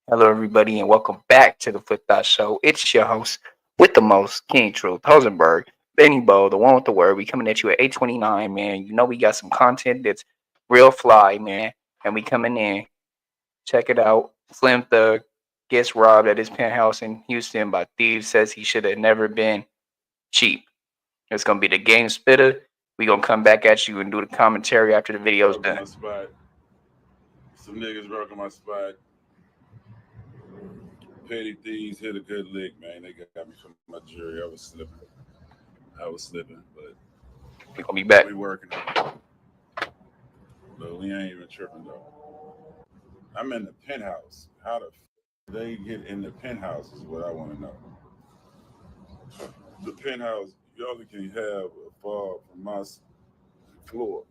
Hello, everybody, and welcome back to the Flip Thought Show. It's your host with the most, King Truth, Hosenberg, Benny Bo, the one with the word. We coming at you at 8:29, man. You know we got some content that's real fly, man, and we coming in. Check it out. Slim Thug gets robbed at his penthouse in Houston by thieves. Says he should have never been cheap. It's gonna be the game spitter. We gonna come back at you and do the commentary after the video's Broke done. my spot. Some niggas broke my spot. Petty thieves hit a good lick, man. They got me from my jury. I was slipping, but We gonna be back. we working on it. But we ain't even tripping though. I'm in the penthouse. How the they get in the penthouse is what I want to know. The penthouse, you only can have a fall from my floor.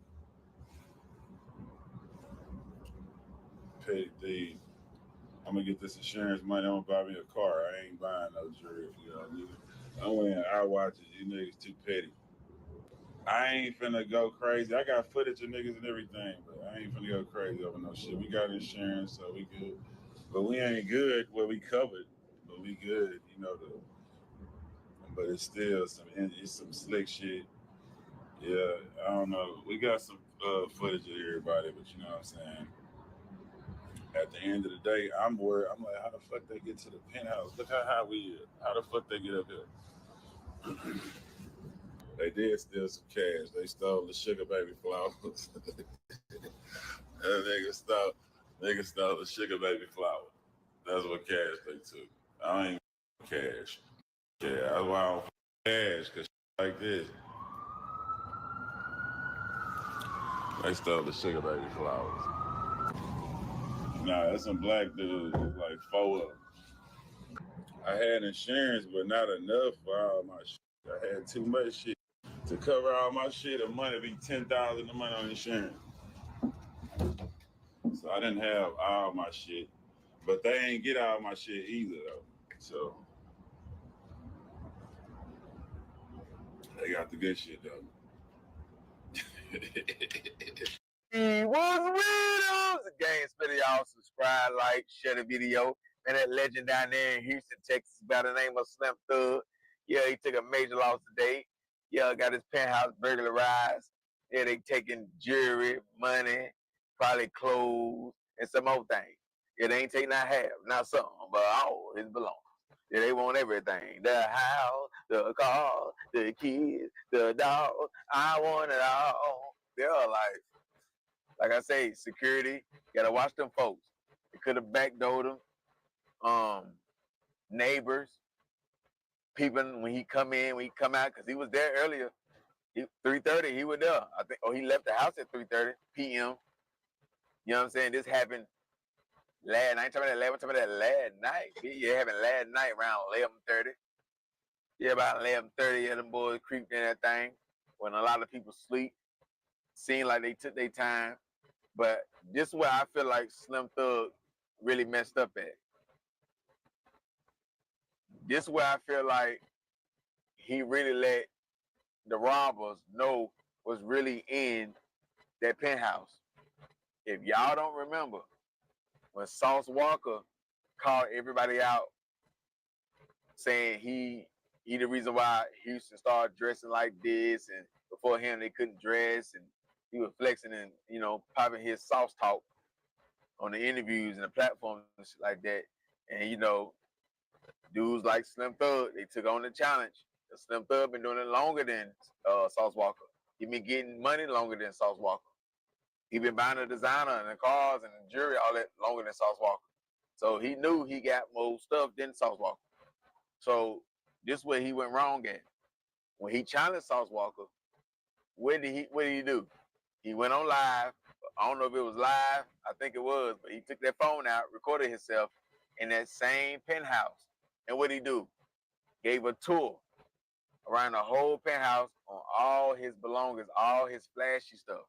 Petty thieves. I'm gonna get this insurance money. I'm gonna buy me a car. I ain't buying no jury if y'all niggas. I'm wearing eye watches. You niggas too petty. I ain't finna go crazy. I got footage of niggas and everything, but I ain't finna go crazy over no shit. We got insurance, so we good. But we ain't good. Well, we covered, but we good. You know the. But it's still it's some slick shit. Yeah, I don't know. We got some footage of everybody, but you know what I'm saying. At the end of the day, I'm worried. I'm like, how the fuck they get to the penthouse? Look how high we is. How the fuck they get up here? They did steal some cash. They stole the sugar baby flowers. That nigga stole the sugar baby flower. That's what cash they took. I ain't cash. Yeah, that's why I don't cash, cause like this. They stole the sugar baby flowers. Nah, that's some black dudes. It's like four of them. I had insurance, but not enough for all my shit. I had too much shit to cover all my shit. The money be 10,000 a month on insurance, so I didn't have all my shit. But they ain't get all my shit either though. So they got the good shit though. He was with us. Gang spit y'all. Subscribe, like, share the video. And that legend down there in Houston, Texas, by the name of Slim Thug. Yeah, he took a major loss today. Yeah, got his penthouse burglarized. Yeah, they taking jewelry, money, probably clothes, and some more things. Yeah, they ain't taking not half, not some, but all his belongings. Yeah, they want everything. The house, the car, the kids, the dog. I want it all. They're like I say, security, gotta watch them folks. They could have backdoored them. Um, Neighbors, people when he come in, when he come out, cause he was there earlier. 3:30, he was there. I think. Oh, he left the house at 3:30 p.m. You know what I'm saying? This happened last night. Talking about that. I'm talking about that last night. Yeah, it happened last night around 11:30. Yeah, about 11:30. Yeah, them boys creeped in that thing when a lot of people sleep. Seemed like they took their time. But this is where I feel like Slim Thug really messed up at. This is where I feel like he really let the robbers know what's really in that penthouse. If y'all don't remember, when Sauce Walka called everybody out saying he the reason why Houston started dressing like this, and before him they couldn't dress, and he was flexing and popping his sauce talk on the interviews and the platforms and shit like that. And dudes like Slim Thug, they took on the challenge. Slim Thug been doing it longer than Sauce Walka. He been getting money longer than Sauce Walka. He been buying the designer and the cars and the jewelry, all that longer than Sauce Walka. So he knew he got more stuff than Sauce Walka. So this where he went wrong at. When he challenged Sauce Walka, what did he do? He went on live. I don't know if it was live. I think it was, but he took that phone out, recorded himself in that same penthouse. And what did he do? Gave a tour around the whole penthouse on all his belongings, all his flashy stuff,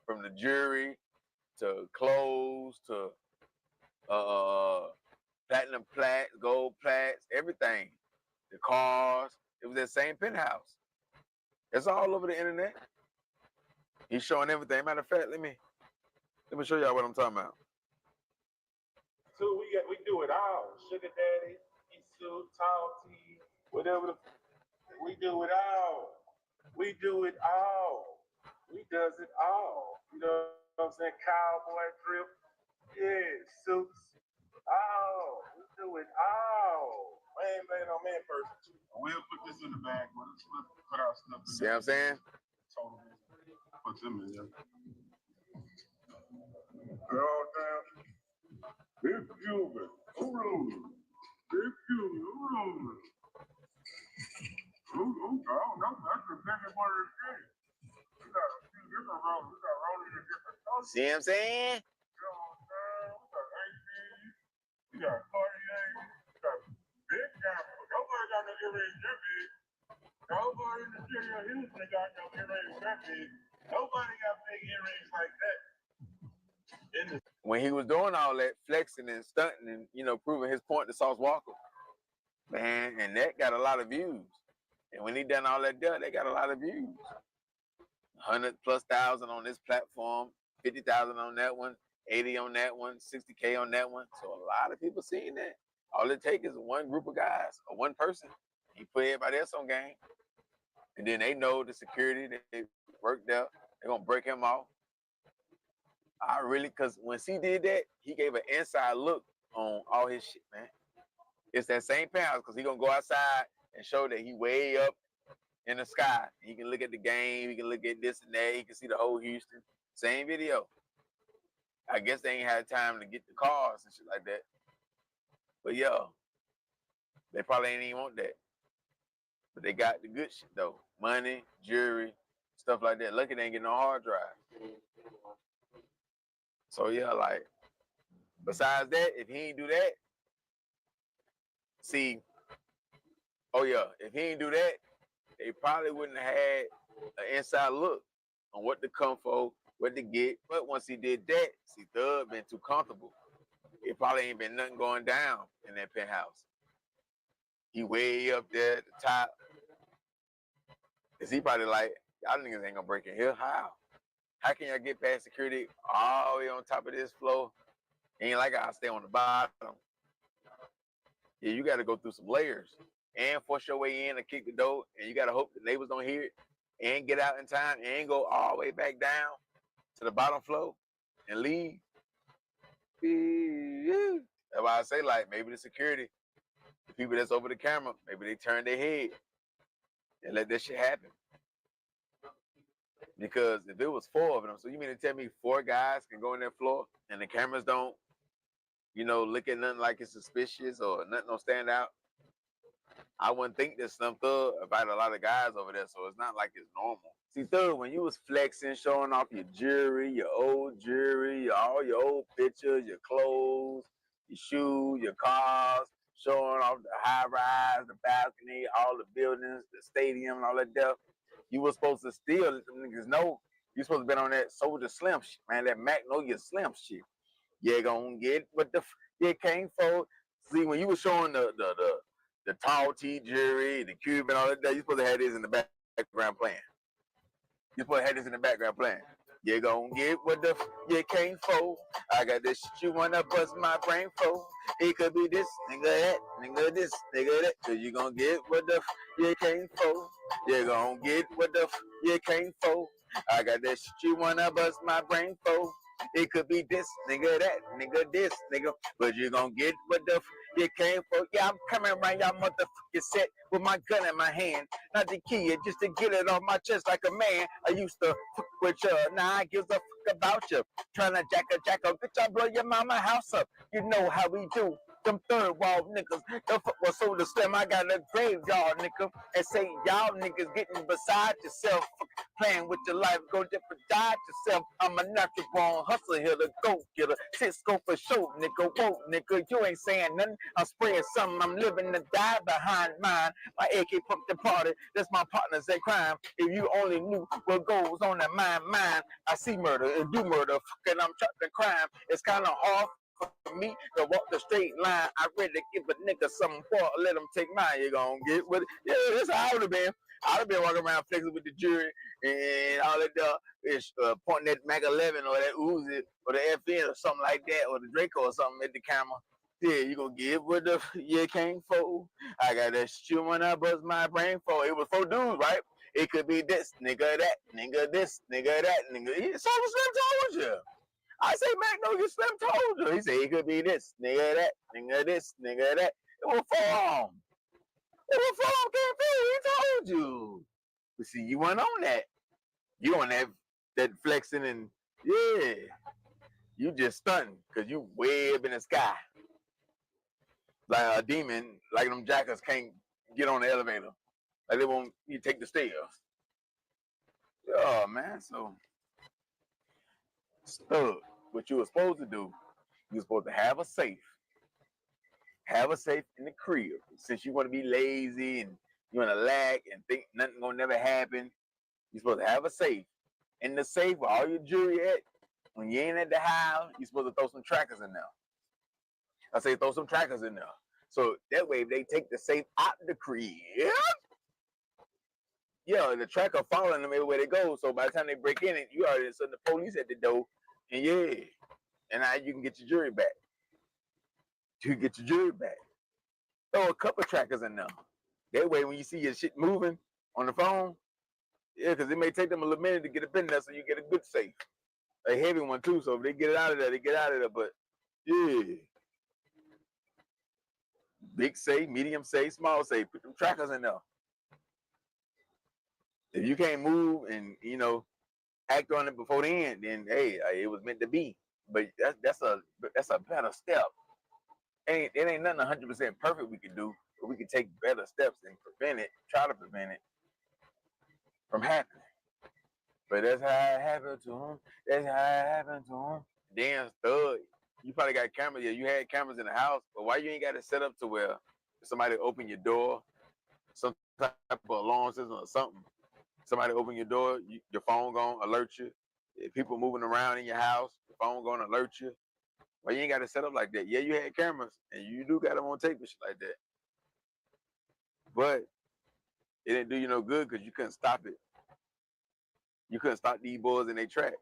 from the jewelry to clothes to platinum plaques, gold plaques, everything. The cars. It was that same penthouse. It's all over the internet. He's showing everything. Matter of fact, let me show y'all what I'm talking about. So we we do it all. Sugar daddy, suit, tall tea, whatever. We do it all. We do it all. We does it all. You know what I'm saying? Cowboy drip. Yeah, suits. Oh, we do it all. Man on man person. We'll put this in the bag. We'll put our stuff in. See what I'm saying? Total. Put them in there. Oh, damn. Big Cuban. Big Cuban. I don't know. That's the biggest one of the day. We got a few different rollers. We got rollers in different colors. See what I'm saying? You know what I'm saying? We got 18. We got 48. We got big guys. Nobody got no earrings that big. Nobody in the city of Houston got no earrings that big. Nobody got big earrings like that. When he was doing all that flexing and stunting and, you know, proving his point to Sauce Walka, man, and that got a lot of views. And when he done all that there, they got a lot of views. 100,000+ on this platform, 50,000 on that one, 80 on that one, 60K on that one. So a lot of people seeing that. All it takes is one group of guys or one person. He put everybody else on game. And then they know the security, they worked there, they're gonna break him off. Because when C did that, he gave an inside look on all his shit, man. It's that same penthouse, because he gonna go outside and show that he way up in the sky. He can look at the game, he can look at this and that, he can see the whole Houston. Same video. I guess they ain't had time to get the cars and shit like that. But yeah, they probably ain't even want that. But they got the good shit though. Money, jewelry, stuff like that. Lucky they ain't getting no hard drive. So yeah, like, besides that, if he ain't do that, see, oh yeah, if he ain't do that, they probably wouldn't have had an inside look on what to come for, what to get. But once he did that, see, Thug been too comfortable. It probably ain't been nothing going down in that penthouse. He way up there at the top. Cause he probably like, y'all niggas ain't gonna break in here. How? How can y'all get past security all the way on top of this floor? Ain't like I'll stay on the bottom. Yeah, you gotta go through some layers and force your way in and kick the door, and you gotta hope the neighbors don't hear it and get out in time and go all the way back down to the bottom floor and leave. That's why I say, like, maybe the security, the people that's over the camera, maybe they turn their head and let that shit happen. Because if it was 4 of them, so you mean to tell me 4 guys can go in that floor and the cameras don't, you know, look at nothing like it's suspicious or nothing don't stand out? I wouldn't think that some Thug invited a lot of guys over there, so it's not like it's normal. See, Thug, when you was flexing, showing off your jewelry, your old jewelry, all your old pictures, your clothes, your shoes, your cars, showing off the high rise, the balcony, all the buildings, the stadium, and all that stuff, you were supposed to still let them niggas know you supposed to be on that Soldier Slim shit, man, that Magnolia Slim shit. You gonna get what you came for. See, when you were showing the tall T jewelry, the cube and all that, you supposed to have this in the background playing. You supposed to have this in the background playing. You gonna get what you came for. I got this shit you wanna bust my brain for. It could be this, nigga that, nigga this, nigga that. Cause you gonna get what you came for. You gonna get what you came for. I got this shit you wanna bust my brain for. It could be this, nigga that, nigga this, nigga. But you gonna get what you came for. Yeah, I'm coming around y'all motherfucking set with my gun in my hand. Not to kill you, just to get it off my chest like a man. I used to fuck with you, now I give a fuck about you. Trying to jack a bitch, I blow your mama house up. You know how we do. Them third wall niggas, the fuck was so slim. I got a graveyard nigga, and say y'all niggas getting beside yourself, playing with your life, go different, die yourself. I'm a natural born hustler here, the go getter. Cisco for sure, nigga. Whoa, nigga, you ain't saying nothing. I'm spraying something. I'm living to die behind mine. My AK pumped the party. That's my partners in crime. If you only knew what goes on in my mind, I see murder and do murder. Fucking, I'm trapped in crime. It's kind of hard for me to walk the straight line. I ready to give a nigga something for, let him take mine. You gonna get with it? Yeah, that's how I would have been. I'd have been walking around flexing with the jury and all that, pointing at Mac 11 or that Uzi or the FN or something like that, or the Draco or something at the camera. Yeah, you gonna give what the you came for. I got that shit when I bust my brain for. It was 4 dudes, right? It could be this, nigga, that, nigga, this, nigga, that, nigga. So Slim told you. I say, Mac, no, you Slim told you. He said it could be this, nigga, that, nigga, this, nigga, that. It was 4 of them. It was 4 of them, can't feel. He told you. But see, you weren't on that. You on that flexing and, yeah. You just stunting because you way up in the sky. Like a demon, like them jackers can't get on the elevator. Like they won't, you take the stairs. Yeah, man, so Stug, what you were supposed to do, you were supposed to have a safe. Have a safe in the crib. Since you want to be lazy and you want to lack and think nothing gonna never happen, you're supposed to have a safe. In the safe where all your jewelry at, when you ain't at the house, you're supposed to throw some trackers in there. I say throw some trackers in there. So that way, if they take the safe out the crib, yeah, the tracker following them everywhere they go. So by the time they break in it, you already send the police at the door, and yeah, and now you can get your jewelry back. You can get your jewelry back. Throw a couple trackers in there. That way, when you see your shit moving on the phone, yeah, because it may take them a little minute to get it in there, so you get a good safe, a heavy one too. So if they get it out of there, they get out of there. But yeah. Big safe, medium safe, small safe. Put them trackers in there. If you can't move and act on it before the end, then hey, it was meant to be. But that's a better step. It ain't nothing 100% perfect we can do, but we can take better steps and prevent it. Try to prevent it from happening. But that's how it happened to him. That's how it happened to him. Damn Stud. You probably got cameras. Yeah, you had cameras in the house, but why you ain't got it set up to where somebody open your door, some type of alarm system or something? Somebody open your door, your phone gonna alert you. If people moving around in your house, your phone gonna alert you. Why you ain't got it set up like that? Yeah, you had cameras, and you do got them on tape and shit like that. But it didn't do you no good because you couldn't stop it. You couldn't stop these boys in their track.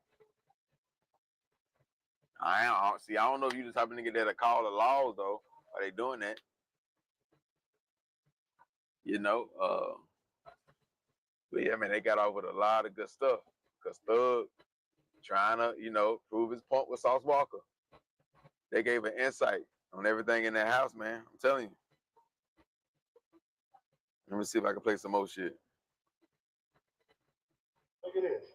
I don't know if you the type of nigga that'll call the laws though. Are they doing that? But yeah, man, they got off with a lot of good stuff. Cause Thug trying to, prove his point with Sauce Walka. They gave an insight on everything in that house, man. I'm telling you. Let me see if I can play some more shit. Look at this.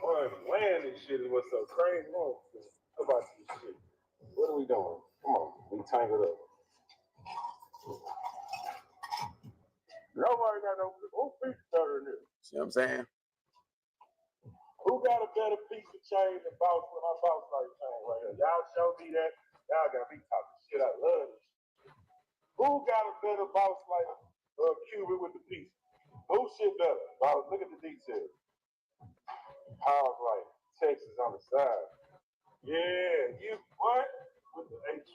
Boy, land this shit is what's so crazy. How about this shit? What are we doing? Come on, we tangled up. Nobody got no piece better than this. See what I'm saying? Who got a better piece of chain than Boss with my Boss like chain right here? Y'all show me that. Y'all got me talking shit. I love this. Who got a better Boss like Cuban with the piece? Who shit better? Boss, look at the details. Power like Texas on the side. Yeah, you what? With the H.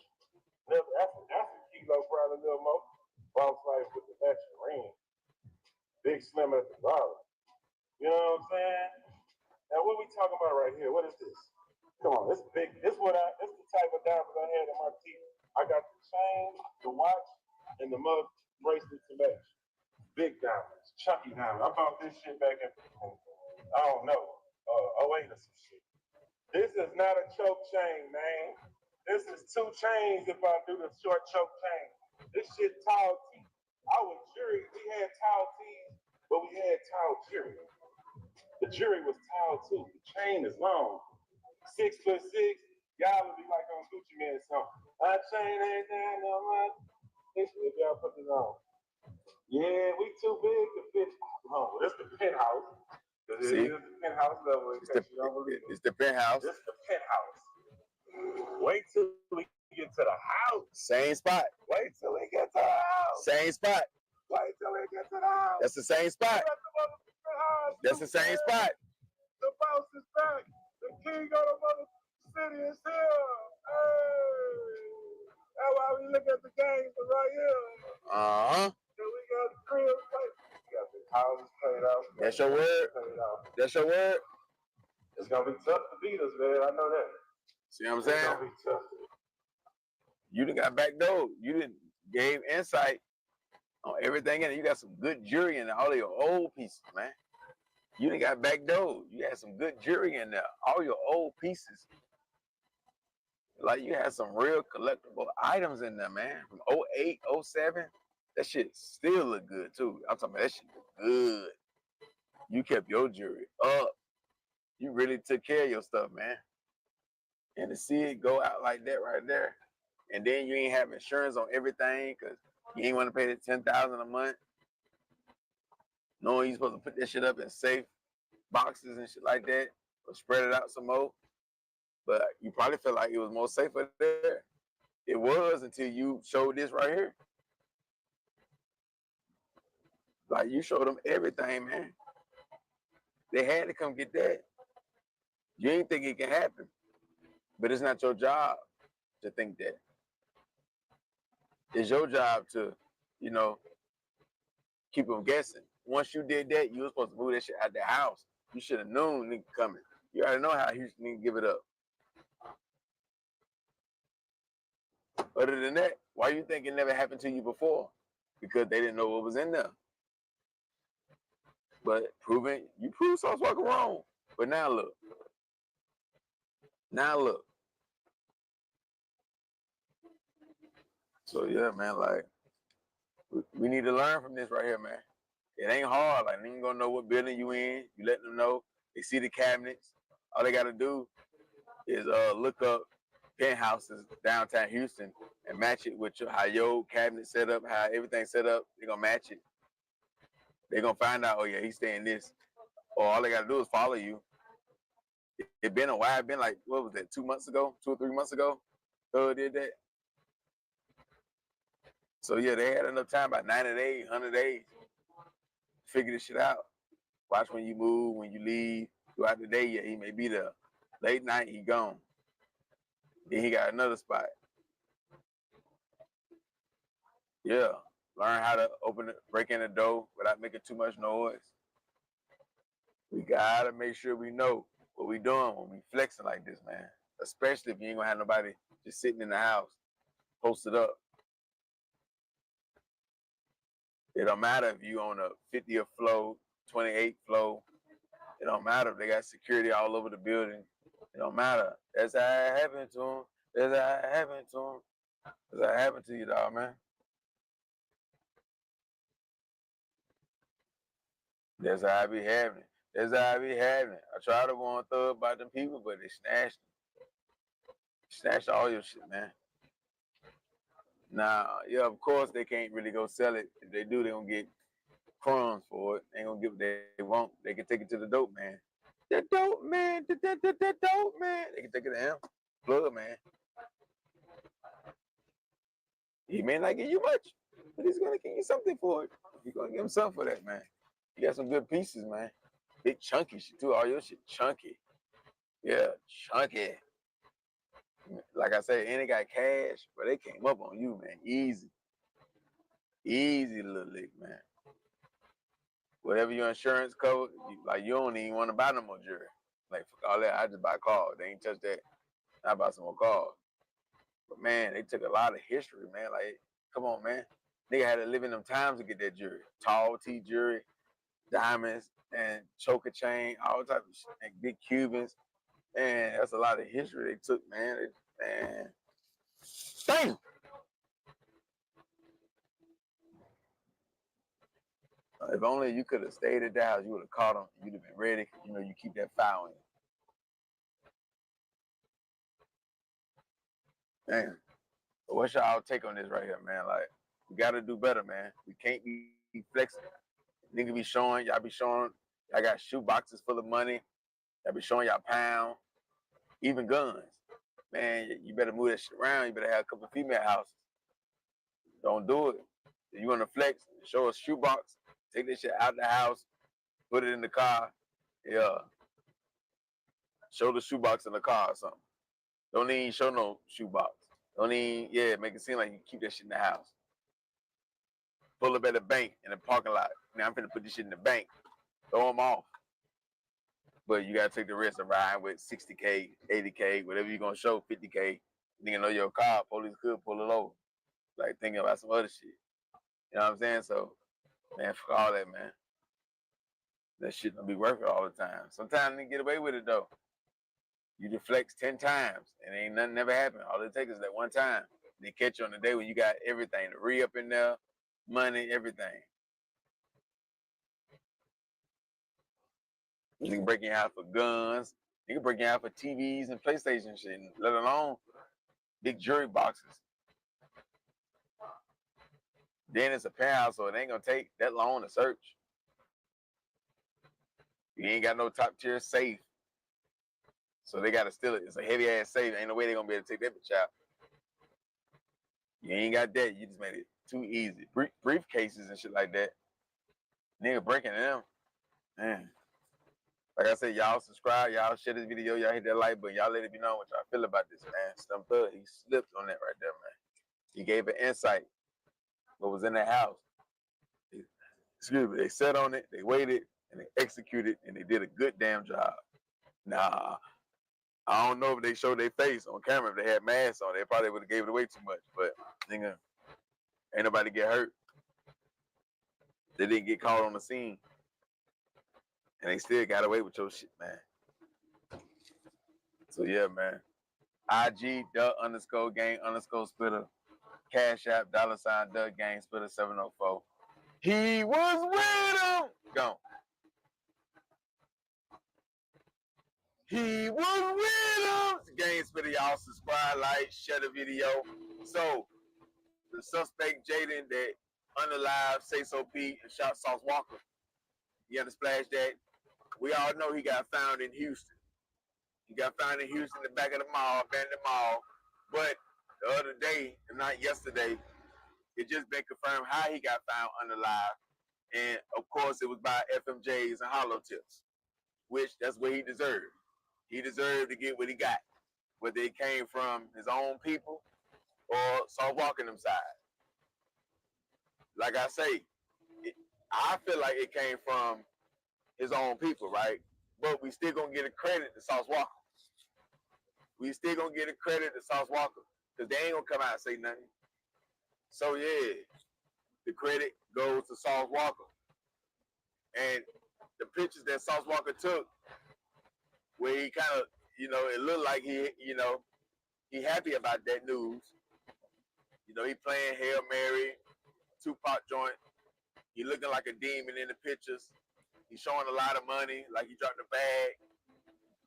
That's a kilo probably a little more. Boss life with the extra ring. Big Slim at the bottom. You know what I'm saying? Now what we talking about right here? What is this? Come on, this big. This the type of diamonds I had in my teeth. I got the chain, the watch, and the mug bracelet to match. Big diamonds, chunky diamonds. I bought this shit back in, I don't know, 08 or some shit. This is not a choke chain, man. This is 2 chains if I do the short choke chain. This shit tall teeth. Our jury, we had tall teeth, but we had tall jury. The jury was tall too. The chain is long. 6'6". Y'all would be like on Gucci Man song. My chain ain't down no much. If y'all put this on. Yeah, we too big to fit. Oh, that's the penthouse. See? It is the penthouse level. It's the penthouse. This is the penthouse. Wait till we get to the house. Same spot. Wait till we get to the house. Same spot. Wait till we get to the house. That's the same spot. That's the same spot. The boss is back. The king of the mother city is here. Hey. That's why we look at the games right here. Uh-huh. And we got the crib played. We got the houses paid out. That's your word. That's your word. It's gonna be tough to beat us, man. I know that. See what I'm saying? It's gonna be tough. You done got backdoored. You didn't gave insight on everything in it. You got some good jury in there, all of your old pieces, man. You done got backdoored. You had some good jury in there, all your old pieces. Like you had some real collectible items in there, man. From 08, 07, that shit still look good too. I'm talking about that shit look good. You kept your jury up. You really took care of your stuff, man. And to see it go out like that right there, and then you ain't have insurance on everything because you ain't want to pay the $10,000 a month, knowing you supposed to put that shit up in safe boxes and shit like that, or spread it out some more. But you probably felt like it was more safer there. It was until you showed this right here. Like you showed them everything, man. They had to come get that. You ain't think it can happen, but it's not your job to think that. It's your job to, you know, keep them guessing. Once you did that, you were supposed to move that shit out the house. You should have known nigga coming. You already know how Houston nigga give it up. Other than that, why you think it never happened to you before? Because they didn't know what was in there. But you proved Sauce Walka wrong. But now look. Now look. So yeah, man, like we need to learn from this right here, man. It ain't hard. Like, they ain't gonna know what building you in. You let them know. They see the cabinets. All they gotta do is look up penthouses downtown Houston and match it with how your cabinet set up, how everything set up. They're gonna match it. They're gonna find out, oh yeah, he's staying this. Or all they gotta do is follow you. It been a while. It been like, what was that, 2 months ago? 2 or 3 months ago? Did that. So yeah, they had enough time, about 90 days, 100 days, to figure this shit out. Watch when you move, when you leave, throughout the day, yeah, he may be there. Late night, he gone. Then he got another spot. Yeah, learn how to break in the door without making too much noise. We gotta make sure we know what we doing when we flexing like this, man. Especially if you ain't gonna have nobody just sitting in the house, posted up. It don't matter if you on a 50th floor, 28th floor. It don't matter if they got security all over the building. It don't matter. That's how it happened to them. That's how it happened to them. That's how it happened to you, dog, man. That's how I be having it. That's how I be having it. I try to warn thug about them people, but they snatched them. Snatched all your shit, man. Now, yeah, of course they can't really go sell it. If they do, they gonna get crumbs for it. They ain't gonna get what they want. They can take it to the dope man. The dope man, the dope man. They can take it to him. Plug man. He may not give you much, but he's gonna give you something for it. You're gonna give him something for that, man. You got some good pieces, man. Big chunky shit too. All your shit chunky. Yeah, chunky. Like I said, and they got cash, but they came up on you, man. Easy. Easy little lick, man. Whatever your insurance cover, you don't even want to buy no more jewelry. Like, fuck all that, I just buy cars. They ain't touch that. I buy some more cars. But man, they took a lot of history, man. Like, come on, man. Nigga had to live in them times to get that jewelry. Tall T jewelry, diamonds, and choker chain, all types of shit, and big Cubans. Man, that's a lot of history they took, man. Man, damn. If only you could have stayed at the house, you would have caught them. You'd have been ready. You know, you keep that fire on you. Damn. But what's y'all take on this right here, man? Like, we got to do better, man. We can't be flexing. Nigga be showing, y'all be showing, y'all got shoe boxes full of money. Y'all be showing y'all pound, even guns. Man, you better move that shit around. You better have a couple of female houses. Don't do it. If you want to flex, show a shoebox, take that shit out the house, put it in the car. Yeah. Show the shoebox in the car or something. Don't even show no shoebox. Don't even, make it seem like you keep that shit in the house. Pull up at the bank in the parking lot. Now I'm finna put this shit in the bank. Throw them off. But you gotta take the risk of riding with 60K, 80K, whatever you're gonna show, 50K. Nigga know your car, police could pull it over. Like thinking about some other shit. You know what I'm saying? So, man, fuck all that, man. That shit don't be worth it all the time. Sometimes they get away with it though. You deflect 10 times and ain't nothing never happened. All it takes is that one time. They catch you on the day when you got everything, the re-up in there, money, everything. You can break your house for guns. You can break your house for TVs and PlayStation shit, let alone big jewelry boxes. Then it's a penthouse, so it ain't gonna take that long to search. You ain't got no top tier safe. So they gotta steal it. It's a heavy ass safe. Ain't no way they gonna be able to take that bitch out. You ain't got that. You just made it too easy. Briefcases and shit like that. Nigga breaking them. Man. Like I said, y'all subscribe, y'all share this video, y'all hit that like button, y'all let it be known what y'all feel about this, man. Stum Thug, he slipped on that right there, man. He gave an insight what was in that house. Excuse me, they sat on it, they waited, and they executed, and they did a good damn job. Nah, I don't know if they showed their face on camera. If they had masks on, they probably would have gave it away too much. But nigga, ain't nobody get hurt. They didn't get caught on the scene. And they still got away with your shit, man. So yeah, man. IG _gang_splitter. Cash App $Gang Splitter 704. He was with him. Gone. He was with him. Gang Splitter, y'all subscribe, like, share the video. So the suspect Jaden that unalive Say So Pete and shot Sauce Walka. You had to splash that. We all know he got found in Houston. He got found in Houston, in the back of the mall, abandoned mall. But the other day, and not yesterday, it just been confirmed how he got found unalive. And of course, it was by FMJs and hollow tips, which that's what he deserved. He deserved to get what he got, whether it came from his own people or Sauce Walka them side. Like I say, I feel like it came from his own people, right? But we still gonna get a credit to Sauce Walka. We still gonna get a credit to Sauce Walka because they ain't gonna come out and say nothing. So yeah, the credit goes to Sauce Walka. And the pictures that Sauce Walka took, where he kind of, it looked like he happy about that news. He playing Hail Mary, Tupac joint. He looking like a demon in the pictures. He's showing a lot of money, like he dropped the bag.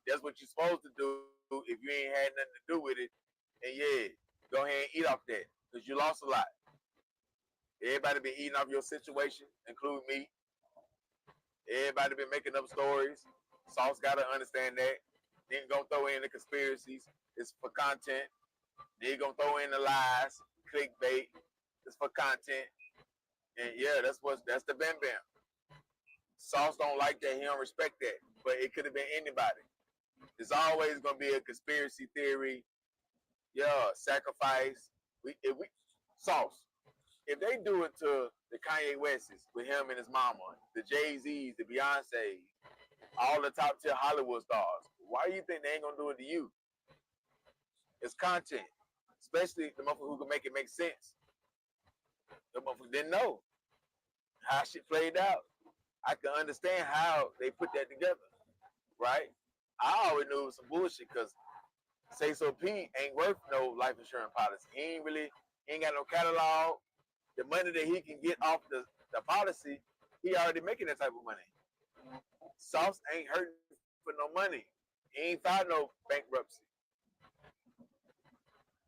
That's what you're supposed to do if you ain't had nothing to do with it. And yeah, go ahead and eat off that because you lost a lot. Everybody been eating off your situation, including me. Everybody been making up stories. Sauce got to understand that. Then gonna throw in the conspiracies. It's for content. Then gonna throw in the lies, clickbait. It's for content. And yeah, that's the bam bam. Sauce don't like that. He don't respect that. But it could have been anybody. There's always gonna be a conspiracy theory. Yeah, sacrifice. Sauce. If they do it to the Kanye Wests with him and his mama, the Jay-Z's, the Beyonce's, all the top tier Hollywood stars, why do you think they ain't gonna do it to you? It's content, especially the motherfucker who can make it make sense. The motherfucker didn't know how shit played out. I can understand how they put that together, right? I always knew it was some bullshit because Say So Pete ain't worth no life insurance policy. He ain't got no catalog. The money that he can get off the policy, he already making that type of money. Sauce ain't hurting for no money. He ain't filed no bankruptcy.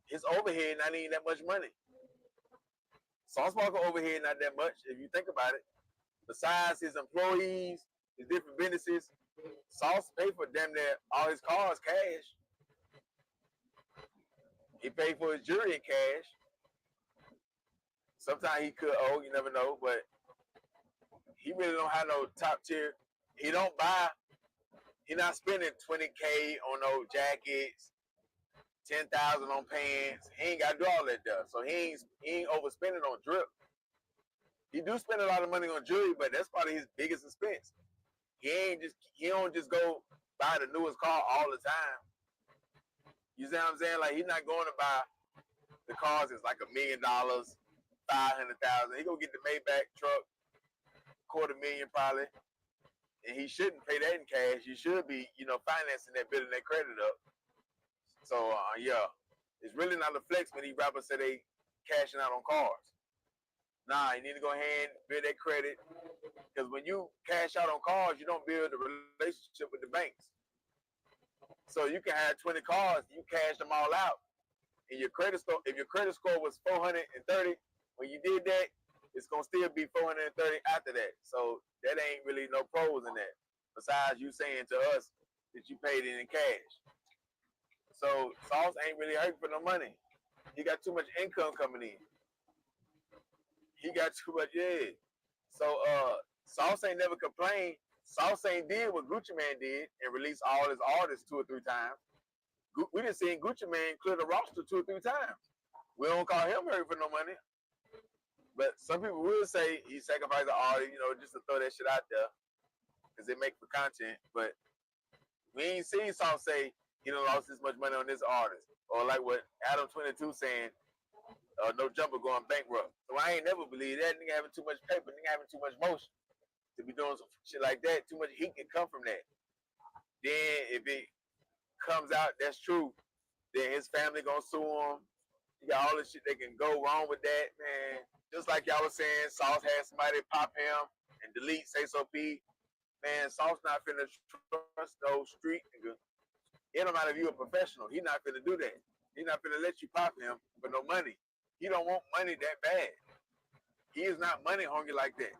His overhead not even that much money. Sauce Walka overhead not that much if you think about it. Besides his employees, his different businesses, Sauce paid for damn near all his cars cash. He paid for his jewelry in cash. Sometimes he could owe, you never know, but he really don't have no top tier. He don't buy. He not spending $20K on no jackets, $10,000 on pants. He ain't got to do all that stuff. So he ain't overspending on drip. He do spend a lot of money on jewelry, but that's probably his biggest expense. He don't just go buy the newest car all the time. You see what I'm saying? Like, he's not going to buy the cars that's like $1 million, 500,000. He gonna get the Maybach truck, $250,000 probably, and he shouldn't pay that in cash. You should be, financing that, building that credit up. So yeah, it's really not a flex when these rappers say they cashing out on cars. Nah, you need to go ahead and build that credit, because when you cash out on cars, you don't build a relationship with the banks. So you can have 20 cars, you cash them all out. And your credit score, if your credit score was 430, when you did that, it's gonna still be 430 after that. So that ain't really no pros in that. Besides you saying to us that you paid it in cash. So Sauce ain't really hurting for no money. He got too much income coming in. He got too much, yeah. So Sauce ain't never complained. Sauce ain't did what Gucci Man did and released all his artists 2 or 3 times. We done seen Gucci Man clear the roster 2 or 3 times. We don't call him hurt for no money. But some people will say he sacrificed the artist, just to throw that shit out there, because they make for content. But we ain't seen Sauce say he done lost this much money on this artist. Or like what Adam 22 saying, No Jumper going bankrupt. So I ain't never believed that. Nigga having too much paper, nigga having too much motion to be doing some shit like that. Too much heat can come from that. Then if it comes out that's true, then his family gonna sue him. You got all this shit that can go wrong with that, man. Just like y'all was saying, Sauce had somebody pop him and delete Say So P. Man, Sauce not finna trust no street nigga. It don't matter if you a professional. He not finna do that. He not finna let you pop him for no money. He don't want money that bad. He is not money hungry like that.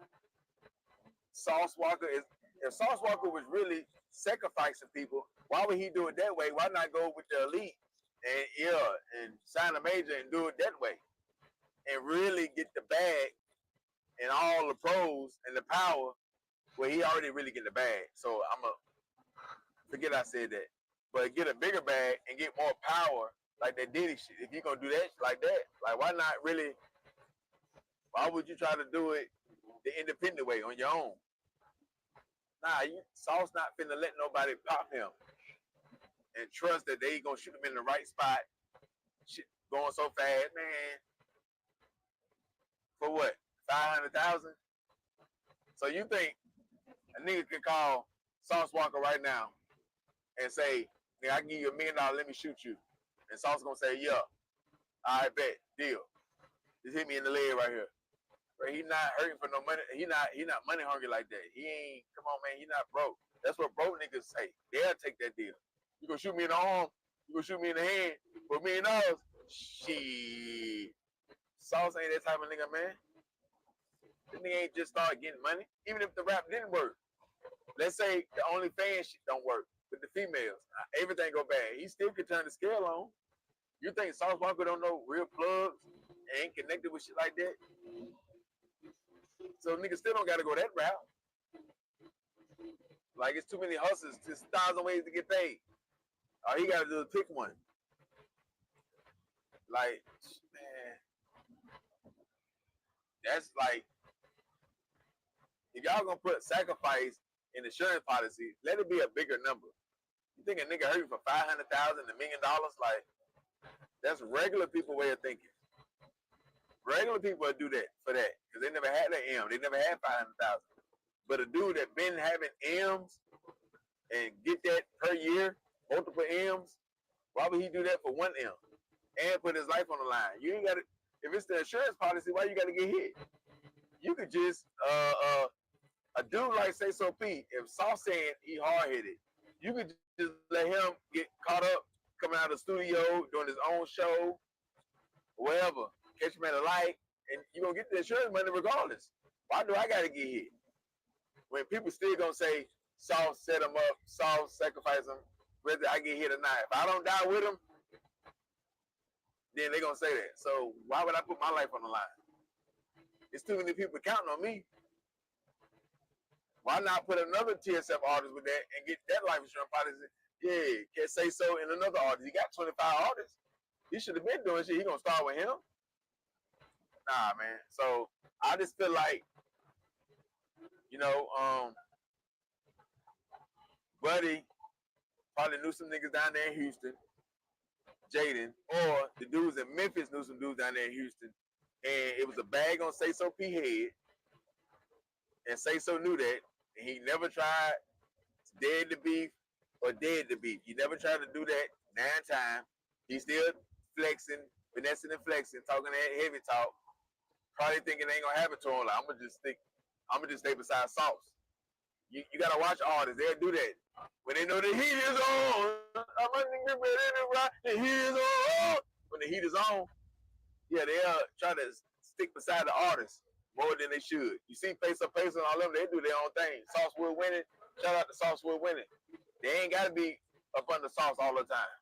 Sauce Walka is. If Sauce Walka was really sacrificing people, why would he do it that way? Why not go with the elite and sign a major and do it that way, and really get the bag and all the pros and the power where he already really get the bag. So I'ma forget I said that, but get a bigger bag and get more power like that Diddy shit. If you gonna do that like that, like why not really? Why would you try to do it the independent way on your own? Nah, Sauce not finna let nobody pop him and trust that they gonna shoot him in the right spot. Shit going so fast, man. For what? 500,000? So you think a nigga can call Sauce Walka right now and say, nigga, I can give you $1 million, let me shoot you. And Sauce gonna say, yeah, I bet, deal. Just hit me in the leg right here. But he not hurting for no money. He not money hungry like that. He ain't, come on, man, he not broke. That's what broke niggas say. They'll take that deal. You gonna shoot me in the arm, you gonna shoot me in the hand for $1 million? Shit. Sauce ain't that type of nigga, man. This nigga ain't just start getting money. Even if the rap didn't work. Let's say the OnlyFans shit don't work with the females. Everything go bad. He still could turn the scale on. You think Sauce Walka don't know real plugs and ain't connected with shit like that? So niggas still don't gotta go that route. Like it's too many hustles. There's 1,000 ways to get paid. All he gotta do is pick one. Like, man, that's like, if y'all gonna put sacrifice in insurance policy, let it be a bigger number. You think a nigga hurt you for 500,000, $1 million? Like, that's regular people way of thinking. Regular people would do that for that because they never had that M. They never had 500,000. But a dude that been having M's and get that per year, multiple M's, why would he do that for one M and put his life on the line? You ain't got to. If it's the insurance policy, why you got to get hit? You could just a dude like Say So P. If Sauce saying he hard headed, you could just let him get caught up coming out of the studio doing his own show, whatever. Catch him at a light, and you gonna get the insurance money regardless. Why do I gotta get hit? When people still gonna say Sauce set him up, Sauce sacrifice him, whether I get hit or not. If I don't die with him, then they gonna say that. So why would I put my life on the line? It's too many people counting on me. Why not put another TSF artist with that and get that life insurance policy? Yeah, can't say so in another artist. He got 25 artists. He should have been doing shit. He gonna start with him? Nah, man. So I just feel like, Buddy probably knew some niggas down there in Houston. Jaden, or the dudes in Memphis knew some dudes down there in Houston, and it was a bag on Say So P head, and Say So knew that, and he never tried dead to beef or dead to beef. He never tried to do that 9 times. He's still flexing, finessing and flexing, talking that heavy talk, probably thinking it ain't gonna happen to him. Like, I'm gonna just stay beside Sauce. You gotta watch artists, they'll do that. When they know the heat is on, I'm gonna get ready to rock, the heat is on. When the heat is on, yeah, they'll try to stick beside the artist more than they should. You see Face Up Face and all them, they do their own thing. Sauce Wood winning, shout out to Sauce Wood winning. They ain't gotta be up under Sauce all the time.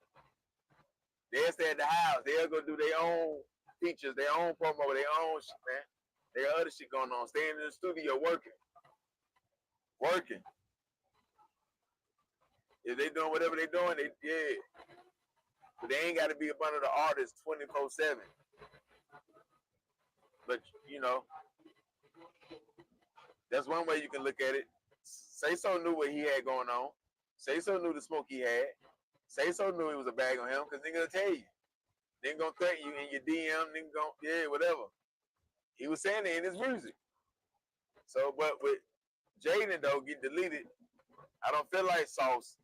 They'll stay at the house, they'll go do their own features, their own promo, their own shit, man. They got other shit going on, staying in the studio working. If they doing whatever they doing, yeah. But they ain't got to be up under the artist 24/7. But you know, that's one way you can look at it. Say So knew what he had going on. Say So knew the smoke he had. Say So knew it was a bag on him because they gonna tell you. They gonna threaten you in your DM. They gonna whatever. He was saying it in his music. So, but with Jaden though get deleted, I don't feel like Sauce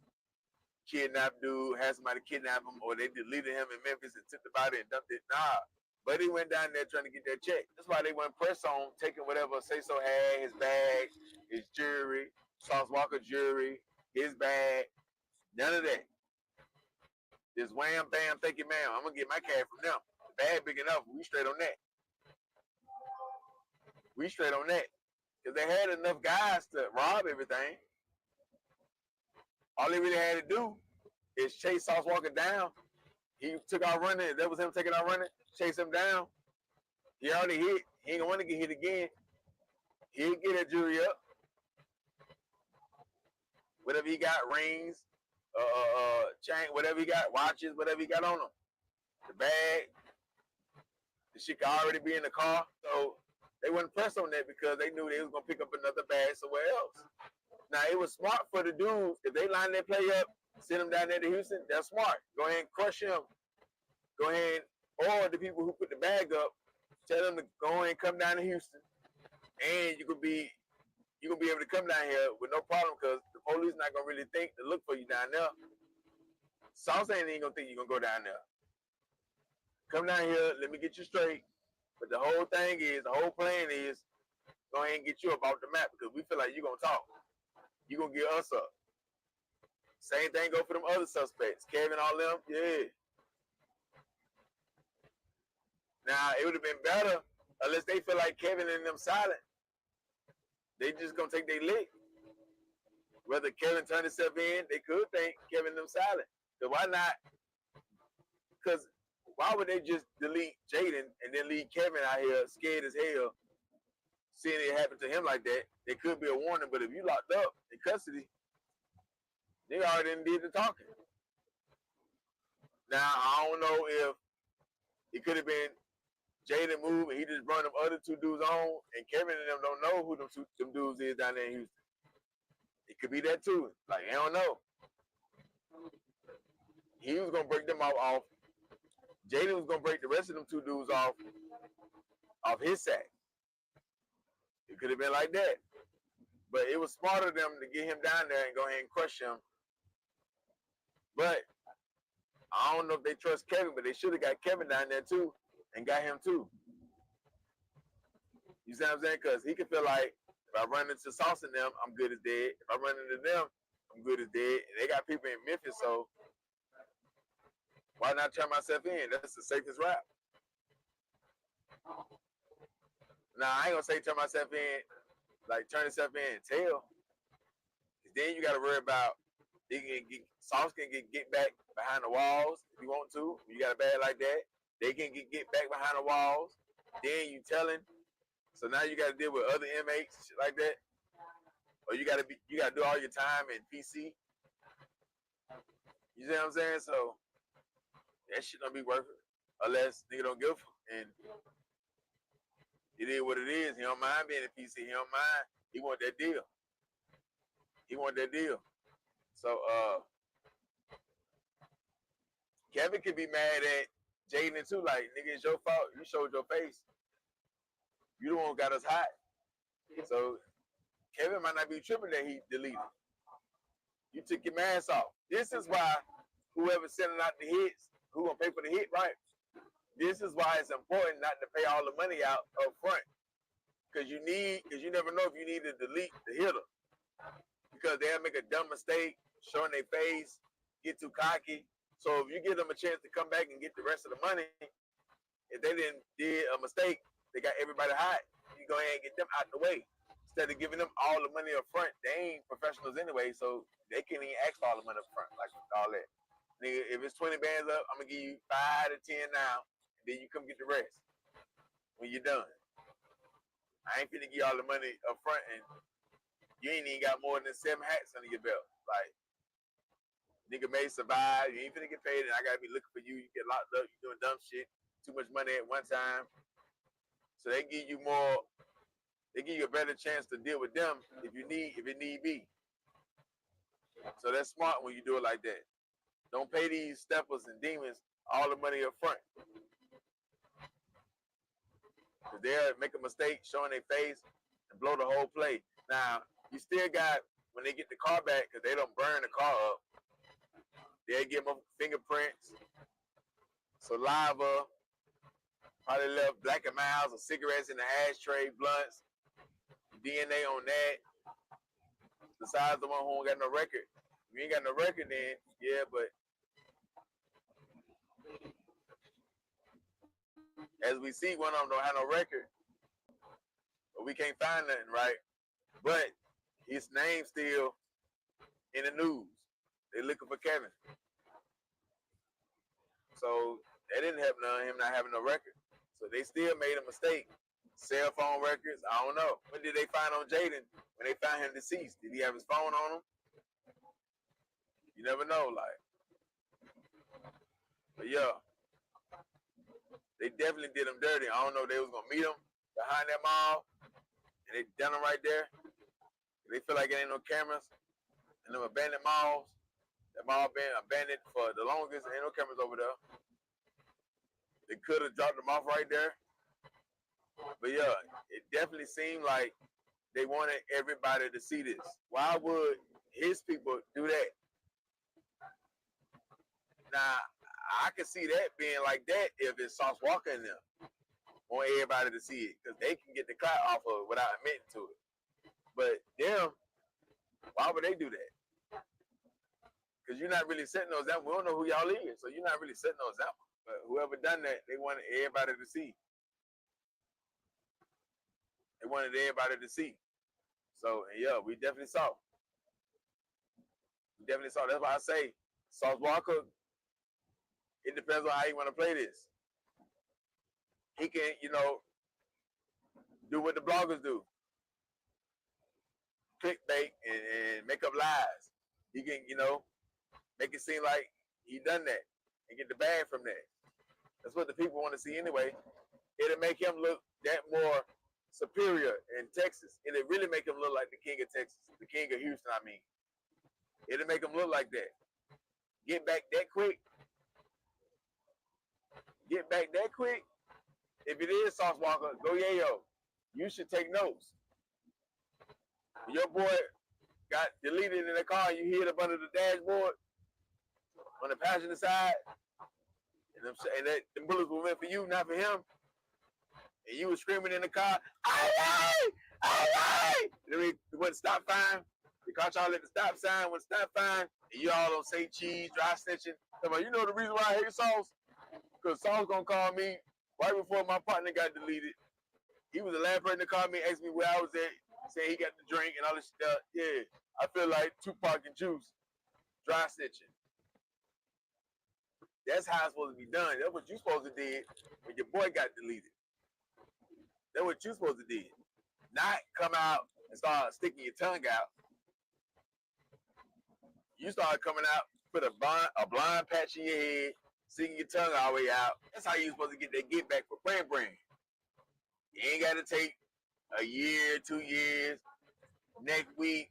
kidnapped dude, had somebody kidnap him, or they deleted him in Memphis and took the body and dumped it. Nah. But he went down there trying to get that check. That's why they went press on taking whatever Say So had, his bag, his jewelry, Sauce Walka jewelry, his bag. None of that. Just wham, bam, thank you, ma'am. I'm going to get my cash from them. The bag big enough. We straight on that. Because they had enough guys to rob everything. All they really had to do is chase Sauce Walka down. He took out running. That was him taking out running. Chase him down. He already hit. He ain't gonna want to get hit again. He'll get that jury up. Whatever he got, rings, chain, whatever he got, watches, whatever he got on him. The bag. The shit could already be in the car. So they wouldn't press on that because they knew they was gonna pick up another bag somewhere else. Now it was smart for the dudes. If they line their play up, send them down there to Houston, that's smart. Go ahead and crush him. Go ahead, or the people who put the bag up, tell them to go ahead and come down to Houston, and you gonna be able to come down here with no problem because the police not gonna really think to look for you down there. Sauce ain't even gonna think you gonna go down there. Come down here, let me get you straight. But the whole plan is, go ahead and get you up off the map because we feel like you gonna talk. You gonna get us up. Same thing go for them other suspects. Kevin, all them, yeah. Now, it would have been better unless they feel like Kevin and them silent. They just going to take their lick. Whether Kevin turned himself in, they could think Kevin and them silent. So why not? Because why would they just delete Jaden and then leave Kevin out here scared as hell, seeing it happen to him like that? It could be a warning, but if you locked up in custody, they already did the talking. Now, I don't know if it could have been Jaden moved and he just brought them other 2 dudes on, and Kevin and them don't know who them dudes is down there in Houston. It could be that too. Like, I don't know. He was gonna break them off. Jaden was gonna break the rest of them 2 dudes off his sack. It could have been like that. But it was smarter of them to get him down there and go ahead and crush him. But I don't know if they trust Kevin, but they should have got Kevin down there too and got him too. You see what I'm saying? Because he could feel like, if I run into Sauce and them, I'm good as dead. If I run into them, I'm good as dead. And they got people in Memphis, so why not turn myself in? That's the safest route. Now, I ain't gonna say turn myself in, like turn yourself in and tell. Then you gotta worry about Sauce can get back behind the walls if you want to. You got a bag like that, they can get back behind the walls. Then you telling. So now you gotta deal with other inmates, shit like that. Or you gotta do all your time in PC. You see what I'm saying? So that shit don't be worth it. Unless nigga don't give a fuck. And it is what it is. He don't mind being in PC. He don't mind. He want that deal. So Kevin could be mad at Jaden too, like, nigga, it's your fault. You showed your face. You the one who got us hot. So Kevin might not be tripping that he deleted. You took your mask off. This is why whoever's sending out the hits, who gonna pay for the hit, right? This is why it's important not to pay all the money out up front. Because you never know if you need to delete the hitter. Because they'll make a dumb mistake, showing their face, get too cocky. So if you give them a chance to come back and get the rest of the money, if they did a mistake, they got everybody hot, you go ahead and get them out the way. Instead of giving them all the money up front, they ain't professionals anyway, so they can't even ask for all the money up front, like all that. Nigga, if it's 20 bands up, I'm gonna give you 5 to 10 now, and then you come get the rest when you're done. I ain't finna give you all the money up front, and you ain't even got more than 7 hats under your belt. Like, nigga may survive, you ain't finna get paid, and I gotta be looking for you. You get locked up, you doing dumb shit, too much money at one time. So they give you a better chance to deal with them if it need be. So that's smart when you do it like that. Don't pay these steppers and demons all the money up front. Because they'll make a mistake showing their face and blow the whole play. Now, you still got, when they get the car back, because they don't burn the car up, they'll give them fingerprints, saliva, probably left black and miles of cigarettes in the ashtray, blunts, DNA on that. Besides the one who don't got no record. If you ain't got no record, then yeah, but as we see, one of them don't have no record, but we can't find nothing, right? But his name's still in the news. They looking for Kevin. So that didn't help none, him not having no record. So they still made a mistake. Cell phone records, I don't know. When did they find on Jaden? When they found him deceased, did he have his phone on him? You never know, like. But yeah, they definitely did him dirty. I don't know if they was gonna meet him behind that mall, and they done him right there. They feel like it ain't no cameras in them abandoned malls. That mall been abandoned for the longest. Ain't no cameras over there. They could have dropped them off right there. But yeah, it definitely seemed like they wanted everybody to see this. Why would his people do that? Now, I can see that being like that if it's Sauce Walka in them. Want everybody to see it, because they can get the clout off of it without admitting to it. But them, why would they do that? Because you're not really setting no example. We don't know who y'all is, so you're not really setting no example. But whoever done that, they wanted everybody to see. They wanted everybody to see. So, yeah, we definitely saw. We definitely saw. That's why I say, Sauce Walka, it depends on how you want to play this. He can, do what the bloggers do. Clickbait and make up lies. He can, make it seem like he done that and get the bag from that. That's what the people want to see anyway. It'll make him look that more superior in Texas. It'll really make him look like the king of Texas, the king of Houston, I mean. It'll make him look like that. Get back that quick. Get back that quick. If it is Sauce Walka, go yayo. You should take notes. Your boy got deleted in the car and you hid up under the dashboard on the passenger side, and the bullets were meant for you, not for him. And you were screaming in the car, "Aye, aye!" It wouldn't stop fine. They caught y'all at the stop sign, wouldn't stop fine, and you all don't say cheese, dry snitching. You know the reason why I hate Sauce? Because Sauce gonna call me right before my partner got deleted. He was the last person to call me, ask me where I was at, saying he got the drink and all this stuff. Yeah, I feel like Tupac and Juice, dry snitching. That's how it's supposed to be done. That's what you supposed to did when your boy got deleted. That's what you supposed to did. Not come out and start sticking your tongue out. You started coming out, put a blind patch in your head, sticking your tongue all the way out. That's how you supposed to get that get back for brain. You ain't got to take a year, 2 years, next week,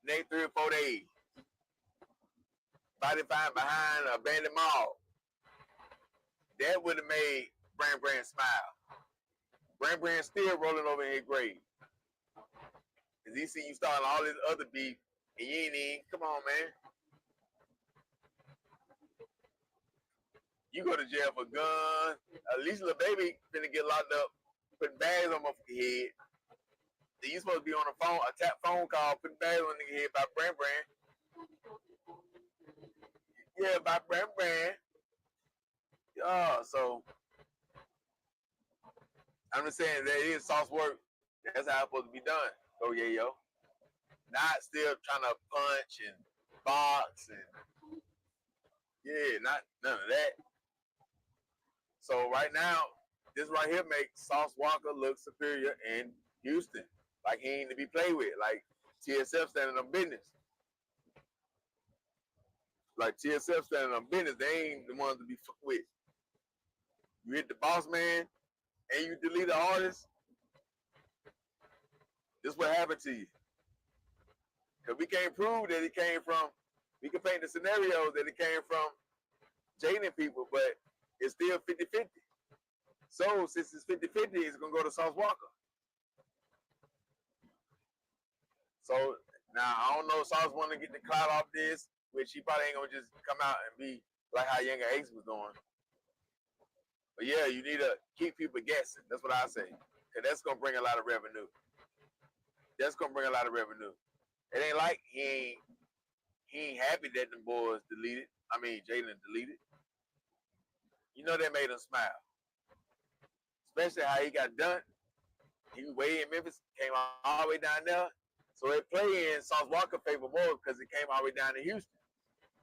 next 3 or 4 days. Body found behind an abandoned mall. That would have made Brand smile. Brand still rolling over in his grave. Cause he see you starting all this other beef and you ain't even, come on, man. You go to jail for guns. At least little baby finna get locked up, putting bags on my head. Then you supposed to be on a phone, a tap phone call, putting bags on the head by Brand. Yeah, by Brand. So I'm just saying that it is sauce work. That's how it's supposed to be done. Oh yeah, yo. Not still trying to punch and box and not none of that. So right now, this right here makes Sauce Walka look superior in Houston. Like he ain't to be played with. Like TSF standing on business. Like TSF standing on business. They ain't the ones to be fucked with. You hit the boss man and you delete the artist. This what happened to you. Because we can't prove that it came from, we can paint the scenarios that it came from Jaden people, but it's still 50-50. So since it's 50-50, it's going to go to Sauce Walka. So now I don't know if Sauce want to get the clout off this, which he probably ain't going to just come out and be like how Younger Ace was doing. But yeah, you need to keep people guessing. That's what I say. Because that's going to bring a lot of revenue. That's going to bring a lot of revenue. It ain't like he ain't happy that them boys deleted. I mean, Jaden deleted. You know that made him smile. Especially how he got done. He was way in Memphis, came all the way down there. So it played in Sauce Walka favor more because it came all the way down to Houston.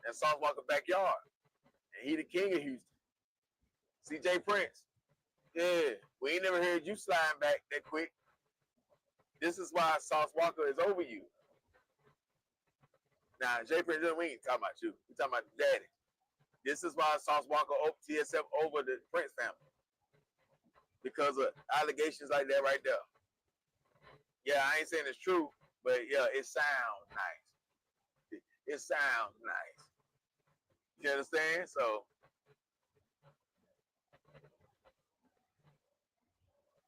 And Sauce Walka backyard. And he the king of Houston. CJ Prince. Yeah, we ain't never heard you sliding back that quick. This is why Sauce Walka is over you. Now, Jay Prince, we ain't talking about you. We talking about daddy. This is why Sauce Walka TSF over the Prince family. Because of allegations like that right there. Yeah, I ain't saying it's true, but yeah, it sounds nice. It sounds nice. You understand? So,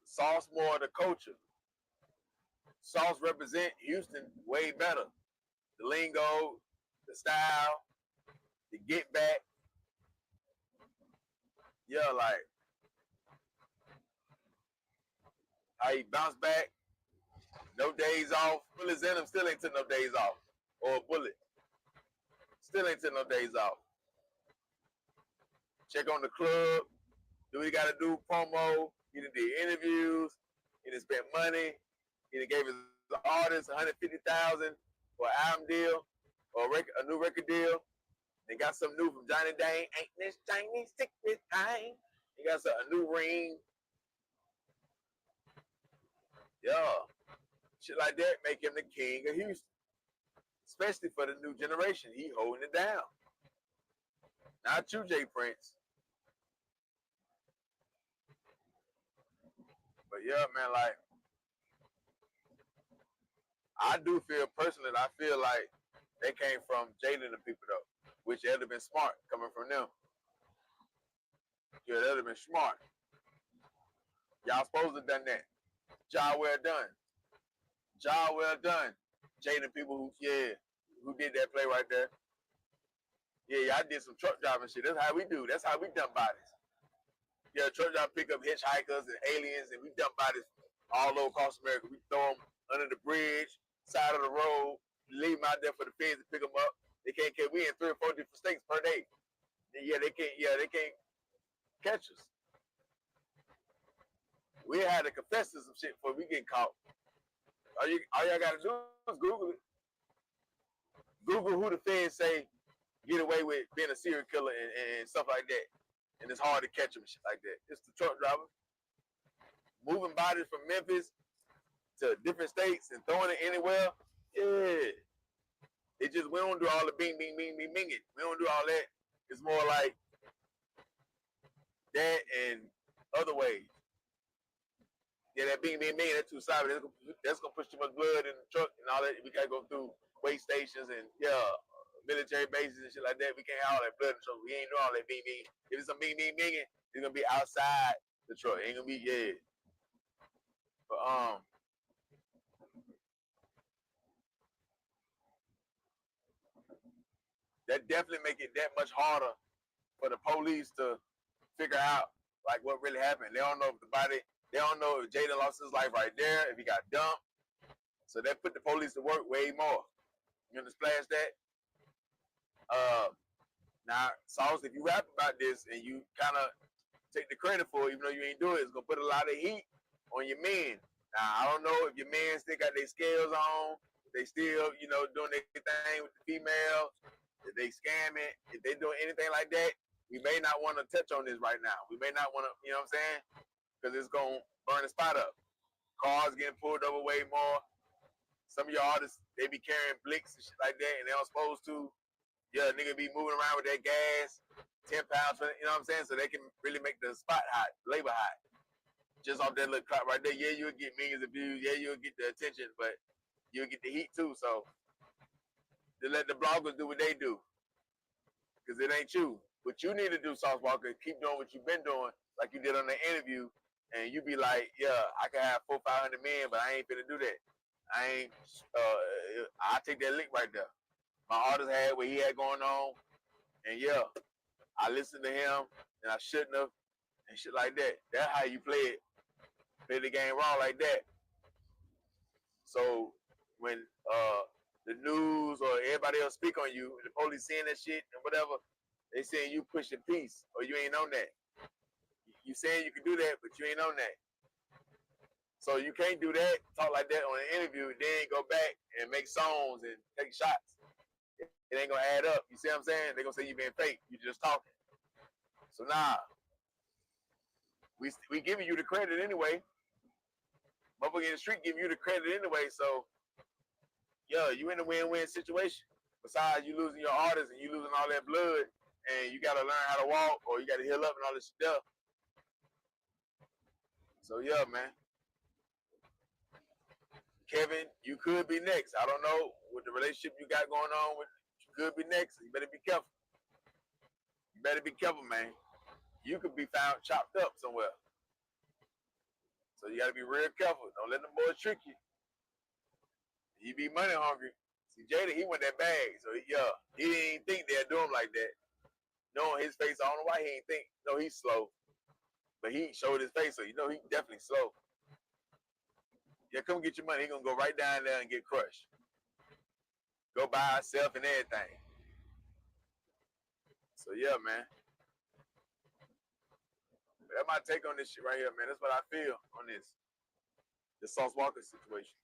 Sauce more the culture. Sauce represent Houston way better. The lingo, the style, the get back. Yeah, like how he bounced back, no days off. Bullets in him still ain't took no days off. Or a bullet. Still ain't took no days off. Check on the club. Do what he gotta do, promo. He done did interviews. He done spent money. He done gave his artist $150,000 for an album deal or a new record deal. They got some new from Johnny Dane. Ain't this Chinese secret thing? He got a new ring. Yeah. Shit like that make him the king of Houston. Especially for the new generation. He holding it down. Not you, Jay Prince. But yeah, man, like, I do feel personally, I feel like they came from Jaden and the people though, which would have been smart coming from them. Yeah, that would have been smart. Y'all supposed to have done that. Job well done. Job well done. Jaden people who did that play right there. Yeah, I did some truck driving shit. That's how we do. That's how we dump bodies. Yeah, truck driver pick up hitchhikers and aliens, and we dump bodies all over across America. We throw them under the bridge, side of the road, leave them out there for the feds to pick them up. They can't catch. We in 3 or 4 different states per day. Yeah, they can't catch us. We had to confess to some shit before we get caught. All y'all gotta do is Google it. Google who the feds say get away with being a serial killer and stuff like that. And it's hard to catch them and shit like that. It's the truck driver. Moving bodies from Memphis to different states and throwing it anywhere. Yeah. It just, we don't do all the bing, bing, bing, bing, bing it. We don't do all that. It's more like that and other ways. Yeah, that bing, bing, bing, that's too solid. That's gonna push too much blood in the truck and all that. We gotta go through weigh stations and military bases and shit like that. We can't have all that blood in the truck. We ain't doing all that bing, bing. If it's some bing, bing, binging, It's gonna be outside the truck. It ain't gonna be But that definitely make it that much harder for the police to figure out like what really happened. They don't know if the body. They don't know if Jaden lost his life right there, if he got dumped. So that put the police to work way more. You understand that? Now, Sauce, if you rap about this and you kind of take the credit for it, even though you ain't do it, it's gonna put a lot of heat on your men. Now, I don't know if your men still got their scales on, if they still, doing their thing with the females, if they scamming, if they doing anything like that. We may not want to touch on this right now. We may not want to, you know what I'm saying? Because it's gonna burn the spot up. Cars getting pulled over way more. Some of your artists, they be carrying blicks and shit like that, and they don't supposed to. Yeah, nigga be moving around with that gas, 10 pounds, you know what I'm saying? So they can really make the spot hot, labor hot. Just off that little clout right there, yeah, you'll get millions of views, yeah, you'll get the attention, but you'll get the heat too. So to let the bloggers do what they do, because it ain't you. What you need to do, Sauce Walka, keep doing what you've been doing, like you did on the interview, and you be like, yeah, I can have 400-500 men, but I ain't finna do that. I take that lick right there. My artist had what he had going on, and yeah, I listened to him, and I shouldn't have, and shit like that. That's how you play it. Play the game wrong like that. So when the news or everybody else speak on you, the police seeing that shit and whatever, they saying you pushing peace or you ain't on that. You saying you can do that, but you ain't on that. So you can't do that, talk like that on an interview, then go back and make songs and take shots. It ain't gonna add up. You see what I'm saying? They're gonna say you being fake. You just talking. So nah, we giving you the credit anyway. Motherfucker in the street giving you the credit anyway. So yeah, you in a win-win situation. Besides you losing your artist and you losing all that blood, and you gotta learn how to walk or you gotta heal up and all this stuff. So yeah, man. Kevin, you could be next. I don't know with the relationship you got going on with. You could be next. You better be careful. You better be careful, man. You could be found chopped up somewhere. So you gotta be real careful. Don't let them boys trick you. He be money hungry. See, Jada, he went that bag. So he didn't think they'd do him like that. Knowing his face, I don't know why he ain't think. No, he's slow. But he showed his face, so you know he definitely slow. Yeah, come get your money. He gonna go right down there and get crushed. Go by himself and everything. So yeah, man. That's my take on this shit right here, man. That's what I feel on this Sauce Walka situation.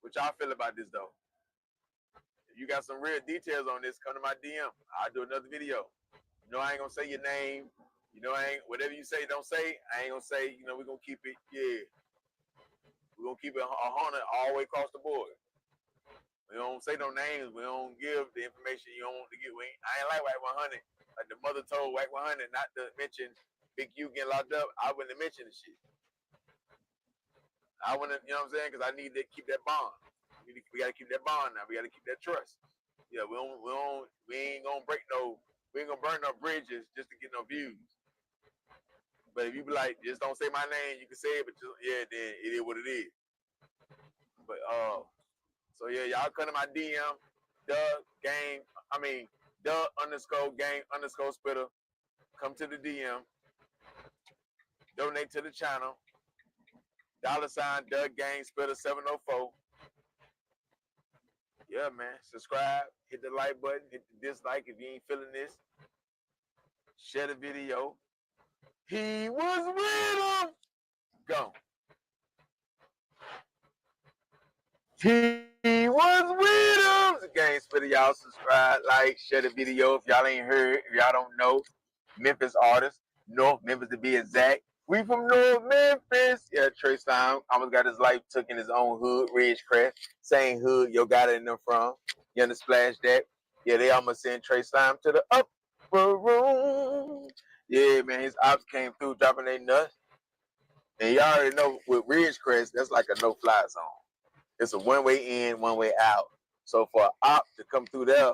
What y'all feel about this though? If you got some real details on this, come to my DM. I'll do another video. You know I ain't gonna say your name. You know I ain't, whatever you say, don't say. I ain't gonna say, we're gonna keep it, we're gonna keep it 100 all the way across the board. We don't say no names. We don't give the information you don't want to give. I ain't like White 100. Like the mother told White 100 not to mention Big U getting locked up. I wouldn't have mentioned the shit. I wouldn't, you know what I'm saying? Because I need to keep that bond. We got to keep that bond now. We got to keep that trust. Yeah, we ain't gonna break we ain't gonna burn no bridges just to get no views. But if you be like, just don't say my name, you can say it, but just, then it is what it is. But so yeah, y'all come to my DM, _gang_spitter. Come to the DM. Donate to the channel. $, Doug Gang Spitter 704. Yeah, man. Subscribe. Hit the like button. Hit the dislike if you ain't feeling this. Share the video. He was with him. Go. He was with him. Gang Spitter, y'all subscribe, like, share the video if y'all ain't heard, if y'all don't know. Memphis artist, North Memphis to be exact. We from North Memphis. Yeah, Trey Stein almost got his life took in his own hood, Ridgecrest. Same hood yo got it in them from. You understand splash that? Yeah, they almost sent Trey Stein to the upper room. Yeah, man, his ops came through dropping their nuts. And y'all already know with Ridgecrest, that's like a no-fly zone. It's a one-way in, one-way out. So for an op to come through there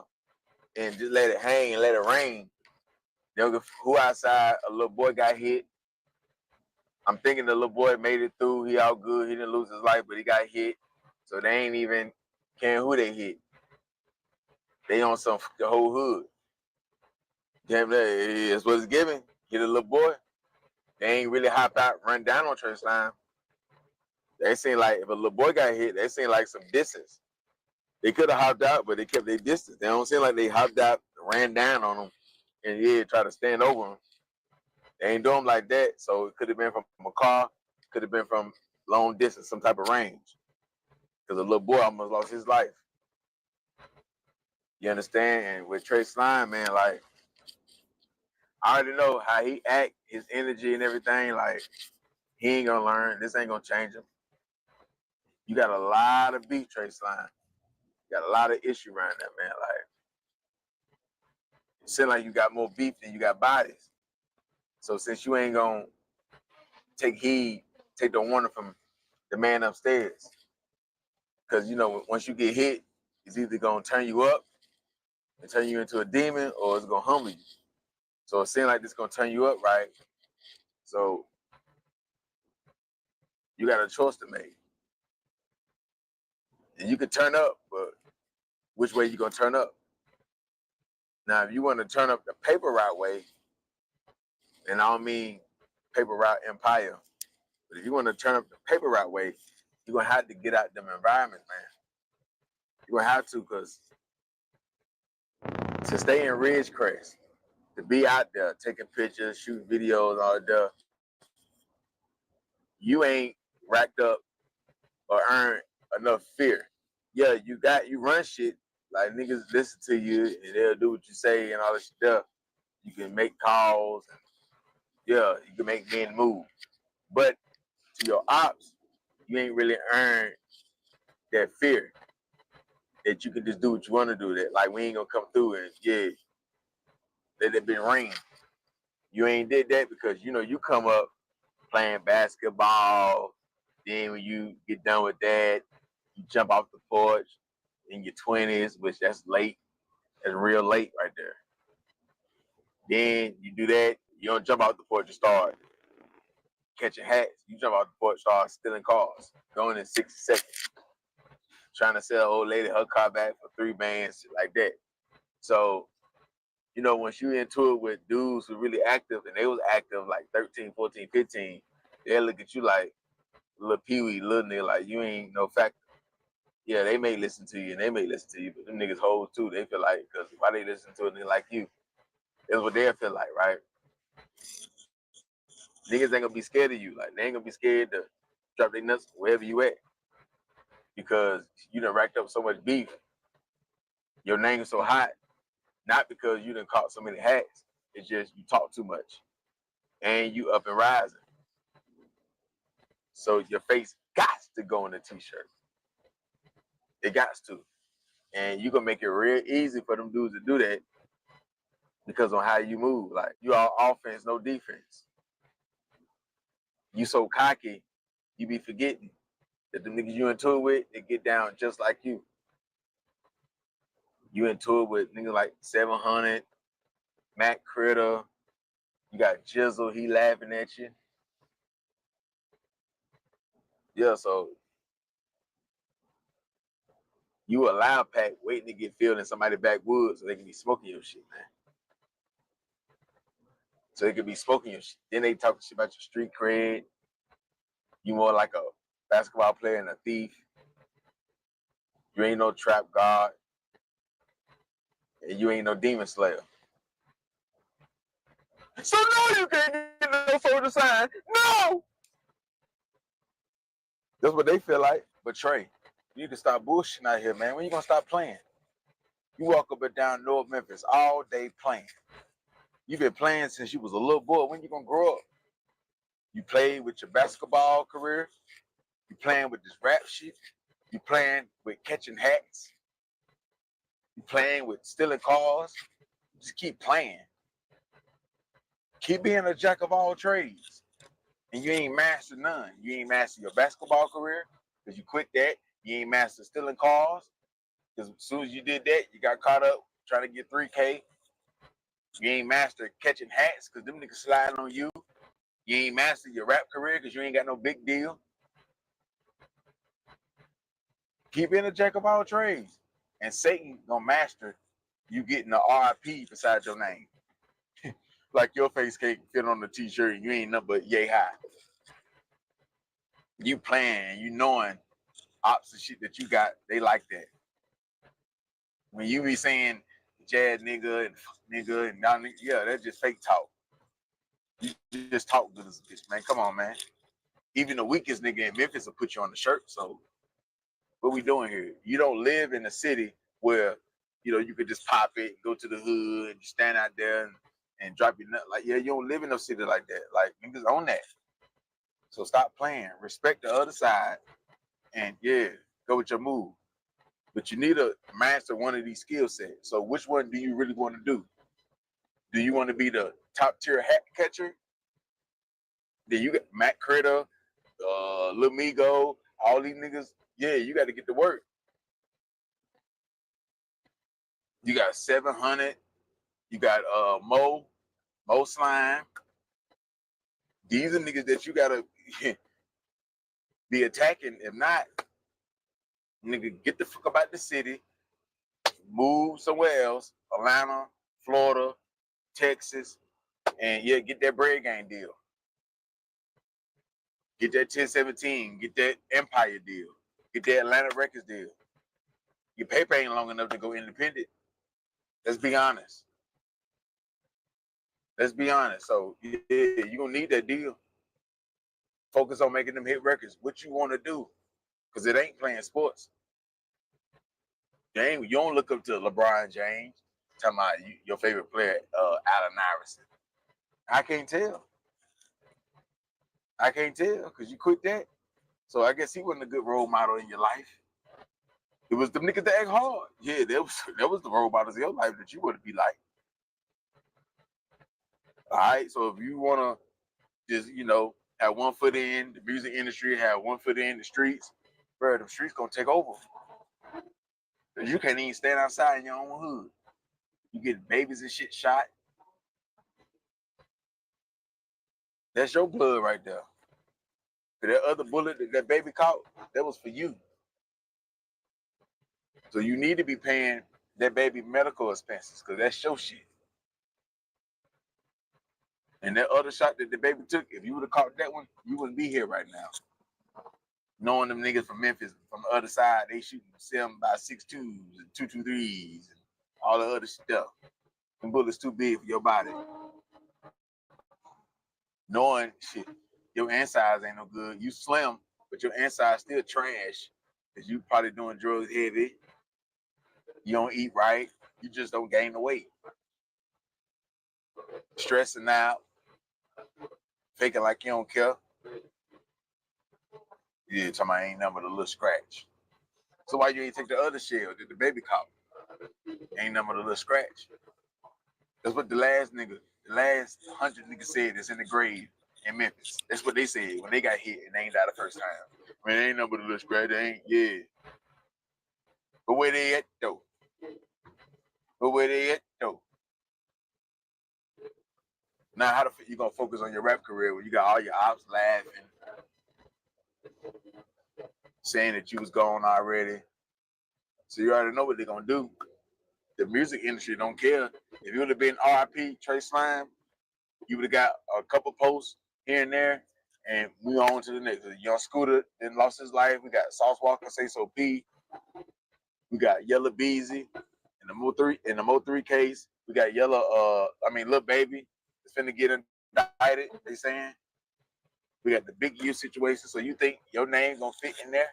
and just let it hang and let it rain, They'll go, who outside? A little boy got hit. I'm thinking the little boy made it through. He all good. He didn't lose his life, but he got hit. So they ain't even caring who they hit. They on the whole hood. Damn, that's what it's giving. Hit a little boy. They ain't really hop out, run down on church line. They seem like if a little boy got hit, they seem like some distance. They could have hopped out, but they kept their distance. They don't seem like they hopped out, ran down on them, and try to stand over them. They ain't do them like that. So it could have been from a car, could have been from long distance, some type of range. Because a little boy almost lost his life. You understand? And with Trey Slime, man, like, I already know how he act, his energy and everything. Like, he ain't gonna learn. This ain't gonna change him. You got a lot of beef, Trey Slime. You got a lot of issue around that, man. Like, it seems like you got more beef than you got bodies. So since you ain't gonna take the warning from the man upstairs, because once you get hit, it's either gonna turn you up and turn you into a demon, or it's gonna humble you. So it seems like this gonna turn you up, right? So you got a choice to make. And you can turn up, but which way you gonna turn up? Now, if you want to turn up the paper route way, and I don't mean paper route empire, but if you want to turn up the paper route way, you're gonna have to get out them environments, man. You're gonna have to, because to stay in Ridgecrest, to be out there taking pictures, shooting videos, all that, you ain't racked up or earned enough fear. Yeah, you run shit, like niggas listen to you and they'll do what you say and all this stuff. You can make calls and you can make men move. But to your ops, you ain't really earned that fear that you can just do what you want to do. That like we ain't gonna come through and let it been ring. You ain't did that because you come up playing basketball. Then when you get done with that, you jump off the porch in your 20s, which that's late. That's real late right there. Then you do that. You don't jump off the porch and start catching hats. You jump off the porch, start stealing cars, going in 60 seconds, trying to sell old lady her car back for $3 shit like that. So, once you into it with dudes who really active, and they was active like 13, 14, 15, they'll look at you like little peewee, little nigga, like you ain't no factor. Yeah, they may listen to you and they may listen to you, but them niggas hoes too. They feel like, because why they listen to a nigga like you? That's what they feel like, right? Niggas ain't gonna be scared of you. Like, they ain't gonna be scared to drop their nuts wherever you at, because you done racked up so much beef. Your name is so hot, not because you done caught so many hats. It's just you talk too much and you up and rising. So your face got to go in a t-shirt. It got to. And you gonna make it real easy for them dudes to do that because on how you move. Like, you all offense, no defense. You so cocky, you be forgetting that the niggas you into it with, they get down just like you. You into it with niggas like 700, Matt Critter, you got Jizzle, he laughing at you. Yeah, so you a loud pack waiting to get filled in somebody's backwoods so they can be smoking your shit, man. So they could be smoking your shit. Then they talking shit about your street cred. You more like a basketball player and a thief. You ain't no trap god. And you ain't no demon slayer. So no, you can't get no photo sign. No! That's what they feel like. But Trey, you need to stop bullshitting out here, man. When you gonna stop playing? You walk up and down North Memphis all day playing. You've been playing since you was a little boy. When you gonna grow up? You played with your basketball career. You playing with this rap shit. You playing with catching hats. You playing with stealing cars. Just keep playing. Keep being a jack of all trades. And you ain't mastered none. You ain't mastered your basketball career because you quit that. You ain't mastered stealing cars because as soon as you did that, you got caught up trying to get $3K. You ain't mastered catching hats because them niggas sliding on you. You ain't mastered your rap career because you ain't got no big deal. Keep being a jack of all trades. And Satan gonna master you getting the RIP beside your name. Like your face can't fit on the t-shirt and you ain't nothing but yay high. You playing, you knowing opposite shit that you got, they like that. When you be saying jazz nigga and fuck nigga and down nigga, yeah, that's just fake talk. You just talk good as a bitch, man. Come on, man. Even the weakest nigga in Memphis will put you on the shirt. So what we doing here? You don't live in a city where, you know, you could just pop it, go to the hood, and stand out there and drop your nut. Like, yeah, you don't live in no city like that. Like, niggas own that. So stop playing. Respect the other side. And yeah, go with your move. But you need to master one of these skill sets. So which one do you really want to do? Do you want to be the top tier hat catcher? Then you got Matt Critter, Lil Migo, all these niggas. Yeah, you got to get to work. You got 700. You got Mo Slime. These are niggas that you gotta be attacking. If not, nigga, get the fuck about the city, move somewhere else, Atlanta, Florida, Texas, and yeah, get that bread gang deal. Get that 1017, get that Empire deal, get that Atlanta Records deal. Your paper ain't long enough to go independent. Let's be honest. Let's be honest. So yeah, you're gonna need that deal. Focus on making them hit records. What you want to do? Because it ain't playing sports. You don't look up to LeBron James talking about your favorite player, Allen Iverson. I can't tell. I can't tell because you quit that. So I guess he wasn't a good role model in your life. It was the niggas that act hard. Yeah, that was the role models in your life that you want to be like. All right, so if you want to just, you know, have one foot in the music industry, have one foot in the streets, bro, the streets gonna take over. You can't even stand outside in your own hood. You get babies and shit shot. That's your blood right there. That other bullet that baby caught, that was for you. So you need to be paying that baby medical expenses because that's your shit. And that other shot that the baby took, if you would have caught that one, you wouldn't be here right now. Knowing them niggas from Memphis, from the other side, they shooting 7x62s and 223s and all the other stuff. Them bullets too big for your body. Knowing shit, your insides ain't no good. You slim, but your insides still trash because you probably doing drugs heavy. You don't eat right. You just don't gain the weight. Stressing out, faking like you don't care. Yeah, talking about ain't nothing but a little scratch. So why you ain't take the other shell that the baby caught? Ain't nothing but a little scratch. That's what the last 100 niggas said that's in the grave in Memphis. That's what they said when they got hit and they ain't died the first time. Man, ain't nothing but a little scratch. They ain't, yeah. But where they at though? Now, how the fuck you gonna focus on your rap career when you got all your ops laughing, saying that you was gone already? So you already know what they're gonna do. The music industry don't care. If you would have been RIP Trey Slime, you would have got a couple posts here and there, and we on to the next. Young Scooter then lost his life. We got Sauce Walka, Say So P. We got Yellow Beezy in the Mo3 case. We got Lil Baby. It's finna get indicted, they saying. We got the Big U situation. So you think your name gonna fit in there?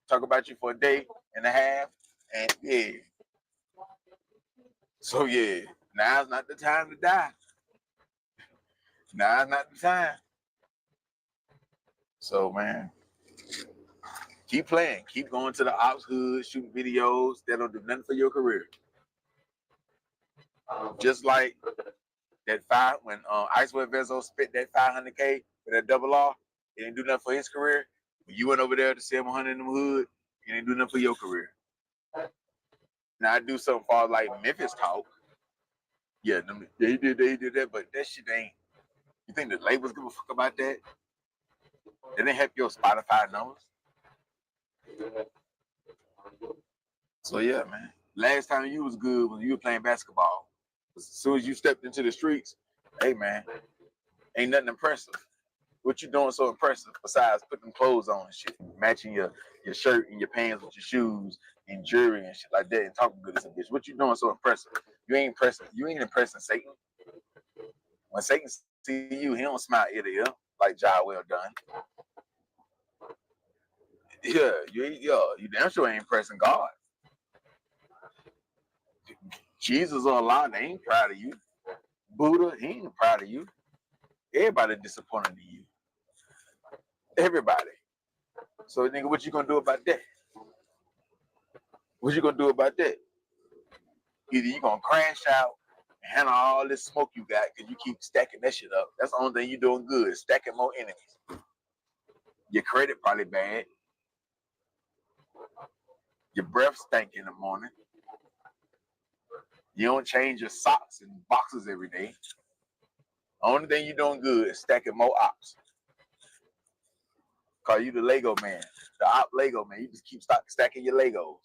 Talk about you for a day and a half, and yeah. So yeah, now's not the time to die. Now's not the time. So man, keep playing, keep going to the ops hood, shooting videos that don't do nothing for your career. Just like that when Icewear Vezo spit that 500K for that double R, it didn't do nothing for his career. When you went over there to 700 in the hood, it didn't do nothing for your career. Now I do something far like Memphis talk. Yeah, he did that, but that shit ain't. You think the labels give a fuck about that? They didn't help your Spotify numbers. So yeah, man. Last time you was good when you were playing basketball. As soon as you stepped into the streets, hey man, ain't nothing impressive. What you doing so impressive besides putting clothes on and shit, matching your shirt and your pants with your shoes and jewelry and shit like that, and talking good as a bitch? What you doing so impressive? You ain't impressing Satan. When Satan see you, he don't smile ear to ear like job well done. Yeah, you damn sure ain't impressing God. Jesus or Allah, they ain't proud of you. Buddha, he ain't proud of you. Everybody disappointed in you. Everybody. So nigga, what you gonna do about that? What you gonna do about that? Either you gonna crash out and handle all this smoke you got because you keep stacking that shit up. That's the only thing you doing good, stacking more enemies. Your credit probably bad. Your breath stink in the morning. You don't change your socks and boxes every day. The only thing you doing good is stacking more ops. Call you the Lego man, the op Lego man. You just keep stacking your Legos.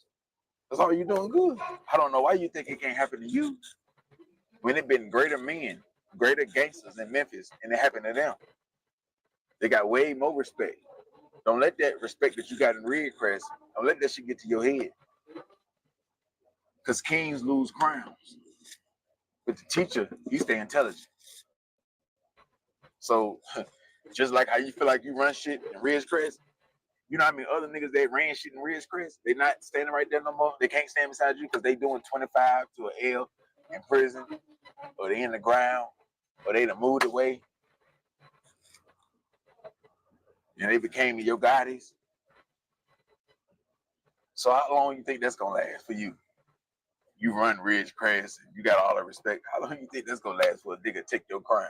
That's all you doing good. I don't know why you think it can't happen to you. When it been greater men, greater gangsters in Memphis, and it happened to them. They got way more respect. Don't let that respect that you got in Ridgecrest, don't let that shit get to your head. Because kings lose crowns. But the teacher, he stay intelligent. So, just like how you feel like you run shit in Ridgecrest, you know how many other niggas they ran shit in Ridgecrest? They not standing right there no more. They can't stand beside you because they doing 25 to an L in prison, or they in the ground, or they done moved away. And they became your guides. So how long you think that's gonna last for you? You run Ridgecrest, and you got all the respect. How long you think that's gonna last for a nigga take your crown?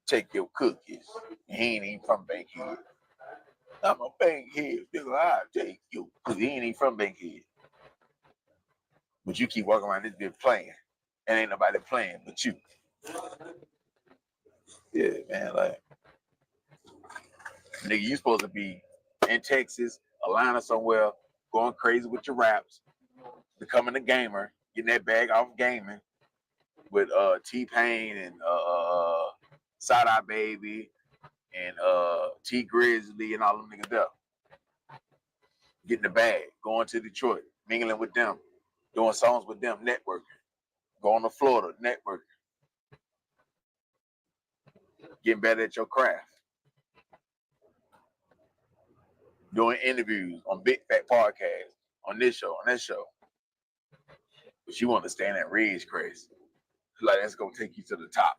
Take your cookies. He ain't even from Bankhead. I'm a Bankhead, nigga. I'll take you. Cause he ain't even from Bankhead. But you keep walking around this bitch playing. And ain't nobody playing but you. Yeah, man, like, nigga, you supposed to be in Texas, Atlanta somewhere, going crazy with your raps, becoming a gamer, getting that bag off gaming with T-Pain and Side Eye Baby and T Grizzly and all them niggas there. Getting the bag, going to Detroit, mingling with them, doing songs with them, networking, going to Florida, networking, getting better at your craft, doing interviews on Big Fat Podcast, on this show, on that show. But you want to stand at Ridgecrest. Like, that's going to take you to the top.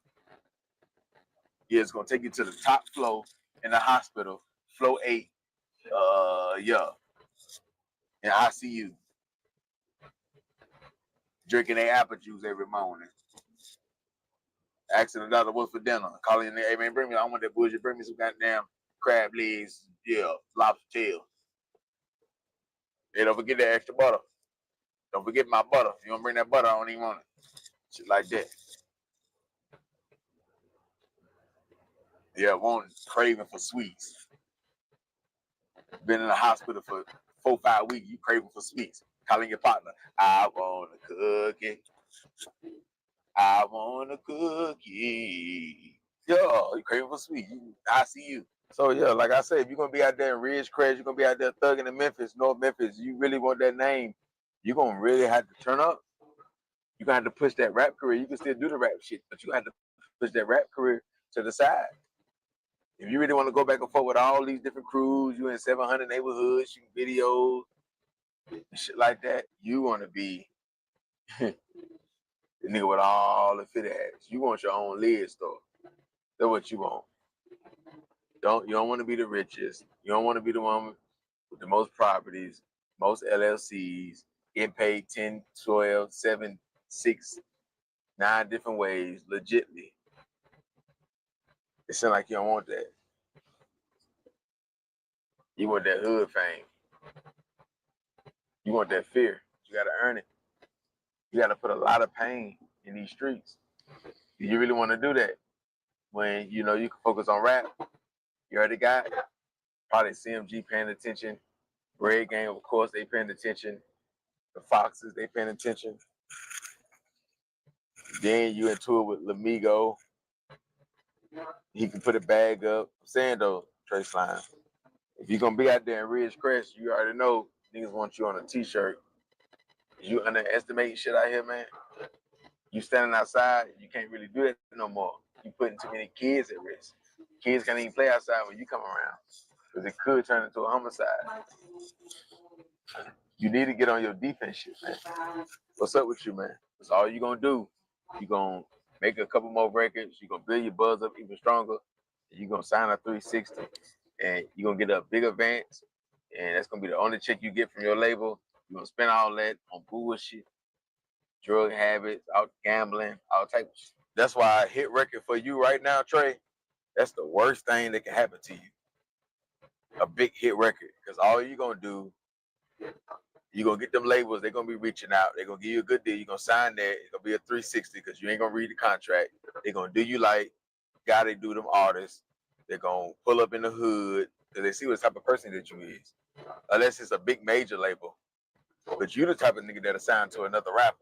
Yeah, it's going to take you to the top floor in the hospital, floor 8, yeah, in ICU. Drinking their apple juice every morning. Asking the doctor what's for dinner. Calling in there, hey man, bring me, I want that bullshit, bring me some goddamn crab legs, yeah, lobster tail. Hey, don't forget that extra butter. Don't forget my butter. If you don't bring that butter, I don't even want it. Shit like that. Yeah, craving for sweets. Been in the hospital for 4-5 weeks, you craving for sweets. Calling your partner, I want a cookie. I want a cookie. Yo, you craving for sweet. I see you. So yeah, like I said, if you're gonna be out there in Ridgecrest, you're gonna be out there thugging in Memphis, North Memphis, you really want that name, you're gonna really have to turn up. You're gonna have to push that rap career. You can still do the rap shit, but you have to push that rap career to the side. If you really want to go back and forth with all these different crews, you in 700 neighborhoods, shooting videos, and shit like that, you want to be the nigga with all the fit ass. You want your own lid store. That's what you want. You don't want to be the richest. You don't want to be the one with the most properties, most LLCs, getting paid 10, 12, 7, 6, 9 different ways, legitly. It sounds like you don't want that. You want that hood fame. You want that fear. You gotta earn it. You gotta put a lot of pain in these streets. Do you really want to do that when you know you can focus on rap? You already got probably CMG paying attention, Red Gang, of course, they paying attention. The Foxes, they paying attention. Then you into it with Lamigo. He can put a bag up. I'm saying though, Trace Line, if you're gonna be out there in Ridge Crest, you already know niggas want you on a t-shirt. You underestimating shit out here, man. You standing outside, you can't really do that no more. You putting too many kids at risk. Kids can't even play outside when you come around. Because it could turn into a homicide. You need to get on your defense shit, man. What's up with you, man? That's all you gonna do. You gonna make a couple more records. You gonna build your buzz up even stronger. You gonna sign a 360, and you gonna get a big advance, and that's gonna be the only check you get from your label. You gonna spend all that on bullshit, drug habits, out gambling, all type of shit. That's why a hit record for you right now, Trey, that's the worst thing that can happen to you. A big hit record, because all you gonna do, you gonna get them labels, they're gonna be reaching out, they're gonna give you a good deal, you're gonna sign that, it's gonna be a 360 because you ain't gonna read the contract. They're gonna do you like gotta do them artists. They're gonna pull up in the hood because they see what type of person that you is. Unless it's a big major label. But you the type of nigga that'll sign to another rapper.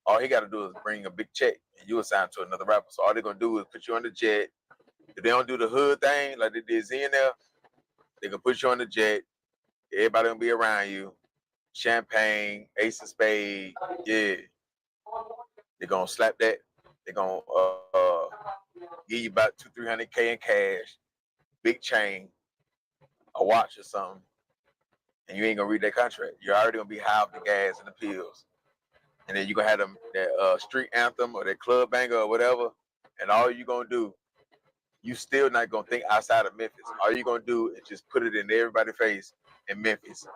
All he gotta do is bring a big check and you assign to another rapper. So all they're gonna do is put you on the jet. If they don't do the hood thing like they did ZNL, they gonna put you on the jet. Everybody gonna be around you. Champagne, ace of spade, yeah. They're gonna slap that. They're gonna give you about 200-300K in cash, big chain, a watch or something, and you ain't gonna read that contract. You're already gonna be high off the gas and the pills, and then you gonna have them that street anthem or that club banger or whatever, and all you gonna do, you still not gonna think outside of Memphis. All you gonna do is just put it in everybody's face in Memphis,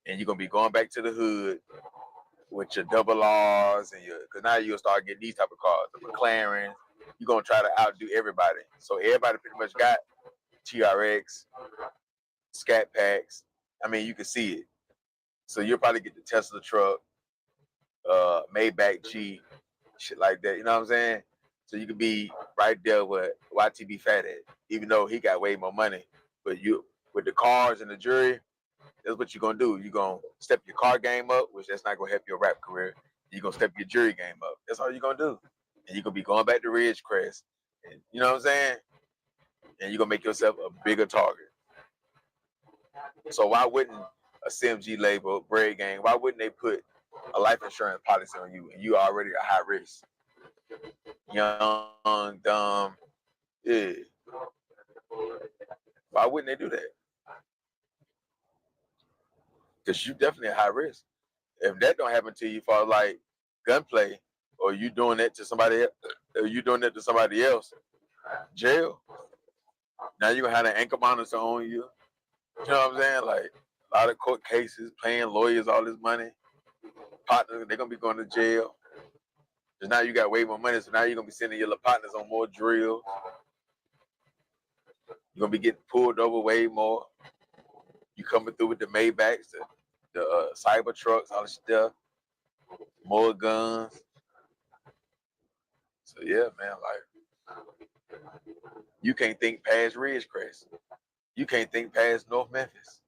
and you're gonna be going back to the hood with your double R's and because now you'll start getting these type of cars, the McLaren. You're gonna try to outdo everybody. So everybody pretty much got TRX, Scat Packs. I mean, you can see it. So you'll probably get the Tesla truck, Maybach G, shit like that. You know what I'm saying? So you could be right there with YTB Fat at, even though he got way more money. But you, with the cars and the jury, that's what you're gonna do. You're gonna step your car game up, which that's not gonna help your rap career. You're gonna step your jury game up. That's all you're gonna do. And you're gonna be going back to Ridgecrest. And you know what I'm saying? And you're gonna make yourself a bigger target. So why wouldn't a CMG label, Bread Gang, why wouldn't they put a life insurance policy on you and you already a high risk? Young, dumb, yeah. Why wouldn't they do that? Because you definitely a high risk. If that don't happen to you for like gunplay, or you doing that to somebody else, or you doing that to somebody else, jail. Now you're gonna have an ankle monitor on you. You know what I'm saying? Like a lot of court cases, paying lawyers all this money. Partners, they're gonna be going to jail. Because now you got way more money, so now you're gonna be sending your little partners on more drills. You're gonna be getting pulled over way more. You coming through with the Maybachs, the cyber trucks, all the stuff, more guns. So yeah, man, like you can't think past Ridgecrest. You can't think past North Memphis.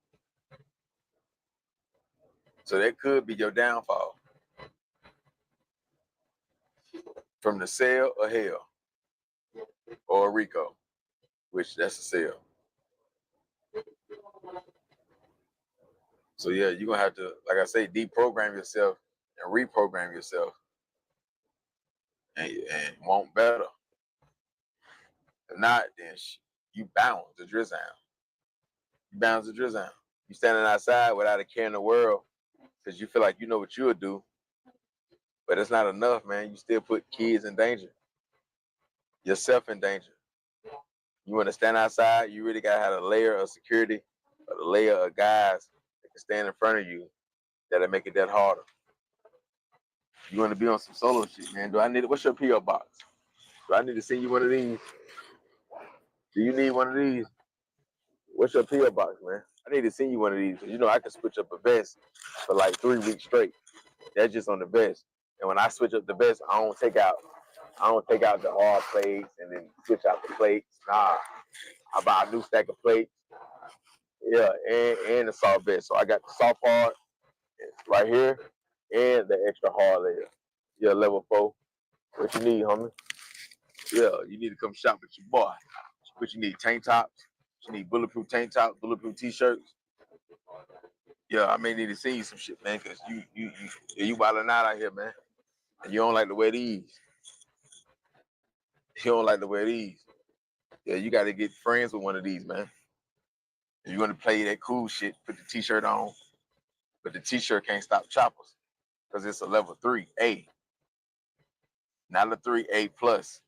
So that could be your downfall. From the cell or hell. Or Rico, which that's a cell. So yeah, you're gonna have to, like I say, deprogram yourself and reprogram yourself and want better. If not, then you bound to drizzle. You bound to drizzle. You standing outside without a care in the world because you feel like you know what you would do. But it's not enough, man. You still put kids in danger. Yourself in danger. You want to stand outside, you really got to have a layer of security, a layer of guys that can stand in front of you that'll make it that harder. You want to be on some solo shit, man. What's your P.O. box? Do I need to send you one of these? Do you need one of these? What's your P.O. box, man? I need to send you one of these. You know, I can switch up a vest for like 3 weeks straight. That's just on the vest. And when I switch up the vest, I don't take out the hard plates and then switch out the plates. Nah, I buy a new stack of plates. Yeah, and the soft vest. So I got the soft hard right here and the extra hard layer. Yeah, level 4. What you need, homie? Yeah, you need to come shop with your boy. What you need? Tank tops. You need bulletproof tank tops, bulletproof t-shirts. Yeah, I may need to send you some shit, man, cause you wilding out here, man. And you don't like to wear these. You don't like to wear these. Yeah, you got to get friends with one of these, man. If you're gonna play that cool shit, put the t-shirt on, but the t-shirt can't stop choppers, cause it's a level 3A, not a 3A plus.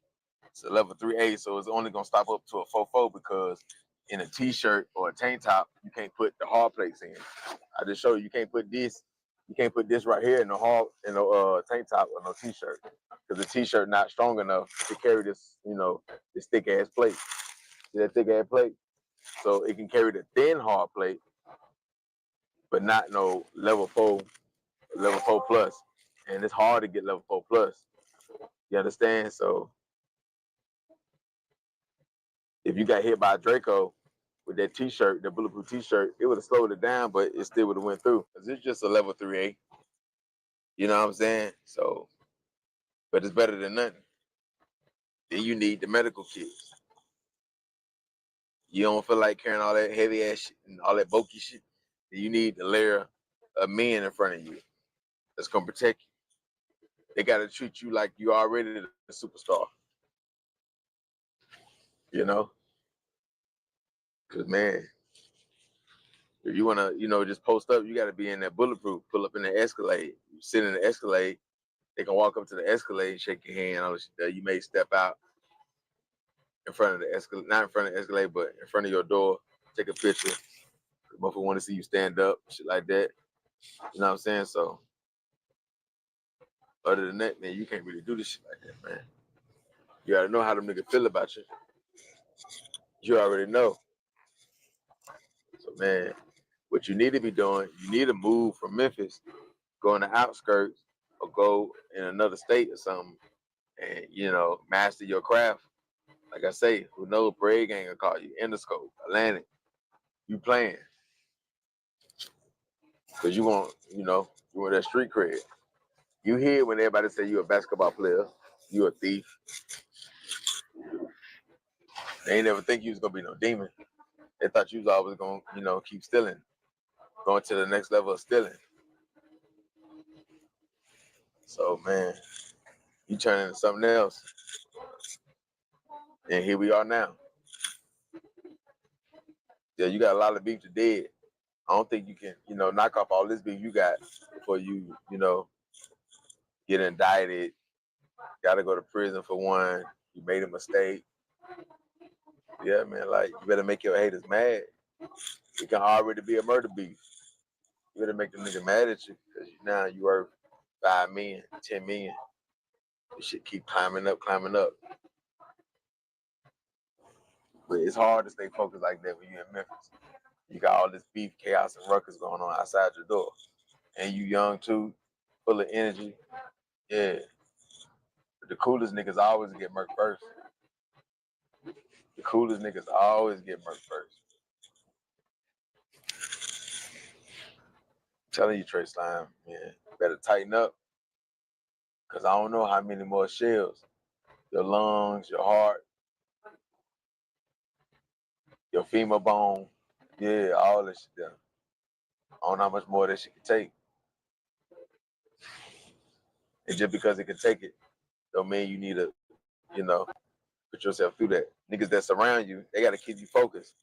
It's a level 3A, so it's only gonna stop up to a 4-4 because in a t-shirt or a tank top, you can't put the hard plates in. I just showed you can't put this. You can't put this right here in the tank top or no t-shirt, because the t-shirt not strong enough to carry this, this thick ass plate. See that thick ass plate? So it can carry the thin hard plate, but not no level 4 plus. And it's hard to get level 4 plus. You understand? So if you got hit by a Draco with that t-shirt, the bulletproof t-shirt, it would have slowed it down, but it still would have went through. Cause it's just a level 3A. You know what I'm saying? So, but it's better than nothing. Then you need the medical kits. You don't feel like carrying all that heavy ass shit and all that bulky shit. Then you need the layer of men in front of you that's gonna protect you. They gotta treat you like you already the superstar. You know? Cause man, if you wanna, just post up, you gotta be in that bulletproof, pull up in the Escalade. You sit in the Escalade, they can walk up to the Escalade, shake your hand. You may step out in front of the Escalade, not in front of the Escalade, but in front of your door, take a picture. Motherfucker want to see you stand up, shit like that. You know what I'm saying? So, other than that, man, you can't really do this shit like that, man. You gotta know how them niggas feel about you. You already know. So, man, what you need to be doing, you need to move from Memphis, go in the outskirts, or go in another state or something, and, master your craft. Like I say, who knows, Braid Gang will call you, Interscope, Atlantic. You playing. Because you want that street cred. You hear when everybody say you a basketball player, you a thief. They ain't never think you was gonna be no demon. They thought you was always gonna, keep stealing, going to the next level of stealing. So man, you turn into something else. And here we are now. Yeah, you got a lot of beef to dead. I don't think you can, knock off all this beef you got before you, get indicted. Gotta go to prison for one. You made a mistake. Yeah, man, like, you better make your haters mad. It can already be a murder beef. You better make them niggas mad at you, because now you worth 5 million, 10 million. This shit keep climbing up. But it's hard to stay focused like that when you're in Memphis. You got all this beef, chaos, and ruckus going on outside your door. And you young too, full of energy. Yeah. But the coolest niggas always get murked first. I'm telling you, Trey Slime, man, better tighten up. Because I don't know how many more shells. Your lungs, your heart, your femur bone, yeah, all that shit there. I don't know how much more that shit can take. And just because it can take it, don't mean you need to, put yourself through that. Niggas that surround you, they gotta keep you focused.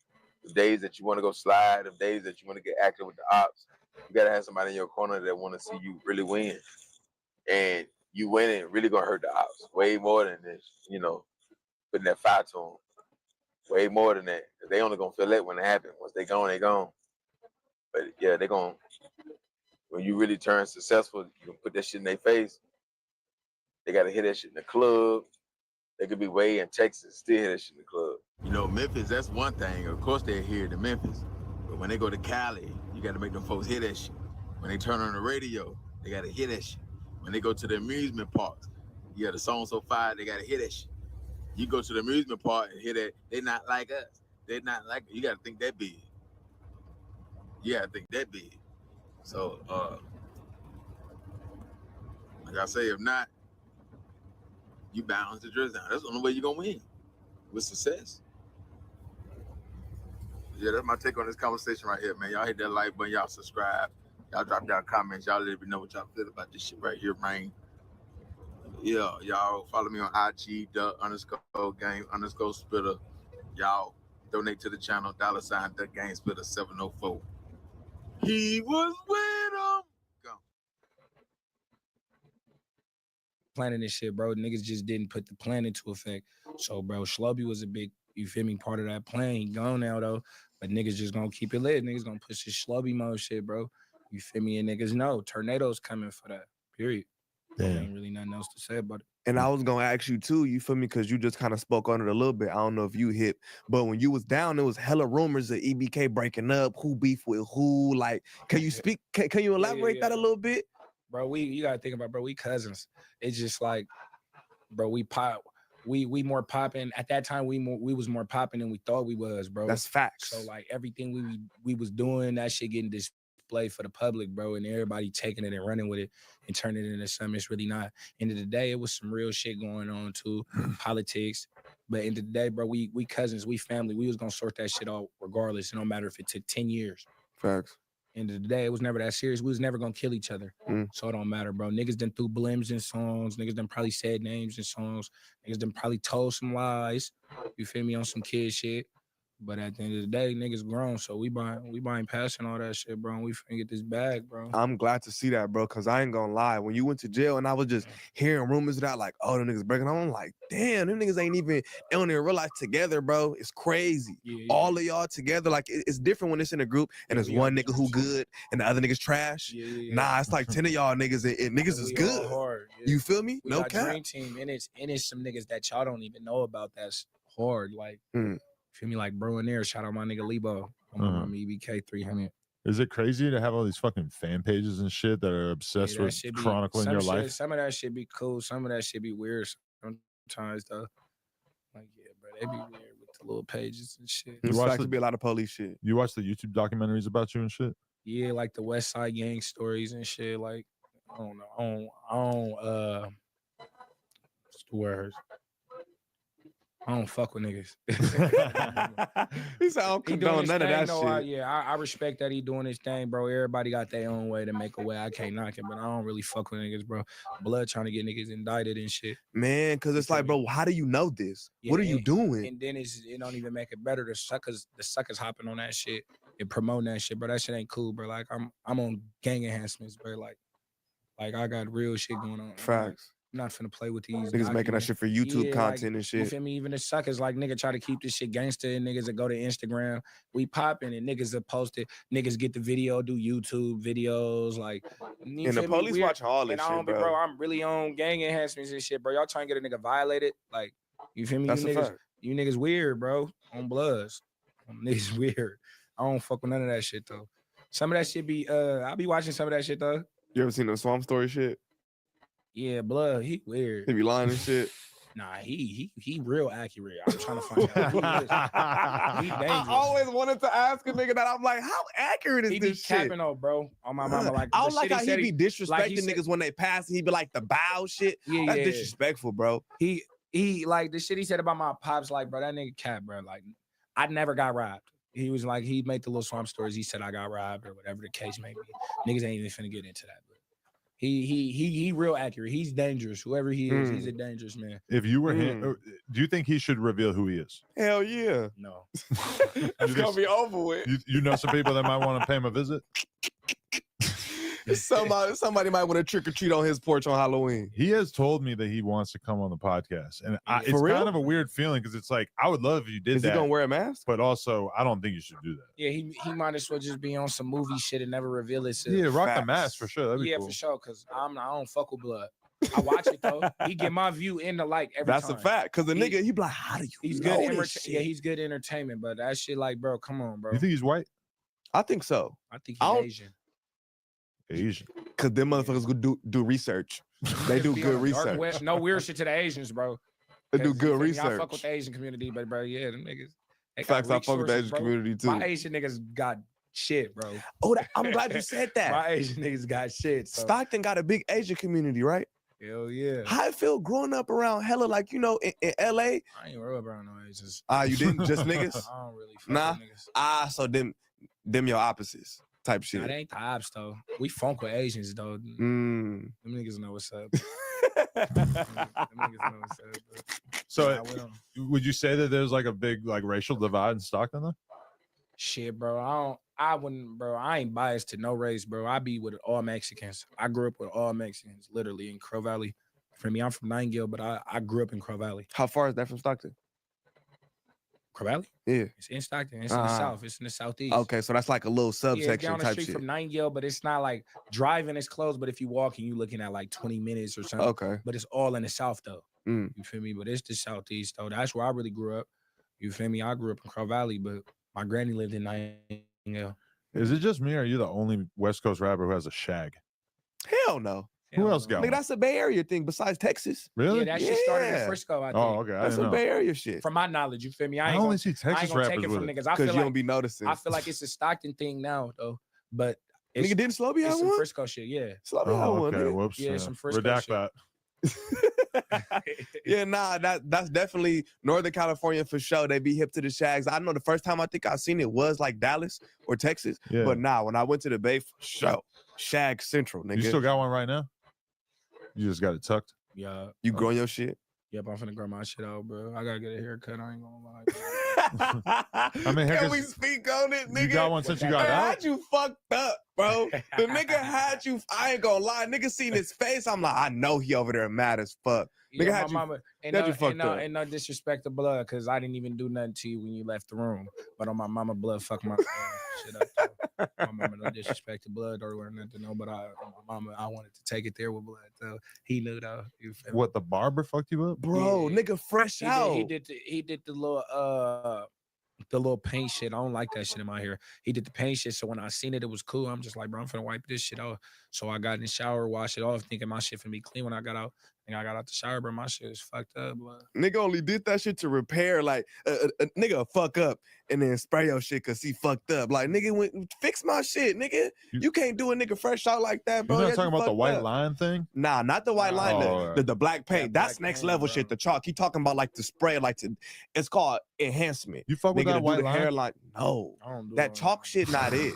The days that you wanna go slide, the days that you wanna get active with the ops, you gotta have somebody in your corner that wanna see you really win. And you winning really gonna hurt the ops way more than this, putting that fire to them. Way more than that. They only gonna feel that when it happens. Once they gone, they gone. But yeah, they gonna, when you really turn successful, you can put that shit in their face. They gotta hear that shit in the club. They could be way in Texas, still hear that shit in the club. Memphis, that's one thing. Of course they're here in Memphis. But when they go to Cali, you gotta make them folks hear that shit. When they turn on the radio, they gotta hear that shit. When they go to the amusement parks, yeah, the song so fire, they gotta hear that shit. You go to the amusement park and hear that, they not like us. They're not like, you gotta think that big. You gotta think that big. So, like I say, if not, you balance the dress down. That's the only way you're gonna win with success. Yeah, that's my take on this conversation right here, man. Y'all hit that like button, y'all subscribe, y'all drop y'all comments, y'all let me know what y'all feel about this shit right here, man. Yeah, y'all follow me on IG, _game_spitter. Y'all donate to the channel, $ the game spitter 704. He was with him. Go. Planning this shit, bro. Niggas just didn't put the plan into effect. So, bro, Schlubby was a big, you feel me, part of that plan. He gone now, though. But niggas just gonna keep it lit. Niggas gonna push this Schlubby mode shit, bro. You feel me? And niggas know tornadoes coming for that. Period. There ain't really nothing else to say about it. And I was gonna ask you too, you feel me? Because you just kind of spoke on it a little bit. I don't know if you hip, but when you was down, there was hella rumors of EBK breaking up, who beef with who. Like, can you speak? Can you elaborate that a little bit? Bro, you gotta think about, bro, we cousins. It's just like, bro, we more popping. At that time, we was more popping than we thought we was, bro. That's facts. So like everything we was doing, that shit getting displayed for the public, bro, and everybody taking it and running with it and turning it into something it's really not. End of the day, it was some real shit going on too, politics. But end of the day, bro, we cousins, we family. We was gonna sort that shit out regardless. It don't matter if it took 10 years. Facts. End of the day, it was never that serious. We was never gonna kill each other. So it don't matter, bro. Niggas done threw blims in songs. Niggas done probably said names in songs. Niggas done probably told some lies. You feel me, on some kid shit. But at the end of the day, niggas grown, so we buying passing all that shit, bro. And we finna get this bag, bro. I'm glad to see that, bro, because I ain't gonna lie. When you went to jail and I was just hearing rumors that like, oh, the niggas breaking, I'm like, damn, them niggas ain't even in real life together, bro. It's crazy. All of y'all together, like it's different when it's in a group and there's one nigga who good and the other nigga's trash. Nah, it's like 10 of y'all niggas and niggas is good. Hard, You feel me? We No got cap. Dream Team, and it's some niggas that y'all don't even know about. That's hard, like. Feel me, like bro in there. Shout out my nigga Lebo. I'm EBK 300. Is it crazy to have all these fucking fan pages and shit that are obsessed with chronicling your life? Some of that shit be cool. Some of that shit be weird sometimes, though. Like, yeah, bro, they be weird with the little pages and shit. It's like to be a lot of police shit. You watch the YouTube documentaries about you and shit? Yeah, like the West Side Gang stories and shit. Like, I don't know. What's the words? I don't fuck with niggas. He said I don't condone none of that shit. I respect that he doing his thing, bro. Everybody got their own way to make a way. I can't knock it, but I don't really fuck with niggas, bro. Blood trying to get niggas indicted and shit. Man, because it's like, bro, how do you know this? What are you doing? And then it don't even make it better. The suckers hopping on that shit and promoting that shit, bro. That shit ain't cool, bro. Like I'm on gang enhancements, bro. Like I got real shit going on. Facts. I'm not finna play with these niggas making that shit for YouTube content and shit. You feel me? Even the suckers like nigga try to keep this shit gangster and niggas that go to Instagram. We popping and niggas that post it. Niggas get the video, do YouTube videos. Like, and the police watching all this shit, bro. I'm really on gang enhancements and shit, bro. Y'all trying to get a nigga violated. Like, you feel me? That's You niggas weird, bro. On Bloods. Niggas weird. I don't fuck with none of that shit, though. Some of that shit be, I be watching some of that shit, though. You ever seen the Swamp Story shit? Yeah, Blood, he weird. He be lying and shit. Nah, he real accurate. I'm trying to find out who he is. He dangerous. I always wanted to ask a nigga that. I'm like, how accurate is he this be capping though, bro. On my mama, like I don't like how he be disrespecting niggas when they pass. He be like the bow shit. Yeah, that's disrespectful, bro. He like the shit he said about my pops. Like, bro, that nigga cap, bro. Like, I never got robbed. He was like, he made the little Swamp Stories. He said I got robbed or whatever the case may be. Niggas ain't even finna get into that. He real accurate. He's dangerous. Whoever he is, he's a dangerous man. If you were him, do you think he should reveal who he is? Hell yeah. No. It's gonna be over with. You know some people that might want to pay him a visit? Somebody might want to trick or treat on his porch on Halloween. He has told me that he wants to come on the podcast, and it's kind of a weird feeling because it's like I would love if you did that. Is he gonna wear a mask? But also, I don't think you should do that. Yeah, he might as well just be on some movie shit and never reveal it. Yeah, rock the mask for sure. That'd be cool. For sure. Because I don't fuck with Blood. I watch it though. He get my view in the like every time. That's a fact. Because the nigga, he be like, how do you? He's know good. this shit? Yeah, he's good entertainment. But that shit, like, bro, come on, bro. You think he's white? I think so. I think he's Asian. Asian. Cause them motherfuckers go do research. They do Be on good the dark research. web. No weird shit to the Asians, bro. They do 'Cause good you feel me? research. I fuck with the Asian community, but bro, yeah, them niggas. They got Facts, I rich fuck with the sources, Asian bro. community too. My Asian niggas got shit, bro. Oh, I'm glad you said that. My Asian niggas got shit. So. Stockton got a big Asian community, right? Hell yeah. How it feel growing up around hella, like, you know, in LA? I ain't real around no Asians. You didn't? Just niggas? I don't really fuck Nah. with niggas. So them your opposites type shit. Nah, they ain't the ops though. We funk with Asians though. Them niggas know what's up. Them niggas know what's up. Bro. So would you say that there's like a big like racial divide in Stockton though? Shit, bro. I wouldn't, bro. I ain't biased to no race, bro. I be with all Mexicans. I grew up with all Mexicans, literally in Crow Valley. For me, I'm from Nightingale, but I grew up in Crow Valley. How far is that from Stockton? Crow Valley? Yeah. It's in Stockton. It's in the south. It's in the southeast. Okay, so that's like a little Yeah, it's subsection down the type street shit. from Nightingale, but it's not like driving is close. But if you walking, you looking at like 20 minutes or something. Okay. But it's all in the south though. You feel me? But it's the southeast though. That's where I really grew up. You feel me? I grew up in Crow Valley, but my granny lived in Nightingale. Is it just me or are you the only West Coast rapper who has a shag? Hell no. Who else got Nigga, one? that's a Bay Area thing besides Texas. Really? Yeah, that shit started in Frisco, I think. Oh, okay. That's a Bay Area shit. From my knowledge, you feel me? I only see Texas I ain't gonna rappers take it with from it. niggas. I Because feel you like don't be noticing. I feel like it's a Stockton thing now though. But it's, Nigga, didn't Slobby it's have some one? Frisco shit, yeah. Slobby had one, okay. nigga. Whoops. Yeah, some Frisco Redact shit. that. Yeah, nah, that's definitely Northern California for sure. They be hip to the shags. I know the first time I think I seen it was like Dallas or Texas. Yeah. But nah, when I went to the Bay, for sure, Shag Central, nigga. You still got one right now? You just got it tucked? Yeah. You growing your shit? Yep, I'm finna grow my shit out, bro. I gotta get a haircut. I ain't gonna lie. I mean, can we speak on it, nigga? You got one since you got Man, out? had you fucked up, bro. The nigga had you. I ain't gonna lie. Nigga seen his face. I'm like, I know he over there mad as fuck. Nigga Yeah, had my you. mama, and had no, you fucked and no, up. and no disrespect to blood, cause I didn't even do nothing to you when you left the room. But on my mama blood, fuck my shit up. Though. My mama, no disrespect to blood or nothing, no. But my mama, I wanted to take it there with blood. So he knew though. You feel me? What, the barber fucked you up? Bro, Yeah. nigga fresh out. He did the little paint shit. I don't like that shit in my hair. He did the paint shit. So when I seen it, it was cool. I'm just like, bro, I'm finna wipe this shit off. So I got in the shower, washed it off, thinking my shit finna be clean when I got out. And I got out the shower, bro. My shit is fucked up, blood. Nigga only did that shit to repair, like, a nigga fuck up and then spray your shit because he fucked up. Like, nigga, fix my shit, nigga. You can't do a nigga fresh out like that, bro. You're not Yeah, talking you about the fucked white up. line thing? Nah, not the white line, Oh, the black paint. Yeah, That's black next paint, level bro. shit, the chalk. He talking about like the spray, like it's called enhancement. You fuck with Nigga, that to do white the line? hairline. No, I don't do that all chalk shit not it.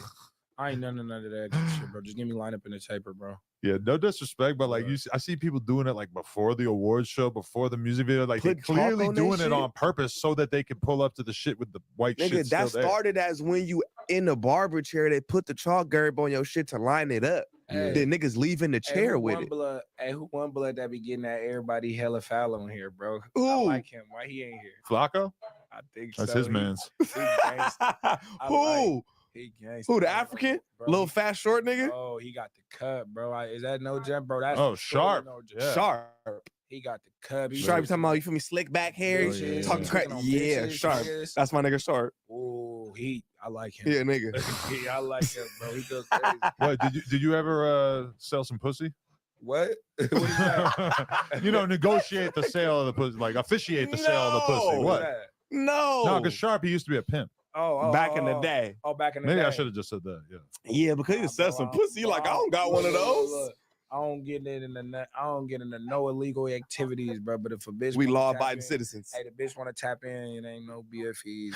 I ain't none of that shit, bro. Just give me line up in the taper, bro. Yeah, no disrespect, but like Yeah. I see people doing it like before the awards show, before the music video, like they Put chalk clearly on that doing it shit? on purpose so that they can pull up to the shit with the white Nigga, shit that still there. started as when you in the barber chair, they put the chalk gerb on your shit to line it up. Hey. Then niggas leaving the chair who with won it. Blood? Hey, who won blood that be getting at everybody hella foul on here, bro? I Ooh. like him. Why he ain't here? Flacco? I think That's so. his man's. He gangsta. Who? He gangsta. Who, the bro. African? Bro, Little he- fat short nigga? Oh, he got the cut, bro. Is that no jump, bro? That's Oh, for sure Sharp. no jump. Yeah. Sharp. He got the cut. He Sharp, you was- talking about, you feel me, slick back hair, Oh, yeah, talking yeah. crack. on Yeah, bitches, Sharp. niggas. That's my nigga Sharp. Oh, I like him. Yeah, nigga. Yeah, I like him, bro. He goes crazy. What did you ever sell some pussy? What? What is that? You know, negotiate the sale of the pussy, like officiate the sale of the pussy. No. What? that? No. No, because Sharp, he used to be a pimp. Back in the day. Oh, back in the Maybe day. I should have just said that. Yeah. Yeah, because he Nah, said bro, some I- pussy. You bro, like, I don't got one of those. Look, I don't get into no illegal activities, bro. But if a bitch We wanna law tap abiding in- citizens. Hey, the bitch want to tap in, it ain't no BFEs.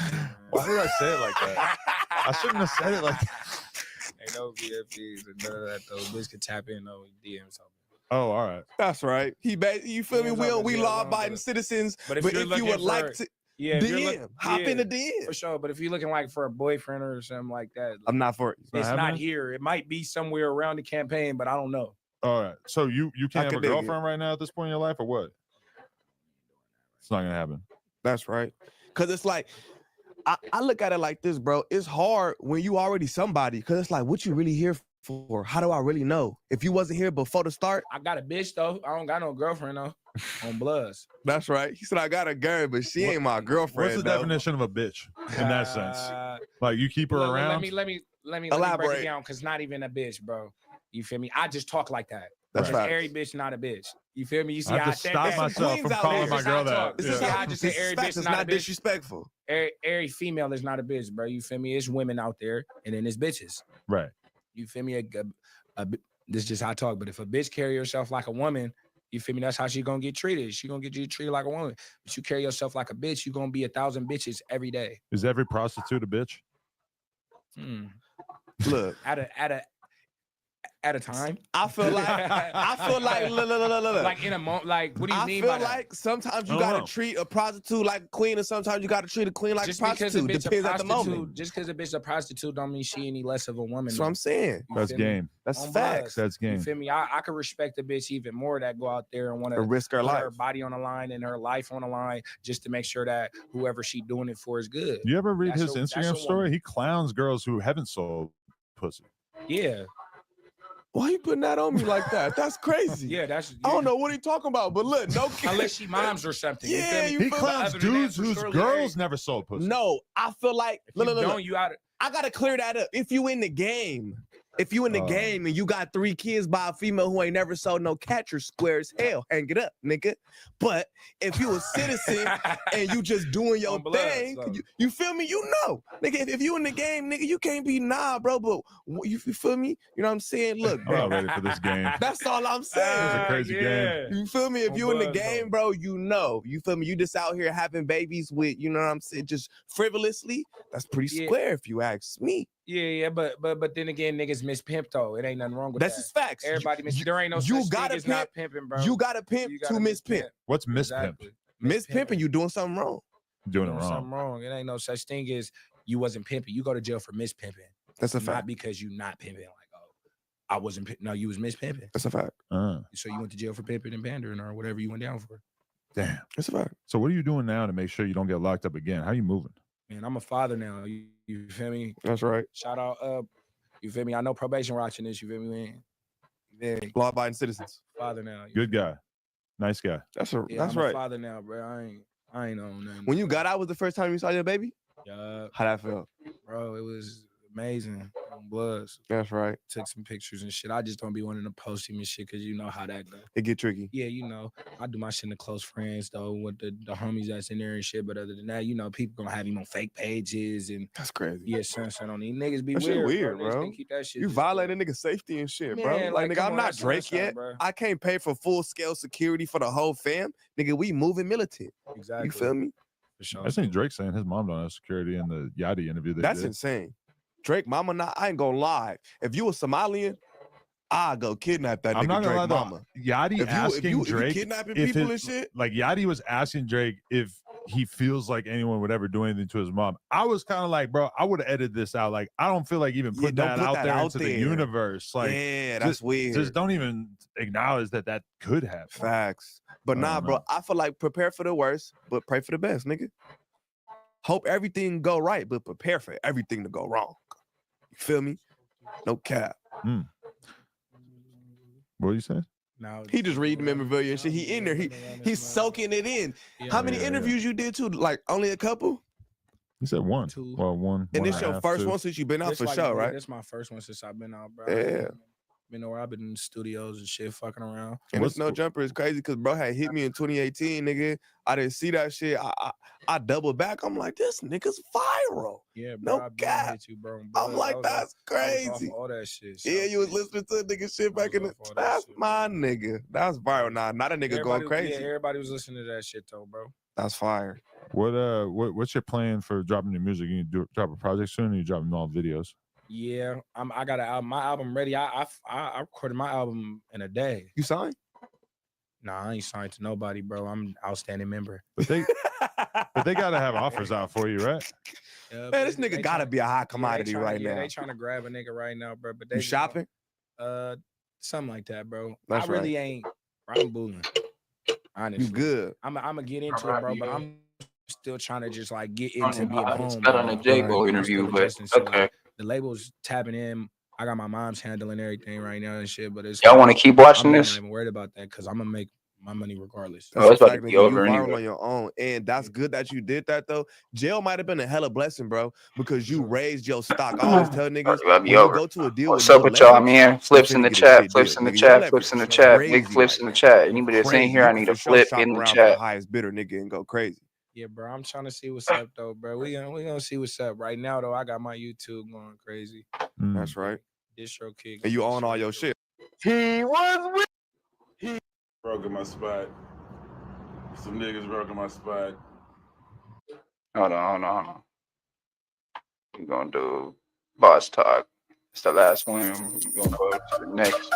Why did I say it like that? I shouldn't have said it like that. Ain't no BFEs and none of that though. Bitch can tap in no DMs. Oh, all right. That's right. You feel me? Yeah, We yeah, law no, abiding but- citizens. But But if you're if you looking would like for- to Yeah, if you're DM, hop in the DM. for sure. But if you're looking like for a boyfriend or something like that, I'm not for it. it's not not happening? here. It might be somewhere around the campaign, but I don't know. All right. So you I can't have could a dig it. girlfriend right now at this point in your life, or what? It's not gonna happen. That's right. Cause it's like, I look at it like this, bro. It's hard when you already somebody. Cause it's like, what you really here for? How do I really know? If you wasn't here before the start, I got a bitch though. I don't got no girlfriend though. On Bloods. that's right. He said I got a girl, but she ain't my girlfriend. What's the though. definition of a bitch in that sense? Like you keep her Let around? me break Elaborate. it down because not even a bitch, bro. You feel me? I just talk like that. That's Because right. every bitch not a bitch. You feel me? You see I how have I to said stop that? myself Queens from out calling there. my This is how girl I that. talk. This Yeah. is Yeah, how I just say every bitch it's not not a bitch. disrespectful. Every female is not a bitch, bro. You feel me? It's women out there, and then it's bitches. Right. You feel me? This is just how I talk. But if a bitch carry herself like a woman, you feel me? That's how she gonna get treated. She gonna get you treated like a woman. But you carry yourself like a bitch, you gonna be 1,000 bitches every day. Is every prostitute a bitch? Look, at a time. I feel like look. Like in a moment, like what do you mean by that? I feel like sometimes you I don't gotta know. treat a prostitute like a queen, and sometimes you gotta treat a queen like Just a prostitute. because a bitch Depends a at the prostitute, moment. just because a bitch a prostitute don't mean she any less of a woman. That's what I'm saying. You That's feel me? game. That's On facts. blood. That's game. You feel me? I could respect a bitch even more that go out there and want to risk her put life. her body on the line and her life on the line just to make sure that whoever she doing it for is good. You ever read That's his a- that's a Instagram story? woman. He clowns girls who haven't sold pussy. Yeah, Why you putting that on me like that? That's crazy. yeah, that's. I don't know what he talking about, but look, no. Unless she moms or something. You feel Yeah, me? you He feel clowns other than that, dudes for whose sure, girls like, never sold pussy. No, I feel like If you look. don't, you out. I gotta clear that up. If you in the game, game and you got 3 kids by a female who ain't never sold no cat, you're square as hell. Hang it up, nigga. But if you a citizen and you just doing your On blood, thing, so. you feel me? You know, nigga. If you in the game, nigga, you can't be bro. But you feel me? You know what I'm saying? Look, I'm bro. not ready for this game. That's all I'm saying. This is a crazy game. You feel me? If On you in the blood, game, bro, you know. You feel me? You just out here having babies with, you know what I'm saying, just frivolously. That's pretty Yeah. square if you ask me. Yeah, but then again, niggas miss pimp though. It ain't nothing wrong with That's that. just facts. Everybody miss. There ain't no you such gotta thing as pimp- not pimping, bro. You got to pimp You to gotta miss pimp. What's miss Exactly. pimp? Miss pimping, you doing something wrong. Doing it Doing wrong. something wrong. It ain't no such thing as you wasn't pimping. You go to jail for miss pimping. That's a Not fact. because you not pimping. Like, oh, I wasn't. No, you was miss pimping. That's a fact. So you went to jail for pimping and pandering or whatever you went down for. Damn. That's a fact. So what are you doing now to make sure you don't get locked up again? How you moving? Man, I'm a father now. You feel me? That's right. Shout out you feel me? I know probation watching this. You feel me, man? Yeah, Law-abiding citizens. father now. You Good feel me? guy. Nice guy. That's Yeah, that's I'm a right. father now, bro. I ain't on nothing. When you got out, was the first time you saw your baby? Yeah, How that felt? bro, it was amazing. On Bloods. That's right. Took some pictures and shit. I just don't be wanting to post him and shit because you know how that go. It get tricky. Yeah, you know, I do my shit in the close friends though with the homies that's in there and shit. But other than that, you know, people gonna have him on fake pages and That's crazy. yeah, son on these niggas be That shit weird, weird, They just bro. can't keep that shit. You just- violate a nigga safety and shit, bro. Man, Like, nigga, come I'm on, not that's Drake sunshine, yet. bro. I can't pay for full-scale security for the whole fam. Nigga, we moving militant. Exactly. You feel me? For sure. I seen Drake saying his mom don't have security in the Yachty interview. That's insane. Drake, mama, I ain't gonna lie. If you a Somalian, I go kidnap that I'm nigga not gonna lie Drake though. mama. Yachty asking if you Drake kidnapping if people it- and shit, like Yachty was asking Drake if he feels like anyone would ever do anything to his mom. I was kind of like, bro, I would have edited this out. Like, I don't feel like even Yeah, putting don't that put out that there out into the there. universe. Like, yeah, that's weird. just don't even acknowledge that could happen. Facts. But I nah, don't bro, know. I feel like prepare for the worst, but pray for the best, nigga. Hope everything go right, but prepare for everything to go wrong. You feel me? No cap. What you say? Now He just reading memorabilia and shit. He in there. He's soaking it in. How many yeah, yeah. interviews you did too? Like only a couple? He said one. Two. Well, one. And one this and a your half, first two. one since you've been out This for like, sure, right? This my first one since I've been out, bro. Yeah. You know where I've been in studios and shit, fucking around. And What's- this no jumper is crazy because bro had hit me in 2018, nigga. I didn't see that shit. I doubled back. I'm like, this nigga's viral. Yeah, bro. No I been cap. hit you, bro. I'm like, I was that's off- I was off crazy. all that shit. Yeah, so- you was listening to a nigga shit back in the. off all that That's shit, my bro. nigga. That's viral. Nah, not a nigga going crazy. Yeah, everybody was listening to that shit though, bro. That's fire. What's your plan for dropping your music? You drop a project soon, or you dropping all videos? Yeah, I got an album. My album ready. I recorded my album in a day. You signed? Nah, I ain't signed to nobody, bro. I'm an outstanding member. But they gotta have offers out for you, right? Yeah, Man, this they nigga gotta tryna- be a hot yeah, they commodity tryna- right yeah, now. They trying to grab a nigga right now, bro. But they You just shopping? something like that, bro. That's I really ain't. I'm bullying. Honestly, You good? I'm gonna get into Alright, it, bro. you But good. I'm still trying to just like get I into being home. haven't spent on bro. a J-Bo I'm interview, still but adjusting, so, like, okay. the label's tapping in. I got my mom's handling everything right now and shit. But it's Y'all want to keep watching I'm this? not even worried about that because I'm gonna make my money regardless. That's Oh, a it's about to fact, be nigga. You over viral anyway. on your own, and that's good that you did that though. Jail might have been a hella blessing, bro, because you raised your stock. I always tell niggas It's about to be when you over. go to a deal with What's no up with y'all, leverage, man? you Flips in finna the get a chat, shit flips deal, in the nigga. Your chat, leverage flips in is the chat, big crazy, flips like in the chat. Anybody that's in crazy. here, You I can need for a sure flip shop in the around for the chat. highest bidder, nigga, and go crazy. Yeah, bro. I'm trying to see what's up though, bro. We gonna see what's up. Right now though, I got my YouTube going crazy. That's right. Distro kick. And you own all your shit. He was with. Broke in my spot. Some niggas broke in my spot. Hold on. We're gonna do boss talk. It's the last one. We're gonna go to the next.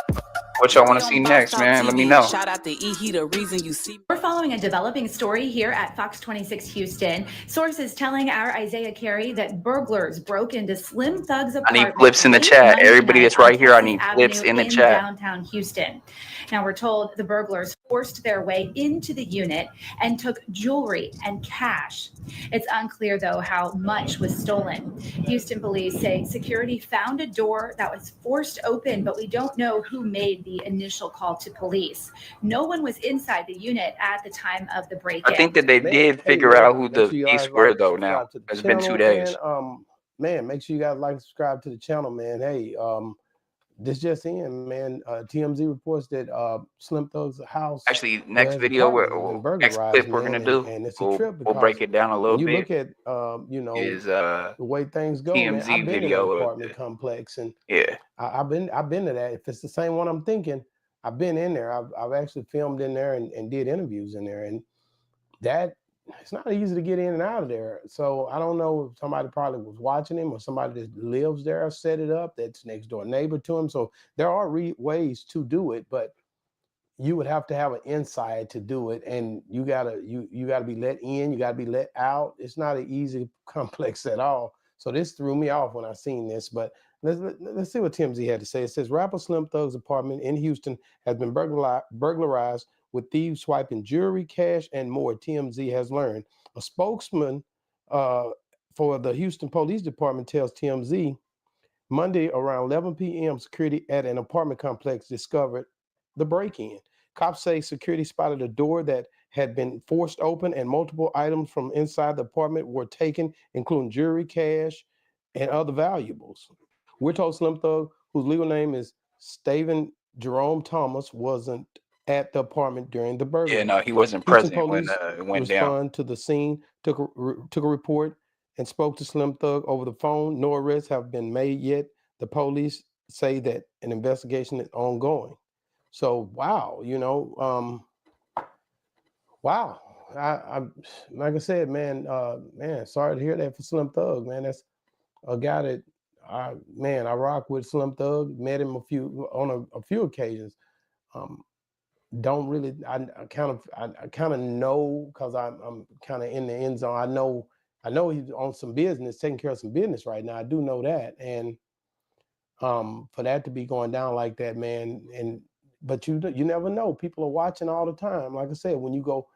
What y'all want to see next, man? Let me know. Shout out to E. He the reason you see. We're following a developing story here at Fox 26 Houston. Sources telling our Isaiah Carey that burglars broke into Slim Thug's I apartment. need flips in the late chat. Monday Everybody night that's on right here, I Texas need flips Avenue in the chat. downtown Houston. Now we're told the burglars forced their way into the unit and took jewelry and cash. It's unclear though how much was stolen. Houston police say security found a door that was forced open, but we don't know who made the initial call to police. No one was inside the unit at the time of the break-in. I think that they did figure out who the thieves were though now. It's been 2 days. Man, make sure you guys like and subscribe to the channel, man. Hey, this just in, man. TMZ reports that Slim Thug's house. Actually, next video, next clip we're gonna do, and it's a trip we'll break it down a little when you bit. look at is the way things go, man. TMZ I've been in that video of apartment complex, and yeah, I've been to that. If it's the same one I'm thinking, I've been in there. I've actually filmed in there and did interviews in there, and that it's not easy to get in and out of there. So I don't know if somebody probably was watching him or somebody that lives there set it up that's next door neighbor to him. So there are ways to do it, but you would have to have an inside to do it, and you gotta be let in, you gotta be let out. It's not an easy complex at all. So this threw me off when I seen this, but let's see what TMZ had to say. It says rapper Slim Thug's apartment in Houston has been burglarized with thieves swiping jewelry, cash, and more. TMZ has learned. A spokesman for the Houston Police Department tells TMZ Monday around 11 p.m. security at an apartment complex discovered the break-in. Cops say security spotted a door that had been forced open and multiple items from inside the apartment were taken, including jewelry, cash, and other valuables. We're told Slim Thug, whose legal name is Steven Jerome Thomas, wasn't at the apartment during the burglary. yeah, no, he wasn't Houston present when police it went down. responded to the scene, took a report, and spoke to Slim Thug over the phone. No arrests have been made yet. The police say that an investigation is ongoing. So wow, wow. I like I said, man, sorry to hear that for Slim Thug, man. That's a guy that I rock with Slim Thug. Met him on a few occasions. Don't really I kind of know because I'm kind of in the end zone. I know he's on some business, taking care of some business right now. I do know that. And for that to be going down like that, man, but you never know. People are watching all the time. Like I said, when you go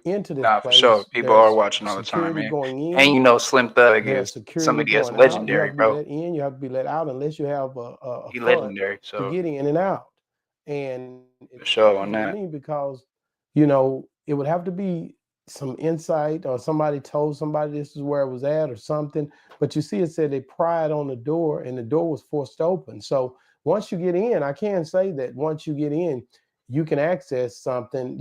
into this Nah, place, for sure. People are watching all the time, security man. going in, And you know, Slim Thug there's is security somebody that's going out. You legendary, have to be bro. let in, you have to be let out unless you have a He front legendary, to so get in and out. And for it's sure on crazy to that. me because it would have to be some insight or somebody told somebody this is where it was at or something. But you see, it said they pried on the door and the door was forced open. So once you get in, I can say that once you get in, you can access something,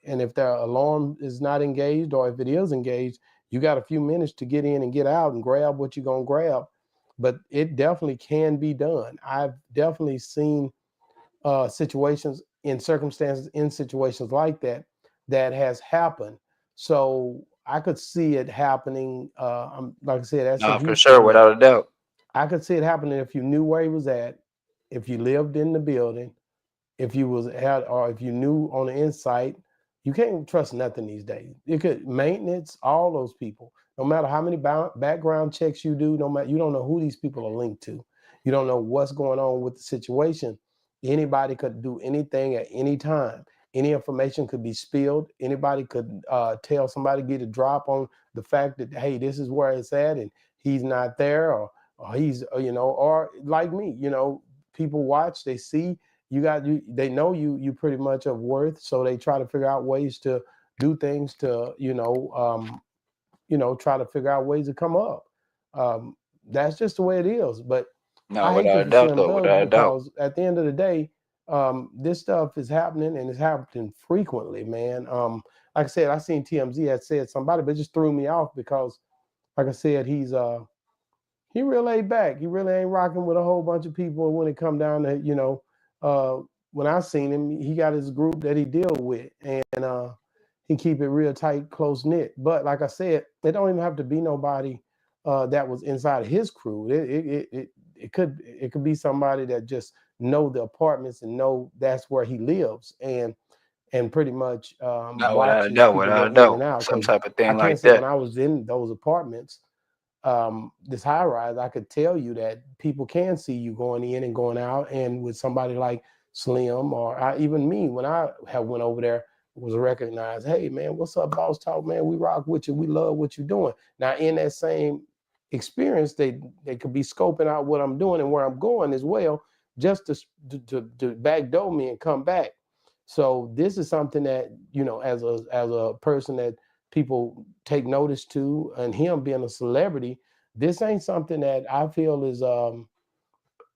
and if the alarm is not engaged or if it is engaged, you got a few minutes to get in and get out and grab what you're going to grab. But it definitely can be done. I've definitely seen situations in situations like that has happened. So I could see it happening. Like I said, that's in No, for Houston. sure, without a doubt. I could see it happening if you knew where he was at, if you lived in the building, if you or if you knew on the inside. You can't trust nothing these days. You could maintenance, all those people. No matter how many background checks you do, you don't know who these people are linked to. You don't know what's going on with the situation. Anybody could do anything at any time. Any information could be spilled. Anybody could tell somebody, get a drop on the fact that, hey, this is where it's at and he's not there, or he's, or like me, people watch, they see, they know you pretty much of worth, so they try to figure out ways to do things to try to figure out ways to come up. That's just the way it is. But No, I hate without this a for doubt, Slim though. Thug Without a doubt. because at the end of the day, this stuff is happening and it's happening frequently, man. Like I said, I seen TMZ had said somebody, but it just threw me off because, like I said, he real laid back. He really ain't rocking with a whole bunch of people when it come down to, when I seen him, he got his group that he deal with, and he keep it real tight, close knit. But like I said, it don't even have to be nobody that was inside of his crew. It could be somebody that just know the apartments and know that's where he lives, and pretty much No, without a watches doubt. people Without go a in doubt. and out. Some Because type of I thing can't like say when that. I was in those apartments, this high rise, I could tell you that people can see you going in and going out, and with somebody like Slim or even me, when I have went over there, was recognized. Hey man, what's up, boss talk, man? We rock with you. We love what you're doing. Now in that same experience, they could be scoping out what I'm doing and where I'm going as well, just to backdoor me and come back. So this is something that, as a person that people take notice to, and him being a celebrity, this ain't something that I feel is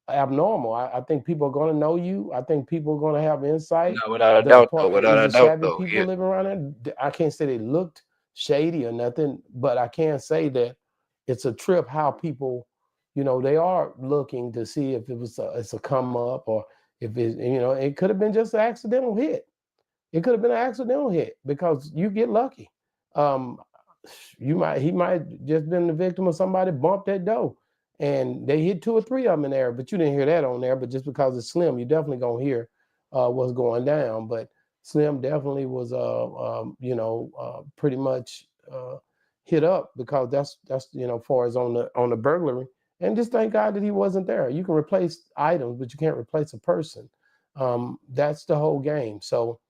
abnormal. I think people are going to know you. I think people are going to have insight. No, without a The doubt, though. part Without is a it doubt, savvy though. people Yeah. living around there. I can't say they looked shady or nothing, but I can say that it's a trip how people, they are looking to see if it's a come up, or if it could have been just an accidental hit. It could have been an accidental hit because you get lucky. Um, he might just been the victim of somebody bumped that door, and they hit 2 or 3 of them in there, but you didn't hear that on there. But just because it's Slim, you definitely gonna hear what's going down. But Slim definitely was pretty much hit up, because that's far as on the burglary. And just thank God that he wasn't there. You can replace items, but you can't replace a person. That's the whole game. So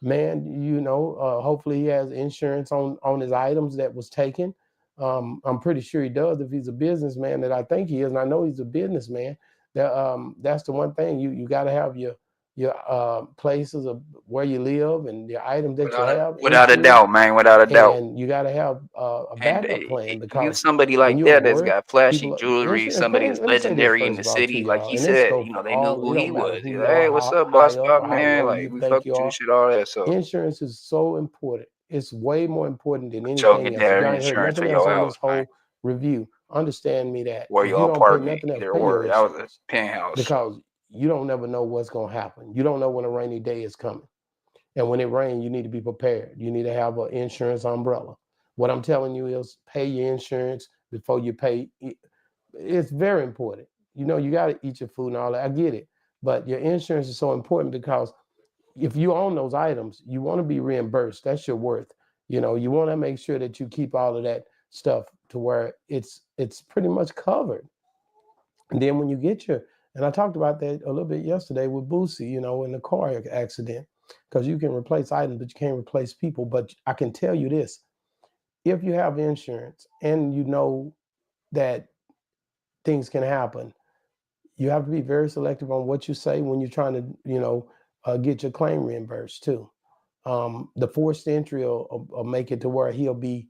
man, hopefully he has insurance on his items that was taken. I'm pretty sure he does if he's a businessman, that I think he is, and I know he's a businessman. That's the one thing you got to have your places of where you live and your items that you have Without a insured, doubt, man. Without a doubt. and you got to have a And backup plan, you because somebody when like you're that that's worth got flashy people jewelry, insurance. somebody that's Let me say this legendary in first the of all too, city, like y'all, he and this said, go for they knew all. who It he don't matter was. who you Hey, are, what's how up, boss high up Bob, or how man? low Like you we think fuck you with you, are. shit, all that. So Insurance is so important. It's way more important than Joe anything get else. If that y'all ain't heard insurance for nothing else your on house, this man. whole review, understand me that Or if your you don't pay apartment, nothing else, either pay your or. That was a insurance, penthouse. because you don't never know what's going to happen. You don't know when a rainy day is coming. And when it rains, you need to be prepared. You need to have an insurance umbrella. What I'm telling you is pay your insurance before you pay. It's very important. You got to eat your food and all that. I get it. But your insurance is so important, because if you own those items, you want to be reimbursed. That's your worth. You want to make sure that you keep all of that stuff to where it's pretty much covered. And then when you get and I talked about that a little bit yesterday with Boosie, in the car accident, because you can replace items, but you can't replace people. But I can tell you this: if you have insurance and you know that things can happen, you have to be very selective on what you say when you're trying to, get your claim reimbursed too. The forced entry will make it to where he'll be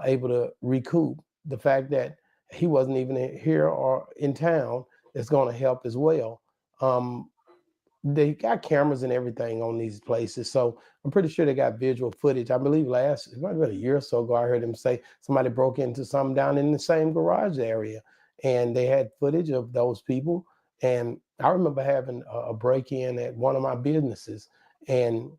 able to recoup. The fact that he wasn't even here or in town is going to help as well. They got cameras and everything on these places, so I'm pretty sure they got visual footage. I believe it might have been a year or so ago, I heard him say somebody broke into something down in the same garage area, and they had footage of those people. And I remember having a break-in at one of my businesses, and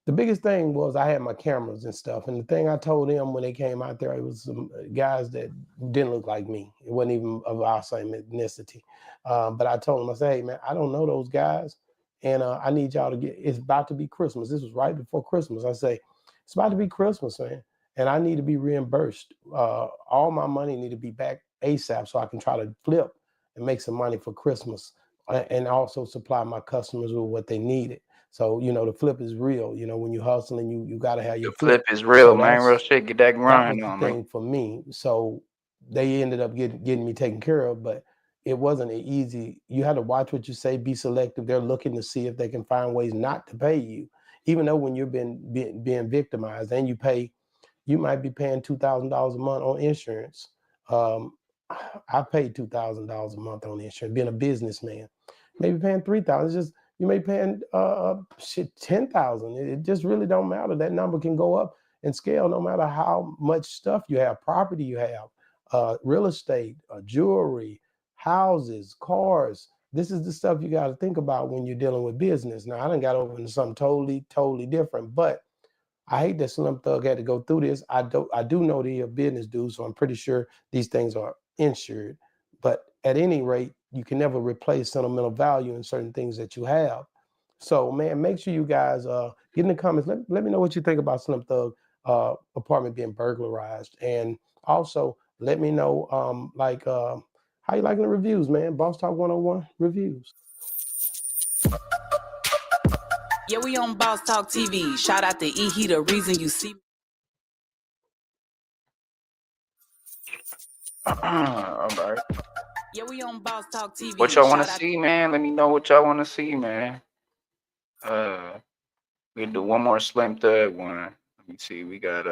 the biggest thing was I had my cameras and stuff. And the thing I told them when they came out there, it was some guys that didn't look like me. It wasn't even of our same ethnicity. But I told them, I said, hey, man, I don't know those guys. And I need y'all to it's about to be Christmas. This was right before Christmas. I say, it's about to be Christmas, man. And I need to be reimbursed. All my money need to be back ASAP so I can try to flip and make some money for Christmas, and also supply my customers with what they needed. So, the flip is real. When you're hustling, you got to have The your flip flip. is real, So man. Real shit. Get that that was grind the on, man. thing for me. So they ended up getting me taken care of. But it wasn't an easy. You had to watch what you say, be selective. They're looking to see if they can find ways not to pay you, even though when you're being victimized and you might be paying $2,000 a month on insurance. I paid $2,000 a month on insurance, being a businessman. Maybe paying $3,000. It's just you may paying $10,000. It just really don't matter. That number can go up and scale no matter how much stuff you have, property you have, real estate, jewelry, houses, cars. This is the stuff you got to think about when you're dealing with business. Now, I done got over into something totally different, but I hate that Slim Thug had to go through this. I do know that he's a business dude, so I'm pretty sure these things are insured. But at any rate, you can never replace sentimental value in certain things that you have. So, man, make sure you guys get in the comments. Let me know what you think about Slim Thug apartment being burglarized, and also let me know how you liking the reviews, man. Boss Talk 101 reviews. Yeah, we on Boss Talk TV. Shout out to E. He the reason you see. All right. Yeah, we on Boss Talk TV. What y'all want to Shout out- see, man? Let me know what y'all want to see, man. We do one more Slim Thug one. Let me see. We got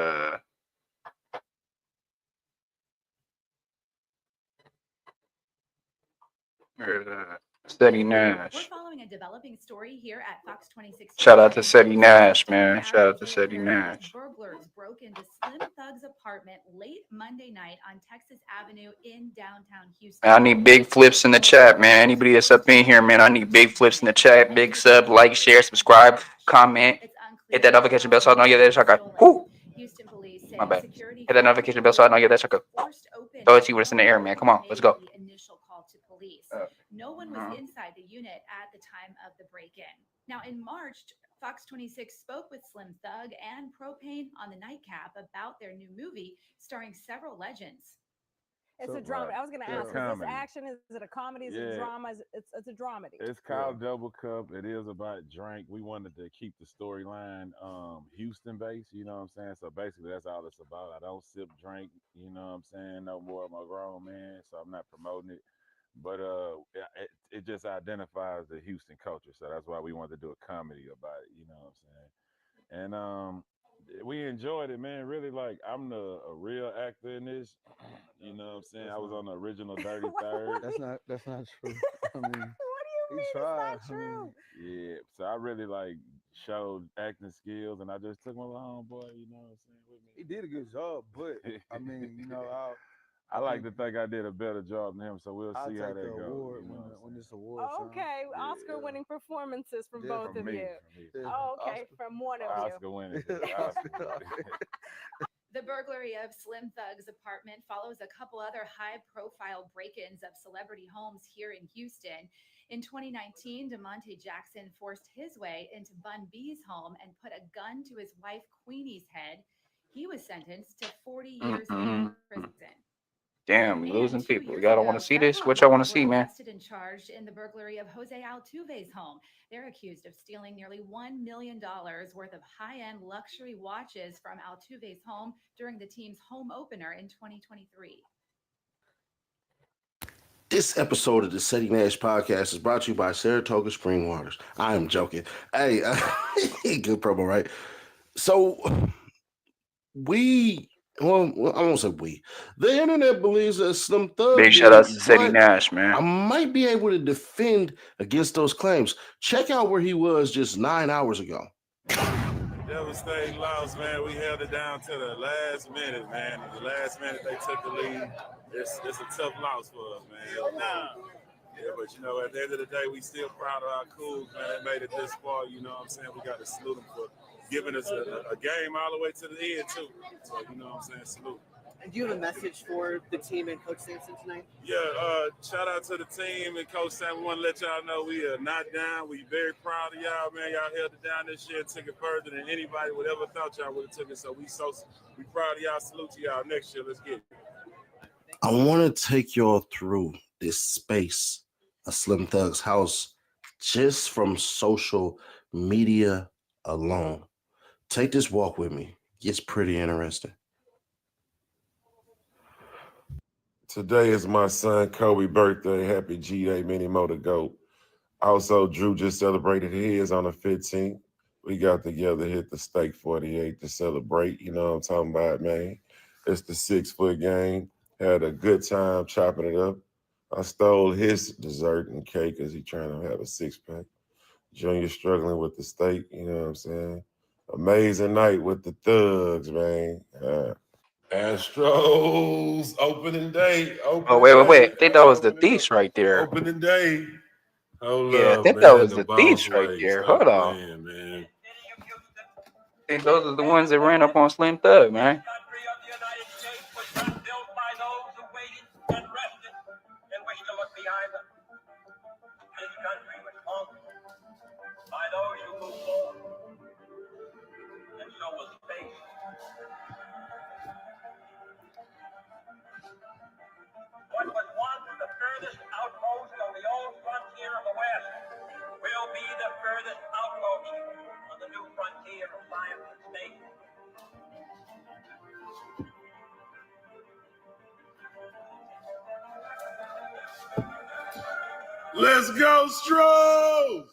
Steady Nash. We're following a developing story here at Fox 26. Shout out to Steady Nash, man. Shout out to Steady Nash. Burglars broke into Slim Thug's apartment late Monday night on Texas Avenue in downtown Houston. I need big flips in the chat, man. Anybody that's up in here, man, I need big flips in the chat. Big sub, like, share, subscribe, comment. Hit that notification bell so I know you're there. Houston police say My bad. security Hit that notification bell so I know you're there. Throw it to you when it's in the air, man. Come on, let's go. Initial call to police. No one was inside the unit at the time of the break-in. Now, in March, Fox 26 spoke with Slim Thug and Propane on the Nightcap about their new movie starring several legends. It's a drama. I was going to ask, is this action? Is it a comedy? Is it a drama? It's a dramedy. It's called Double Cup. It is about drink. We wanted to keep the storyline Houston based, you know what I'm saying? So basically that's all it's about. I don't sip drink, you know what I'm saying? No more. I'm a grown man, so I'm not promoting it. But it just identifies the Houston culture. So that's why we wanted to do a comedy about it, you know what I'm saying? And we enjoyed it, man. Really, like, I'm a real actor in this. You know what I'm saying? I was on the original Dirty Third. That's not true. I mean, what do you mean tried. It's not true? Yeah, so I really like showed acting skills, and I just took my little homeboy, you know what I'm saying, with me. He did a good job, but I mean, you know, I like to think I did a better job than him, so we'll see how that goes. Award when this award. Okay, Oscar-winning performances from both of you. Okay, from one of you. Oscar-winning. The burglary of Slim Thug's apartment follows a couple other high-profile break-ins of celebrity homes here in Houston. In 2019, DeMonte Jackson forced his way into Bun B's home and put a gun to his wife Queenie's head. He was sentenced to 40 years in prison. Damn, we losing people. Y'all don't want to see this? What y'all want to see, man? Arrested and charged in the burglary of Jose Altuve's home. They're accused of stealing nearly $1 million worth of high-end luxury watches from Altuve's home during the team's home opener in 2023. This episode of the Setty Nash podcast is brought to you by Saratoga Spring Waters. I am joking. Hey, good promo, right? So I won't say we. The internet believes that Slim Thug. Big shout out to Setty Nash, man. I might be able to defend against those claims. Check out where he was just 9 hours ago. Devastating loss, man. We held it down to the last minute, man. The last minute they took the lead. It's a tough loss for us, man. Yeah, but you know, at the end of the day, we still proud of our Cougs, man. They made it this far. You know what I'm saying? We got to salute them for giving us a game all the way to the end, too. So, you know what I'm saying? Salute. And do you have a message for the team and Coach Sampson tonight? Yeah, shout out to the team and Coach Sampson. We want to let y'all know we are not down. We very proud of y'all, man. Y'all held it down this year and took it further than anybody would ever thought y'all would have took it. So we proud of y'all. Salute to y'all next year. Let's get it. I want to take y'all through this space of Slim Thug's house just from social media alone. Take this walk with me. It's pretty interesting. Today is my son Kobe's birthday. Happy G-Day, many more to go. Also, Drew just celebrated his on the 15th. We got together, hit the steak 48 to celebrate. You know what I'm talking about, man. It's the 6-foot game. Had a good time chopping it up. I stole his dessert and cake because he trying to have a 6-pack. Junior struggling with the steak, you know what I'm saying? Amazing night with the thugs, man. Astros opening day. Oh, wait. I think that was the thieves right there. Opening day. Hold Yeah, I up, think man. that was The the boss thieves right wait. there. Stop Hold on. playing, man. I think those are the ones that ran up on Slim Thug, man. What was once the furthest outpost on the old frontier of the West will be the furthest outpost on the new frontier of science and state. Let's go, Stros!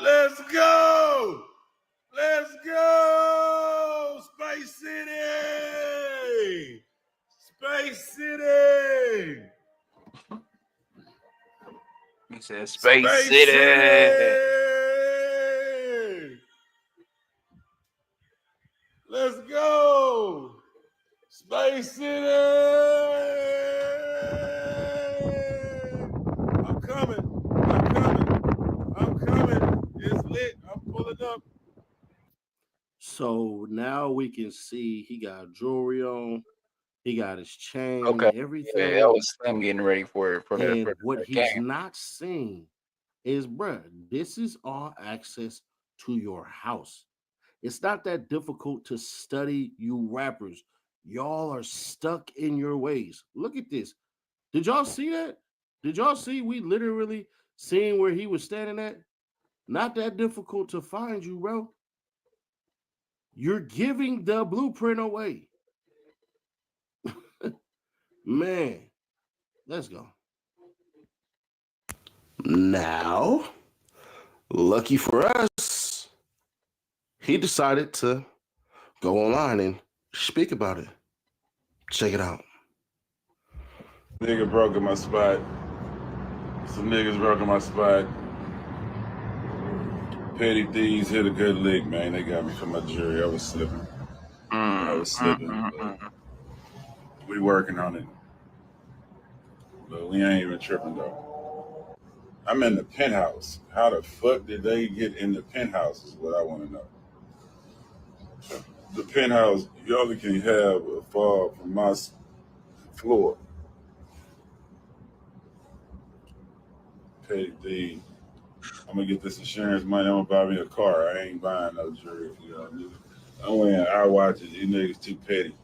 Let's go! Let's go! Space City! Space City! He said Space City. Let's go! Space City! I'm coming. It's lit. I'm pulling up. So now we can see he got jewelry on, he got his chain, Okay. everything. Yeah, that was Slim getting ready for And what the he's game. not seeing is, bruh, this is all access to your house. It's not that difficult to study you rappers. Y'all are stuck in your ways. Look at this. Did y'all see that? Did y'all see we literally seen where he was standing at? Not that difficult to find you, bro. You're giving the blueprint away. Man, let's go. Now, lucky for us, he decided to go online and speak about it. Check it out. Nigga broke in my spot. Some niggas broke in my spot. Petty thieves hit a good lick, man. They got me for my jury. I was slipping. But we working on it. But we ain't even tripping though. I'm in the penthouse. How the fuck did they get in the penthouse is what I want to know. The penthouse, you only can have a fall from my floor. Petty thief. I'm gonna get this insurance money. I'm gonna buy me a car. I ain't buying no jury for y'all niggas. I'm wearing eye watches. You niggas too petty.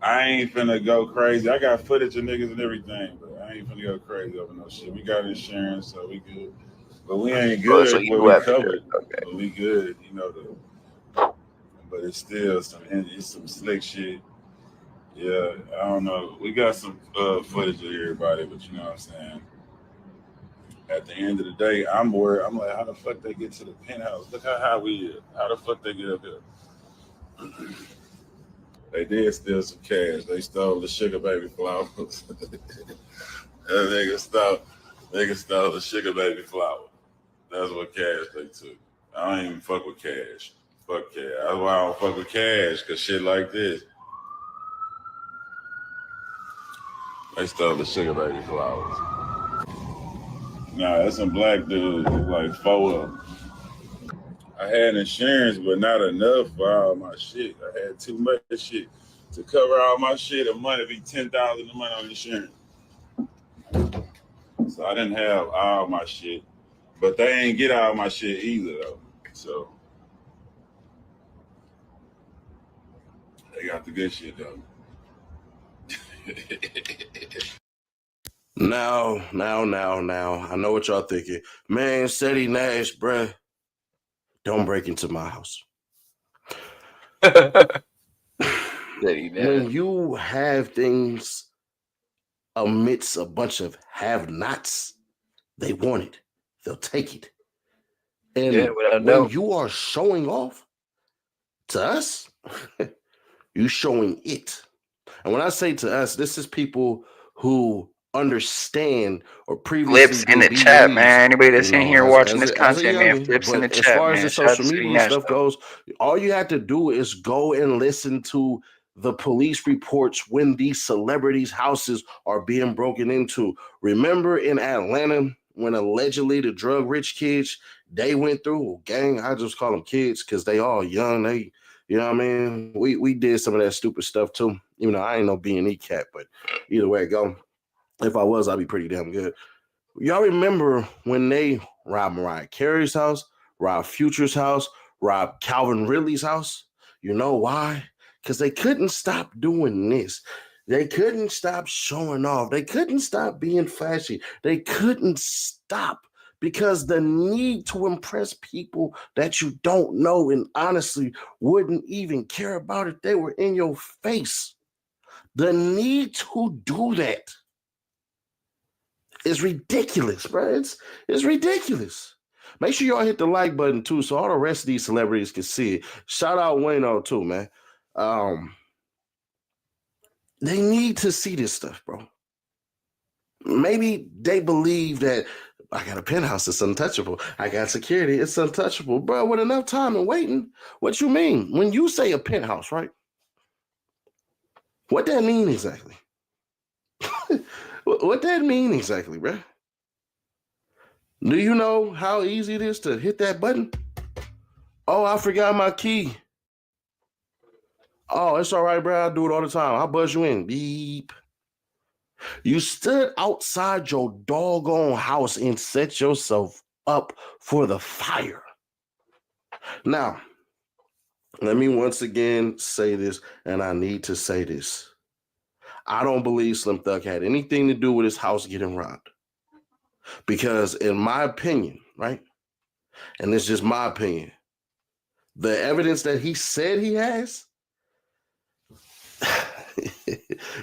I ain't finna go crazy. I got footage of niggas and everything, but I ain't finna go crazy over no shit. We got insurance, so we good. But we ain't good. So But you we have covered. okay. But we good. You know but it's still it's some slick shit. Yeah, I don't know. We got some footage of everybody, but you know what I'm saying. At the end of the day, I'm worried. I'm like, how the fuck they get to the penthouse? Look how high we is. How the fuck they get up here? They did steal some cash. They stole the sugar baby flowers. Nigga stole the sugar baby flower. That's what cash they took. I don't even fuck with cash. Fuck cash. That's why I don't fuck with cash, cause shit like this. They stole the sugar baby flowers. Nah, that's some black dudes. There's like 4 of them. I had insurance, but not enough for all my shit. I had too much shit to cover all my shit. A month be $10,000 a month on insurance. So I didn't have all my shit, but they ain't get all my shit either though. So they got the good shit though. Now. I know what y'all thinking. Man, Seti Nash, bruh, don't break into my house. When you have things amidst a bunch of have-nots, they want it. They'll take it. And without a when doubt. you are showing off to us, you showing it. And when I say to us, this is people who understand or previously Flips in did the chat, BDEs, man. Anybody that's you in know, here watching as this a content, man, youngin. flips in the But as chat, far as man. the Shout out to social City media stuff National. goes, all you have to do is go and listen to the police reports when these celebrities' houses are being broken into. Remember in Atlanta when allegedly the drug rich kids they went through gang? I just call them kids because they all young. They, you know what I mean? We did some of that stupid stuff too. Even though I ain't no B&E cat, but either way it go. If I was, I'd be pretty damn good. Y'all remember when they robbed Mariah Carey's house, robbed Future's house, robbed Calvin Ridley's house? You know why? Because they couldn't stop doing this. They couldn't stop showing off. They couldn't stop being flashy. They couldn't stop because the need to impress people that you don't know and honestly wouldn't even care about if they were in your face. The need to do that is ridiculous, bro. It's ridiculous. Make sure y'all hit the like button too, so all the rest of these celebrities can see it. Shout out Wayno too, man. They need to see this stuff, bro. Maybe they believe that I got a penthouse, it's untouchable. I got security, it's untouchable, bro. With enough time and waiting, what you mean? When you say a penthouse, right? What that mean exactly? What that mean exactly, bro? Do you know how easy it is to hit that button? Oh, I forgot my key. Oh, it's all right, bro. I do it all the time. I'll buzz you in. Beep. You stood outside your doggone house and set yourself up for the fire. Now, let me once again say this, and I need to say this. I don't believe Slim Thug had anything to do with his house getting robbed. Because in my opinion, right, and it's just my opinion, the evidence that he said he has,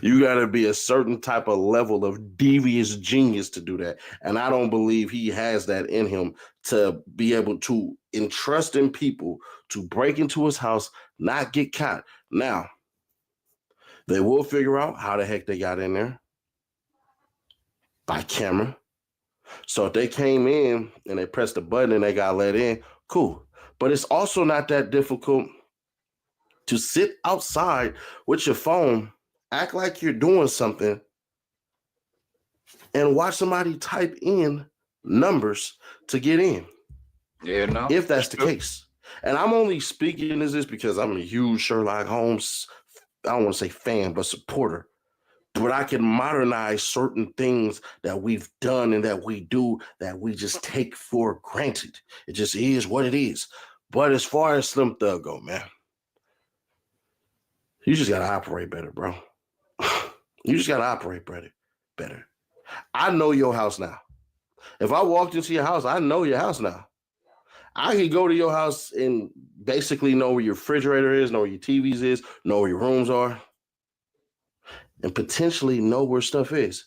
you got to be a certain type of level of devious genius to do that. And I don't believe he has that in him to be able to entrust in people to break into his house, not get caught. Now, they will figure out how the heck they got in there by camera. So if they came in and they pressed the button and they got let in, cool. But it's also not that difficult to sit outside with your phone, act like you're doing something, and watch somebody type in numbers to get in. Yeah, no. If that's the case. And I'm only speaking as this because I'm a huge Sherlock Holmes, I don't want to say fan, but supporter. But I can modernize certain things that we've done and that we do that we just take for granted. It just is what it is. But as far as Slim Thug go, man, you just got to operate better, bro. You just got to operate better. I know your house now. If I walked into your house, I know your house now. I can go to your house and basically know where your refrigerator is, know where your TVs is, know where your rooms are, and potentially know where stuff is.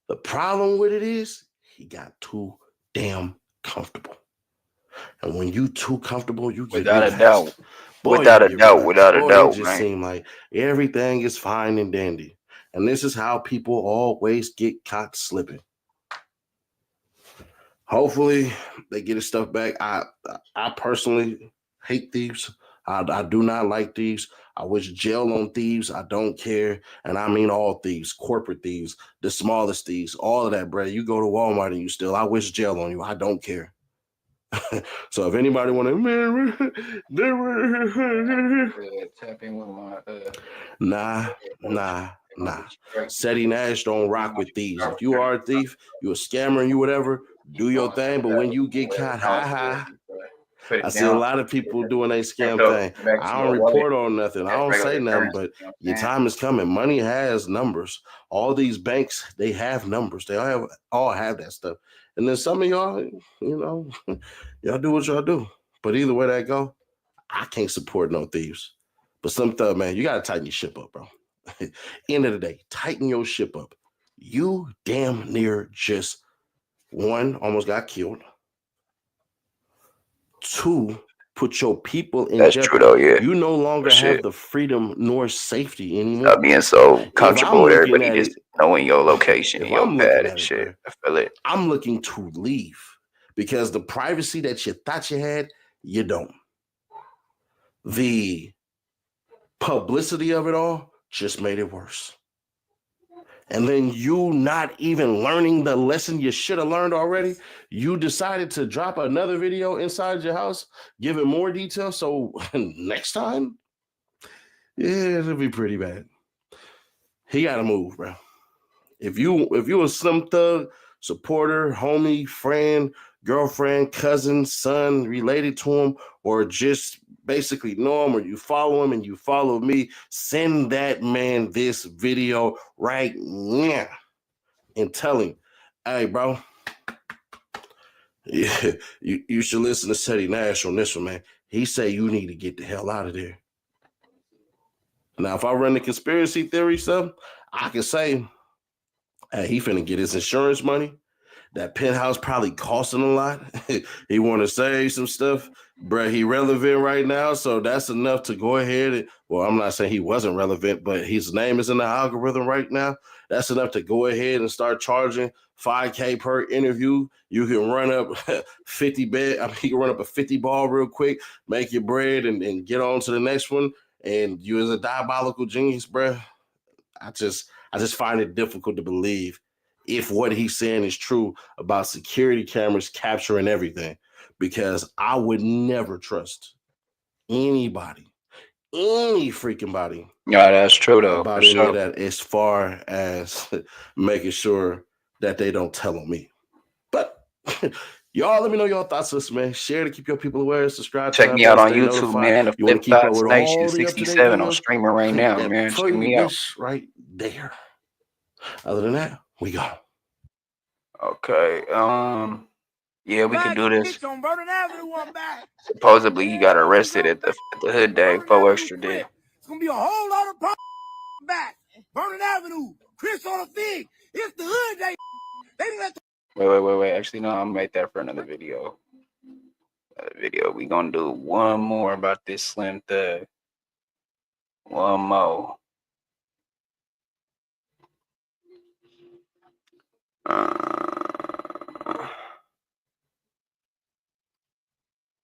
The problem with it is he got too damn comfortable. And when you too comfortable, you get Without a relaxed. doubt. Boy, Without you a get doubt. relaxed. Without a Boy, doubt, it just man. seemed like everything is fine and dandy. And this is how people always get caught slipping. Hopefully they get his stuff back. I personally hate thieves. I do not like thieves. I wish jail on thieves. I don't care. And I mean all thieves, corporate thieves, the smallest thieves, all of that, bro. You go to Walmart and you steal. I wish jail on you. I don't care. So if anybody want to, Tap in with nah. my Seti Nash don't rock with thieves. If you are a thief, you a scammer, you whatever, do your thing. But when you get caught, I see a lot of people doing a scam thing. I don't report on nothing. I don't say nothing, but your time is coming. Money has numbers. All these banks, they have numbers. They all have that stuff. And then some of y'all, you know, y'all do what y'all do. But either way that go, I can't support no thieves. But Slim Thug, man, you gotta tighten your ship up, bro. End of the day, tighten your ship up. You damn near just, one, almost got killed. Two, put your people in That's jeopardy. true though, yeah. You no longer Shit. have the freedom nor safety anymore. Stop being so If comfortable I'm with looking everybody at just it, knowing your location if and your I'm looking pad at and it, shit. bro, I feel it. I'm looking to leave because the privacy that you thought you had, you don't. The publicity of it all just made it worse. And then you not even learning the lesson you should have learned already, you decided to drop another video inside your house, giving more detail. So next time, yeah, it'll be pretty bad. He gotta move, bro. If you a Slim Thug supporter, homie, friend, girlfriend, cousin, son, related to him, or just basically know him, or you follow him and you follow me, send that man this video right now and tell him, hey, bro, yeah, you should listen to Teddy Nash on this one, man. He say you need to get the hell out of there. Now, if I run the conspiracy theory stuff, I can say, hey, he finna get his insurance money. That penthouse probably costing a lot. He want to save some stuff. Bruh, he relevant right now, so that's enough to go ahead and, well, I'm not saying he wasn't relevant, but his name is in the algorithm right now. That's enough to go ahead and start charging $5K per interview. You can run up 50 bet. I mean, you can run up a 50 ball real quick, make your bread, and get on to the next one. And you as a diabolical genius, bruh, I just find it difficult to believe if what he's saying is true about security cameras capturing everything, because I would never trust anybody, any freaking body. Yeah, that's true though. About For any sure. of that, as far as making sure that they don't tell on me. But y'all, let me know your thoughts on this, man. Share to keep your people aware. Subscribe. Check to me out on stay YouTube, notified. man. The You want Flip to keep up Thoughts with Nation all the up-to-date 67 on videos? streaming right Click now, that man. Check play me out. this right there. Other than that, we go. Okay. Yeah, we can do this. Supposedly he got arrested at the Hood Day. 4 extra did. It's gonna be a whole lot of back. Vernon Avenue, Chris on the thing. It's the Hood Day. They didn't let the Wait. Actually, no, I'm gonna make that for another video. We gonna do one more about this Slim Thug. One more.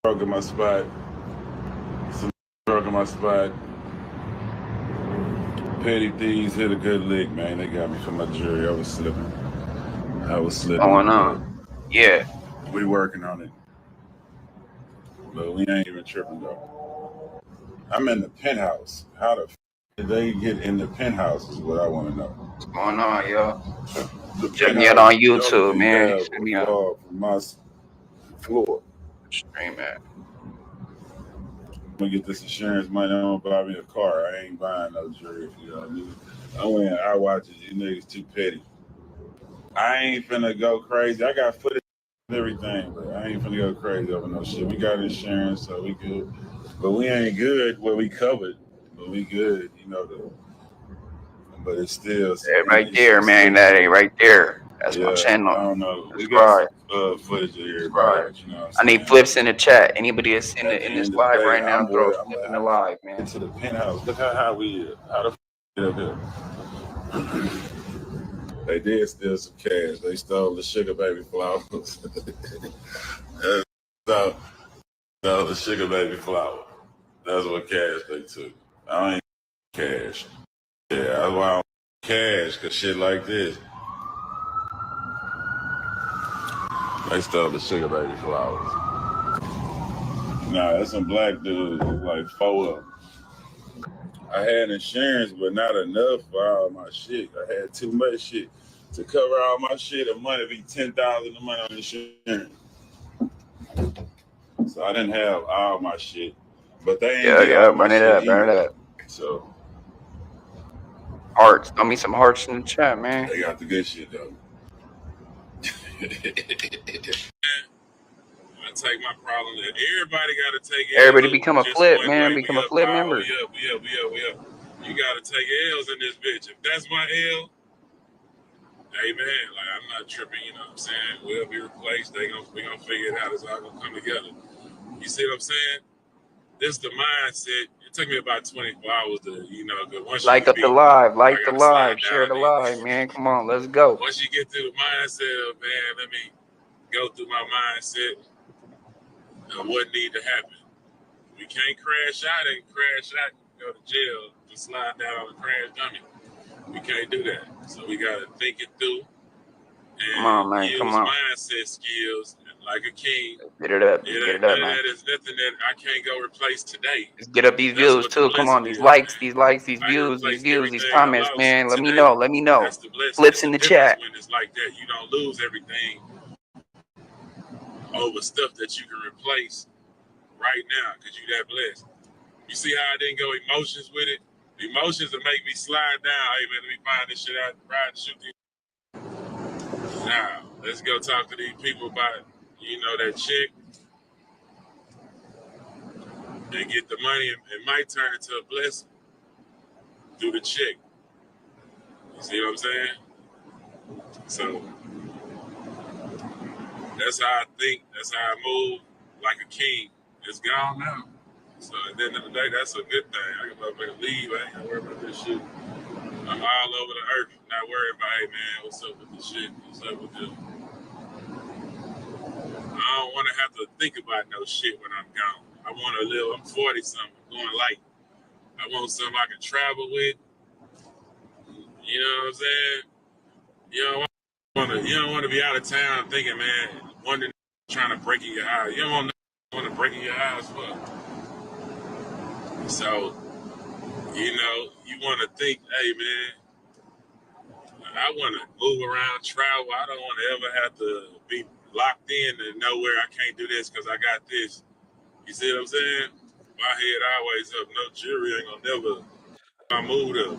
Broke in my spot. Some broke in my spot. Petty thieves hit a good lick, man. They got me for my jury. I was slipping. Going on. Yeah. We working on it. But we ain't even tripping though. I'm in the penthouse. How the did they get in the penthouse is what I want to know. What's going on, yo? The Check me out on YouTube, building man. have Check me a out. fall from my floor. Stream at. I'm gonna get this insurance money. I'm gonna buy me a car. I ain't buying no jury. You know what I mean? I went and I watch it. You niggas too petty. I ain't finna go crazy. I got footage and everything, but I ain't finna go crazy over no shit. We got insurance, so we good. But we ain't good where we covered. But we good, you know. But it's still Right there, man. That ain't right there. That's my yeah, channel. I don't know. We Subscribe. got footage of everybody. You know I need flips in the chat. Anybody that's in this live day, right now, I'm throw a worried. flip in the live, man. To the penthouse. Look how high we is. How the get up here? They did steal some cash. They stole the sugar baby flowers. So the sugar baby flower. That's what cash they took. I ain't cash. Yeah, that's why I don't cash, cause shit like this. They stole the sugar baby flowers. Nah, that's some black dudes. It's like 4 of them. I had insurance, but not enough for all my shit. I had too much shit to cover all my shit. A month be $10,000 a month on insurance. So I didn't have all my shit, but they ain't get all my Run it shit up, run either. it up. So hearts. Throw me some hearts in the chat, man. They got the good shit though. I take my problem. Everybody got to take L's. Everybody become a Just flip, one man. way. Become We a up, flip power. member. We up. You got to take L's in this bitch. If that's my L, hey man, like I'm not tripping. You know what I'm saying? We'll be replaced. We gonna figure it out. It's all gonna come together. You see what I'm saying? This the mindset. It took me about 24 hours to, cause once Like you up be, the live, like I the gotta slide live, share down the there. live, man. Come on, let's go. Once you get through the mindset of, man, let me go through my mindset of what need to happen. We can't crash out and go to jail to slide down on a crash dummy. We can't do that. So we gotta think it through Come on, and man. use Come on. mindset skills like a king. Get it up. It Get ain't it up, none of man. that is nothing that I can't go replace today. Let's get up these That's views what the too. Come on, blessing these is, likes, man. these I can views, replace these everything I comments, lost man. Let me today. know. Let me know. That's the blessing. Flips It's in the the difference chat. when it's like that. You don't lose everything over stuff that you can replace right now because you that blessed. You see how I didn't go emotions with it? Emotions will make me slide down. Hey man, let me find this shit out, ride and shoot these. Now, let's go talk to these people about, that chick and get the money. It might turn into a blessing through the chick. You see what I'm saying? So that's how I think. That's how I move like a king. It's gone now. So at the end of the day, that's a good thing. I can motherfucker leave. I ain't gotta worry about this shit. I'm all over the earth, not worried about, hey man, what's up with this shit? What's up with this? I don't want to have to think about no shit when I'm gone. I want to live. I'm 40 something, going light. I want something I can travel with. You know what I'm saying? You don't want to be out of town thinking, man, wondering, trying to break in your house. You don't want to break in your house for. So, you want to think, hey man, I want to move around, travel. I don't want to ever have to be locked in and know where I can't do this because I got this. You see what I'm saying? My head always up. No jury ain't gonna never. I moved up.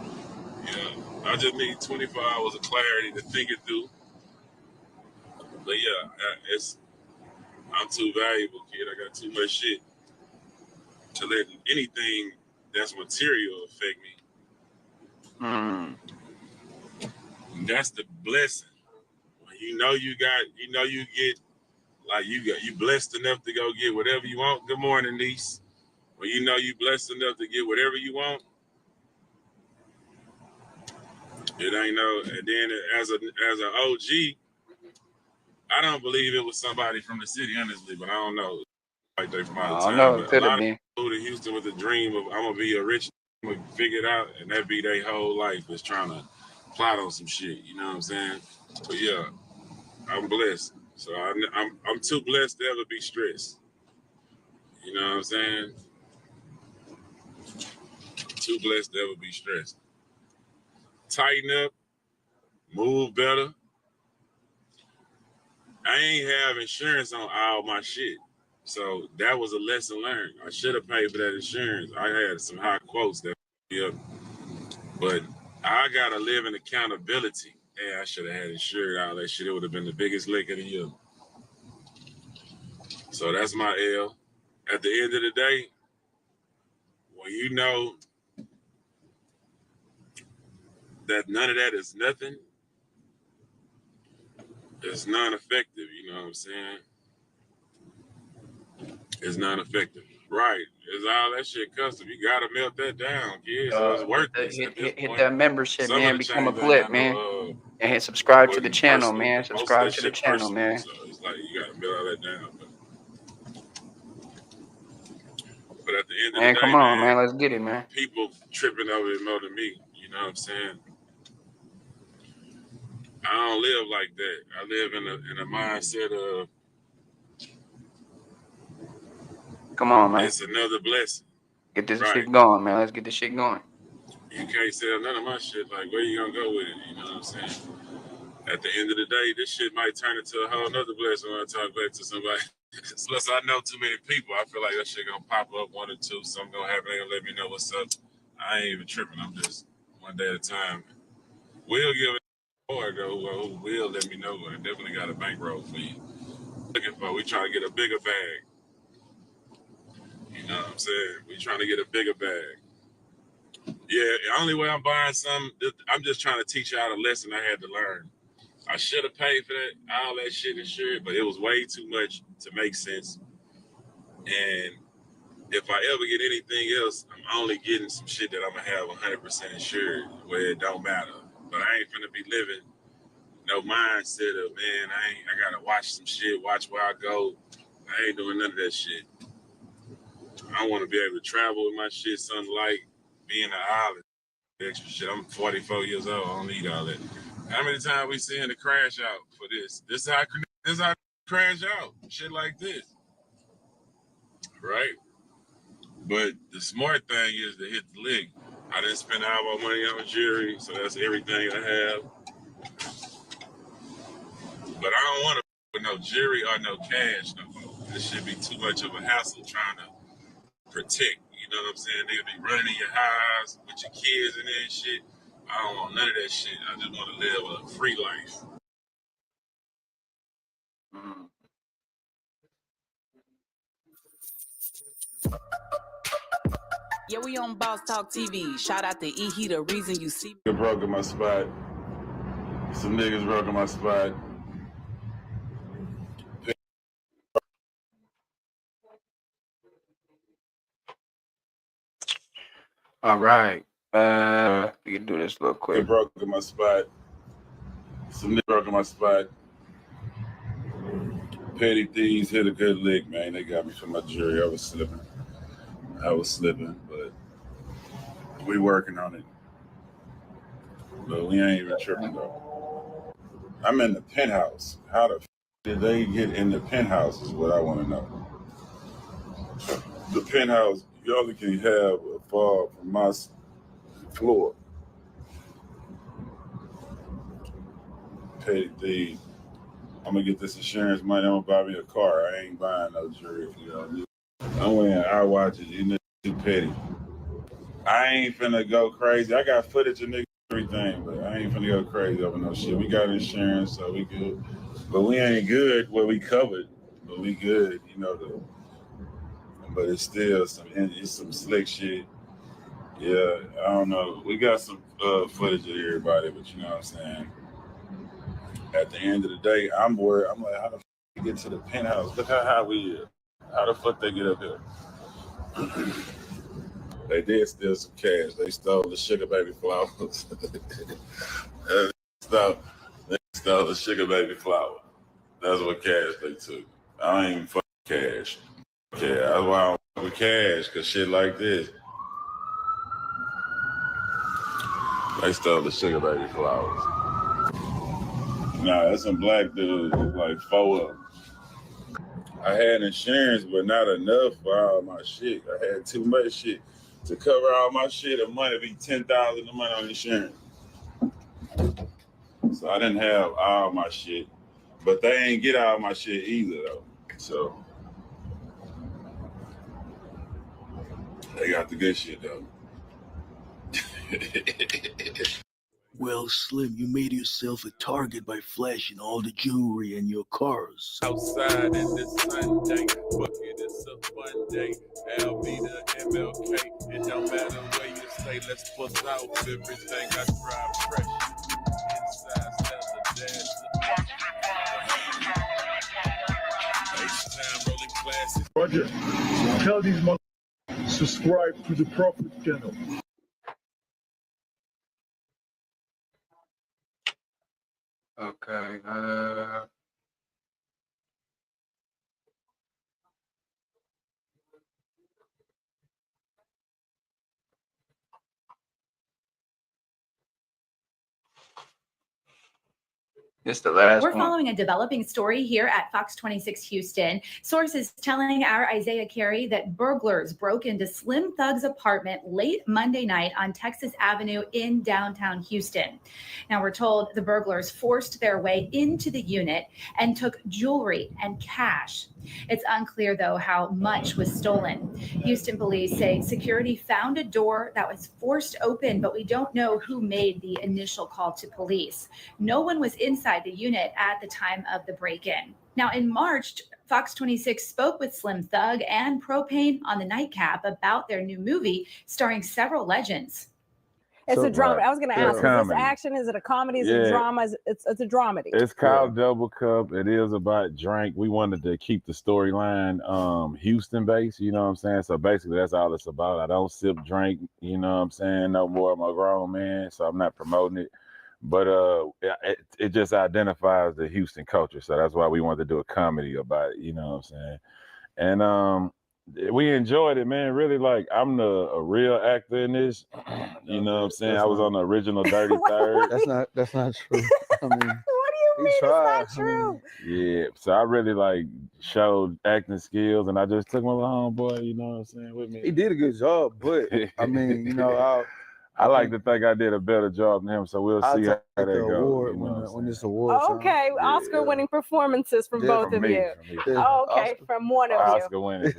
I just need 24 hours of clarity to think it through. But yeah, I'm too valuable, kid. I got too much shit to let anything that's material affect me. That's the blessing. When you get like you blessed enough to go get whatever you want. Good morning, niece. When you blessed enough to get whatever you want, it ain't no. And then as an OG, I don't believe it was somebody from the city, honestly, but I don't know. Like they from out of I don't town, know. It but a could have lot of been. people to Houston with a dream of I'm gonna be a rich, I'm gonna figure it out, and that be their whole life is trying to plot on some shit. You know what I'm saying? But yeah, I'm blessed, so I'm too blessed to ever be stressed. You know what I'm saying? Too blessed to ever be stressed. Tighten up, move better. I ain't have insurance on all my shit. So that was a lesson learned. I should have paid for that insurance. I had some high quotes that up. But I gotta live in accountability. Yeah, I should have had insured all that shit. It would have been the biggest lick of the year. So that's my L. At the end of the day, when you know that none of that is nothing, it's non-effective, you know what I'm saying? It's non-effective. Right. It's all that shit custom. You gotta melt that down, kid. So it's worthless at this Hit point. that membership, Some of man. the Become a change ain't flip, got man. no And hit subscribe to the wasn't channel, personal. man. Most of Subscribe that to the shit channel, personal. man. So it's like you gotta melt all that down. But at the end of the Man, come day, on, man, man. Let's get it, man. people tripping over it more than me. You know what I'm saying? I don't live like that. I live in a mindset of Come on, man. it's another blessing. Get this Right. shit going, man. Let's get this shit going. You can't sell none of my shit. Like, where you gonna go with it? You know what I'm saying? At the end of the day, this shit might turn into a whole nother blessing when I talk back to somebody. Unless I know too many people, I feel like that shit gonna pop up one or two. Something gonna happen. They gonna let me know what's up. I ain't even tripping. I'm just one day at a time. We'll give it more though. Who will let me know? I definitely got a bankroll for you. looking for. We trying to get a bigger bag. You know what I'm saying? We trying to get a bigger bag. Yeah, the only way I'm buying some, I'm just trying to teach y'all a lesson I had to learn. I should have paid for that, all that shit insured, but it was way too much to make sense. And if I ever get anything else, I'm only getting some shit that I'm gonna have 100% insured, where it don't matter. But I ain't finna be living no mindset of, man, I gotta watch some shit, watch where I go. I ain't doing none of that shit. I want to be able to travel with my shit, something like being an island. Extra shit. I'm 44 years old. I don't need all that. How many times we seeing the crash out for this? This is how I crash out. Shit like this, right? But the smart thing is to hit the lick. I didn't spend all my money on jewelry, so that's everything I have. But I don't want to with no jewelry or no cash no more. This should be too much of a hassle trying to protect. You know what I'm saying? They'll be running in your house with your kids and that shit. I don't want none of that shit. I just want to live a free life. Yeah, we on Boss Talk TV. Shout out to E. He the reason you see. Nigga broke in my spot. Some niggas broke in my spot. All right. We can do this real quick. Nigga broke in my spot. Some niggas broke in my spot. Petty thieves hit a good lick, man. They got me for my jury. I was slipping, but we working on it. But we ain't even tripping though. I'm in the penthouse. How the f did they get in the penthouse is what I want to know. The penthouse, you only can have a fall from my floor. Petty thief. I'm gonna get this insurance money. I'm gonna buy me a car. I ain't buying no jewelry if you don't need it. I'm wearing eye watches. You niggas too petty. I ain't finna go crazy. I got footage of niggas everything, but I ain't finna go crazy over no shit. We got insurance, so we good. But we ain't good. Well, we covered, but we good. You know but it's still some slick shit. Yeah, I don't know. We got some footage of everybody, but you know what I'm saying. At the end of the day, I'm worried. I'm like, how the fuck they get to the penthouse? Look how high we is. How the fuck they get up here? They did steal some cash. They stole the sugar baby flowers. They stole the sugar baby flower. That's what cash they took. I ain't even fuck cash. Yeah, that's why I don't fuck with cash, cause shit like this. They stole the sugar baby flowers. Nah, that's some black dudes. It's like 4 of them. I had insurance, but not enough for all my shit. I had too much shit to cover all my shit. A month be $10,000 a month on insurance. So I didn't have all my shit, but they ain't get all my shit either though. So they got the good shit though. Well, Slim, you made yourself a target by flashing all the jewelry in your cars. Outside in this Sunday, bucket is a fun day. LB to MLK, it don't matter where you stay. Let's bust out everything. I drive fresh. Inside, the dash. FaceTime rolling classic. Roger, tell these motherfuckers subscribe to the Prophet channel. Okay. It's the last We're one. following a developing story here at Fox 26 Houston. Sources telling our Isaiah Carey that burglars broke into Slim Thug's apartment late Monday night on Texas Avenue in downtown Houston. Now, we're told the burglars forced their way into the unit and took jewelry and cash. It's unclear, though, how much was stolen. Houston police say security found a door that was forced open, but we don't know who made the initial call to police. No one was inside the unit at the time of the break-in. Now, in March, Fox 26 spoke with Slim Thug and Propane on the Nightcap about their new movie starring several legends. It's a drama. Right. I was going to Yeah, ask, is comedy. this action? Is it a comedy? Is it Yeah. drama? It's a dramedy. It's called Double Cup. It is about drink. We wanted to keep the storyline Houston based, you know what I'm saying? So basically that's all it's about. I don't sip drink, you know what I'm saying? No more. I'm a grown man, so I'm not promoting it. But it just identifies the Houston culture. So that's why we wanted to do a comedy about it, you know what I'm saying? And we enjoyed it, man. Really, like I'm a real actor in this. You know what I'm saying? I was on the original Dirty Third. That's not true. I mean, what do you mean tried. it's not true? Yeah, so I really like showed acting skills, and I just took my little homeboy, you know what I'm saying, with me. he did a good job, but I mean, you know, I like to think I did a better job than him, so we'll see how that the goes. award You know when this award. Okay, Oscar-winning performances from both of you. Okay, from one of you. Oscar winning.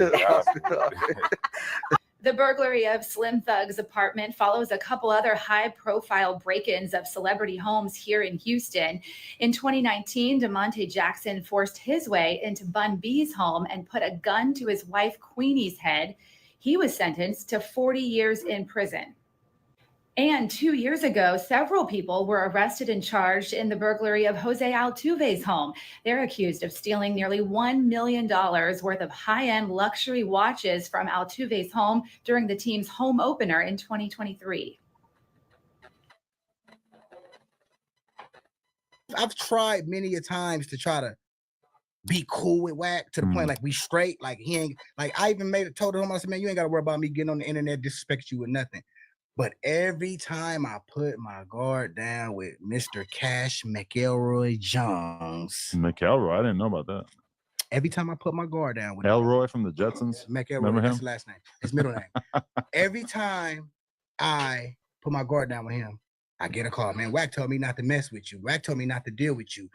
The burglary of Slim Thug's apartment follows a couple other high-profile break-ins of celebrity homes here in Houston. In 2019, DeMonte Jackson forced his way into Bun B's home and put a gun to his wife Queenie's head. He was sentenced to 40 years in prison. And 2 years ago, several people were arrested and charged in the burglary of Jose Altuve's home. They're accused of stealing nearly $1 million worth of high-end luxury watches from Altuve's home during the team's home opener in 2023. I've tried many a times to try to be cool with Wack to the point like we straight, like he ain't, like I even told him, I said, man, you ain't got to worry about me getting on the internet, disrespect you or nothing. But every time I put my guard down with Mr. Cash McElroy Jones. McElroy, I didn't know about that. Every time I put my guard down with Elroy from the Jetsons. McElroy, Remember that's him? his last name. His middle name. Every time I put my guard down with him, I get a call. Man, Wack told me not to mess with you. Wack told me not to deal with you.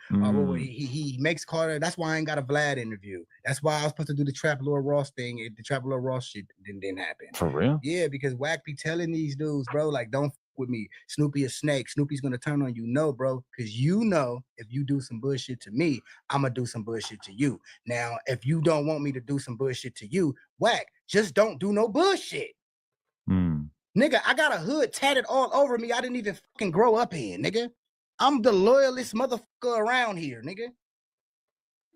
He makes Carter. That's why I ain't got a Vlad interview. That's why I was supposed to do the Trap Lord Ross thing. The Trap Lord Ross shit didn't happen. For real? Yeah, because Wack be telling these dudes, bro, like, don't f with me. Snoopy a snake. Snoopy's gonna turn on you. No, bro, because you know if you do some bullshit to me, I'm gonna do some bullshit to you. Now, if you don't want me to do some bullshit to you, Wack, just don't do no bullshit. Nigga, I got a hood tatted all over me. I didn't even fucking grow up in, nigga. I'm the loyalist motherfucker around here, nigga.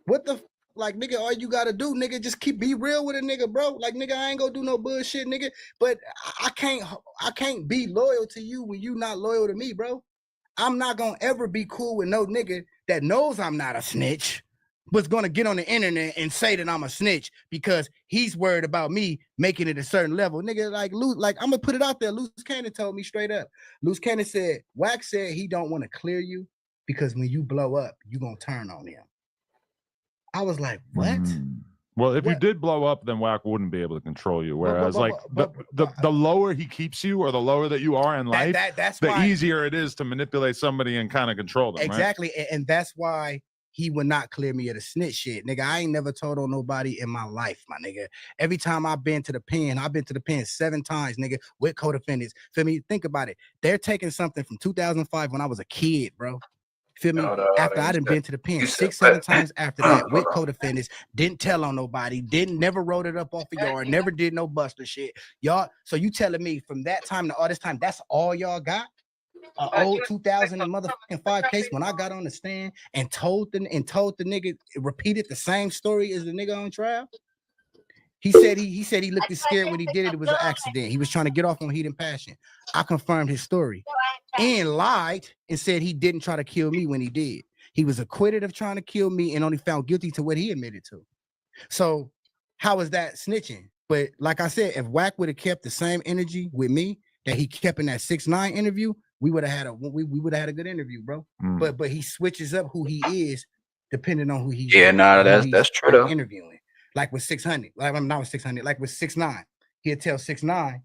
What the like, nigga, all you gotta do, nigga, just be real with a nigga, bro. Like, nigga, I ain't gonna do no bullshit, nigga. But I can't be loyal to you when you not loyal to me, bro. I'm not gonna ever be cool with no nigga that knows I'm not a snitch, but's gonna get on the internet and say that I'm a snitch because he's worried about me making it a certain level. Nigga, like I'm gonna put it out there. Loose Cannon told me straight up. Loose Cannon said, Wack said he don't want to clear you because when you blow up, you gonna turn on him. I was like, what? Well, if you did blow up, then Wack wouldn't be able to control you. Whereas, the lower he keeps you, or the lower that you are in life, that's the why, easier it is to manipulate somebody and kind of control them. Exactly, right? And that's why he would not clear me of the snitch shit. Nigga, I ain't never told on nobody in my life, my nigga. Every time I've been to the pen 7 times, nigga, with co-defendants. Feel me? Think about it. They're taking something from 2005 when I was a kid, bro. Feel me? After I done been to the pen 6, 7 times after that with co-defendants, didn't tell on nobody, never wrote it up off of yard, never did no buster shit. Y'all, so you telling me from that time to all this time, that's all y'all got? Old 2005 case when I got on the stand and told the nigga, repeated the same story as the nigga on trial. He said he looked scared when he did it. It was an accident. He was trying to get off on heat and passion. I confirmed his story and lied and said he didn't try to kill me when he did. He was acquitted of trying to kill me and only found guilty to what he admitted to. So how is that snitching? But like I said, if Wack would have kept the same energy with me that he kept in that 6ix9ine interview, we would have had a good interview, bro. But he switches up who he is depending on who he's that's true though. Interviewing. Like with 600, like I'm not with 600, like with 6ix9ine. He'll tell 6ix9ine,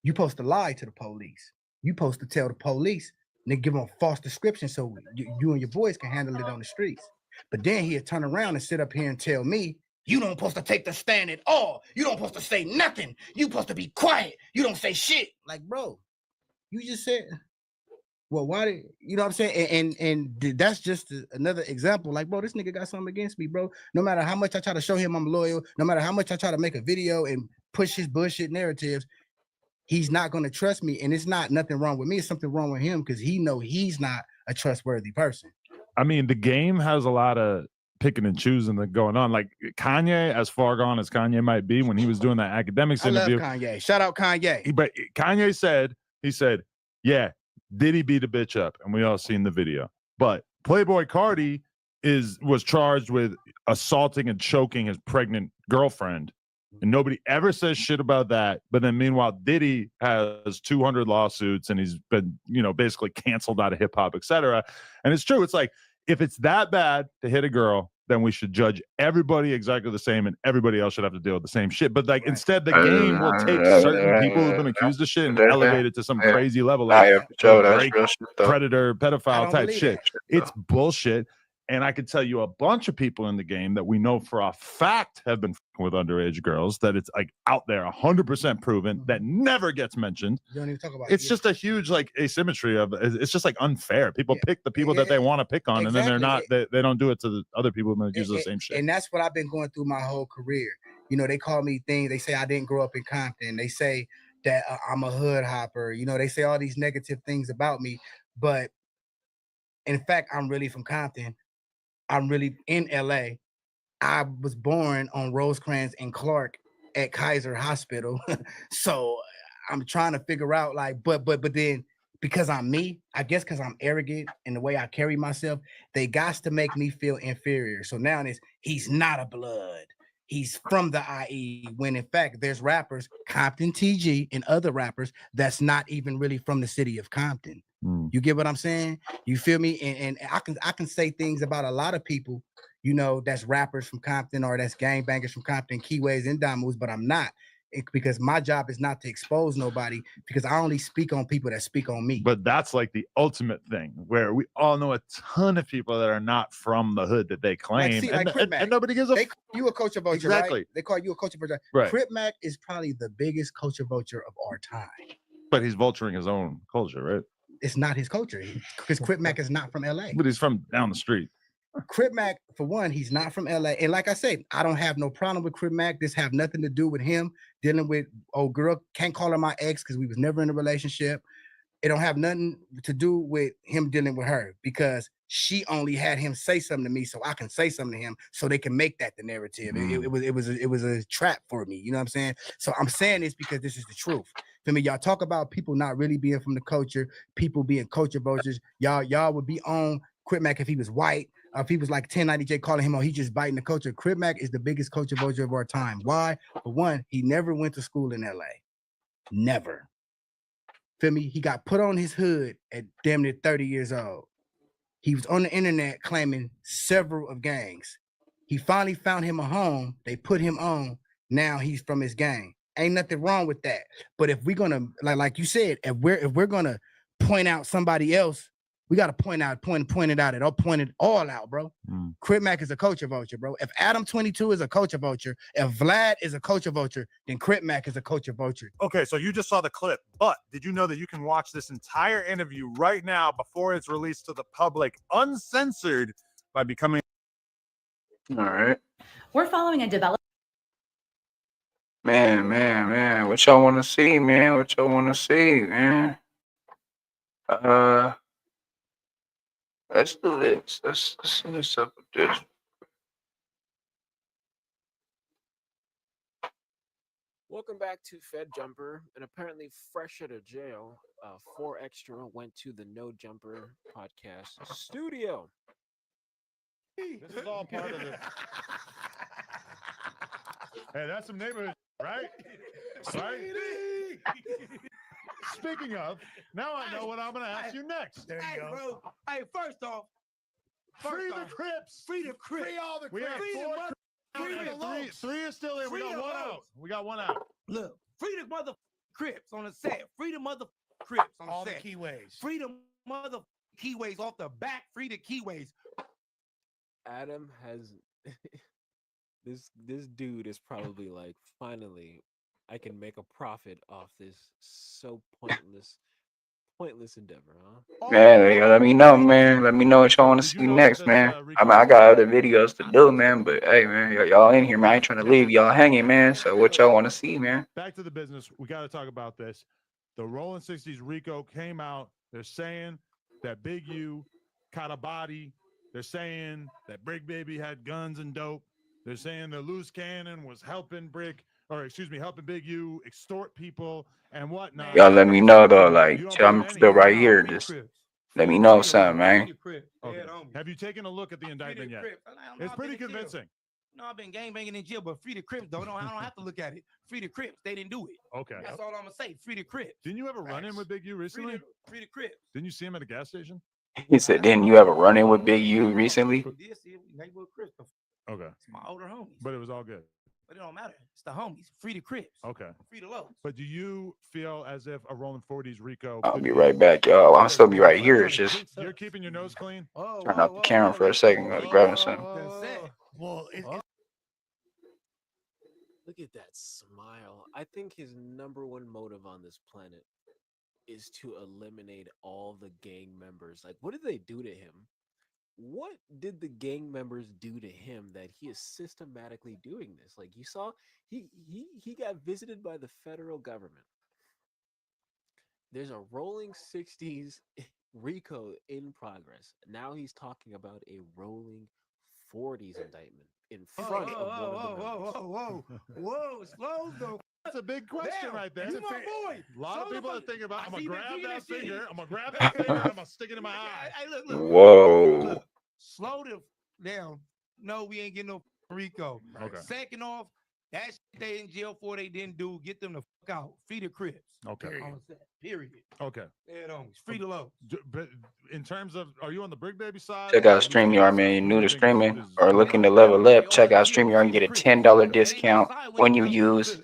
you supposed to lie to the police. You supposed to tell the police, nigga, give them a false description so you and your boys can handle it on the streets. But then he'll turn around and sit up here and tell me, you don't supposed to take the stand at all. You don't supposed to say nothing. You supposed to be quiet. You don't say shit. Like, bro, you just said, Well, why did you know what I'm saying? And that's just another example. Like, bro, this nigga got something against me, bro. No matter how much I try to show him I'm loyal, no matter how much I try to make a video and push his bullshit narratives, he's not gonna trust me. And it's not nothing wrong with me, it's something wrong with him because he know he's not a trustworthy person. I mean, the game has a lot of picking and choosing that going on. Like Kanye, as far gone as Kanye might be, when he was doing that academics I love interview, Kanye. Shout out Kanye. but Kanye said, yeah, did he beat a bitch up? And we all seen the video. But Playboy Cardi was charged with assaulting and choking his pregnant girlfriend. And nobody ever says shit about that. But then meanwhile, Diddy has 200 lawsuits and he's been, basically canceled out of hip hop, etc. And it's true. It's like, if it's that bad to hit a girl, then we should judge everybody exactly the same and everybody else should have to deal with the same shit. But like instead, the game will take certain people who've been accused of shit and elevate it to some crazy level, like Drake, predator, pedophile type shit. It's bullshit. And I could tell you a bunch of people in the game that we know for a fact have been with underage girls, that it's like out there 100% proven, that never gets mentioned. You don't even talk about It's just a huge like asymmetry of it's just like unfair. People pick the people that they want to pick on, and then they're not they don't do it to the other people who are accused of the same shit. And that's what I've been going through my whole career. They call me things. They say I didn't grow up in Compton. They say that I'm a hood hopper. They say all these negative things about me, but in fact, I'm really from Compton. I'm really in LA. I was born on Rosecrans and Clark at Kaiser Hospital. So I'm trying to figure out but then because I'm me, I guess because I'm arrogant in the way I carry myself, they got to make me feel inferior. So now he's not a blood. He's from the IE, when in fact there's rappers, Compton TG and other rappers that's not even really from the city of Compton. You get what I'm saying? You feel me? And I can say things about a lot of people, that's rappers from Compton or that's gangbangers from Compton, Keyways and Damus, but I'm not. Because my job is not to expose nobody, because I only speak on people that speak on me. But that's like the ultimate thing, where we all know a ton of people that are not from the hood that they claim, and nobody gives a. They call you a culture vulture, exactly. Right? They call you a culture vulture. Right. Crip Mac is probably the biggest culture vulture of our time. But he's vulturing his own culture, right? It's not his culture, because Crip Mac is not from LA. But he's from down the street. Crip Mac, for one, he's not from LA. And like I said, I don't have no problem with Crip Mac. This have nothing to do with him dealing with old girl. Can't call her my ex because we was never in a relationship. It don't have nothing to do with him dealing with her, because she only had him say something to me so I can say something to him so they can make that the narrative. It was a trap for me. You know what I'm saying? So I'm saying this because this is the truth. I mean, y'all talk about people not really being from the culture, people being culture vultures. Y'all would be on Crip Mac if he was white. If he was like 1090 J calling him, he just biting the culture. Crip Mac is the biggest culture vulture of our time. Why? For one, he never went to school in LA. Never. Feel me? He got put on his hood at damn near 30 years old. He was on the internet claiming several of gangs. He finally found him a home. They put him on. Now he's from his gang. Ain't nothing wrong with that. But if we're gonna, like you said, if we're gonna point out somebody else, we gotta point it all out, bro. Crip Mac is a culture vulture, bro. If Adam 22 is a culture vulture, if Vlad is a culture vulture, then Crip Mac is a culture vulture. Okay, so you just saw the clip, but did you know that you can watch this entire interview right now before it's released to the public, uncensored, by becoming. All right. We're following a development. Man. What y'all want to see, man? What y'all want to see, man? Let's do this. Let's see what's up with this. Welcome back to Fed Jumper, and apparently fresh out of jail, 4 Extra went to the No Jumper podcast studio. This is all part of it. Hey, that's some neighborhood, right? Right? Speaking of, now I know what I'm going to ask you next. There you go. Bro. Hey, first off, free the Crips. Free the Crips. Free all the We Crips. have 4 Three is still in. We got one out. We got one out. Look, free the mother Crips on the set. Free the mother Crips on the All set. the keyways. Free the mother keyways off the back. Free the keyways. Adam has this dude is probably like, finally, I can make a profit off this so pointless pointless endeavor, huh? Man, let me know, man. Let me know what y'all want to see next, man. I got other videos to do, man. But hey, man, y'all in here, man. I ain't trying to leave y'all hanging, man. So what y'all want to see, man? Back to the business. We got to talk about this. The Rolling 60s Rico came out. They're saying that Big U caught a body. They're saying that Brick Baby had guns and dope. They're saying the loose cannon was helping Big U extort people and whatnot. Y'all let me know though. Like, I'm still right here. Just let me know something, man. Okay. Have you taken a look at the indictment yet? It's pretty convincing. No, I've been gangbanging in jail, but free the Crips, though. I don't have to look at it. Free the Crips. They didn't do it. Okay. That's all I'm going to say. Free the Crips. Didn't you ever run in with Big U recently? Free the Crips. Didn't you see him at a gas station? He said, didn't you ever run in with Big U recently? We did see it. Neighborhood Crips. Okay. It's my older homies. But it was all good. But it don't matter. It's the homies. Free the Crips. Okay. Free the lows. But do you feel as if a Rolling 40s Rico? I'll be right back, y'all. I'll still be right here. It's just You're keeping your nose clean? turn off the camera for a second. I was grabbing something. Well, Look at that smile. I think his number one motive on this planet is to eliminate all the gang members. Like, what did they do to him? What did the gang members do to him that he is systematically doing this? Like, you saw, he got visited by the federal government. There's a rolling 60s RICO in progress. Now he's talking about a rolling 40s indictment in front of one of the members. Whoa, slow though. That's a big question right there. You my boy. A lot of people are thinking about, I'm going to grab that finger, I'm going to grab shit. that finger, and I'm going to stick it in my eye. Hey, look. Whoa. Look, slow down. No, we ain't getting no Rico. Okay. Second off, that shit they in jail for they didn't do, get them the fuck out. Free the Crips. Okay. Period. Okay. Dead homies. Free the low. But in terms of, are you on the Brick Baby side? Check out StreamYard, man. You're new to streaming or looking to level up. Check out StreamYard and get a $10 discount when you use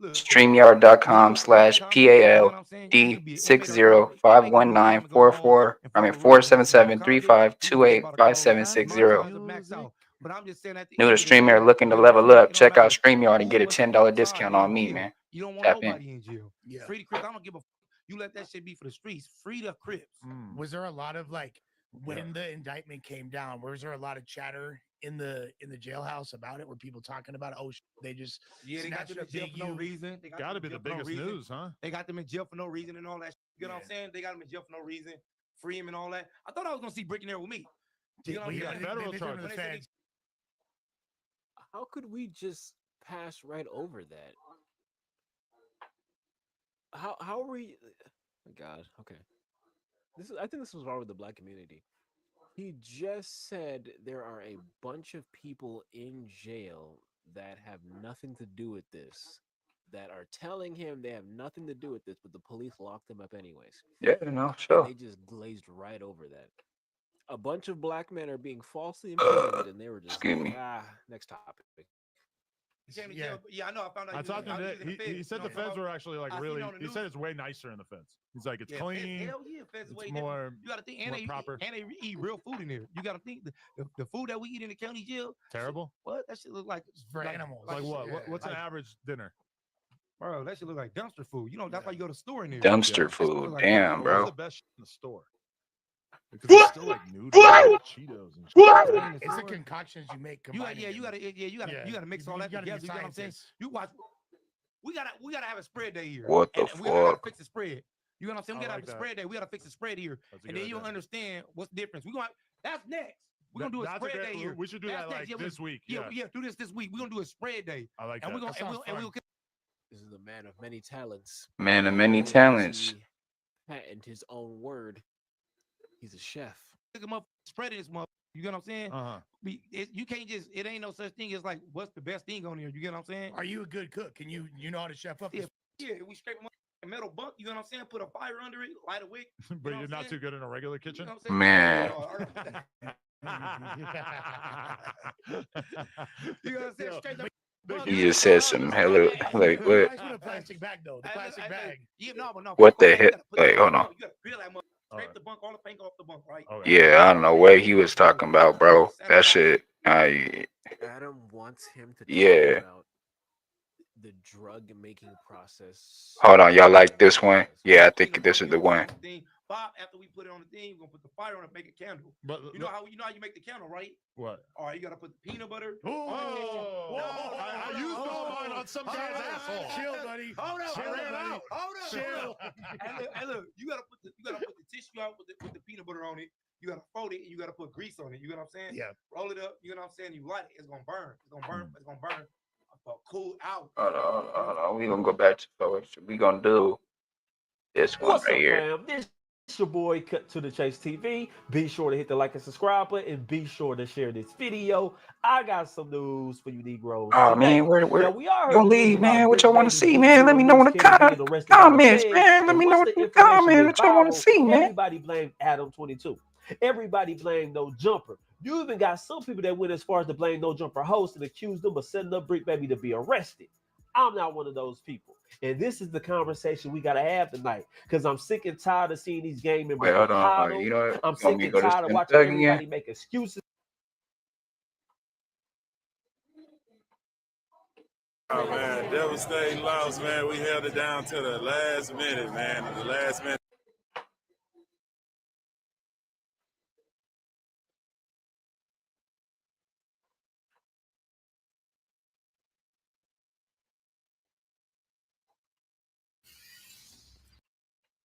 StreamYard.com/PALD6051944. But I'm just saying that New to StreamYard looking to level up. Check out StreamYard and get a $10 discount on me, man. You don't want Tap nobody in. in jail. Free the Crips. I don't give a you let that shit be for the streets. Free the Crips. Was there a lot of like when the indictment came down? Was there a lot of chatter in the jailhouse about it? Were people talking about it? Oh, they just they got them in jail for no reason. Got to be the biggest news, huh? They got them in jail for no reason and all that. You know what I'm saying? They got them in jail for no reason. Free him and all that. I thought I was gonna see Brick in there with me. You know what I'm saying? Federal charges. How could we just pass right over that? How are we? Oh my God. Okay. I think this was wrong with the black community. He just said there are a bunch of people in jail that have nothing to do with this, that are telling him they have nothing to do with this, but the police locked them up anyways. Yeah, no, sure. They just glazed right over that. A bunch of black men are being falsely imprisoned, and they were just like, next topic. Yeah, I know. I found out. I talked to him. He said the feds were actually like really. He said it's way nicer in the feds. He's like, it's clean. Hell yeah, feds it's way more. You got to think, and more they proper. And they eat real food in there. You got to think the food that we eat in the county jail. Terrible. What that shit look like for animals? Like what? What's an average dinner? Bro, that shit look like dumpster food. You know, that's why you go to the store in there. Dumpster food. Like, damn, bro. What's the best shit in the store? Because it's still like noodles and Cheetos and shit. It's the concoctions you make. You gotta mix all that together. You know what I'm saying? You watch. We gotta have a spread day here. What the and we gotta fuck? fix the spread. You know what I'm saying? We gotta have a spread day. We gotta fix the spread here, and then you'll understand what's the difference. That's next. We're gonna do a spread day here. We should do that like this week. Yeah, do this week. We're gonna do a spread day. I like and that. We're gonna This is a man of many talents. Man of many talents. Patent his own word. He's a chef. Pick him up, spreading this mother. You get what I'm saying? You can't just. It ain't no such thing as like what's the best thing on here. You get what I'm saying? Are you a good cook? Can you know how to chef up? Yeah, we scrape them up a metal bunk. You know what I'm saying? Put a fire under it, light a wick. But you're not too good in a regular kitchen. Man. You know what I'm saying? Straight up. You just said some hello, like what? A plastic bag though. The plastic bag. Yeah, no. What the heck? Wait, hold on. You gotta grill that mother. Scrape the bunk, all the paint off the bunk, right? Yeah, I don't know what he was talking about, bro. That shit. Adam wants him to Yeah. talk about the drug making process. Hold on, y'all like this one? Yeah, I think this is the one. after we put it on the thing, we're gonna put the fire on it, make a candle. But you know how you make the candle, right? What? All right, you gotta put the peanut butter. I used all mine on some guy's asshole. Chill, buddy. Hold up. Chill, buddy. Hold up. Chill. And look, you gotta put the tissue out with the peanut butter on it. You gotta fold it and you gotta put grease on it. You know what I'm saying? Yeah. Roll it up. You know what I'm saying? You light it. It's gonna burn. It's gonna burn. It's gonna burn. Cool out. Hold on. We gonna go back to what we gonna do. This one What's right up, here. fam? This is your boy Cut to the Chase TV. Be sure to hit the like and subscribe button, and be sure to share this video. I got some news for you Negroes. Oh today. man, where Now, we are gonna leave, man? What y'all want to see, man? Let me know in the comments, man. Let me know in the comments what y'all want to see, man. Everybody blamed Adam 22. Everybody blamed No Jumper. You even got some people that went as far as to blame No Jumper host and accuse them of setting up Brick Baby to be arrested. I'm not one of those people. And this is the conversation we got to have tonight because I'm sick and tired of seeing these gang members. Wait, hold on. You know what? I'm sick and tired of watching everybody make excuses. Oh, man, devastating loss, man. We held it down to the last minute, man. The last minute.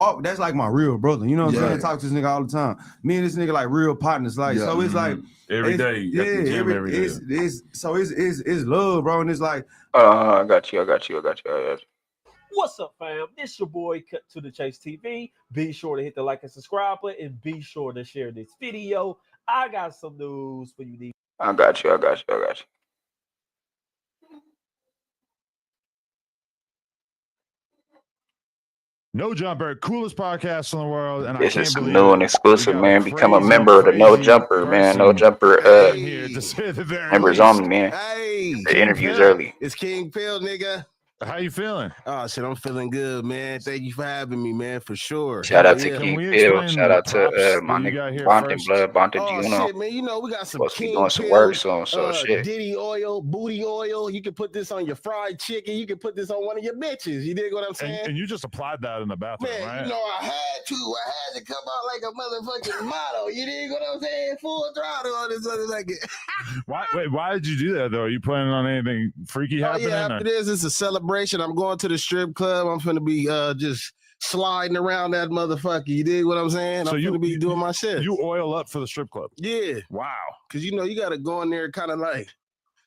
Oh, that's like my real brother. You know what I'm saying? I Yeah. talk to this nigga all the time. Me and this nigga like real partners. Like, Yeah. so it's like Every it's- day. You at the gym every day. It's love, bro. And it's like I got you. What's up, fam? This your boy Cut to the Chase TV. Be sure to hit the like and subscribe button, and be sure to share this video. I got some news for you. I got you. No Jumper, coolest podcast in the world, and This I is can't some believe new it. and exclusive, We got man. a Become a crazy, member of the No crazy Jumper, man. No person Jumper. in here to say the very Members least. only, man. Hey, The interviews early. It's King Phil, nigga. How you feeling? Oh shit, I'm feeling good, man. Thank you for having me, man, for sure. Shout out Hell to yeah. King Phil. Shout out to my nigga Bonton Blood, Bonton Oh Juno. shit, man! You know we got some Supposed to be King doing some Phil, work soon, so shit. Diddy oil, booty oil. You can put this on your fried chicken. You can put this on one of your bitches. You dig what I'm saying? And you just applied that in the bathroom, Man, right? you know I had to come out like a motherfucking model. You dig what I'm saying? Full throttle on this motherfucker. Why did you do that though? Are you planning on anything freaky happening? Yeah, or- after this, it's a celebration. I'm going to the strip club. I'm finna be just sliding around that motherfucker. You dig what I'm saying? So I'm you finna be doing my shit. You oil up for the strip club. Yeah. Wow. Cause you know you gotta go in there kind of like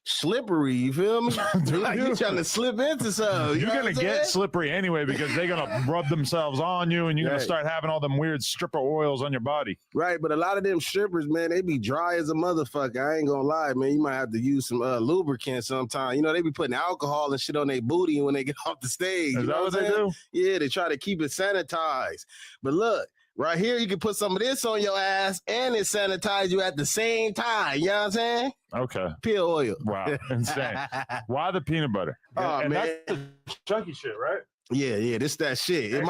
slippery. You feel me? Like you trying to slip into something. You're gonna get slippery anyway because they're gonna rub themselves on you, and you're gonna Right. start having all them weird stripper oils on your body. Right, but a lot of them strippers, man, they be dry as a motherfucker. I ain't gonna lie, man. You might have to use some lubricant sometime. You know, they be putting alcohol and shit on their booty when they get off the stage. Is You that know what they I'm saying? do? Yeah, they try to keep it sanitized. But look, right here, you can put some of this on your ass and it sanitize you at the same time. You know what I'm saying? Okay. Peel oil. Wow, insane. Why the peanut butter? Oh, and man. that's the chunky shit, right? Yeah, this that shit. It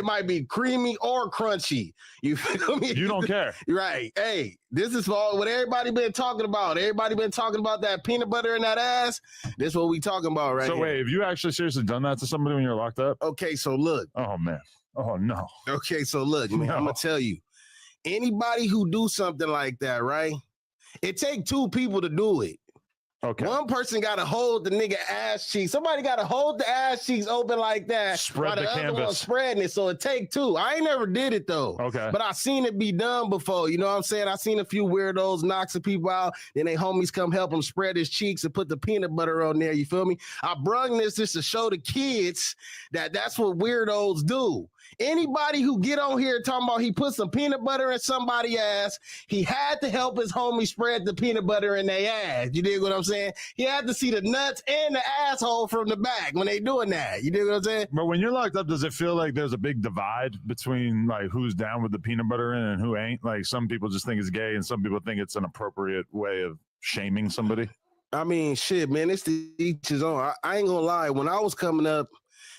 might be creamy or crunchy. You feel me? You don't care. Right. Hey, this is what everybody been talking about. Everybody been talking about that peanut butter in that ass. This is what we talking about right So here. wait, have you actually seriously done that to somebody when you're locked up? Okay, so look. Oh man. Oh no. Okay, so look, man, No. I'm gonna tell you. Anybody who do something like that, right? It take two people to do it. Okay. One person got to hold the nigga ass cheeks. Somebody got to hold the ass cheeks open like that. Spread while the other one canvas. spreading it. So it take two. I ain't never did it though. Okay. But I seen it be done before. You know what I'm saying? I seen a few weirdos knock some people out. Then they homies come help him spread his cheeks and put the peanut butter on there. You feel me? I brung this just to show the kids that that's what weirdos do. Anybody who get on here talking about he put some peanut butter in somebody's ass, he had to help his homie spread the peanut butter in their ass. You dig what I'm saying? He had to see the nuts and the asshole from the back when they doing that. You dig what I'm saying? But when you're locked up, does it feel like there's a big divide between like who's down with the peanut butter in and who ain't? Like some people just think it's gay and some people think it's an appropriate way of shaming somebody. I mean, shit, man, it's the each his own. I ain't gonna lie. When I was coming up,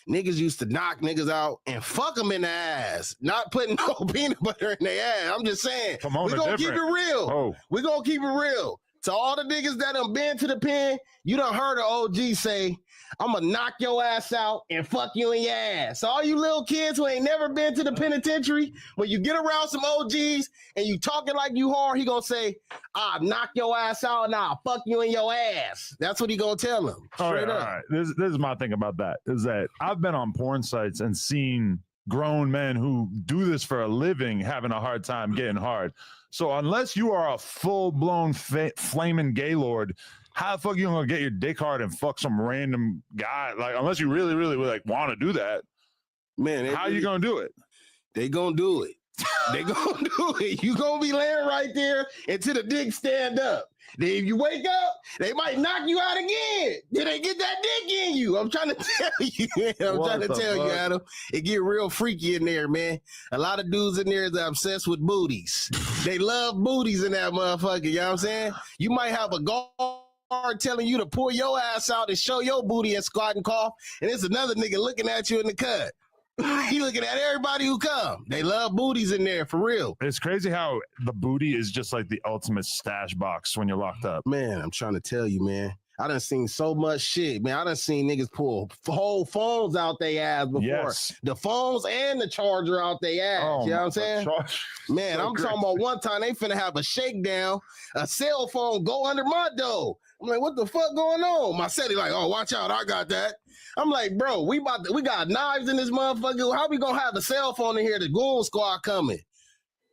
niggas used to knock niggas out and fuck them in the ass, not putting no peanut butter in their ass. I'm just saying, Come on, we they're gonna keep it different. real. Oh. We gonna keep it real. To all the niggas that done been to the pen, you done heard an OG say, I'm gonna knock your ass out and fuck you in your ass. So all you little kids who ain't never been to the penitentiary, when you get around some OGs and you talking like you hard, he gonna say, I'll knock your ass out and I'll fuck you in your ass. That's what he gonna tell them. Straight up. All right. This is my thing about that, is that I've been on porn sites and seen grown men who do this for a living having a hard time getting hard. So unless you are a full-blown flaming gaylord, how the fuck you gonna get your dick hard and fuck some random guy? Like, unless you really, really like want to do that, man. How you gonna do it? They gonna do it. They gonna do it. You gonna be laying right there until the dick stand up. Then if you wake up, they might knock you out again. Then they get that dick in you. I'm trying to tell you. I'm trying to tell you, Adam. It get real freaky in there, man. A lot of dudes in there is obsessed with booties. They love booties in that motherfucker. You know what I'm saying? You might have a guard telling you to pull your ass out and show your booty and squat and cough, and there's another nigga looking at you in the cut. He looking at everybody who come. They love booties in there, for real. It's crazy how the booty is just like the ultimate stash box when you're locked up. Man, I'm trying to tell you, man. I done seen so much shit, man. I done seen niggas pull whole phones out their ass before. Yes. The phones and the charger out their ass. Oh, you know what I'm saying? Man, So I'm talking about one time they finna have a shakedown, a cell phone go under my door. I'm like, what the fuck going on? My cellly like, oh, watch out, I got that. I'm like, bro, we got knives in this motherfucker. How we gonna have a cell phone in here? The goon squad coming.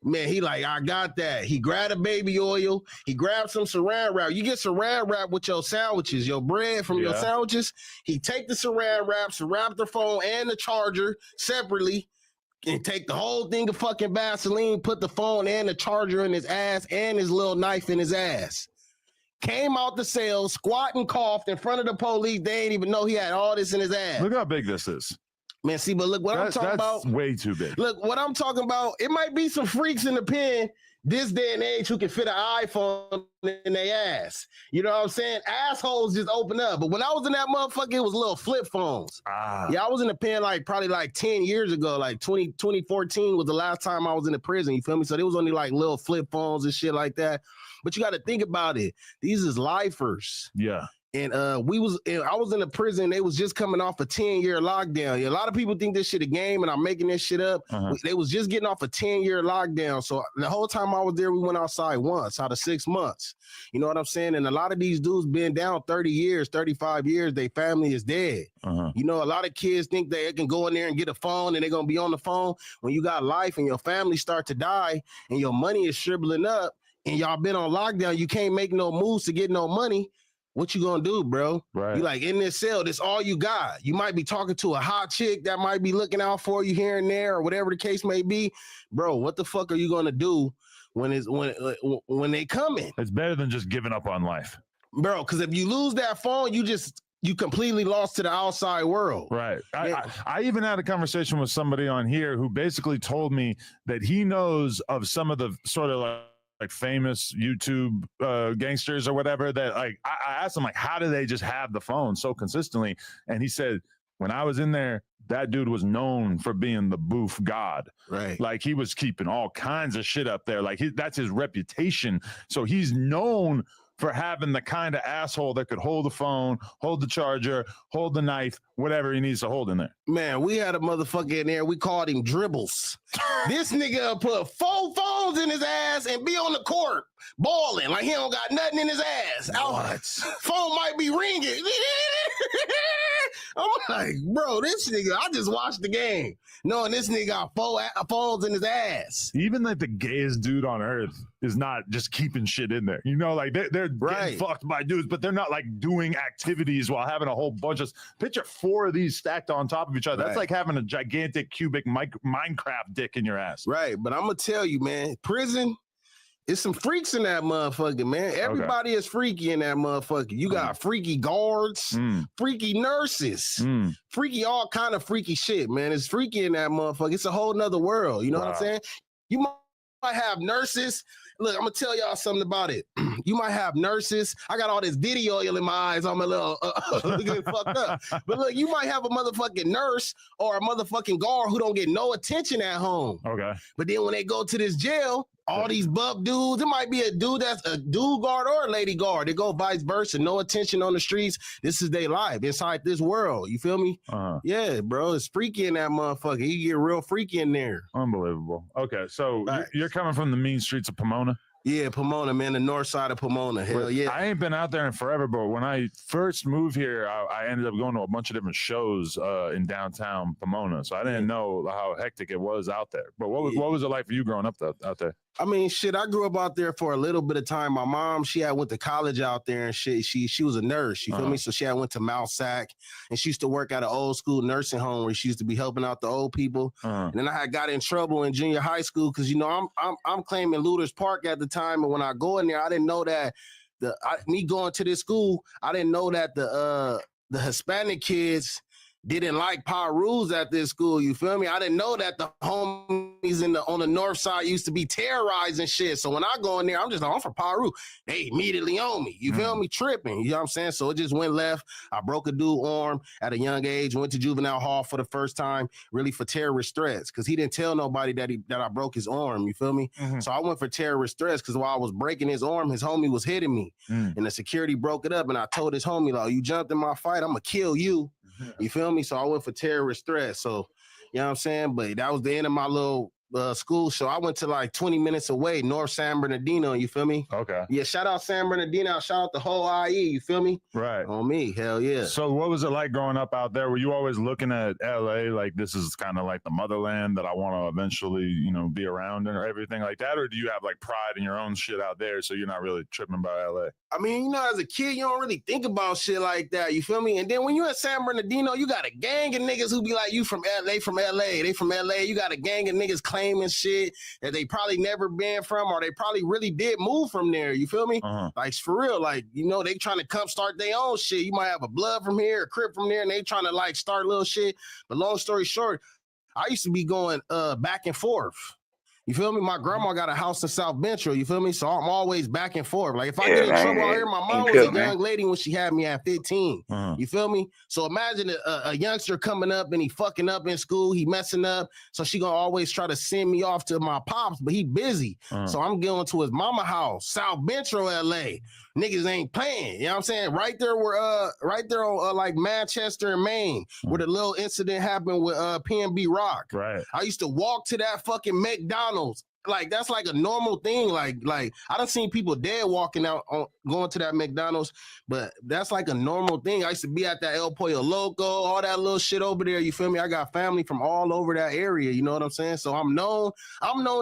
Man, he like, I got that. He grabbed a baby oil. He grabbed some saran wrap. You get saran wrap with your sandwiches, your bread from your sandwiches. He take the saran wrap the phone and the charger separately, and take the whole thing of fucking Vaseline, put the phone and the charger in his ass and his little knife in his ass. Came out the cell, squat and coughed in front of the police. They ain't even know he had all this in his ass. Look how big this is. Man, see, but look what I'm talking about. That's way too big. Look, what I'm talking about, it might be some freaks in the pen this day and age who can fit an iPhone in their ass. You know what I'm saying? Assholes just open up. But when I was in that motherfucker, it was little flip phones. Yeah, I was in the pen probably 10 years ago. Like 2014 was the last time I was in the prison. You feel me? So there was only like little flip phones and shit like that. But you got to think about it. These is lifers. Yeah. And I was in the prison. They was just coming off a 10-year lockdown. A lot of people think this shit a game, and I'm making this shit up. They was just getting off a 10-year lockdown. So the whole time I was there, we went outside once out of 6 months. You know what I'm saying? And a lot of these dudes been down 30 years, 35 years. Their family is dead. You know, a lot of kids think they can go in there and get a phone and they're going to be on the phone. When you got life and your family start to die and your money is shriveling up and y'all been on lockdown, you can't make no moves to get no money. What you gonna do, bro? Right. You like in this cell, this all you got. You might be talking to a hot chick that might be looking out for you here and there, or whatever the case may be. Bro, what the fuck are you gonna do when they coming? It's better than just giving up on life, bro. Because if you lose that phone, you completely lost to the outside world. Right. I even had a conversation with somebody on here who basically told me that he knows of some of the sort of like famous YouTube gangsters or whatever that I asked him, like, how do they just have the phone so consistently? And he said, when I was in there, that dude was known for being the boof god. Right. Like he was keeping all kinds of shit up there. Like that's his reputation. So he's known for having the kind of asshole that could hold the phone, hold the charger, hold the knife, whatever he needs to hold in there. Man, we had a motherfucker in there. We called him Dribbles. This nigga put 4 phones in his ass and be on the court balling like he don't got nothing in his ass. What? Phone might be ringing. I'm like, bro, this nigga, I just watched the game knowing this nigga got 4 phones in his ass. Even like the gayest dude on earth is not just keeping shit in there. You know, like they're getting fucked by dudes, but they're not like doing activities while having a whole bunch of, picture 4 of these stacked on top of each other. That's like having a gigantic cubic Minecraft dick in your ass. Right, but I'm gonna tell you, man, prison, it's some freaks in that motherfucker, man. Everybody is freaky in that motherfucker. You got freaky guards, freaky nurses, freaky all kind of freaky shit, man. It's freaky in that motherfucker. It's a whole nother world. You know what I'm saying? You might have nurses. Look, I'm gonna tell y'all something about it. You might have nurses. I got all this diddy oil in my eyes. I'm a little getting fucked up. But look, you might have a motherfucking nurse or a motherfucking guard who don't get no attention at home. Okay. But then when they go to this jail, All these buff dudes. It might be a dude that's a dude guard or a lady guard. They go vice versa. No attention on the streets. This is their life inside this world. You feel me? Yeah, bro. It's freaky in that motherfucker. You get real freaky in there. Unbelievable. Okay, so you're coming from the mean streets of Pomona? Yeah, Pomona, man, the north side of Pomona. Hell yeah. I ain't been out there in forever, but when I first moved here, I ended up going to a bunch of different shows in downtown Pomona. So I didn't know how hectic it was out there. But what was it like for you growing up out there? I mean, shit, I grew up out there for a little bit of time. My mom, she had went to college out there and shit. She was a nurse, you feel me? So she had went to Mount Sac and she used to work at an old school nursing home where she used to be helping out the old people. And then I had got in trouble in junior high school because, you know, I'm claiming Looters Park at the time. And when I go in there, I didn't know that me going to this school, I didn't know that the Hispanic kids didn't like power rules at this school. You feel me? I didn't know that the homies on the north side used to be terrorizing shit. So when I go in there, I'm just like, I'm for power rule. They immediately on me. You feel me? Tripping. You know what I'm saying? So it just went left. I broke a dude arm at a young age, went to juvenile hall for the first time, really for terrorist threats, because he didn't tell nobody that I broke his arm. You feel me? So I went for terrorist threats because while I was breaking his arm, his homie was hitting me. And the security broke it up. And I told his homie, like, you jumped in my fight, I'm going to kill you. You feel me? So I went for terrorist threats. So, you know what I'm saying? But that was the end of my little school. So I went to like 20 minutes away, North San Bernardino. You feel me? Okay. Yeah, shout out San Bernardino. Shout out the whole IE. You feel me? Right. On me. Hell yeah. So what was it like growing up out there? Were you always looking at LA like this is kind of like the motherland that I want to eventually, you know, be around and everything like that? Or do you have like pride in your own shit out there so you're not really tripping about LA? I mean, you know, as a kid, you don't really think about shit like that. You feel me? And then when you're in San Bernardino, you got a gang of niggas who be like, you from LA, they from LA. You got a gang of niggas claiming shit that they probably never been from, or they probably really did move from there. You feel me? Like, for real, like, you know, they trying to come start their own shit. You might have a blood from here, a crip from there, and they trying to like start little shit. But long story short, I used to be going back and forth. You feel me? My grandma got a house in South Bentro, you feel me? So I'm always back and forth. Like, if I get in trouble out here, my mom was a young lady when she had me at 15. You feel me? So imagine a youngster coming up and he fucking up in school, he messing up. So she gonna always try to send me off to my pops, but he busy. So I'm going to his mama house, South Bentro, LA. Niggas ain't playing. You know what I'm saying? Right there on like Manchester and Maine, where the little incident happened with PNB Rock. Right. I used to walk to that fucking McDonald's. Like, that's like a normal thing. Like I done seen people dead walking out going to that McDonald's, but that's like a normal thing. I used to be at that El Pollo Loco, all that little shit over there. You feel me? I got family from all over that area. You know what I'm saying? So I'm known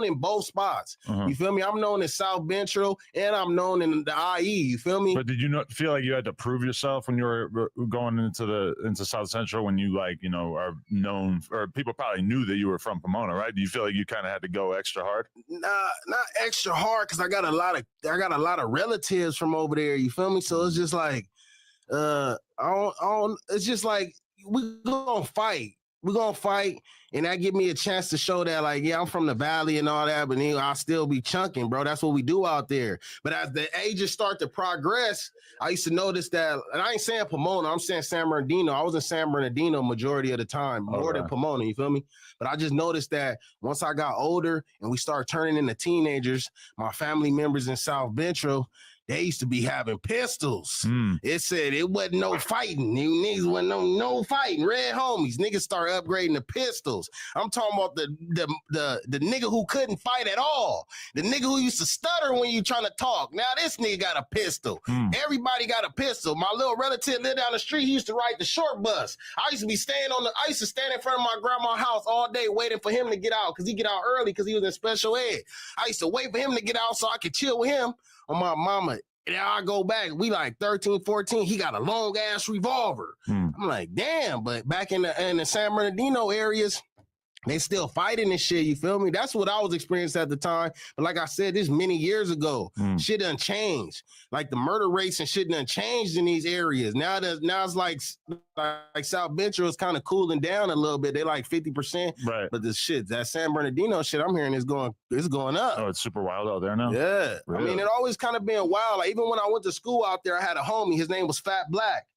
in both spots. You feel me? I'm known in South Bentro and I'm known in the IE. You feel me? But did you not feel like you had to prove yourself when you were going into South Central, when you, like, you know, are known, or people probably knew that you were from Pomona, right? Do you feel like you kind of had to go extra hard? Nah, not extra hard, because I got a lot of relatives from over there. You feel me? So it's just like, it's just like we gonna fight. We're gonna fight, and that give me a chance to show that, like, yeah, I'm from the valley and all that, but then I'll still be chunking, bro. That's what we do out there. But as the ages start to progress, I used to notice that, and I ain't saying Pomona, I'm saying San Bernardino. I was in San Bernardino majority of the time, more than Pomona, you feel me? But I just noticed that once I got older and we started turning into teenagers, my family members in South Bentro, they used to be having pistols. It said it wasn't no fighting. You niggas wasn't no fighting. Red homies. Niggas start upgrading the pistols. I'm talking about the nigga who couldn't fight at all. The nigga who used to stutter when you trying to talk. Now this nigga got a pistol. Everybody got a pistol. My little relative lived down the street. He used to ride the short bus. I used to stand in front of my grandma's house all day waiting for him to get out, because he get out early because he was in special ed. I used to wait for him to get out so I could chill with him. On my mama, and I go back, we like 13, 14, he got a long ass revolver. I'm like, damn, but back in the San Bernardino areas, they still fighting and shit, you feel me? That's what I was experiencing at the time. But like I said, this many years ago. Shit done changed. Like the murder rates and shit done changed in these areas. Now it's like South Bentro is kind of cooling down a little bit. They like 50%. Right. But that San Bernardino shit I'm hearing is going up. Oh, it's super wild out there now? Yeah. Really? I mean, it always kind of been wild. Like, even when I went to school out there, I had a homie. His name was Fat Black.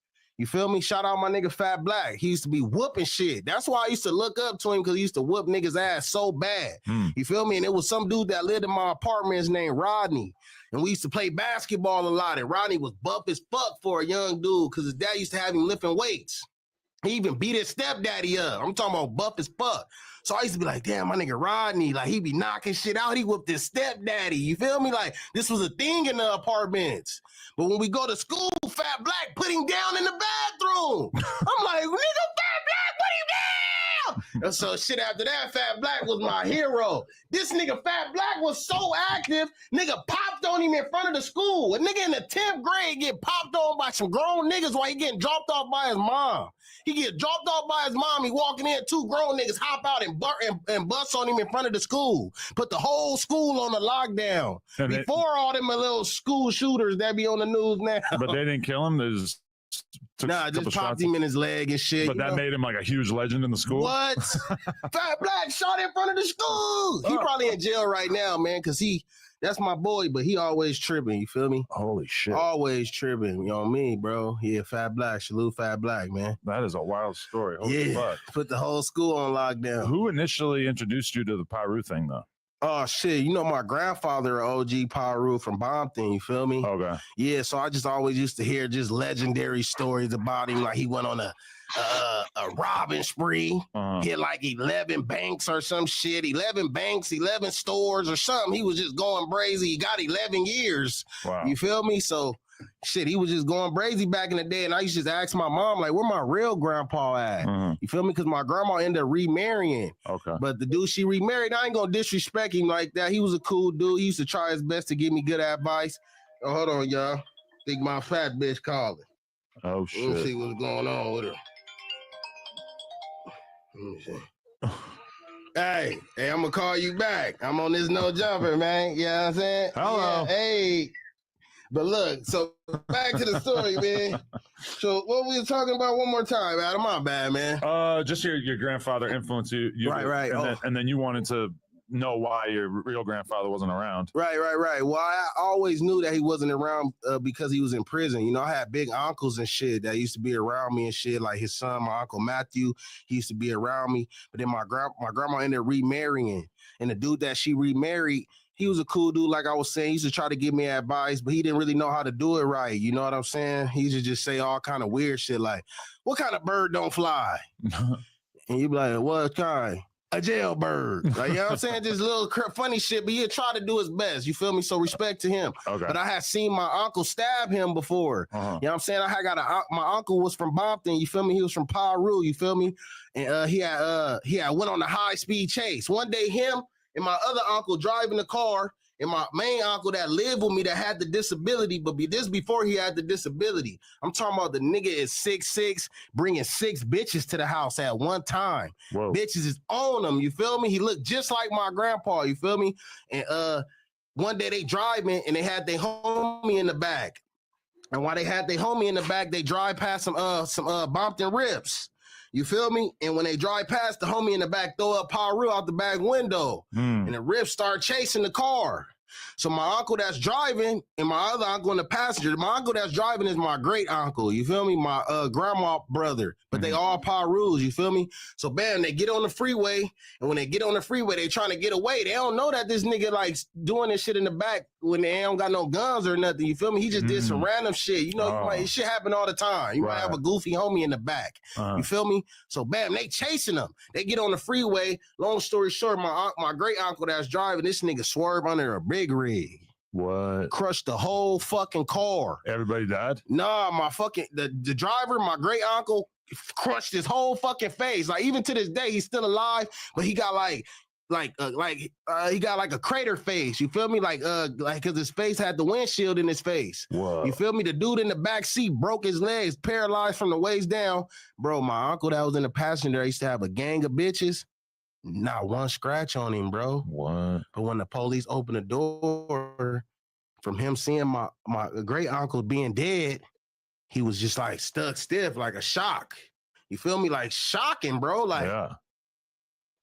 You feel me? Shout out my nigga Fat Black. He used to be whooping shit. That's why I used to look up to him, because he used to whoop niggas' ass so bad. You feel me? And it was some dude that lived in my apartment. His name Rodney. And we used to play basketball a lot. And Rodney was buff as fuck for a young dude, because his dad used to have him lifting weights. He even beat his stepdaddy up. I'm talking about buff as fuck. So I used to be like, damn, my nigga Rodney, like, he be knocking shit out. He whooped his stepdaddy. You feel me? Like, this was a thing in the apartments. But when we go to school, Fat Black put him down in the bathroom. I'm like, nigga, Fat Black, put him down. And so shit after that, Fat Black was my hero. This nigga Fat Black was so active, nigga popped on him in front of the school. A nigga in the 10th grade get popped on by some grown niggas while he getting dropped off by his mom. He get dropped off by his mom. He walking in, 2 grown niggas hop out and bust on him in front of the school. Put the whole school on the lockdown. And Before all them little school shooters that be on the news now. But they didn't kill him. They just took a couple just popped shots. him in his leg and shit. But that made him like a huge legend in the school. What? Fat Black shot in front of the school. He probably in jail right now, man, because that's my boy, but he always tripping, you feel me? Holy shit. Always tripping, you know me, bro. Yeah, Fat Black, salute Fat Black, man. That is a wild story. Holy fuck. Put the whole school on lockdown. Who initially introduced you to the Pyru thing, though? Oh, shit. You know, my grandfather, OG Pyru from Bompton, you feel me? Okay. Yeah, so I just always used to hear just legendary stories about him, like he went on a robbing spree, hit like 11 banks or some shit, 11 banks, 11 stores or something. He was just going brazy. He got 11 years. Wow. You feel me? So, shit, he was just going brazy back in the day. And I used to just ask my mom, like, where my real grandpa at? You feel me? Because my grandma ended up remarrying. Okay. But the dude she remarried, I ain't going to disrespect him like that. He was a cool dude. He used to try his best to give me good advice. Oh, hold on, y'all. Think my fat bitch calling. Oh, shit. Let's see what's going on with her. Let me see. Hey, I'm gonna call you back. I'm on this no jumper, man. You know what I'm saying? Hello. Yeah, hey. But look, so back to the story, man. So what we were talking about one more time, Adam? My bad, man. Just your grandfather influenced you. Right. And then you wanted to know why your real grandfather wasn't around. Right. Well, I always knew that he wasn't around because he was in prison. You know, I had big uncles and shit that used to be around me and shit. Like his son, my uncle Matthew, he used to be around me. But then my grandma ended up remarrying, and the dude that she remarried, he was a cool dude, like I was saying. He used to try to give me advice, but he didn't really know how to do it right. You know what I'm saying? He used to just say all kind of weird shit like, "What kind of bird don't fly?" And you be like, "What kind?" "A jailbird." Like, you know what I'm saying? Just little funny shit, but he'd try to do his best. You feel me? So respect to him. Okay. But I had seen my uncle stab him before. You know what I'm saying? My uncle was from Bompton. You feel me? He was from Pyru. You feel me? And he had went on a high speed chase. One day, him and my other uncle driving the car, and my main uncle that lived with me that had the disability, but this before he had the disability. I'm talking about the nigga is 6'6", bringing 6 bitches to the house at one time. Whoa. Bitches is on him, you feel me? He looked just like my grandpa, you feel me? And one day they driving and they had their homie in the back. And while they had their homie in the back, they drive past some Bompton Rips. You feel me? And when they drive past, the homie in the back throw up Pyru out the back window. And the Rips start chasing the car. So my uncle that's driving and my other uncle in the passenger, my uncle that's driving is my great uncle, you feel me? My grandma brother, but they all Pyrus, you feel me? So bam, they get on the freeway, and when they get on the freeway, they trying to get away. They don't know that this nigga like doing this shit in the back when they don't got no guns or nothing, you feel me? He just did some random shit, you know, like, shit happen all the time. You might have a goofy homie in the back, you feel me? So bam, they chasing them. They get on the freeway. Long story short, my great uncle that's driving, this nigga swerve under a big rig. What? Crushed the whole fucking car. Everybody died? Nah, the driver, my great uncle, crushed his whole fucking face. Like, even to this day, he's still alive, but he got he got like a crater face. You feel me? Like because his face had the windshield in his face. Whoa. You feel me? The dude in the back seat broke his legs, paralyzed from the waist down. Bro, my uncle that was in the passenger used to have a gang of bitches. Not one scratch on him, bro. What? But when the police opened the door, from him seeing my great uncle being dead, he was just like stuck stiff, like a shock. You feel me? Like shocking, bro. Like, yeah.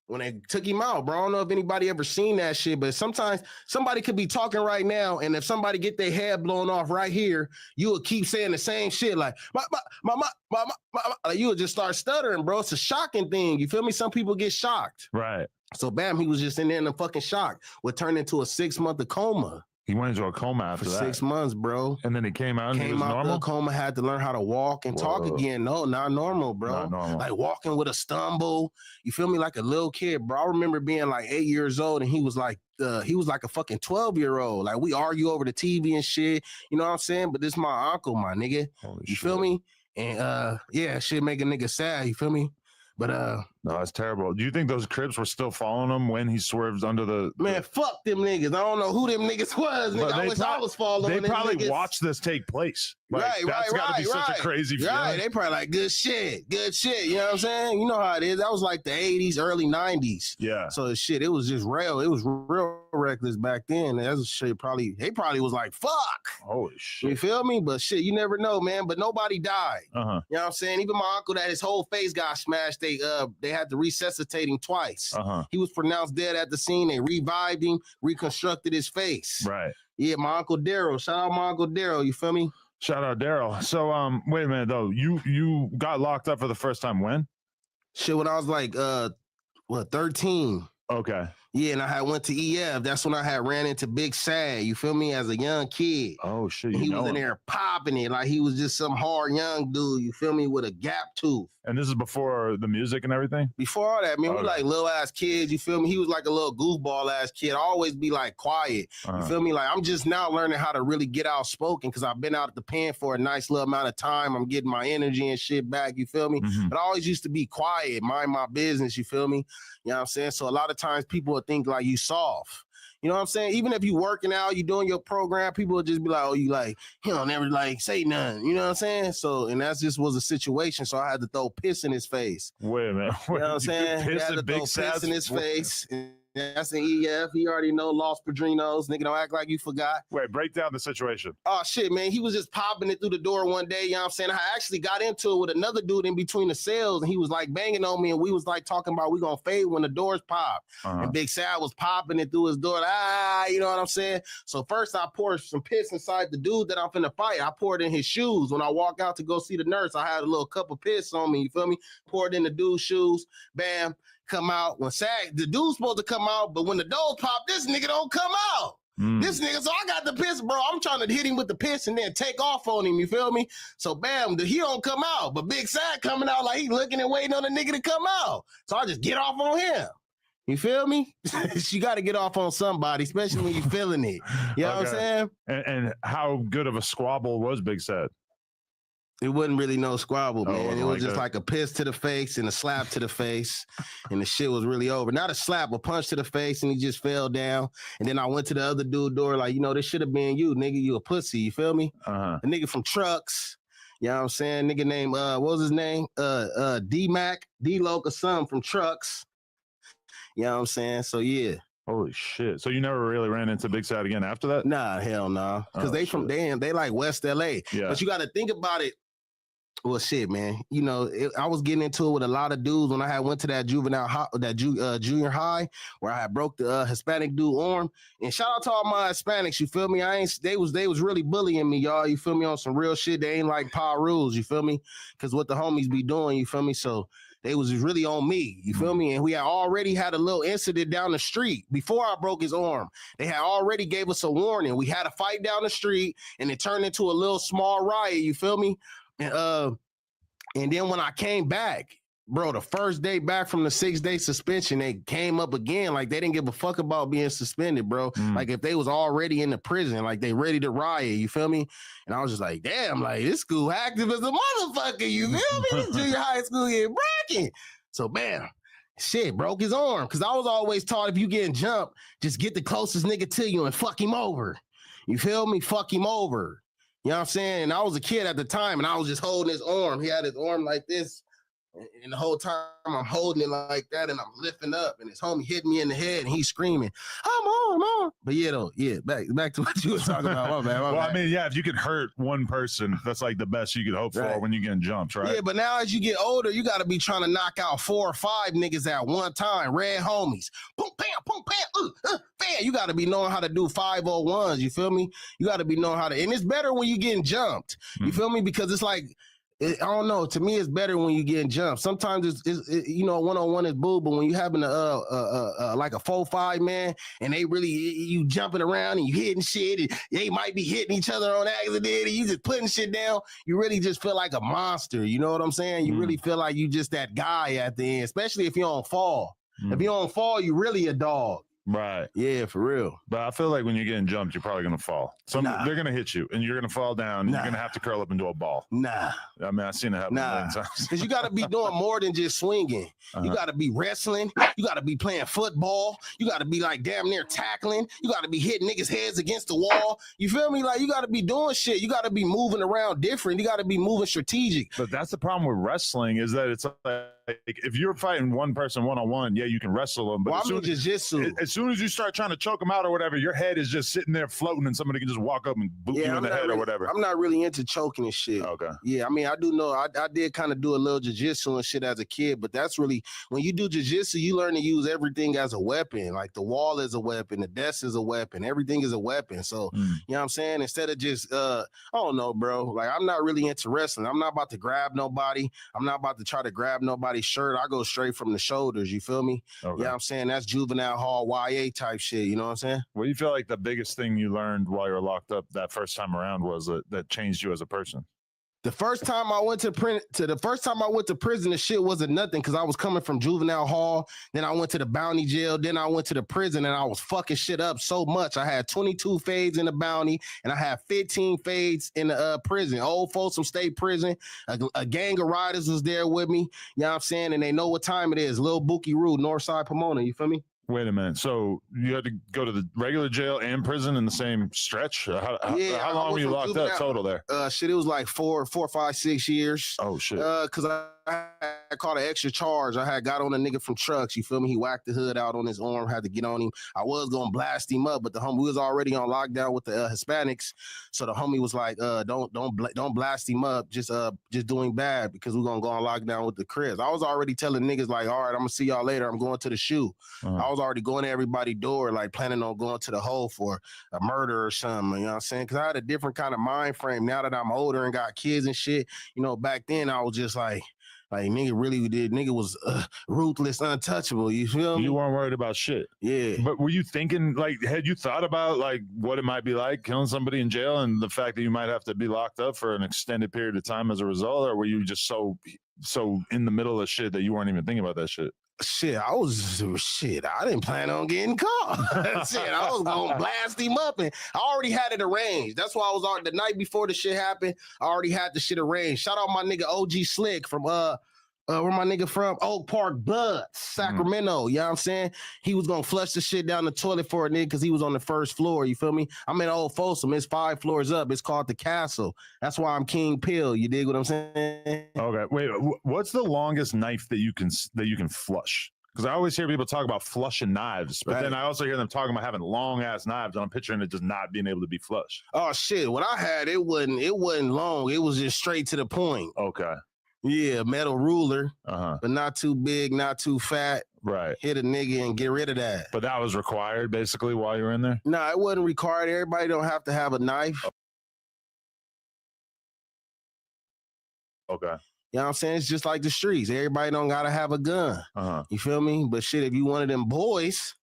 when they took him out, bro. I don't know if anybody ever seen that shit, but sometimes somebody could be talking right now, and if somebody get their head blown off right here, you will keep saying the same shit like like you would just start stuttering, bro. It's a shocking thing. You feel me? Some people get shocked. Right. So bam, he was just in there in a fucking shock. Would turn into a 6-month coma. He went into a coma after For that. 6 months, bro. And then he came out and he was out normal? the coma, had to learn how to walk and talk again. No, not normal, bro. Not normal. Like walking with a stumble. You feel me? Like a little kid, bro. I remember being like 8 years old and he was like a fucking 12-year-old. Like we argue over the TV and shit. You know what I'm saying? But this my uncle, my nigga. You feel me? And yeah, shit make a nigga sad. You feel me? But no, that's terrible. Do you think those Crips were still following him when he swerves under the man? Fuck them niggas. I don't know who them niggas was. Nigga. I wish I was following. They them probably niggas. watched this take place. Like, Right. That's gotta be such a crazy feeling. Right. They probably like good shit. You know what I'm saying? You know how it is. That was like the 80s, early 90s. Yeah. So shit, it was just real. It was real reckless back then. That's shit. They probably was like, fuck. Holy shit. You feel me? But shit, you never know, man. But nobody died. Uh-huh. You know what I'm saying? Even my uncle that his whole face got smashed, they had to resuscitate him twice. Uh-huh. He was pronounced dead at the scene. They revived him, reconstructed his face. Right. Yeah, my Uncle Daryl. Shout out my Uncle Daryl. You feel me? Shout out Daryl. So wait a minute though. You got locked up for the first time when? Shit, when I was like 13. Okay. Yeah, and I had went to EF. That's when I had ran into Big Sad. You feel me? As a young kid. Oh shit. He know was in him. there popping it like he was just some hard young dude. You feel me? With a gap tooth. And this is before the music and everything? Before all that, man, we Okay. like little ass kids. You feel me? He was like a little goofball ass kid. I always be like quiet. Uh-huh. You feel me? Like I'm just now learning how to really get outspoken because I've been out at the pen for a nice little amount of time. I'm getting my energy and shit back. You feel me? Mhm. But I always used to be quiet, mind my business. You feel me? You know what I'm saying? So a lot of times people will think like you soft. You know what I'm saying? Even if you working out, you doing your program, people will just be like, oh, you like, he don't never like say nothing. You know what I'm saying? So, and that just was a situation. So I had to throw piss in his face. Wait a minute. You know what I'm saying? He had to throw piss in his face. And that's an EF. He already know Los Padrinos. Nigga, don't act like you forgot. Wait, break down the situation. Oh, shit, man. He was just popping it through the door one day. You know what I'm saying? I actually got into it with another dude in between the cells, and he was like banging on me, and we was like talking about we gonna fade when the doors pop. Uh-huh. And Big Sal was popping it through his door. You know what I'm saying? So first I poured some piss inside the dude that I'm finna fight. I poured in his shoes. When I walk out to go see the nurse, I had a little cup of piss on me. You feel me? Poured in the dude's shoes. Bam. Come out. When the dude's supposed to come out, but when the doors pop, this nigga don't come out. This nigga, so I got the piss, bro. I'm trying to hit him with the piss and then take off on him, you feel me? So bam, he don't come out, but Big Sad coming out like he looking and waiting on the nigga to come out. So I just get off on him. You feel me? You got to get off on somebody, especially when you feeling it. You know what I'm saying? And how good of a squabble was Big Sad? It wasn't really no squabble, man. wasn't It was like just that. like a piss to the face and a slap to the face, and the shit was really over. Not a slap, a punch to the face, and he just fell down. And then I went to the other dude door, like, you know, this should have been you, nigga. You a pussy, you feel me? Uh-huh. A nigga from Trucks. You know what I'm saying? Nigga named what was his name? D-Mac, D-Loc or something from Trucks. You know what I'm saying? So yeah. Holy shit. So you never really ran into Big Sad again after that? Nah, hell no. Because Oh, they from they like West LA. Yeah. But you got to think about it. Well, shit, man. You know, I was getting into it with a lot of dudes when I had went to that junior high where I had broke the Hispanic dude arm. And shout out to all my Hispanics. You feel me? They was really bullying me, y'all. You feel me? On some real shit. They ain't like power rules. You feel me? Because what the homies be doing. You feel me? So they was really on me. You feel me? And we had already had a little incident down the street before I broke his arm. They had already gave us a warning. We had a fight down the street, and it turned into a little small riot. You feel me? And then when I came back, bro, the first day back from the 6-day suspension, they came up again. Like they didn't give a fuck about being suspended, bro. Like if they was already in the prison, like they ready to riot, you feel me? And I was just like, damn, like this school active as a motherfucker, you feel me? This junior high school here bracket. So bam, shit, broke his arm. Cause I was always taught if you getting jumped, just get the closest nigga to you and fuck him over. You feel me? Fuck him over. You know what I'm saying? And I was a kid at the time, and I was just holding his arm. He had his arm like this And the whole time I'm holding it like that and I'm lifting up and his homie hit me in the head and he's screaming, I'm on. But back to what you were talking about. My bad. I mean, if you could hurt one person, that's like the best you could hope for when you're getting jumped, right? Yeah, but now as you get older, you got to be trying to knock out 4 or 5 niggas at one time, red homies. Boom, bam, bam. You got to be knowing how to do 501s, you feel me? You got to be knowing how to, and it's better when you're getting jumped, you feel me? Because it's like, I don't know. To me, it's better when you getting jumped. Sometimes it's one-on-one is boo, but when you having like a 4-5 man, and they really you jumping around and you hitting shit, and they might be hitting each other on accident, and you just putting shit down. You really just feel like a monster. You know what I'm saying? You really feel like you just that guy at the end, especially if you don't fall. If you don't fall, you really a dog. Right. Yeah, for real. But I feel like when you're getting jumped, you're probably going to fall. They're going to hit you, and you're going to fall down. You're going to have to curl up into a ball. Nah. I mean, I've seen it happen a million times. Because you got to be doing more than just swinging. You got to be wrestling. You got to be playing football. You got to be like damn near tackling. You got to be hitting niggas' heads against the wall. You feel me? Like you got to be doing shit. You got to be moving around different. You got to be moving strategic. But that's the problem with wrestling is that it's like if you're fighting one person one-on-one, yeah, you can wrestle them. But as soon as you start trying to choke them out or whatever, your head is just sitting there floating and somebody can just walk up and boot you in the head or whatever. I'm not really into choking and shit. Okay. Yeah, I mean, I do know I did kind of do a little jiu-jitsu and shit as a kid, but that's really when you do jiu-jitsu, you learn to use everything as a weapon. Like the wall is a weapon, the desk is a weapon, everything is a weapon. So you know what I'm saying? Instead of just I don't know, bro. Like I'm not really into wrestling. I'm not about to grab nobody. I'm not about to try to grab nobody's shirt. I go straight from the shoulders. You feel me? Okay. You know what I'm saying? That's juvenile hall YA type shit. You know what I'm saying? What do you feel like the biggest thing you learned while you were locked up that first time around was that changed you as a person? The first time I went to prison, the shit wasn't nothing because I was coming from juvenile hall. Then I went to the bounty jail. Then I went to the prison and I was fucking shit up so much. I had 22 fades in the bounty and I had 15 fades in the prison. Old Folsom State Prison. A gang of riders was there with me. You know what I'm saying? And they know what time it is. Lil Bookie Rue, Northside Pomona. You feel me? Wait a minute. So you had to go to the regular jail and prison in the same stretch? How long were you locked up total there? Shit, it was like 4, 5, 6 years. Oh shit. Because I caught an extra charge. I had got on a nigga from trucks. You feel me? He whacked the hood out on his arm. Had to get on him. I was gonna blast him up, but the homie was already on lockdown with the Hispanics. So the homie was like, "Don't blast him up. Just doing bad because we're gonna go on lockdown with the Crips." I was already telling niggas like, "All right, I'm gonna see y'all later. I'm going to the shoe." I was already going to everybody's door, like planning on going to the hole for a murder or something. You know what I'm saying? Because I had a different kind of mind frame now that I'm older and got kids and shit. You know, back then I was just like nigga really did. Nigga was ruthless, untouchable. You feel me? You weren't worried about shit. Yeah. But were you thinking, like, had you thought about like what it might be like killing somebody in jail and the fact that you might have to be locked up for an extended period of time as a result, or were you just so in the middle of shit that you weren't even thinking about that shit? I didn't plan on getting caught. I was gonna blast him up, and I already had it arranged. That's why I was on the night before the shit happened. I already had the shit arranged. Shout out my nigga OG Slick from where my nigga from? Oak Park Bloods, Sacramento. You know what I'm saying? He was gonna flush the shit down the toilet for a nigga because he was on the first floor. You feel me? I'm in Old Folsom. It's 5 floors up. It's called the Castle. That's why I'm King Pill. You dig what I'm saying? Okay. Wait. What's the longest knife that you can flush? Because I always hear people talk about flushing knives, but then I also hear them talking about having long ass knives, and I'm picturing it just not being able to be flushed. Oh shit! What I had, it wasn't long. It was just straight to the point. Okay. Yeah, metal ruler, but not too big, not too fat. Right. Hit a nigga and get rid of that. But that was required basically while you were in there? No, it wasn't required. Everybody don't have to have a knife. Okay. You know what I'm saying? It's just like the streets. Everybody don't gotta have a gun. You feel me? But shit, if you one of them boys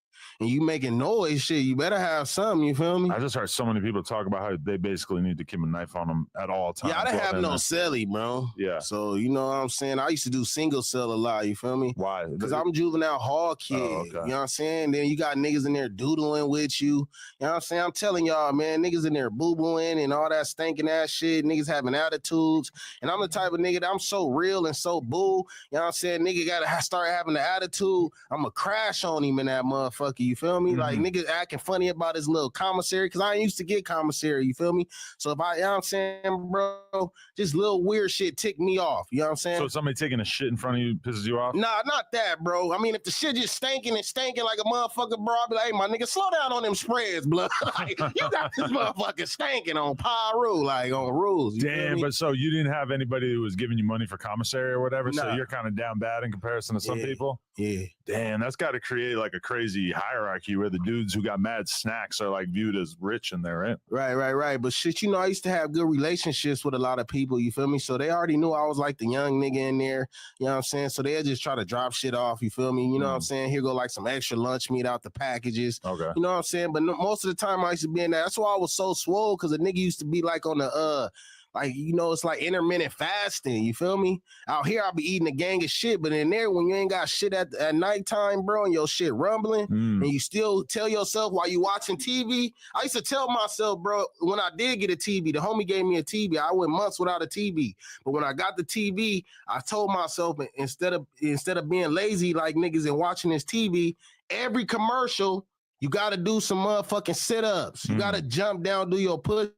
and you making noise, shit, you better have something. You feel me? I just heard so many people talk about how they basically need to keep a knife on them at all times. Yeah, I didn't have no celly, bro. Yeah. So you know what I'm saying? I used to do single cell a lot. You feel me? Why? Because I'm juvenile hall kid. Oh, okay. You know what I'm saying? Then you got niggas in there doodling with you. You know what I'm saying? I'm telling y'all, man, niggas in there boo-booing and all that stinking ass shit. Niggas having attitudes. And I'm the type of nigga that I'm so real and so boo. You know what I'm saying? Nigga gotta start having the attitude. I'm gonna crash on him in that motherfucker. You You feel me? Like niggas acting funny about his little commissary because I ain't used to get commissary. You feel me? So if you know what I'm saying, bro, just little weird shit tick me off. You know what I'm saying? So somebody taking a shit in front of you pisses you off? Nah, not that, bro. I mean, if the shit just stinking and stinking like a motherfucker, bro, I'll be like, hey, my nigga, slow down on them spreads, blood. Like, you got this motherfucker stinking on Pyro, like on rules. Damn, but so you didn't have anybody who was giving you money for commissary or whatever, so Nah. you're kind of down bad in comparison to some people? Yeah. Damn, that's got to create like a crazy hierarchy where the dudes who got mad snacks are like viewed as rich and they're in. Right. But shit, you know, I used to have good relationships with a lot of people, you feel me? So they already knew I was like the young nigga in there, you know what I'm saying? So they'll just try to drop shit off, you feel me? You know what I'm saying? Here go like some extra lunch meat out the packages. Okay. You know what I'm saying? But most of the time I used to be in there. That's why I was so swole, because a nigga used to be like on the like, you know, it's like intermittent fasting, you feel me? Out here, I'll be eating a gang of shit, but in there, when you ain't got shit at nighttime, bro, and your shit rumbling, and you still tell yourself while you watching TV, I used to tell myself, bro, when I did get a TV, the homie gave me a TV, I went months without a TV, but when I got the TV, I told myself, instead of being lazy like niggas and watching this TV, every commercial, you got to do some motherfucking sit-ups. You got to jump down, do your push-ups.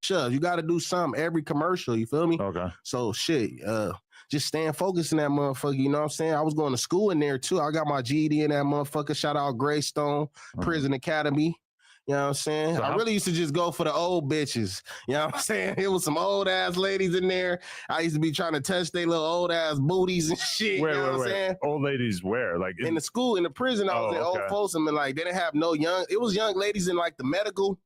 You got to do something every commercial. You feel me? Okay. So shit, just staying focused in that motherfucker. You know what I'm saying? I was going to school in there too. I got my GED in that motherfucker. Shout out Greystone Prison Academy. You know what I'm saying? So I really used to just go for the old bitches. You know what I'm saying? It was some old ass ladies in there. I used to be trying to touch their little old ass booties and shit. Wait, you know what I'm saying? Old ladies where? Like in the school, in the prison, I was in Old Folsom, and like they didn't have no young. It was young ladies in like the medical,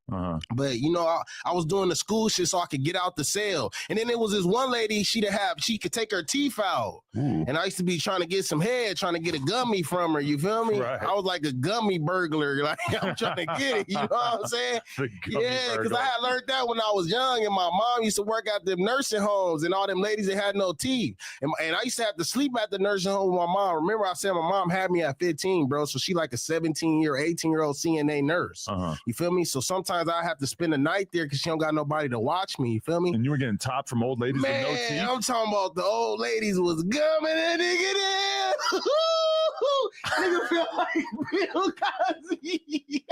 but you know, I was doing the school shit so I could get out the cell. And then there was this one lady, she could take her teeth out, and I used to be trying to get some head, trying to get a gummy from her. You feel me? Right. I was like a gummy burglar, like I'm trying to get it. You know what I'm saying? Yeah, because I had learned that when I was young, and my mom used to work at them nursing homes, and all them ladies that had no teeth, and I used to have to sleep at the nursing home with my mom. Remember, I said my mom had me at 15, bro, so she like a 18-year-old CNA nurse. You feel me? So sometimes I have to spend the night there because she don't got nobody to watch me. You feel me? And you were getting top from old ladies with no teeth? I'm talking about the old ladies was gumming that nigga there. Nigga feel like Bill Cosby.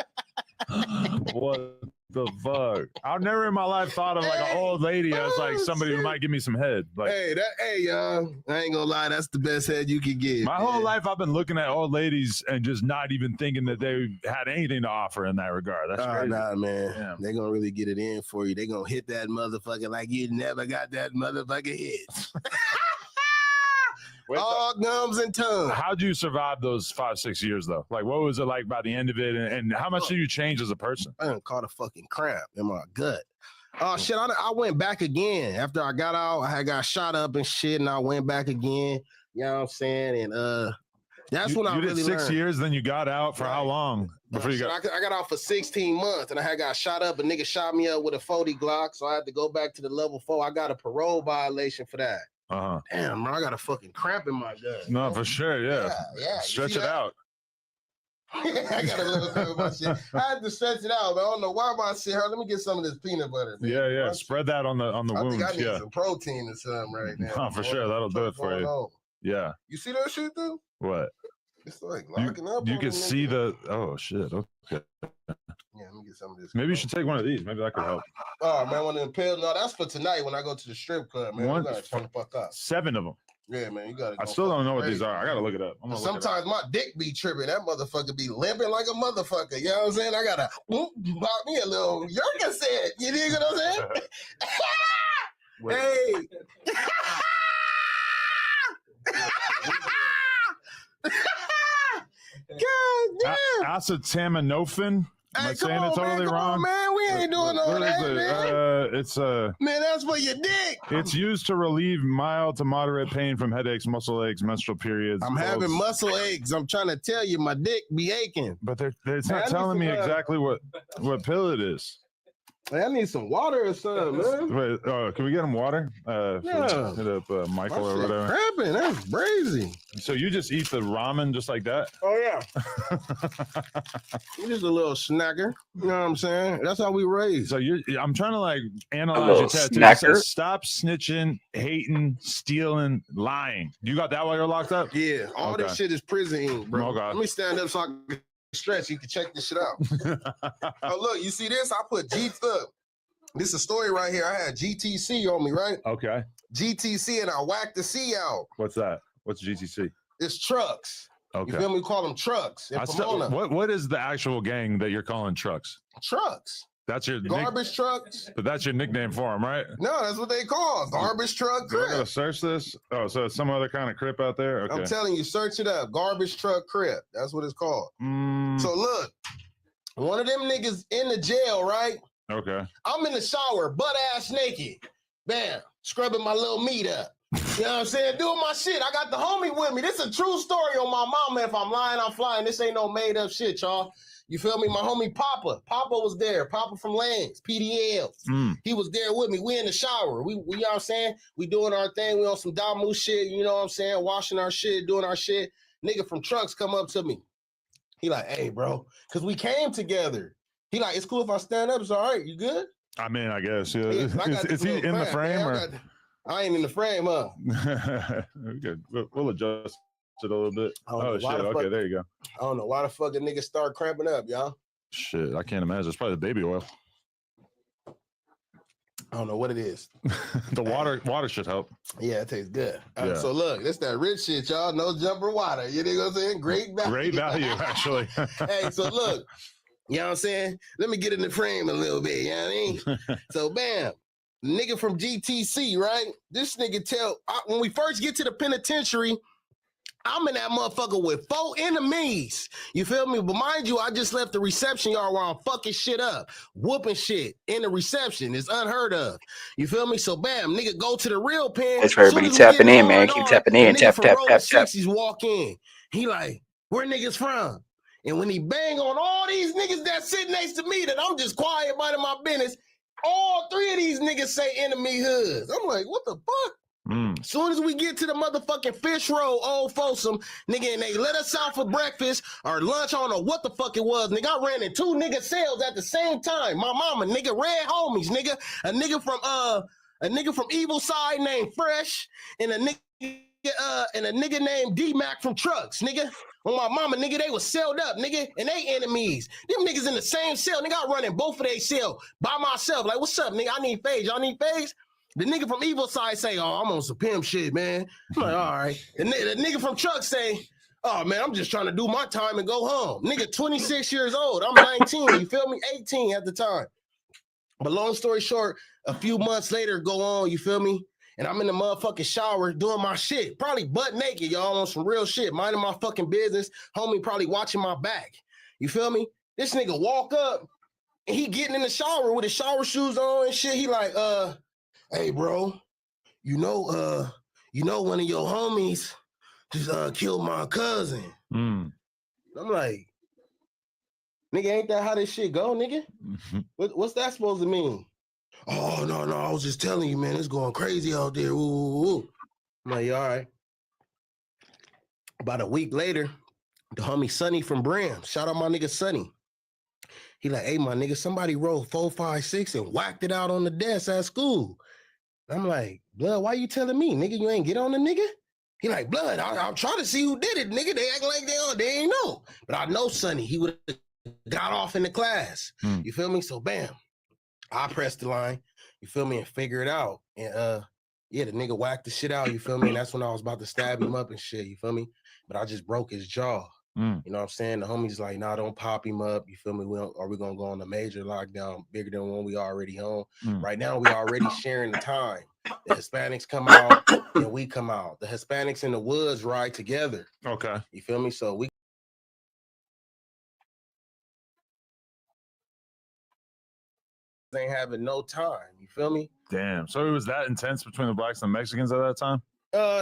What the fuck? I've never in my life thought of like an old lady as like somebody who might give me some head. Like, hey, young, I ain't gonna lie, that's the best head you can get. My whole life I've been looking at old ladies and just not even thinking that they had anything to offer in that regard. That's crazy. Nah, man. Damn. They gonna really get it in for you. They gonna hit that motherfucker like you never got that motherfucker hit. All gums and tongues. How'd you survive those 5-6 years though? Like, what was it like by the end of it, and how much did you change as a person? I done caught a fucking cramp in my gut. Oh shit! I went back again after I got out. I had got shot up and shit, and I went back again. You know what I'm saying? And that's when I you really did 6 learned. years, then you got out for how long before you got? I got out for 16 months, and I had got shot up. A nigga shot me up with a 40 Glock, so I had to go back to the level 4. I got a parole violation for that. Damn, bro, I got a fucking cramp in my gut. No, for sure, yeah. Stretch it out. I got a little bit of my shit. I had to stretch it out, but I don't know why my shit hurt. Let me get some of this peanut butter. Man. Yeah. Spread that on the wounds. I think I need some protein or something right now. No, for sure, that'll do it for you. Yeah. You see that shit, dude? What? It's like locking up. You can see the. Oh shit. Okay. Yeah, let me get some of this. Maybe you should take one of these. Maybe that could help. Oh man, one of them pills. No, that's for tonight when I go to the strip club, man. One, You gotta turn the fuck up. 7 of them. Yeah, man, you gotta. I still don't know what these are. I gotta look it up. Sometimes my dick be tripping. That motherfucker be limping like a motherfucker. You know what I'm saying? I gotta bop me a little Yerka set. You dig what I'm saying? Hey. God damn. Acetaminophen. Am I saying it totally wrong? Man, we ain't doing all that, man. It's man, that's for your dick. It's used to relieve mild to moderate pain from headaches, muscle aches, menstrual periods. I'm having muscle aches. I'm trying to tell you, my dick be aching. But it's not telling me exactly what pill it is. Hey, I need some water or something, man. Wait, can we get him water? Yeah. Hit up Michael My or shit whatever. cramping. That's crazy. So you just eat the ramen just like that? Oh yeah. You're just a little snacker. You know what I'm saying? That's how we raise. So I'm trying to like analyze your tattoo. It says, stop snitching, hating, stealing, lying. You got that while you're locked up? Yeah. All this shit is prison ink, bro. Okay. Let me stand up so I can stretch. You can check this shit out. Oh, look, you see this? I put look. This is a story right here. I had GTC on me, right? Okay. GTC, and I whacked the C out. What's that? What's GTC? It's trucks. Okay. You feel me? We call them trucks. In Pomona. What is the actual gang that you're calling trucks? Trucks. That's your garbage trucks. But that's your nickname for them, right? No, that's what they call garbage truck Do I gotta crip. search this? Oh, so it's some other kind of crip out there? Okay. I'm telling you, search it up. Garbage truck crip. That's what it's called. So look, one of them niggas in the jail, right? Okay. I'm in the shower, butt ass naked. Bam, scrubbing my little meat up. You know what I'm saying? Doing my shit. I got the homie with me. This is a true story on my mama. If I'm lying, I'm flying. This ain't no made up shit, y'all. You feel me? My homie Papa. Papa was there. Papa from Lands, PDLs. He was there with me. We in the shower. We you know what I'm saying? We doing our thing. We on some Damu shit. You know what I'm saying? Washing our shit, doing our shit. Nigga from trucks come up to me. He like, hey, bro. Because we came together. He like, it's cool if I stand up. It's all right. You good? I mean, I guess. Yeah. Is he in the frame? Man, I ain't in the frame, huh? Okay. We'll adjust it a little bit. Oh, shit. Okay, there you go. I don't know why the fuck a nigga start cramping up, y'all. Shit, I can't imagine. It's probably the baby oil. I don't know what it is. The water should help. Yeah, it tastes good. Yeah. So look, it's that rich shit, y'all. No jumper water. You know what I'm saying? Great value. Great value, actually. Hey, so look, you know what I'm saying? Let me get in the frame a little bit, you know what I mean? So bam, nigga from GTC, right? This nigga when we first get to the penitentiary, I'm in that motherfucker with 4 enemies. You feel me? But mind you, I just left the reception yard where I'm fucking shit up, whooping shit in the reception. It's unheard of. You feel me? So bam, nigga go to the real pen. Thanks for everybody tapping in, man. Keep tapping in. Tap, tap, tap, tap. He's walk in. He like, where niggas from? And when he bang on all these niggas that sit next to me that I'm just quiet minding my business, all 3 of these niggas say enemy hoods. I'm like, what the fuck? Soon as we get to the motherfucking fish roll, Old Folsom, nigga, and they let us out for breakfast or lunch, I don't know what the fuck it was, nigga. I ran in 2 nigga cells at the same time. My mama, nigga, red homies, nigga. A nigga from Evil Side named Fresh, and a nigga named D-Mac from Trucks, nigga. On my mama, nigga, they was celled up, nigga, and they enemies. Them niggas in the same cell, nigga. I run in both of they cell by myself. Like, what's up, nigga? I need phase. Y'all need phase? The nigga from Evil Side say, oh, I'm on some pimp shit, man. I'm like, all right. The nigga from Truck say, oh, man, I'm just trying to do my time and go home. Nigga, 26 years old. I'm 19. You feel me? 18 at the time. But long story short, a few months later go on, you feel me? And I'm in the motherfucking shower doing my shit. Probably butt naked, y'all, on some real shit. Minding my fucking business. Homie probably watching my back. You feel me? This nigga walk up and he getting in the shower with his shower shoes on and shit. He like, hey, bro, you know one of your homies just killed my cousin. I'm like, nigga, ain't that how this shit go, nigga? What's that supposed to mean? Oh, no, I was just telling you, man, it's going crazy out there. Ooh. I'm like, all right. About a week later, the homie Sonny from Bram, shout out my nigga Sonny. He like, hey, my nigga, somebody rolled 4, 5, 6 and whacked it out on the desk at school. I'm like, blood, why you telling me, nigga? You ain't get on the nigga? He like, blood, I'm trying to see who did it, nigga. They act like they ain't know. But I know Sonny, he would have got off in the class. You feel me? So bam, I pressed the line, you feel me, and figure it out. And yeah, the nigga whacked the shit out, you feel me? And that's when I was about to stab him up and shit, you feel me? But I just broke his jaw. You know what I'm saying? The homie's like, nah, don't pop him up. You feel me? Are we going to go on a major lockdown bigger than one we already on? Right now, we already sharing the time. The Hispanics come out and we come out. The Hispanics in the woods ride together. Okay. You feel me? So we ain't having no time. You feel me? Damn. So it was that intense between the blacks and Mexicans at that time?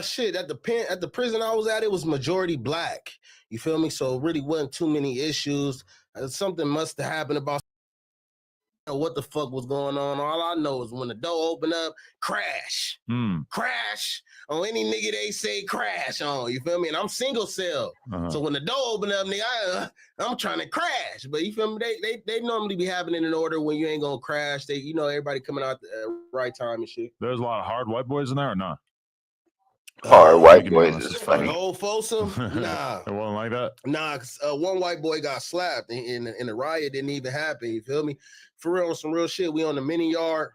Shit, at the prison I was at, it was majority black. You feel me? So it really wasn't too many issues. Something must have happened about what the fuck was going on. All I know is when the door opened up, crash. Crash on any nigga they say crash on. You feel me? And I'm single cell. So when the door opened up, nigga, I'm trying to crash. But you feel me? They normally be having it in order when you ain't gonna crash. They, everybody coming out at the right time and shit. There's a lot of hard white boys in there or not? Hard You white can be boys honest, is it's funny. Old Folsom? Nah. It wasn't like that. Nah, 'cause, one white boy got slapped and the riot didn't even happen. You feel me? For real, on some real shit. We on the mini yard.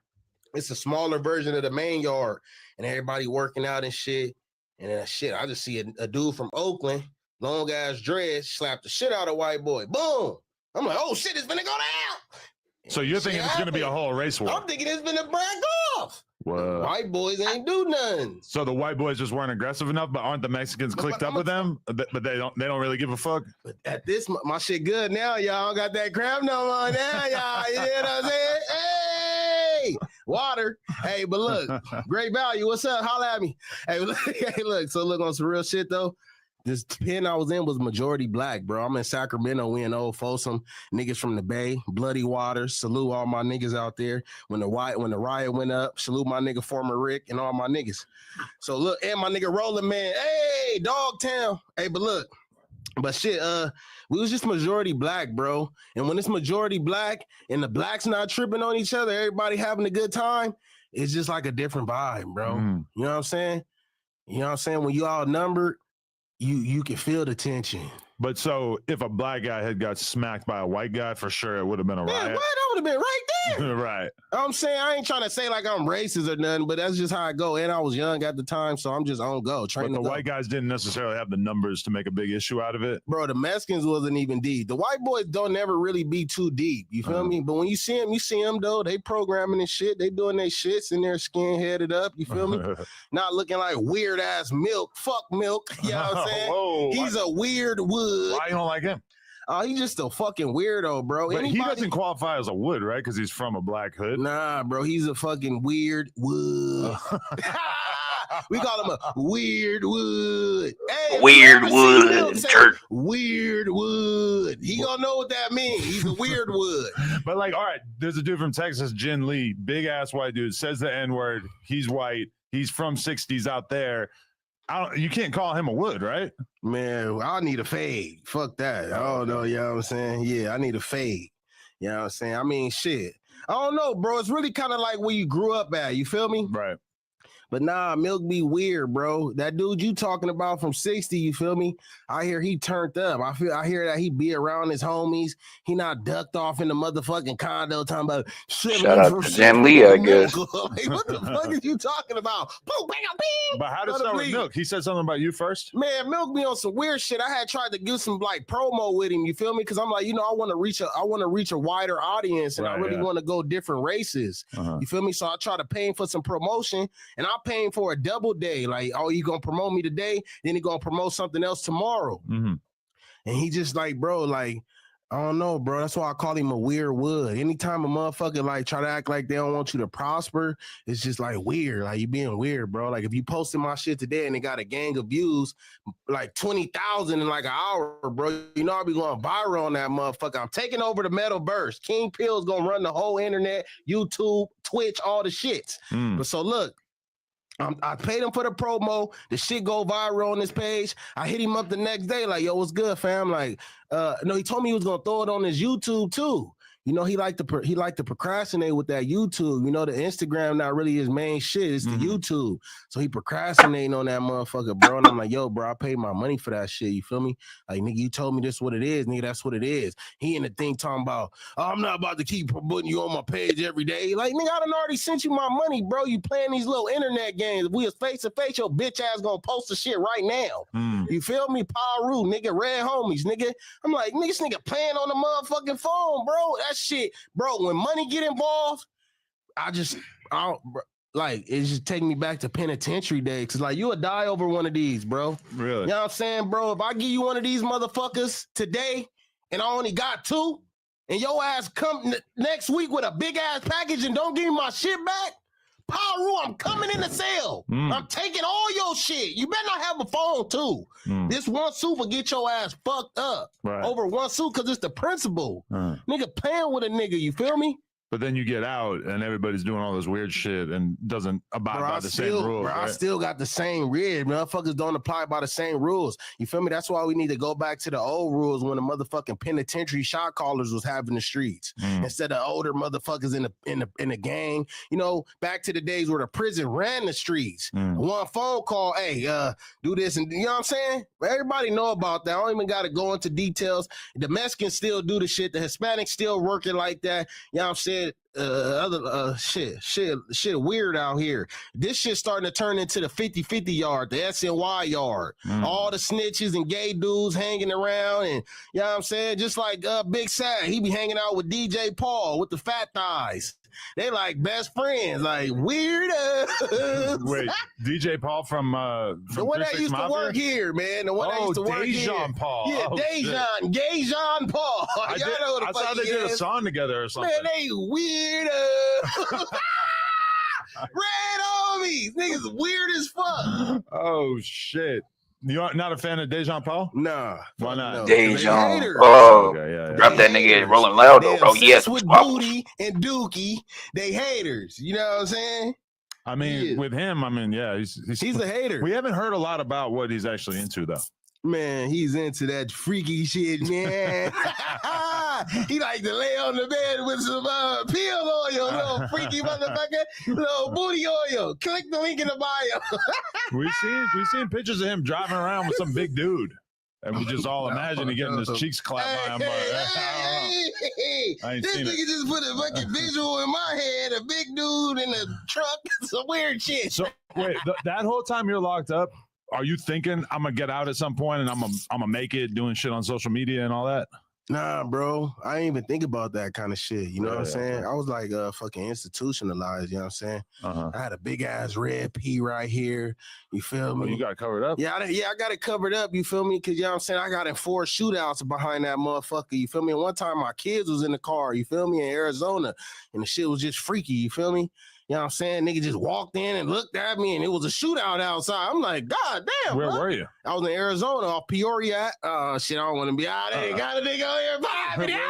It's a smaller version of the main yard, and everybody working out and shit. And then shit, I just see a dude from Oakland, long ass dreads, slap the shit out of white boy. Boom! I'm like, oh shit, it's gonna go down. So you're thinking it's going to be a whole race war? I'm thinking it's been a brag off. Whoa. White boys ain't do nothing. So the white boys just weren't aggressive enough, but aren't the Mexicans clicked up with them? But they don't really give a fuck. But at this, my shit good now, y'all. Got that crap no more now, y'all. You know what I'm saying? Hey, water. Hey, but look, great value. What's up? Holla at me. Hey, look. So look on some real shit though. This pen I was in was majority black, bro. I'm in Sacramento. We in Old Folsom. Niggas from the Bay, Bloody Waters. Salute all my niggas out there. When the riot went up, salute my nigga former Rick and all my niggas. So look, and my nigga Rolling Man. Hey, Dogtown. Hey, but look, but shit, we was just majority black, bro. And when it's majority black and the blacks not tripping on each other, everybody having a good time, it's just like a different vibe, bro. You know what I'm saying? You know what I'm saying? When you all numbered, you can feel the tension. But so if a black guy had got smacked by a white guy, for sure it would have been a riot. Man, what? That would have been right there. Right. I'm saying, I ain't trying to say like I'm racist or nothing, but that's just how I go. And I was young at the time, so I'm just on go. But the white guys didn't necessarily have the numbers to make a big issue out of it. Bro, the Mexicans wasn't even deep. The white boys don't never really be too deep. You feel me? But when you see them though. They programming and shit. They doing their shits and they're skin-headed up. You feel me? Not looking like weird ass milk. Fuck milk. You know what I'm saying? Whoa, He's a weird wood. Why you don't like him? Oh, he's just a fucking weirdo, bro. But he doesn't qualify as a wood, right? Because he's from a black hood. Nah, bro, he's a fucking weird wood. We call him a weird wood. Hey, weird wood. Weird wood. He gonna know what that means. He's a weird wood. But like, all right, there's a dude from Texas, Jin Lee, big ass white dude, says the N-word. He's white. He's from 60s out there. You can't call him a wood, right? Man, I need a fade. Fuck that. I don't know, you know what I'm saying? Yeah, I need a fade. You know what I'm saying? I mean, shit. I don't know, bro. It's really kind of like where you grew up at. You feel me? Right. But nah, Milk be weird, bro. That dude you talking about from 60, you feel me? I hear he turned up. I hear that he be around his homies. He not ducked off in the motherfucking condo talking about shout out to Jen Lee, I guess. Hey, what the fuck is you talking about? But how did it start with Milk? He said something about you first? Man, Milk be on some weird shit. I had tried to do some like promo with him, you feel me? Because I'm like, I want to reach a wider audience and I really want to go different races. You feel me? So I try to pay him for some promotion and I pay him for a double day. Like, oh, you gonna promote me today, then he gonna promote something else tomorrow. And he just like, bro, like, I don't know, bro. That's why I call him a weird wood. Anytime a motherfucker like try to act like they don't want you to prosper, it's just like weird. Like you being weird, bro. Like if you posted my shit today and it got a gang of views, like 20,000 in like an hour, bro. I'll be going viral on that motherfucker. I'm taking over the metaverse. King Pill's gonna run the whole internet, YouTube, Twitch, all the shits. But so look. I paid him for the promo. The shit go viral on his page. I hit him up the next day, like, yo, what's good, fam? Like, no, he told me he was gonna throw it on his YouTube too. He liked to procrastinate with that YouTube. The Instagram not really his main shit. It's the YouTube. So he procrastinating on that motherfucker, bro. And I'm like, yo, bro, I paid my money for that shit. You feel me? Like, nigga, you told me this what it is, nigga. That's what it is. He in the thing talking about, oh, I'm not about to keep putting you on my page every day. Like, nigga, I done already sent you my money, bro. You playing these little internet games. If we was face to face, your bitch ass gonna post the shit right now. You feel me? Paru, nigga, red homies, nigga. I'm like, nigga, this nigga playing on the motherfucking phone, bro. That shit, bro, when money get involved, I don't, like, it just take me back to penitentiary days. Cause like, you would die over one of these, bro. Really? You know what I'm saying, bro? If I give you one of these motherfuckers today and I only got two, and your ass come next week with a big ass package and don't give me my shit back, Paru, I'm coming in the cell. I'm taking all your shit. You better not have a phone too. This one suit will get your ass fucked up over one suit because it's the principle. Nigga playing with a nigga, you feel me? But then you get out and everybody's doing all this weird shit and doesn't abide by the same rules. Bro, right? I still got the same rig. Motherfuckers don't apply by the same rules. You feel me? That's why we need to go back to the old rules when the motherfucking penitentiary shot callers was having the streets instead of older motherfuckers in the gang. You know, back to the days where the prison ran the streets. One phone call, hey, do this, and you know what I'm saying? Everybody know about that. I don't even got to go into details. The Mexicans still do the shit. The Hispanics still working like that. You know what I'm saying? Shit weird out here. This shit starting to turn into the 50-50 yard, the SNY yard. All the snitches and gay dudes hanging around, and you know what I'm saying? Just like Big Sad, he be hanging out with DJ Paul with the fat thighs. They like best friends, like weirdos. Wait, DJ Paul from the one that used to work here, man. The one that used to work here. Dejan Paul. Yeah, Gayjon Paul. I thought they did a song together or something. Man, they weirdos. Red homies. Niggas weird as fuck. Oh shit. You're not a fan of Dejan Paul? Nah. Why not? No. Dejan. Oh, drop that nigga Rolling Loud, bro. Yes. With Booty and Dookie, they haters. You know what I'm saying? I mean, with him, yeah, he's a hater. We haven't heard a lot about what he's actually into, though. Man, he's into that freaky shit, man. He like to lay on the bed with some peel oil, little freaky motherfucker, little booty oil. Click the link in the bio. We've seen pictures of him driving around with some big dude. And we just all imagine he getting his cheeks clapped by him. I ain't this seen nigga it. just put a fucking visual in my head, a big dude in a truck, some weird shit. So wait, that whole time you're locked up, are you thinking I'm gonna get out at some point and I'm gonna make it doing shit on social media and all that? Nah, bro. I ain't even think about that kind of shit. You know what I'm saying? I was like fucking institutionalized, you know what I'm saying? I had a big ass red P right here. You feel me? You got it covered up? Yeah, I got it covered up, you feel me? Cause you know what I'm saying? I got in 4 shootouts behind that motherfucker. You feel me? And one time my kids was in the car, you feel me, in Arizona, and the shit was just freaky, you feel me? You know what I'm saying? Nigga just walked in and looked at me, and it was a shootout outside. I'm like, God damn. Where were you? I was in Arizona, off Peoria. Shit, I don't want to be out there. Got a nigga on here vibing.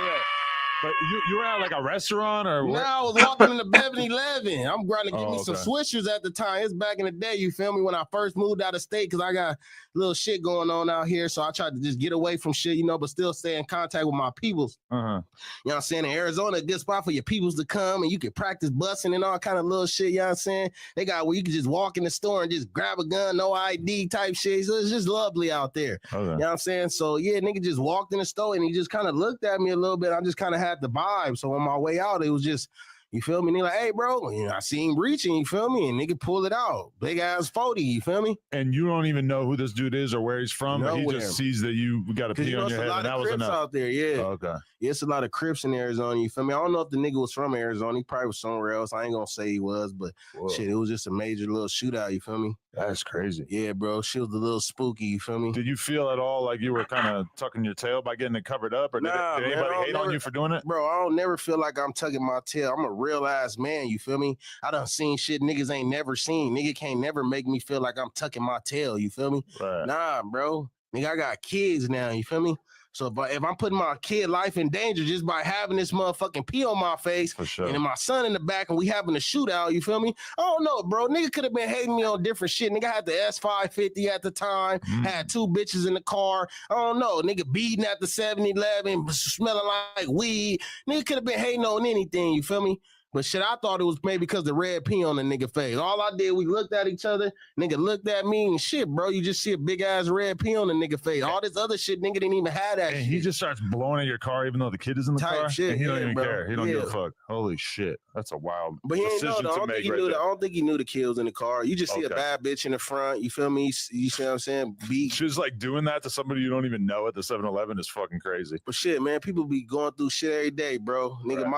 But you were at like a restaurant or what? No, I was walking in the 7-Eleven. I'm trying to get me some swishers at the time. It's back in the day, you feel me? When I first moved out of state, because I got little shit going on out here. So I tried to just get away from shit, you know, but still stay in contact with my peoples. You know what I'm saying? In Arizona, a good spot for your peoples to come and you can practice busting and all kind of little shit, you know what I'm saying? They got where you can just walk in the store and just grab a gun, no ID type shit. So it's just lovely out there. You know what I'm saying? So yeah, nigga just walked in the store and he just kind of looked at me a little bit. I just kind of had the vibe. So on my way out, it was just, you feel me? And he like, hey, bro, you know, I see him reaching, you feel me? And nigga pull it out. Big ass 40, you feel me? And you don't even know who this dude is or where he's from. But he just sees that you got a pee on your head, and that was enough. Out there, yeah. Okay. Yeah, it's a lot of Crips in Arizona, you feel me? I don't know if the nigga was from Arizona. He probably was somewhere else. I ain't gonna say he was, but shit, it was just a major little shootout, you feel me? That's crazy. Yeah, bro. Shit was a little spooky, you feel me? Did you feel at all like you were kind of tucking your tail by getting it covered up? Or did anybody hate on you for doing it? Bro, I don't never feel like I'm tucking my tail. I'm a real ass man, you feel me? I done seen shit niggas ain't never seen. Nigga can't never make me feel like I'm tucking my tail, you feel me? Right. Nah, bro. Nigga, I got kids now, you feel me? So if I'm putting my kid life in danger just by having this motherfucking pee on my face, for sure, and then my son in the back and we having a shootout, you feel me? I don't know, bro. Nigga could have been hating me on different shit. Nigga had the S550 at the time, had 2 bitches in the car. I don't know. Nigga beating at the 7-Eleven, smelling like weed. Nigga could have been hating on anything, you feel me? But shit, I thought it was maybe because the red pee on the nigga face. All I did, we looked at each other, nigga looked at me, and shit, bro, you just see a big ass red pee on the nigga face. All this other shit, nigga didn't even have that shit. He just starts blowing at your car even though the kid is in the car? Shit, and he don't even bro. care. He don't give a fuck. Holy shit. That's a wild But he ain't decision know, though. to make right I there. don't think he knew the kid was in the car. You just see a bad bitch in the front. You feel me? You see what I'm saying? She's like doing that to somebody you don't even know at the 7-Eleven is fucking crazy. But shit, man, people be going through shit every day, bro. Nigga,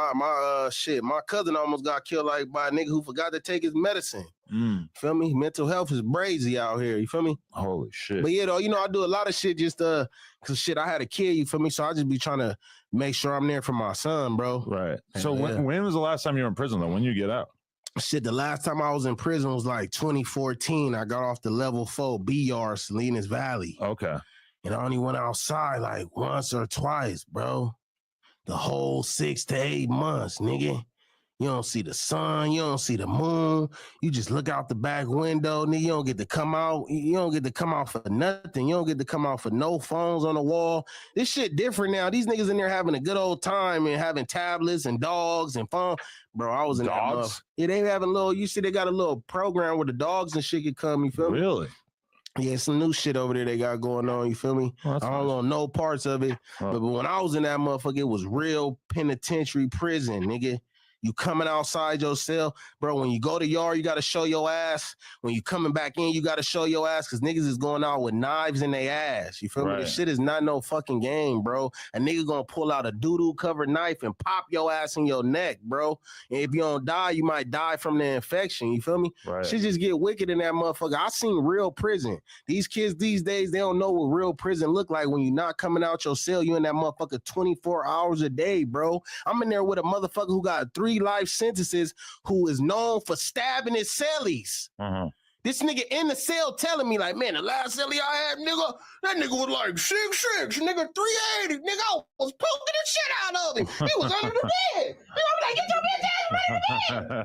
my cousin almost got killed like by a nigga who forgot to take his medicine. Feel me? Mental health is brazy out here. You feel me? Holy shit. But yeah, though, you know, I do a lot of shit just cause shit, I had a kid, you feel me? So I just be trying to make sure I'm there for my son, bro. Right. So when was the last time you were in prison though? When you get out? Shit, the last time I was in prison was like 2014. I got off the level 4 B yard, Salinas Valley. Okay. And I only went outside like once or twice, bro. The whole 6 to 8 months, nigga. You don't see the sun. You don't see the moon. You just look out the back window, nigga. You don't get to come out. You don't get to come out for nothing. You don't get to come out for no phones on the wall. This shit different now. These niggas in there having a good old time and having tablets and dogs and phone. Bro, I was in dogs. that yeah, they having little. You see, they got a little program where the dogs and shit can come. You feel me? Really? Yeah, some new shit over there they got going on. You feel me? Well, I don't know no parts of it, but when I was in that motherfucker, it was real penitentiary prison, nigga. You coming outside your cell, bro. When you go to yard, you got to show your ass. When you coming back in, you got to show your ass because niggas is going out with knives in their ass. You feel me? This shit is not no fucking game, bro. A nigga gonna pull out a doo-doo covered knife and pop your ass in your neck, bro. And if you don't die, you might die from the infection. You feel me? Right. Shit just get wicked in that motherfucker. I seen real prison. These kids these days, they don't know what real prison look like when you not coming out your cell. You in that motherfucker 24 hours a day, bro. I'm in there with a motherfucker who got 3 life sentences who is known for stabbing his cellies. This nigga in the cell telling me like, man, the last celly I had, nigga, that nigga was like 6'6", nigga 380, nigga, I was poking the shit out of him. He was under the bed. I'm like, get your bitch ass right in the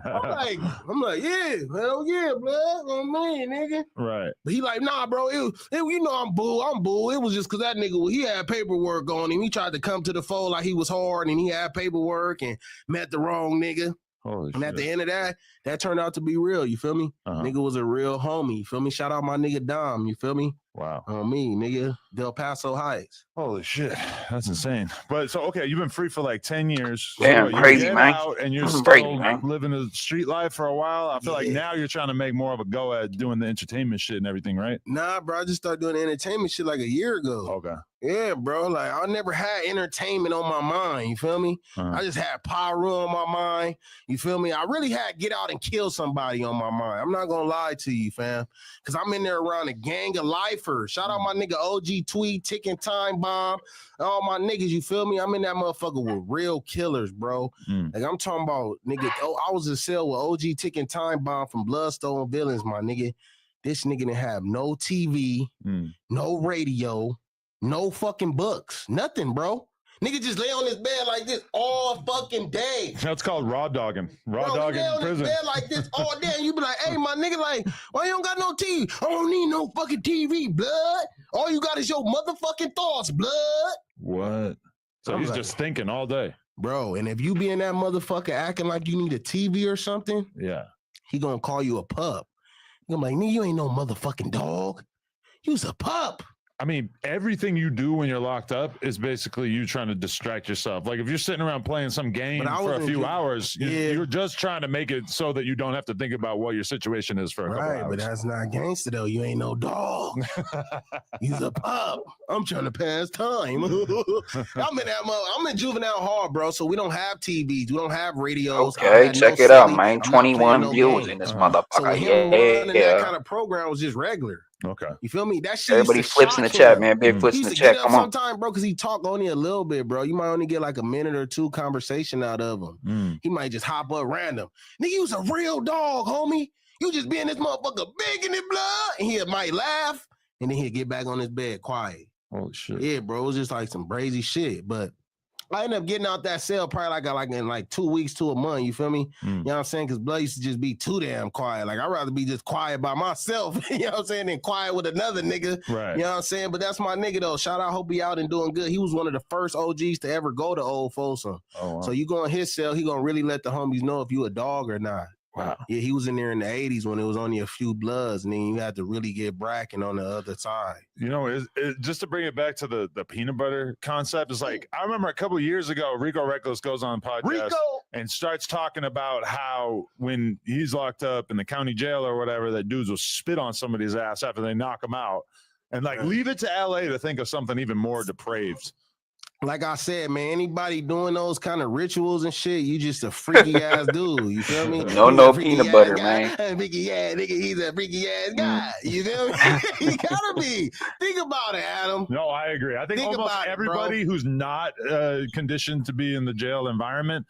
bed. I'm like, yeah, hell yeah, blood, oh man, nigga. Right. But he like, nah, bro, you know I'm bull. It was just because that nigga, he had paperwork on him. He tried to come to the fold like he was hard and he had paperwork and met the wrong nigga. Holy and at the end of that turned out to be real. You feel me? Nigga was a real homie. You feel me? Shout out my nigga Dom. You feel me? Wow. On me, nigga. Del Paso Heights. Holy shit. That's insane. But so, okay, you've been free for like 10 years. Damn, so crazy, you get man. out and you're This is still crazy, man. living the street life for a while. I feel like now you're trying to make more of a go at doing the entertainment shit and everything, right? Nah, bro. I just started doing entertainment shit like a year ago. Okay. Yeah, bro. Like, I never had entertainment on my mind. You feel me? I just had Pyro on my mind. You feel me? I really had get out and kill somebody on my mind. I'm not going to lie to you, fam. Because I'm in there around a gang of lifers. Shout out my nigga OG Tweet, Ticking Time Bomb. All my niggas, you feel me? I'm in that motherfucker with real killers, bro. Like, I'm talking about, nigga, I was in a cell with OG Ticking Time Bomb from Bloodstone Villains, my nigga. This nigga didn't have no TV, no radio, no fucking books, nothing, bro. Nigga just lay on his bed like this all fucking day. That's called raw dogging. Raw Bro, dogging lay in on his prison. bed like this all day, and you be like, hey, my nigga, like, why you don't got no TV? I don't need no fucking TV, blood. All you got is your motherfucking thoughts, blood. What? So I'm he's like, just thinking all day. Bro, and if you be in that motherfucker acting like you need a TV or something, he gonna call you a pup. He gonna be like, nigga, you ain't no motherfucking dog. You's a pup. I mean, everything you do when you're locked up is basically you trying to distract yourself. Like if you're sitting around playing some game for a few hours, you're just trying to make it so that you don't have to think about what your situation is for a couple hours. But that's not gangster though. You ain't no dog. You's a pup. I'm trying to pass time. I'm in juvenile hall, bro. So we don't have TVs. We don't have radios. Okay, check it out, man. 21 views in this motherfucker. So him running that kind of program was just regular. Okay. You feel me? That shit. Everybody flips in the chat, man. Big flips in the chat. Come on. Sometime, bro, because he talk only a little bit, bro. You might only get like a minute or two conversation out of him. He might just hop up random. Nigga, you was a real dog, homie. You just being this motherfucker big in the blood. And he might laugh, and then he'll get back on his bed quiet. Holy shit. Yeah, bro. It was just like some crazy shit. But I ended up getting out that cell probably like in like 2 weeks to a month. You feel me? You know what I'm saying? Because blood used to just be too damn quiet. Like I'd rather be just quiet by myself, you know what I'm saying, than quiet with another nigga. Right. You know what I'm saying? But that's my nigga though. Shout out, hope he out and doing good. He was one of the first OGs to ever go to Old Folsom. Oh, wow. So you go in his cell, he gonna really let the homies know if you a dog or not. Wow. Yeah, he was in there in the 80s when it was only a few bloods, and then you had to really get bracking on the other side. You know, just to bring it back to the peanut butter concept, is like I remember a couple of years ago, Rico Reckless goes on a podcast and starts talking about how when he's locked up in the county jail or whatever, that dudes will spit on somebody's ass after they knock him out, and like leave it to LA to think of something even more depraved. Like I said, man, anybody doing those kind of rituals and shit, you just a freaky ass dude. You feel me? No peanut butter, man. Freaky ass nigga, he's a freaky ass guy. You feel me? He gotta be. Think about it, Adam. No, I agree. I think almost everybody who's not conditioned to be in the jail environment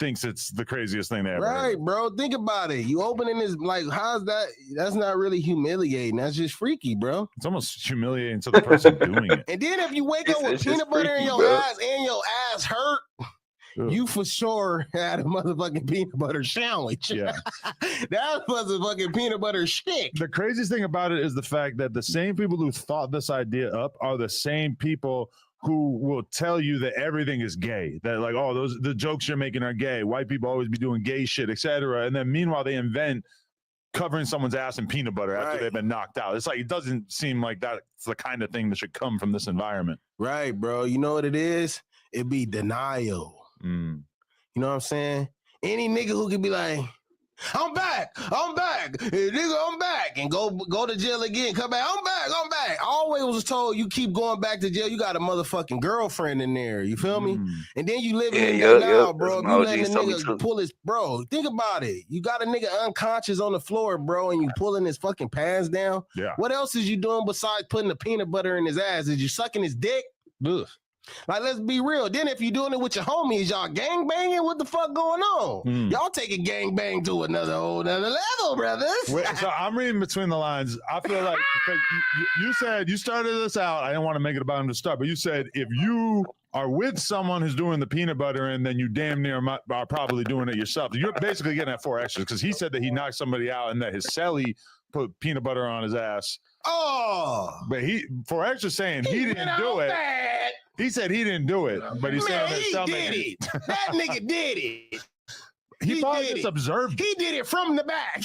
thinks it's the craziest thing they ever heard. Right, bro. Think about it. You opening this, like, how's that? That's not really humiliating. That's just freaky, bro. It's almost humiliating to the person doing it. And then if you wake up with It's peanut just butter in freaky, your bro. ass and your ass hurt, you for sure had a motherfucking peanut butter sandwich. Yeah. That was a fucking peanut butter stick. The craziest thing about it is the fact that the same people who thought this idea up are the same people who will tell you that everything is gay. That like, oh, the jokes you're making are gay. White people always be doing gay shit, etc. And then meanwhile, they invent covering someone's ass in peanut butter after they've been knocked out. It's like, it doesn't seem like that's the kind of thing that should come from this environment. Right, bro. You know what it is? It be denial. You know what I'm saying? Any nigga who can be like, I'm back, hey, nigga, I'm back, and go to jail again, come back, I'm back. I always was told you keep going back to jail, you got a motherfucking girlfriend in there, you feel me? And then you living in there now, bro. You letting a nigga pull his, bro, think about it. You got a nigga unconscious on the floor, bro, and you pulling his fucking pants down. Yeah. What else is you doing besides putting the peanut butter in his ass? Is you sucking his dick? Ugh. Like, let's be real. Then if you doing it with your homies, y'all gang banging, what the fuck going on? Y'all taking gang bang to another whole nother level, brothers. Wait, so I'm reading between the lines. I feel like you said you started this out. I didn't want to make it about him to start, but you said if you are with someone who's doing the peanut butter and then you damn near are probably doing it yourself. You're basically getting at 4 extras because he said that he knocked somebody out and that his cellie put peanut butter on his ass. Oh, but 4 extras saying he didn't do it. Bad. He said he didn't do it, but he's saying that he something. did it. That nigga did it. He probably just observed. He did it from the back.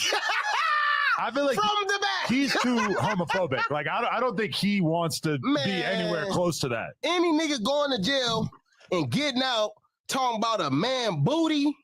I feel like from the back. He's too homophobic. Like I don't think he wants to be anywhere close to that. Any nigga going to jail and getting out talking about a man booty,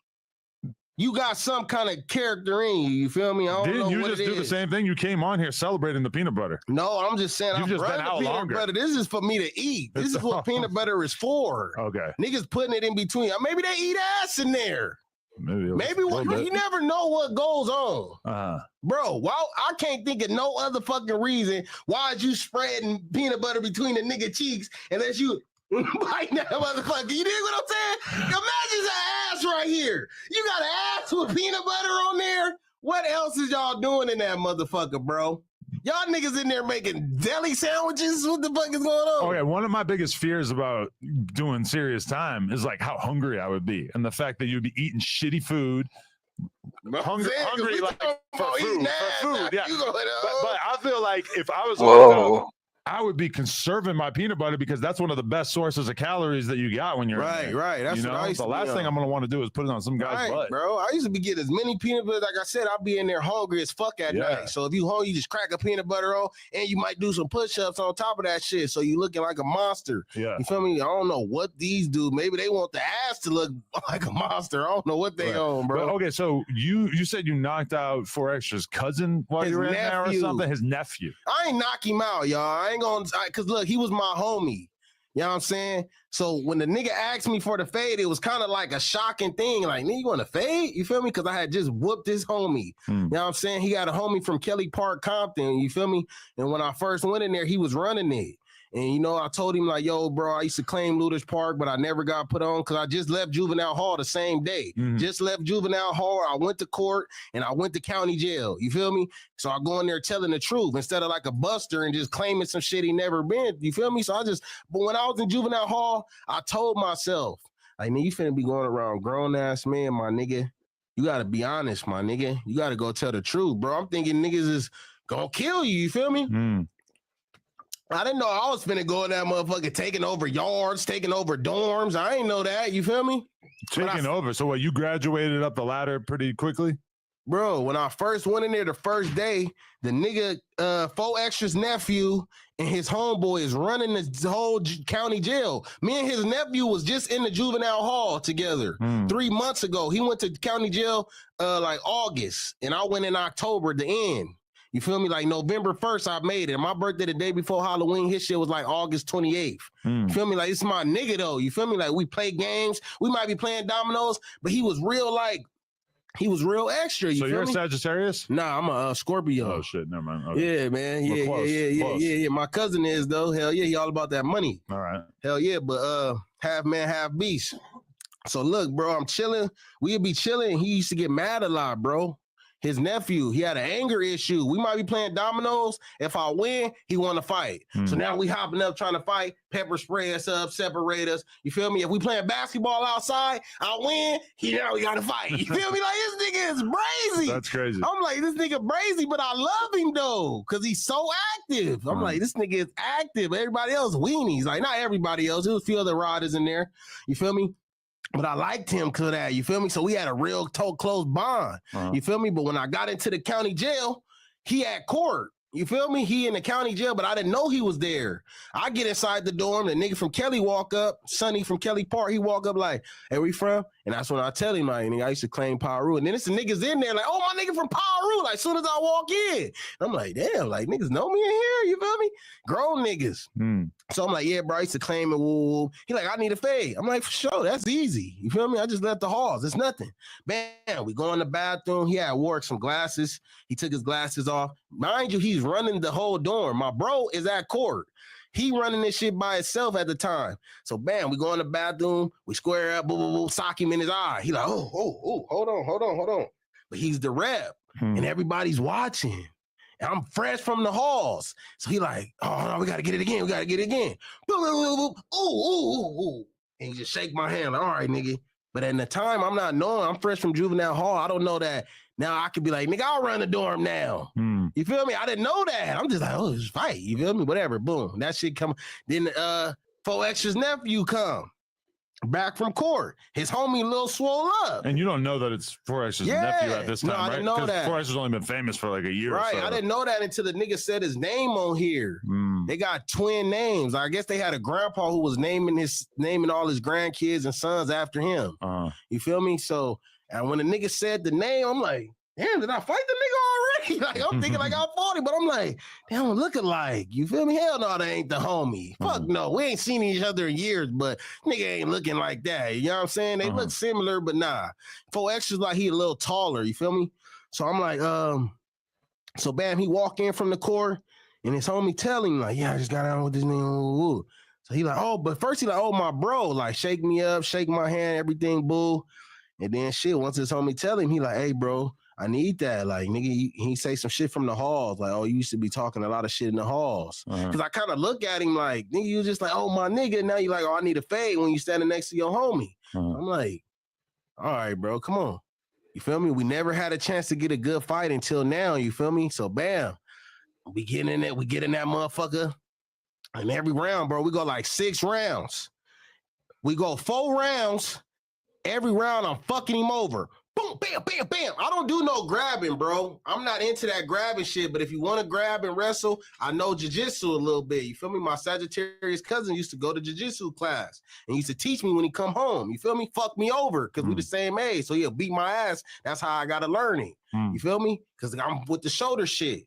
you got some kind of character in you. You feel me? I don't Didn't know you what just it do is. the same thing? You came on here celebrating the peanut butter. No, I'm just saying You've I'm just been running out peanut longer. butter. This is for me to eat. This is what peanut butter is for. Okay. Niggas putting it in between. Maybe they eat ass in there. Maybe you never know what goes on. Bro, I can't think of no other fucking reason why is you spreading peanut butter between the nigga cheeks unless you bite that motherfucker. You dig what I'm saying? Imagine that ass right here. You got an ass with peanut butter on there. What else is y'all doing in that motherfucker, bro? Y'all niggas in there making deli sandwiches? What the fuck is going on? Okay, one of my biggest fears about doing serious time is like how hungry I would be, and the fact that you'd be eating shitty food, hungry like for food, yeah. But I feel like if I was locked up, I would be conserving my peanut butter because that's one of the best sources of calories that you got when you're right. That's you what know? I used The to last be thing on. I'm gonna want to do is put it on some guy's butt. Bro. I used to be getting as many peanut butter. Like I said, I'll be in there hungry as fuck at night. So if you hungry, you just crack a peanut butter on, and you might do some push-ups on top of that shit. So you looking like a monster. Yeah. You feel me? I don't know what these do. Maybe they want the ass to look like a monster. I don't know what they on, bro. But, okay, so you said you knocked out 4 extras cousin while you were in there or something? His nephew. I ain't knock him out, y'all. I ain't gonna, cause look, he was my homie. You know what I'm saying? So when the nigga asked me for the fade, it was kind of like a shocking thing. Like, nigga, you want to fade? You feel me? Because I had just whooped his homie. You know what I'm saying? He got a homie from Kelly Park, Compton. You feel me? And when I first went in there, he was running it. And, you know, I told him, like, yo, bro, I used to claim Looters Park, but I never got put on because I just left juvenile hall the same day. Just left juvenile hall. I went to court and I went to county jail. You feel me? So I go in there telling the truth instead of like a buster and just claiming some shit he never been. You feel me? But when I was in juvenile hall, I told myself, like, man, you finna be going around grown ass man, my nigga. You gotta be honest, my nigga. You gotta go tell the truth, bro. I'm thinking niggas is gonna kill you. You feel me? I didn't know I was finna go in that motherfucker taking over yards, taking over dorms. I ain't know that. You feel me? Taking over. So what, you graduated up the ladder pretty quickly? Bro, when I first went in there the first day, the nigga 4 extras nephew and his homeboy is running the whole county jail. Me and his nephew was just in the juvenile hall together 3 months ago. He went to county jail like August, and I went in October at the end. You feel me? Like November 1st, I made it. My birthday the day before Halloween, his shit was like August 28th. You feel me? Like, it's my nigga though. You feel me? Like, we play games. We might be playing dominoes, but he was real extra. You So feel you're me? a Sagittarius? Nah, I'm a Scorpio. Oh shit, never mind. Okay. Yeah, man. We're close, close. Yeah. My cousin is though. Hell yeah, he all about that money. All right. Hell yeah, but half man, half beast. So look, bro, I'm chilling. We'd be chilling. He used to get mad a lot, bro. His nephew, he had an anger issue. We might be playing dominoes. If I win, he want to fight. So now we hopping up trying to fight, pepper spray us up, separate us. You feel me? If we playing basketball outside, I win, now we got to fight. You feel me? Like, this nigga is brazy. That's crazy. I'm like, this nigga brazy, but I love him though, because he's so active. I'm like, this nigga is active. Everybody else weenies. Like, not everybody else. There was a few other riders in there. You feel me? But I liked him because of that, you feel me? So we had a real close bond, you feel me? But when I got into the county jail, he at court, you feel me? He in the county jail, but I didn't know he was there. I get inside the dorm, the nigga from Kelly walk up, Sonny from Kelly Park, he walk up like, hey, where you from? And that's when I tell him, like, I used to claim Paru. And then it's the niggas in there like, oh, my nigga from Paru, like, soon as I walk in. I'm like, damn, like, niggas know me in here, you feel me? Grown niggas. So I'm like, yeah, bro, I used to claim it, woo. He like, I need a fade. I'm like, for sure, that's easy. You feel me? I just left the halls. It's nothing. Bam, we go in the bathroom. He had wore some glasses. He took his glasses off. Mind you, he's running the whole dorm. My bro is at court. He running this shit by himself at the time. So bam, we go in the bathroom. We square up, boom, boom, boom, sock him in his eye. He like, oh, hold on. But he's the rep, and everybody's watching. And I'm fresh from the halls. So he like, oh, no, we got to get it again. Boom, boom, boom, boom. Ooh. And he just shake my hand. Like, all right, nigga. But at the time, I'm not knowing. I'm fresh from juvenile hall. I don't know that. Now I could be like, nigga, I'll run the dorm now. You feel me? I didn't know that. I'm just like, oh, it's fight. You feel me? Whatever. Boom. That shit come. Then 4X's nephew come back from court. His homie Lil swole up. And you don't know that it's 4X's nephew at this time, I right? didn't know that. 4X has only been famous for like a year Right. or so. I didn't know that until the nigga said his name on here. They got twin names. I guess they had a grandpa who was naming all his grandkids and sons after him. You feel me? So, and when the nigga said the name, I'm like, damn, did I fight the nigga already? Like, I'm thinking like I'm 40, but I'm like, they don't look alike. You feel me? Hell no, they ain't the homie. Fuck no. We ain't seen each other in years, but nigga ain't looking like that. You know what I'm saying? They look similar, but nah. 4X is like he a little taller. You feel me? So I'm like, so bam, he walk in from the court, and his homie tell him like, yeah, I just got out with this nigga. So he like, oh, but first he like, oh, my bro, like shake me up, shake my hand, everything, boo. And then shit, once his homie tell him, he like, hey, bro, I need that. Like, nigga, he say some shit from the halls. Like, oh, you used to be talking a lot of shit in the halls. Because I kind of look at him like, nigga, you just like, oh, my nigga. Now you like, oh, I need a fade when you standing next to your homie. I'm like, all right, bro, come on. You feel me? We never had a chance to get a good fight until now. You feel me? So, bam, we get in that motherfucker. And every round, bro, we go like 6 rounds. We go 4 rounds. Every round, I'm fucking him over. Boom, bam, bam, bam. I don't do no grabbing, bro. I'm not into that grabbing shit, but if you want to grab and wrestle, I know jiu-jitsu a little bit. You feel me? My Sagittarius cousin used to go to jiu-jitsu class and used to teach me when he come home. You feel me? Fuck me over because we the same age. So he'll beat my ass. That's how I got to learn it. You feel me? Because I'm with the shoulder shit.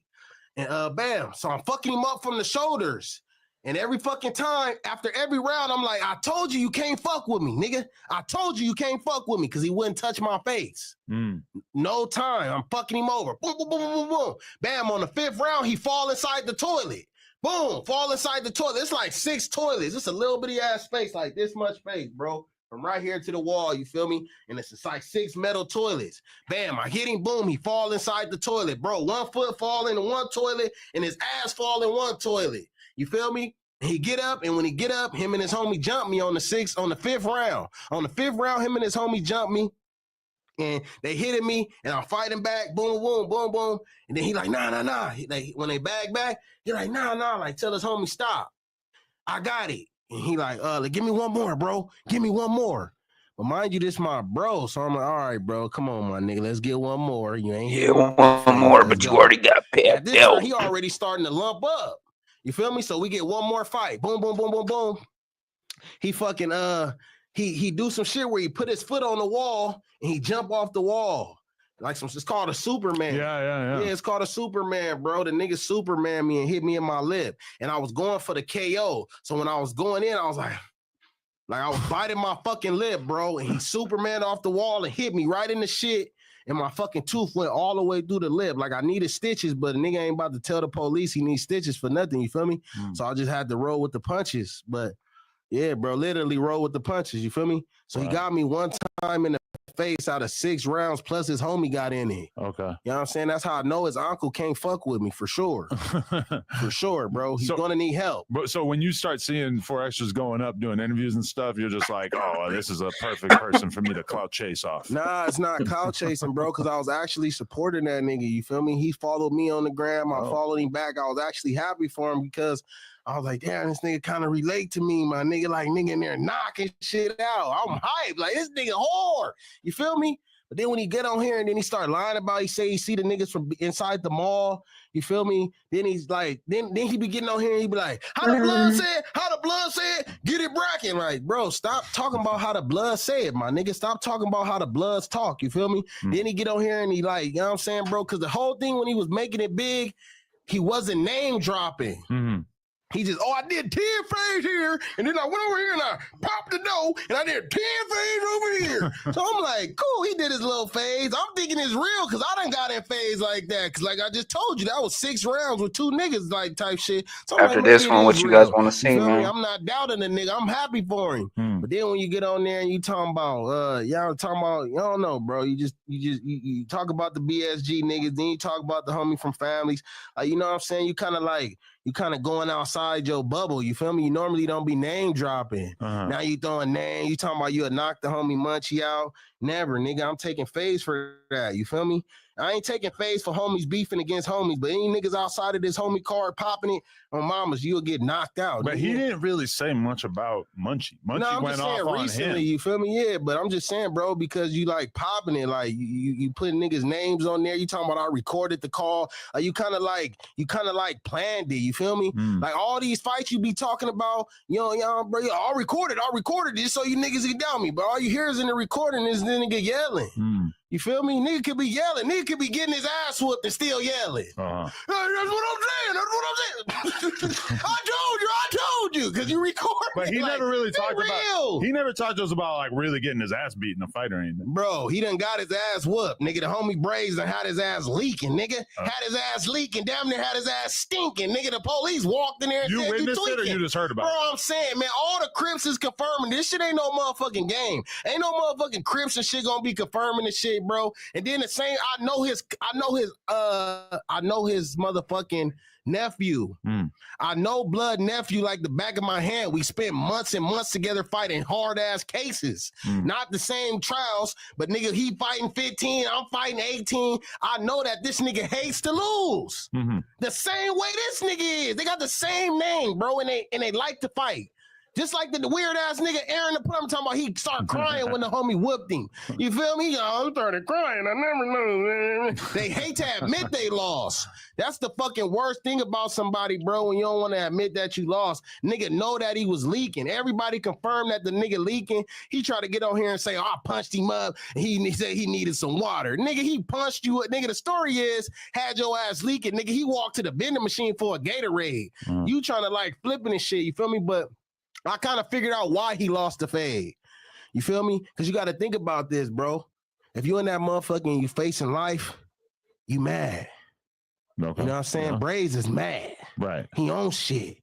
And bam. So I'm fucking him up from the shoulders. And every fucking time, after every round, I'm like, I told you can't fuck with me, nigga. I told you can't fuck with me because he wouldn't touch my face. No time. I'm fucking him over. Boom, boom, boom, boom, boom, boom. Bam, on the 5th round, he fall inside the toilet. Boom, fall inside the toilet. It's like 6 toilets. It's a little bitty ass space, like this much space, bro. From right here to the wall, you feel me? And it's just like 6 metal toilets. Bam, I hit him, boom, he fall inside the toilet. Bro, 1 foot fall into one toilet and his ass fall in one toilet. You feel me? He get up, and when he get up, him and his homie jump me on the 5th round. On the 5th round, him and his homie jump me, and they hitting me, and I'm fighting back, boom, boom, boom, boom. And then he like, nah. When they bag back, he like, nah, like tell his homie stop. I got it. And he like, give me one more, bro. Give me one more. But mind you, this my bro, so I'm like, all right, bro, come on, my nigga, let's get one more. You ain't one more, but you already got at this out. time, he already starting to lump up. You feel me? So we get one more fight. Boom, boom, boom, boom, boom. He fucking he do some shit where he put his foot on the wall and he jump off the wall. Like it's called a Superman. Yeah. Yeah, it's called a Superman, bro. The nigga Superman me and hit me in my lip. And I was going for the KO. So when I was going in, I was like I was biting my fucking lip, bro. And he Superman off the wall and hit me right in the shit. And my fucking tooth went all the way through the lip. Like I needed stitches, but the nigga ain't about to tell the police he needs stitches for nothing. You feel me? So I just had to roll with the punches. But yeah, bro, literally roll with the punches. You feel me? So he got me one time in the face out of 6 rounds plus his homie got in it. Okay. You know what I'm saying? That's how I know his uncle can't fuck with me for sure. For sure, bro. He's gonna need help. But so when you start seeing 4 extras going up doing interviews and stuff, you're just like, oh, this is a perfect person for me to clout chase off. Nah, it's not clout chasing, bro, because I was actually supporting that nigga. You feel me? He followed me on the gram. I followed him back. I was actually happy for him because I was like, damn, this nigga kind of relate to me, my nigga. Like, nigga in there knocking shit out. I'm hyped. Like, this nigga hard. You feel me? But then when he get on here and then he start lying about, he say he see the niggas from inside the mall. You feel me? Then he's like, then he be getting on here and he be like, how the blood said, get it bracking. Like, bro, stop talking about how the blood said, my nigga. Stop talking about how the bloods talk. You feel me? Then he get on here and he like, you know what I'm saying, bro? Because the whole thing when he was making it big, he wasn't name dropping. He just, I did 10 phase here, and then I went over here and I popped the dough, and I did 10 phase over here. So I'm like, cool, he did his little phase. I'm thinking it's real because I done got in phase like that. Because like I just told you, that was 6 rounds with 2 niggas like type shit. So After like, this one, what you guys want to see, man? I'm not doubting the nigga. I'm happy for him. But then when you get on there and you talking about, y'all talking about, you don't know, bro. You talk about the BSG niggas, then you talk about the homie from families. You know what I'm saying? You kind of going outside your bubble. You feel me? You normally don't be name dropping. Now you throwing name. You talking about you'll knock the homie Munchie out. Never, nigga. I'm taking phase for that. You feel me? I ain't taking phase for homies beefing against homies, but any niggas outside of this homie card popping it on mamas, you'll get knocked out. But he didn't really say much about Munchie. Munchie went off on him. You feel me? Yeah, but I'm just saying, bro, because you like popping it, like you putting niggas' names on there. You talking about I recorded the call. You kind of like planned it. You feel me? Like all these fights you be talking about, bro. I recorded this so you niggas can down me, but all you hear is in the recording is the nigga yelling. You feel me? Nigga could be yelling. Nigga could be getting his ass whooped and still yelling. That's what I'm saying. I told you. Because you recorded. But he never really talked about. He never talked to us about like really getting his ass beat in a fight or anything. Bro, he done got his ass whooped. Nigga, the homie Braves done had his ass leaking. Nigga, had his ass leaking. Damn near had his ass stinking. Nigga, the police walked in there and you said witnessed you it or you just heard about it? Bro, I'm saying, man, all the Crips is confirming. This shit ain't no motherfucking game. Ain't no motherfucking Crips and shit gonna be confirming this shit, bro. And then the same, I know his motherfucking nephew. I know blood nephew like the back of my hand. We spent months and months together fighting hard ass cases. Not the same trials, but nigga, he fighting 15, I'm fighting 18. I know that this nigga hates to lose. The same way this nigga is. They got the same name, bro, and they like to fight. Just like the weird ass nigga Aaron the Plum talking about he started crying when the homie whooped him. You feel me? I started crying. I never knew. They hate to admit they lost. That's the fucking worst thing about somebody, bro, when you don't want to admit that you lost. Nigga know that he was leaking. Everybody confirmed that the nigga leaking. He tried to get on here and say, I punched him up. He said he needed some water. Nigga, he punched you. Nigga, the story is, had your ass leaking. Nigga, he walked to the vending machine for a Gatorade. You trying to like flipping and shit, you feel me? But I kind of figured out why he lost the fade. You feel me? Because you got to think about this, bro. If you in that motherfucker and you facing life, you mad. Okay. You know what I'm saying? Yeah. Braves is mad. Right. He owns shit.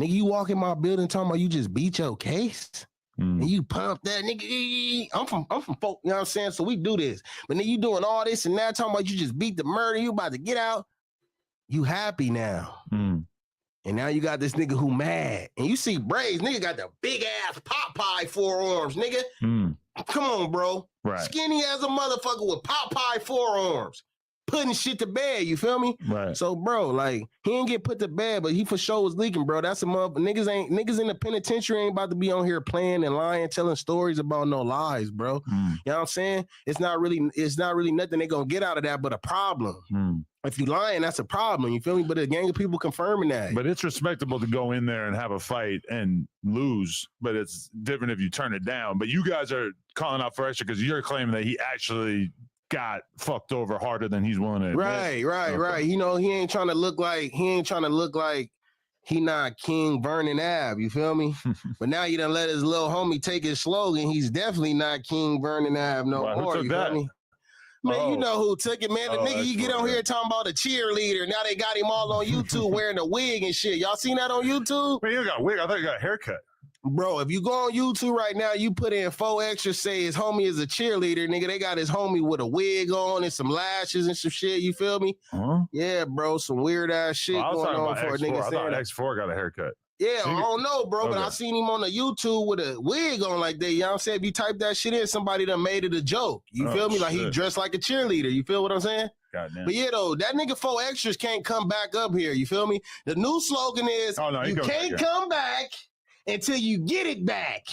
Nigga, you walk in my building talking about you just beat your case? And you pump that, nigga. I'm from folk, you know what I'm saying? So we do this. But then you doing all this and that talking about you just beat the murder, you about to get out. You happy now. And now you got this nigga who mad. And you see Braves, nigga got the big ass Popeye forearms, nigga. Come on, bro. Right. Skinny as a motherfucker with Popeye forearms. Putting shit to bed, you feel me? Right. So, bro, like, he ain't get put to bed, but he for sure was leaking, bro. That's a motherfucker. Niggas in the penitentiary ain't about to be on here playing and lying, telling stories about no lies, bro. You know what I'm saying? It's not really nothing they gonna get out of that but a problem. If you lying, that's a problem. You feel me? But a gang of people confirming that. But it's respectable to go in there and have a fight and lose. But it's different if you turn it down. But you guys are calling out for extra because you're claiming that he actually got fucked over harder than he's willing to admit. Right. You know, he ain't trying to look like he not King Vernon Ave, you feel me? But now you done let his little homie take his slogan. He's definitely not King Vernon Ave no more. You feel me? Man, you know who took it, man. The nigga you get on here talking about a cheerleader. Now they got him all on YouTube wearing a wig and shit. Y'all seen that on YouTube? Man, you got a wig. I thought you got a haircut. Bro, if you go on YouTube right now, you put in 4 extra, say his homie is a cheerleader, nigga. They got his homie with a wig on and some lashes and some shit. You feel me? Huh? Yeah, bro. Some weird ass shit I was going talking on about for a X4. nigga I thought saying that. X4 got a haircut. Yeah, I don't know, bro, but Okay. I seen him on the YouTube with a wig on like that. You know what I'm saying? If you type that shit in, somebody done made it a joke. You Oh, feel me? Like he shit. dressed like a cheerleader. You feel what I'm saying? Goddamn. But yeah, though, that nigga 4 extras can't come back up here. You feel me? The new slogan is he you goes can't back, come back until you get it back.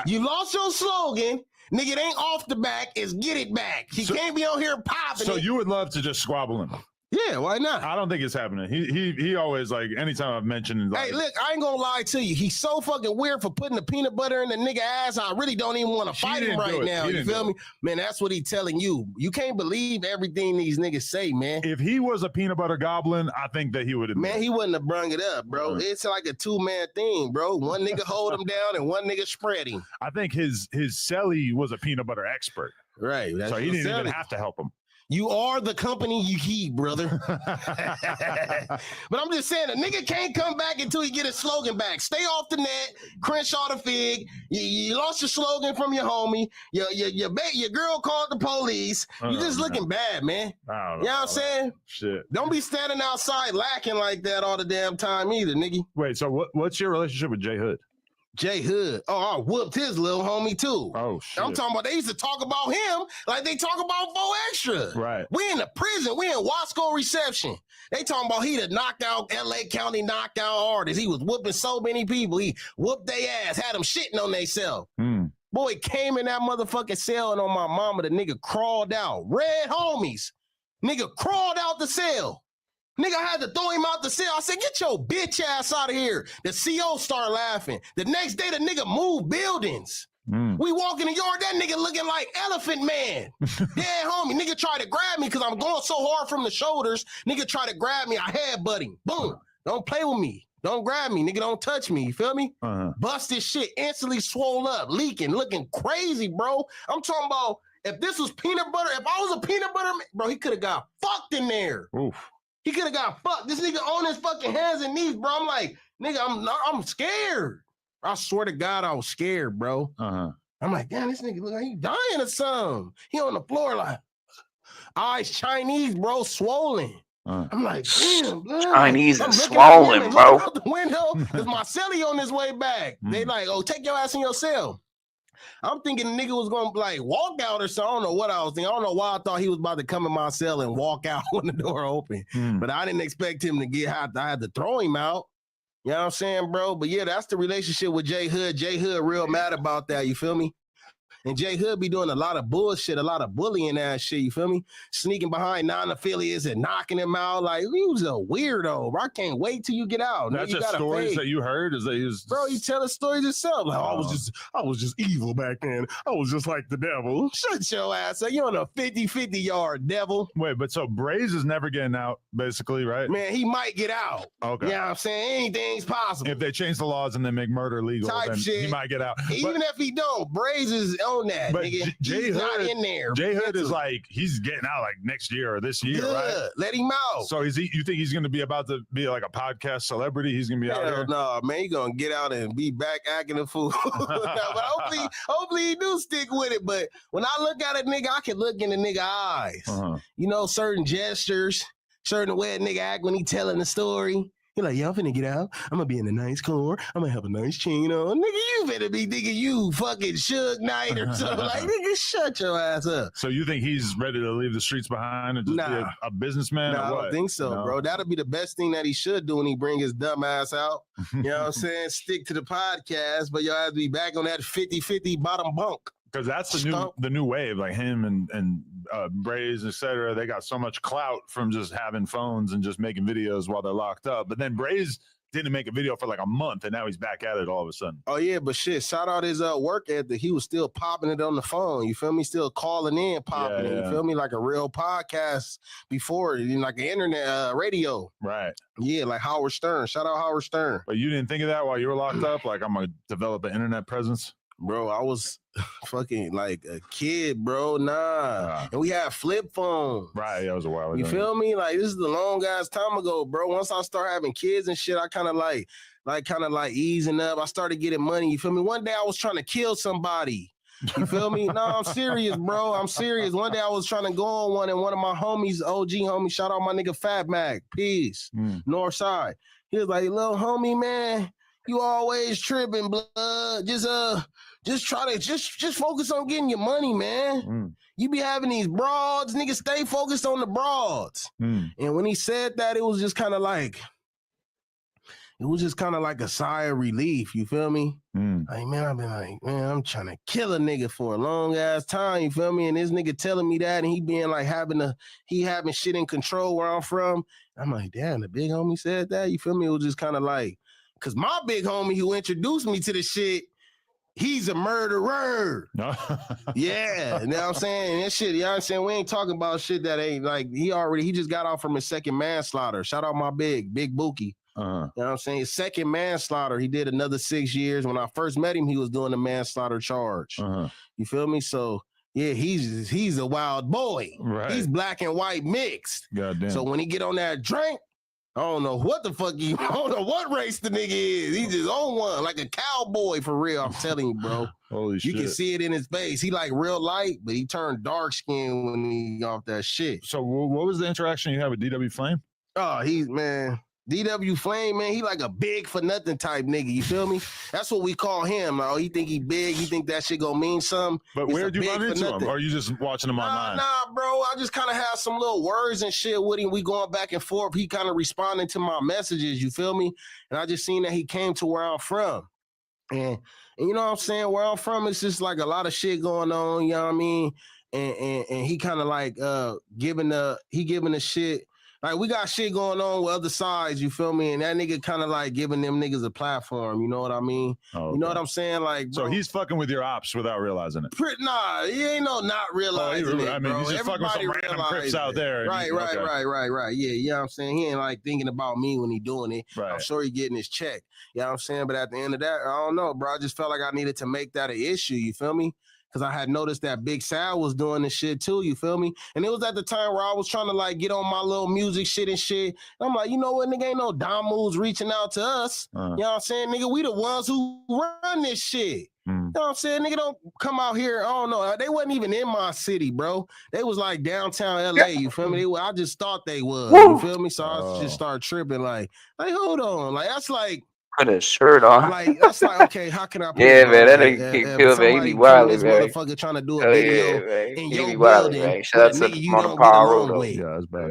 You lost your slogan. Nigga, it ain't off the back. It's get it back. He can't be on here popping So it. you would love to just squabble him? Yeah, why not? I don't think it's happening. He always, like, anytime I've mentioned, like, Hey, look, I ain't gonna lie to you. He's so fucking weird for putting the peanut butter in the nigga ass. I really don't even want to fight him didn't do right it. now. He You didn't feel do me? Man, that's what he's telling you. You can't believe everything these niggas say, man. if he was a peanut butter goblin, I think that he would have. Man, he wouldn't have brung it up, bro. It's like a 2-man thing, bro. One nigga hold him down and one nigga spread him. I think his celly was a peanut butter expert. Right. So he didn't even have to help him. You are the company you keep, brother. But I'm just saying, a nigga can't come back until he get his slogan back. Stay off the net, Crenshaw the Fig. You lost your slogan from your homie. Your girl called the police. You just looking bad, man. I don't know. You know what I'm saying? Shit. Don't be standing outside lacking like that all the damn time either, nigga. Wait, so what's your relationship with J Hood? J Hood. Oh, I whooped his little homie too. Oh, shit. I'm talking about they used to talk about him like they talk about 4 extra. Right. We in the prison. We in Wasco reception. They talking about he the knocked out LA County knockout artist. He was whooping so many people. He whooped their ass, had them shitting on themselves. Boy came in that motherfucking cell and on my mama, the nigga crawled out. Red homies. Nigga crawled out the cell. Nigga, I had to throw him out the cell. I said, get your bitch ass out of here. The CO start laughing. The next day, the nigga moved buildings. We walk in the yard, that nigga looking like Elephant Man. Yeah, homie. Nigga tried to grab me because I'm going so hard from the shoulders. Nigga tried to grab me. I headbutt him. Boom. Don't play with me. Don't grab me. Nigga, don't touch me. You feel me? Bust this shit. Instantly swole up, leaking, looking crazy, bro. I'm talking about if this was peanut butter, if I was a peanut butter man, bro, he could have got fucked in there. Oof. He could have got fucked. This nigga on his fucking hands and knees, bro. I'm like, nigga, I'm scared. I swear to God, I was scared, bro. I'm like, damn, this nigga look like he dying or something. He on the floor like, eyes Chinese, bro, swollen. I'm like, damn, blood. Chinese I'm and looking at him swollen, and bro. looking out the window because my celly on his way back. They like, oh, take your ass in your cell. I'm thinking the nigga was going to like walk out or something. I don't know what I was thinking. I don't know why I thought he was about to come in my cell and walk out when the door opened. But I didn't expect him to get out. I had to throw him out. You know what I'm saying, bro? But yeah, that's the relationship with J Hood. J Hood real mad about that. You feel me? And J Hood be doing a lot of bullshit, a lot of bullying ass shit, you feel me? Sneaking behind non-affiliates and knocking them out. Like, he was a weirdo, bro. I can't wait till you get out. That's you just stories that you heard? Is that he was... Bro, he telling stories himself. Like, I was just evil back then. I was just like the devil. Shut your ass up. You're on a 50-50 yard, devil. Wait, but so Braze is never getting out, basically, right? Man, he might get out. Okay. You know what I'm saying? Anything's possible. If they change the laws and then make murder legal, Type then shit. he might get out. Even if he don't, Braze is on that, But nigga. J He's not Hood in there. J Hood is like, he's getting out like next year or this year, Good. right? Let him out. So is he? You think he's going to be about to be like a podcast celebrity? He's going to be out Hell here? no, man. He gonna get out and be back acting a fool. No, but hopefully he do stick with it. But when I look at a nigga, I can look in the nigga eyes. You know, certain gestures, certain way a nigga act when he telling the story. He like, yeah, I'm finna get out. I'm gonna be in a nice car. I'm gonna have a nice chain on. Nigga, you finna be thinking you fucking Suge Knight or something. Like, nigga, shut your ass up. So you think he's ready to leave the streets behind and just be a businessman? No, or I what? don't think so, bro. That'll be the best thing that he should do when he bring his dumb ass out. You know what I'm saying? Stick to the podcast, but y'all have to be back on that 50-50 bottom bunk. Because that's the new wave, like him and Braze, et cetera. They got so much clout from just having phones and just making videos while they're locked up. But then Braze didn't make a video for like a month, and now he's back at it all of a sudden. Oh yeah, but shit, shout out his work ethic. He was still popping it on the phone. You feel me? Still calling in, popping it. You feel me? Like a real podcast before, like an internet radio. Right. Yeah, like Howard Stern. Shout out Howard Stern. But you didn't think of that while you were locked up? Like, I'm gonna develop an internet presence. Bro, I was fucking like a kid, bro. Nah. And we had flip phones. Right, that was a while ago. You feel me? Like, this is the long ass time ago, bro. Once I start having kids and shit, I kind of like easing up. I started getting money. You feel me? One day I was trying to kill somebody. You feel me? No, I'm serious, bro. I'm serious. One day I was trying to go on one, and one of my homies, OG homies, shout out my nigga Fat Mac, peace, North Side. He was like, little homie, man, you always tripping, blood. Just try to just focus on getting your money, man. You be having these broads, niggas. Stay focused on the broads. And when he said that, it was just kind of like a sigh of relief. You feel me? Like, man, I've been like, man, I'm trying to kill a nigga for a long ass time. You feel me? And this nigga telling me that, and he being like having shit in control where I'm from. I'm like, damn, the big homie said that. You feel me? It was just kind of like, cause my big homie who introduced me to the shit, he's a murderer. Yeah, you know what I'm saying? And that shit, you know what I'm saying? We ain't talking about shit that ain't like, he just got off from his second manslaughter. Shout out my big Bookie. You know what I'm saying? His second manslaughter, he did another 6 years. When I first met him, he was doing a manslaughter charge. You feel me? So yeah, he's a wild boy. Right. He's black and white mixed. Goddamn. So when he get on that drink, I don't know what the fuck I don't know what race the nigga is. He just on one, like a cowboy for real. I'm telling you, bro. Holy shit. You can see it in his face. He like real light, but he turned dark skinned when he off that shit. So what was the interaction you had with DW Flame? Oh, DW Flame, man, he like a big for nothing type nigga. You feel me? That's what we call him. Oh, he think he big. He think that shit gonna mean something. But where'd you run into him? Or are you just watching him online? Nah, bro. I just kind of have some little words and shit with him. We going back and forth. He kind of responding to my messages. You feel me? And I just seen that he came to where I'm from. And you know what I'm saying? Where I'm from, it's just like a lot of shit going on. You know what I mean? And he kind of like giving the shit. Like, we got shit going on with other sides, you feel me? And that nigga kind of like giving them niggas a platform, you know what I mean? Oh, You know what I'm saying? Like, bro, so he's fucking with your ops without realizing it. Nah, he ain't no not realizing it, I mean, bro. he's just fucking with some random crips out there. Right. Yeah, you know what I'm saying? He ain't like thinking about me when he doing it. Right. I'm sure he getting his check. You know what I'm saying? But at the end of that, I don't know, bro. I just felt like I needed to make that an issue, you feel me? Because I had noticed that Big Sal was doing this shit too, you feel me? And it was at the time where I was trying to like get on my little music shit and shit. And I'm like, you know what, nigga, ain't no Damus reaching out to us. You know what I'm saying? Nigga, we the ones who run this shit. You know what I'm saying? Nigga, don't come out here. I don't know. They wasn't even in my city, bro. They was like downtown LA, you feel me? I just thought they was, you feel me? So I just started tripping like, hold on. Like, that's like, put a shirt on. Like, that's like, okay, how can I put yeah, it man, that like, nigga keep feeling, man. He be wildin', this man. motherfucker trying to do a Oh, video yeah, man. in He your be building wildin', man. with Shout a out to nigga the you Mona don't get along Paul with. Yeah, that's bad.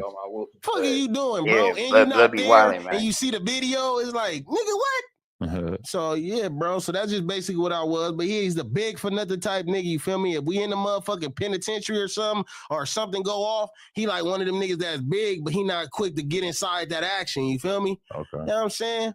Fuck are you doing, bro? Yeah, And you blood not be there, wildin', man. and you see the video, it's like, nigga, what? So yeah, bro. So that's just basically what I was. But he's the big for nothing type nigga. You feel me? If we in the motherfucking penitentiary or something go off, he like one of them niggas that's big, but he not quick to get inside that action. You feel me? Okay. You know what I'm saying?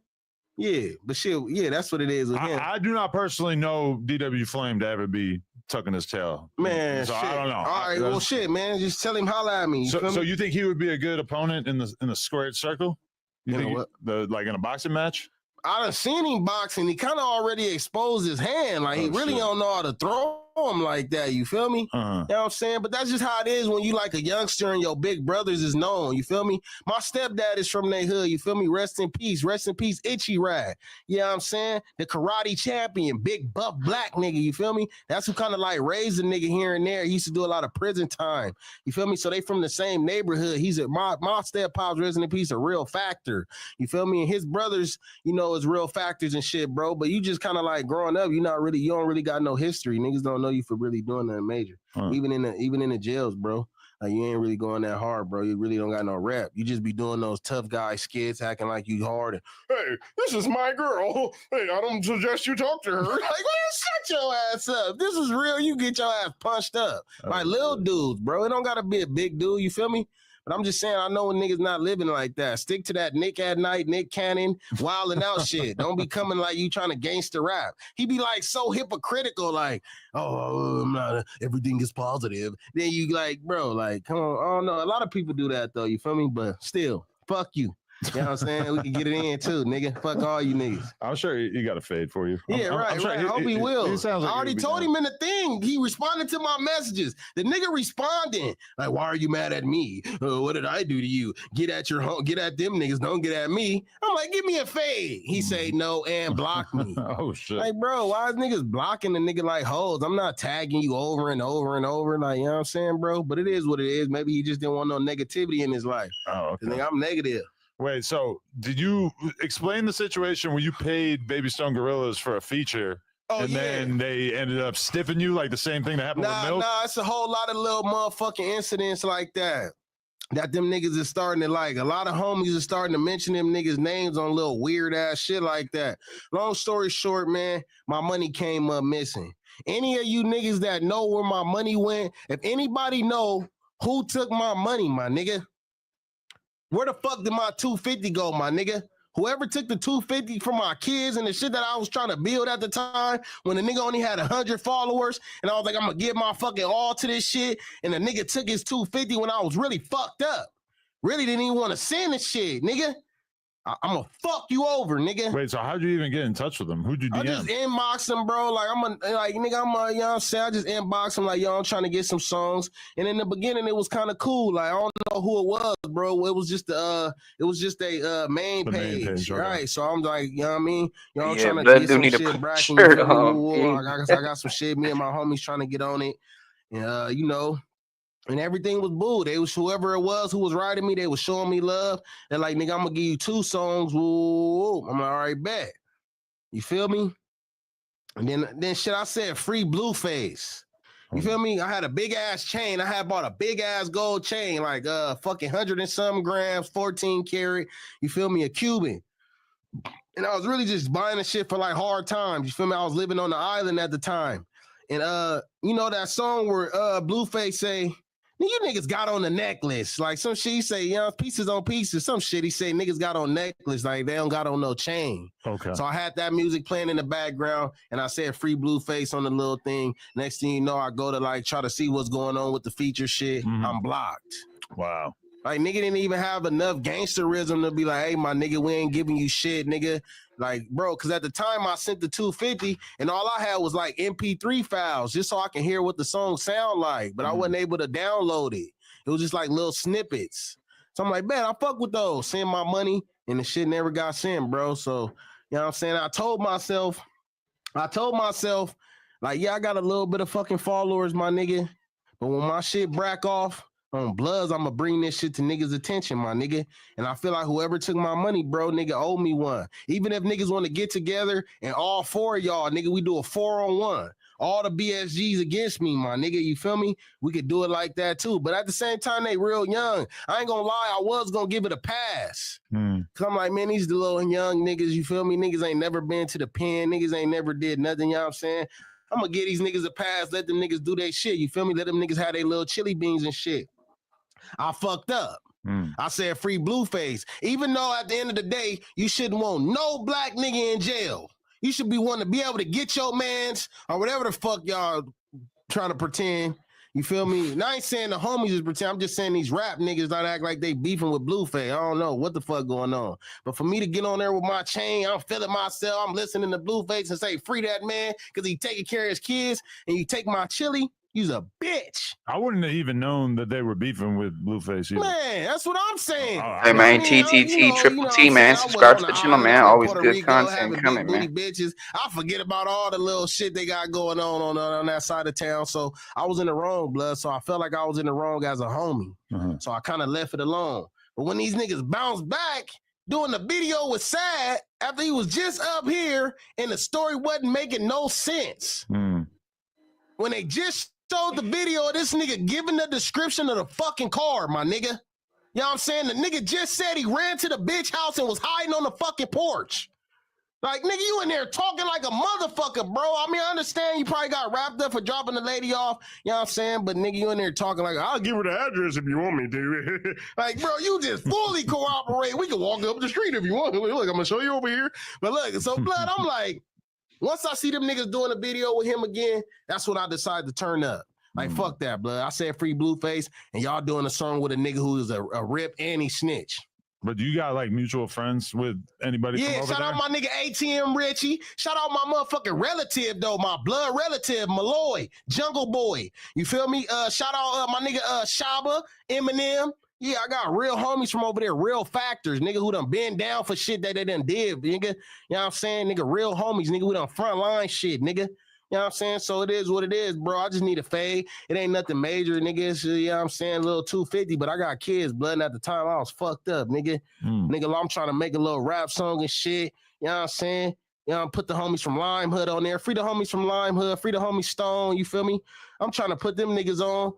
Yeah, but shit, yeah, that's what it is with him. I do not personally know DW Flame to ever be tucking his tail. Man, so shit. I don't know. All right, well, shit, man. Just tell him holla at me. So you think he would be a good opponent in the squared circle? You think like in a boxing match? I done seen him boxing. He kind of already exposed his hand. Like, he really don't know how to throw him like that. You feel me? You know what I'm saying? But that's just how it is when you like a youngster and your big brothers is known. You feel me? My stepdad is from their hood. You feel me? Rest in peace. Rest in peace, Itchy Rad. You know what I'm saying? The karate champion, big buff black nigga. You feel me? That's who kind of like raised a nigga here and there. He used to do a lot of prison time. You feel me? So they from the same neighborhood. He's my step pops, rest in peace, a real factor. You feel me? And his brothers, you know, is real factors and shit, bro. But you just kind of like growing up, you don't really got no history. Niggas don't know you for really doing nothing major. Even in the jails, bro. Like, you ain't really going that hard, bro. You really don't got no rap. You just be doing those tough guy skits, acting like you hard. And, hey, this is my girl. Hey, I don't suggest you talk to her. Like, man, shut your ass up. This is real. You get your ass punched up. Like, little dudes, bro. It don't gotta be a big dude. You feel me? But I'm just saying, I know when niggas not living like that. Stick to that Nick at Night, Nick Cannon, wilding out shit. Don't be coming like you trying to gangster rap. He be like so hypocritical, like, oh, I'm not, everything is positive. Then you like, bro, like, come on, I don't know. A lot of people do that though, you feel me? But still, fuck you. You know what I'm saying? We can get it in too, nigga. Fuck all you niggas. I'm sure he got a fade for you. Yeah, I'm sure I hope he will. He sounds like I already told him in the thing. He responded to my messages. The nigga responding like, "Why are you mad at me? What did I do to you? Get at your home. Get at them niggas. Don't get at me." I'm like, "Give me a fade." He say no and block me. Oh shit! Like, bro, why is niggas blocking the nigga like hoes? I'm not tagging you over and over and over. Like, you know what I'm saying, bro? But it is what it is. Maybe he just didn't want no negativity in his life. Oh, okay. Nigga, I'm negative. Wait, so did you explain the situation where you paid Baby Stone Gorillas for a feature then they ended up stiffing you like the same thing that happened with Milk? Nah, it's a whole lot of little motherfucking incidents like that. That them niggas is starting to like. A lot of homies are starting to mention them niggas' names on little weird ass shit like that. Long story short, man, my money came up missing. Any of you niggas that know where my money went, if anybody know who took my money, my nigga, where the fuck did my 250 go, my nigga? Whoever took the 250 from my kids and the shit that I was trying to build at the time, when the nigga only had 100 followers, and I was like, I'm gonna give my fucking all to this shit, and the nigga took his 250 when I was really fucked up. Really didn't even want to send the shit, nigga. I'm gonna fuck you over, nigga. Wait, so how'd you even get in touch with them? Who'd you DM? I just inbox him, bro. Like, nigga, you know what I'm saying? I just inbox him, like, yo, I'm trying to get some songs. And in the beginning, it was kind of cool. Like, I don't know who it was, bro. It was just a main page, right? So I'm like, you know what I mean? You know, I'm trying to get some shit bracking. I got some shit. Me and my homies trying to get on it. You know. And everything was boo. They was whoever it was who was writing me, they was showing me love. They're like, nigga, I'm gonna give you 2 songs. Woo. I'm like, all right, bet. You feel me? And then shit, I said free Blueface. You feel me? I had a big ass chain. I had bought a big ass gold chain, like fucking 100 and some grams, 14 karat. You feel me? A Cuban. And I was really just buying the shit for like hard times. You feel me? I was living on the island at the time. And you know that song where Blueface say, you niggas got on the necklace. Like some shit he say, you know, pieces on pieces. Some shit he say, niggas got on necklace. Like they don't got on no chain. Okay. So I had that music playing in the background and I said free Blueface on the little thing. Next thing you know, I go to like try to see what's going on with the feature shit. I'm blocked. Wow. Like nigga didn't even have enough gangsterism to be like, hey, my nigga, we ain't giving you shit, nigga. Like, bro, because at the time I sent the 250 and all I had was like MP3 files just so I can hear what the song sound like, but I wasn't able to download it. It was just like little snippets. So I'm like, man, I fuck with those. Send my money and the shit never got sent, bro. So, you know what I'm saying? I told myself, like, yeah, I got a little bit of fucking followers, my nigga. But when my shit brack off, on Bloods, I'm gonna bring this shit to niggas' attention, my nigga. And I feel like whoever took my money, bro, nigga, owe me one. Even if niggas want to get together and all 4 of y'all, nigga, we do a 4-on-1. All the BSGs against me, my nigga, you feel me? We could do it like that too. But at the same time, they real young. I ain't gonna lie, I was gonna give it a pass. Cause I'm like, man, these the little young niggas, you feel me? Niggas ain't never been to the pen. Niggas ain't never did nothing, you know what I'm saying? I'm gonna give these niggas a pass, let them niggas do their shit, you feel me? Let them niggas have their little chili beans and shit. I fucked up. I said free Blueface. Even though at the end of the day, you shouldn't want no black nigga in jail. You should be wanting to be able to get your mans or whatever the fuck y'all trying to pretend. You feel me? And I ain't saying the homies is pretend. I'm just saying these rap niggas don't act like they beefing with Blueface. I don't know what the fuck going on. But for me to get on there with my chain, I'm feeling myself. I'm listening to Blueface and say, free that man because he taking care of his kids and you take my chili. You's a bitch. I wouldn't have even known that they were beefing with Blueface either. Man, that's what I'm saying. Hey man, Triple T, man. Subscribe to the channel, man. Always good content coming, man. Bitches. I forget about all the little shit they got going on that side of town. So I was in the wrong, blood. So I felt like I was in the wrong as a homie. So I kind of left it alone. But when these niggas bounced back, doing the video with Sad after he was just up here and the story wasn't making no sense. When they just showed the video of this nigga giving the description of the fucking car, my nigga. You know what I'm saying? The nigga just said he ran to the bitch house and was hiding on the fucking porch. Like, nigga, you in there talking like a motherfucker, bro. I mean, I understand you probably got wrapped up for dropping the lady off. You know what I'm saying? But nigga, you in there talking like, I'll give her the address if you want me to. Like, bro, you just fully cooperate. We can walk up the street if you want. Look, I'm going to show you over here. But look, so blood, I'm like, once I see them niggas doing a video with him again, that's when I decide to turn up. Like, fuck that, blood. I said free Blueface, and y'all doing a song with a nigga who is a rip and he snitch. But you got like mutual friends with anybody from Yeah, over shout there? out my nigga ATM Richie. Shout out my motherfucking relative though, my blood relative Malloy, Jungle Boy. You feel me? Shout out my nigga Shaba, Eminem. Yeah, I got real homies from over there, real factors, nigga who done been down for shit that they done did, nigga. You know what I'm saying? Nigga, real homies, nigga, who done frontline shit, nigga. You know what I'm saying? So it is what it is, bro. I just need a fade. It ain't nothing major, nigga. It's, you know what I'm saying? A little 250, but I got kids, blood. And at the time, I was fucked up, nigga. Nigga, I'm trying to make a little rap song and shit. You know what I'm saying? You know, put the homies from Lime Hood on there. Free the homies from Lime Hood. Free the homies Stone. You feel me? I'm trying to put them niggas on.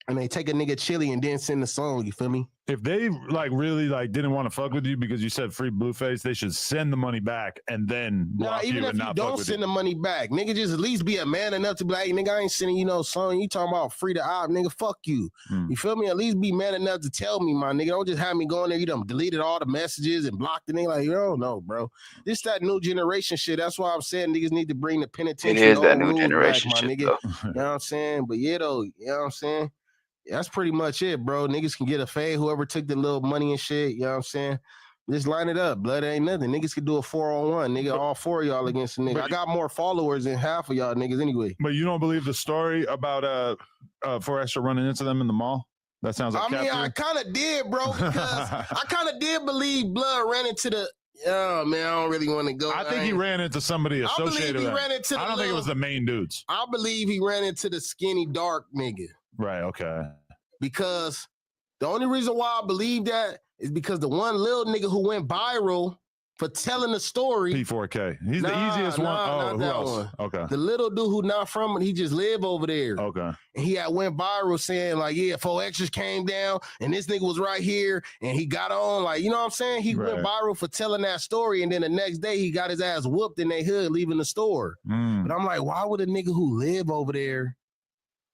And they take a nigga chili and then send the song. You feel me? If they like really like didn't want to fuck with you because you said free Blueface, they should send the money back and then block even you if and you not fuck don't with send you. the money back, nigga, just at least be a man enough to be like, hey, nigga, I ain't sending you no song. You talking about free to op, nigga? Fuck you. You feel me? At least be man enough to tell me, my nigga. Don't just have me going there. You done deleted all the messages and blocked the nigga. Like, you don't know, bro. This that new generation shit. That's why I'm saying niggas need to bring the penitentiary. It is that old new rules generation back, my shit, nigga. though. You know what I'm saying? But yeah, though, you know what I'm saying? That's pretty much it, bro. Niggas can get a fade. Whoever took the little money and shit, you know what I'm saying? Just line it up. Blood ain't nothing. Niggas can do a 4-on-1. Nigga, all four of y'all against the nigga. I got more followers than half of y'all niggas anyway. But you don't believe the story about Four Extra running into them in the mall? That sounds like I mean, I kind of did, bro, because I kind of did believe Blood ran into the. Oh man, I don't really want to go. I think he ran into somebody I associated believe he with ran that. into the I don't think it was little- the main dudes. I believe he ran into the skinny dark nigga. Right. Okay. Because the only reason why I believe that is because the one little nigga who went viral for telling the story. P4K. He's the easiest one. Oh, not who that else? one. Okay. The little dude who not from it, he just live over there. Okay. And he had went viral saying like, yeah, 4 extras came down and this nigga was right here and he got on like, you know what I'm saying? He went viral for telling that story and then the next day he got his ass whooped in their hood leaving the store. But I'm like, why would a nigga who live over there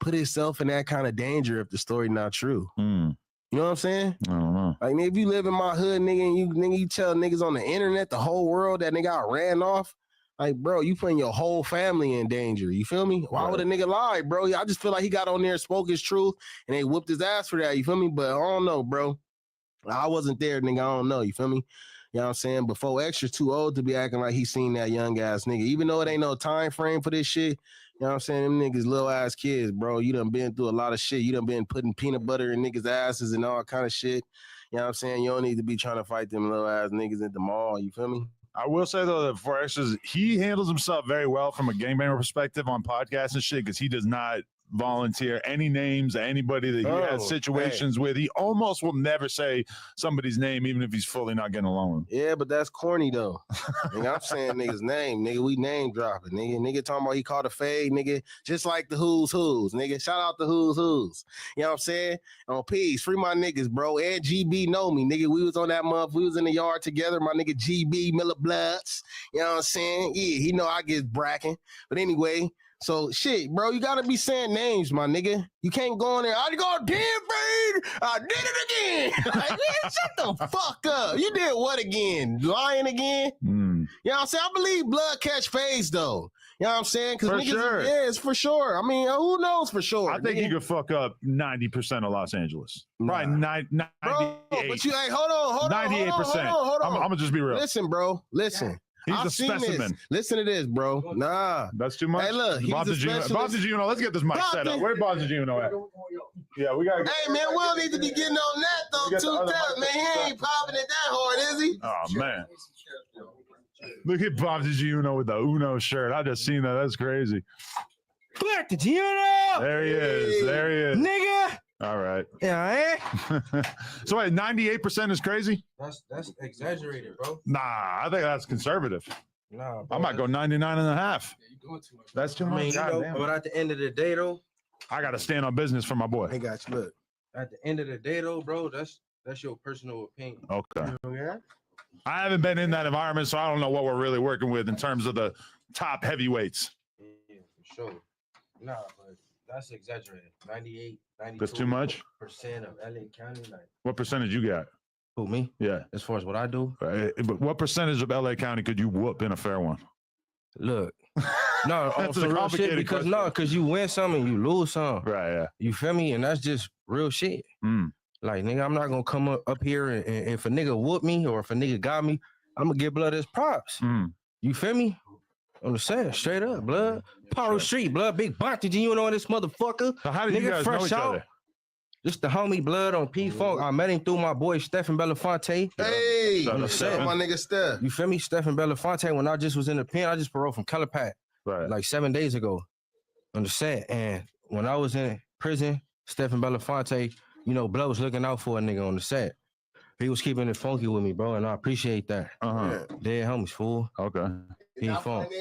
put himself in that kind of danger if the story not true? You know what I'm saying? I don't know. Like, nigga, if you live in my hood, nigga, and you tell niggas on the internet, the whole world that nigga I ran off, like, bro, you putting your whole family in danger. You feel me? Why would a nigga lie, bro? I just feel like he got on there and spoke his truth and they whooped his ass for that. You feel me? But I don't know, bro. I wasn't there, nigga. I don't know. You feel me? You know what I'm saying? But 4 extra too old to be acting like he seen that young ass nigga. Even though it ain't no time frame for this shit, you know what I'm saying? Them niggas little ass kids, bro. You done been through a lot of shit. You done been putting peanut butter in niggas' asses and all kind of shit. You know what I'm saying? You don't need to be trying to fight them little ass niggas at the mall. You feel me? I will say though that Four Extras, he handles himself very well from a gangbanger perspective on podcasts and shit because he does not volunteer any names, anybody that he has situations with. He almost will never say somebody's name, even if he's fully not getting along with them. Yeah, but that's corny though. Nigga, I'm saying niggas' name, nigga. We name dropping, nigga. Nigga talking about he caught a fade, nigga. Just like the Who's, nigga. Shout out the Who's. You know what I'm saying? On peace, free my niggas, bro. And GB know me, nigga. We was on that month. We was in the yard together. My nigga GB Miller Bloods. You know what I'm saying? Yeah, he know I get bracking. But anyway. So shit, bro, you gotta be saying names, my nigga. You can't go in there. I go damn fade. I did it again. Like, man, shut the fuck up. You did what again? Lying again? You know what I'm saying? I believe blood catch fades though. You know what I'm saying? For sure. Yeah, it's for sure. I mean, who knows for sure? I think he could fuck up 90% of Los Angeles. Probably 98. Bro, but you ain't hold on. 98%. I'm gonna just be real. Listen, bro. Listen. He's I've a seen specimen. This. Listen to this, bro. Nah. That's too much. Hey, look. Bob the Juno. Let's get this mic set up. Where's Bob the Juno at? Yeah, we got. Hey, man, we don't need to be getting on that, though, too tough, man. He ain't popping it that hard, is he? Oh, man. Look at Bob the Juno with the Uno shirt. I just seen that. That's crazy. Black the Juno! There he is. There he is. Nigga! All right. Yeah, So wait, 98% is crazy? That's exaggerated, bro. Nah, I think that's conservative. Nah, bro, I might go 99 and a half. Yeah, you doing too much. That's too I much. mean, God damn. but at the end of the day, though, I got to stand on business for my boy. I got you. Look. At the end of the day, though, bro, that's your personal opinion. Okay. Yeah. I haven't been in that environment, so I don't know what we're really working with in terms of the top heavyweights. Yeah, for sure. Nah, but that's exaggerated. 98, 92%. That's too much? Of LA County, like. What percentage you got? Who, me? Yeah. As far as what I do? But what percentage of LA County could you whoop in a fair one? Look. No, That's on a some real shit, complicated because question. no, because you win some and you lose some. Right, yeah. You feel me? And that's just real shit. Like, nigga, I'm not gonna come up here and if a nigga whoop me or if a nigga got me, I'm gonna give blood his props. You feel me? I'm just saying, straight up, blood. Power Street, blood, big bunch of you know this motherfucker. So how did you guys know each other? Just the homie blood on P-Funk. I met him through my boy Stephen Belafonte. Hey, my nigga Steph. You feel me? Stephen Belafonte, when I just was in the pen, I just paroled from Calipat like 7 days ago. Understand? And when I was in prison, Stephen Belafonte, you know, blood was looking out for a nigga on the set. He was keeping it funky with me, bro, and I appreciate that. Dead homies, fool. Okay. P-Funk.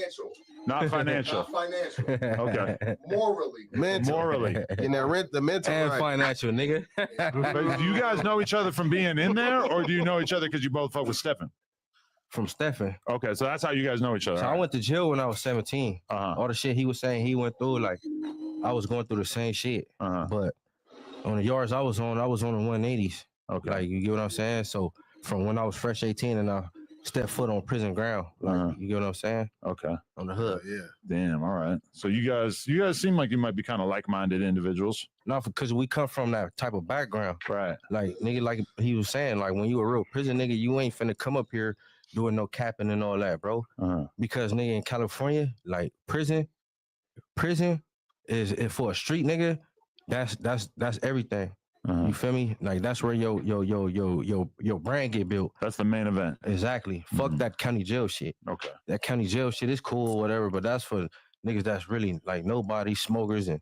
Not financial. Not financial. Okay. Morally. Morally. Getting that rent, the mental and financial, nigga. But do you guys know each other from being in there, or do you know each other because you both fuck with Stephen? From Stephen. Okay, so that's how you guys know each other. So I went to jail when I was 17. All the shit he was saying he went through, like I was going through the same shit. But on the yards I was on the 180s. Okay. Like, you get what I'm saying? So from when I was fresh 18 and I stepped foot on prison ground, like, you get what I'm saying? Okay. On the hood. Yeah. Damn, all right. So you guys seem like you might be kind of like-minded individuals. Not because we come from that type of background. Right. Like, nigga, like he was saying, like, when you a real prison nigga, you ain't finna come up here doing no capping and all that, bro. Because, nigga, in California, like, prison is for a street nigga, that's everything. You feel me? Like, that's where your brand get built. That's the main event. Exactly. Fuck that county jail shit. Okay. That county jail shit is cool, whatever, but that's for niggas that's really like nobody, smokers, and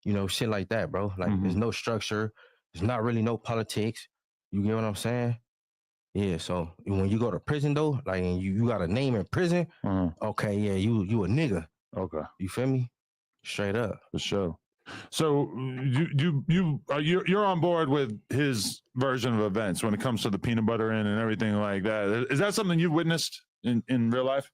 you know, shit like that, bro. Like, there's no structure. There's not really no politics. You get what I'm saying? Yeah. So when you go to prison though, like, and you got a name in prison, okay, yeah, you a nigga. Okay. You feel me? Straight up. For sure. So you're on board with his version of events when it comes to the peanut butter in and everything like that. Is that something you witnessed in real life?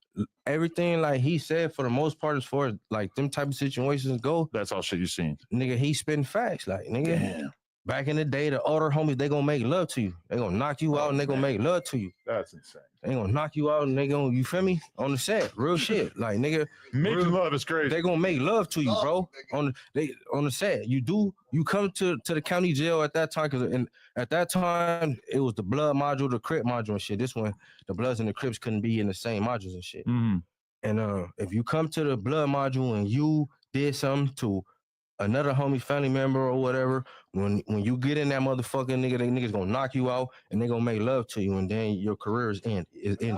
Everything like he said, for the most part, as far as like them type of situations go, that's all shit you seen. Nigga, he spitting facts. Like, nigga, Damn. Back in the day, the older homies, they gonna make love to you. They gonna knock you out and they gonna make love to you. That's insane. They gonna knock you out and they gonna, you feel me? On the set, real shit. Like, nigga, making love is crazy. They gonna make love to you, bro. On the set, you come to the county jail at that time, because at that time it was the blood module, the crip module and shit. This one, the Bloods and the Crips couldn't be in the same modules and shit. And if you come to the blood module and you did something to another homie, family member or whatever, when you get in that motherfucker, nigga, they niggas gonna knock you out and they gonna make love to you, and then your career is ended.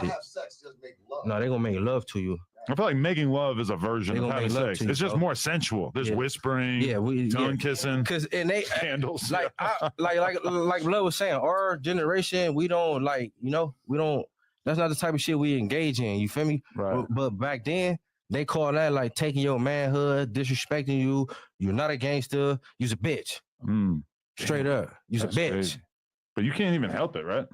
Have sex, just make love. No, they gonna make love to you. I feel like making love is a version They of gonna having make love sex. to you, It's just bro. more sensual. There's whispering, tongue kissing, because and they candles. Like like Blood was saying, our generation, we don't like, you know, we don't. That's not the type of shit we engage in. You feel me? Right. But back then, they call that like taking your manhood, disrespecting you. You're not a gangster. You's a bitch. Straight up, you's a That's bitch. crazy. But you can't even help it, right?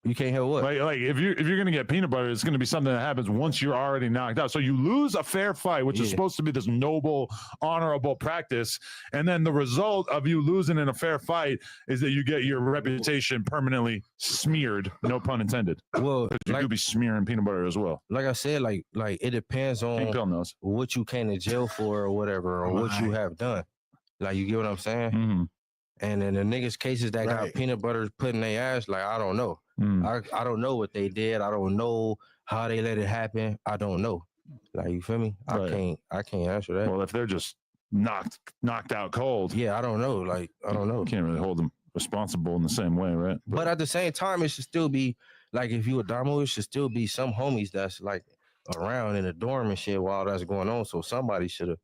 You can't help what? Like if you're gonna get peanut butter, it's gonna be something that happens once you're already knocked out. So you lose a fair fight, which is supposed to be this noble, honorable practice, and then the result of you losing in a fair fight is that you get your reputation permanently smeared. No pun intended. Well, because you could be smearing peanut butter as well. Like I said, like it depends on Pink pill knows. what you came to jail for or whatever, or what you have done. Like, you get what I'm saying? And in the niggas' cases that got peanut butter put in their ass, like, I don't know. I don't know what they did. I don't know how they let it happen. I don't know. Like, you feel me? I can't answer that. Well, if they're just knocked out cold. Yeah, I don't know. Like, I don't know. You can't really hold them responsible in the same way, right? But at the same time, it should still be like, if you a damo, it should still be some homies that's like around in the dorm and shit while that's going on. So somebody should have,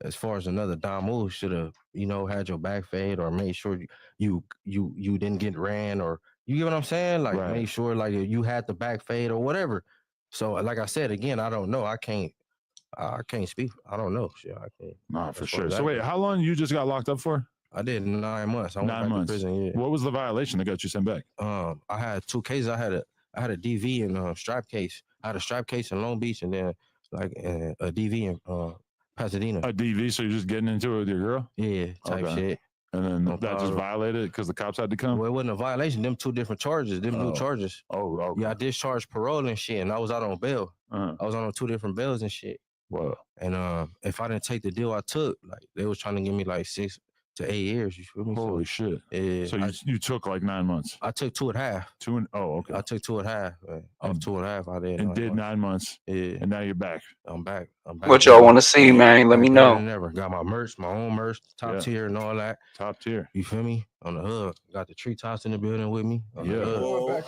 as far as another damo, should have, you know, had your back fade or made sure you didn't get ran, or you get what I'm saying? Like, make sure like you had the back fade or whatever. So like I said, again, I don't know. I can't speak. I don't know. Shit, I can't. Nah, for sure. So wait, how long you just got locked up for? I did 9 months. I went 9 back months. to prison. Yeah. What was the violation that got you sent back? I had 2 cases. I had a DV and a strap case. I had a strap case in Long Beach, and then like a DV in Pasadena. A DV, so you're just getting into it with your girl? Yeah, type shit. And then that just violated because the cops had to come? Well, it wasn't a violation. Them 2 different charges. Them new charges. Oh, okay. Yeah, I discharged parole and shit, and I was out on bail. I was on 2 different bails and shit. Wow. And if I didn't take the deal I took, like, they was trying to give me like to 8 years. You feel me? Holy shit. Yeah. So you took like 9 months. I took 2.5. Okay. I took 2.5. Off 2.5 out there. And did 9 months. Yeah. And now you're back. I'm back. What y'all want to see, man? Let me Better know. than ever. Got my merch, my own merch, top tier and all that. Top tier. You feel me? On the hood. Got the treetops in the building with me. On the hood.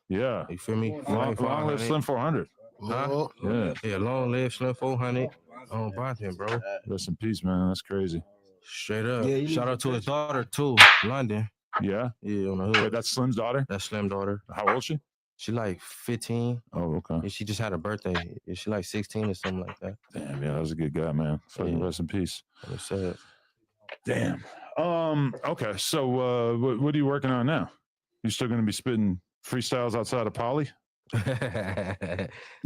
Yeah. You feel me? Long live Slim 400. Huh? Yeah. Long live Slim 400. On Bonton, bro. Rest in peace, man. That's crazy. Straight up. Shout out to his daughter too, London. Yeah? Yeah, on the hood. Wait, that's Slim's daughter? That's Slim's daughter. How old is she? She like 15. Oh, okay. And she just had a birthday. She like 16 or something like that. Damn, yeah, that was a good guy, man. Fucking rest in peace. That's sad. Damn. Okay, so what are you working on now? You still gonna be spitting freestyles outside of Poly?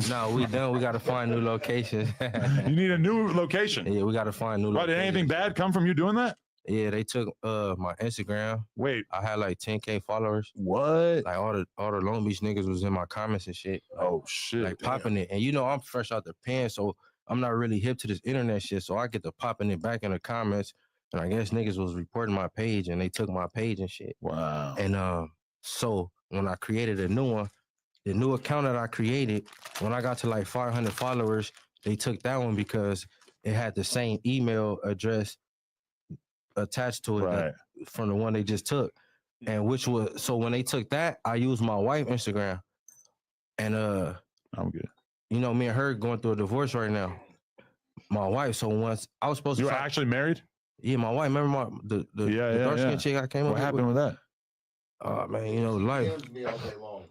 No, we done. We gotta find new locations. You need a new location. Yeah, we gotta find new Why, locations. did anything bad come from you doing that? Yeah, they took my Instagram. Wait, I had like 10K followers. What? Like all the Long Beach niggas was in my comments and shit. Like, oh shit. Like popping it. And you know I'm fresh out the pen, so I'm not really hip to this internet shit. So I get to popping it back in the comments. And I guess niggas was reporting my page and they took my page and shit. Wow. And so when I created a new one, the new account that I created, when I got to like 500 followers, they took that one because it had the same email address attached to it from the one they just took. And which was, so when they took that, I used my wife's Instagram. And I'm good. You know, me and her going through a divorce right now. My wife, so once I was supposed to. You were actually married? Yeah, my wife. Remember the dark skin chick I came up with? What happened with that? Oh man, you know, life. Tells me all day long.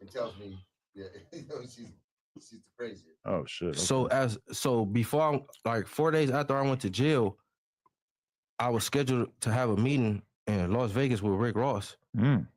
It tells me, yeah, you know, she's crazy. Oh shit. So before, like 4 days after I went to jail, I was scheduled to have a meeting in Las Vegas with Rick Ross. Mm.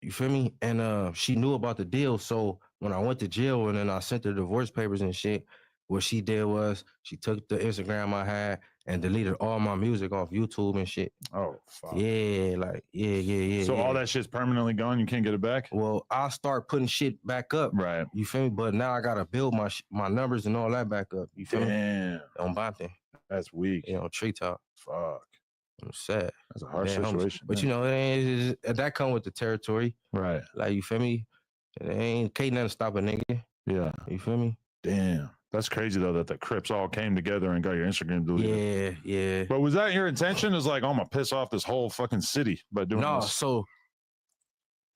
You feel me? And she knew about the deal. So when I went to jail and then I sent her divorce papers and shit, what she did was she took the Instagram I had and deleted all my music off YouTube and shit. Oh, fuck. Yeah, like, yeah. So all that shit's permanently gone? You can't get it back? Well, I'll start putting shit back up. Right. You feel me? But now I got to build my numbers and all that back up. You feel me? Damn. On Bonton. That's weak. You know, treetop. Fuck. I'm sad. That's a harsh Damn, situation. But you know, it ain't, that come with the territory. Right. Like, you feel me? Can't nothing stop a nigga. Yeah. You feel me? Damn. That's crazy though that the Crips all came together and got your Instagram deleted. Yeah. But was that your intention? Is like, oh, I'm gonna piss off this whole fucking city by doing this? So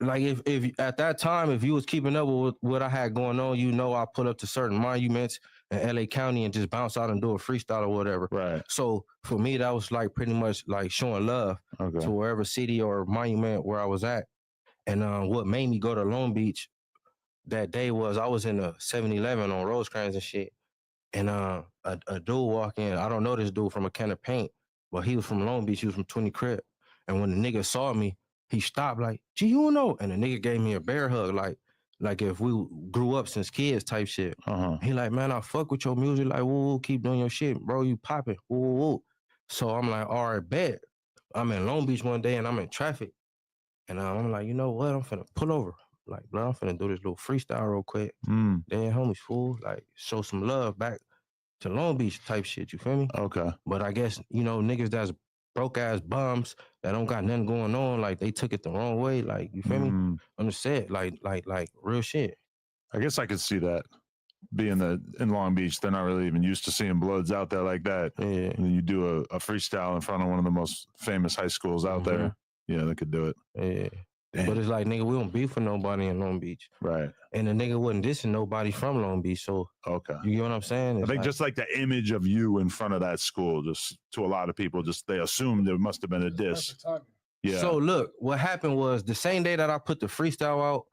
like if at that time, if you was keeping up with what I had going on, you know I put up to certain monuments in LA County and just bounce out and do a freestyle or whatever. Right. So for me, that was like pretty much like showing love to wherever city or monument where I was at. And what made me go to Long Beach that day was I was in a 7-Eleven on Rosecrans and shit. And a dude walked in. I don't know this dude from a can of paint, but he was from Long Beach. He was from 20 Crib. And when the nigga saw me, he stopped like, gee, you don't know. And the nigga gave me a bear hug, like if we grew up since kids type shit. He like, man, I fuck with your music. Like, woo, keep doing your shit, bro. You popping, woo. So I'm like, all right, bet. I'm in Long Beach one day and I'm in traffic. And I'm like, you know what? I'm finna pull over. Like, bro, I'm finna do this little freestyle real quick. Then homies, fool, like, show some love back to Long Beach type shit, you feel me? Okay. But I guess, you know, niggas that's broke ass bums that don't got nothing going on, like, they took it the wrong way, like, you feel me? I'm just saying, like, real shit. I guess I could see that. Being in Long Beach, they're not really even used to seeing Bloods out there like that. Yeah. And then you do a freestyle in front of one of the most famous high schools out there. Yeah, they could do it. Yeah. Damn. But it's like, nigga, we don't beef with nobody in Long Beach. Right. And the nigga wasn't dissing nobody from Long Beach. So, you get what I'm saying? I It's think like, just like the image of you in front of that school, just to a lot of people, just they assumed there must have been a diss. Yeah. So look, what happened was the same day that I put the freestyle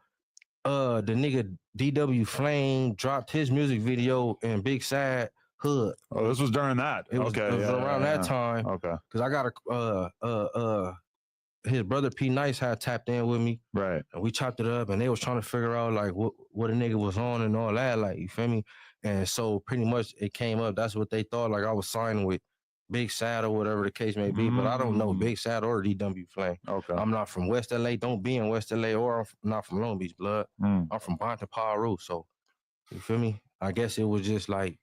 out, the nigga DW Flame dropped his music video in Big Sad Hood. Oh, this was during that. It was, okay. it was around that time. Okay. Cause I got his brother P Nice had tapped in with me. Right. And we chopped it up and they was trying to figure out like what a nigga was on and all that. Like, you feel me? And so pretty much it came up. That's what they thought. Like I was signing with Big Sad or whatever the case may be. But I don't know Big Sad or DW Flame. Okay. I'm not from West LA. Don't be in West LA or I'm not from Long Beach, blood. I'm from Bonton, Paru. So you feel me? I guess it was just like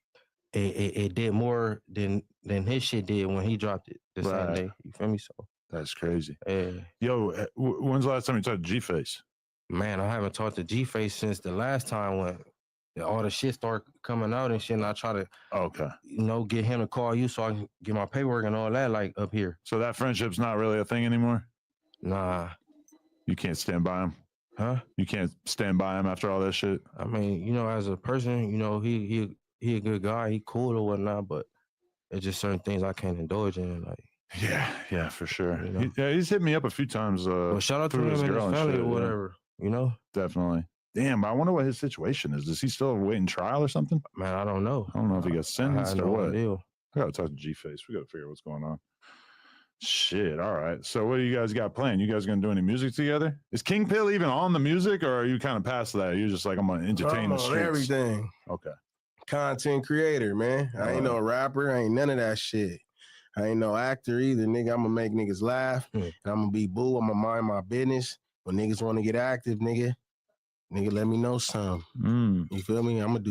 it did more than his shit did when he dropped it the same day. You feel me? So that's crazy. Yeah. Yo, when's the last time you talked to G-Face? Man, I haven't talked to G-Face since the last time when all the shit started coming out and shit, and I try to get him to call you so I can get my paperwork and all that like up here. So that friendship's not really a thing anymore? Nah. You can't stand by him? Huh? You can't stand by him after all that shit? I mean, you know, as a person, you know, he a good guy, he cool or whatnot, but it's just certain things I can't indulge in, like. Yeah, for sure. You know? He's hit me up a few times. Well, shout out to him and his family or whatever, you know? Definitely. Damn, I wonder what his situation is. Is he still awaiting trial or something? Man, I don't know. I don't know if he got sentenced or what. Deal. I gotta talk to G-Face. We gotta figure out what's going on. Shit, all right. So what do you guys got planned? You guys gonna do any music together? Is King Pill even on the music, or are you kind of past that? You're just like, I'm gonna entertain the streets. Everything. Okay. Content creator, man. I ain't no rapper. I ain't none of that shit. I ain't no actor either, nigga. I'm gonna make niggas laugh, and I'm gonna be boo. I'm gonna mind my business. When niggas want to get active, nigga, let me know something. You feel me? I'm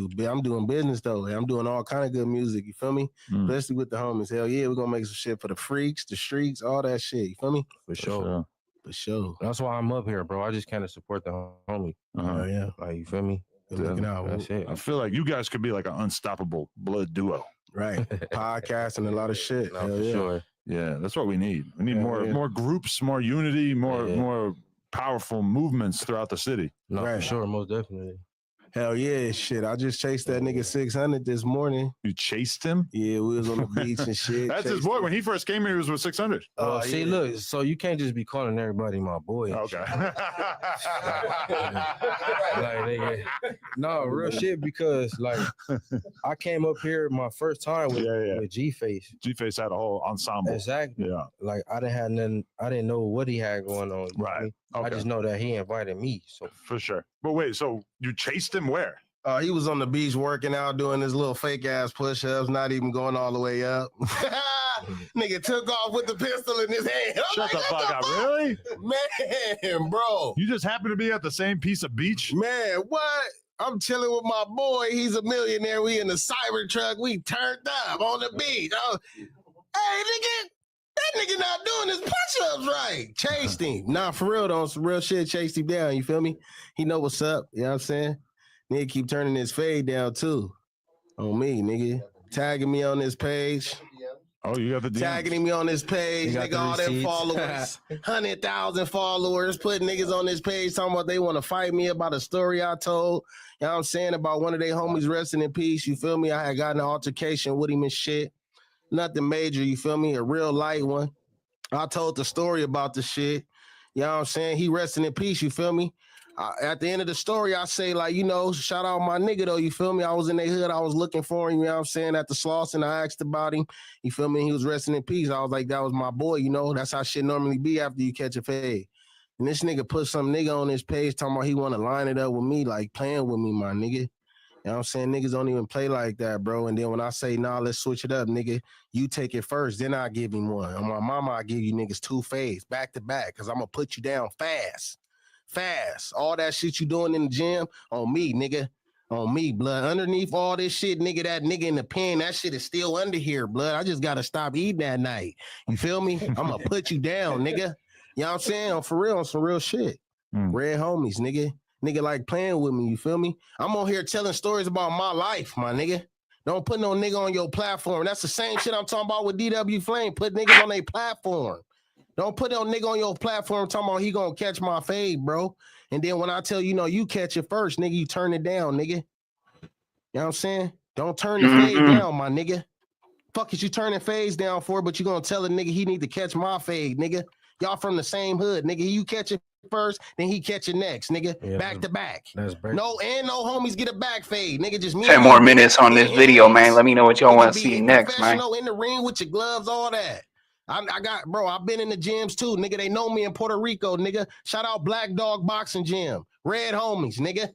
doing business though. I'm doing all kind of good music. You feel me? Especially with the homies. Hell yeah, we're gonna make some shit for the freaks, the streets, all that shit. You feel me? For sure. For sure. That's why I'm up here, bro. I just kind of support the homie. Yeah. Like, you feel me? That's it. I feel like you guys could be like an unstoppable blood duo. Right. Podcast and a lot of shit. No, for sure. Yeah, that's what we need. We need more groups, more unity, more powerful movements throughout the city. No, for sure, most definitely. Hell yeah, shit. I just chased that nigga 600 this morning. You chased him? Yeah, we was on the beach and shit. That's his boy. When he first came here, he was with 600. Oh, see, look, so you can't just be calling everybody my boy. Okay. Like, nigga, no, real shit, because like I came up here my first time with G-Face. G-Face had a whole ensemble. Exactly. Yeah. Like I didn't know what he had going on. Right. I just know that he invited me. So for sure. But wait, so you chased him where? He was on the beach working out, doing his little fake ass push-ups, not even going all the way up. Nigga took off with the pistol in his hand. Shut the fuck up, really? Man, bro. You just happened to be at the same piece of beach? Man, what? I'm chilling with my boy. He's a millionaire. We in the cyber truck. We turned up on the beach. Hey, nigga. That nigga not doing his push-ups right. Chased him. Nah, for real though, some real shit, chased him down, you feel me? He know what's up, you know what I'm saying? Nigga keep turning his fade down too. On me, nigga. Tagging me on this page. Oh, you got the DMs. Tagging me on this page, nigga, all them followers. 100,000 followers, putting niggas on this page talking about they want to fight me about a story I told. You know what I'm saying? About one of their homies resting in peace, you feel me? I had gotten an altercation with him and shit. Nothing major, you feel me? A real light one. I told the story about the shit. You know what I'm saying? He resting in peace, you feel me? At the end of the story, I say, like, you know, shout out my nigga, though, you feel me? I was in their hood. I was looking for him, you know what I'm saying? At the Slauson, I asked about him. You feel me? He was resting in peace. I was like, that was my boy, you know? That's how shit normally be after you catch a fade. And this nigga put some nigga on his page talking about he want to line it up with me, like playing with me, my nigga. You know what I'm saying? Niggas don't even play like that, bro. And then when I say, nah, let's switch it up, nigga, you take it first, then I'll give him one. On my mama, I give you niggas 2 fades back to back, because I'm going to put you down fast. Fast. All that shit you doing in the gym, on me, nigga. On me, blood. Underneath all this shit, nigga, that nigga in the pen, that shit is still under here, blood. I just got to stop eating that night. You feel me? I'm going to put you down, nigga. You know what I'm saying? On for real, on some real shit. Red homies, nigga. Nigga like playing with me, you feel me? I'm on here telling stories about my life, my nigga. Don't put no nigga on your platform. That's the same shit I'm talking about with DW Flame. Put niggas on their platform. Don't put no nigga on your platform talking about he gonna catch my fade, bro. And then when I tell you, no, you catch it first, nigga, you turn it down, nigga. You know what I'm saying? Don't turn the fade down, my nigga. Fuck is you turning fades down for, but you gonna tell a nigga he need to catch my fade, nigga. Y'all from the same hood, nigga. You catch it first, then he catch it next, nigga. Yeah, back to back. That's great. No homies get a back fade, nigga. Just me. 10 more minutes on this video, man. Let me know what y'all want to see next, man. In the ring with your gloves, all that. I got, bro, I've been in the gyms too, nigga. They know me in Puerto Rico, nigga. Shout out Black Dog Boxing Gym. Red homies, nigga.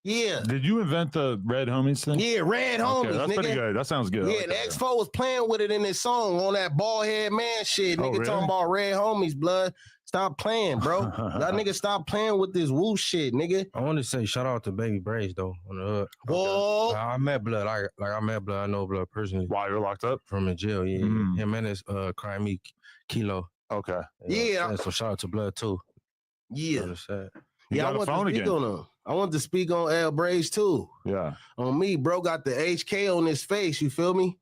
Yeah. Did you invent the Red Homies thing? Yeah, Red Homies, that's nigga. pretty good. That sounds good. Yeah, the X4 was playing with it in his song on that bald head man shit. Nigga talking about Red Homies, blood. Stop playing, bro. Y'all niggas stop playing with this woo shit, nigga. I want to say shout out to Baby Brace though on the hood. Whoa. I met Blood. I met Blood. I know Blood personally. While you're locked up from in jail. Yeah, him and his crime me Kilo. Okay. Yeah. So shout out to Blood too. Yeah. Yeah, I want to speak on him. I want to speak on L Brace too. Yeah. On me, bro, got the HK on his face. You feel me?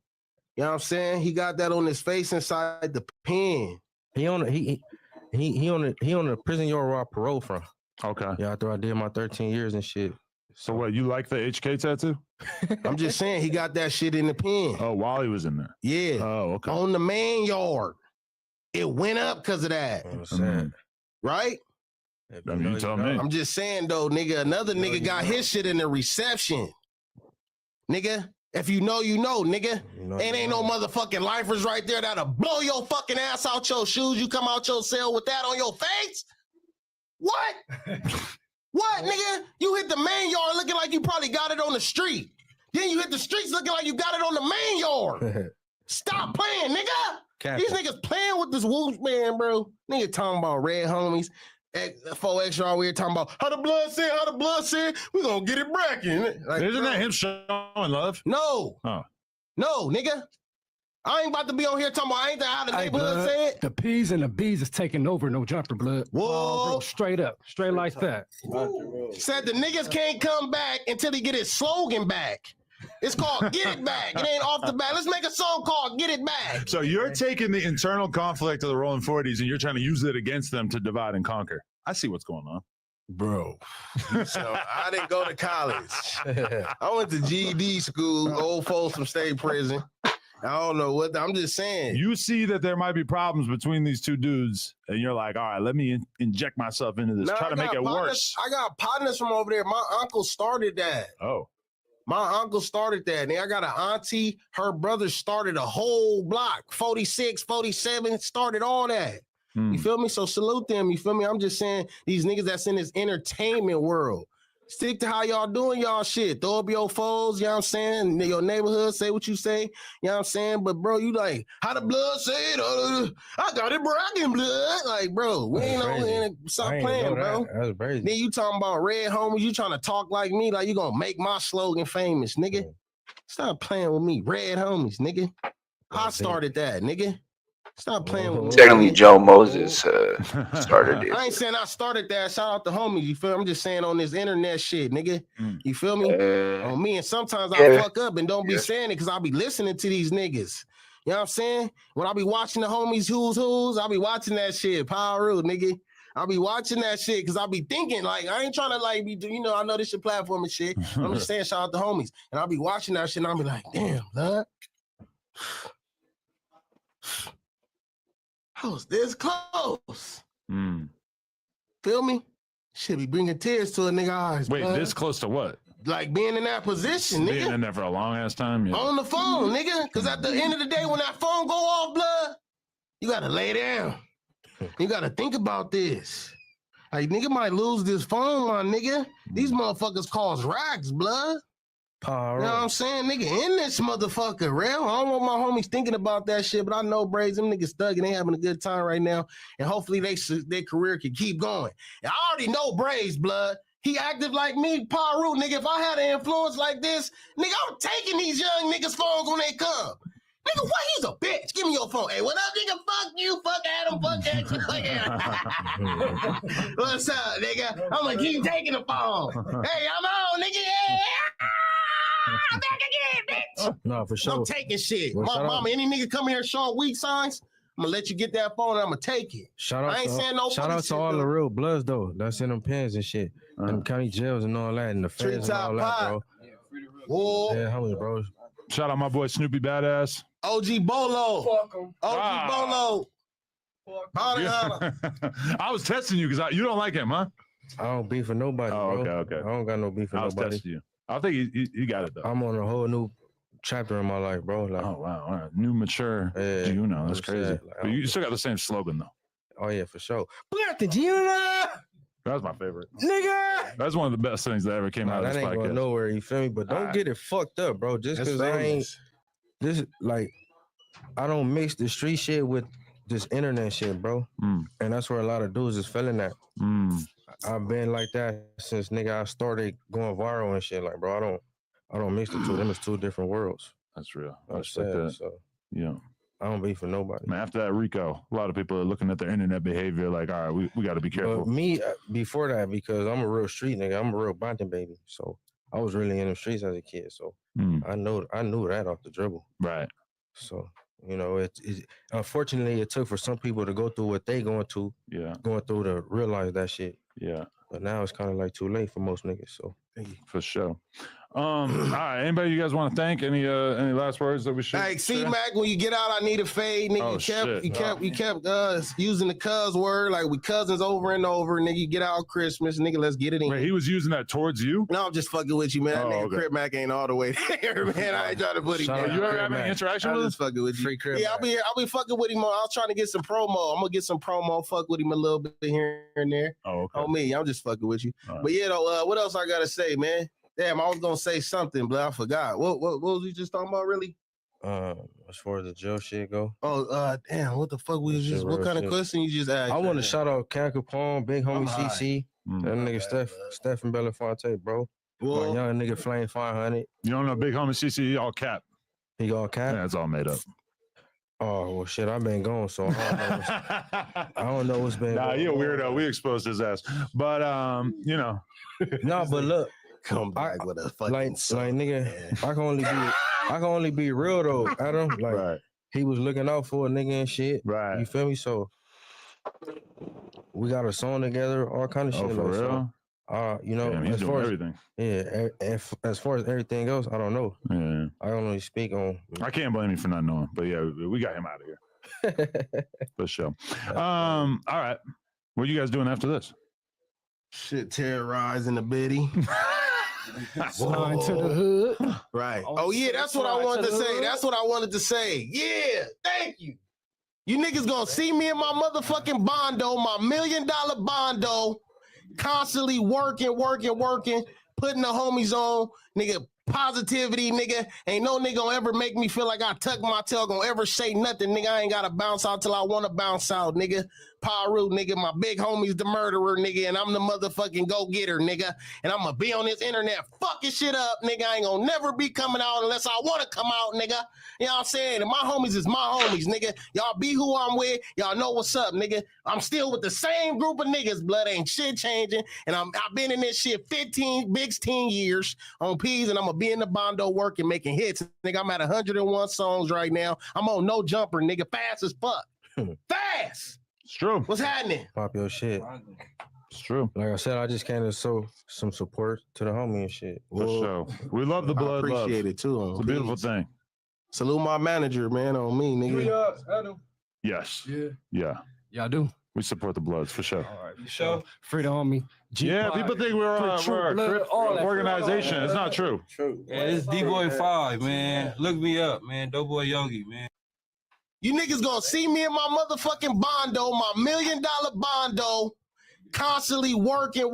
You know what I'm saying? He got that on his face inside the pen. He on the prison yard where I parole from. Okay. Yeah, after I did my 13 years and shit. So what, you like the HK tattoo? I'm just saying he got that shit in the pen. Oh, while he was in there. Yeah. Oh, okay. On the main yard. It went up because of that. Right? I mean, you tell me. I'm just saying though, nigga, another nigga got his shit in the reception. Nigga. If you know, you know, nigga. Ain't no motherfucking lifers right there that'll blow your fucking ass out your shoes. You come out your cell with that on your face? What? What, nigga? You hit the main yard looking like you probably got it on the street. Then you hit the streets looking like you got it on the main yard. Stop playing, nigga. These niggas playing with this wolf man, bro. Nigga talking about red homies. 4X all we're talking about how the blood said, we gonna get it bracking. Like, isn't that him showing love? No. Oh. No, nigga. I ain't about to be on here talking about ain't that how the neighborhood said. The P's and the B's is taking over, no jumper blood. Whoa. Bro, straight up, straight like that. Said the niggas can't come back until he get his slogan back. It's called Get It Back. It ain't off the bat. Let's make a song called Get It Back. So you're taking the internal conflict of the Rolling 40s and you're trying to use it against them to divide and conquer. I see what's going on. Bro. So I didn't go to college. I went to GED school, Old Folsom State Prison. I don't know what, I'm just saying. You see that there might be problems between these two dudes, and you're like, all right, let me inject myself into this, try to make it worse. I got partners from over there. My uncle started that. Oh. My uncle started that. And I got an auntie, her brother started a whole block, 46, 47, started all that. You feel me? So salute them. You feel me? I'm just saying these niggas that's in this entertainment world, stick to how y'all doing y'all shit. Throw up your foes, you know what I'm saying? Your neighborhood, say what you say, you know what I'm saying? But bro, you like, how the blood said, I got it bragging blood. Like, bro, we ain't on stop playing, bro. That's crazy. Then you talking about red homies, you trying to talk like me, like you gonna make my slogan famous, nigga. Stop playing with me, red homies, nigga. I started that, nigga. Stop playing with me. Technically, Joe Moses started it. I ain't saying I started that. Shout out to homies. You feel me? I'm just saying on this internet shit, nigga. You feel me? On me. And sometimes I fuck up and don't be saying it because I'll be listening to these niggas. You know what I'm saying? When I be watching the homies who's, I'll be watching that shit. Power Rule, nigga. I'll be watching that shit because I'll be thinking, like, I ain't trying to, like, be, you know, I know this your platform and shit. I'm just saying, shout out to homies. And I'll be watching that shit and I'll be like, damn, blood. I was this close. Feel me? Should be bringing tears to a nigga eyes. Wait, blood. this close to what? Like being in that position, nigga. Being in there for a long ass time. Yeah. On the phone, nigga. Because at the end of the day, when that phone go off, blood, you got to lay down. You got to think about this. Like, nigga might lose this phone, my nigga. These motherfuckers cause racks, blood. You know what I'm saying? Nigga, in this motherfucker, real. I don't want my homies thinking about that shit, but I know Braves, them niggas stuck and they having a good time right now. And hopefully their career can keep going. And I already know Braves, blood. He active like me, Paru, nigga. If I had an influence like this, nigga, I'm taking these young niggas' phones when they come. Nigga, what? He's a bitch. Give me your phone. Hey, what up, nigga? Fuck you. Fuck Adam. Fuck that. What's up, nigga? I'm gonna keep taking the phone. Hey, I'm on, nigga. Yeah. I'm back again, bitch. No, for sure. I'm taking shit. Well, My mama, any nigga come here showing weak signs, I'm gonna let you get that phone and I'm gonna take it. Shout out to all the real bloods though. That's in them pens and shit. Them county jails and all that, and the feds and all that, bro. Whoa. Yeah, homie, bro. Shout out my boy Snoopy Badass. OG Bolo. Fuck him. OG Bolo. I was testing you because you don't like him, huh? I don't beef with nobody. Oh, bro. okay. I don't got no beef with I was nobody. testing you. I think you got it though. I'm on a whole new chapter in my life, bro. Like, oh wow, all right. New mature. Yeah, Juno, that's crazy. Like, but you still got the same slogan though. Oh yeah, for sure. Black the Juno. That was my favorite. Nigga. That's one of the best things that ever came out of this that ain't podcast. going nowhere, you feel me? But don't get it fucked up, bro. Just because I ain't this like I don't mix the street shit with this internet shit, bro. And that's where a lot of dudes is feeling that. I've been like that since nigga I started going viral and shit. Like, bro, I don't mix the two. Them is two different worlds. That's real. I That's respect sad. that. So Yeah. I don't be for nobody. Man, after that Rico, a lot of people are looking at their internet behavior like, all right, we got to be careful. But me, before that, because I'm a real street nigga, I'm a real bonding baby. So I was really in the streets as a kid. So I knew that off the dribble. Right. So, you know, it unfortunately it took for some people to go through what they going through to realize that shit. Yeah. But now it's kind of like too late for most niggas. So thank you. For sure. All right. Anybody you guys want to thank? Any last words that we should? Hey, C-Mac, when you get out, I need a fade, nigga. You kept using the cuz word, like we cousins over and over, nigga. You get out Christmas, nigga, let's get it in. Wait, he was using that towards you? No, I'm just fucking with you, man. That nigga Crip Mac ain't all the way there, man. I ain't trying to put him down. You ever have any interaction with him? I'm just fucking with you. Free Crip Yeah, I'll be fucking with him. I was trying to get some promo. I'm gonna get some promo, fuck with him a little bit here and there. Oh, okay. On me, I'm just fucking with you. All right. But yeah, though, what else I gotta say, man? Damn, I was gonna say something, but I forgot. What was you just talking about, really? As far as the jail shit go. Oh, damn, what the fuck was just? What kind of question you just asked? I want to shout out Cat Capone, Big Homie CC, that nigga Steph and Belafonte, bro. Well, my young nigga Flame 500. You don't know Big Homie CC? He all cap. He all cap? Yeah, it's all made up. Oh well, shit! I've been gone, so I don't know what's been. Nah, going you're a on. weirdo. We exposed his ass, but you know. No, but look, come back with a fucking like nigga. I can only be real though, Adam. Like he was looking out for a nigga and shit. Right. You feel me? So we got a song together, all kind of Oh, shit. for like, real? So, you know, Damn, he's as doing far as everything. Yeah, as far as everything else, I don't know. Yeah. I don't really speak on. I can't blame you for not knowing, but yeah, we got him out of here. For sure. All right. What are you guys doing after this? Shit, terrorizing the biddy. Slide to the hood. Right. Oh yeah, that's what I wanted to say. That's what I wanted to say. Yeah, thank you. You niggas gonna see me in my motherfucking bondo, my $1 million bondo, constantly working, putting the homies on, nigga. Positivity, nigga. Ain't no nigga gonna ever make me feel like I tuck my tail, gonna ever say nothing, nigga. I ain't gotta bounce out till I wanna bounce out, nigga. Paru, nigga. My big homie's the murderer, nigga, and I'm the motherfucking go-getter, nigga. And I'm gonna be on this internet fucking shit up, nigga. I ain't gonna never be coming out unless I wanna come out, nigga. You know what I'm saying? And my homies is my homies, nigga. Y'all be who I'm with. Y'all know what's up, nigga. I'm still with the same group of niggas. Blood ain't shit changing. And I've been in this shit 16 years on P's, and I'm gonna be in the bondo working, making hits. Nigga, I'm at 101 songs right now. I'm on No Jumper, nigga. Fast as fuck. Fast. It's true. What's happening? Pop your shit. It's true. Like I said, I just came to show some support to the homie and shit. For sure. We love the blood. I appreciate it too. It's a beautiful thing. Salute my manager, man, on me, nigga. Yes. Yeah. Yeah. Yeah, I do. We support the Bloods for sure. All right, for sure. Free the homie. Yeah, people think we're a Crip organization. It's not true. Yeah, this D-Boy 5, man. Look me up, man. Doughboy Yogi, man. You niggas gonna see me in my motherfucking bondo, my $1 million bondo, constantly working,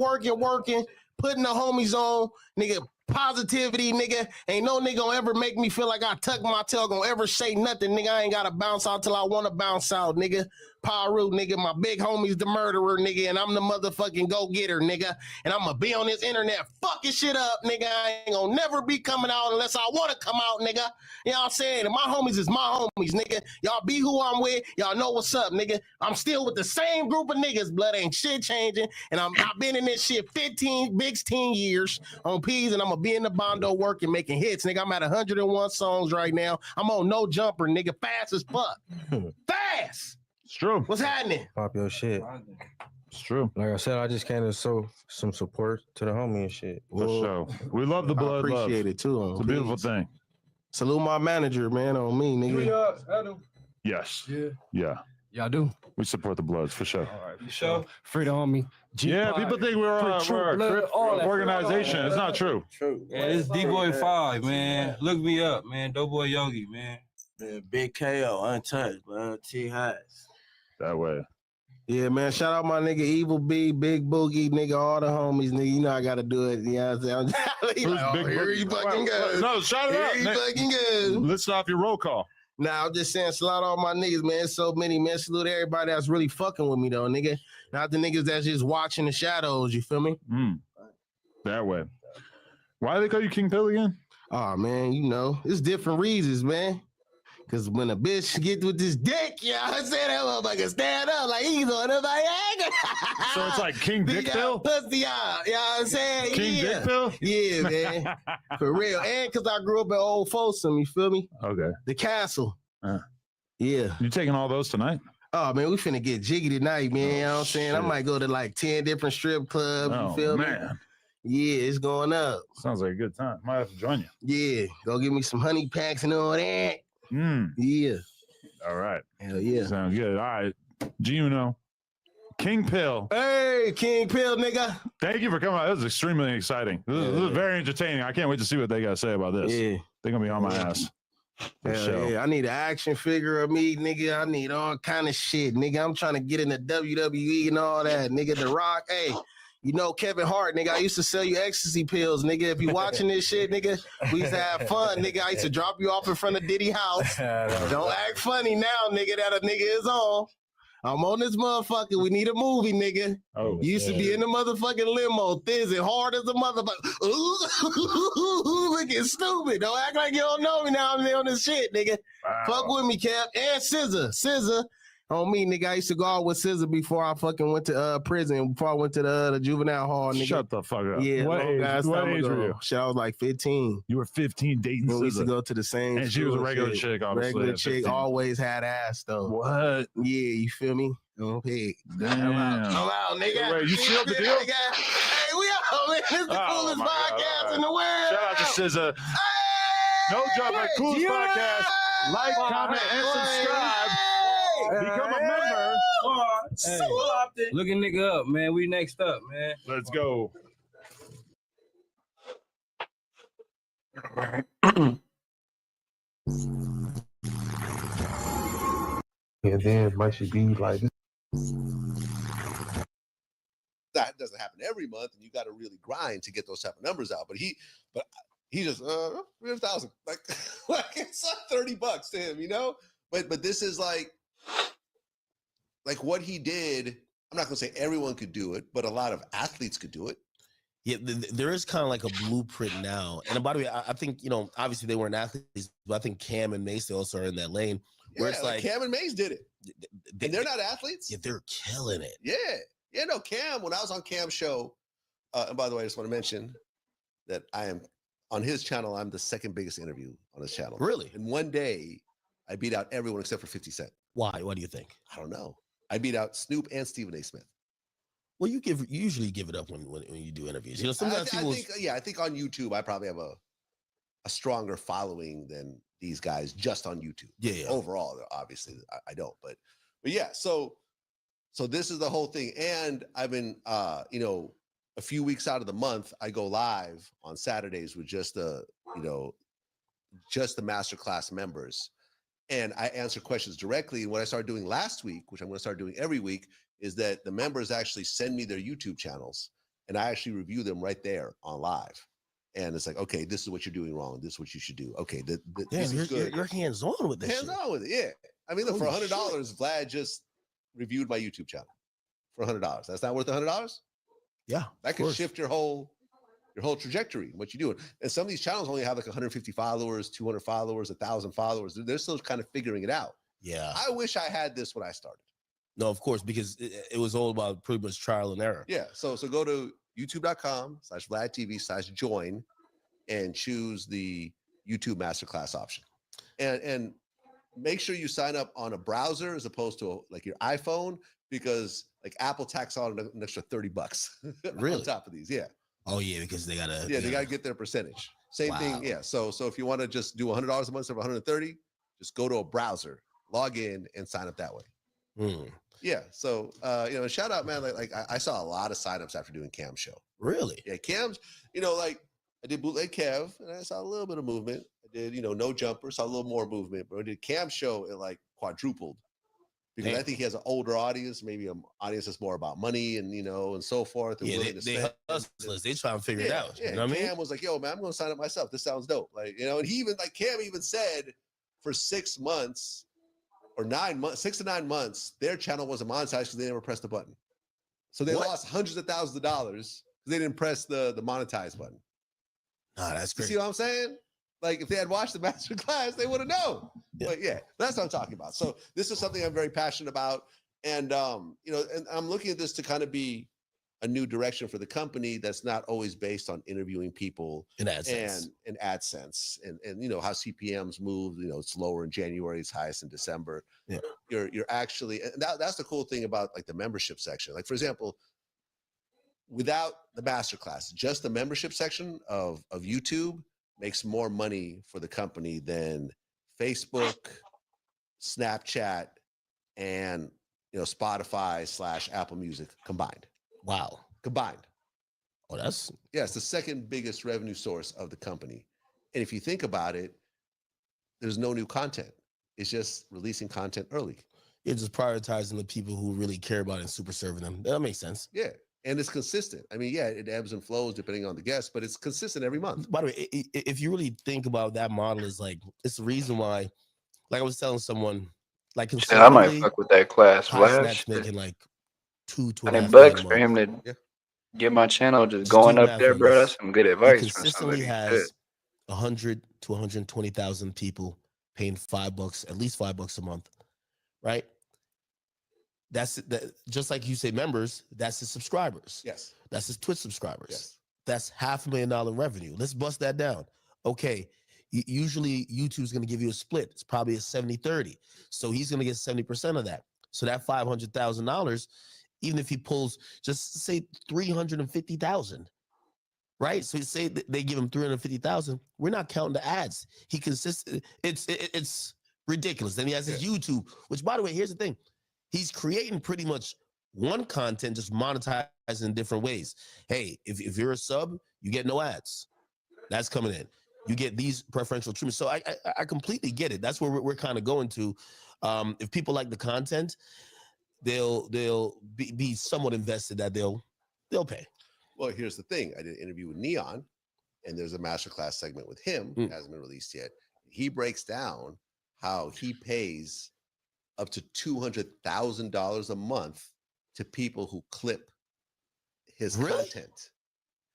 putting the homies on, nigga. Positivity, nigga. Ain't no nigga gonna ever make me feel like I tuck my tail, gonna ever say nothing, nigga. I ain't gotta bounce out till I wanna bounce out, nigga. Paru, nigga. My big homie's the murderer, nigga, and I'm the motherfucking go-getter, nigga. And I'm gonna be on this internet fucking shit up, nigga. I ain't gonna never be coming out unless I wanna come out, nigga. You know what I'm saying? And my homies is my homies, nigga. Y'all be who I'm with. Y'all know what's up, nigga. I'm still with the same group of niggas. Blood ain't shit changing. And I've been in this shit 16 years on P's, and I'm gonna be in the bondo working, making hits, nigga. I'm at 101 songs right now. I'm on No Jumper, nigga. Fast as fuck. Fast. It's true. What's happening? Pop your shit. It's true. Like I said, I just came to show some support to the homie and shit. For sure. We love the blood. I appreciate it too. It's a beautiful thing. Salute my manager, man, on me, nigga. Yes. Yeah. Yeah. Yeah, I do. We support the Bloods for sure. All right, for sure. Free the homie. Yeah, people think we're a Crip organization. It's not true. Yeah, this D-Boy 5, man. Look me up, man. Doughboy Yogi, man. Man, Big KO, untouched, man. T-Highs. That way. Yeah, man. Shout out my nigga Evil B, Big Boogie, nigga, all the homies, nigga. You know I gotta do it. You know what I'm saying? Who's Big Here Boogie? you fucking go. No, shout it out. Here you fucking go. Listen off your roll call. Nah, I'm just saying, salute all my niggas, man. So many, man. Salute everybody that's really fucking with me, though, nigga. Not the niggas that's just watching the shadows, you feel me? That way. Why do they call you King Pill again? Oh, man, you know, it's different reasons, man. Because when a bitch get with this dick, you know what I'm saying? That motherfucker stand up like he's on the Viagra. So it's like King Dick Pill? Pussy out. You know what I'm saying? King Dick Pill? Yeah, man. For real. And because I grew up in Old Folsom, you feel me? Okay. The castle. Yeah. You taking all those tonight? Oh, man, we finna get jiggy tonight, man. You know what I'm saying? I might go to like 10 different strip clubs. You feel me? Yeah, it's going up. Sounds like a good time. Might have to join you. Yeah. Go give me some honey packs and all that. Yeah. All right. Hell yeah. Sounds good. All right. Juno. King Pill. Hey, King Pill, nigga. Thank you for coming out. This is extremely exciting. This is very entertaining. I can't wait to see what they got to say about this. Yeah. They're going to be on my ass. Hell yeah. I need an action figure of me, nigga. I need all kind of shit, nigga. I'm trying to get into WWE and all that, nigga. The Rock. Hey, you know Kevin Hart, nigga. I used to sell you ecstasy pills, nigga. If you watching this shit, nigga, we used to have fun, nigga. I used to drop you off in front of Diddy house. Don't act funny now, nigga, that a nigga is on. I'm on this motherfucker. We need a movie, nigga. Oh, you used to be in the motherfucking limo, thiz and hard as a motherfucker. Ooh, looking stupid. Don't act like you don't know me now. I'm on this shit, nigga. Wow. Fuck with me, Cap. And Scissor. On me, nigga. I used to go out with Scissor before I fucking went to prison, before I went to the juvenile hall, nigga. Shut the fuck up. Yeah, What age were you? Shit, I was like 15. You were 15 dating We used to Scissor. go to the same And she was a school, regular shit. chick, obviously, Regular at chick, 15. always had ass, though. What? Yeah, you feel me? Okay. Damn. I'm out, nigga. Wait, you sealed the deal? Hey, we out, man. This is the coolest my God, podcast all right. in the world. Shout out to Scissor. No Jumper, coolest podcast. Like, comment, and subscribe. Become a member. Look a nigga up, man. We next up, man. Let's go. And then might should be like that doesn't happen every month, and you got to really grind to get those type of numbers out. But he just 300,000, like it's like $30 to him, you know. But this is like what he did. I'm not gonna say everyone could do it, but a lot of athletes could do it. Yeah, there is kind of like a blueprint now. And by the way, I think, you know, obviously they weren't athletes, but I think Cam and Mace also are in that lane where it's like Cam and Mace did it. And they're not athletes. Yeah, they're killing it. Yeah, no, Cam, when I was on Cam's show, and by the way, I just want to mention that I am on his channel, I'm the second biggest interview on his channel. Really? And one day I beat out everyone except for 50 Cent. Why? What do you think? I don't know. I beat out Snoop and Stephen A. Smith. Well, you usually give it up when you do interviews. You know, sometimes people. I think on YouTube I probably have a stronger following than these guys just on YouTube. Yeah. Overall, obviously I don't, but yeah. So this is the whole thing, and I've been a few weeks out of the month I go live on Saturdays with just the masterclass members, and I answer questions directly. And what I started doing last week, which I'm going to start doing every week, is that the members actually send me their YouTube channels and I actually review them right there on live. And it's like, okay, this is what you're doing wrong. This is what you should do. Okay, this is good. You're hands-on with this. Hands-on with it, yeah. I mean, look, for $100, Vlad just reviewed my YouTube channel for $100. That's not worth $100? Yeah. That could shift your whole trajectory, what you do. And some of these channels only have like 150 followers, 200 followers, 1,000 followers. They're still kind of figuring it out. Yeah. I wish I had this when I started. No, of course, because it was all about pretty much trial and error. Yeah. So go to youtube.com/VladTV/join and choose the YouTube Masterclass option. And make sure you sign up on a browser as opposed to like your iPhone, because like Apple tacks on an extra $30 really? On top of these. Yeah. Oh yeah, because they gotta. Yeah, they gotta get their percentage. Same thing. Yeah. So if you want to just do $100 a month instead of 130, just go to a browser, log in, and sign up that way. Yeah. So shout out, man. Like I saw a lot of signups after doing Cam's show. Really? Yeah, Cam's. Like I did bootleg Kev, and I saw a little bit of movement. I did, no jumper, saw a little more movement. But I did Cam's show, it like quadrupled. Because I think he has an older audience, maybe an audience that's more about money and and so forth. And Yeah, they hustlers. They try and figure it out. Yeah. You know what I mean? Cam was like, "Yo, man, I'm going to sign up myself. This sounds dope." Like, and he even Cam even said, for 6 months or 9 months, 6 to 9 months, their channel wasn't monetized because they never pressed the button. So they lost hundreds of thousands of dollars because they didn't press the monetize button. Nah, that's You great. see what I'm saying? Like if they had watched the master class, they would have known. Yeah. But yeah, that's what I'm talking about. So this is something I'm very passionate about. And you know, and I'm looking at this to kind of be a new direction for the company that's not always based on interviewing people In AdSense. and AdSense and you know how CPMs move, you know, it's lower in January, it's highest in December. Yeah. You're actually, and that's the cool thing about like the membership section. Like for example, without the masterclass, just the membership section of YouTube makes more money for the company than Facebook, Snapchat, and you know Spotify / Apple Music combined. Wow. Combined. Oh, that's it's the second biggest revenue source of the company. And if you think about it, there's no new content. It's just releasing content early. You're just prioritizing the people who really care about it and super serving them. That makes sense. Yeah. And it's consistent. I mean, yeah, it ebbs and flows depending on the guest, but it's consistent every month. By the way, if you really think about that model, is like it's the reason why. Like I was telling someone, like I might fuck with that class. Snatch making like $2.5 $200 million bucks a for him month. to get my channel just Just going do up math there, on bro. this. That's some good He advice from consistently somebody. has 100 to 120,000 people paying $5, at least $5 a month, right? That's that. Just like you say, members. That's his subscribers. Yes. That's his Twitch subscribers. Yes. That's $500,000 revenue. Let's bust that down. Okay. Usually YouTube's going to give you a split. It's probably a 70-30. So he's going to get 70% of that. So that $500,000, even if he pulls, just say 350,000, right? So say they give him 350,000. We're not counting the ads. He consists. It's ridiculous. Then he has his YouTube, which, by the way, here's the thing. He's creating pretty much one content, just monetizing in different ways. Hey, if you're a sub, you get no ads. That's coming in. You get these preferential treatments. So I completely get it. That's where we're kind of going to. If people like the content, they'll be somewhat invested that they'll pay. Well, here's the thing. I did an interview with Neon, and there's a masterclass segment with him. It hasn't been released yet. He breaks down how he pays up to $200,000 a month to people who clip his content.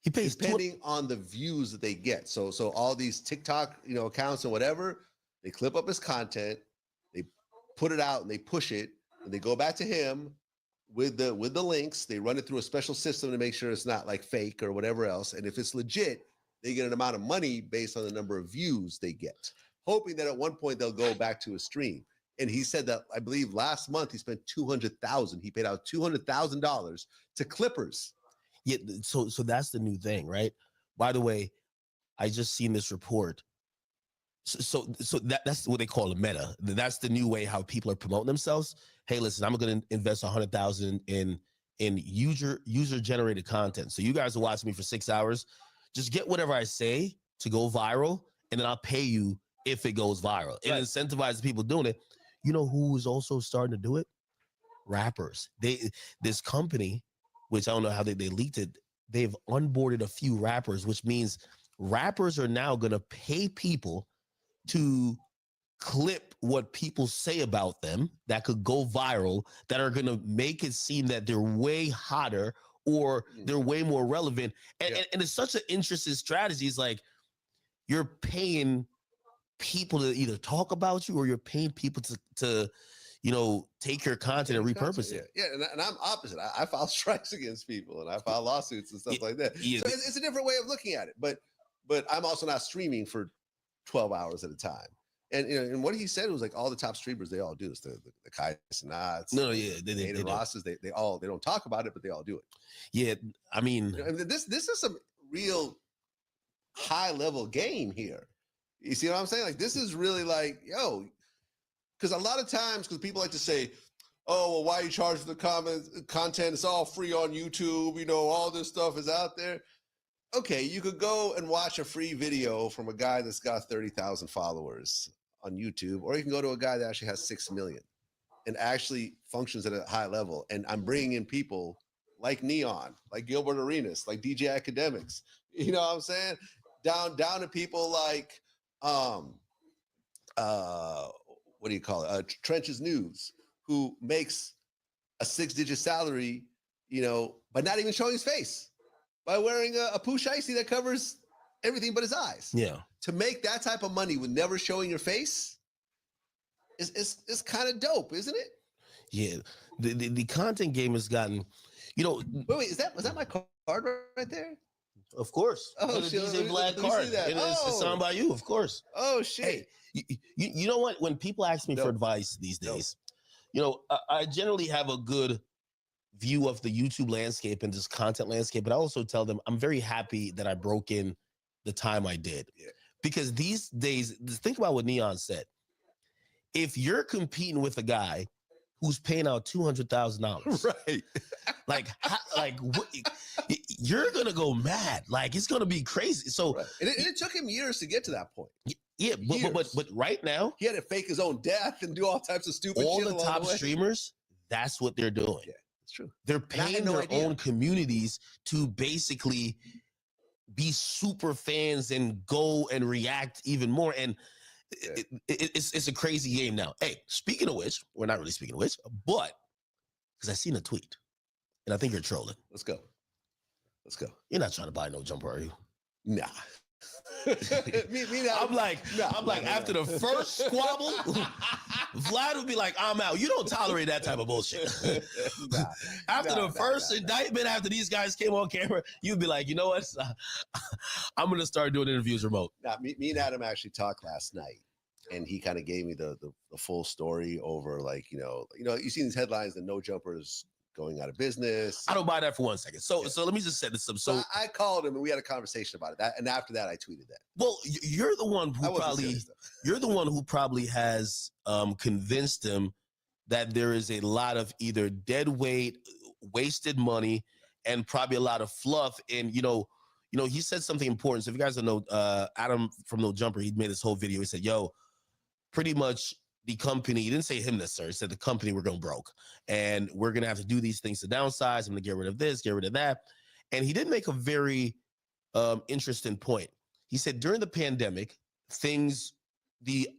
He pays depending on the views that they get. So all these TikTok, accounts and whatever, they clip up his content, they put it out and they push it, and they go back to him with the links. They run it through a special system to make sure it's not like fake or whatever else. And if it's legit, they get an amount of money based on the number of views they get, hoping that at one point they'll go back to a stream. And he said that, I believe last month he spent $200,000. He paid out $200,000 to clippers. Yeah, so that's the new thing, right? By the way, I just seen this report. So that's what they call a meta. That's the new way how people are promoting themselves. Hey, listen, I'm going to invest $100,000 in user generated content. So you guys will watch me for 6 hours. Just get whatever I say to go viral, and then I'll pay you if it goes viral. It incentivizes people doing it. You know who is also starting to do it? Rappers. This company, which I don't know how they leaked it, they've onboarded a few rappers, which means rappers are now going to pay people to clip what people say about them that could go viral, that are going to make it seem that they're way hotter or they're way more relevant. And it's such an interesting strategy. It's like you're paying people to either talk about you, or you're paying people to take your content and repurpose it. Yeah, and I'm opposite. I file strikes against people, and I file lawsuits and stuff like that. Yeah. So it's a different way of looking at it. But I'm also not streaming for 12 hours at a time. And and what he said was like all the top streamers, they all do this. The Kai Sinats, they Rosses, they don't talk about it, but they all do it. Yeah, I mean, this is some real high level game here. You see what I'm saying? Like this is really like, because a lot of times, because people like to say, oh, well, why you charge for the content? It's all free on YouTube. All this stuff is out there. Okay, you could go and watch a free video from a guy that's got 30,000 followers on YouTube, or you can go to a guy that actually has 6 million and actually functions at a high level. And I'm bringing in people like Neon, like Gilbert Arenas, like DJ Academics. You know what I'm saying? Down to people like what do you call it? Trenches News, who makes a 6-digit salary, by not even showing his face, by wearing a pooch icy that covers everything but his eyes. Yeah. To make that type of money with never showing your face is kind of dope, isn't it? Yeah. The content game has gotten, Wait, was that my card right there? Of course. Oh, The shit. DJ Vlad Let me card. see that. It's signed by you, of course. Oh, shit. Hey, you know what? When people ask me for advice these days, I generally have a good view of the YouTube landscape and this content landscape, but I also tell them I'm very happy that I broke in the time I did. Yeah. Because these days, think about what Neon said. If you're competing with a guy who's paying out $200,000, right? What, you're gonna go mad. Like it's gonna be crazy. So, right. And it took him years to get to that point. Yeah, but right now he had to fake his own death and do all types of stupid all shit. All the top streamers, that's what they're doing. Yeah, it's true. They're paying their own communities to basically be super fans and go and react even more. And it's a crazy game now. Hey, speaking of which, we're not really speaking of which, but because I seen a tweet and I think you're trolling. Let's go. You're not trying to buy no jumper, are you? Nah. I'm like, after the first squabble, Vlad would be like, I'm out. You don't tolerate that type of bullshit. After the first indictment, after these guys came on camera, you'd be like, you know what? I'm going to start doing interviews remote. Me and Adam actually talked last night, and he kind of gave me the full story over, you see these headlines that No Jumpers going out of business. I don't buy that for 1 second. So let me just set this up. So I called him and we had a conversation about it. And after that, I tweeted that. Well, you're the one who probably has convinced him that there is a lot of either dead weight, wasted money, and probably a lot of fluff. And he said something important. So if you guys don't know, Adam from No Jumper, he made this whole video. He said, "Yo, pretty much." The company, he didn't say him necessarily, he said the company, we're going broke and we're going to have to do these things to downsize. I'm going to get rid of this, get rid of that. And he did make a very interesting point. He said during the pandemic, the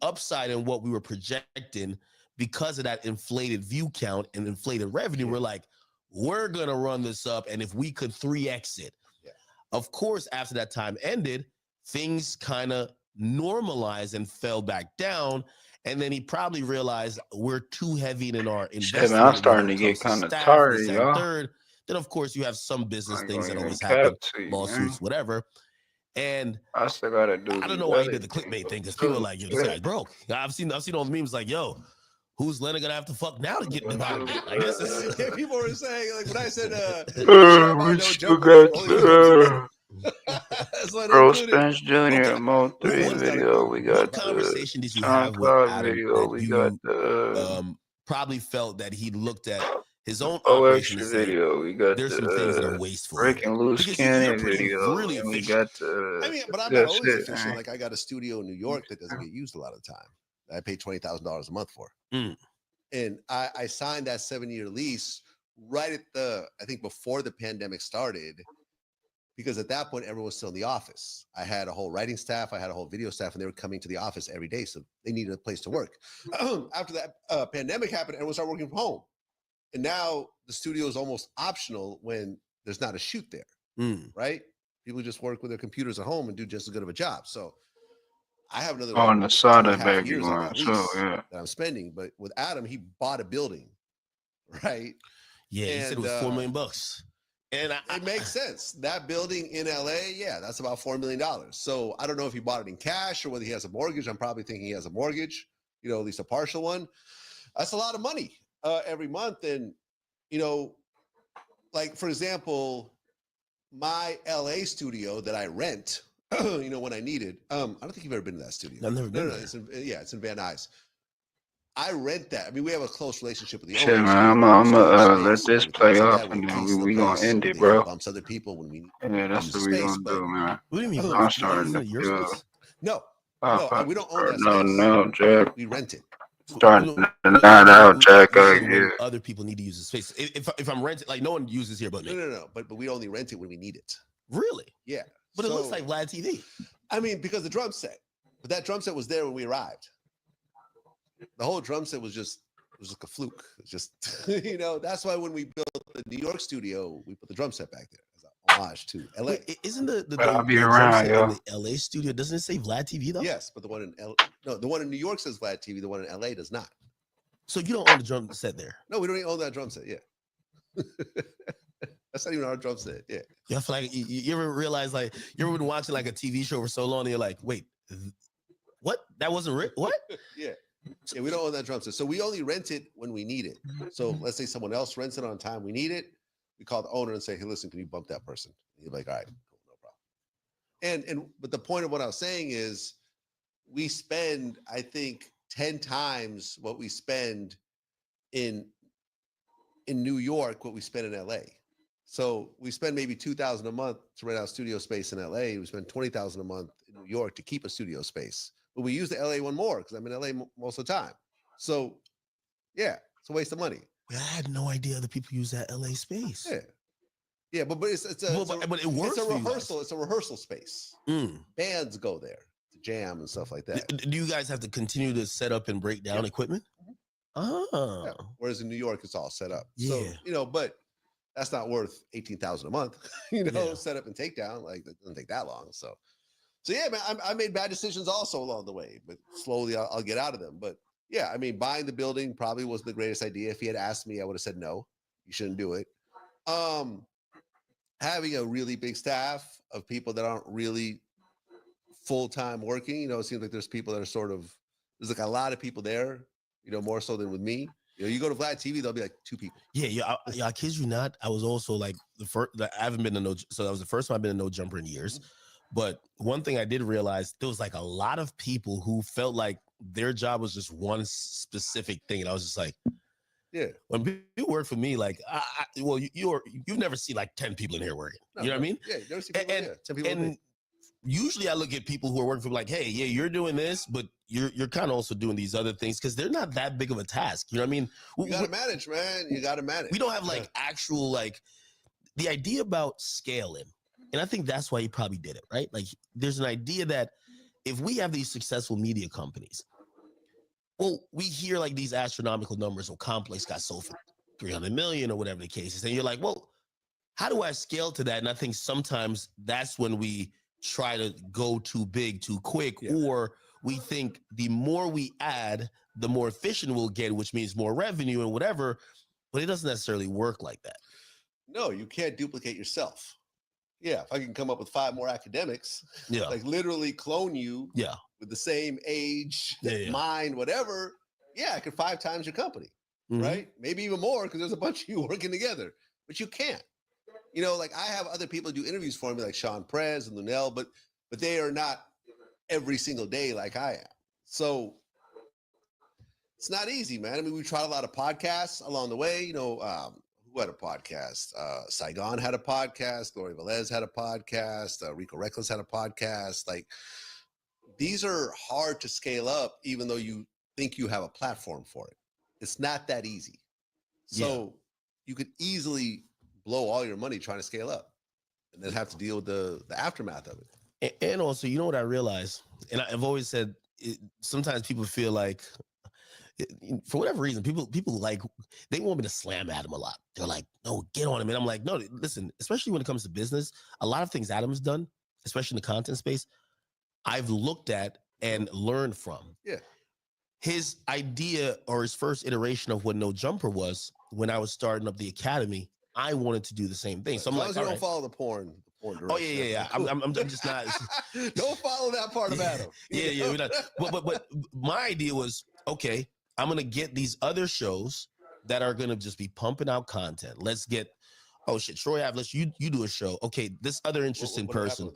upside in what we were projecting because of that inflated view count and inflated revenue, we're like, we're going to run this up. And if we could 3X it, of course, after that time ended, things kind of normalized and fell back down. And then he probably realized we're too heavy in our investment. I'm starting to get kind of tired, y'all. Third, then of course you have some business things that always happen, lawsuits, whatever. And I still gotta do. I don't know why he did the clickbait thing because people are like, "Yo, this guy's broke." I've seen all the memes like, "Yo, who's Leonard gonna have to fuck now to get in the bottom?" Like this is people were saying like when I said, we still got. Bro Spence Jr. Mo 3 video. We got the conversation did you have with Adam video. We got the probably felt that he looked at his own operation video. We got there's some things that are wasteful. Breaking Loose Cannon video. Really and we got the. But I'm not always efficient. Like I got a studio in New York that doesn't get used a lot of the time. I pay $20,000 a month for. And I signed that 7-year lease right at I think before the pandemic started. Because at that point, everyone was still in the office. I had a whole writing staff. I had a whole video staff, and they were coming to the office every day. So they needed a place to work. After that pandemic happened, everyone started working from home. And now the studio is almost optional when there's not a shoot there, right? People just work with their computers at home and do just as good of a job. So I have another on the side of that that I'm spending. But with Adam, he bought a building, right? Yeah, he said it was $4 million. And it makes sense. That building in LA, that's about $4 million. So I don't know if he bought it in cash or whether he has a mortgage. I'm probably thinking he has a mortgage, at least a partial one. That's a lot of money every month. And, like, for example, my LA studio that I rent, when I need it. I don't think you've ever been to that studio. I've never been there. It's in Van Nuys. I rent that. I mean, we have a close relationship with the Shit, owners. man, I'm gonna let this play off, and then we gonna end it, bro. Bumps other people when we. Yeah, that's what we gonna do, man. What do you mean? I'm starting to feel. No, we don't own that. No, Jack. We rent it. Starting to nod out, Jack. Other people need to use the space. If I'm renting, like no one uses here but me. No. But we only rent it when we need it. Really? Yeah. But it looks like Vlad TV. I mean, because the drum set. But that drum set was there when we arrived. The whole drum set was just a fluke. It's just that's why when we built the New York studio, we put the drum set back there as an homage to LA. Wait, isn't the I'll be drum around, set yo. in the LA studio? Doesn't it say Vlad TV though? Yes, but the one in New York says Vlad TV. The one in LA does not. So you don't own the drum set there? No, we don't even own that drum set. Yeah. That's not even our drum set. Yeah. You feel like you ever realize, like, you ever been watching like a TV show for so long and you're like, wait, what? That wasn't real? What? Yeah. Yeah, we don't own that drum set. So we only rent it when we need it. So let's say someone else rents it on time we need it. We call the owner and say, hey, listen, can you bump that person? And you're like, all right, cool, no problem. But the point of what I was saying is we spend, I think, 10 times what we spend in New York, what we spend in LA. So we spend maybe $2,000 a month to rent out studio space in LA. We spend $20,000 a month in New York to keep a studio space. But we use the LA one more because I'm in LA most of the time. So yeah, it's a waste of money. I had no idea other people use that LA space. Yeah. Yeah, but it works. It's a rehearsal. It's a rehearsal space. Bands go there to jam and stuff like that. Do you guys have to continue to set up and break down equipment? Oh. Yeah. Whereas in New York, it's all set up. Yeah. So, but that's not worth $18,000 a month. Set up and take down. Like, it doesn't take that long. So yeah, man, I made bad decisions also along the way, but slowly I'll get out of them. But yeah, I mean, buying the building probably wasn't the greatest idea. If he had asked me, I would have said no. You shouldn't do it. Having a really big staff of people that aren't really full-time working, it seems like there's people that are there's like a lot of people there, more so than with me. You go to Vlad TV, there'll be like 2 people. Yeah, I kid you not. I was also like I haven't been to that was the first time I've been to No Jumper in years. But one thing I did realize, there was like a lot of people who felt like their job was just one specific thing. And I was just like, yeah. When people work for me, like, you've never seen like 10 people in here working. You know what I mean? Yeah, you never see people, 10 people. And usually I look at people who are working for me like, hey, yeah, you're doing this, but you're kind of also doing these other things because they're not that big of a task. You know what I mean? You got to manage, man. You got to manage. We don't have like actual, like, the idea about scaling. And I think that's why he probably did it, right? Like, there's an idea that if we have these successful media companies, well, we hear like these astronomical numbers. Complex got sold for 300 million or whatever the case is. And you're like, well, how do I scale to that? And I think sometimes that's when we try to go too big, too quick, or we think the more we add, the more efficient we'll get, which means more revenue and whatever. But it doesn't necessarily work like that. No, you can't duplicate yourself. Yeah, if I can come up with 5 more academics, like literally clone you with the same age, mind, whatever, I could 5 times your company, right? Maybe even more because there's a bunch of you working together, but you can't. Like I have other people do interviews for me, like Sean Prez and Lunel, but they are not every single day like I am. So it's not easy, man. I mean, we tried a lot of podcasts along the way, who had a podcast? Saigon had a podcast. Gloria Velez had a podcast. Rico Reckless had a podcast. Like, these are hard to scale up, even though you think you have a platform for it. It's not that easy. So you could easily blow all your money trying to scale up and then have to deal with the aftermath of it. And also, you know what I realized? And I've always said, sometimes people feel like, for whatever reason, people like, they want me to slam Adam a lot. They're like, no, get on him. And I'm like, no, listen, especially when it comes to business, a lot of things Adam's done, especially in the content space, I've looked at and learned from. Yeah. His idea or his first iteration of what No Jumper was, when I was starting up the academy, I wanted to do the same thing. So I'm like, don't follow the porn. Oh yeah. I'm just not. Don't follow that part of Adam. Yeah. We're not, but my idea was, okay, I'm going to get these other shows that are going to just be pumping out content. Let's get, Troy Avalos, you do a show. Okay, this other interesting person.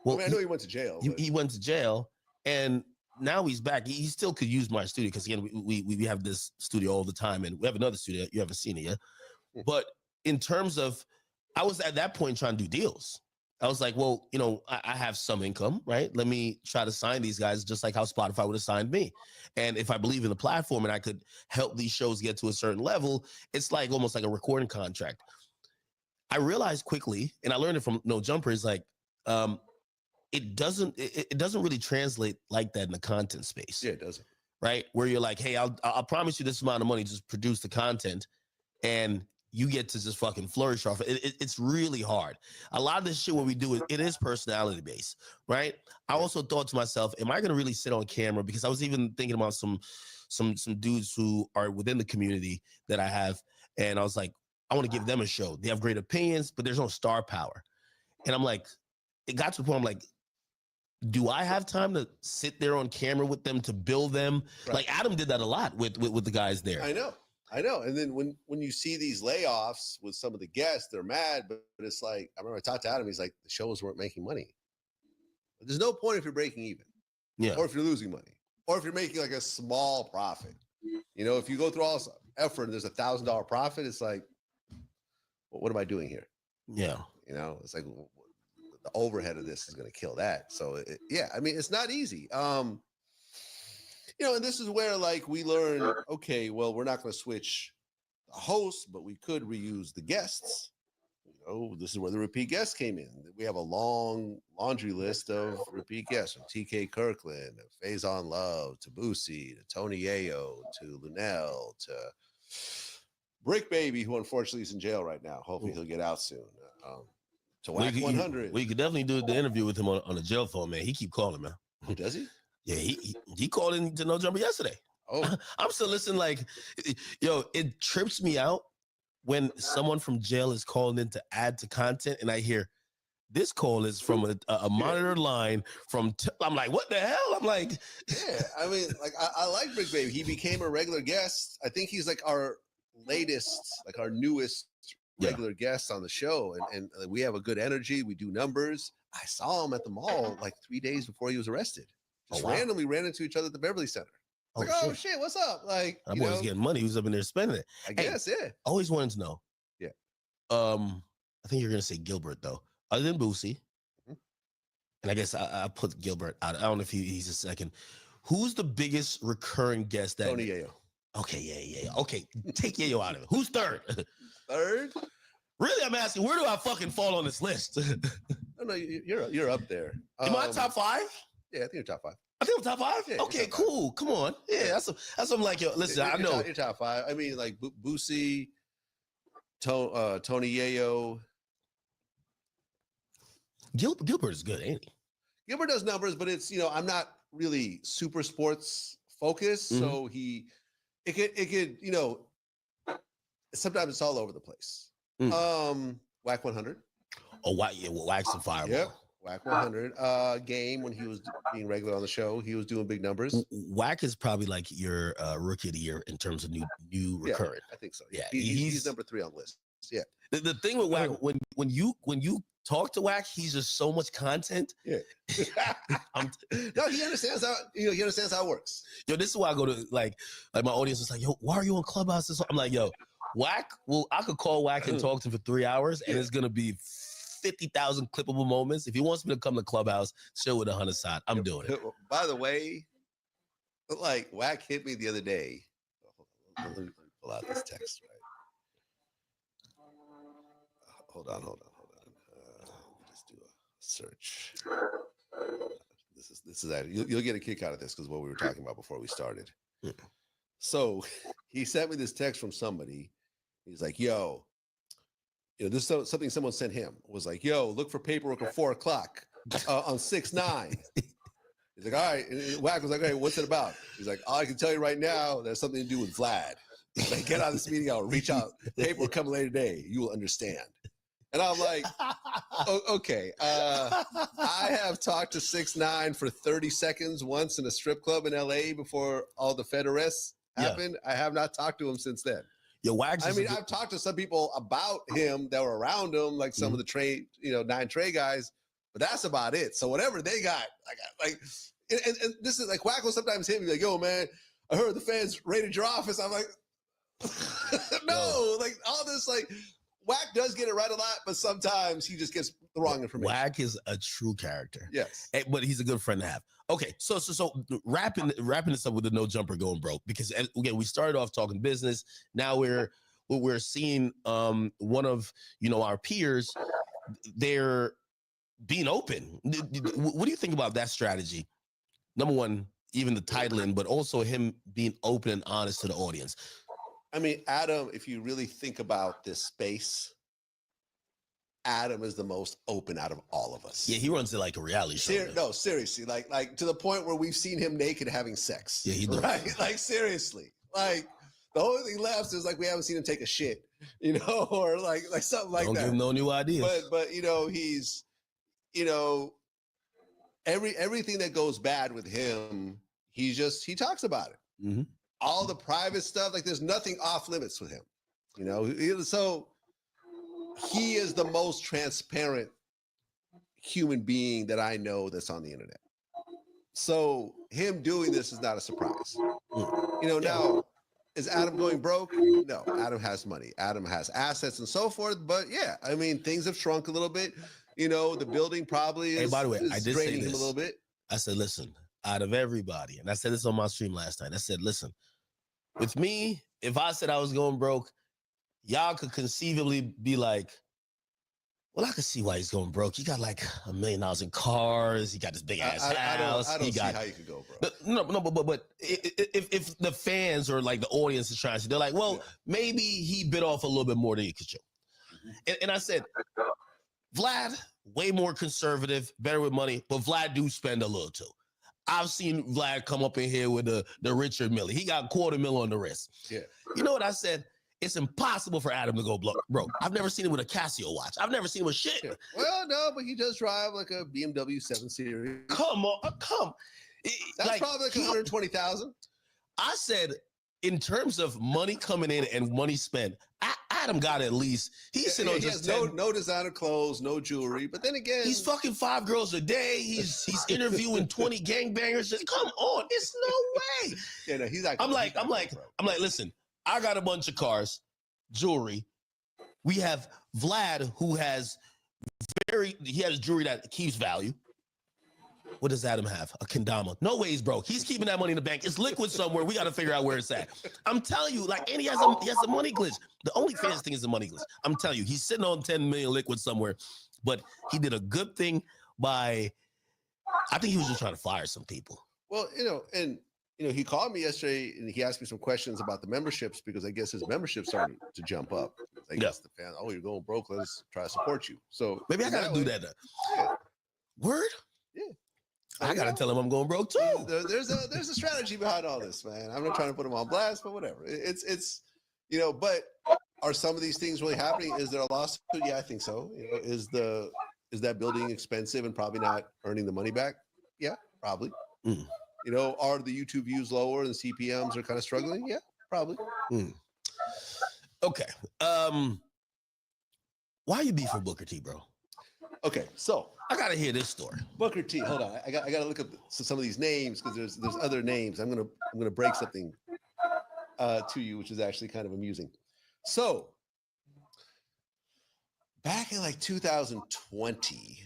Well, I know he went to jail. He went to jail, and now he's back. He still could use my studio because, again, we have this studio all the time, and we have another studio. You haven't seen it yet. But in terms of, I was at that point trying to do deals. I was like, well, I have some income, right? Let me try to sign these guys just like how Spotify would have signed me. And if I believe in the platform and I could help these shows get to a certain level, it's like almost like a recording contract. I realized quickly, and I learned it from No Jumper, is like, it doesn't really translate like that in the content space. Yeah, it doesn't. Right? Where you're like, hey, I'll promise you this amount of money, just produce the content, and you get to just fucking flourish off it. It's really hard. A lot of this shit, what we do, it is personality based, right? I also thought to myself, am I gonna really sit on camera? Because I was even thinking about some dudes who are within the community that I have, and I was like, I want to give them a show. They have great opinions, but there's no star power. And I'm like, it got to the point, I'm like, do I have time to sit there on camera with them to build them? Right. Like Adam did that a lot with the guys there. I know. And then when you see these layoffs with some of the guests, they're mad, but it's like, I remember I talked to Adam, he's like, the shows weren't making money. But there's no point if you're breaking even. Yeah. Or if you're losing money. Or if you're making like a small profit. You know, if you go through all this effort and there's $1,000 profit, it's like, well, what am I doing here? Yeah. You know, it's like the overhead of this is going to kill that. So yeah, I mean, it's not easy. You know, and this is where like we learn, okay, well, we're not going to switch the host, but we could reuse the guests. You know, this is where the repeat guests came in. We have a long laundry list of repeat guests from TK Kirkland, to Faison Love, to Boosie, to Tony Ayo, to Lunel, to Brick Baby, who unfortunately is in jail right now. Hopefully he'll get out soon. To Whack 100. We could definitely do the interview with him on the jail phone, man. He keep calling, man. Does he? Yeah, he called in to No Jumper yesterday. Oh, I'm still listening. Like, yo, it trips me out when someone from jail is calling in to add to content, and I hear this call is from a monitored line from. I'm like, what the hell? I'm like, yeah. I mean, like I like Brick Baby. He became a regular guest. I think he's like our latest, like our newest regular guest on the show, and we have a good energy. We do numbers. I saw him at the mall like 3 days before he was arrested. Just randomly ran into each other at the Beverly Center. Like, oh shit, what's up? Like, that boy was getting money. He was up in there spending it. I guess, yeah. Always wanted to know. Yeah. I think you're gonna say Gilbert though. Other than Boosie, and I guess I put Gilbert out. I don't know if he's a second. Who's the biggest recurring guest? That Tony Ayo. Okay, yeah. Okay, take Yayo out of it. Who's third? Third? Really, I'm asking, where do I fucking fall on this list? No, you're up there. Am I top 5? Yeah, I think you're top 5. I think I'm top 5. Yeah, okay, cool. Come on. Yeah, that's something like yo. Listen, I know you're top 5. I mean, like Boosie, Tony Yayo. Gilbert is good, ain't he? Gilbert does numbers, but it's, you know, I'm not really super sports focused, so it could, you know, sometimes it's all over the place. Whack 100. Oh, Wax and Fireball. Yep. Whack 100. Game when he was being regular on the show, he was doing big numbers. Whack is probably like your rookie of the year in terms of new recurrent. I think so. Yeah, he's number 3 on the list. Yeah. The thing with Whack, when you talk to Whack, he's just so much content. Yeah. No, he understands how he understands how it works. Yo, this is why I go to like my audience is like, yo, why are you on Clubhouse? I'm like, yo, Whack. Well, I could call Whack and talk to him for 3 hours, and it's gonna be 50,000 clippable moments. If he wants me to come to Clubhouse, chill with 100 side, I'm doing it. By the way, like Whack hit me the other day. Let me pull out this text, right? Hold on. Just do a search. This is that. You'll get a kick out of this because what we were talking about before we started. So he sent me this text from somebody. He's like, yo, you know, this is something someone sent him. Was like, yo, look for paperwork at 4 o'clock on 6-9. He's like, all right. And Whack was like, hey, what's it about? He's like, all I can tell you right now, there's something to do with Vlad. Like, get out of this meeting, I'll reach out. Paperwork coming later today. You will understand. And I'm like, okay. I have talked to 6ix9ine for 30 seconds once in a strip club in LA before all the Fed arrests happened. I have not talked to him since then. Yo, Wags. I mean, I've talked to some people about him that were around him, like some of the trade, 9 Trey guys, but that's about it. So whatever they got, and this is like Whack will sometimes hit me like, yo, man, I heard the feds raided your office. I'm like, no, like all this, like Whack does get it right a lot, but sometimes he just gets the wrong information. Whack is a true character. Yes. But he's a good friend to have. Okay, so wrapping this up with the no jumper going broke, because again, we started off talking business. Now we're seeing one of our peers, they're being open. What do you think about that strategy? Number one, even the titling, but also him being open and honest to the audience. I mean, Adam, if you really think about this space, Adam is the most open out of all of us. Yeah, he runs it like a reality show. No, seriously, like to the point where we've seen him naked having sex. Yeah, he does. Right? Like seriously, like the only thing left is like we haven't seen him take a shit, you know, or like something like Don't that. give him no new ideas. But you know, he's, you know, everything that goes bad with him, he talks about it. Mm-hmm. All the private stuff, like there's nothing off limits with him, you know. So he is the most transparent human being that I know that's on the internet. So him doing this is not a surprise. You know, now, is Adam going broke? No, Adam has money. Adam has assets and so forth. But yeah, I mean, things have shrunk a little bit. You know, the building probably is, hey, by the way, I did say draining this him a little bit. I said, listen, out of everybody, and I said this on my stream last night, I said, listen, with me, if I said I was going broke, y'all could conceivably be like, well, I can see why he's going broke. He got like $1 million in cars. He got this big ass house. I don't see how you could go broke. But if the fans or like the audience is trying to, they're like, well, maybe he bit off a little bit more than he could chew. And I said, Vlad, way more conservative, better with money, but Vlad do spend a little too. I've seen Vlad come up in here with the Richard Mille. He got $250,000 on the wrist. Yeah. You know what I said? It's impossible for Adam to go broke. I've never seen him with a Casio watch. I've never seen him with shit. Yeah. Well, no, but he does drive like a BMW 7 Series. Come on, come. That's like, probably like 120,000. I said, in terms of money coming in and money spent, Adam got at least. He's sitting on just no designer clothes, no jewelry. But then again, he's fucking 5 girls a day. He's interviewing 20 gangbangers. Come on, it's no way. Yeah, no, he's not. I'm like, listen. I got a bunch of cars, jewelry. We have Vlad, who has he has jewelry that keeps value. What does Adam have? A kendama. No way he's broke. He's keeping that money in the bank. It's liquid somewhere. We got to figure out where it's at. I'm telling you, like, and he has a money glitch. The only fancy thing is the money glitch. I'm telling you, he's sitting on 10 million liquid somewhere, but he did a good thing by, I think he was just trying to fire some people. Well, you know, and you know, he called me yesterday and he asked me some questions about the memberships because I guess his membership started to jump up. I guess the fan, oh, you're going broke. Let's try to support you. So maybe I got to do that. Yeah. Word? Yeah. I got to tell him I'm going broke too. There's a strategy behind all this, man. I'm not trying to put him on blast, but whatever. It's you know, but are some of these things really happening? Is there a lawsuit? Yeah, I think so. You know, is that building expensive and probably not earning the money back? Yeah, probably. You know, are the YouTube views lower and CPMs are kind of struggling? Yeah, probably. Okay. Why you beefing Booker T, bro? Okay, so I gotta hear this story. Booker T. Hold on, I gotta look up some of these names because there's other names. I'm gonna break something to you, which is actually kind of amusing. So back in like 2020.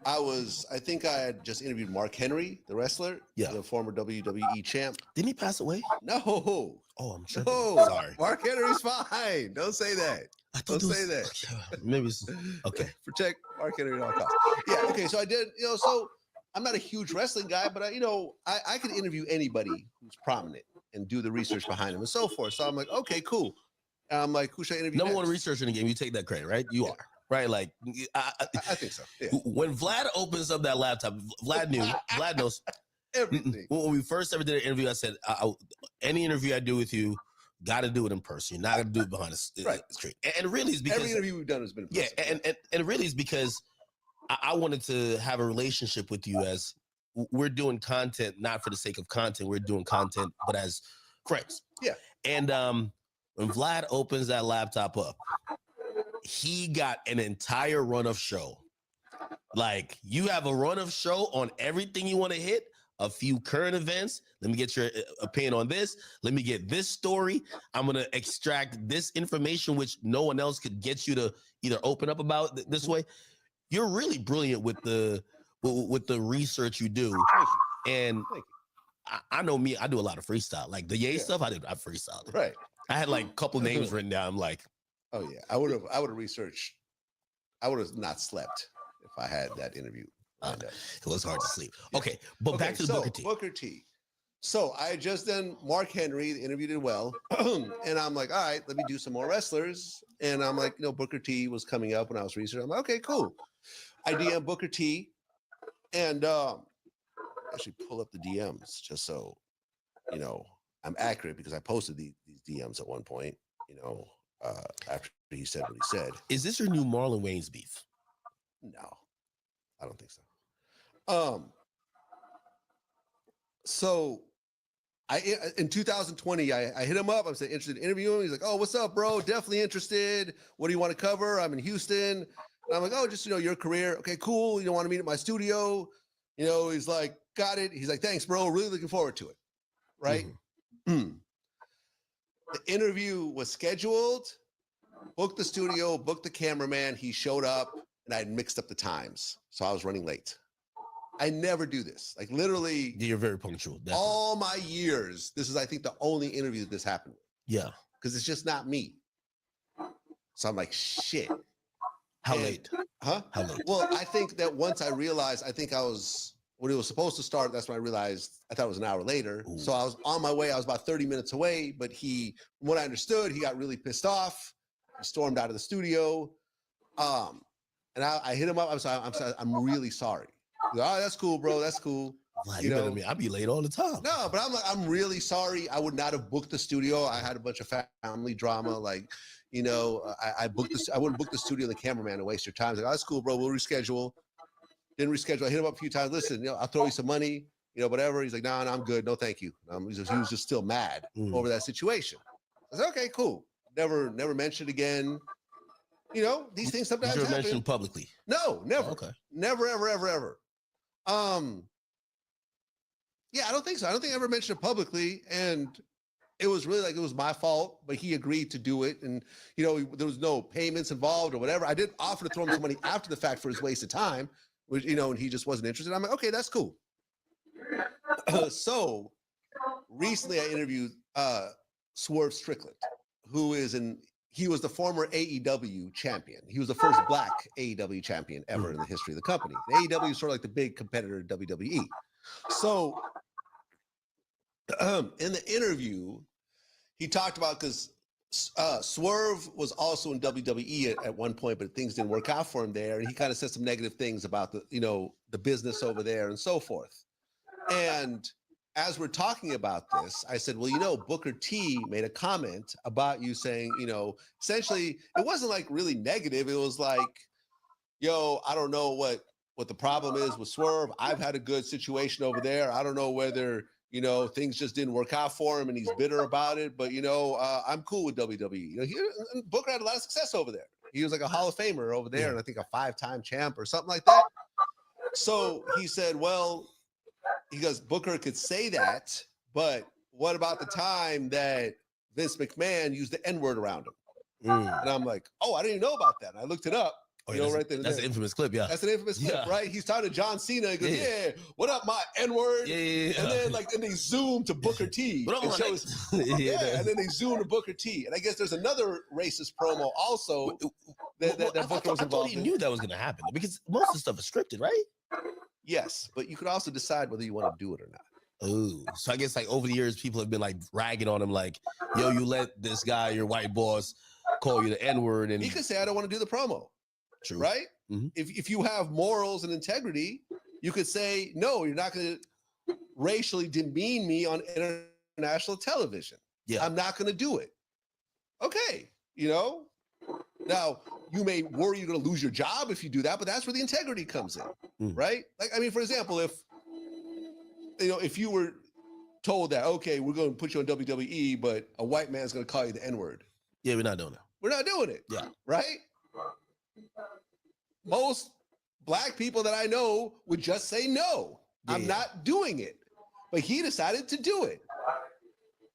I think I had just interviewed Mark Henry, the wrestler, the former WWE champ. Didn't he pass away? No. Oh, I'm sure. No. Sorry. Mark Henry's fine. Don't say that. Don't say that. Maybe it's okay. Protect Mark Henry at all costs. Yeah. Okay. So I did. You know. So I'm not a huge wrestling guy, but I could interview anybody who's prominent and do the research behind them and so forth. So I'm like, okay, cool. And I'm like, who should I interview? Number one researcher in the game. You take that credit, right? You are. Right, like I think so. Yeah. When Vlad opens up that laptop, Vlad knows everything. When we first ever did an interview, I said, any interview I do with you, got to do it in person. You're not going to do it behind the screen. And really, it's because every interview we've done has been in person. And really, it's because I wanted to have a relationship with you as we're doing content, not for the sake of content. We're doing content, but as friends. Yeah. And when Vlad opens that laptop up, he got an entire run of show. Like, you have a run of show on everything you want to hit, a few current events. Let me get your opinion on this. Let me get this story. I'm going to extract this information, which no one else could get you to either open up about this way. You're really brilliant with the research you do. And I know me, I do a lot of freestyle. Like the Ye stuff, I freestyled. Right. I had like a couple names written down. I'm like, oh yeah, I would have researched. I would have not slept if I had that interview. It was hard to sleep. Okay, but back to the Booker T. Booker T. So I had just done Mark Henry, the interview did well. And I'm like, all right, let me do some more wrestlers. And I'm like, Booker T was coming up when I was researching. I'm like, okay, cool. I DM Booker T and actually pull up the DMs just so, I'm accurate because I posted these DMs at one point, after he said what he said. Is this your new Marlon Wayans beef? No, I don't think so. So in 2020, I hit him up. I was interested in interviewing him. He's like, oh, what's up, bro? Definitely interested. What do you want to cover? I'm in Houston. And I'm like, oh, just, your career. Okay, cool. You don't want to meet at my studio. He's like, got it. He's like, thanks, bro. Really looking forward to it. Right. Mm-hmm. The interview was scheduled, booked the studio, booked the cameraman. He showed up and I had mixed up the times. So I was running late. I never do this. Like literally. You're very punctual. Definitely. All my years, this is, I think, the only interview that this happened with. Yeah. Because it's just not me. So I'm like, shit. How late? Huh? How late? Well, I think that once I realized, when it was supposed to start, that's when I realized, I thought it was an hour later. Ooh. So I was on my way. I was about 30 minutes away, but from what I understood, he got really pissed off. He stormed out of the studio. And I hit him up. I'm sorry. I'm really sorry. He's like, oh, that's cool, bro. That's cool. I'd be late all the time. No, but I'm really sorry. I would not have booked the studio. I had a bunch of family drama. Like, I booked this. I wouldn't book the studio and the cameraman to waste your time. He's like, oh, that's cool, bro. We'll reschedule. Didn't reschedule. I hit him up a few times. Listen, I'll throw you some money, whatever. He's like, no, I'm good. No, thank you. He was just still mad over that situation. I said, okay, cool. Never mentioned again. These things sometimes happen. Mentioned publicly? No, never. Oh, okay. Never, ever. Yeah, I don't think so. I don't think I ever mentioned it publicly. And it was really like, it was my fault, but he agreed to do it. And, there was no payments involved or whatever. I did offer to throw him some money after the fact for his waste of time, which, and he just wasn't interested. I'm like, okay, that's cool. So recently I interviewed Swerve Strickland, he was the former AEW champion. He was the first black AEW champion ever in the history of the company. The AEW is sort of like the big competitor to WWE. So in the interview, he talked about, because Swerve was also in WWE at one point, but things didn't work out for him there. And he kind of said some negative things about the business over there and so forth. And as we're talking about this, I said, well, Booker T made a comment about you saying, essentially, it wasn't like really negative. It was like, I don't know what the problem is with Swerve. I've had a good situation over there. I don't know whether, things just didn't work out for him and he's bitter about it. But, I'm cool with WWE. Booker had a lot of success over there. He was like a Hall of Famer over there, and I think a 5-time champ or something like that. So he said, well, he goes, Booker could say that, but what about the time that Vince McMahon used the N-word around him? And I'm like, oh, I didn't even know about that. And I looked it up. Right there. That's an infamous clip, yeah. That's an infamous clip, right? He's talking to John Cena. He goes, yeah, what up, my N-word? Yeah. And then then they zoom to Booker T. And shows, and then they zoom to Booker T. And I guess there's another racist promo also that Booker was involved in. I thought he knew that was going to happen because most of the stuff is scripted, right? Yes, but you could also decide whether you want to do it or not. Ooh, so I guess like over the years, people have been like ragging on him, like, yo, you let this guy, your white boss, call you the N-word. And he could say, I don't want to do the promo. True. Right? Mm-hmm. If you have morals and integrity, you could say, no, you're not going to racially demean me on international television. Yeah. I'm not going to do it. Okay. Now, you may worry you're going to lose your job if you do that, but that's where the integrity comes in, right? Like, I mean, for example, if you were told that, okay, we're going to put you on WWE, but a white man's going to call you the N-word. Yeah, we're not doing it. We're not doing it. Yeah. Right? Most black people that I know would just say, no, I'm not doing it. But he decided to do it.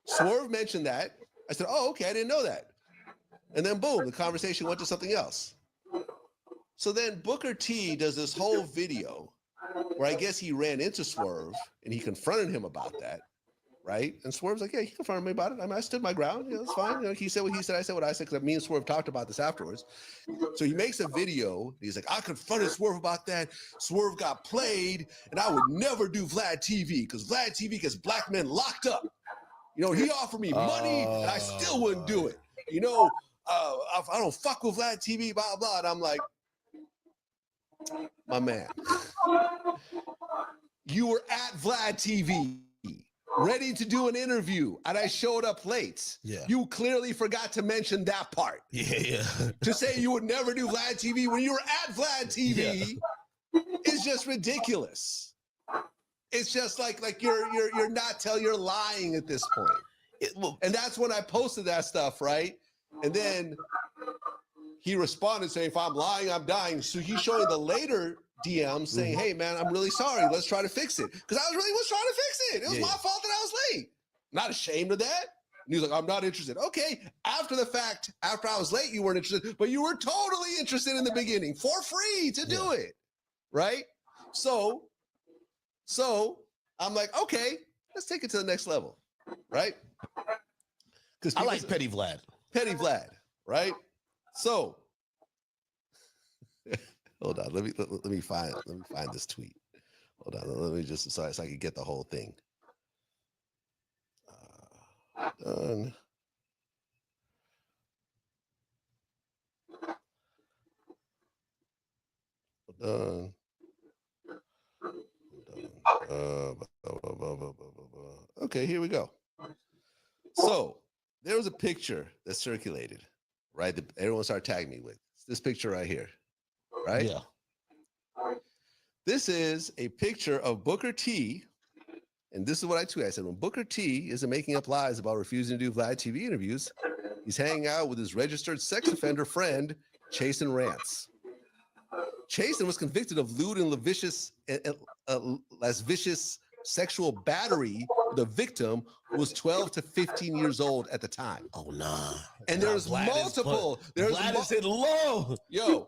Swerve mentioned that. I said, oh, okay, I didn't know that. And then boom, the conversation went to something else. So then Booker T does this whole video where I guess he ran into Swerve and he confronted him about that. right? And Swerve's like, yeah, he confirmed me about it. I mean, I stood my ground. You know, it's fine. You know, he said what he said. I said what I said because me and Swerve talked about this afterwards. So he makes a video. He's like, I confronted Swerve about that. Swerve got played, and I would never do Vlad TV because Vlad TV gets black men locked up. You know, he offered me money, and I still wouldn't do it. You know, I don't fuck with Vlad TV, blah, blah. And I'm like, my man, you were at Vlad TV, ready to do an interview, and I showed up late. Yeah. You clearly forgot to mention that part. Yeah. To say you would never do Vlad TV when you were at Vlad TV is just ridiculous. It's just like you're lying at this point. And that's when I posted that stuff, right? And then he responded saying, if I'm lying, I'm dying. So he's showing the later DM saying, hey man, I'm really sorry. Let's try to fix it. Because I was trying to fix it. It was my fault that I was late. Not ashamed of that. And he's like, I'm not interested. Okay, after the fact, after I was late, you weren't interested, but you were totally interested in the beginning for free to do it, right? So I'm like, okay, let's take it to the next level, right? Because I like Petty Vlad. Petty Vlad, right? So hold on, let me find this tweet. Hold on, let me just so I can get the whole thing. Done. Done. Okay, here we go. So there was a picture that circulated, right? That everyone started tagging me with. It's this picture right here, right? Yeah. This is a picture of Booker T. And this is what I tweeted. I said, when Booker T isn't making up lies about refusing to do Vlad TV interviews, he's hanging out with his registered sex offender friend, Chasen Rants. Chasen was convicted of lewd and lascivious sexual battery. The victim was 12 to 15 years old at the time. Oh, nah. And there's multiple. Vlad is in low. Yo.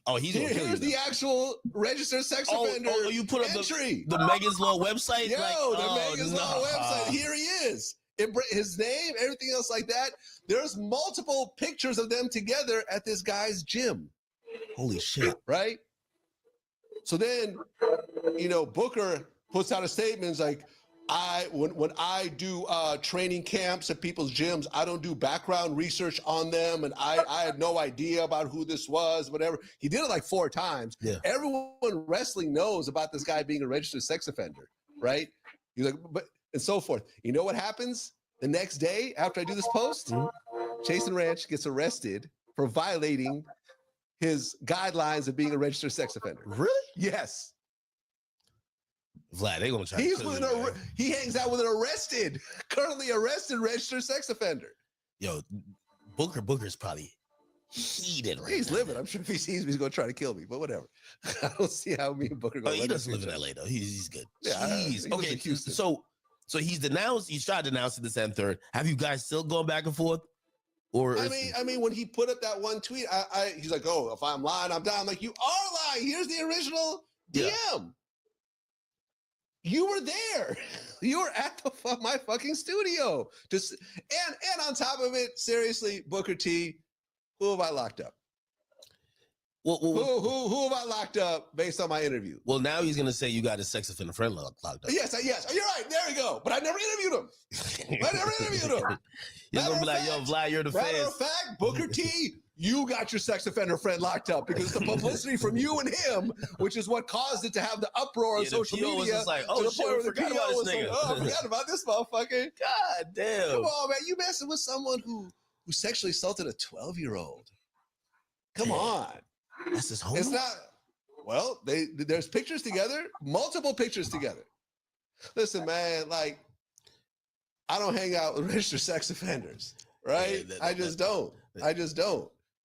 Oh, here's the actual registered sex offender. Oh, you put up entry. the Megan's Law website? Yo, the Megan's Law website. Here he is. His name, everything else like that. There's multiple pictures of them together at this guy's gym. Holy shit. Right? So then, Booker puts out a statement. It's like, when I do training camps at people's gyms, I don't do background research on them, and I had no idea about who this was, whatever. He did it like 4 times. Yeah. Everyone wrestling knows about this guy being a registered sex offender, right? He's like, and so forth. You know what happens the next day after I do this post? Chasen Ranch gets arrested for violating his guidelines of being a registered sex offender. Really? Yes. Vlad, they gonna try. He hangs out with an currently arrested registered sex offender. Yo, Booker's probably heated right He's now. living. I'm sure if he sees me, he's gonna try to kill me. But whatever. I don't see how me and Booker go. He doesn't live in LA though. He's good. Yeah. Jeez. Okay. So he's denounced. He's tried to denounce it this and third. Have you guys still going back and forth? Or I mean, when he put up that one tweet, he's like, "Oh, if I'm lying, I'm down." I'm like, you are lying. Here's the original DM. Yeah. You were there. You were at my fucking studio. And on top of it, seriously, Booker T, who have I locked up? Who have I locked up based on my interview? Well, now he's gonna say you got a sex offender friend locked up. Yes. You're right. There we go. But I never interviewed him. He's gonna be like, "Yo, Vlad, you're the fan." Matter of fact, Booker T, you got your sex offender friend locked up because the publicity from you and him, which is what caused it to have the uproar on social media. Was just like, to the point where the forgot PO about was this nigga. like, oh, I forgot about this motherfucker. God damn. Come on, man. You messing with someone who sexually assaulted a 12-year-old. Come on. That's his home. It's not. Well, there's pictures together, multiple pictures together. Listen, man, like, I don't hang out with registered sex offenders, right? I just don't.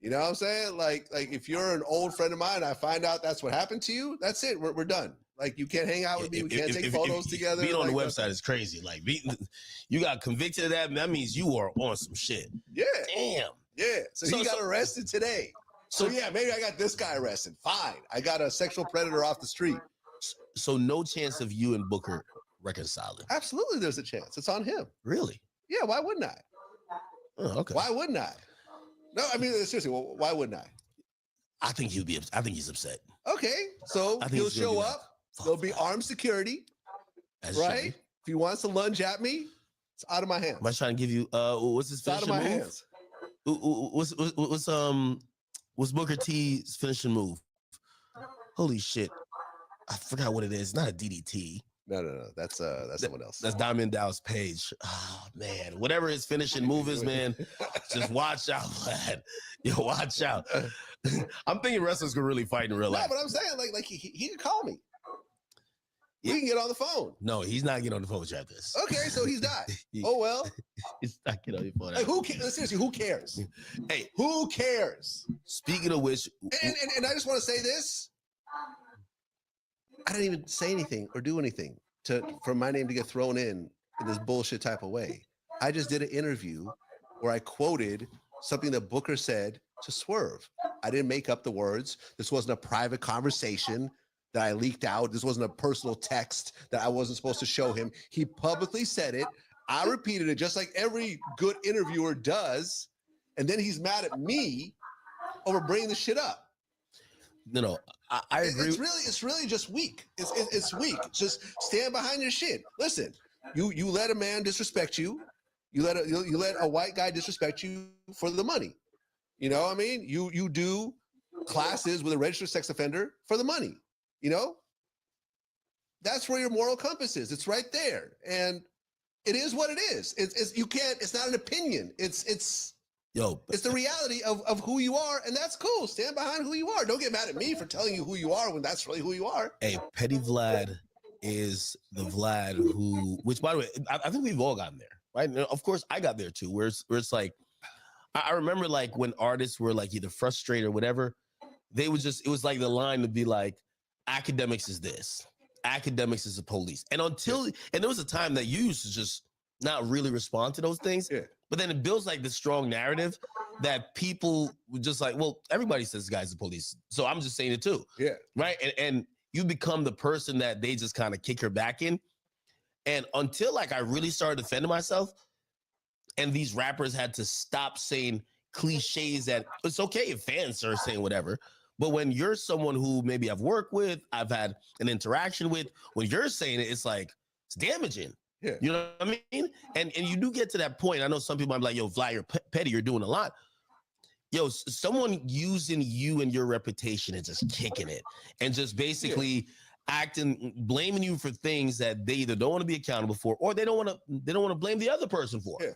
You know what I'm saying? Like if you're an old friend of mine, and I find out that's what happened to you, that's it. We're done. Like, you can't hang out with me. We can't take photos together. Being on the website is crazy. Like, you got convicted of that. That means you are on some shit. Yeah. Damn. Yeah. So he got arrested today. So yeah, maybe I got this guy arrested. Fine. I got a sexual predator off the street. So no chance of you and Booker reconciling? Absolutely, there's a chance. It's on him. Really? Yeah. Why wouldn't I? Oh, okay. Why wouldn't I? No, I mean seriously. Why wouldn't I? I think he's upset. Okay, so I think he'll he's gonna show be like, up. There'll be armed security, As right? should be. If he wants to lunge at me, it's out of my hands. Am I trying to give you what's his It's out of finishing my move? hands. What's Booker T's finishing move? Holy shit. I forgot what it is. It's not a DDT. No. That's someone else. That's Diamond Dallas Page. Oh man, whatever his finishing move is, man, just watch out, man. Yo, watch out. I'm thinking wrestlers could really fight in real No, life. but I'm saying like he can call me. We can get on the phone. No, he's not getting on the phone with you after this. Okay, so he's not. Oh well. He's not getting on your phone. Like, who cares? Seriously, who cares? Hey, who cares? Speaking of which, and I just want to say this. I didn't even say anything or do anything for my name to get thrown in this bullshit type of way. I just did an interview where I quoted something that Booker said to Swerve. I didn't make up the words. This wasn't a private conversation that I leaked out. This wasn't a personal text that I wasn't supposed to show him. He publicly said it. I repeated it just like every good interviewer does. And then he's mad at me over bringing the shit up. No, I agree. It's really just weak. It's weak. Just stand behind your shit. Listen, you let a man disrespect you. You let a white guy disrespect you for the money. You know what I mean? You do classes with a registered sex offender for the money. You know? That's where your moral compass is. It's right there. And it is what it is. It's not an opinion. It's the reality of who you are, and that's cool. Stand behind who you are. Don't get mad at me for telling you who you are when that's really who you are. Hey, Petty Vlad is the Vlad who, which by the way, I think we've all gotten there, right? And of course, I got there too, where it's like, I remember like when artists were like either frustrated or whatever, it was like the line to be like, academics is this, academics is the police. And there was a time that you used to just not really respond to those things. Yeah. But then it builds like this strong narrative that people were just like, well, everybody says this guy's the police, so I'm just saying it too. Yeah. Right. And you become the person that they just kind of kick her back in. And until like I really started defending myself, and these rappers had to stop saying cliches that it's okay if fans are saying whatever. But when you're someone who maybe I've worked with, I've had an interaction with, when you're saying it, it's like, it's damaging. Yeah. You know what I mean? And you do get to that point. I know some people are like, yo, Vlad, you're petty, you're doing a lot. Yo, someone using you and your reputation and just kicking it and just basically blaming you for things that they either don't want to be accountable for or they don't want to blame the other person for. Yeah.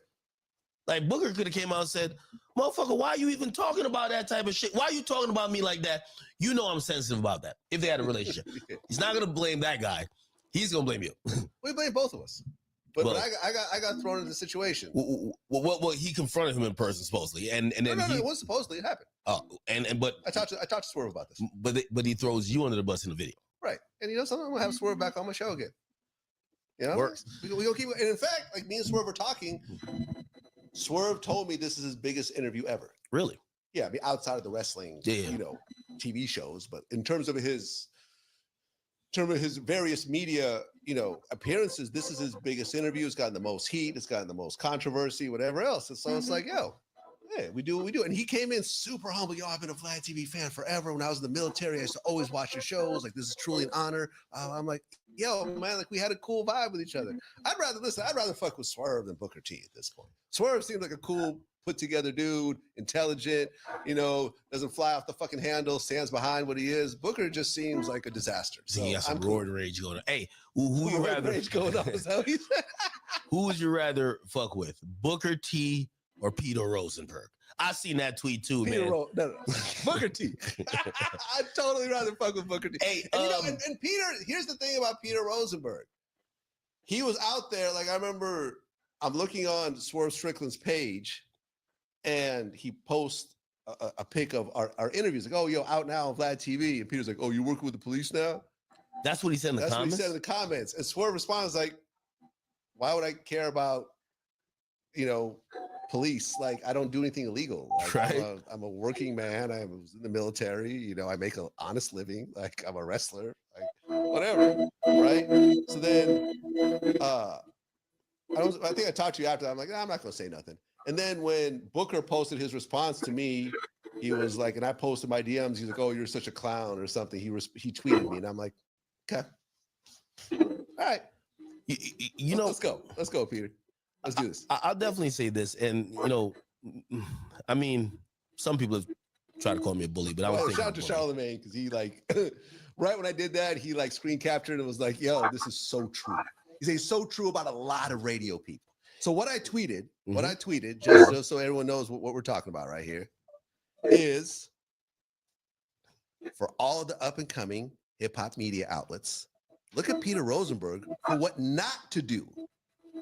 Like Booker could have came out and said, motherfucker, why are you even talking about that type of shit? Why are you talking about me like that? You know I'm sensitive about that. If they had a relationship. He's not gonna blame that guy. He's gonna blame you. We blame both of us. But I got thrown into the situation. Well, he confronted him in person supposedly, and then no, it wasn't supposedly. It happened. Oh, but I talked to Swerve about this. But he throws you under the bus in the video. Right, and you know something, I'm gonna have Swerve back on my show again. You know, Works. We gonna keep. And in fact, like me and Swerve were talking. Swerve told me this is his biggest interview ever. Really? Yeah, I mean outside of the wrestling, you know, TV shows, but in terms of his various media, you know, appearances, this is his biggest interview. It's gotten the most heat. It's gotten the most controversy, whatever else. And so it's like, yo, yeah, we do what we do. And he came in super humble. Yo, I've been a Vlad TV fan forever. When I was in the military, I used to always watch your shows. Like, this is truly an honor. I'm like, yo, man, like we had a cool vibe with each other. I'd rather fuck with Swerve than Booker T at this point. Swerve seems like a cool, put together dude, intelligent, you know, doesn't fly off the fucking handle, stands behind what he is. Booker just seems like a disaster. So he got some roid rage going on. Hey, who you roid rather rage going on? Is that what he said? Who would you rather fuck with, Booker T or Peter Rosenberg? I seen that tweet too, man. No. Booker T. I'd totally rather fuck with Booker T. Hey, and, you know, and Peter, here's the thing about Peter Rosenberg. He was out there, like I remember I'm looking on Swerve Strickland's page and he posts a pic of our interviews. Like, oh, yo, out now on Vlad TV. And Peter's like, oh, you're working with the police now? That's what he said in the comments? That's what he said in the comments. And Swerve responds like, why would I care about, you know, police. Like, I don't do anything illegal. Like, Right. I'm a working man. I was in the military. You know, I make an honest living. Like, I'm a wrestler. Like, whatever. Right. So then, I think I talked to you after. I'm like, I'm not going to say nothing. And then when Booker posted his response to me, he was like, and I posted my DMs. He's like, "Oh, you're such a clown" or something. He tweeted me, and I'm like, "Okay, all right, you know, let's go, Peter. Let's do this." I'll definitely say this, and you know, I mean, some people have tried to call me a bully, but I was shout out to Charlemagne because he like right when I did that, he like screen captured and was like, "Yo, this is so true." He's so true about a lot of radio people. So what I tweeted, just so everyone knows what we're talking about right here, is for all of the up and coming hip hop media outlets, look at Peter Rosenberg for what not to do.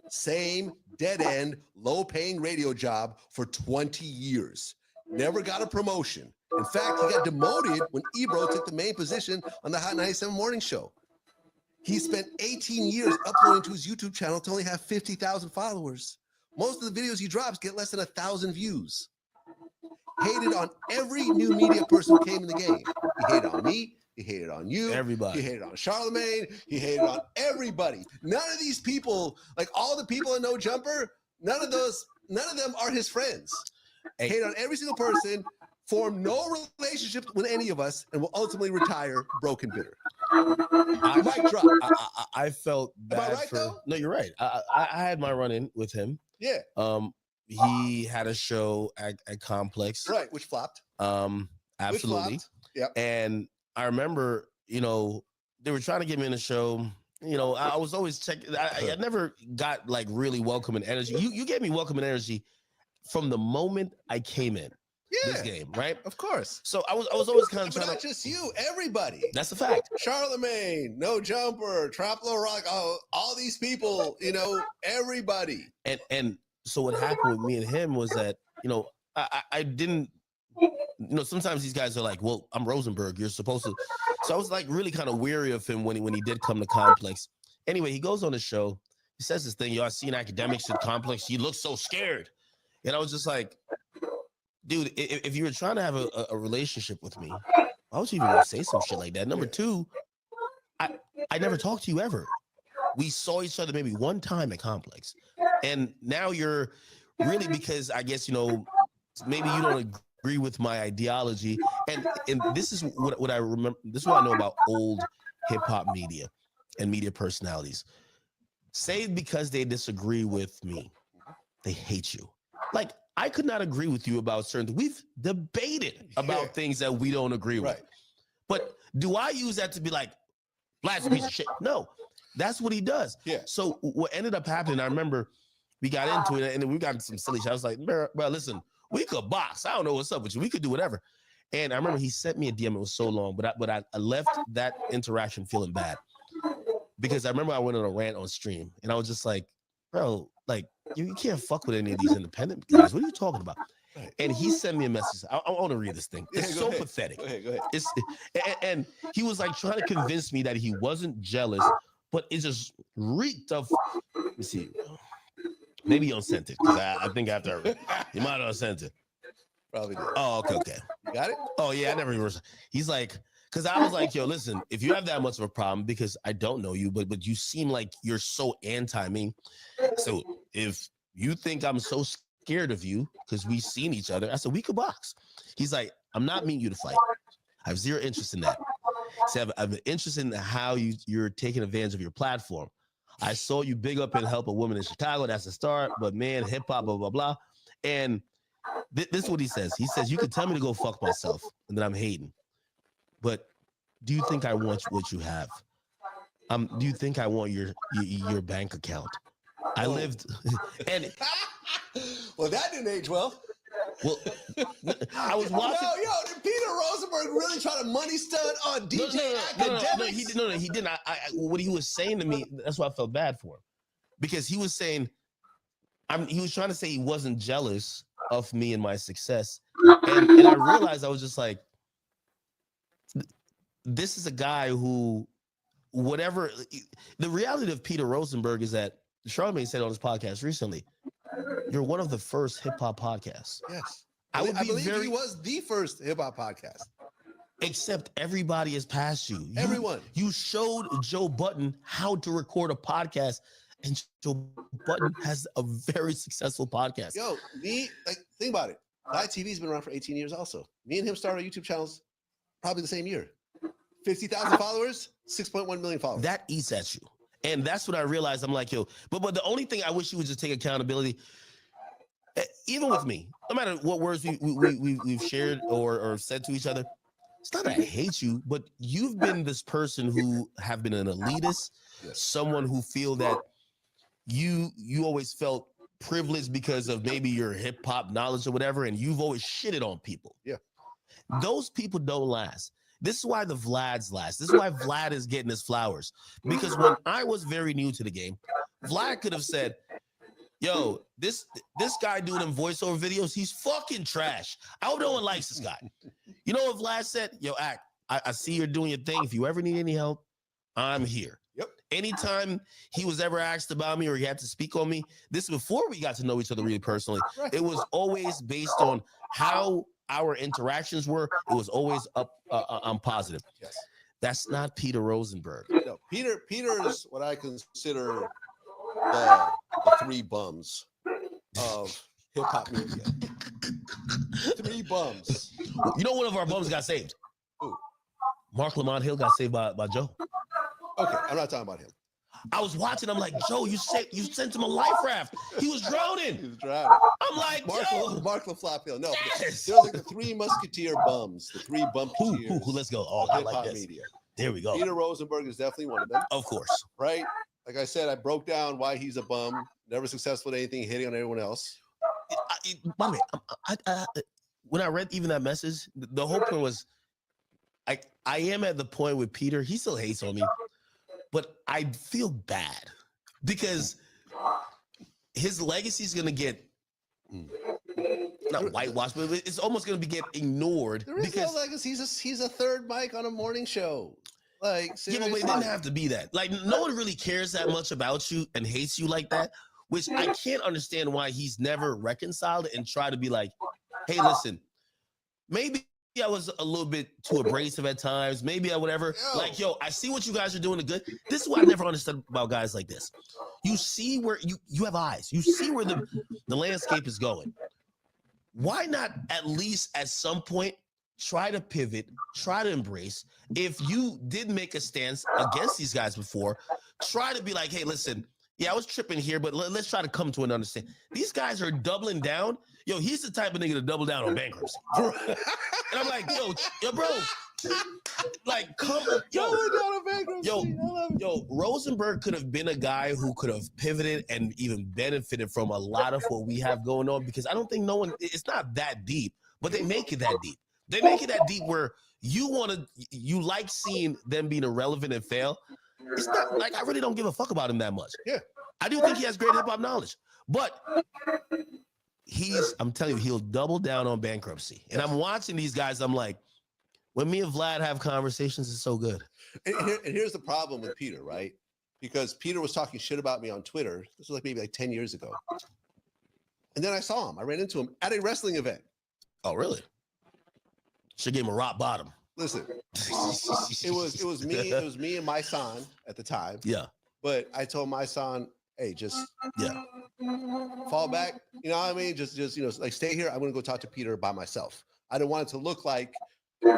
Same dead end, low paying radio job for 20 years. Never got a promotion. In fact, he got demoted when Ebro took the main position on the Hot 97 morning show. He spent 18 years uploading to his YouTube channel to only have 50,000 followers. Most of the videos he drops get less than 1,000 views. Hated on every new media person who came in the game. He hated on me. He hated on you. Everybody. He hated on Charlemagne. He hated on everybody. None of these people, like all the people in No Jumper, none of them are his friends. Hated on every single person, formed no relationship with any of us, and will ultimately retire broken, bitter. Mic drop. I felt bad right, for. though? No, you're right. I had my run-in with him. Yeah. He had a show at Complex. Right, which flopped. Absolutely. Yep. And I remember, you know, they were trying to get me in the show. You know, I was always checking. I never got like really welcoming energy. You gave me welcoming energy from the moment I came in. This game, right? Of course. So I was always kind of But trying not to. just you, everybody. That's a fact. Charlemagne, No Jumper, Traplo Rock, all these people, you know, everybody. And so what happened with me and him was that, you know, I didn't, you know, sometimes these guys are like, well, I'm Rosenberg, you're supposed to. So I was like really kind of weary of him when he did come to Complex. Anyway, he goes on the show. He says this thing, yo, I seen academics at Complex. You look so scared. And I was just like, dude, if you were trying to have a relationship with me, why would you even say some shit like that? Number two, I never talked to you ever. We saw each other maybe one time at Complex. And now you're really, because I guess, you know, maybe you don't agree with my ideology. And this is what I remember. This is what I know about old hip hop media and media personalities. Say because they disagree with me, they hate you. Like, I could not agree with you about certain things. We've debated about things that we don't agree with. But do I use that to be like, Vlad's a piece of shit? No, that's what he does. Yeah. So what ended up happening, I remember we got into it and then we got into some silly shit. I was like, bro, listen, we could box. I don't know what's up with you. We could do whatever. And I remember he sent me a DM. It was so long, but I left that interaction feeling bad because I remember I went on a rant on stream and I was just like, bro, like, you can't fuck with any of these independent guys. What are you talking about? And he sent me a message. I want to read this thing. It's so pathetic. Go ahead. And he was like trying to convince me that he wasn't jealous, but it just reeked of. Let me see. Maybe you unsent it because I think after you might have unsent it. Probably did. Oh, okay. You got it? Oh yeah, I never even. He's like, because I was like, yo, listen, if you have that much of a problem, because I don't know you, but you seem like you're so anti me. So if you think I'm so scared of you because we've seen each other, I said we could box. He's like, I'm not meeting you to fight. I have zero interest in that. So I'm interested in how you're taking advantage of your platform. I saw you big up and help a woman in Chicago. That's a start. But man, hip hop, blah, blah, blah. And this is what he says. He says, you can tell me to go fuck myself and that I'm hating. But do you think I want what you have? Do you think I want your bank account? I lived and well, that didn't age well. Well, I was watching. Yo, did Peter Rosenberg really try to money stunt on DJ Academics? No, he didn't. What he was saying to me, that's why I felt bad for him, because he was saying, he was trying to say he wasn't jealous of me and my success, and I realized I was just like, this is a guy who, whatever. The reality of Peter Rosenberg is that Charlemagne said on his podcast recently, you're one of the first hip hop podcasts. Yes. I would be believe very. he was the first hip hop podcast. Except everybody has passed you. Everyone. You showed Joe Button how to record a podcast, and Joe Button has a very successful podcast. Yo, think about it. Live TV's been around for 18 years also. Me and him started YouTube channels probably the same year. 50,000 followers, 6.1 million followers. That eats at you. And that's what I realized. I'm like, yo, but the only thing I wish you would just take accountability, even with me, no matter what words we've shared or said to each other, it's not that I hate you, but you've been this person who have been an elitist, someone who feel that you always felt privileged because of maybe your hip hop knowledge or whatever, and you've always shitted on people. Yeah. Those people don't last. This is why the Vlads last. This is why Vlad is getting his flowers. Because when I was very new to the game, Vlad could have said, yo, this guy doing them voiceover videos, he's fucking trash. I hope no one likes this guy. You know what Vlad said? Yo, Act, I see you're doing your thing. If you ever need any help, I'm here. Yep. Anytime he was ever asked about me or he had to speak on me, this is before we got to know each other really personally. Right. It was always based on how our interactions were. It was always up on positive. Yes. That's not Peter Rosenberg. No, Peter is what I consider the three bums of hip hop media. Three bums. You know, one of our bums got saved. Who? Mark Lamont Hill got saved by Joe. Okay, I'm not talking about him. I was watching. I'm like, Joe, you sent him a life raft. He was drowning. He was drowning. I'm like, Mark LaFlop Hill. No, yes. There's like the three musketeer bums, the three bumketeers. Who? Let's go. Oh, of I hip like hop this. media. There we go. Peter Rosenberg is definitely one of them. Of course. Right? Like I said, I broke down why he's a bum, never successful at anything, hitting on everyone else. By the way, when I read even that message, the whole point was, I am at the point with Peter. He still hates on me, but I feel bad because his legacy is gonna get not whitewashed, but it's almost gonna get ignored. There is because no legacy. He's a third mic on a morning show. Like, yeah, but it didn't have to be that. Like, no one really cares that much about you and hates you like that, which I can't understand why he's never reconciled and tried to be like, hey, listen, maybe I was a little bit too abrasive at times. Maybe I whatever. Like, yo, I see what you guys are doing the good. This is what I never understood about guys like this. You see where you have eyes. You see where the landscape is going. Why not at least at some point try to pivot, try to embrace? If you did make a stance against these guys before, try to be like, hey, listen, yeah, I was tripping here, but let's try to come to an understanding. These guys are doubling down. Yo, he's the type of nigga to double down on bankruptcy. And I'm like, yo, bro, like, come, yo, Rosenberg could have been a guy who could have pivoted and even benefited from a lot of what we have going on, because I don't think it's not that deep, but they make it that deep. They make it that deep where you like seeing them being irrelevant and fail. It's not like I really don't give a fuck about him that much. Yeah. I do think he has great hip hop knowledge, but I'm telling you, he'll double down on bankruptcy. And I'm watching these guys. I'm like, when me and Vlad have conversations, it's so good. And here's the problem with Peter, right? Because Peter was talking shit about me on Twitter. This was maybe 10 years ago. And then I saw him. I ran into him at a wrestling event. Oh, really? Should give him a rock bottom. Listen, it was me and my son at the time. Yeah. But I told my son, hey, just fall back. You know what I mean? Just like stay here. I'm gonna go talk to Peter by myself. I didn't want it to look like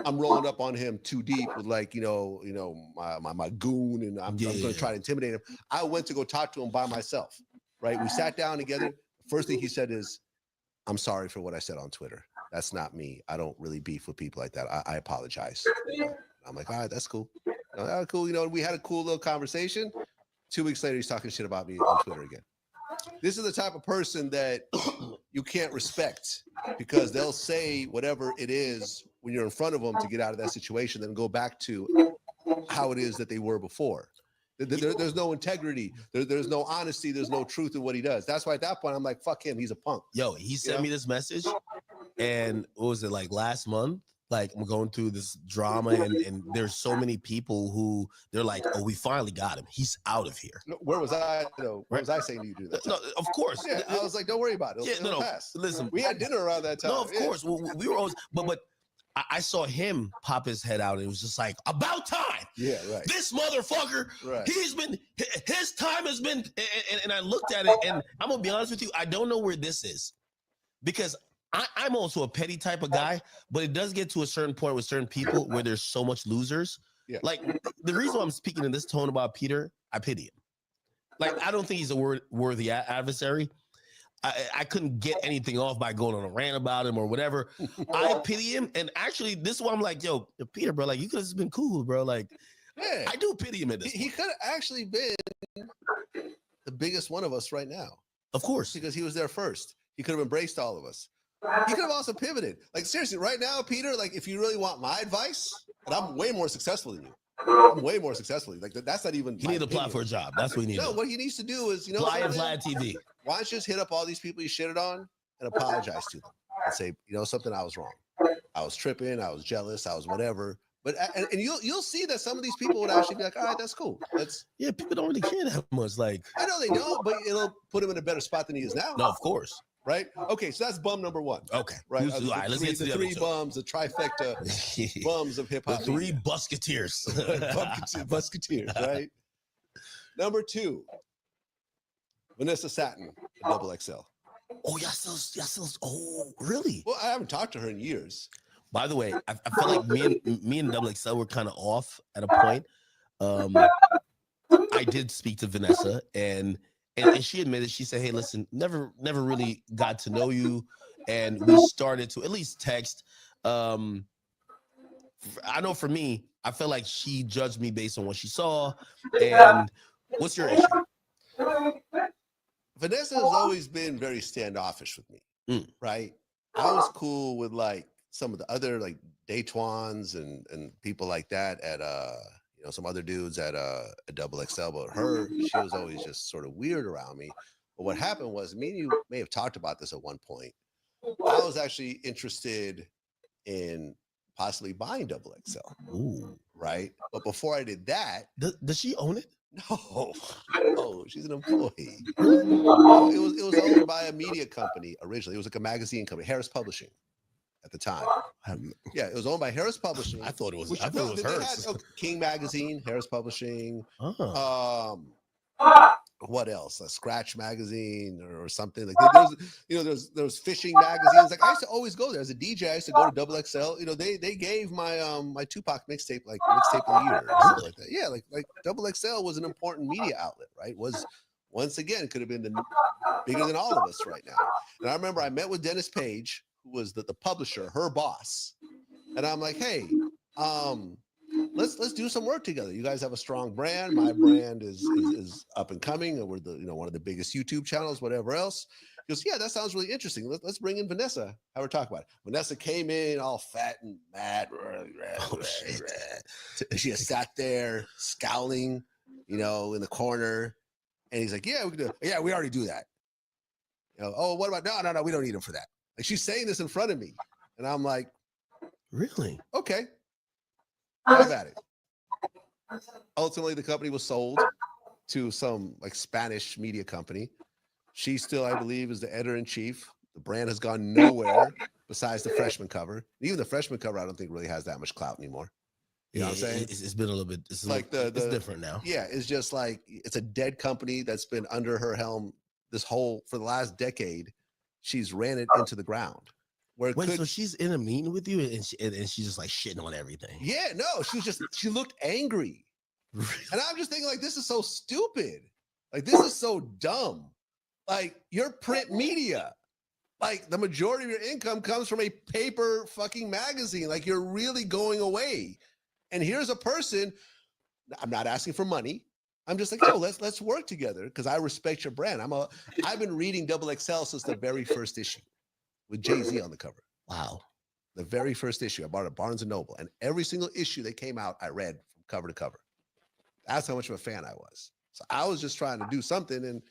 I'm rolling up on him too deep with like, my goon, and I'm gonna try to intimidate him. I went to go talk to him by myself. Right? We sat down together. First thing he said is, I'm sorry for what I said on Twitter. That's not me. I don't really beef with people like that. I apologize. I'm like, all right, that's cool. Cool. We had a cool little conversation. 2 weeks later, he's talking shit about me on Twitter again. This is the type of person that you can't respect, because they'll say whatever it is when you're in front of them to get out of that situation, then go back to how it is that they were before. There's no integrity. There's no honesty. There's no truth in what he does. That's why at that point, I'm like, fuck him. He's a punk. Yo, he sent me this message. And what was it, like last month? like I'm going through this drama, and there's so many people who they're like, oh, we finally got him. He's out of here. No, where was I though? Where was I saying to you do that? No, of course. Yeah, I was like, don't worry about it. It'll pass. Listen, we had dinner around that time. No, of course. We were always, but I saw him pop his head out, and it was just like, about time. Yeah, right. This motherfucker, Right. his time has been, and I looked at it, and I'm gonna be honest with you, I don't know where this is, because I'm also a petty type of guy, but it does get to a certain point with certain people where there's so much losers. Yeah. Like the reason why I'm speaking in this tone about Peter, I pity him. Like I don't think he's a worthy adversary. I couldn't get anything off by going on a rant about him or whatever. I pity him, and actually, this is why I'm like, yo, Peter, bro, like you could have just been cool, bro. Like, Yeah. I do pity him at this. He could have actually been the biggest one of us right now. Of course, because he was there first. He could have embraced all of us. He could have also pivoted. Like seriously, right now, Peter. Like if you really want my advice, and I'm way more successful than you. I'm way more successful. Like that's not even. You need to apply for a job. That's what you need. No, what he needs to do is, fly and fly TV. Why don't you just hit up all these people you shitted on and apologize to them and say, something, I was wrong. I was tripping. I was jealous. I was whatever. But and you'll see that some of these people would actually be like, all right, that's cool. Yeah, people don't really care that much. Like I know they don't, but it'll put him in a better spot than he is now. No, of course. Right? Okay, so that's bum number one. Okay. Right. All right, let's get to the three other two. bums, the trifecta bums of hip hop. The three Busketeers. Busketeers, right? Number 2, Vanessa Satin, Double XL. Oh, y'all still. Oh, really? Well, I haven't talked to her in years. By the way, I feel like me and Double XL were kind of off at a point. I did speak to Vanessa, and she admitted, she said, hey, listen, never really got to know you, and we started to at least text. I know for me, I feel like she judged me based on what she saw. And what's your issue? Vanessa has always been very standoffish with me, right? I was cool with like some of the other like Daytwans and people like that at some other dudes at Double XL, but her, she was always just sort of weird around me. But what happened was, me and you may have talked about this at one point. I was actually interested in possibly buying Double XL. Ooh. Right? But before I did that, does she own it? No, she's an employee. It was owned by a media company originally. It was like a magazine company, Harris Publishing, at the time. Yeah, it was owned by Harris Publishing. I thought it was. Which, I thought it was they hers. had, King Magazine, Harris Publishing. What else? A Scratch Magazine or something like that. There's fishing magazines. Like I used to always go there as a DJ. I used to go to Double XL. They gave my my Tupac mixtape like mixtape of the year or something like that. Yeah, like Double XL was an important media outlet, right? Was once again could have been bigger than all of us right now. And I remember I met with Dennis Page, who was the publisher, her boss, and I'm like, hey, let's do some work together. You guys have a strong brand. My brand is up and coming, and we're one of the biggest YouTube channels, whatever else. He goes, yeah, that sounds really interesting. Let's bring in Vanessa. Have her talk about it. Vanessa came in all fat and mad. She just sat there scowling, in the corner. And he's like, yeah, we can do it. Yeah, we already do that. Oh, what about no, we don't need him for that. Like she's saying this in front of me. And I'm like, really? Okay. Have at it. Ultimately, the company was sold to some like Spanish media company. She still, I believe, is the editor-in-chief. The brand has gone nowhere besides the freshman cover. Even the freshman cover, I don't think really has that much clout anymore. You know what I'm saying? It's been a little bit. It's like it's different now. Yeah, it's just like it's a dead company that's been under her helm for the last decade. She's ran it into the ground. So she's in a meeting with you, and she's just like shitting on everything. Yeah, no, she looked angry, and I'm just thinking like, this is so stupid. Like this is so dumb. Like you're print media. Like the majority of your income comes from a paper fucking magazine. Like you're really going away. And here's a person. I'm not asking for money. I'm just like, oh, let's work together because I respect your brand. I've been reading Double XL since the very first issue with Jay-Z on the cover. Wow. The very first issue. I bought it at Barnes & Noble. And every single issue that came out, I read from cover to cover. That's how much of a fan I was. So I was just trying to do something. And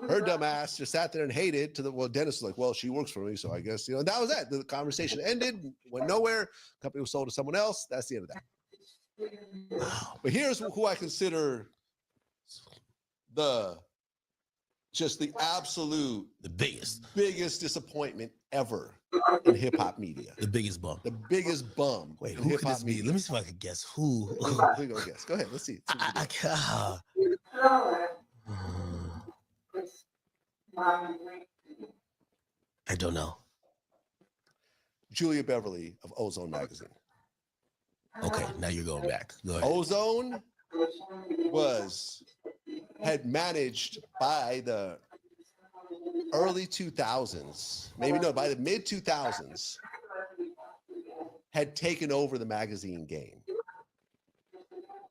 Her dumb ass just sat there and hated to the, well, Dennis was like, well, she works for me, so I guess, you know, that was that. The conversation ended, went nowhere. Company was sold to someone else. That's the end of that. But here's who I consider the absolute, the biggest disappointment ever in hip hop media. The biggest bum. The biggest bum. Wait, in who hip could hop this be? media. Let me see if I can guess who. Who you gonna guess? Go ahead. Let's see. I don't know. Julia Beverly of Ozone magazine. Okay, now you're going back. Go ahead. Ozone had managed by the early 2000s, by the mid 2000s, had taken over the magazine game.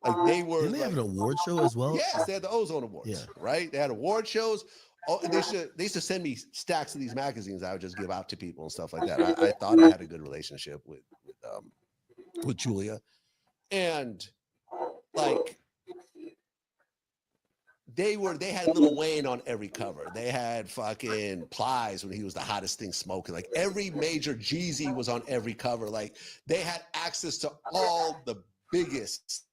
Like they were. Didn't they have an award show as well? Yes, they had the Ozone Awards. Right? They had award shows. Oh, they used to send me stacks of these magazines I would just give out to people and stuff like that. I thought I had a good relationship with Julia, and like they had Lil Wayne on every cover. They had fucking Plies when he was the hottest thing smoking. Like every major Jeezy was on every cover. Like they had access to all the biggest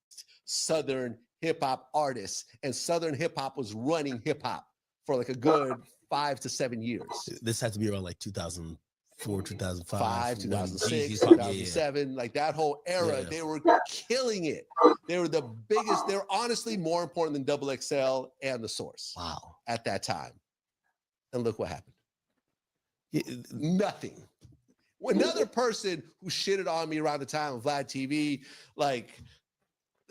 Southern hip hop artists, and Southern hip hop was running hip hop for like a good 5 to 7 years. This had to be around like 2004, 2005, 2006, 2007, like that whole era. They were killing it. They were the biggest. They were honestly more important than Double XL and The Source. Wow. At that time. And look what happened. Nothing. Another person who shitted on me around the time of Vlad TV, like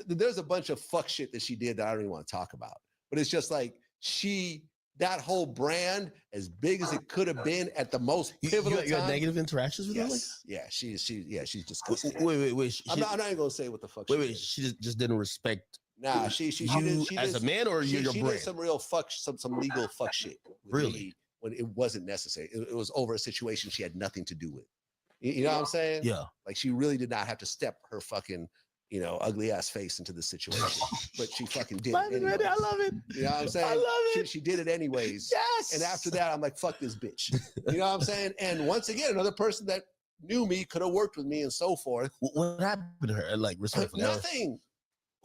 there's a bunch of fuck shit that she did that I don't even want to talk about. But it's just like that whole brand, as big as it could have been at the most pivotal time. You had negative interactions with her? Like? Yeah, she's disgusting. Wait. I'm not even gonna say what the fuck. She just didn't respect. Nah, she as a man, or your she brand? did some real some legal fuck shit. Really? When it wasn't necessary, it was over a situation she had nothing to do with. You know what I'm saying? Yeah. Like she really did not have to step her fucking, ugly ass face into this situation, but she fucking did it anyways. I love it. You know what I'm saying? I love it. She did it anyways. Yes. And after that, I'm like, fuck this bitch. You know what I'm saying? And once again, another person that knew me, could have worked with me, and so forth. What happened to her? Like, respectfully, nothing.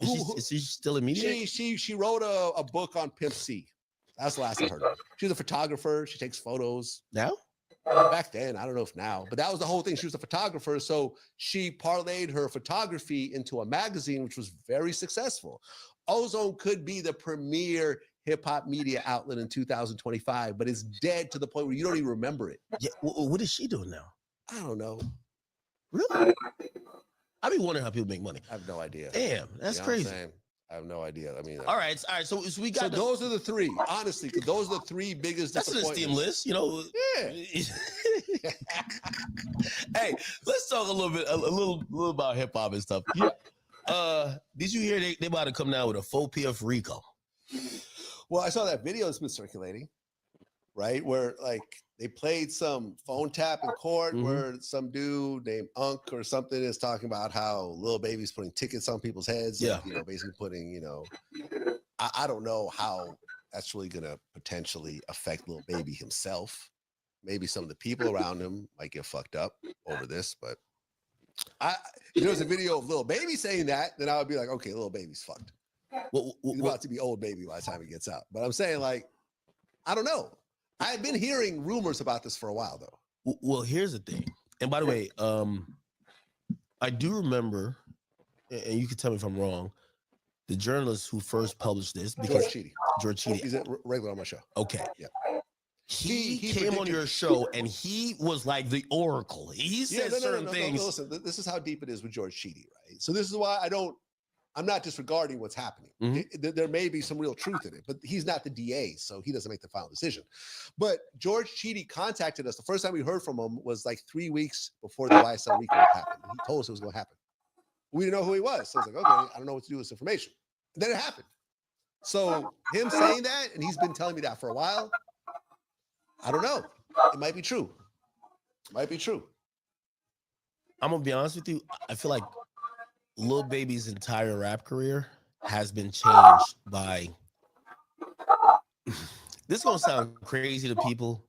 Is she still in media? She wrote a book on Pimp C. That's the last I heard of her. She's a photographer. She takes photos. Now? Back then, I don't know if now, but that was the whole thing. She was a photographer, so she parlayed her photography into a magazine, which was very successful. Ozone could be the premier hip hop media outlet in 2025, but it's dead to the point where you don't even remember it. Yeah, what is she doing now? I don't know. Really? I be wondering how people make money. I have no idea. Damn, that's crazy. I have no idea. I mean, all right. So we got. So those are the three. Honestly, those are the three biggest. That's an esteemed list, Yeah. Hey, let's talk a little about hip hop and stuff. Yeah. Did you hear they about to come down with a 4 PF Rico? Well, I saw that video that's been circulating, right? Where like they played some phone tap in court where some dude named Unk or something is talking about how Lil Baby's putting tickets on people's heads. Yeah. Like, basically putting, I don't know how that's really going to potentially affect Lil Baby himself. Maybe some of the people around him might get fucked up over this, but if there was a video of Lil Baby saying that, then I would be like, okay, Lil Baby's fucked. He's about to be old baby by the time he gets out. But I'm saying, like, I don't know. I've been hearing rumors about this for a while, though. Well, here's the thing. And by the way, I do remember, and you can tell me if I'm wrong, the journalist who first published this, because George Chidi. He's a regular on my show. Okay. Yeah. He came on your show and he was like the oracle. He said certain things. No, listen, this is how deep it is with George Chidi, right? So this is why I'm not disregarding what's happening. There may be some real truth in it, but he's not the DA, so he doesn't make the final decision. But George Chidi contacted us. The first time we heard from him was like 3 weeks before the YSL Rico happened. He told us it was going to happen. We didn't know who he was. So I was like, okay, I don't know what to do with this information. And then it happened. So him saying that, and he's been telling me that for a while, I don't know. It might be true. Might be true. I'm going to be honest with you. I feel like Lil Baby's entire rap career has been changed by this is gonna sound crazy to people,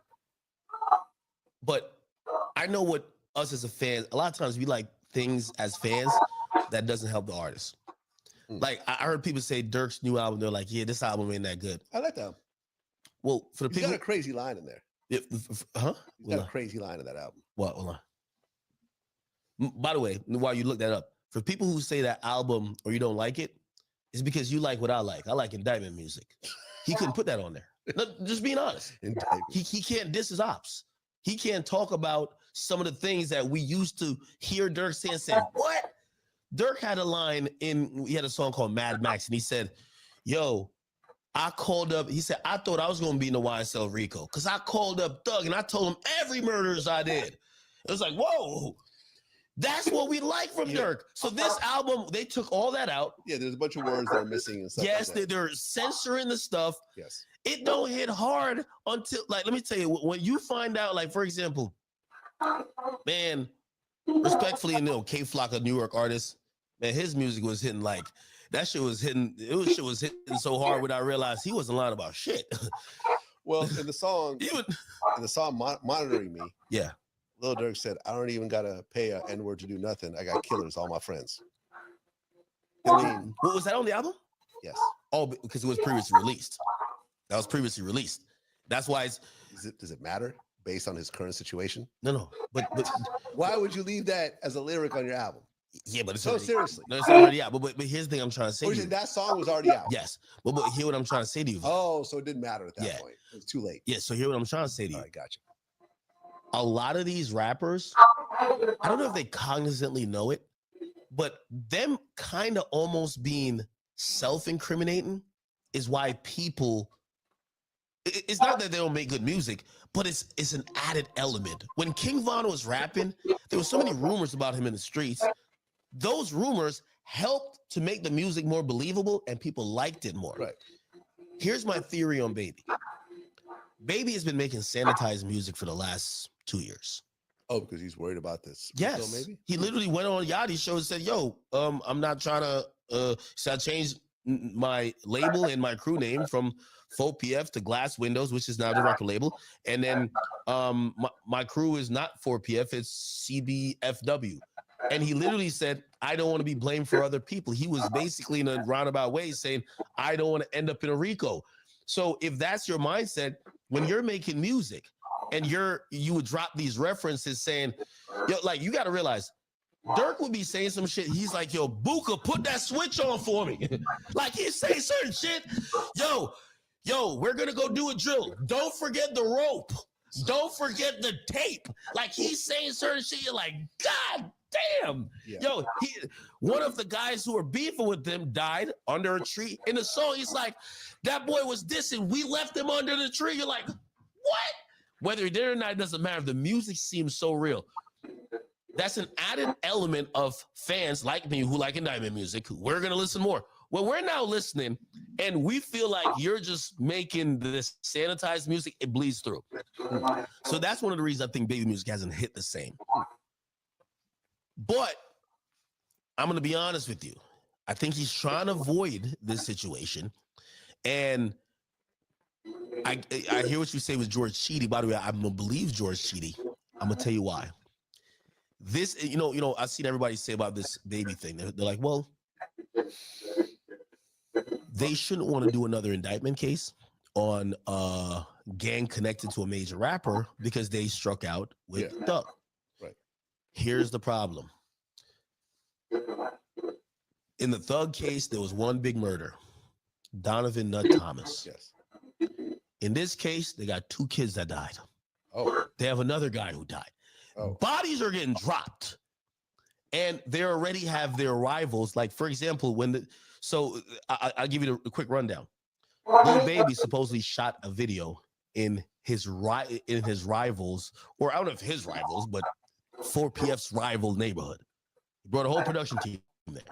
but I know what us as a fan, a lot of times we like things as fans that doesn't help the artist. Like I heard people say Dirk's new album, they're like, yeah, this album ain't that good. I like that. Well, for the He's people, got a crazy line in there. huh? He's got a crazy line in that album. What? Hold on. By the way, while you look that up, for people who say that album or you don't like it, it's because you like what I like. I like indictment music. He couldn't put that on there. No, just being honest. He can't diss his ops. He can't talk about some of the things that we used to hear Dirk say and say, what? Dirk had a line he had a song called Mad Max, and he said, yo, I called up, he said, I thought I was going to be in the YSL Rico because I called up Thug and I told him every murders I did. It was like, whoa, that's what we like from Dirk. So this album, they took all that out. Yeah, there's a bunch of words that are missing and stuff. Yes, like they're censoring the stuff. Yes. It don't hit hard until, like, let me tell you, when you find out, like, for example, man, respectfully, K-Flock, a New York artist, man, his music was hitting like, that shit was hitting, shit was hitting so hard when I realized he wasn't lying about shit. Well, in the song, Monitoring Me, yeah, Lil Durk said, I don't even gotta pay an N-word to do nothing. I got killers, all my friends. I mean, what was that on the album? Yes. Oh, because it was previously released. That was previously released. That's why does it matter based on his current situation? No. But why would you leave that as a lyric on your album? Yeah, but it's so already, seriously. No, it's already out. But here's the thing I'm trying to say. Oh, to you. that song was already out. Yes, but hear what I'm trying to say to you. Oh, so it didn't matter at that point. It was too late. Yeah, so hear what I'm trying to say to you. All right, gotcha. A lot of these rappers, I don't know if they cognizantly know it, but them kind of almost being self-incriminating is why people. It's not that they don't make good music, but it's an added element. When King Von was rapping, there were so many rumors about him in the streets. Those rumors helped to make the music more believable and people liked it more. Right. Here's my theory on Baby. Baby has been making sanitized music for the last 2 years. Oh, because he's worried about this. Yes. So maybe? He literally went on Yachty's show and said, yo, I'm not trying to, so I changed my label and my crew name from 4PF to Glass Windows, which is now the record label. And then my crew is not 4PF, it's CBFW. And he literally said, I don't want to be blamed for other people. He was basically in a roundabout way saying, I don't want to end up in a RICO. So if that's your mindset, when you're making music and you would drop these references saying, yo, like, you got to realize, Dirk would be saying some shit. He's like, yo, Buka, put that switch on for me. Like, he's saying certain shit. Yo, we're going to go do a drill. Don't forget the rope. Don't forget the tape. Like, he's saying certain shit. You're like, God damn. Yeah. Yo, one of the guys who were beefing with them died under a tree. In the song, he's like, that boy was dissing. We left him under the tree. You're like, what? Whether he did or not, it doesn't matter. The music seems so real. That's an added element of fans like me who like indictment music. We're going to listen more. Well, we're now listening, and we feel like you're just making this sanitized music. It bleeds through. So that's one of the reasons I think Baby music hasn't hit the same. But I'm going to be honest with you. I think he's trying to avoid this situation. And I hear what you say with George Cheedy. By the way, I'm going to believe George Cheedy. I'm going to tell you why. This, you know, I've seen everybody say about this Baby thing. They're like, well, they shouldn't want to do another indictment case on a gang connected to a major rapper because they struck out with Thug. Right. Here's the problem. In the Thug case, there was one big murder. Donovan Nut Thomas. Yes. In this case, they got 2 kids that died. Oh. They have another guy who died. Oh. Bodies are getting dropped. And they already have their rivals. Like, for example, I'll give you a quick rundown. Lil Baby supposedly shot a video in his rivals, or I don't know if his rivals, but 4PF's rival neighborhood. He brought a whole production team there.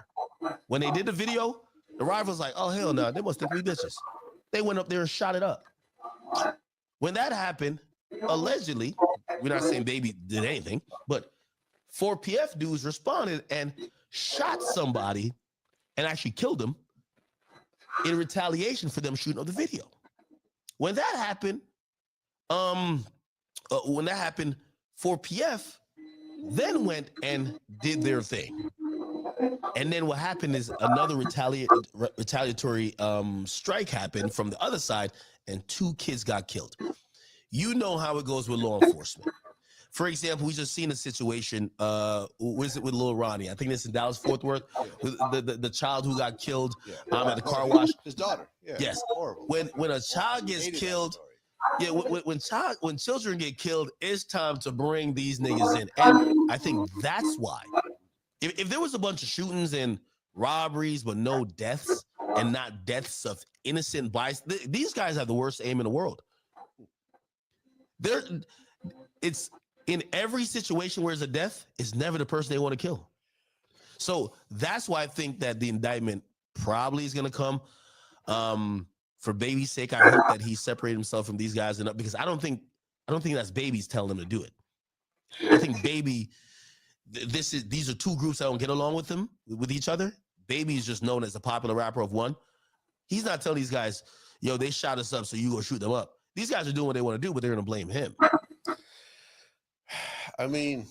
When they did the video, the rivals like, oh, hell no, they must think we bitches. They went up there and shot it up. When that happened, allegedly, we're not saying Baby did anything, but 4PF dudes responded and shot somebody and actually killed them in retaliation for them shooting up the video. when that happened, 4PF then went and did their thing. And then what happened is another retaliatory strike happened from the other side, and 2 kids got killed. You know how it goes with law enforcement. For example, we just seen a situation. Was it with Lil Ronnie? I think this in Dallas Fort Worth. With the child who got killed at the car wash. His daughter. Yeah, yes. horrible. When a child gets killed, when children get killed, it's time to bring these niggas in. And I think that's why. If there was a bunch of shootings and robberies, but no deaths, and not deaths of innocent bystanders, these guys have the worst aim in the world. It's in every situation where there's a death, it's never the person they want to kill. So that's why I think that the indictment probably is going to come. For Baby's sake, I hope that he separated himself from these guys enough, because I don't think that's Baby's telling him to do it. I think Baby, these are 2 groups that don't get along with each other. Baby is just known as the popular rapper of one. He's not telling these guys, yo, they shot us up, so you go shoot them up. These guys are doing what they want to do, but they're going to blame him. I mean,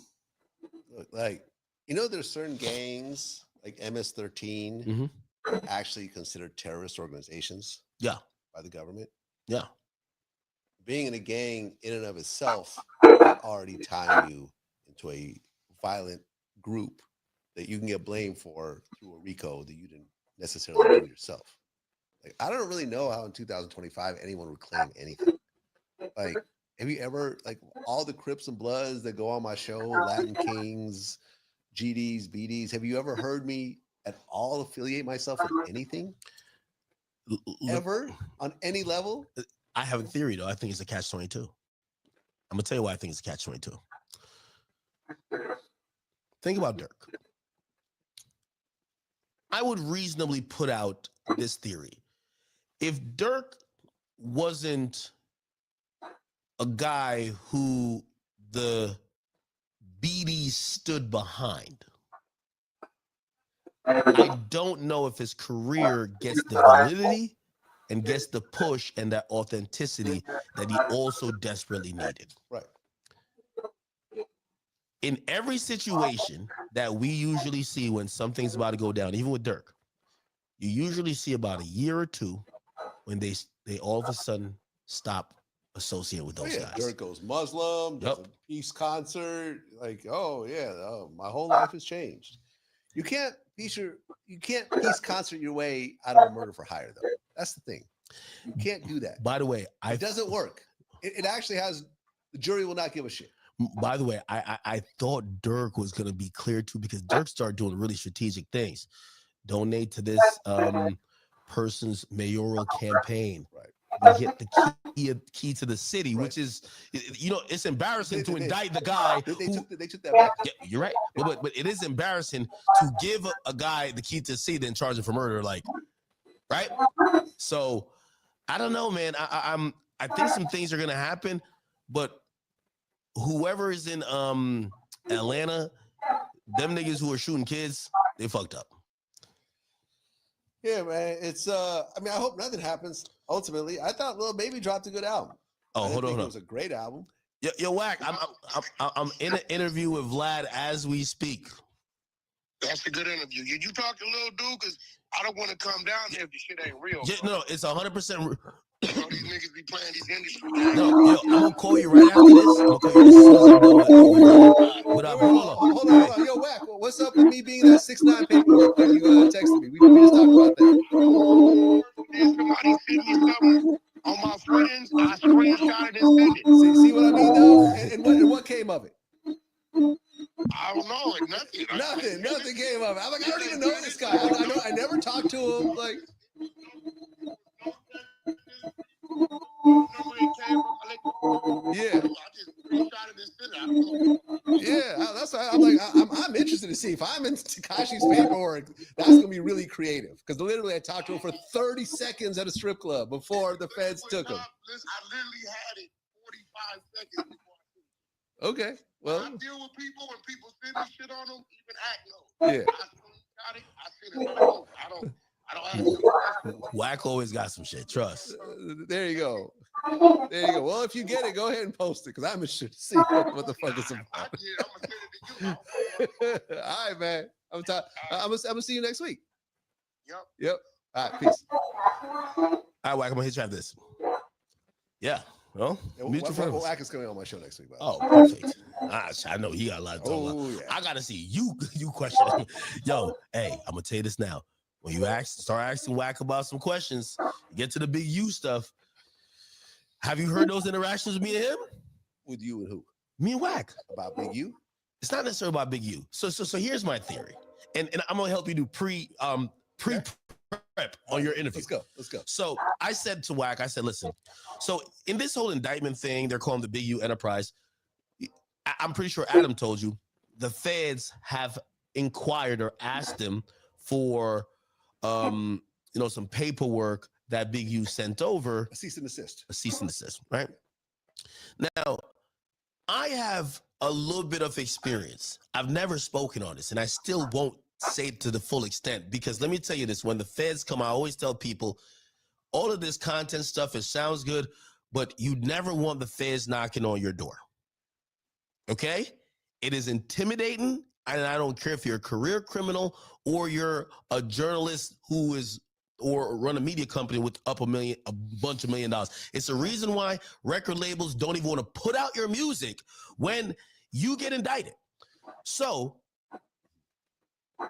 like, there's certain gangs like MS-13 actually considered terrorist organizations. Yeah. By the government. Yeah. Being in a gang in and of itself already tie you into a violent group that you can get blamed for through a RICO that you didn't necessarily do yourself. Like, I don't really know how in 2025 anyone would claim anything. Like, have you ever, like, all the Crips and Bloods that go on my show, Latin Kings, GDs, BDs, have you ever heard me at all affiliate myself with anything? Ever? On any level? I have a theory, though. I think it's a catch-22. I'm going to tell you why I think it's a catch-22. Think about Dirk. I would reasonably put out this theory. If Dirk wasn't a guy who the BD stood behind, I don't know if his career gets the validity and gets the push and that authenticity that he also desperately needed. Right. In every situation that we usually see when something's about to go down, even with Dirk, you usually see about a year or 2 when they all of a sudden stop associating with those guys. Dirk goes Muslim, does a peace concert, like, my whole life has changed. You can't peace concert your way out of a murder for hire, though. That's the thing. You can't do that. By the way, it doesn't work. It actually has, the jury will not give a shit. By the way, I thought Dirk was going to be clear too, because Dirk started doing really strategic things. Donate to this person's mayoral campaign. Right. We get the key to the city, which is, it's embarrassing to indict the guy. They took that back. Yeah, you're right. But it is embarrassing to give a guy the key to the city, then charge him for murder, like, right? So I don't know, man. I think some things are going to happen, but whoever is in Atlanta, them niggas who are shooting kids, they fucked up. Yeah, man. It's I hope nothing happens. Ultimately, I thought Lil Baby dropped a good album. Oh, hold on. It was a great album. Yo, Wack, I'm in an interview with Vlad as we speak. That's a good interview. Did you talk to Lil Dude? Because I don't want to come down there if the shit ain't real. Yeah, no, it's 100%. These niggas be playing these industry. No, yo, I'm gonna call you right after this. I'm gonna call you as soon as I'm done with it. But hold on. Yo, Wack, what's up with me being that 6'9" paperwork that you texted me? We just talked about that. Somebody sent me something on my friends. I screenshotted and sent it. See what I mean, though? And what came of it? I don't know. Nothing. Nothing came of it. I'm like, I don't even know this guy. I never talked to him. Like, yeah. That's why I'm like, I'm interested to see if I'm in Tekashi's paperwork. That's gonna be really creative, because literally I talked to him for 30 seconds at a strip club before the feds took him. I literally had it 45 seconds before. Okay, well, I deal with people when people send this shit on them, even act no. Yeah. I send it on. I don't have to. Wack always got some shit. Trust. There you go. There you go. Well, if you get it, go ahead and post it because I'm interested to see what the fuck it's about. All right, man. I'm gonna see you next week. Yep. All right, peace. All right, Wack, I'm gonna hit you after this. Yeah. Well, mutual friends. Wack is coming on my show next week. Oh, perfect. I know he got a lot to talk about. Yeah. I gotta see you question him. Yo, hey, I'm gonna tell you this now. When you start asking Wack about some questions, get to the big U stuff. Have you heard those interactions with me and him? With you and who? Me and Wack. About Big U? It's not necessarily about Big U. So here's my theory. And I'm gonna help you do pre prep on your interview. Let's go. So I said to Wack, I said, listen, so in this whole indictment thing, they're calling the Big U enterprise. I'm pretty sure Adam told you the feds have inquired or asked them for some paperwork that Big U sent over. A cease and desist. A cease and desist, right? Now, I have a little bit of experience. I've never spoken on this, and I still won't say it to the full extent, because let me tell you this, when the feds come, I always tell people, all of this content stuff, it sounds good, but you never want the feds knocking on your door. Okay? It is intimidating, and I don't care if you're a career criminal or you're a journalist who is or run a media company with a bunch of $1 million. It's the reason why record labels don't even want to put out your music when you get indicted. So,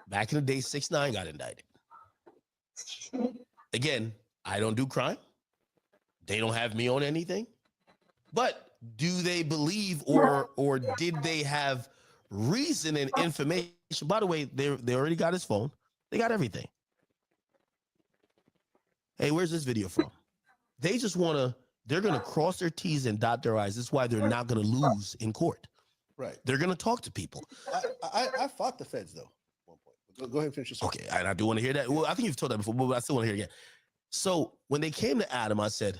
back in the day, 6ix9ine got indicted. Again, I don't do crime. They don't have me on anything. But do they believe or did they have reason and information? By the way, they already got his phone. They got everything. Hey, where's this video from? They just they're going to cross their T's and dot their I's. That's why they're not going to lose in court. Right. They're going to talk to people. I fought the feds, though, at one point. Go ahead and finish your story. Okay, and I do want to hear that. Well, I think you've told that before, but I still want to hear it again. So when they came to Adam, I said,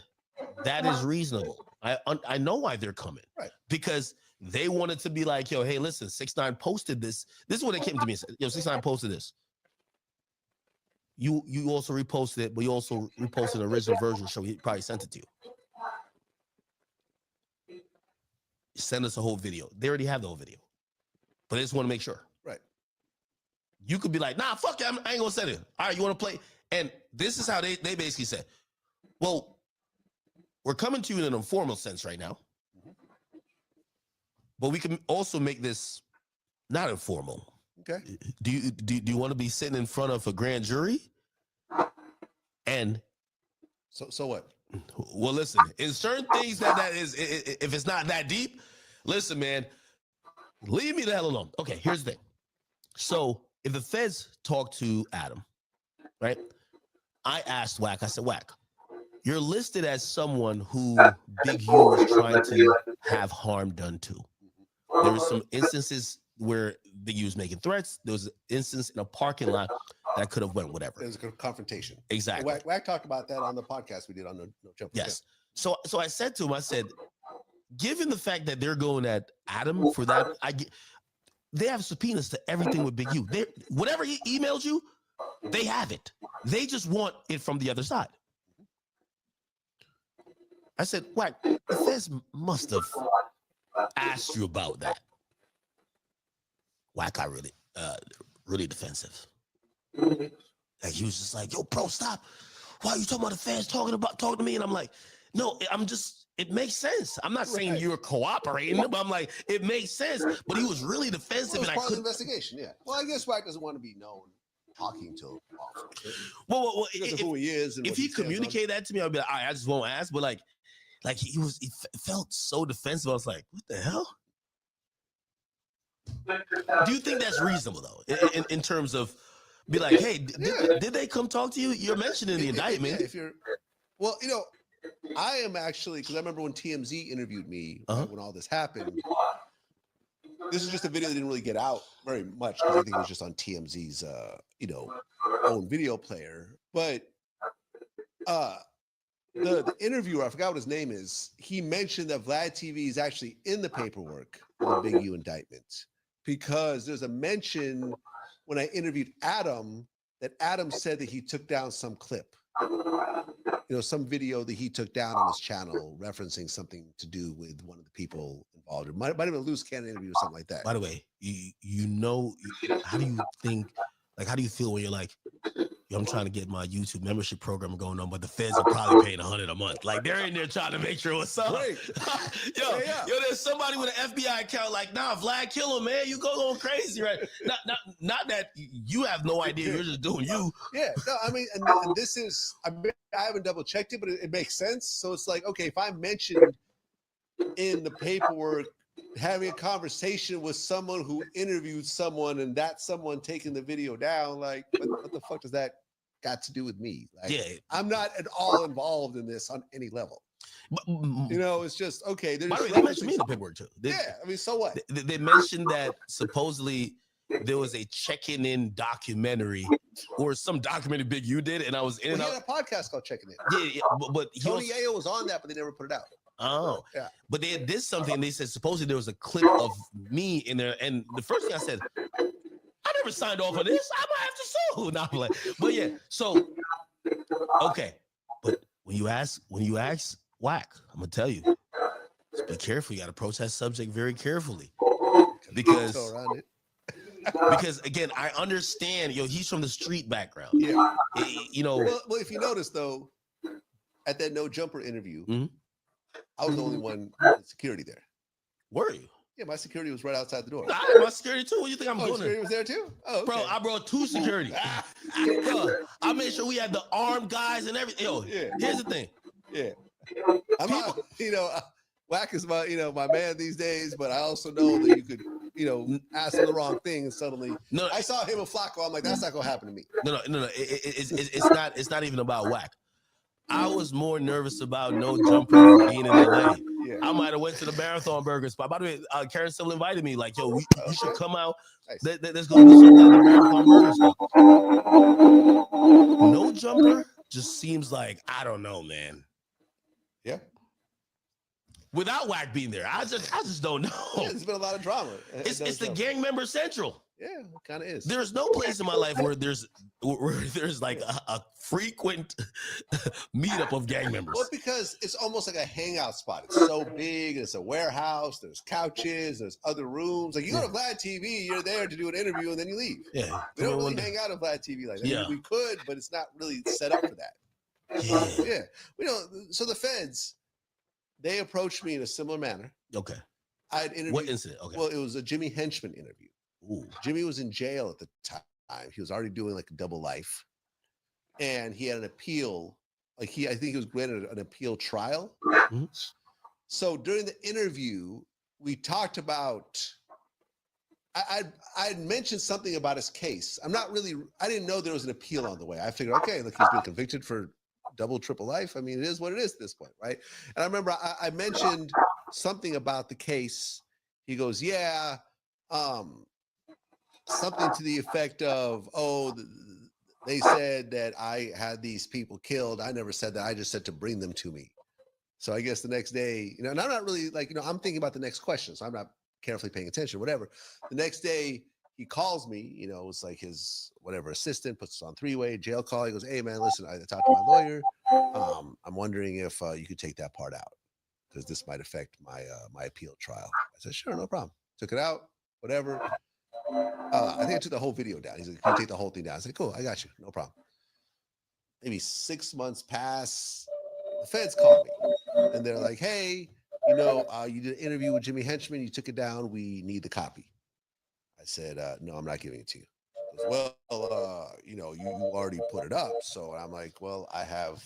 that is reasonable. I know why they're coming. Right. Because they wanted to be like, yo, hey, listen, 6ix9ine posted this. This is what they came to me and said. Yo, 6ix9ine posted this. You also reposted it, but you also reposted an original version, so he probably sent it to you. Send us a whole video. They already have the whole video. But they just want to make sure. Right. You could be like, nah, fuck it, I ain't gonna send it. All right, you want to play? And this is how they basically said, well, we're coming to you in an informal sense right now. But we can also make this not informal. Okay. Do you want to be sitting in front of a grand jury? And so what? Well, listen, in certain things that is, if it's not that deep, listen, man, leave me the hell alone. Okay, here's the thing. So if the feds talk to Adam, right? I asked Wack, I said, Wack, you're listed as someone who Big U was trying to have harm done to. There were some instances where Big U was making threats. There was an instance in a parking lot that could have went whatever. There was a confrontation. Exactly. Wack talked about that on the podcast we did on No Jumper. Yes. So I said to him, I said, given the fact that they're going at Adam for that, they have subpoenas to everything with Big U. Whatever he emailed you, they have it. They just want it from the other side. I said, Wack, the feds must have asked you about that. Wack got really defensive. Like he was just like, yo, bro, stop. Why are you talking about the feds talking to me? And I'm like, no, it makes sense. I'm not saying you're cooperating, but I'm like, it makes sense. But he was really defensive. Well, and part of the investigation, yeah. Well, I guess Wack doesn't want to be known talking to Well, because of who he is. And if he communicated that to me, I'd be like, all right, I just won't ask. But like he felt so defensive. I was like, what the hell? Do you think that's reasonable though, in terms of be like, hey, did they come talk to you? You're mentioning the indictment. Well, I am actually, because I remember when TMZ interviewed me when all this happened. This is just a video that didn't really get out very much because I think it was just on TMZ's own video player. But the interviewer, I forgot what his name is, he mentioned that Vlad TV is actually in the paperwork for the Big U indictment. Because there's a mention when I interviewed Adam that Adam said that he took down some clip some video that he took down on his channel referencing something to do with one of the people involved. It might have been a loose cannon interview or something like that. By the way, how do you think, like, how do you feel when you're like, yo, I'm trying to get my YouTube membership program going on, but the feds are probably paying $100 a month. Like, they're in there trying to make sure what's up. yo, there's somebody with an FBI account like, nah, Vlad, kill him, man. You going crazy, right? Not that you have no idea. You're just doing you. Yeah, no, I mean, and this is, I haven't double checked it, but it makes sense. So it's like, okay, if I mentioned in the paperwork having a conversation with someone who interviewed someone and that someone taking the video down, like, what the fuck does that got to do with me? Like, I'm not at all involved in this on any level. But, it's just, okay. By the way, they mentioned me in the paperwork too. I mean, so what? They mentioned that supposedly there was a checking in documentary or some documentary Big U did, and I was in He and had out. a podcast called Checking In. Yeah, but Tony Ayo was on that, but they never put it out. Oh, yeah. But they did something. They said supposedly there was a clip of me in there, and the first thing I said, I never signed off on this. I might have to sue. No, I'm like, but yeah. So, okay, but when you ask whack, I'm gonna tell you, just be careful. You got to approach that subject very carefully because again, I understand. He's from the street background. Yeah. Well, if you notice though, at that no jumper interview, I was the only one in security there. Were you? Yeah, my security was right outside the door. I had my security too. What do you think I'm doing? Security was there too? Oh, okay. Bro, I brought 2 security. Bro, I made sure we had the armed guys and everything. Yo, here's the thing. Yeah. I'm not, Whack is my, my man these days, but I also know that you could, ask him the wrong thing and suddenly. No, I saw him and Flacco. I'm like, that's not gonna happen to me. No. It's not even about Whack. I was more nervous about no jumper being in LA. Yeah. I might have went to the Marathon Burger spot. By the way, Karen still invited me. Like, yo, you should come out. Nice. Let's go do something at the Marathon Burger spot. No jumper just seems like, I don't know, man. Yeah. Without Whack being there, I just don't know. Yeah, there's been a lot of drama. It's the gang member central. Yeah, it kind of is. There's no place in my life where there's like a frequent meetup of gang members. Well, because it's almost like a hangout spot. It's so big. It's a warehouse. There's couches. There's other rooms. Like you go to Vlad TV, you're there to do an interview and then you leave. Yeah, we don't really hang out at Vlad TV like that. Yeah. We could, but it's not really set up for that. Yeah, we don't. So the feds, they approached me in a similar manner. Okay. I had interviewed. What incident? Okay. Well, it was a Jimmy Henchman interview. Ooh. Jimmy was in jail at the time. He was already doing like a double life, and he had an appeal. I think he was granted an appeal trial. Mm-hmm. So during the interview, we talked about. I had mentioned something about his case. I didn't know there was an appeal on the way. I figured, okay, look, he's been convicted for double, triple life. I mean, it is what it is at this point, right? And I remember I mentioned something about the case. He goes, yeah. Something to the effect of, they said that I had these people killed. I never said that. I just said to bring them to me. So I guess the next day, and I'm not really like, I'm thinking about the next question. So I'm not carefully paying attention, whatever. The next day he calls me, it's like his whatever assistant puts us on 3-way jail call. He goes, hey man, listen, I talked to my lawyer. I'm wondering if you could take that part out because this might affect my appeal trial. I said, sure, no problem. Took it out, whatever. I think I took the whole video down. He's like, can you take the whole thing down? I said, cool, I got you, no problem. Maybe 6 months pass, the feds call me and they're like, hey, you did an interview with Jimmy Henchman, you took it down, we need the copy. I said, no, I'm not giving it to you. He goes, well, you already put it up. So I'm like, well, I have,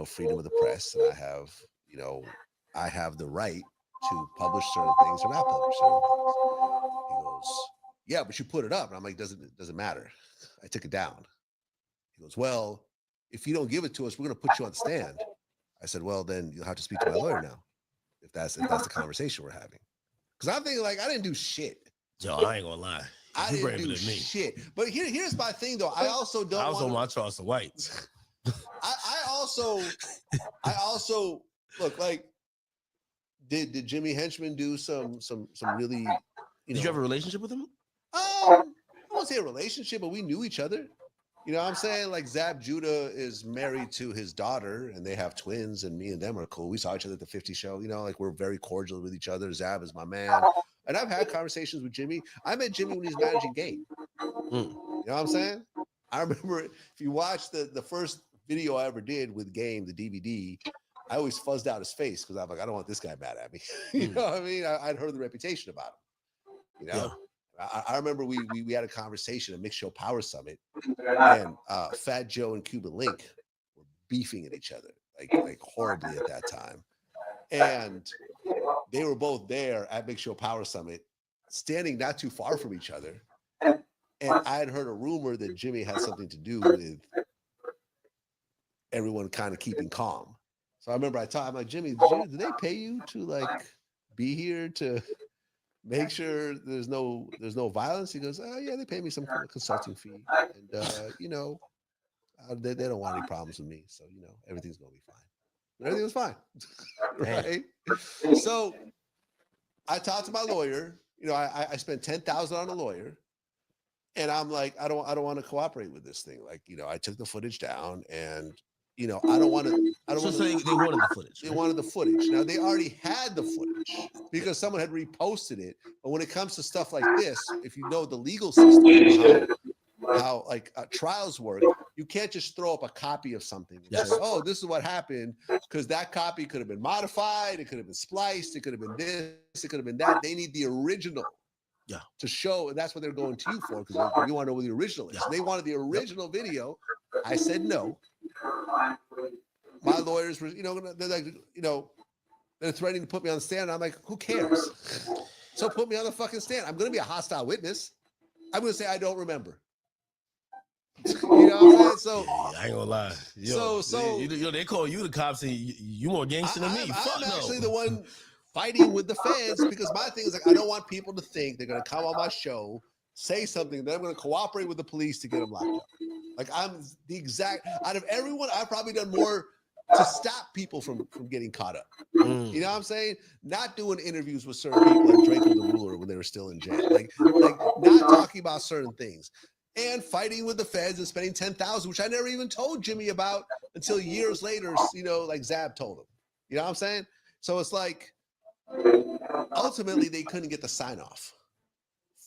freedom of the press and I have the right to publish certain things or not publish certain things. He goes, yeah, but you put it up. And I'm like, doesn't matter. I took it down. He goes, well, if you don't give it to us, we're going to put you on the stand. I said, well, then you'll have to speak to my lawyer now. If that's the conversation we're having. Because I'm thinking like, I didn't do shit. Yo, I ain't gonna lie. I didn't do shit. But here's my thing though. I also don't. I was on my Charleston Whites. I also look like. Did Jimmy Henchman do some really? Did you have a relationship with him? I won't say a relationship, but we knew each other. You know what I'm saying? Like Zab Judah is married to his daughter and they have twins and me and them are cool. We saw each other at the 50 show, you know, like we're very cordial with each other. Zab is my man. And I've had conversations with Jimmy. I met Jimmy when he was managing Game. You know what I'm saying? I remember if you watch the first video I ever did with Game, the DVD, I always fuzzed out his face because I'm like, I don't want this guy mad at me. You know what I mean? I'd heard the reputation about him. You know? I remember we had a conversation at Mixed Show Power Summit, and Fat Joe and Cuban Link were beefing at each other like horribly at that time, and they were both there at Mixed Show Power Summit, standing not too far from each other, and I had heard a rumor that Jimmy had something to do with everyone kind of keeping calm. So I remember I'm like, Jimmy, did they pay you to like be here to make sure there's no violence? He goes, oh yeah, they pay me some consulting fee, and you know, they don't want any problems with me, so you know, everything's gonna be fine. And everything was fine, right? So I talked to my lawyer. You know, I spent $10,000 on a lawyer, and I'm like, I don't want to cooperate with this thing. Like, you know, I took the footage down, and you know, I don't want to. They wanted the footage. They wanted the footage. Now they already had the footage because someone had reposted it. But when it comes to stuff like this, if you know the legal system, how like trials work, you can't just throw up a copy of something and say, "Oh, this is what happened," because that copy could have been modified, it could have been spliced, it could have been this, it could have been that. They need the original. To show, and that's what they're going to you for, because you want to know what the original is. They wanted the original video. I said no. My lawyers were, you know, they're like, you know, they're threatening to put me on the stand. I'm like, who cares? So put me on the fucking stand. I'm going to be a hostile witness. I'm going to say I don't remember. You know what I'm saying? So I ain't gonna lie. Yo, they call you the cops and you more gangster than me. I'm actually the one fighting with the feds because my thing is like I don't want people to think they're going to come on my show, say something, then I'm going to cooperate with the police to get them locked up. Like I'm the exact out of everyone, I've probably done more to stop people from getting caught up. You know what I'm saying? Not doing interviews with certain people like Draco the Ruler when they were still in jail. Like not talking about certain things. And fighting with the feds and spending $10,000, which I never even told Jimmy about until years later, you know, like Zab told him. You know what I'm saying? So it's like ultimately they couldn't get the sign off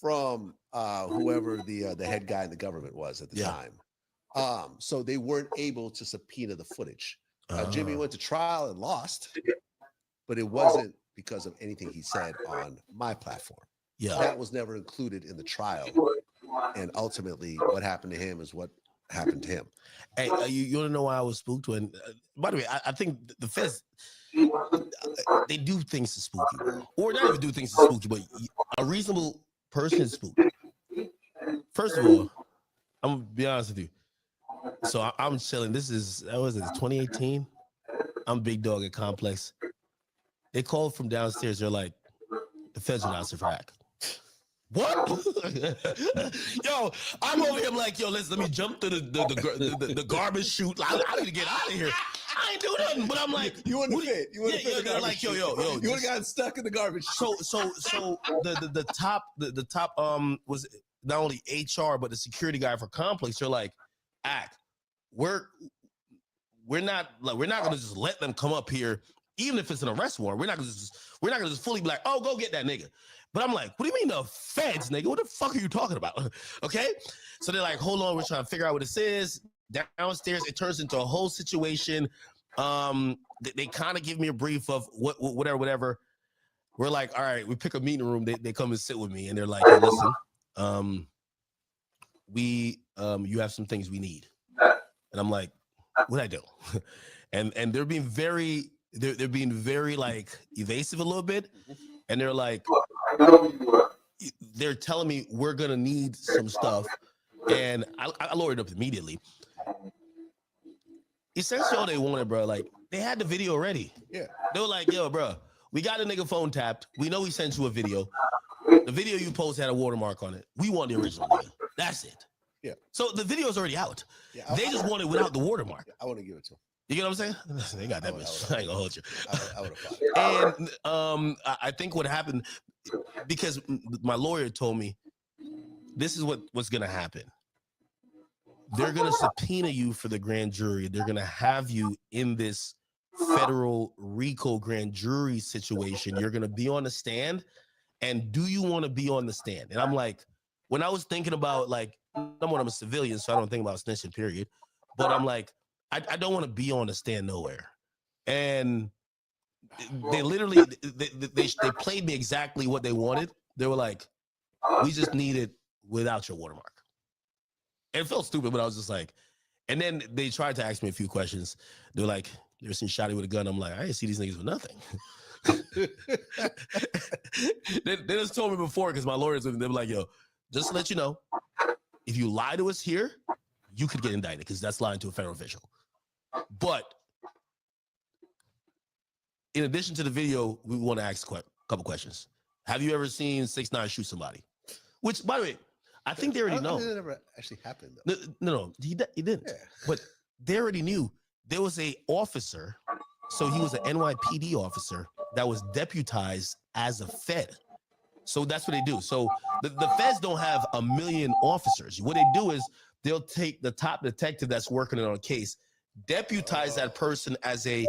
from whoever the head guy in the government was at the time. So they weren't able to subpoena the footage. Jimmy went to trial and lost, but it wasn't because of anything he said on my platform. That was never included in the trial. And ultimately, what happened to him is what happened to him. Hey, you want to know why I was spooked? When, by the way, I think the feds, they do things to spook you. Or not even do things to spook you, but a reasonable person is spooked. First of all, I'm going to be honest with you. So I'm chilling. This is, what was it, 2018? I'm big dog at Complex. They called from downstairs. They're like, the feds are not Safrak. What? Yo, I'm over here like, yo, let me jump to the garbage chute. I need to get out of here. I ain't do nothing, but I'm like, you wouldn't fit. You wouldn't fit. They're like, yo, you would have gotten stuck in the garbage. So the top was not only HR but the security guy for Complex. They're like, act, we're not gonna just let them come up here, even if it's an arrest warrant. We're not gonna just fully be like, oh, go get that nigga. But I'm like, what do you mean the feds, nigga? What the fuck are you talking about? Okay? So they're like, hold on, we're trying to figure out what this is. Downstairs, it turns into a whole situation. They kind of give me a brief of whatever. We're like, all right, we pick a meeting room. They come and sit with me, and they're like, hey, listen, you have some things we need. And I'm like, what'd I do? and they're being very, they're being very like evasive a little bit. And they're like, they're telling me we're gonna need some stuff, and I lowered it up immediately. Essentially, all they wanted, bro, like they had the video ready. Yeah, they were like, yo, bro, we got a nigga phone tapped. We know he sent you a video. The video you post had a watermark on it. We want the original nigga. That's it. Yeah. So the video's already out. Yeah, they just want it without the watermark. I want to give it to him. You get what I'm saying? They got that bitch. I ain't gonna hold you. I would have fought. And I think what happened, because my lawyer told me this is what's gonna happen. they're going to subpoena you for the grand jury. They're going to have you in this federal RICO grand jury situation. You're going to be on the stand. And do you want to be on the stand? And I'm like, when I was thinking about, like, I'm a civilian, so I don't think about snitching, period. But I'm like, I don't want to be on the stand nowhere. And they literally, they played me exactly what they wanted. They were like, we just need it without your watermark. And it felt stupid, but I was just like, and then they tried to ask me a few questions. They were like, you ever seen Shotty with a gun? I'm like, I didn't see these niggas with nothing. they just told me before, because my lawyers, they were like, yo, just to let you know, if you lie to us here, you could get indicted, because that's lying to a federal official. But in addition to the video, we want to ask a couple questions. Have you ever seen 6ix9ine shoot somebody? Which, by the way, I think they already know. That never actually happened, though. No, he didn't. Yeah. But they already knew. There was a officer, so he was an NYPD officer that was deputized as a Fed. So that's what they do. So the Feds don't have a million officers. What they do is they'll take the top detective that's working on a case, deputize that person as a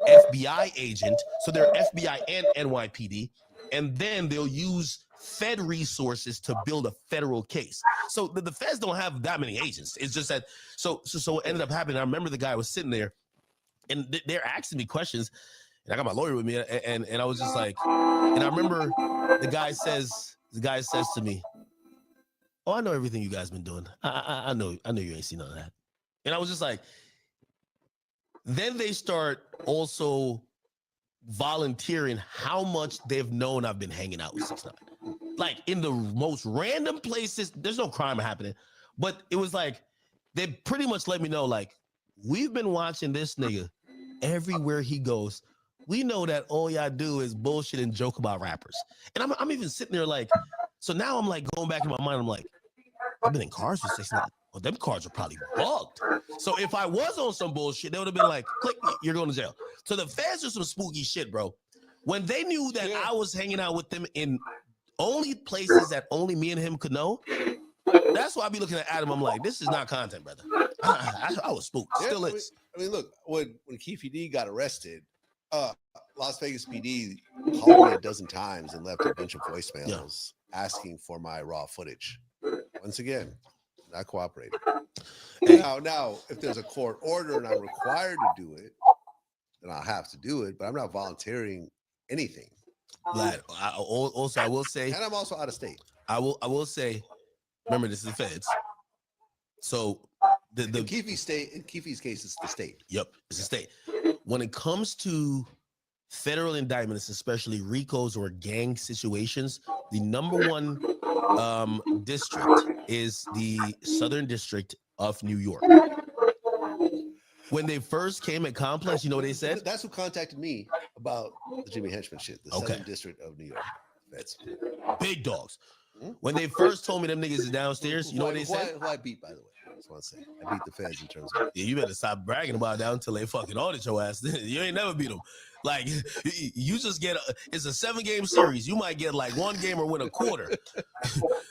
FBI agent. So they're FBI and NYPD. And then they'll use Fed resources to build a federal case. So the Feds don't have that many agents. It's just that, so what ended up happening, I remember the guy was sitting there and they're asking me questions. And I got my lawyer with me, and I was just like, and I remember the guy says to me, oh, I know everything you guys been doing. I know you ain't seen none of that. And I was just like, then they start also volunteering how much they've known I've been hanging out with 6ix9ine. Like in the most random places, there's no crime happening, but it was like, they pretty much let me know, like, we've been watching this nigga everywhere he goes. We know that all y'all do is bullshit and joke about rappers. And I'm even sitting there like, so now I'm like going back in my mind, I'm like, I've been in cars with 6ix9ine. Well, them cars are probably bugged. So if I was on some bullshit, they would have been like, click, you're going to jail. So the Feds are some spooky shit, bro. When they knew that I was hanging out with them in only places that only me and him could know, that's why I be looking at Adam. I'm like, this is not content, brother. I was spooked. Still is. I mean, look, when Keefe D got arrested, Las Vegas PD called me a dozen times and left a bunch of voicemails asking for my raw footage. Once again, not cooperating. Now, if there's a court order and I'm required to do it, then I'll have to do it. But I'm not volunteering anything. Lad, I will say, and I'm also out of state. I will say, remember, this is the Feds. So the Keefe's state, in Keefe's case, it's the state. Yep, it's the state. When it comes to federal indictments, especially RICOs or gang situations, the number one district is the Southern District of New York. When they first came at Complex, you know what they said? That's who contacted me about the Jimmy Henchman shit. The Southern District of New York. That's big dogs. When they first told me them niggas is downstairs, you know what they said? Who I beat, by the way. I just want to say, I beat the Feds in terms of. Yeah, you better stop bragging about that until they fucking audit your ass. You ain't never beat them. Like, you just get it's a 7-game series. You might get like one game or win a quarter.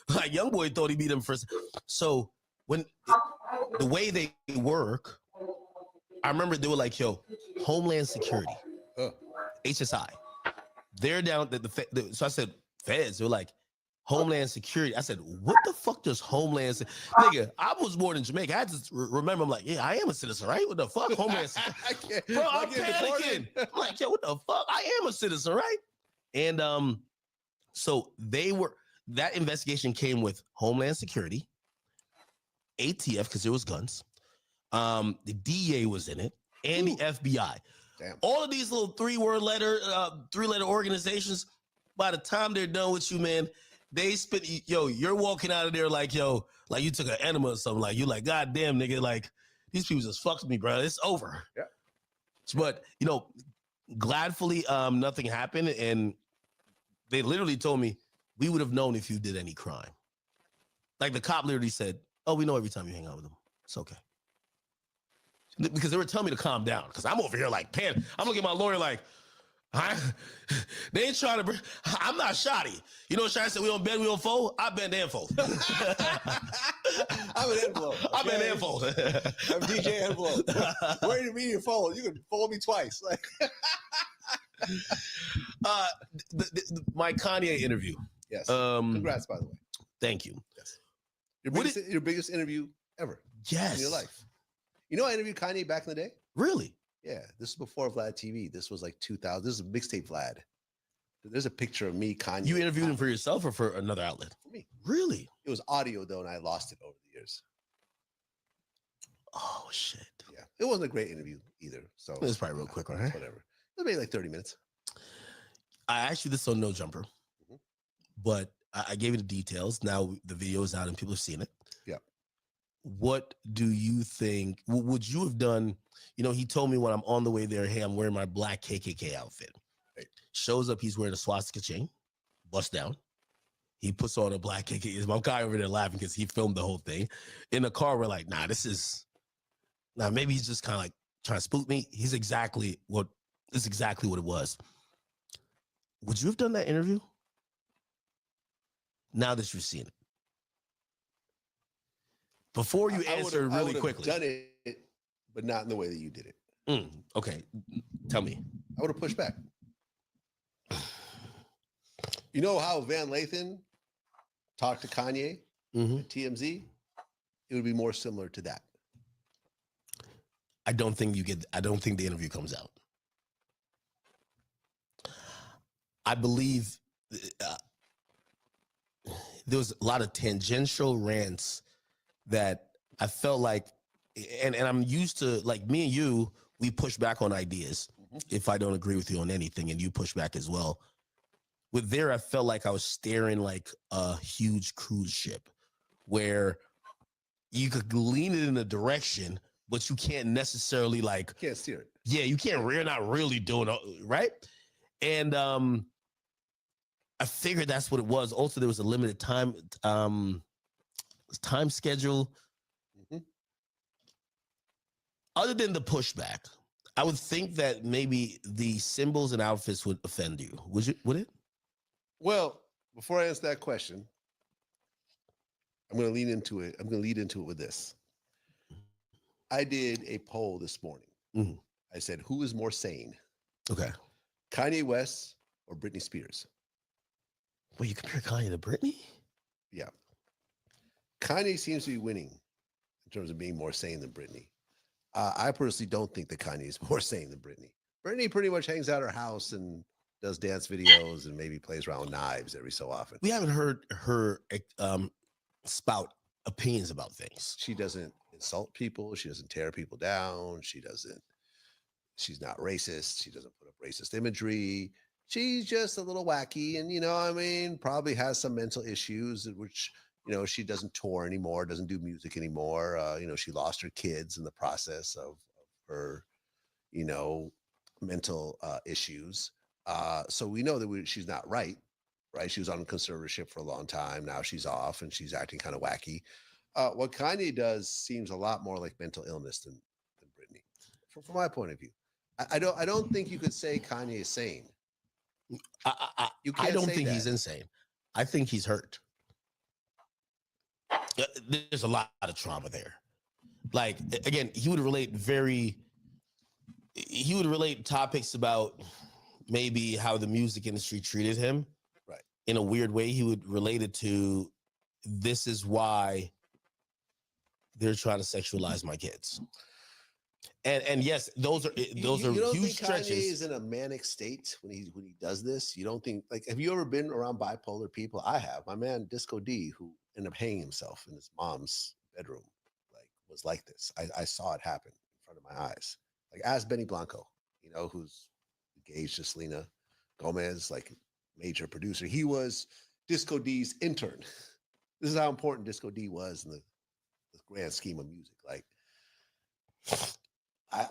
Like, young boy thought he beat him first. So when the way they work, I remember they were like, yo, Homeland Security, HSI. They're down so I said, Feds. They were like, Homeland Security. I said, what the fuck does Homeland Nigga, I was born in Jamaica. I had to remember, I'm like, yeah, I am a citizen, right? What the fuck? Homeland Security. Bro, I'm panicking. I'm like, yo, what the fuck? I am a citizen, right? And so that investigation came with Homeland Security, ATF, because there was guns. The DEA was in it, and the FBI. Damn. All of these little three-letter organizations, by the time they're done with you, man, they spit, you're walking out of there like, like you took an enema or something. Like, you like, God damn, nigga, like, these people just fucked me, bro. It's over. Yeah. But, gladfully, nothing happened. And they literally told me, we would have known if you did any crime. Like, the cop literally said, oh, we know every time you hang out with them. It's okay. Because they were telling me to calm down. Because I'm over here like, I'm looking at my lawyer like, They ain't trying to bring. I'm not shoddy. You know what Shotty said? We don't bend, we don't fold. I bend and fold. I'm an envelope. I'm an envelope. I'm DJ envelope. Where do you mean you fold? You can fold me twice. Like, my Kanye interview. yes. Um, Congrats, by the way. Thank you. Yes. Your biggest interview ever. Yes. In your life. You know, I interviewed Kanye back in the day. Really? Yeah. This is before Vlad TV. This was like 2000. This is a mixtape Vlad. There's a picture of me, Kanye. You interviewed him for yourself or for another outlet? For me. Really? It was audio though, and I lost it over the years. Oh shit. Yeah. It wasn't a great interview either. So it was probably real quick, right? Whatever. It was maybe like 30 minutes. I asked you this on No Jumper, but I gave you the details. Now the video is out and people have seen it. Yeah. What do you think? Would you have done? You know, he told me when I'm on the way there, hey, I'm wearing my black KKK outfit. Right. Shows up, he's wearing a swastika chain, bust down. He puts on a black KKK. Is my guy over there laughing because he filmed the whole thing. In the car, we're like, nah, maybe he's just kind of like trying to spook me. This is exactly what it was. Would you have done that interview? Now that you've seen it. Before you answer really quickly. Done it, but not in the way that you did it. Okay. Tell me. I would have pushed back. You know how Van Lathan talked to Kanye at TMZ? It would be more similar to that. I don't think the interview comes out. I believe there was a lot of tangential rants that I felt like, and I'm used to, like, me and you, we push back on ideas if I don't agree with you on anything, and you push back as well. With there, I felt like I was staring like a huge cruise ship where you could lean it in a direction, but you can't necessarily like can't steer it. Yeah, you can't. We're not really doing it, right. And I figured that's what it was. Also, there was a limited time schedule. Other than the pushback, I would think that maybe the symbols and outfits would offend you. Would it? Well, before I answer that question, I'm going to lead into it. I'm going to lead into it with this. I did a poll this morning. I said, who is more sane? Okay. Kanye West or Britney Spears? Well, you compare Kanye to Britney? Yeah. Kanye seems to be winning in terms of being more sane than Britney. I personally don't think that Kanye is more sane than Britney. Britney pretty much hangs out at her house and does dance videos and maybe plays around with knives every so often. We haven't heard her spout opinions about things. She doesn't insult people. She doesn't tear people down. She's not racist. She doesn't put up racist imagery. She's just a little wacky and, probably has some mental issues, which, she doesn't tour anymore, doesn't do music anymore. She lost her kids in the process of her, mental issues. So we know that she's not right? She was on conservatorship for a long time. Now she's off and she's acting kind of wacky. What Kanye does seems a lot more like mental illness than Britney, from my point of view. I don't think you could say Kanye is sane. I don't think he's insane. I think he's hurt. There's a lot of trauma there. Like, again, he would relate topics about maybe how the music industry treated him. Right. In a weird way, he would relate it to, this is why they're trying to sexualize my kids. And yes, those are you don't huge think stretches. Kanye is in a manic state when he does this? You don't think, like, have you ever been around bipolar people? I have. My man Disco D, who ended up hanging himself in his mom's bedroom, was like this. I saw it happen in front of my eyes. Like, ask Benny Blanco, who's engaged to Selena Gomez, like major producer. He was Disco D's intern. This is how important Disco D was in the grand scheme of music. Like,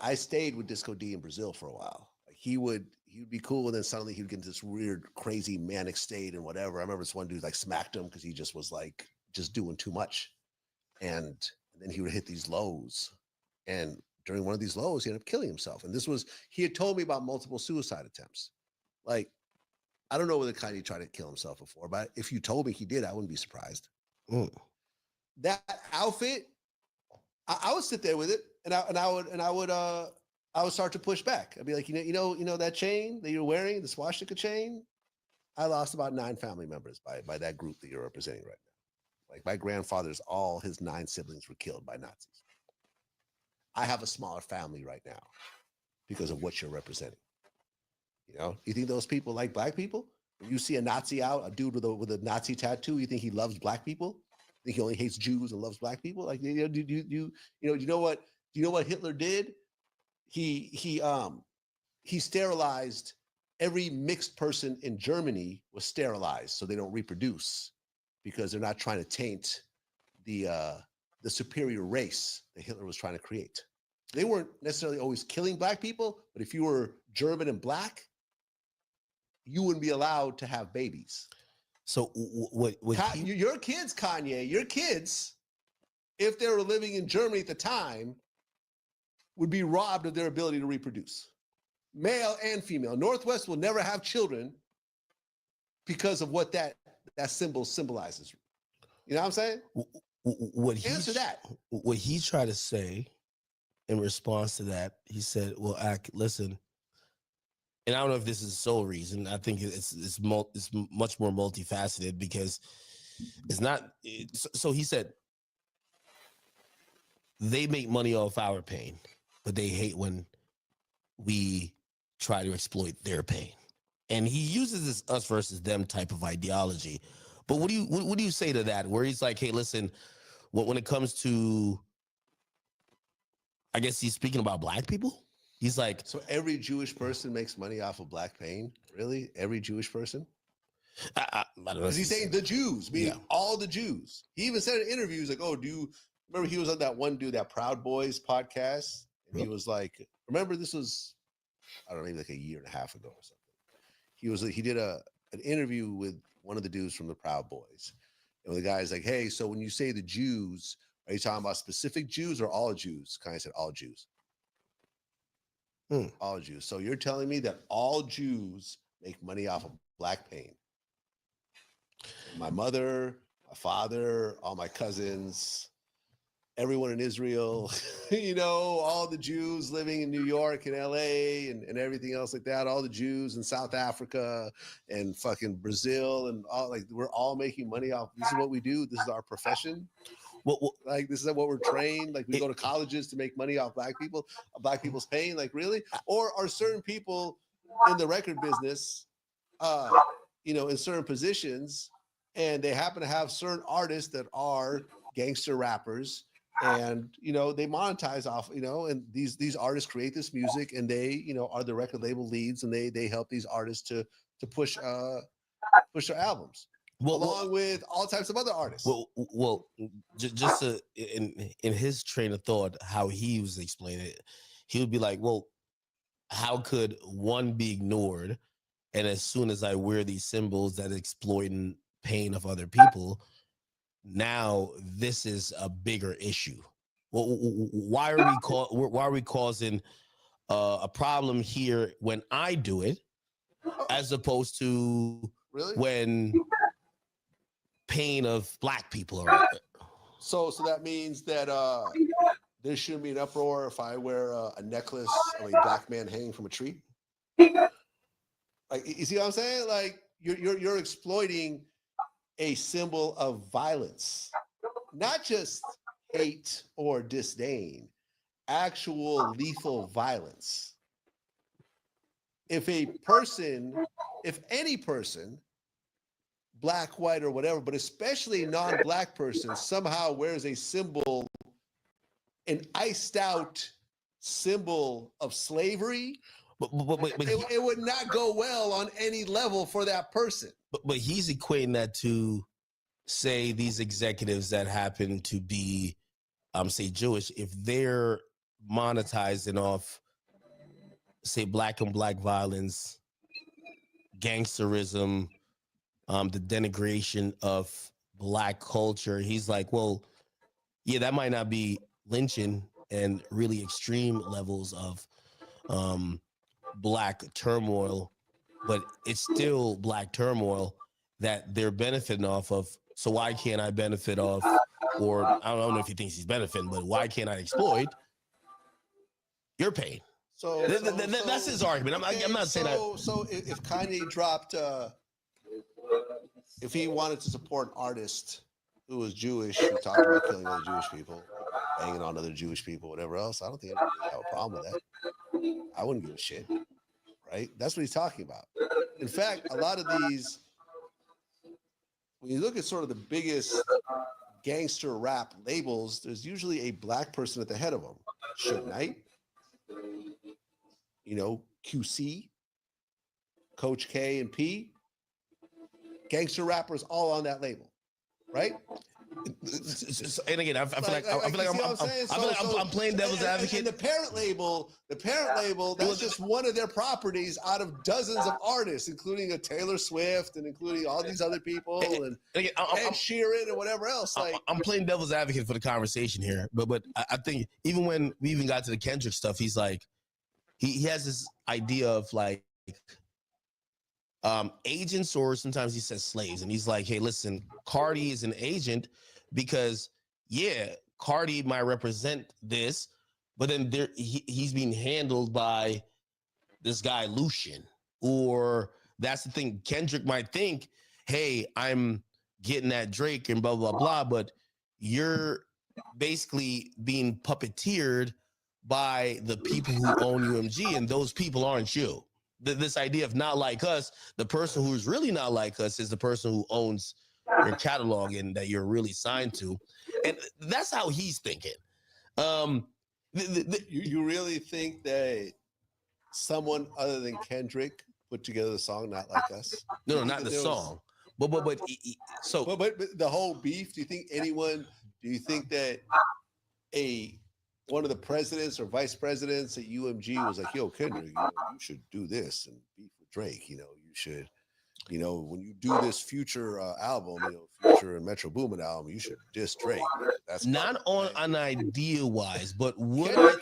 I stayed with Disco D in Brazil for a while. Like, he would be cool, and then suddenly he would get into this weird, crazy, manic state and whatever. I remember this one dude smacked him because he just was just doing too much, and then he would hit these lows. And during one of these lows, he ended up killing himself. And he had told me about multiple suicide attempts. Like, I don't know whether Kanye tried to kill himself before, but if you told me he did, I wouldn't be surprised. That outfit, I would sit there with it, and I would start to push back. I'd be like, you know that chain that you're wearing, the swastika chain. I lost about 9 family members by that group that you're representing right now. Like my grandfather's, all his 9 siblings were killed by Nazis. I have a smaller family right now because of what you're representing. You know, you think those people like black people? When you see a Nazi out, a dude with a Nazi tattoo, you think he loves black people? You think he only hates Jews and loves black people? Like, you know what Hitler did? He sterilized every mixed person in Germany was sterilized so they don't reproduce because they're not trying to taint the superior race that Hitler was trying to create. They weren't necessarily always killing black people, but if you were German and black, you wouldn't be allowed to have babies. So your kids, Kanye, your kids, if they were living in Germany at the time, would be robbed of their ability to reproduce. Male and female. Northwest will never have children because of what that symbol symbolizes. You know what I'm saying? Answer that. What he tried to say in response to that, he said, well, listen, and I don't know if this is the sole reason. I think it's much more multifaceted because it's not. So he said, they make money off our pain, but they hate when we try to exploit their pain. And he uses this us versus them type of ideology. But what do you say to that? Where he's like, hey, listen, when it comes to, I guess he's speaking about black people. He's like, so every Jewish person makes money off of black pain? Really? Every Jewish person? I don't know. Because he's saying the Jews, meaning all the Jews. He even said in interviews, like, oh, do you remember he was on that one dude, that Proud Boys podcast? And he was like, remember this was, I don't know, maybe like a year and a half ago or something. He did an interview with one of the dudes from the Proud Boys. And the guy's like, hey, so when you say the Jews, are you talking about specific Jews or all Jews? Kind of said all Jews. All Jews. So you're telling me that all Jews make money off of black pain? My mother, my father, all my cousins, everyone in Israel, all the Jews living in New York and LA and everything else like that, all the Jews in South Africa and fucking Brazil and all, like, we're all making money off. This is what we do. This is our profession. Like, this is what we're trained. Like, we go to colleges to make money off black people, black people's pain. Like, really? Or are certain people in the record business, in certain positions, and they happen to have certain artists that are gangster rappers, and they monetize off, and these artists create this music, and they are the record label leads, and they help these artists to push their albums. Along with all types of other artists. Just to, in his train of thought, how he was explaining it, he would be like, well, how could one be ignored? And as soon as I wear these symbols that exploiting pain of other people, now this is a bigger issue. Well, why are we causing a problem here when I do it, as opposed to when pain of black people are? So that means that there shouldn't be an uproar if I wear a necklace of a black man hanging from a tree. Like, you see what I'm saying? Like, you're exploiting a symbol of violence, not just hate or disdain, actual lethal violence. If any person, black, white, or whatever, but especially a non-black person, somehow wears a symbol, an iced out symbol of slavery, it would not go well on any level for that person. But he's equating that to, say, these executives that happen to be, say, Jewish, if they're monetizing off, say, black on black violence, gangsterism, the denigration of black culture. He's like, well, yeah, that might not be lynching and really extreme levels of black turmoil but it's still black turmoil that they're benefiting off of. So why can't I benefit off, or I don't know if he thinks he's benefiting, but why can't I exploit your pain? So, that's his argument. I'm not saying that. So if Kanye dropped, if he wanted to support an artist who was Jewish, who talked about killing other Jewish people, banging on other Jewish people, whatever else, I don't think I have a problem with that. I wouldn't give a shit, right? That's what he's talking about. In fact, a lot of these, when you look at sort of the biggest gangster rap labels, there's usually a black person at the head of them. Suge Knight, QC, Coach K and P, gangster rappers all on that label, right? And again, I feel like I'm playing devil's advocate. And the parent label, that's just one of their properties out of dozens of artists, including a Taylor Swift and including all these other people and Ed Sheeran and whatever else. I'm playing devil's advocate for the conversation here, but I think even when we even got to the Kendrick stuff, he's like, he has this idea of like agents, or sometimes he says slaves, and he's like, hey, listen, Cardi is an agent because Cardi might represent this, but then he's being handled by this guy Lucian, or that's the thing. Kendrick might think, hey, I'm getting at Drake and blah blah blah, but you're basically being puppeteered by the people who own UMG, and those people aren't you. This idea of not like us, the person who's really not like us is the person who owns your catalog and that you're really signed to. And that's how he's thinking. You really think that someone other than Kendrick put together the song Not Like Us? No, not the song. But the whole beef, do you think that one of the presidents or vice presidents at UMG was like, yo, Kendrick, you should do this and beef with Drake. You should, when you do this Future album, Future and Metro Boomin album, you should diss Drake. That's not on an idea wise, but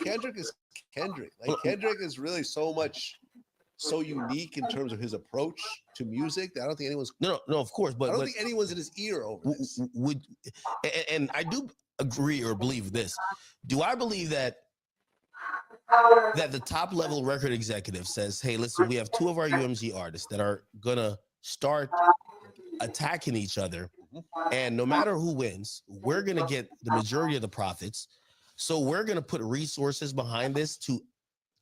Kendrick is Kendrick. Like Kendrick is really so unique in terms of his approach to music that I don't think anyone's no, of course, but I don't think anyone's in his ear over this. And I do agree or believe this. Do I believe that the top level record executive says, hey, listen, we have two of our UMG artists that are gonna start attacking each other, and no matter who wins, we're gonna get the majority of the profits, so we're gonna put resources behind this to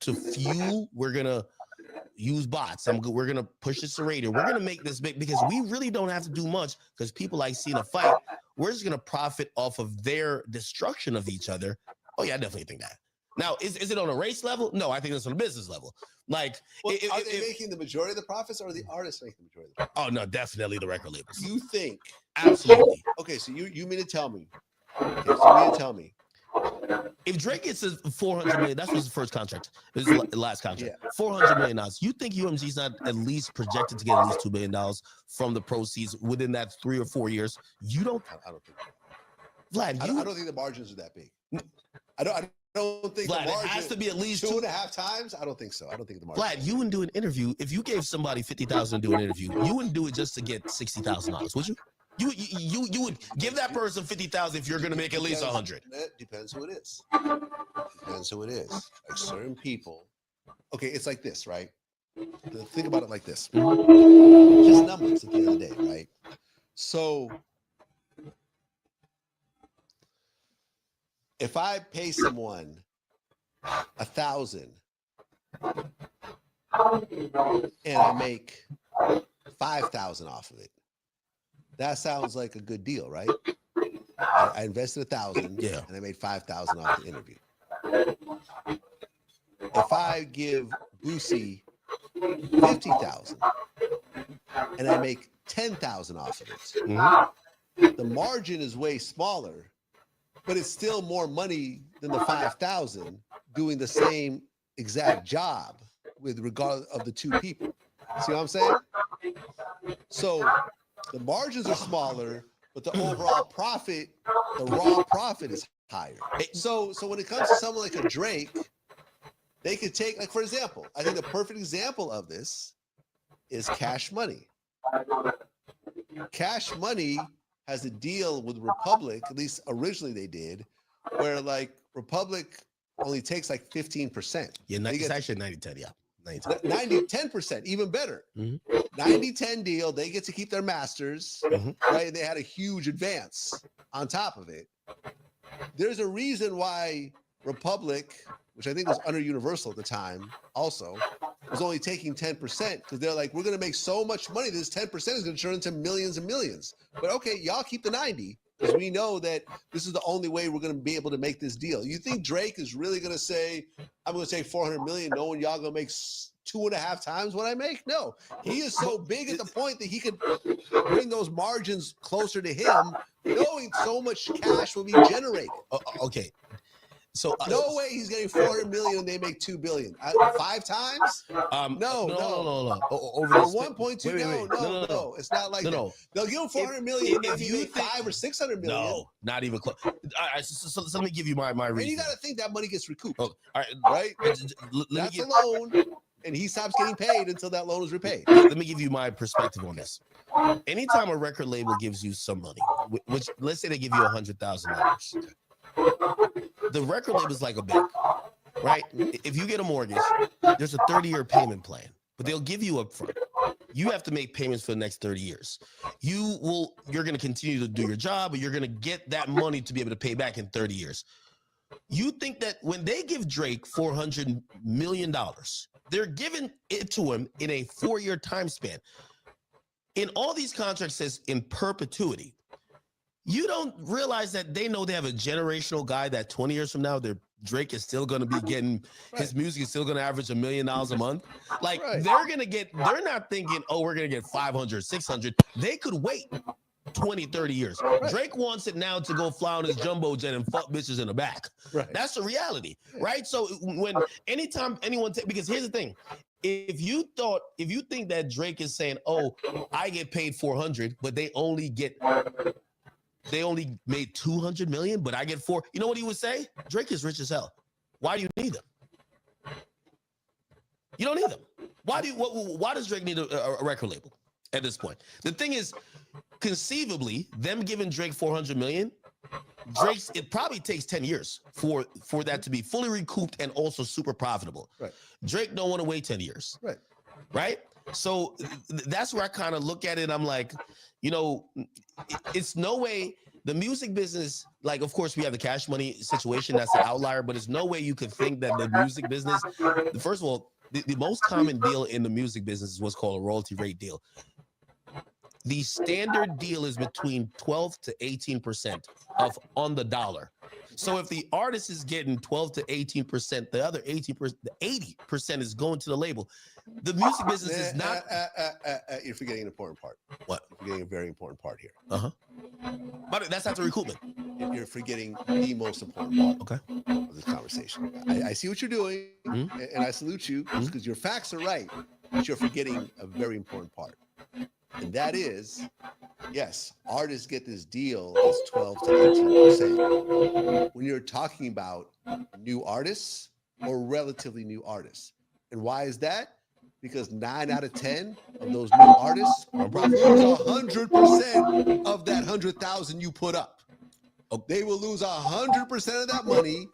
fuel. We're gonna use bots. We're gonna push this to radio. We're gonna make this big because we really don't have to do much because people like seeing a fight. We're just gonna profit off of their destruction of each other. Oh yeah, I definitely think that. Now, is it on a race level? No, I think it's on a business level. Like, are they making the majority of the profits, or are the artists making the majority of the profits? Oh no, definitely the record labels. You think? Absolutely. Okay, so you mean to tell me? If Drake gets his $400 million, that's his first contract. This is the last contract. Yeah. $400 million. You think UMG's not at least projected to get at least $2 billion from the proceeds within that 3 or 4 years? You don't. I don't think. Vlad, I don't think the margins are that big. I don't think Vlad, the margin it has to be at least 2.5 times. I don't think so. I don't think the margin. Vlad, you wouldn't do an interview if you gave somebody $50,000 to do an interview. You wouldn't do it just to get $60,000, would you? You would give that person $50,000 if you're going to make at least $100. It depends who it is. Depends who it is. Like certain people. Okay, it's like this, right? Think about it like this. Just numbers at the end of the day, right? So if I pay someone $1,000 and I make $5,000 off of it, that sounds like a good deal, right? I invested $1,000, and I made $5,000 off the interview. If I give Boosie $50,000 and I make $10,000 off of it, the margin is way smaller, but it's still more money than the $5,000 doing the same exact job with regard of the two people. See what I'm saying? So the margins are smaller, but the overall profit, the raw profit is higher. So when it comes to someone like a Drake, they could take, like, for example, I think the perfect example of this is Cash Money. Cash Money has a deal with Republic, at least originally they did, where like Republic only takes like 15%. Yeah, They it's get actually 90-10, yeah. 10%, even better. 90-10 deal. They get to keep their masters, right? They had a huge advance on top of it. There's a reason why Republic, which I think was under Universal at the time, also was only taking 10% because they're like, we're going to make so much money. This 10% is going to turn into millions and millions. But okay, y'all keep the 90 because we know that this is the only way we're going to be able to make this deal. You think Drake is really going to say, I'm going to take 400 million, knowing y'all going to make 2.5 times what I make? No, he is so big at the point that he could bring those margins closer to him, knowing so much cash will be generated. Okay. So no way he's getting 400 million and they make 2 billion. 5 times? No. Over for this 1.2, no. It's not like that. They'll give him 400 million if you make 5 or 600 million. No, not even close. All right, so let me give you my reason. And you got to think that money gets recouped. All right, right? That's a loan, and he stops getting paid until that loan is repaid. Let me give you my perspective on this. Anytime a record label gives you some money, which let's say they give you $100,000. The record label is like a bank, right? If you get a mortgage, there's a 30-year payment plan, but they'll give you up front. You have to make payments for the next 30 years. You're going to continue to do your job, but you're going to get that money to be able to pay back in 30 years. You think that when they give Drake $400 million, they're giving it to him in a 4-year time span. In all these contracts says in perpetuity. You don't realize that they know they have a generational guy that 20 years from now, Drake is still going to be getting, his music is still going to average $1 million a month. Like they're not thinking, oh, we're going to get 500, 600. They could wait 20, 30 years. Drake wants it now to go fly on his jumbo jet and fuck bitches in the back. That's the reality, right? So anytime anyone, because here's the thing. If you think that Drake is saying, oh, I get paid 400, but they only made 200 million, but I get 4. You know what he would say? Drake is rich as hell. Why do you need them? You don't need them. Why does Drake need a record label at this point? The thing is, conceivably, them giving Drake 400 million, it probably takes 10 years for that to be fully recouped and also super profitable. Drake don't want to wait 10 years. Right? So that's where I kind of look at it. I'm like, it's no way the music business, like, of course, we have the Cash Money situation. That's an outlier, but there's no way you could think that the music business, first of all, the most common deal in the music business is what's called a royalty rate deal. The standard deal is between 12 to 18% on the dollar. So if the artist is getting 12 to 18%, the other 80% is going to the label. The music business is not. You're forgetting an important part. What? You're forgetting a very important part here. But that's after recoupment. You're forgetting the most important part of this conversation. I see what you're doing, and I salute you because your facts are right, but you're forgetting a very important part. And that is, yes, artists get this deal that's 12 to 18%. When you're talking about new artists or relatively new artists. And why is that? Because 9 out of 10 of those new artists will lose 100% of that 100,000 you put up. They will lose 100% of that money.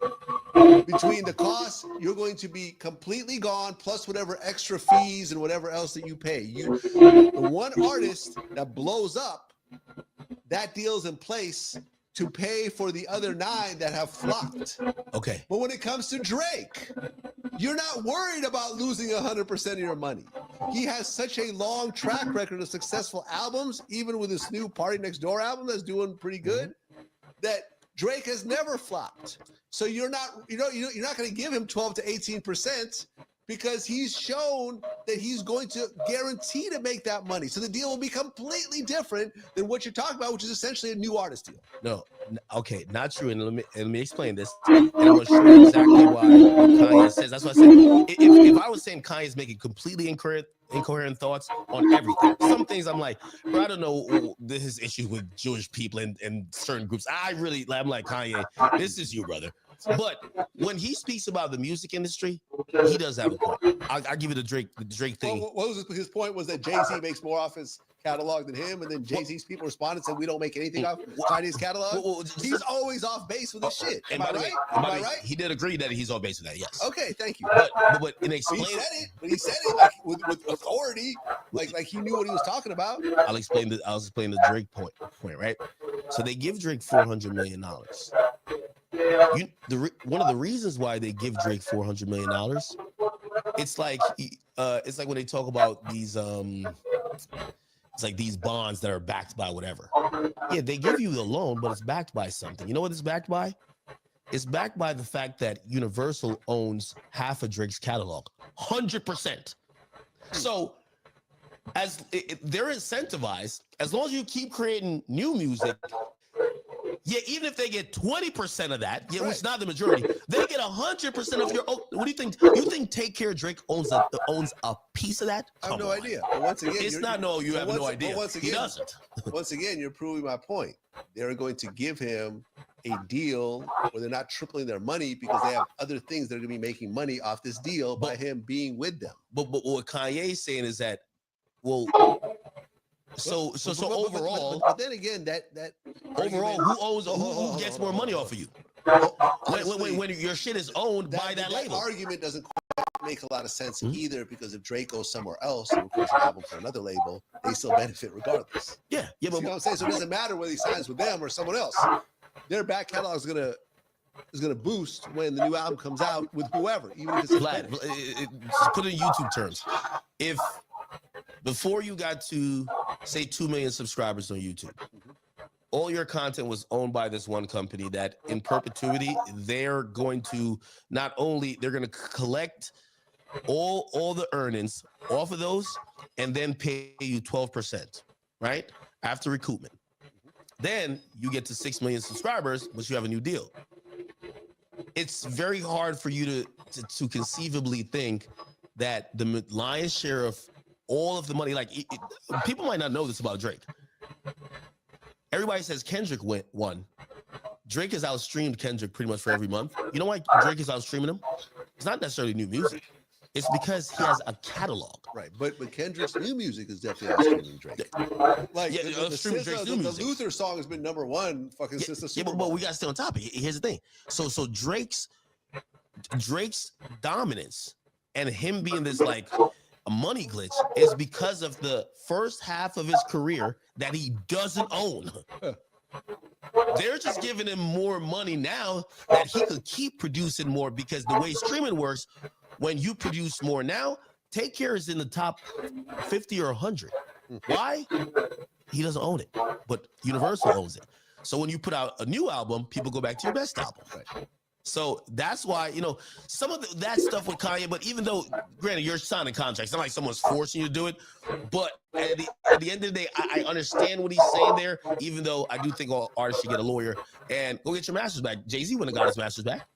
Between the costs, you're going to be completely gone, plus whatever extra fees and whatever else that you pay. The one artist that blows up, that deal's in place to pay for the other 9 that have flopped. Okay. But when it comes to Drake, you're not worried about losing 100% of your money. He has such a long track record of successful albums, even with this new Party Next Door album that's doing pretty good, that Drake has never flopped. So you're not going to give him 12 to 18% because he's shown that he's going to guarantee to make that money. So the deal will be completely different than what you're talking about, which is essentially a new artist deal. No, okay, not true. And let me explain this. And I'm going to show you exactly why Kanye says. That's what I said. If I was saying Kanye's making completely incoherent thoughts on everything, some things I'm like, bro, I don't know his issue with Jewish people and certain groups. I'm like, Kanye, this is you, brother. But when he speaks about the music industry, he does have a point. I'll give you the Drake thing. What was his point? Was that Jay-Z makes more off his catalog than him, and then Jay-Z's people responded and said we don't make anything off Kanye's catalog. He's always off base with this shit. Am I right? Am I right? He did agree that he's on base with that. Yes. Okay, thank you. But in He explain, said it, but he said it like with authority, like he knew what he was talking about. I'll explain the Drake point, right? So they give Drake $400 million. One of the reasons why they give Drake $400 million, it's like when they talk about these it's like these bonds that are backed by whatever. Yeah, they give you the loan, but it's backed by something. You know what it's backed by? It's backed by the fact that Universal owns half of Drake's catalog, 100%. So they're incentivized, as long as you keep creating new music. Yeah, even if they get 20% of that, which is not the majority, they get 100% of your. What do you think? You think Take Care Drake owns a piece of that? I have no idea. But once again, it's not. No, you have no idea. Once again, he doesn't. Once again, you're proving my point. They're going to give him a deal where they're not tripling their money because they have other things that are going to be making money off this deal by him being with them. But what Kanye's saying is that, well. So overall, but then again, that overall, who gets more money off of you? When your shit is owned by that label. Argument doesn't quite make a lot of sense either, because if Drake goes somewhere else and records an album for another label, they still benefit regardless. Yeah, but you know what I'm saying? So it doesn't matter whether he signs with them or someone else. Their back catalog is gonna boost when the new album comes out with whoever, even if it's Vlad, put it in YouTube terms. If before you got to say 2 million subscribers on YouTube, all your content was owned by this one company that in perpetuity, they're going to they're going to collect all the earnings off of those and then pay you 12%, right? After recoupment. Then you get to 6 million subscribers, but you have a new deal. It's very hard for you to conceivably think that the lion's share of all of the money, people might not know this about Drake. Everybody says Kendrick won. Drake has outstreamed Kendrick pretty much for every month. You know why Drake is outstreaming him? It's not necessarily new music. It's because he has a catalog. Right, but Kendrick's new music is definitely outstreaming Drake. Like the Luther song has been #1 fucking since the Super Bowl. But we got to stay on top. Here's the thing. So Drake's dominance and him being this like a money glitch is because of the first half of his career that he doesn't own. They're just giving him more money now that he could keep producing more, because the way streaming works, when you produce more now, Take Care is in the top 50 or 100. Why? He doesn't own it, but Universal owns it. So when you put out a new album, people go back to your best album. Right. So that's why, some of that stuff with Kanye, but even though, granted, you're signing contracts, it's not like someone's forcing you to do it, but at the end of the day, I understand what he's saying there, even though I do think all artists should get a lawyer and go get your masters back. Jay-Z wouldn't have got his masters back.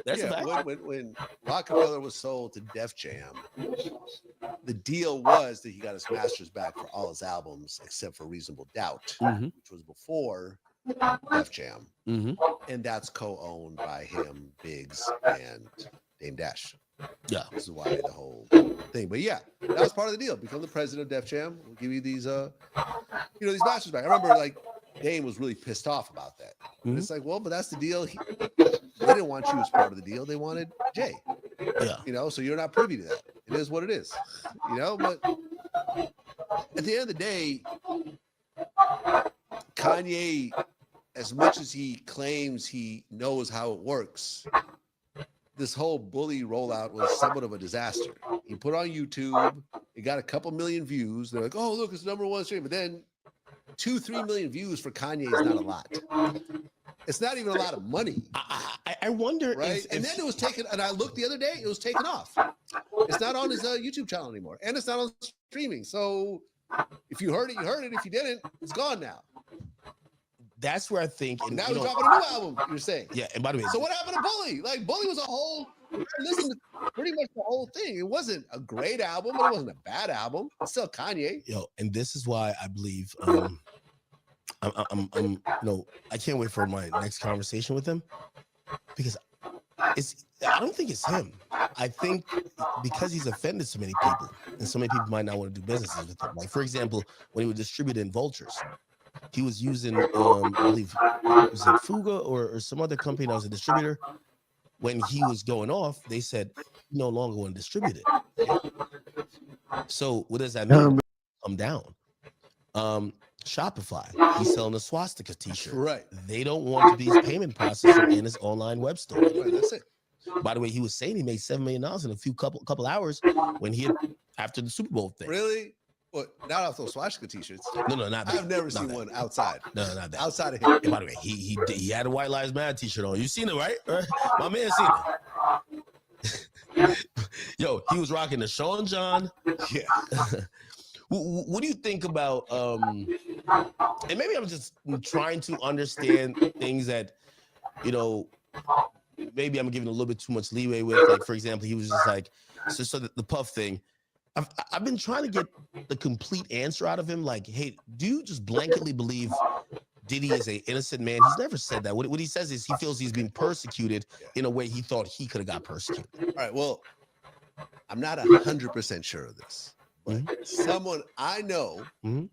That's a fact. When Rockefeller was sold to Def Jam, the deal was that he got his masters back for all his albums except for Reasonable Doubt, which was before Def Jam, and that's co-owned by him, Biggs, and Dame Dash. Yeah, this is why the whole thing. But yeah, that was part of the deal. Become the president of Def Jam. We'll give you these, these masters back. I remember Dame was really pissed off about that. It's like, well, but that's the deal. They didn't want you as part of the deal. They wanted Jay. Yeah, so you're not privy to that. It is what it is. But at the end of the day, Kanye, as much as he claims he knows how it works, this whole bully rollout was somewhat of a disaster. He put on YouTube, it got a couple million views. They're like, oh, look, it's #1 stream. But then 2-3 million views for Kanye is not a lot. It's not even a lot of money. I wonder, right? And then it was taken, and I looked the other day, it was taken off. It's not on his YouTube channel anymore, and it's not on streaming. So if you heard it, you heard it. If you didn't, it's gone now. That's where I think. And now he's dropping a new album, you're saying. Yeah, and by the way. So what happened to Bully? Like, Bully was a whole, listen to pretty much the whole thing. It wasn't a great album, but it wasn't a bad album. It's still Kanye. Yo, and this is why I believe I can't wait for my next conversation with him, because I don't think it's him. I think because he's offended so many people, and so many people might not want to do businesses with him. Like, for example, when he was distributing Vultures, he was using, I believe, was it Fuga or some other company that was a distributor. When he was going off, they said, "You no longer want to distribute it." So what does that mean? Come down. Shopify, he's selling a swastika t-shirt. Right. They don't want these payment processor in his online web store. Right, that's it. By the way, he was saying he made $7 million in a couple hours when he had, after the Super Bowl thing. Really? What? Not off those swastika t-shirts. No, not that. I've never Not seen that. one outside. No, not that. Outside of him. And by the way, he had a White Lives Matter t-shirt on. You seen it, right? My man seen it. Yo, he was rocking the Sean John. Yeah. What do you think about and maybe I'm just trying to understand things that, you know, maybe I'm giving a little bit too much leeway with. Like, for example, he was just like, so the Puff thing. I've been trying to get the complete answer out of him. Like, hey, do you just blanketly believe Diddy is an innocent man? He's never said that. What he says is he feels he's being persecuted in a way he thought he could have got persecuted. All right. Well, I'm not 100% sure of this. But someone I know who,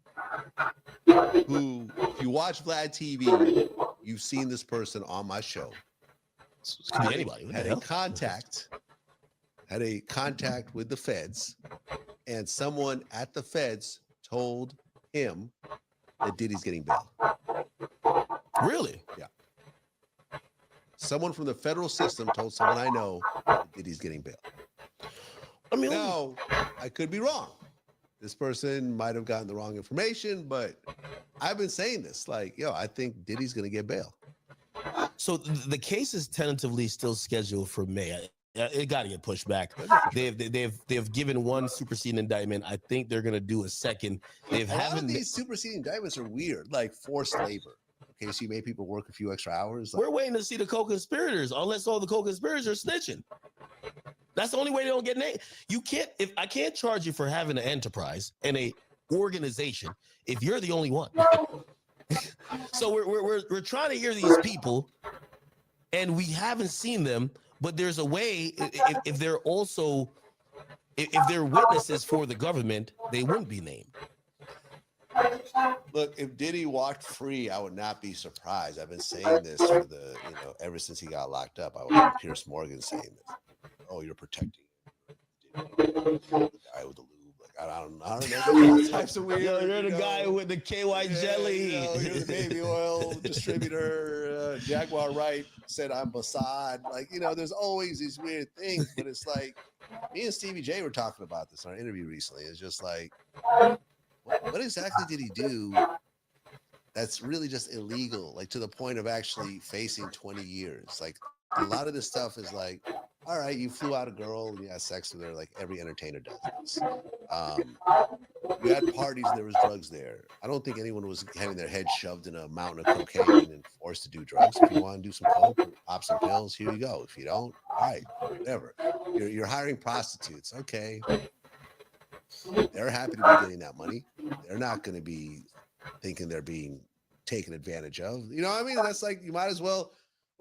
if you watch Vlad TV, you've seen this person on my show. It could be anybody. Had a contact with the feds, and someone at the feds told him that Diddy's getting bail. Really? Yeah. Someone from the federal system told someone I know that Diddy's getting bail. I mean, now, I could be wrong. This person might have gotten the wrong information, but I've been saying this. Like, yo, I think Diddy's going to get bail. So the case is tentatively still scheduled for May. It got to get pushed back. They've given one superseding indictment. I think they're going to do a second. A lot of these superseding indictments are weird, like forced labor. Okay, so you made people work a few extra hours. We're waiting to see the co-conspirators, unless all the co-conspirators are snitching. That's the only way they don't get named. You can't. If I can't charge you for having an enterprise and a organization if you're the only one. So we're trying to hear these people, and we haven't seen them. But there's a way. If they're also, if they're witnesses for the government, they wouldn't be named. Look, if Diddy walked free, I would not be surprised. I've been saying this for ever since he got locked up. I was hearing Pierce Morgan saying this. Oh, you're protecting the guy with the lube. Like, I don't know. All types of weird. Yo, you're the guy with the KY jelly. You're the baby oil distributor. Jaguar Wright said I'm Mossad. Like, there's always these weird things. But it's like, me and Stevie J were talking about this in our interview recently. It's just like, what exactly did he do that's really just illegal? Like, to the point of actually facing 20 years. Like, a lot of this stuff is like, all right, you flew out a girl and you had sex with her, like every entertainer does this. You had parties and there was drugs there. I don't think anyone was having their head shoved in a mountain of cocaine and forced to do drugs. If you want to do some coke or pop some pills, here you go. If you don't, all right, whatever. You're hiring prostitutes. Okay. They're happy to be getting that money. They're not going to be thinking they're being taken advantage of. You know what I mean? That's like, you might as well.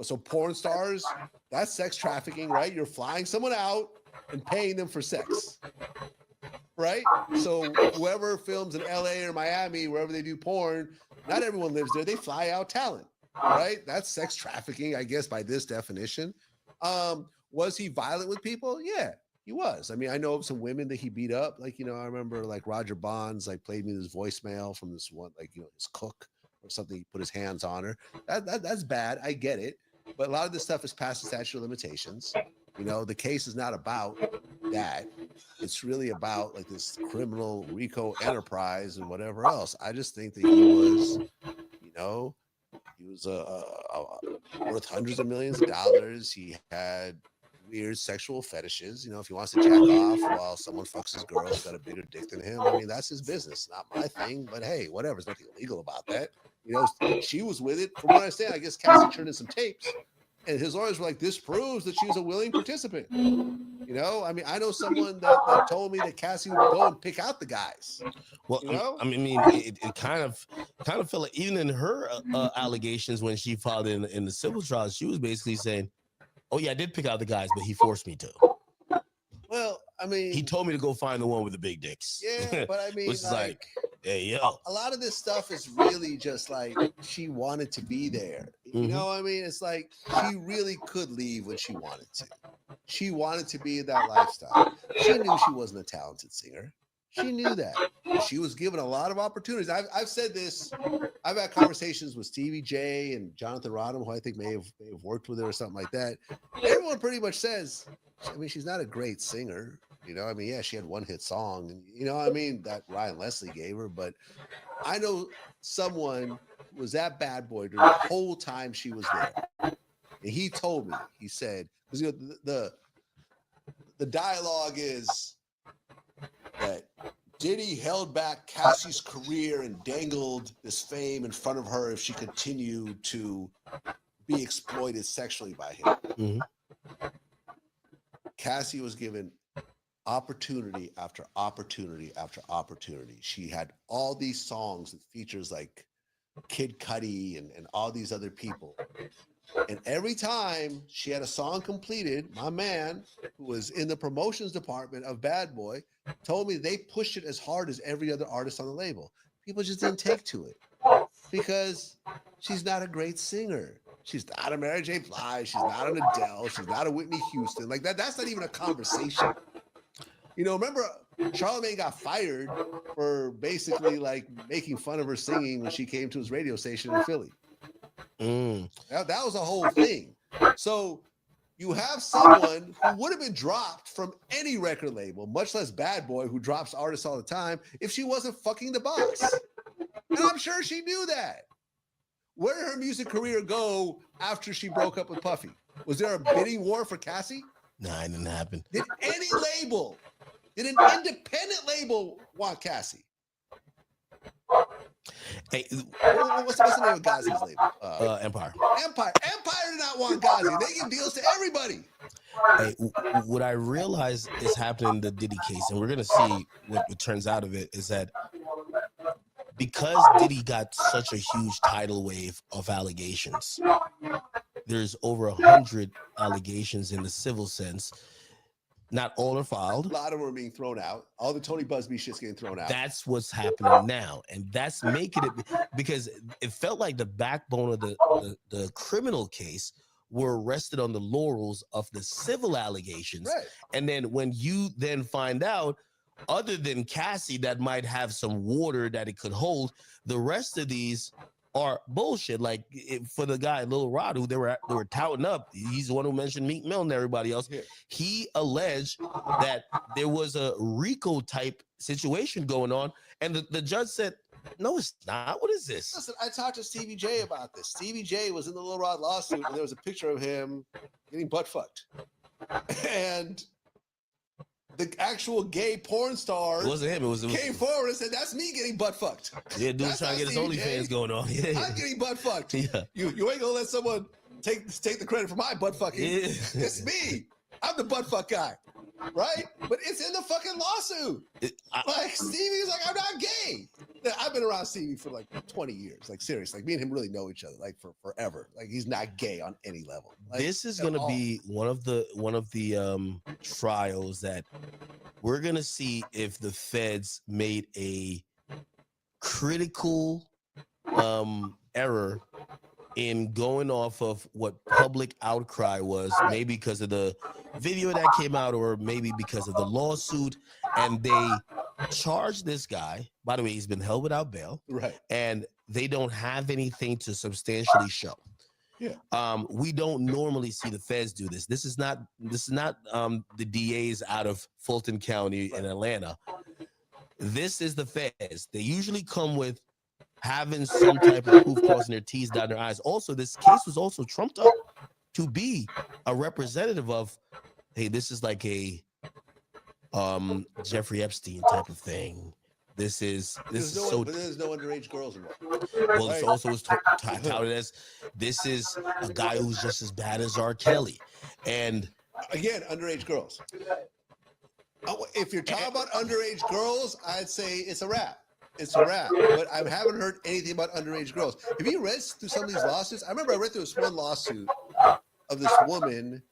So porn stars, that's sex trafficking, right? You're flying someone out and paying them for sex, right? So whoever films in LA or Miami, wherever they do porn, not everyone lives there. They fly out talent, right? That's sex trafficking, I guess, by this definition. Was he violent with people? Yeah, he was. I mean, I know of some women that he beat up. Like, I remember like Roger Bonds, like played me this voicemail from this one, like, his cook or something. He put his hands on her. That's bad. I get it. But a lot of this stuff is past the statute of limitations. The case is not about that. It's really about like this criminal RICO enterprise and whatever else. I just think that he was, worth hundreds of millions of dollars. He had weird sexual fetishes. If he wants to jack off while someone fucks his girl who's got a bigger dick than him, I mean, that's his business, not my thing. But hey, whatever. There's nothing illegal about that. She was with it. From what I understand, I guess Cassie turned in some tapes, and his lawyers were like, "This proves that she was a willing participant." I mean, I know someone that told me that Cassie would go and pick out the guys. Well, I mean, it kind of felt like even in her allegations when she filed in the civil trial, she was basically saying, Oh yeah, I did pick out the guys, but he forced me to. Well, I mean, He told me to go find the one with the big dicks. yeah, but I mean, Which is like, hey yo. a lot of this stuff is really just like she wanted to be there. You know what I mean? It's like she really could leave when she wanted to. She wanted to be in that lifestyle. She knew she wasn't a talented singer. She knew that. She was given a lot of opportunities. I've said this. I've had conversations with Stevie J and Jonathan Rodham, who I think may have worked with her or something like that. Everyone pretty much says, I mean, she's not a great singer. You know, I mean, yeah, she had one hit song, and you know what I mean, that Ryan Leslie gave her. But I know someone who was that bad boy during the whole time she was there. And he told me, he said, because you know, the dialogue is that Diddy held back Cassie's career and dangled this fame in front of her if she continued to be exploited sexually by him. Cassie was given opportunity after opportunity after opportunity. She had all these songs that features like Kid Cudi and all these other people. And every time she had a song completed, my man, who was in the promotions department of Bad Boy, told me they pushed it as hard as every other artist on the label. People just didn't take to it because she's not a great singer. She's not a Mary J. Blige. She's not an Adele. She's not a Whitney Houston. Like that's not even a conversation. You know, remember Charlamagne got fired for basically like making fun of her singing when she came to his radio station in Philly. That was a whole thing. So you have someone who would have been dropped from any record label, much less Bad Boy, who drops artists all the time, if she wasn't fucking the boss. And I'm sure she knew that. Where did her music career go after she broke up with Puffy? Was there a bidding war for Cassie? Nah, it didn't happen. Did any label, did an independent label want Cassie? Hey, what's the name of Ghazi's label? Empire. Empire did not want Ghazi. They give deals to everybody. Hey, what I realize is happening in the Diddy case, and we're gonna see what turns out of it, is that because Diddy got such a huge tidal wave of allegations, there's over 100 allegations in the civil sense. Not all are filed. A lot of them are being thrown out. All the Tony Busby shit's getting thrown out. That's what's happening now, and that's making it because it felt like the backbone of the criminal case were rested on the laurels of the civil allegations, right. And then when you then find out, other than Cassie, that might have some water that it could hold, the rest of these are bullshit. Like for the guy Lil Rod, who they were touting up, he's the one who mentioned Meek Mill and everybody else. Yeah. He alleged that there was a RICO type situation going on, and the judge said, "No, it's not. What is this?" Listen, I talked to Stevie J about this. Stevie J was in the Lil Rod lawsuit, and there was a picture of him getting butt fucked, and the actual gay porn star came forward and said, "That's me getting butt fucked." Yeah, dude, trying to get his OnlyFans going on. Yeah. I'm getting butt fucked. Yeah. You ain't gonna let someone take the credit for my butt fucking. Yeah. It's me. I'm the butt fuck guy, right? But it's in the fucking lawsuit. Like Stevie's like, I'm not gay. I've been around Stevie for like 20 years. Like seriously, like me and him really know each other like for forever. Like he's not gay on any level. Like, this is gonna be one of the trials that we're gonna see if the feds made a critical error in going off of what public outcry was, maybe because of the video that came out or maybe because of the lawsuit, and they charged this guy. By the way, he's been held without bail, right? And they don't have anything to substantially show. Yeah. We don't normally see the feds do this. This is not the DAs out of Fulton County in Atlanta. This is the feds. They usually come with having some type of proof, crossing their T's, dotting their I's. Also, this case was also trumped up to be a representative of, hey, this is like a Jeffrey Epstein type of thing. This is but there's no underage girls involved. Well, it's also touted as this is a guy who's just as bad as R. Kelly, and again, underage girls. If you're talking about underage girls, I'd say it's a wrap. It's a wrap. But I haven't heard anything about underage girls. Have you read through some of these lawsuits? I remember I read through this one lawsuit of this woman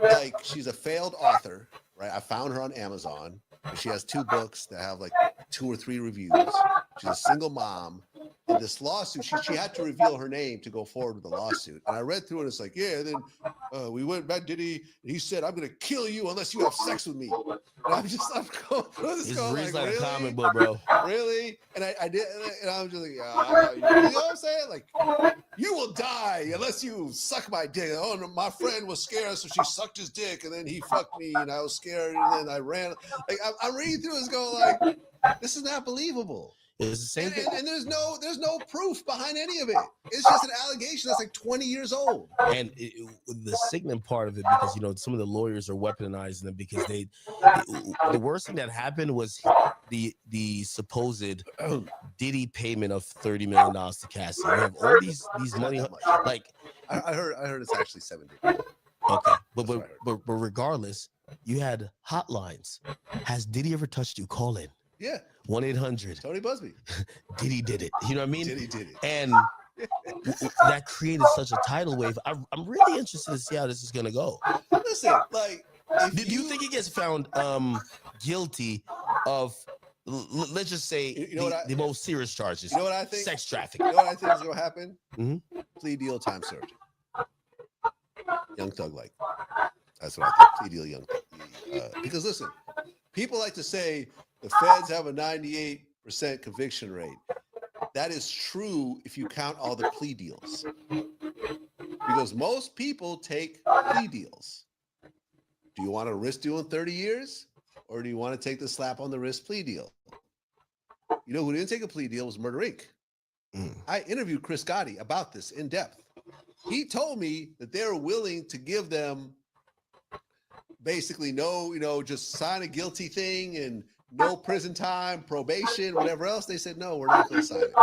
like she's a failed author, right? I found her on Amazon. And she has 2 books that have like 2 or 3 reviews. She's a single mom. In this lawsuit, she had to reveal her name to go forward with the lawsuit. And I read through it. It's like, yeah. Then we went back. He said, "I'm gonna kill you unless you have sex with me." And I'm going, It's like really? a comic book, bro. Really? And I did, and I'm just like, you know what I'm saying? Like, you will die unless you suck my dick. Oh, no, my friend was scared, so she sucked his dick, and then he fucked me, and I was scared, and then I ran. Like, I'm reading through this, going like, this is not believable. It's the same thing. And there's no proof behind any of it. It's just an allegation that's like 20 years old. And the sickening part of it, because some of the lawyers are weaponizing them because the worst thing that happened was the supposed Diddy payment of $30 million to Cassie. You have all these money, like I heard it's actually 70. Okay, but regardless, you had hotlines. Has Diddy ever touched you? Call in. Yeah. 1-800 Tony Busby. Diddy did it. You know what I mean? Diddy did it. And that created such a tidal wave. I'm really interested to see how this is gonna go. Listen, like, do you think he gets found guilty of, let's just say, the most serious charges? You know what I think? Sex trafficking. You know what I think is gonna happen? Mm-hmm. Plea deal, time served. Young Thug like. That's what I think. Plea deal, Young Thug. Because listen, people like to say the feds have a 98% conviction rate. That is true if you count all the plea deals. Because most people take plea deals. Do you want to risk doing 30 years? Or do you want to take the slap on the wrist plea deal? You know who didn't take a plea deal was Murder Inc. I interviewed Chris Gotti about this in depth. He told me that they're willing to give them basically just sign a guilty thing and no prison time, probation, whatever else. They said, no, we're not going to sign it.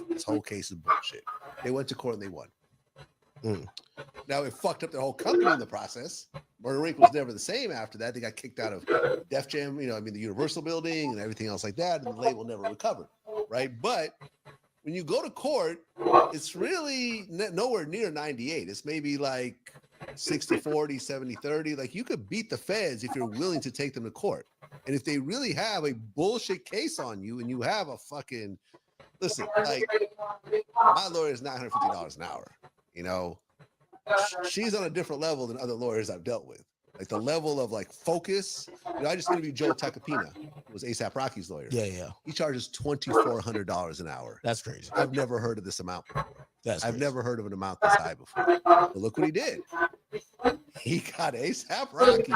This whole case is bullshit. They went to court and they won. Now, it fucked up their whole company in the process. Murder Inc. was never the same after that. They got kicked out of Def Jam, the Universal building and everything else like that. And the label never recovered, right? But when you go to court, it's really nowhere near 98. It's maybe like 60-40, 70-30. Like, you could beat the feds if you're willing to take them to court. And if they really have a bullshit case on you and you have a fucking, listen, like, my lawyer is $950 an hour. She's on a different level than other lawyers I've dealt with. Like, the level of like focus. I just interviewed Joe Tacopina, who was ASAP Rocky's lawyer. Yeah. He charges $2,400 an hour. That's crazy. I've never heard of this amount before. I've crazy. Never heard of an amount this high before. But look what he did. He got ASAP Rocky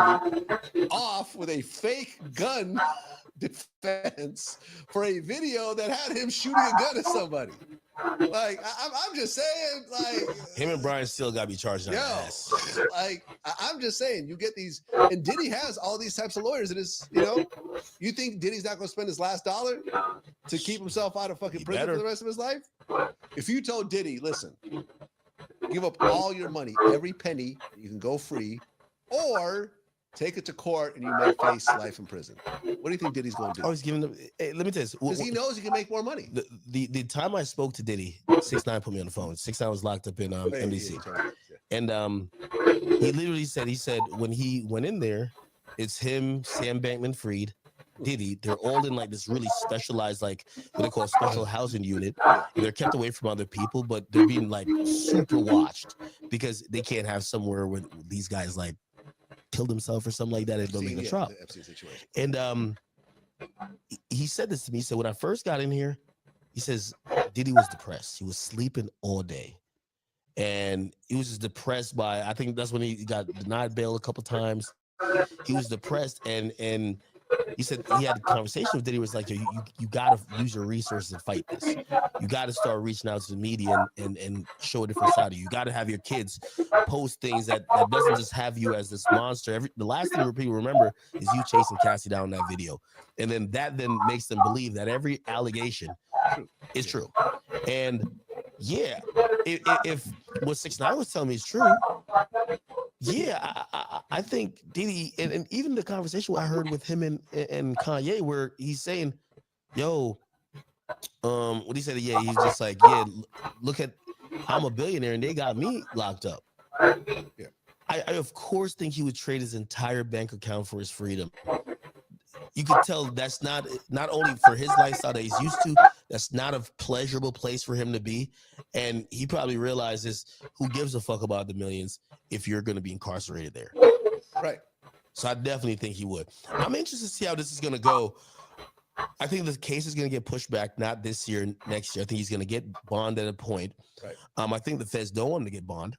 off with a fake gun defense for a video that had him shooting a gun at somebody. Like, I'm just saying, like, him and Brian still got to be charged on ass. Like, I'm just saying, you get these, and Diddy has all these types of lawyers. It is, you think Diddy's not going to spend his last dollar to keep himself out of fucking prison for the rest of his life? If you told Diddy, listen, give up all your money, every penny, you can go free, or take it to court and you may face life in prison. What do you think Diddy's going to do? I was giving them. Hey, let me tell you, because he knows he can make more money. The time I spoke to Diddy, 6ix9ine put me on the phone. 6ix9ine was locked up in NBC, and he literally said, when he went in there, it's him, Sam Bankman-Fried, Diddy. They're all in like this really specialized, like what they call a special housing unit. They're kept away from other people, but they're being like super watched because they can't have somewhere where these guys like killed himself or something like that and don't make a trial. And he said this to me. He said, when I first got in here, he says Diddy was depressed. He was sleeping all day. And he was just depressed by, I think that's when he got denied bail a couple times. He was depressed, and he said he had a conversation with Diddy. Was like, you got to use your resources and fight this. You got to start reaching out to the media and show a different side of you. You got to have your kids post things that doesn't just have you as this monster. The last thing people remember is you chasing Cassie down in that video. And then that makes them believe that every allegation is true. And yeah, if what 6ix9ine was telling me is true, yeah, I think Diddy, and even the conversation I heard with him and Kanye, where he's saying, yo, what he said, yeah, he's just like, yeah, look at, I'm a billionaire and they got me locked up. Yeah. I of course think he would trade his entire bank account for his freedom. You could tell that's not only for his lifestyle that he's used to, that's not a pleasurable place for him to be. And he probably realizes who gives a fuck about the millions if you're going to be incarcerated there. Right. So I definitely think he would. I'm interested to see how this is going to go. I think the case is going to get pushed back, not this year, next year. I think he's going to get bond at a point. Right. I think the feds don't want him to get bond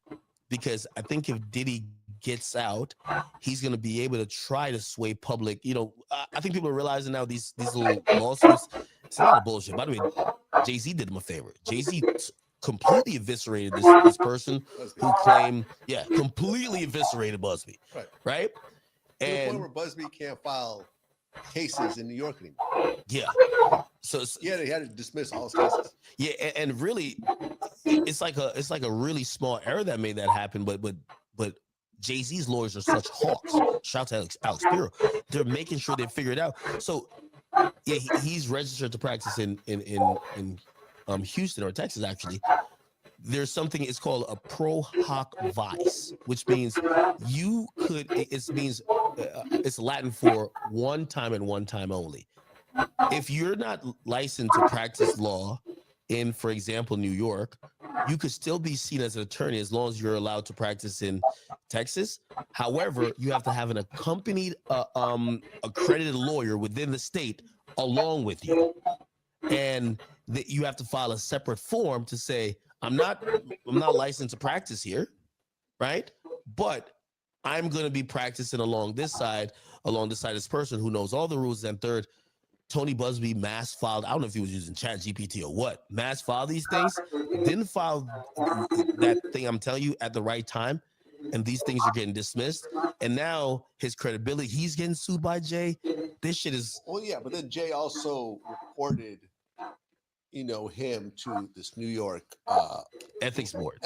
because I think if Diddy gets out, he's going to be able to try to sway public. You know, I think people are realizing now these little lawsuits, it's a lot of bullshit. By the way, Jay-Z did him a favor. Jay-Z completely eviscerated this person who claimed, completely eviscerated Busby. Right. To the point And where Busby can't file cases in New York anymore. yeah. So yeah, they had to dismiss all his cases. Yeah, and really, it's like a really small error that made that happen. But Jay-Z's lawyers are such hawks. Shout out to Alex Spiro. They're making sure they figure it out. So yeah, he's registered to practice in Houston or Texas actually. There's something, it's called a pro hoc vice, which means it's Latin for one time and one time only. If you're not licensed to practice law in, for example, New York, you could still be seen as an attorney as long as you're allowed to practice in Texas. However, you have to have an accompanied accredited lawyer within the state along with you. And you have to file a separate form to say, I'm not licensed to practice here, right? But I'm going to be practicing along this side of this person who knows all the rules. And third, Tony Busby mass filed, I don't know if he was using Chat GPT or what, mass filed these things, didn't file that thing I'm telling you at the right time. And these things are getting dismissed. And now his credibility, he's getting sued by Jay. This shit is. Well, yeah, but then Jay also reported, him to this New York ethics board.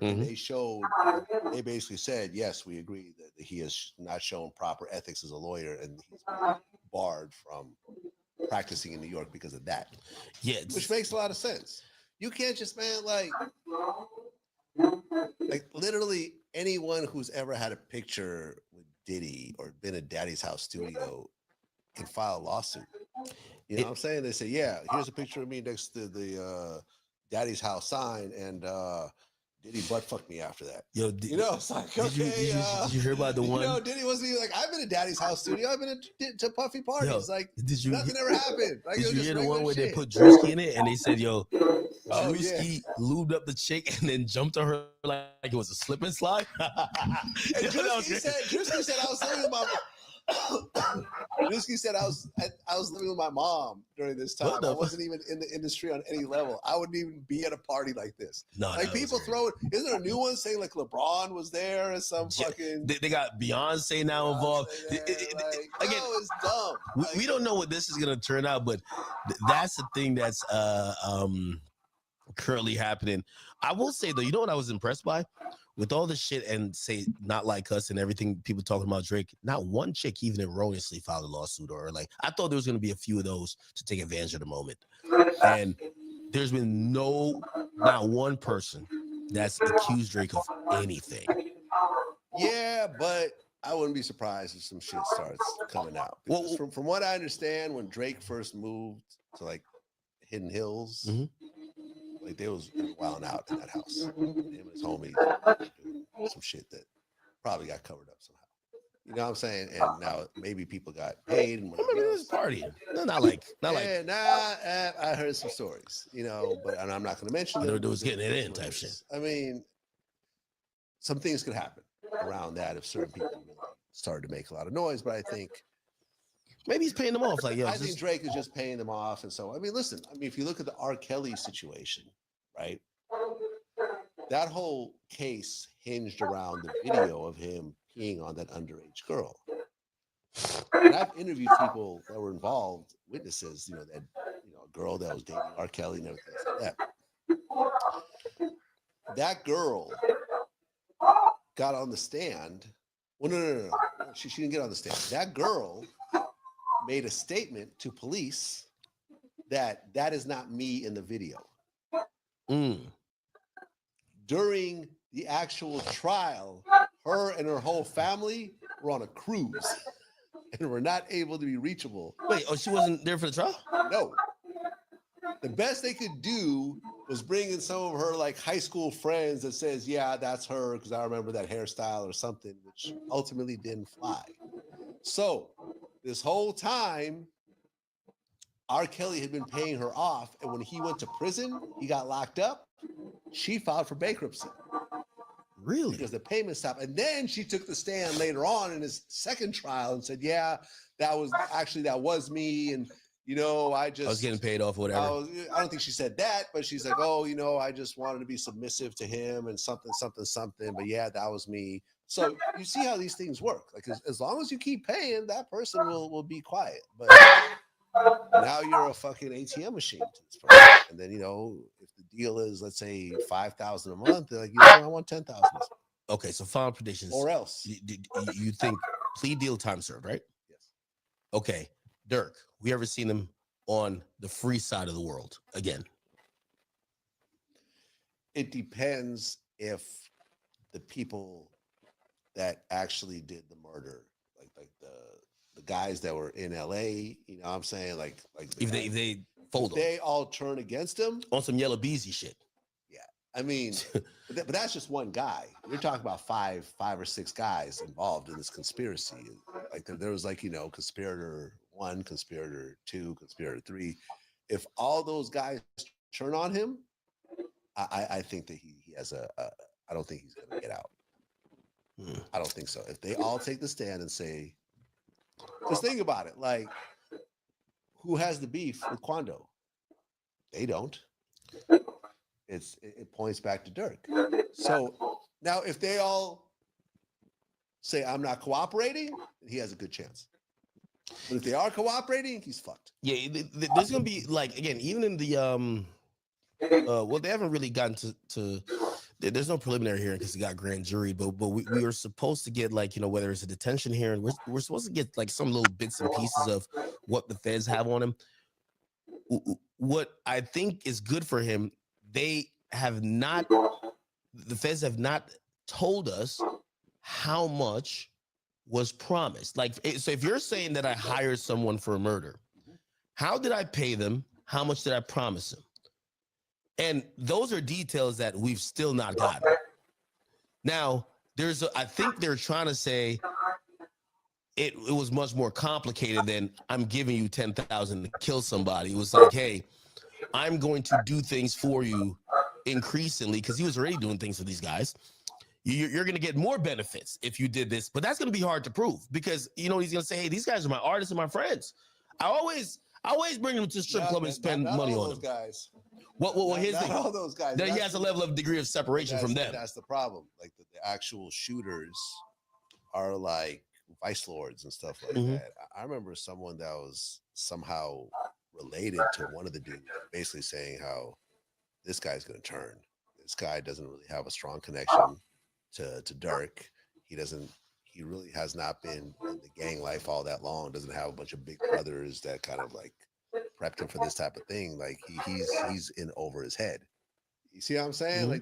And they basically said, yes, we agree that he has not shown proper ethics as a lawyer and he's barred from practicing in New York because of that. Yeah. Which makes a lot of sense. You can't just, man, like literally anyone who's ever had a picture with Diddy or been at Daddy's House studio can file a lawsuit. You know what I'm saying? They say, yeah, here's a picture of me next to the Daddy's House sign, and Diddy butt fucked me after that. Yo, it's like, okay. Did you hear about the one? Diddy wasn't even like, I've been at Daddy's House studio. I've been to Puffy parties. Nothing ever happened. Like, did you hear the one where they put Drewski in it and they said, yo, Drewski lubed up the chick and then jumped on her like it was a slip and slide? And Drewski said, I was living with my Drewski said I was living with my mom during this time. I wasn't even in the industry on any level. I wouldn't even be at a party like this. No, like people throw it. Isn't there a new one saying like LeBron was there or some fucking? They got Beyonce now involved. Again, it's dumb. We don't know what this is gonna turn out, but that's the thing that's currently happening. I will say though, you know what I was impressed by? With all the shit and say not like us and everything, people talking about Drake, not one chick even erroneously filed a lawsuit or like, I thought there was going to be a few of those to take advantage of the moment. And there's been not one person that's accused Drake of anything. Yeah, but I wouldn't be surprised if some shit starts coming out. Well, from what I understand, when Drake first moved to like Hidden Hills, like they was wilding out in that house. Him and his homies doing some shit that probably got covered up somehow. You know what I'm saying? And now maybe people got paid. And maybe it was partying. Not like. I heard some stories, but I'm not going to mention them. It was getting it in type shit. I mean, some things could happen around that if certain people really started to make a lot of noise. But I think maybe he's paying them off. Like, I think Drake is just paying them off. And so, I mean, listen, if you look at the R. Kelly situation, right? That whole case hinged around the video of him peeing on that underage girl. And I've interviewed people that were involved, witnesses, that a girl that was dating R. Kelly and everything like that. That girl got on the stand. Well, no. She didn't get on the stand. That girl made a statement to police that is not me in the video. During the actual trial, her and her whole family were on a cruise and were not able to be reachable. Wait, oh, she wasn't there for the trial? No. The best they could do was bring in some of her like high school friends that says, yeah, that's her, because I remember that hairstyle or something, which ultimately didn't fly. So this whole time, R. Kelly had been paying her off, and when he went to prison, he got locked up. She filed for bankruptcy. Really? Because the payment stopped. And then she took the stand later on in his second trial and said, yeah, that was me. And, you know, I was getting paid off or whatever. I don't think she said that, but she's like, oh, you know, I just wanted to be submissive to him and something. But yeah, that was me. So you see how these things work. Like as long as you keep paying, that person will be quiet. But now you're a fucking ATM machine to this person. And then, you know, if the deal is, let's say, $5,000 a month, they're like, you know, I want $10,000. Okay, so final predictions. Or else. You think plea deal, time served, right? Yes. Okay, Dirk, we ever seen him on the free side of the world again? It depends if the people that actually did the murder, like the guys that were in LA, you know what I'm saying? Like if they fold if they all turn against him on some Yellow Beezy shit. Yeah. I mean, but that's just one guy. You're talking about five or six guys involved in this conspiracy. Like there was like, you know, conspirator 1, conspirator 2, conspirator 3. If all those guys turn on him, I think that he has I don't think he's gonna get out. I don't think so. If they all take the stand and say, just think about it, like who has the beef with Quando? They don't. It points back to Dirk. So now if they all say I'm not cooperating, he has a good chance. But if they are cooperating, he's fucked. Yeah, there's gonna be like, again, even in the well, they haven't really gotten to there's no preliminary hearing because it got grand jury, but we were supposed to get, like, you know, whether it's a detention hearing, we're supposed to get like some little bits and pieces of what the feds have on him. What I think is good for him, the feds have not told us how much was promised. Like, so if you're saying that I hired someone for a murder, how did I pay them? How much did I promise them? And those are details that we've still not gotten. Now, I think they're trying to say it was much more complicated than I'm giving you $10,000 to kill somebody. It was like, hey, I'm going to do things for you increasingly, because he was already doing things for these guys. You're going to get more benefits if you did this, but that's going to be hard to prove because, you know, he's going to say, hey, these guys are my artists and my friends. I always bring them to the strip club and spend money on them. Guys. Well, here's the thing. All those guys. Then he has a level of degree of separation from them. That's the problem. Like the actual shooters are like vice lords and stuff like that. I remember someone that was somehow related to one of the dudes basically saying how this guy's going to turn. This guy doesn't really have a strong connection to Dirk. He really has not been in the gang life all that long. Doesn't have a bunch of big brothers that kind of like prepped him for this type of thing. Like he's in over his head. You see what I'm saying?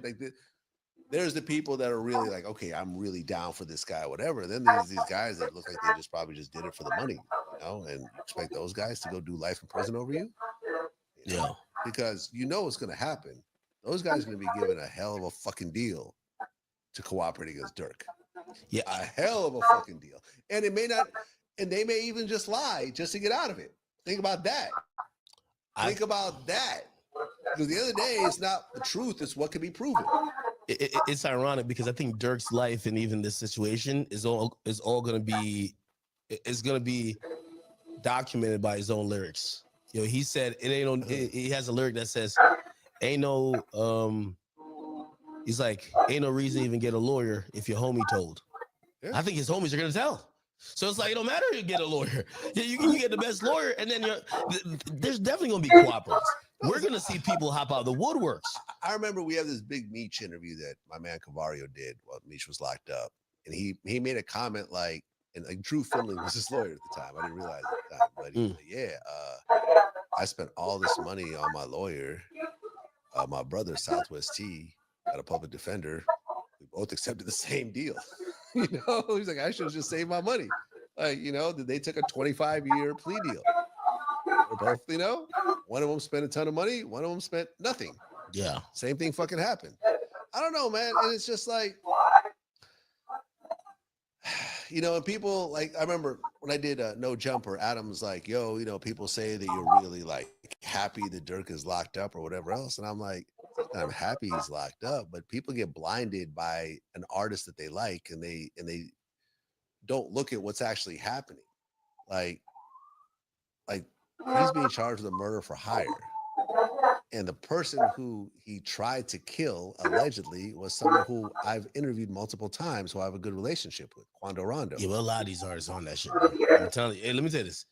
There's the people that are really like, okay, I'm really down for this guy, whatever. Then there's these guys that look like they probably just did it for the money, you know, and you expect those guys to go do life in prison over you. Yeah. Because you know what's going to happen. Those guys are going to be given a hell of a fucking deal to cooperate against Dirk. Yeah. A hell of a fucking deal. And it may not, and they may even just lie just to get out of it. Think about that. Think about that. Because at the end of the day, it's not the truth, it's what can be proven. It's ironic because I think Dirk's life and even this situation is all going to be documented by his own lyrics. You know, he said he has a lyric that says, ain't no reason to even get a lawyer if your homie told. Yeah. I think his homies are going to tell. So it's like, it don't matter if you get a lawyer. You can get the best lawyer, and then there's definitely going to be cooperators. We're going to see people hop out of the woodworks. I remember we had this big Meech interview that my man Cavario did while Meech was locked up. And he made a comment like, and like Drew Finley was his lawyer at the time. I didn't realize at the time. But he was like, I spent all this money on my lawyer. My brother, Southwest T, got a public defender. both accepted the same deal. You know, he's like, I should have just saved my money. Like, you know, they took a 25-year plea deal. They're both, you know, one of them spent a ton of money, one of them spent nothing. Yeah. Same thing fucking happened. I don't know, man. And it's just like, you know, and people like, I remember when I did No Jumper, Adam's like, yo, you know, people say that you're really like happy that Dirk is locked up or whatever else. And I'm like, I'm happy he's locked up, but people get blinded by an artist that they like, and they don't look at what's actually happening. Like he's being charged with a murder for hire. And the person who he tried to kill allegedly was someone who I've interviewed multiple times, who I have a good relationship with, Quando Rondo. Yeah, but a lot of these artists on that shit. Bro. I'm telling you. Hey, let me tell you this.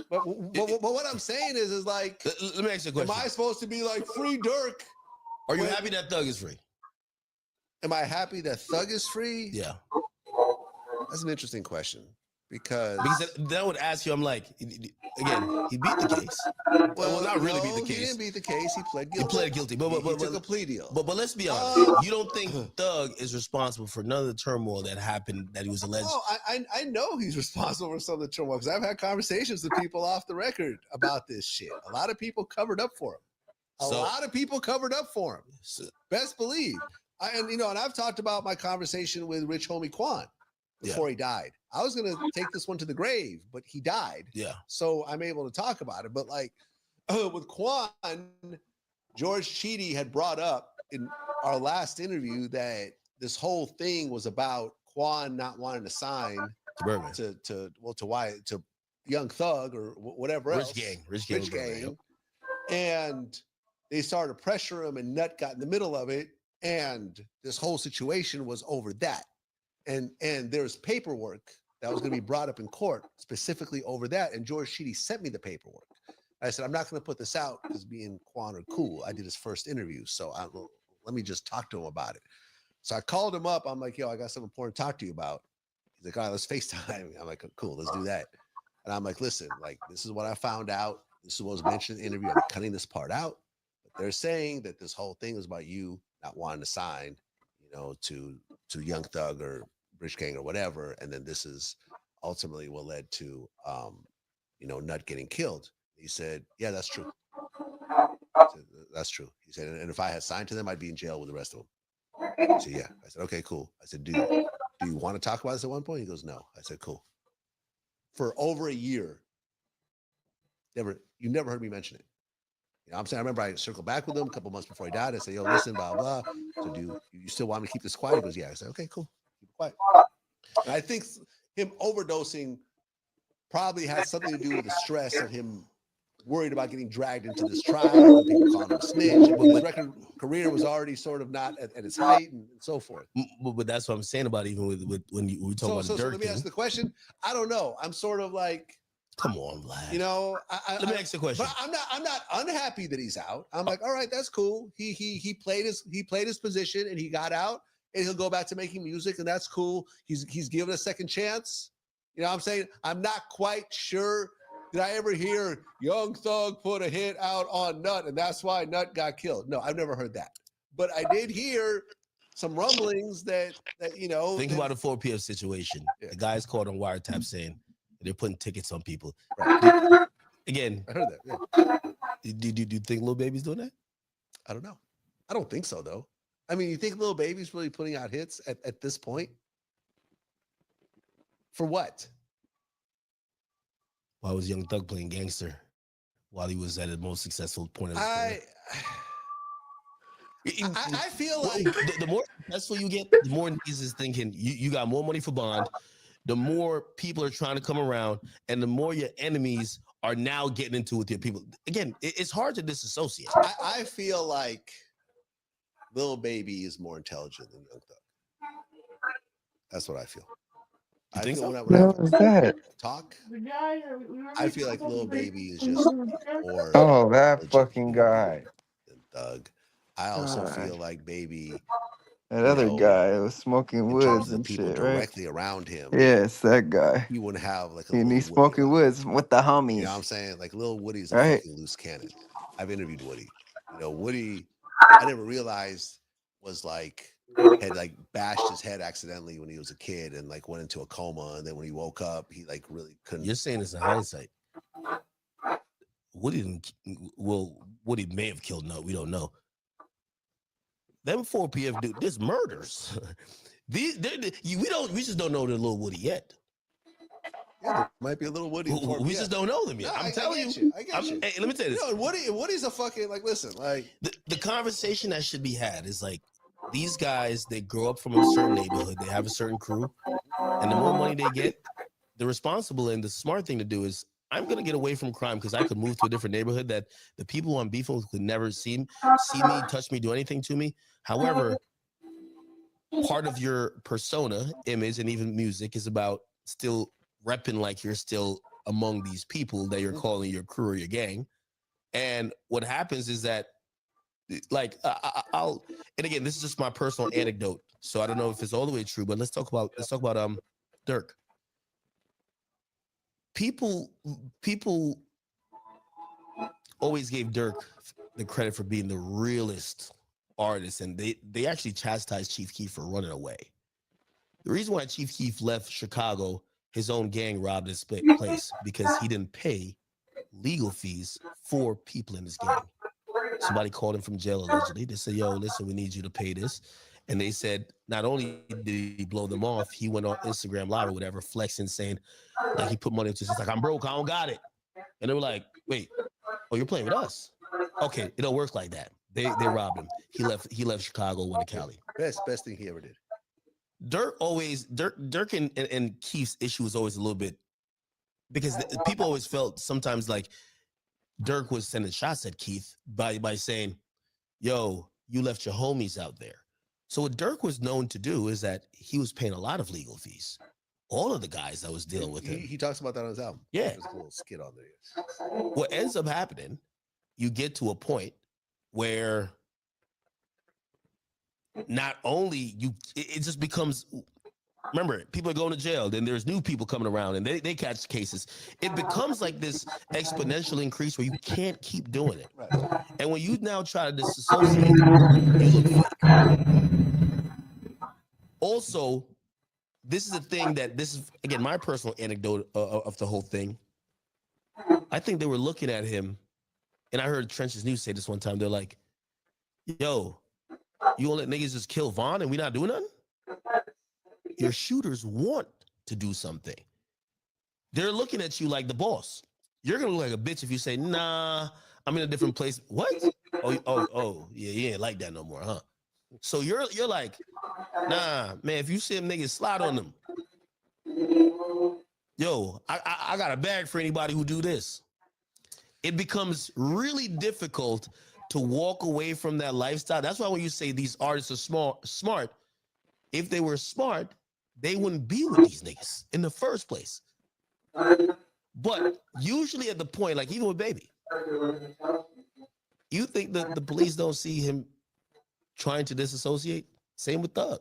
But what I'm saying is like, let me ask you a question. Am I supposed to be like, free Dirk? Are you happy that Thug is free? Am I happy that Thug is free? Yeah. That's an interesting question. Because that would ask you, I'm like, again, he beat the case. Well, not really beat the case. He didn't beat the case. He pled guilty. He pled guilty, but he took a plea deal. But let's be honest. You don't think Thug is responsible for none of the turmoil that happened that he was alleged? Oh, I know he's responsible for some of the turmoil because I've had conversations with people off the record about this shit. A lot of people covered up for him. A lot of people covered up for him. Best believe. And I've talked about my conversation with Rich Homie Quan before he died. I was gonna take this one to the grave, but he died. Yeah. So I'm able to talk about it. But like with Quan, George Chidi had brought up in our last interview that this whole thing was about Quan not wanting to sign to Young Thug or whatever else. Rich Gang. And they started to pressure him, and Nut got in the middle of it, and this whole situation was over that. And there's paperwork that was going to be brought up in court specifically over that. And George Chidi sent me the paperwork. I said, I'm not going to put this out because me and Quan are cool. I did his first interview, so let me just talk to him about it. So I called him up. I'm like, yo, I got something important to talk to you about. He's like, all right, let's FaceTime. I'm like, cool, let's do that. And I'm like, listen, like, this is what I found out. This is what was mentioned in the interview. I'm cutting this part out. But they're saying that this whole thing is about you not wanting to sign, to Young Thug or Rich Gang or whatever. And then this is ultimately what led to, Nut getting killed. He said, yeah, that's true. Said, that's true. He said, and if I had signed to them, I'd be in jail with the rest of them. I said, yeah. I said, okay, cool. I said, do you want to talk about this at one point? He goes, no. I said, cool. For over a year, you never heard me mention it. I'm saying, I remember I circled back with him a couple months before he died. I said, yo, listen, blah, blah. So do you still want me to keep this quiet? He goes, yeah. I said, okay, cool. Keep it quiet. And I think him overdosing probably has something to do with the stress of him worried about getting dragged into this trial and people calling him a snitch. But his record career was already sort of not at its height and so forth. But that's what I'm saying about even with when we talk about Dirk. So let me ask the question. I don't know. I'm sort of like, come on, Vlad. Let me ask you a question. But I'm not unhappy that he's out. I'm like, all right, that's cool. He played his position and he got out, and he'll go back to making music, and that's cool. He's given a second chance. You know what I'm saying? I'm not quite sure. Did I ever hear Young Thug put a hit out on Nut and that's why Nut got killed? No, I've never heard that. But I did hear some rumblings that Think about a 4 p.m. situation. Yeah. The guy's caught on wiretap saying they're putting tickets on people. Right. Again, I heard that. Yeah. Do you think Lil Baby's doing that? I don't know. I don't think so, though. I mean, you think Lil Baby's really putting out hits at this point? For what? Why was Young Thug playing gangster while he was at his most successful point of his career? I feel like the more successful you get, the more niggas is thinking you got more money for bond, the more people are trying to come around, and the more your enemies are now getting into with your people. Again, it's hard to disassociate. I feel like Lil Baby is more intelligent than Young Thug. That's what I feel. You think so? What is that? Talk. I feel like Lil Baby is just more. Oh, that fucking guy. Than Thug. I also feel like Baby. That other guy was smoking woods and people shit, right? directly around him. Yes, that guy. He wouldn't have like a. And he's smoking woods with the homies. You know what I'm saying? Like Lil Woody's a Right. fucking loose cannon. I've interviewed Woody. Woody, I never realized was like had like bashed his head accidentally when he was a kid and like went into a coma, and then when he woke up, he like really couldn't. You're saying this in hindsight. Woody didn't. Well, Woody may have killed. No, we don't know. Them 4 PF dude, there's murders. We just don't know the little Woody yet. Yeah, there might be a little Woody. We just don't know them yet. No, I'm I telling get you. I got you. Hey, let me tell you this. No, Woody's a fucking like. Listen, like the conversation that should be had is like these guys. They grow up from a certain neighborhood. They have a certain crew, and the more money they get, the responsible and the smart thing to do is I'm gonna get away from crime because I could move to a different neighborhood that the people who I'm beefing with could never see me, touch me, do anything to me. However, part of your persona, image, and even music is about still repping like you're still among these people that you're calling your crew or your gang. And what happens is that, like, I'll, and again, this is just my personal anecdote, so I don't know if it's all the way true, but let's talk about Dirk. People always gave Dirk the credit for being the realest artist, and they actually chastised Chief Keef for running away. The reason why Chief Keef left Chicago, his own gang robbed his place because he didn't pay legal fees for people in his gang. Somebody called him from jail allegedly. They said, yo, listen, we need you to pay this. And they said, not only did he blow them off, he went on Instagram Live or whatever, flexing, saying, like, he put money into it. He's like, I'm broke, I don't got it. And they were like, wait, oh, you're playing with us? Okay, it don't work like that. They robbed him. He left Chicago, went to Cali. Best thing he ever did. Dirk and Keith's issue was always a little bit, because people always felt sometimes like Dirk was sending shots at Keith by saying, yo, you left your homies out there. So what Dirk was known to do is that he was paying a lot of legal fees. All of the guys that was dealing with him. He talks about that on his album. Yeah. There's a little skit on there. What ends up happening, you get to a point where not only it just becomes, remember, people are going to jail, then there's new people coming around and they catch cases. It becomes like this exponential increase where you can't keep doing it. Right. And when you now try to disassociate, you look fake. Also, this is a thing that, this is, again, my personal anecdote of the whole thing. I think they were looking at him, and I heard Trench's News say this one time. They're like, yo, you gonna let niggas just kill Vaughn and we not doing nothing? Your shooters want to do something. They're looking at you like the boss. You're gonna look like a bitch if you say, nah, I'm in a different place. What? Oh, yeah, you ain't like that no more, huh? So you're like, nah, man, if you see them niggas, slide on them. Yo, I got a bag for anybody who do this. It becomes really difficult to walk away from that lifestyle. That's why when you say these artists are smart, if they were smart, they wouldn't be with these niggas in the first place. But usually at the point, like even with Baby, you think that the police don't see him trying to disassociate? Same with Thug.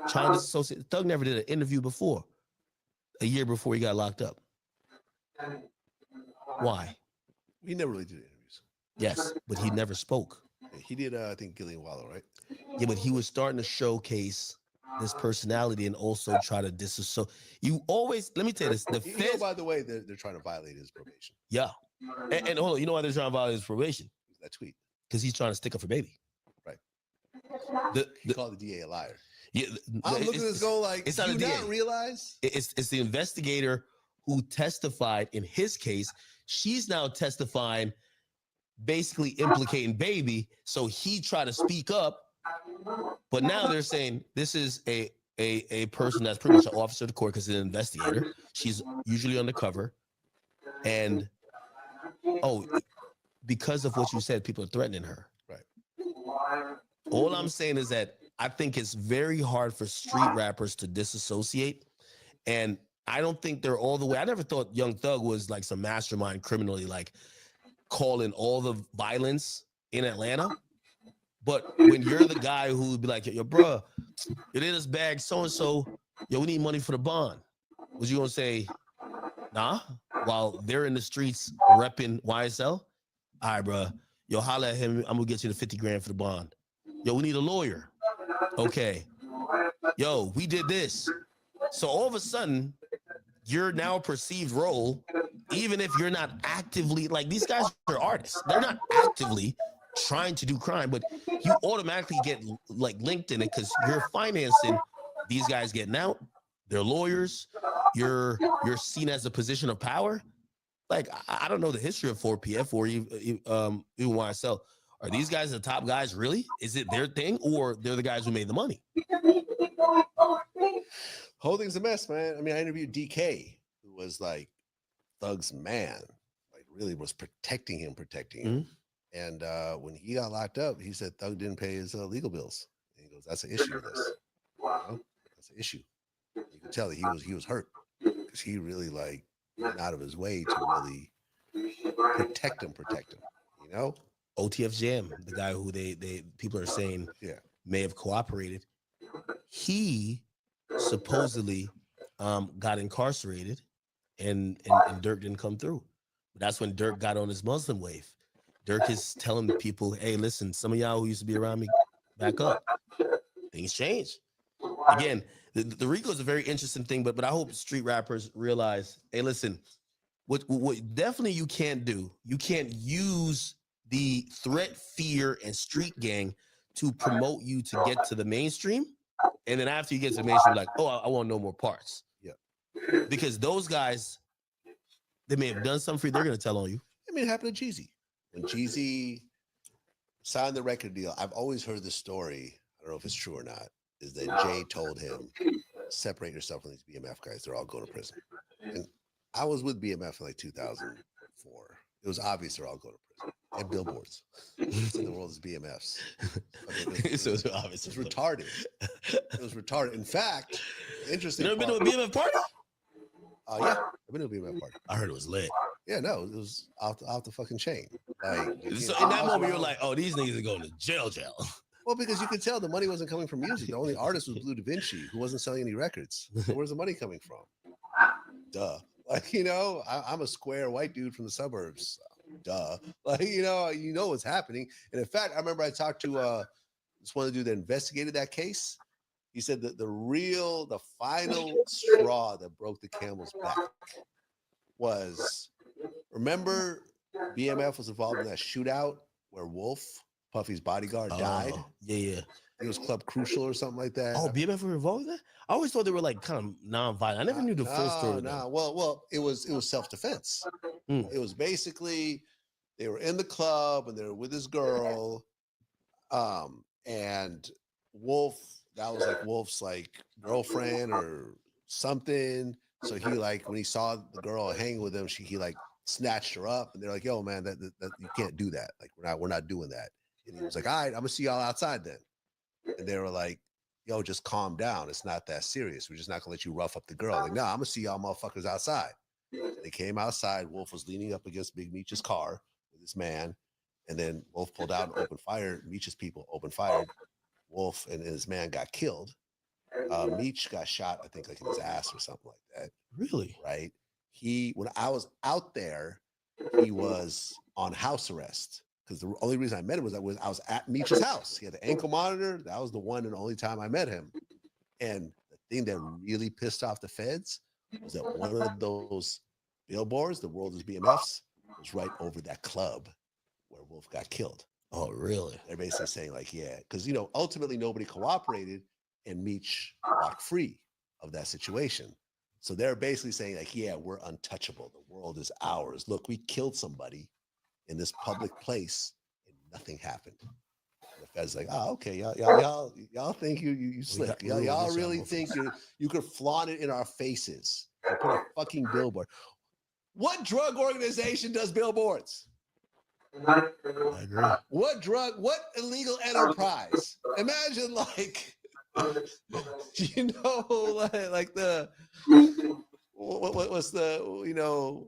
Trying to disassociate. Thug never did an interview before, a year before he got locked up. Why? He never really did interviews. Yes, but he never spoke. He did, I think, Gillian Wallow, right? Yeah, but he was starting to showcase this personality and also try to disassociate. You always, let me tell you this. The You know, by the way, they're trying to violate his probation. Yeah. And hold on, you know why they're trying to violate his probation? That tweet. Because he's trying to stick up for Baby. Right. He called the DA a liar. Yeah, I'm looking at this going like, it's not do a you DA. not realize? It's the investigator who testified in his case. She's now testifying, basically implicating Baby. So he tried to speak up, but now they're saying this is a person that's pretty much an officer of the court because it's an investigator. She's usually undercover, and because of what you said, people are threatening her. Right. All I'm saying is that I think it's very hard for street rappers to disassociate, and I don't think they're all the way. I never thought Young Thug was like some mastermind criminally, like calling all the violence in Atlanta. But when you're the guy who would be like, yo, bro, it in this bag, so-and-so, yo, we need money for the bond. Was you gonna say, nah, while they're in the streets repping YSL? All right, bro, yo, holla at him. I'm gonna get you the 50 grand for the bond. Yo, we need a lawyer. okay, yo, we did this. So all of a sudden, you're now a perceived role, even if you're not actively, like these guys are artists. They're not actively trying to do crime, but you automatically get like linked in it because you're financing these guys getting out. They're lawyers. You're seen as a position of power. Like, I don't know the history of 4PF or even YSL. Are these guys the top guys really? Is it their thing or they're the guys who made the money? Whole thing's a mess, man. I mean, I interviewed DK, who was like Thug's man, like really was protecting him. And when he got locked up, he said Thug didn't pay his legal bills. And he goes, "That's an issue with this. You know? That's an issue." You could tell that he was hurt because he really like went out of his way to really protect him. You know, OTF Jam, the guy who they people are saying may have cooperated. He supposedly got incarcerated and Dirk didn't come through. But that's when Dirk got on his Muslim wave. Dirk is telling the people, hey, listen, some of y'all who used to be around me, back up. Things change. Again, the RICO is a very interesting thing, but I hope street rappers realize, hey, listen, what definitely you can't do, you can't use the threat, fear, and street gang to promote you to get to the mainstream. And then after you get to the mainstream, like, oh, I want no more parts. Yeah. Because those guys, they may have done something for you. They're going to tell on you. I mean, it happened to Jeezy. When Jeezy signed the record deal, I've always heard the story, I don't know if it's true or not, is that Jay told him, separate yourself from these BMF guys. They're all going to prison. And I was with BMF in like 2004. It was obvious they're all going to prison. And billboards. In the world is BMFs. So it's obvious. It's retarded. It was retarded. In fact, interesting. You never been to a BMF party? Yeah, I've been to a BMF party. I heard it was lit. Yeah, no, it was off the fucking chain. Like, so in that moment, you're like, oh, these niggas are going to jail. Well, because you could tell the money wasn't coming from music. The only artist was Blue Da Vinci, who wasn't selling any records. So where's the money coming from? Duh. Like, you know, I'm a square white dude from the suburbs. Duh. Like, you know what's happening. And in fact, I remember I talked to this one dude that investigated that case. He said that the final straw that broke the camel's back was, remember BMF was involved in that shootout where Wolf, Puffy's bodyguard, died? Yeah. It was Club Crucial or something like that. Oh, BMF were involved in that? I always thought they were like kind of non-violent. I never knew the full story. No. Well, it was self-defense. It was basically they were in the club and they were with this girl, and Wolf, that was like Wolf's like girlfriend or something. So he like when he saw the girl hanging with him, he like snatched her up, and they're like, "Yo, man, that you can't do that. Like we're not doing that." And he was like, "All right, I'm gonna see y'all outside then." And they were like, "Yo, just calm down. It's not that serious. We're just not gonna let you rough up the girl." Like, "Nah, I'm gonna see y'all motherfuckers outside." And they came outside. Wolf was leaning up against Big Meech's car with this man, and then Wolf pulled out and opened fire. Meech's people opened fire. Wolf and his man got killed. Meech got shot, I think, like in his ass or something like that. Really? Right? When I was out there, he was on house arrest. Because the only reason I met him was I was at Meech's house. He had the ankle monitor. That was the one and only time I met him. And the thing that really pissed off the feds was that one of those billboards, the world is BMFs, was right over that club where Wolf got killed. Oh, really? They're basically saying like, yeah, because ultimately nobody cooperated, and Meech walked free of that situation. So they're basically saying like, yeah, we're untouchable. The world is ours. Look, we killed somebody in this public place and nothing happened. And the Fed's like, oh, okay, y'all think you slick. Y'all really think you could flaunt it in our faces and put a fucking billboard. What drug organization does billboards? I agree. What illegal enterprise? Imagine like like the what's the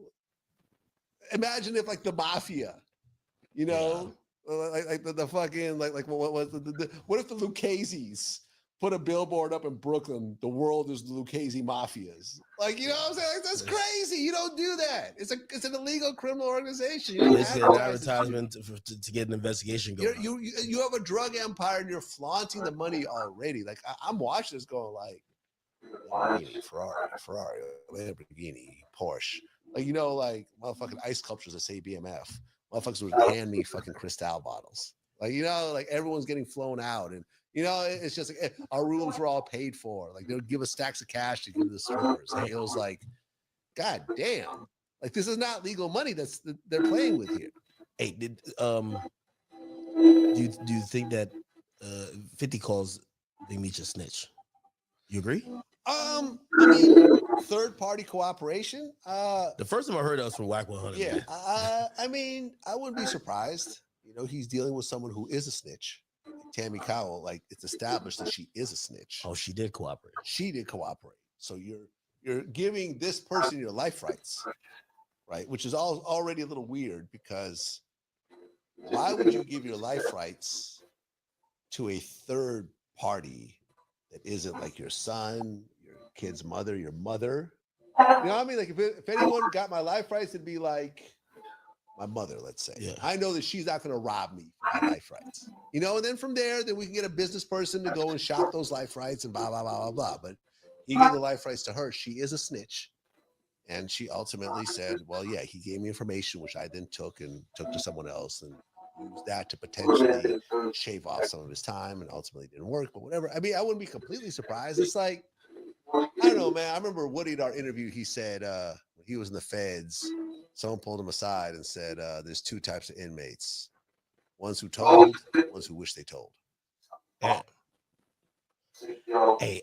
imagine if like the mafia, like the fucking like what if the Lucchese's put a billboard up in Brooklyn. The world is the Lucchese mafias. Like, you know what I'm saying? Like, that's crazy. You don't do that. It's an illegal criminal organization. You don't It's an advertise it. advertisement to get an investigation going. You have a drug empire and you're flaunting the money already. Like I'm watching this going like Lamborghini, Ferrari, Lamborghini, Porsche. Like, you know, like motherfucking ice sculptures that say BMF. Motherfuckers would hand me fucking Cristal bottles. Like, you know, like everyone's getting flown out. And, you know, it's just like our rooms were all paid for. Like they would give us stacks of cash to give to the strippers. And it was like, God damn. Like this is not legal money they're playing with here. Hey, do you think that 50 calls Big Meech a snitch? You agree? I mean, third party cooperation. The first time I heard that was from Whack 100. Yeah. Man. I mean, I wouldn't be surprised. You know, he's dealing with someone who is a snitch. Tammy Cowell, like it's established that she is a snitch. Oh, she did cooperate. She did cooperate. So you're giving this person your life rights, right? Which is already a little weird because why would you give your life rights to a third party that isn't like your son, your kid's mother, your mother? You know what I mean? Like if anyone got my life rights, it'd be like my mother, let's say. Yeah. I know that she's not going to rob me for my life rights. You know, and then from there, then we can get a business person to go and shop those life rights and blah, blah, blah, blah, blah. But he gave the life rights to her. She is a snitch. And she ultimately said, well, yeah, he gave me information, which I then took to someone else and used that to potentially shave off some of his time, and ultimately didn't work, but whatever. I mean, I wouldn't be completely surprised. It's like, I don't know, man. I remember Woody at our interview, he said when he was in the feds, someone pulled him aside and said, there's two types of inmates. Ones who told, ones who wish they told. Yeah. Hey,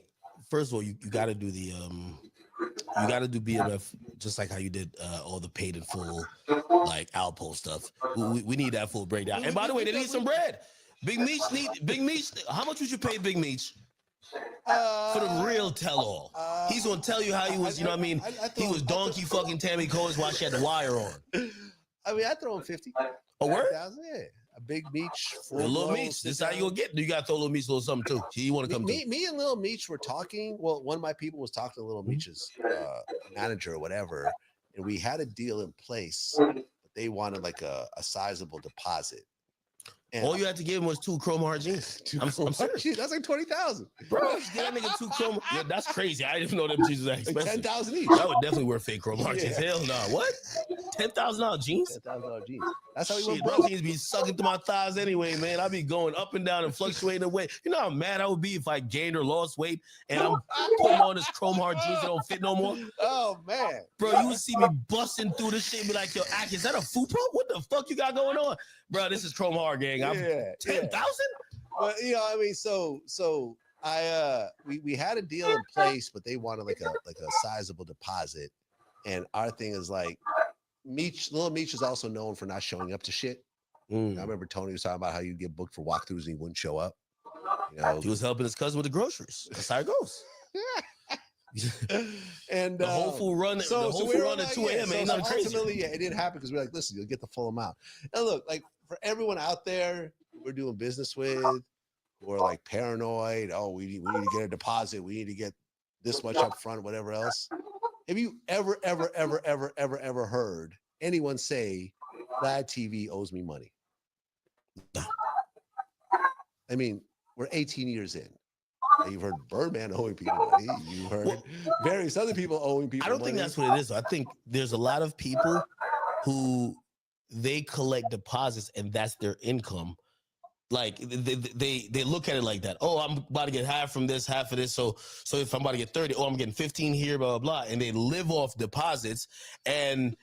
first of all, you got to do the you got to do BMF just like how you did all the paid in full like outpost stuff. We need that full breakdown. And by the way, they need some bread. Big Meech. How much would you pay Big Meech for the real tell-all? He's gonna tell you how he was. You know what I mean? He was donkey fucking Tammy Cohen's while she had the wire on. I mean, I throw him 50. A word? Yeah. A Big Meech. A Little Meech. This is how you gonna get. You gotta throw Little Meech a little something too. You want to come me and Little Meech were talking. Well, one of my people was talking to Little Meech's manager or whatever, and we had a deal in place. But they wanted like a sizable deposit. And all you had to give him was 2 chrome hard jeans. I'm serious. That's like 20,000, bro. Get that nigga 2 chrome. Yeah, that's crazy. I didn't know them jeans was that expensive. Like 10,000 each. That would definitely wear fake chrome hard jeans. Hell no. What? $10,000 jeans? $10,000 jeans. That's how he Shit, went broke. my jeans be sucking through my thighs anyway, man. I be going up and down and fluctuating the weight. You know how mad I would be if I gained or lost weight and I'm putting on this chrome hard jeans that don't fit no more. Oh man, bro, you would see me busting through this shit and be like, yo, Ak, is that a FUPRO? What the fuck you got going on? Bro, this is chrome hard, gang. I'm 10,000? But you know, I mean, so we had a deal in place, but they wanted like a sizable deposit. And our thing is like Little Meech is also known for not showing up to shit. I remember Tony was talking about how you get booked for walkthroughs and he wouldn't show up. You know, he was helping his cousin with the groceries. That's how it goes. And the whole food run, the whole food run at 2 a.m. ain't nothing crazy. Ultimately, yeah, it didn't happen because we're like, listen, you'll get the full amount. And look, like for everyone out there we're doing business with who are like paranoid, oh, we need to get a deposit, we need to get this much up front, whatever else. Have you ever heard anyone say Vlad TV owes me money? I mean, we're 18 years in. You've heard Birdman owing people money. You've heard various other people owing people money. I don't think that's what it is. I think there's a lot of people who they collect deposits and that's their income. Like they look at it like that. Oh, I'm about to get half from this, half of this. So if I'm about to get 30, oh, I'm getting 15 here, blah, blah, blah. And they live off deposits. And,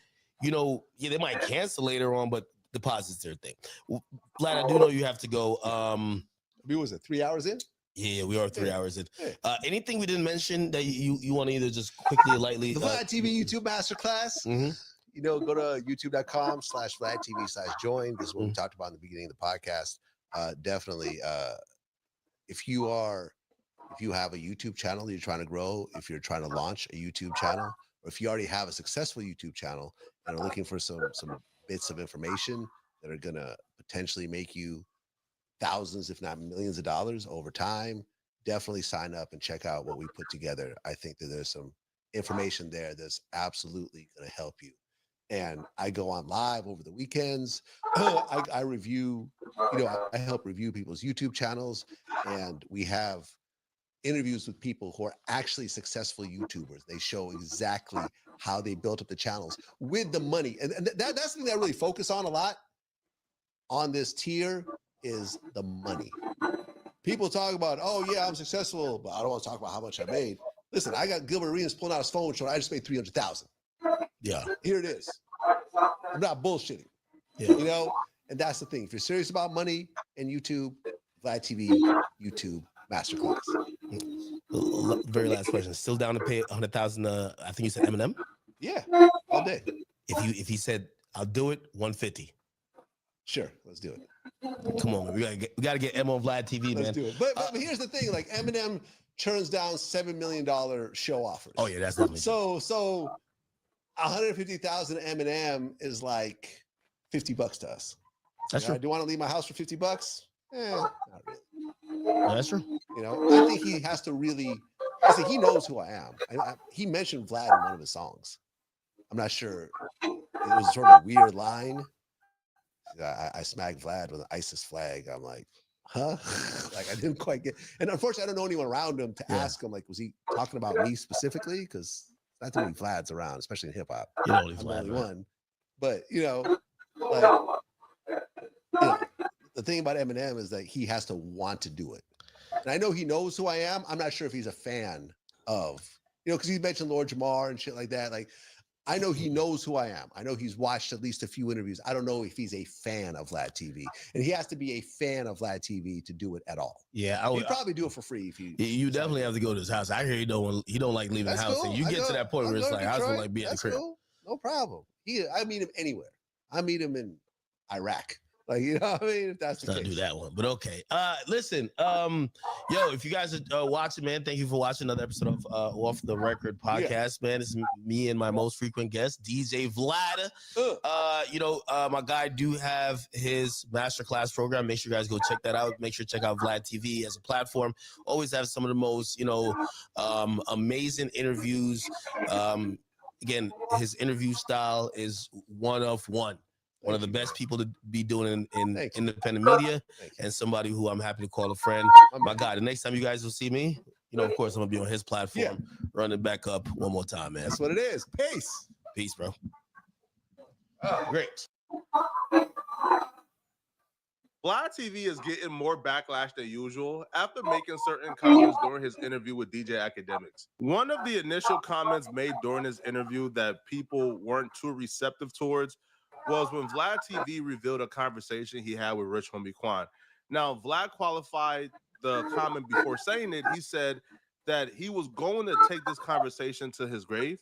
you know, yeah, they might cancel later on, but deposits their thing. Vlad, I do know you have to go. Was it 3 hours in? Yeah, we are 3 hours in. Anything we didn't mention that you want to either just quickly or lightly? The Vlad TV YouTube Masterclass. You know, go to youtube.com/VladTV/join. This is what we talked about in the beginning of the podcast. Definitely, if you have a YouTube channel you're trying to grow, if you're trying to launch a YouTube channel, or if you already have a successful YouTube channel and are looking for some bits of information that are gonna potentially make you thousands, if not millions of dollars over time, definitely sign up and check out what we put together. I think that there's some information there that's absolutely going to help you. And I go on live over the weekends. I review, I help review people's YouTube channels, and we have interviews with people who are actually successful YouTubers. They show exactly how they built up the channels with the money. And that's the thing that I really focus on a lot on this tier is the money. People talk about, oh yeah, I'm successful, but I don't want to talk about how much I made. Listen, I got Gilbert Arenas pulling out his phone showing I just made 300,000. Yeah. Here it is. I'm not bullshitting. Yeah. And that's the thing. If you're serious about money and YouTube, Vlad TV, YouTube Masterclass. Very last question. Still down to pay 100,000? I think you said Eminem. Yeah, all day. If he said I'll do it, 150. Sure, let's do it. Come on, man. We gotta get M on Vlad TV, man. Let's do it. But here's the thing: like Eminem turns down $7 million show offers. Oh yeah, that's definitely so 150,000 Eminem is like $50 to us. That's true. Do you want to leave my house for $50? Not really. No, that's true. I think he has to really. He knows who I am. He mentioned Vlad in one of his songs. I'm not sure. It was sort of a weird line. I smacked Vlad with an ISIS flag. I'm like, huh? Like I didn't quite get. And unfortunately, I don't know anyone around him to ask him. Like, was he talking about me specifically? Because not too many Vlads around, especially in hip hop. I'm the only one. But the thing about Eminem is that he has to want to do it. And I know he knows who I am. I'm not sure if he's a fan of, because he mentioned Lord Jamar and shit like that. Like, I know he knows who I am. I know he's watched at least a few interviews. I don't know if he's a fan of Vlad TV. And he has to be a fan of Vlad TV to do it at all. Yeah, he'd probably do it for free if you definitely have to go to his house. I hear he don't like leaving the house. Cool. And you get to that point where it's like, I just want to be at the crib. Cool. No problem. I meet him anywhere. I meet him in Iraq. Like, you know what I mean? If that's the case. Do that one, but okay. Listen, yo, if you guys are watching, man, thank you for watching another episode of Off the Record podcast, man. This is me and my most frequent guest, DJ Vlad. My guy do have his masterclass program. Make sure you guys go check that out. Make sure to check out Vlad TV as a platform. Always have some of the most, amazing interviews. Again, his interview style is one of one. One of the best people to be doing in independent media, and somebody who I'm happy to call a friend. My God, the next time you guys will see me, of course, I'm gonna be on his platform, running back up one more time, man. That's what it is. Peace, bro. Great. Vlad TV is getting more backlash than usual after making certain comments during his interview with DJ Academics. One of the initial comments made during his interview that people weren't too receptive towards was when Vlad TV revealed a conversation he had with Rich Homie Quan. Now, Vlad qualified the comment before saying it. He said that he was going to take this conversation to his grave,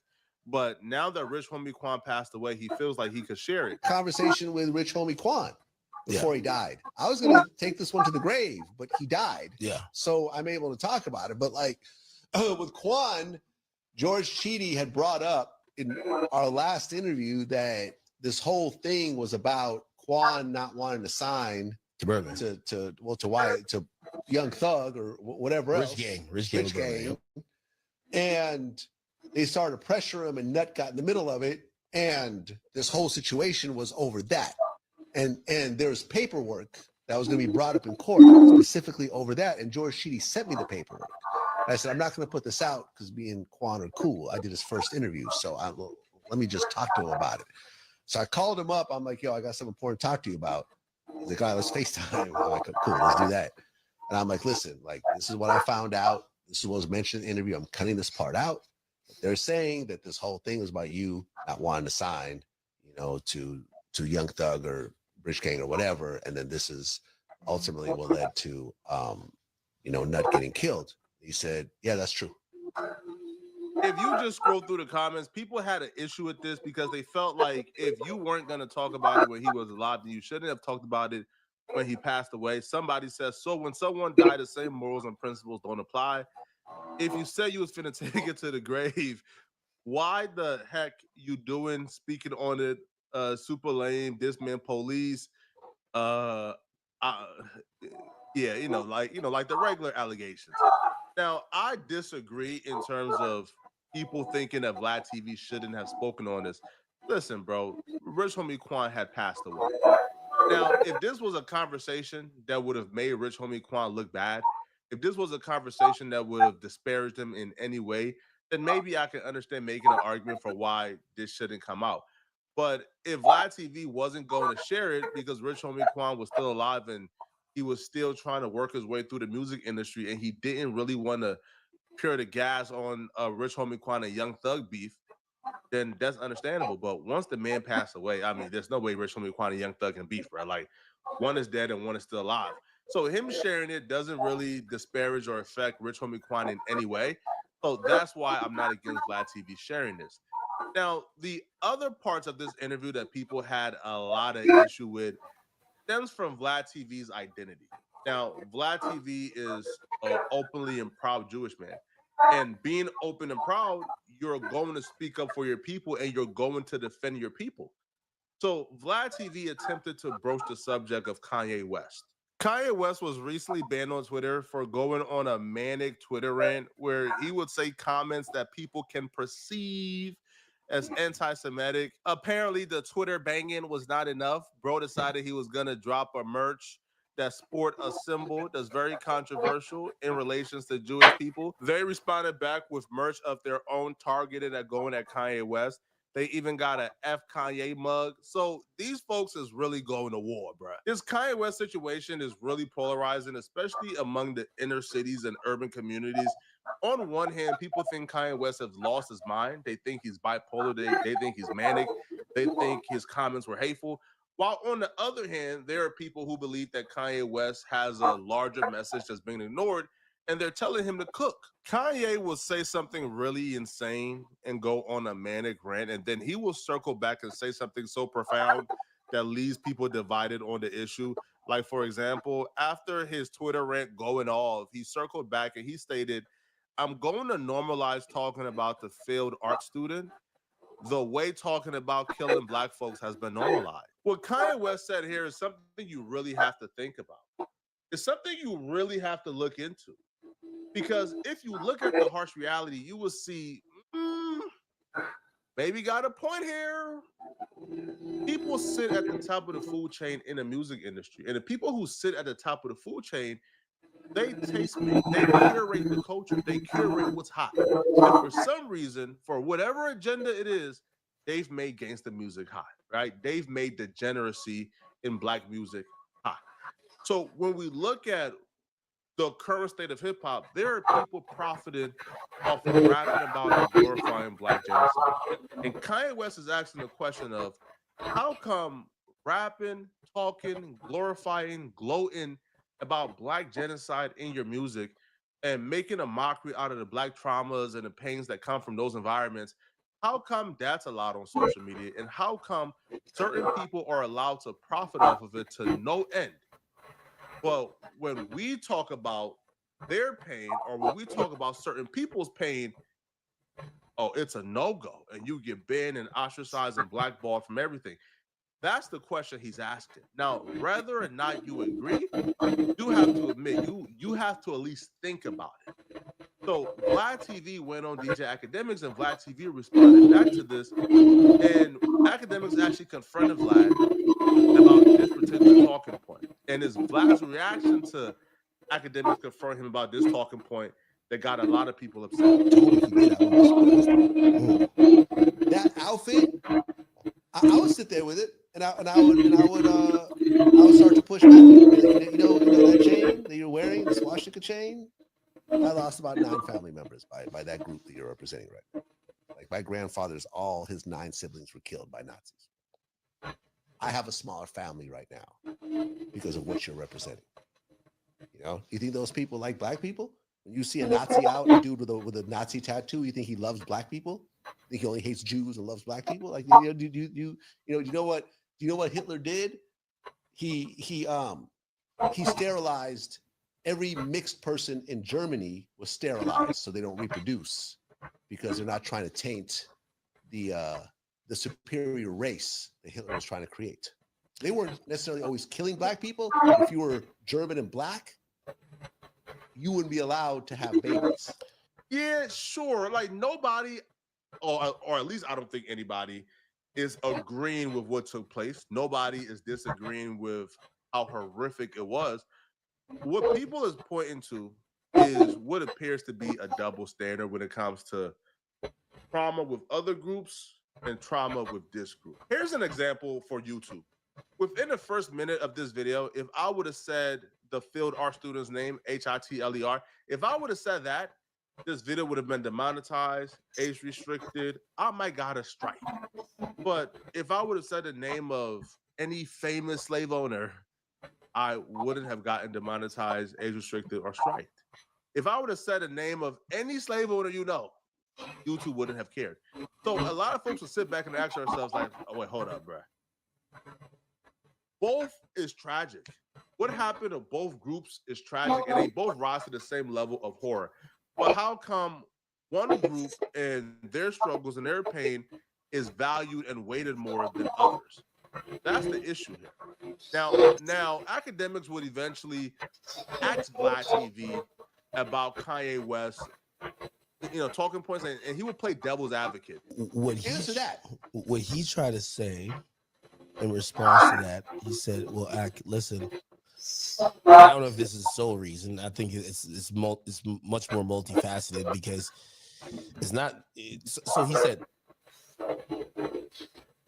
but now that Rich Homie Quan passed away, he feels like he could share it. Conversation with Rich Homie Quan before he died. I was going to take this one to the grave, but he died. Yeah. So I'm able to talk about it. But with Quan, George Cheedy had brought up in our last interview that this whole thing was about Quan not wanting to sign to Birdman, to Young Thug or whatever else. Rich Gang. And they started to pressure him, and Nut got in the middle of it. And this whole situation was over that. And there's paperwork that was going to be brought up in court specifically over that. And George Cheedy sent me the paperwork. I said, I'm not going to put this out because me and Quan are cool. I did his first interview, so let me just talk to him about it. So I called him up. I'm like, yo, I got something important to talk to you about. He's like, all right, let's FaceTime. I'm like, cool, let's do that. And I'm like, listen, this is what I found out. This is what was mentioned in the interview. I'm cutting this part out. They're saying that this whole thing was about you not wanting to sign, to Young Thug or Rich Gang or whatever. And then this is ultimately what led to, Nut getting killed. He said, yeah, that's true. If you just scroll through the comments, people had an issue with this because they felt like if you weren't going to talk about it when he was alive, then you shouldn't have talked about it when he passed away. Somebody says, so when someone died, the same morals and principles don't apply. If you said you was finna take it to the grave, why the heck you doing speaking on it? Super lame, this man police. Like the regular allegations. Now, I disagree in terms of people thinking that Vlad TV shouldn't have spoken on this. Listen, bro, Rich Homie Quan had passed away. Now, if this was a conversation that would have made Rich Homie Quan look bad, if this was a conversation that would have disparaged him in any way, then maybe I can understand making an argument for why this shouldn't come out. But if Vlad TV wasn't going to share it because Rich Homie Quan was still alive and he was still trying to work his way through the music industry and he didn't really want to pure the gas on Rich Homie Quan and Young Thug beef, then that's understandable. But once the man passed away, I mean, there's no way Rich Homie Quan and Young Thug can beef, bro. Like, one is dead and one is still alive. So him sharing it doesn't really disparage or affect Rich Homie Quan in any way. So that's why I'm not against Vlad TV sharing this. Now, the other parts of this interview that people had a lot of issue with stems from Vlad TV's identity. Now, Vlad TV is an openly and proud Jewish man. And being open and proud, you're going to speak up for your people and you're going to defend your people. So Vlad TV attempted to broach the subject of Kanye West. Kanye West was recently banned on Twitter for going on a manic Twitter rant where he would say comments that people can perceive as anti-Semitic. Apparently, the Twitter banging was not enough. Bro decided he was going to drop a merch that sport a symbol that's very controversial in relations to Jewish people. They responded back with merch of their own targeted at going at Kanye West. They even got a F Kanye mug. So these folks is really going to war, bro. This Kanye West situation is really polarizing, especially among the inner cities and urban communities. On one hand, people think Kanye West has lost his mind. They think he's bipolar. They think he's manic. They think his comments were hateful. While on the other hand, there are people who believe that Kanye West has a larger message that's being ignored, and they're telling him to cook. Kanye will say something really insane and go on a manic rant, and then he will circle back and say something so profound that leaves people divided on the issue. Like, for example, after his Twitter rant going off, he circled back and he stated, "I'm going to normalize talking about the failed art student the way talking about killing Black folks has been normalized." What Kanye West said here is something you really have to think about. It's something you really have to look into. Because if you look at the harsh reality, you will see, maybe got a point here. People sit at the top of the food chain in the music industry. And the people who sit at the top of the food chain, they taste make, they curate the culture, they curate what's hot. And for some reason, for whatever agenda it is, they've made gangsta music hot, right? They've made degeneracy in Black music hot. So when we look at the current state of hip hop, there are people profiting off of rapping about and glorifying Black genocide. And Kanye West is asking the question of how come rapping, talking, glorifying, gloating about Black genocide in your music and making a mockery out of the Black traumas and the pains that come from those environments, how come that's allowed on social media? And how come certain people are allowed to profit off of it to no end? Well, when we talk about their pain or when we talk about certain people's pain, oh, it's a no-go and you get banned and ostracized and blackballed from everything. That's the question he's asking. Now, whether or not you agree, you have to admit, you have to at least think about it. So Vlad TV went on DJ Academics and Vlad TV responded back to this. And Academics actually confronted Vlad about this particular talking point. And it's Vlad's reaction to Academics confronting him about this talking point that got a lot of people upset. That outfit, I would sit there with it, and I would start to push back. You know that chain that you're wearing, the swastika chain. I lost about 9 family members by that group that you're representing right now. Like my grandfather's, all his 9 siblings were killed by Nazis. I have a smaller family right now because of what you're representing. You know, you think those people like Black people? When you see a Nazi out, a dude with a Nazi tattoo, you think he loves Black people? You think he only hates Jews and loves Black people? Like, do you know what Hitler did? He sterilized every mixed person in Germany was sterilized so they don't reproduce because they're not trying to taint the superior race that Hitler was trying to create. They weren't necessarily always killing Black people. If you were German and Black, you wouldn't be allowed to have babies. Yeah, sure. Like nobody, or at least I don't think anybody is agreeing with what took place. Nobody is disagreeing with how horrific it was. What people is pointing to is what appears to be a double standard when it comes to trauma with other groups and trauma with this group. Here's an example for YouTube. Within the first minute of this video, if I would have said the field art student's name, Hitler, if I would have said that, this video would have been demonetized, age restricted. I might got a strike. But if I would have said the name of any famous slave owner, I wouldn't have gotten demonetized, age restricted, or striked. If I would have said the name of any slave owner you know, YouTube wouldn't have cared. So a lot of folks will sit back and ask themselves like, oh, wait, hold up, bro. Both is tragic. What happened to both groups is tragic, and they both rise to the same level of horror. But how come one group and their struggles and their pain is valued and weighted more than others? That's the issue here. Now, academics would eventually ask Vlad TV about Kanye West, talking points, and he would play devil's advocate. What he tried to say in response to that, he said, "Well, listen, I don't know if this is the sole reason. I think it's much more multifaceted because it's not." So he said,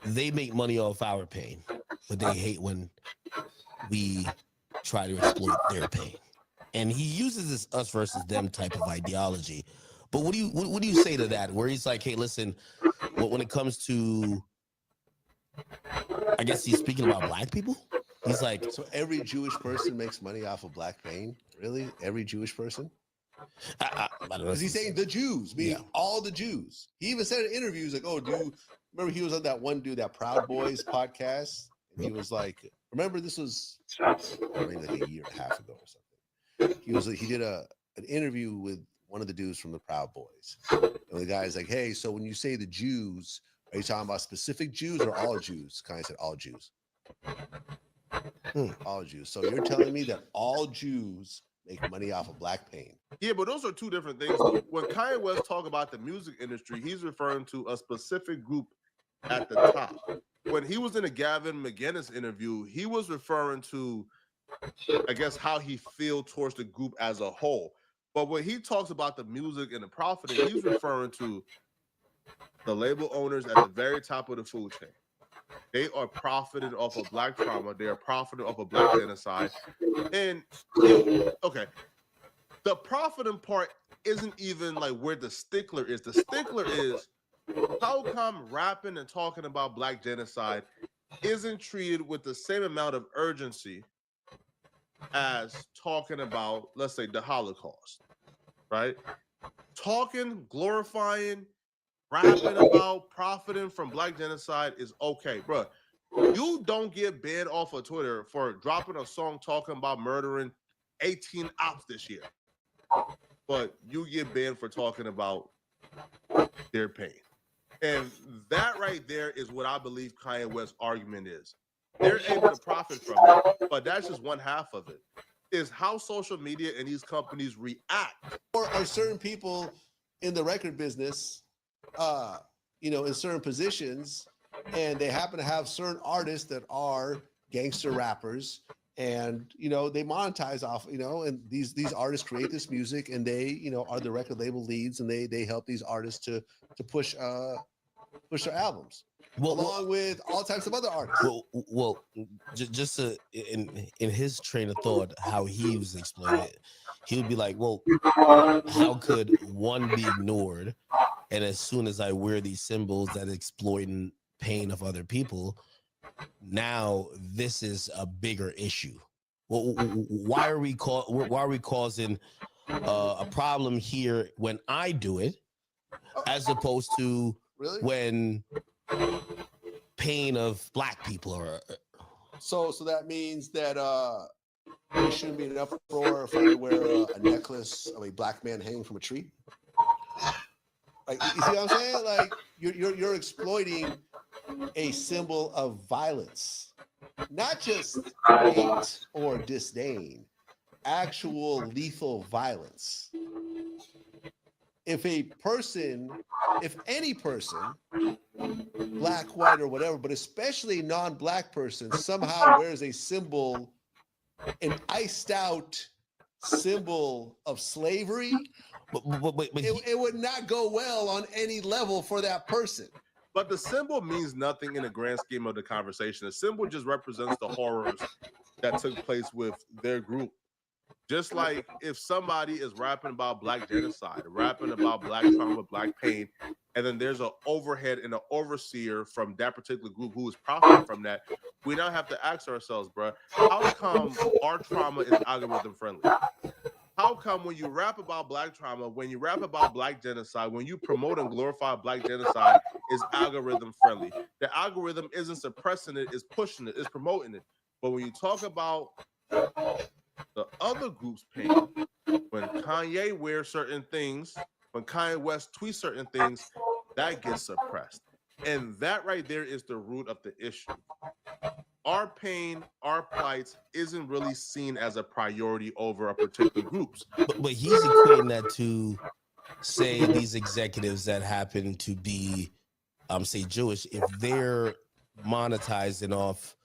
"They make money off our pain, but they hate when we try to exploit their pain." And he uses this us versus them type of ideology. But what do you say to that? Where he's like, "Hey, listen, when it comes to," I guess he's speaking about black people. He's like, so every Jewish person makes money off of black pain? Really? Every Jewish person? I don't know. Because he's saying the Jews, meaning all the Jews. He even said in interviews, like, "Oh, remember he was on that one dude, that Proud Boys podcast?" And he was like, remember this was maybe like a year and a half ago or something. He did an interview with one of the dudes from the Proud Boys. And the guy's like, "Hey, so when you say the Jews, are you talking about specific Jews or all Jews?" Kind of said all Jews. All Jews. So you're telling me that all Jews make money off of black pain? Yeah, but those are two different things. When Kanye West talk about the music industry, he's referring to a specific group at the top. When he was in a Gavin McInnes interview, he was referring to, I guess, how he feels towards the group as a whole. But when he talks about the music and the profiting, he's referring to the label owners at the very top of the food chain. They are profiting off of black trauma. They are profiting off of black genocide. And okay, the profiting part isn't even like where the stickler is. The stickler is how come rapping and talking about black genocide isn't treated with the same amount of urgency as talking about, let's say, the Holocaust, right? Talking, glorifying, rapping about profiting from black genocide is okay, bro. You don't get banned off of Twitter for dropping a song talking about murdering 18 ops this year, but you get banned for talking about their pain. And that right there is what I believe Kanye West's argument is. They're able to profit from it, but that's just one half of it. Is how social media and these companies react. Or are certain people in the record business, in certain positions, and they happen to have certain artists that are gangster rappers, and they monetize off, and these artists create this music, and they are the record label leads, and they help these artists to push their albums, along with all types of other artists. Just in his train of thought, how he was explaining it, he would be like, "Well, how could one be ignored? And as soon as I wear these symbols that exploiting pain of other people, now this is a bigger issue. Well, why are we causing a problem here when I do it, as opposed to when pain of black people are?" So that means that there shouldn't be an uproar if I wear a necklace of a black man hanging from a tree. Like, you see what I'm saying? Like, you're exploiting a symbol of violence, not just hate or disdain. actual lethal violence. If any person, black, white, or whatever, but especially non-black person, somehow wears a symbol, an iced out symbol of slavery, it would not go well on any level for that person. But the symbol means nothing in the grand scheme of the conversation. The symbol just represents the horrors that took place with their group. Just like if somebody is rapping about black genocide, rapping about black trauma, black pain, and then there's an overhead and an overseer from that particular group who is profiting from that, we now have to ask ourselves, bro, how come our trauma is algorithm friendly? How come when you rap about black trauma, when you rap about black genocide, when you promote and glorify black genocide, is algorithm friendly? The algorithm isn't suppressing it, it's pushing it, it's promoting it. But when you talk about the other group's pain, when Kanye wears certain things, when Kanye West tweets certain things, that gets suppressed. And that right there is the root of the issue. Our pain, our plight isn't really seen as a priority over a particular groups. But he's equating that to, say, these executives that happen to be, say, Jewish, if they're monetizing off,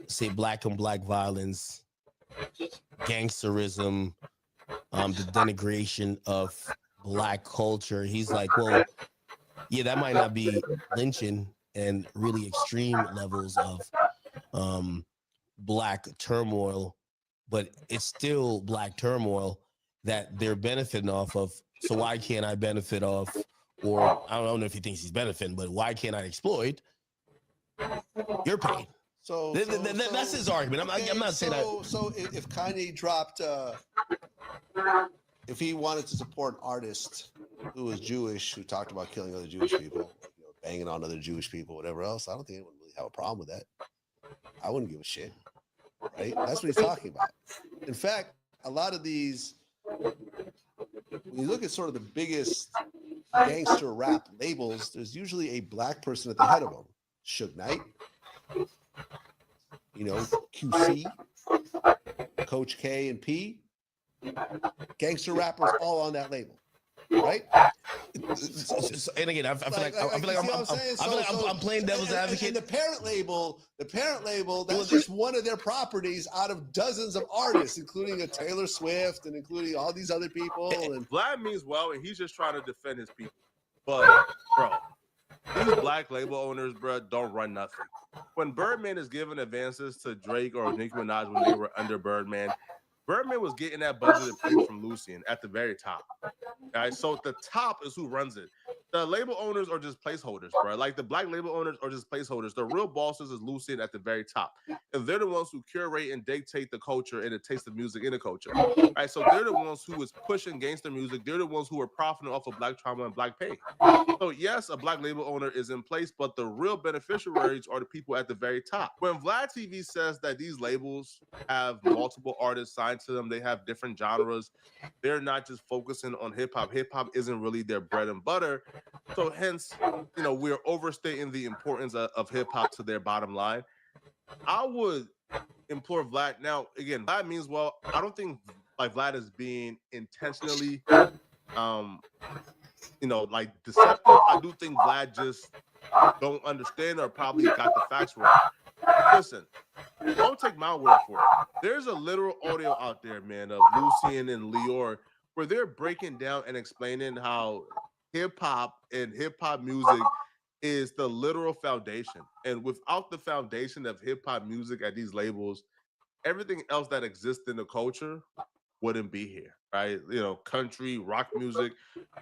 say, black on black violence, gangsterism, the denigration of black culture. He's like, well, yeah, that might not be lynching and really extreme levels of black turmoil, but it's still black turmoil that they're benefiting off of. So why can't I benefit off, or I don't know if he thinks he's benefiting, but why can't I exploit your pain? So that's his argument. I'm not saying that. So if Kanye dropped, if he wanted to support an artist who was Jewish, who talked about killing other Jewish people, banging on other Jewish people, whatever else, I don't think anyone really have a problem with that. I wouldn't give a shit, right? That's what he's talking about. In fact, a lot of these, when you look at sort of the biggest gangster rap labels, there's usually a black person at the head of them. Suge Knight, QC, Coach K and P, gangster rappers all on that label, right? And again, I feel like I'm playing devil's advocate. And the parent label, that's just one of their properties out of dozens of artists, including a Taylor Swift and including all these other people. And Vlad means well, and he's just trying to defend his people. But, bro, these black label owners, bro, don't run nothing. When Birdman is giving advances to Drake or Nicki Minaj when they were under Birdman was getting that budget approved from Lucian at the very top. All right, so the top is who runs it. The label owners are just placeholders, bro. Like the black label owners are just placeholders. The real bosses is Lucian at the very top. And they're the ones who curate and dictate the culture and the taste of music in the culture. All right, so they're the ones who is pushing gangster music. They're the ones who are profiting off of black trauma and black pain. So yes, a black label owner is in place, but the real beneficiaries are the people at the very top. When Vlad TV says that these labels have multiple artists signed to them, they have different genres, they're not just focusing on hip-hop. Hip-hop isn't really their bread and butter. So hence, we're overstating the importance of hip-hop to their bottom line. I would implore Vlad. Now, again, Vlad means well. I don't think like Vlad is being intentionally, deceptive. I do think Vlad just don't understand or probably got the facts wrong. Listen, don't take my word for it. There's a literal audio out there, man, of Lucian and Lior, where they're breaking down and explaining how hip-hop and hip-hop music is the literal foundation. And without the foundation of hip-hop music at these labels, everything else that exists in the culture wouldn't be here, right? Country, rock music.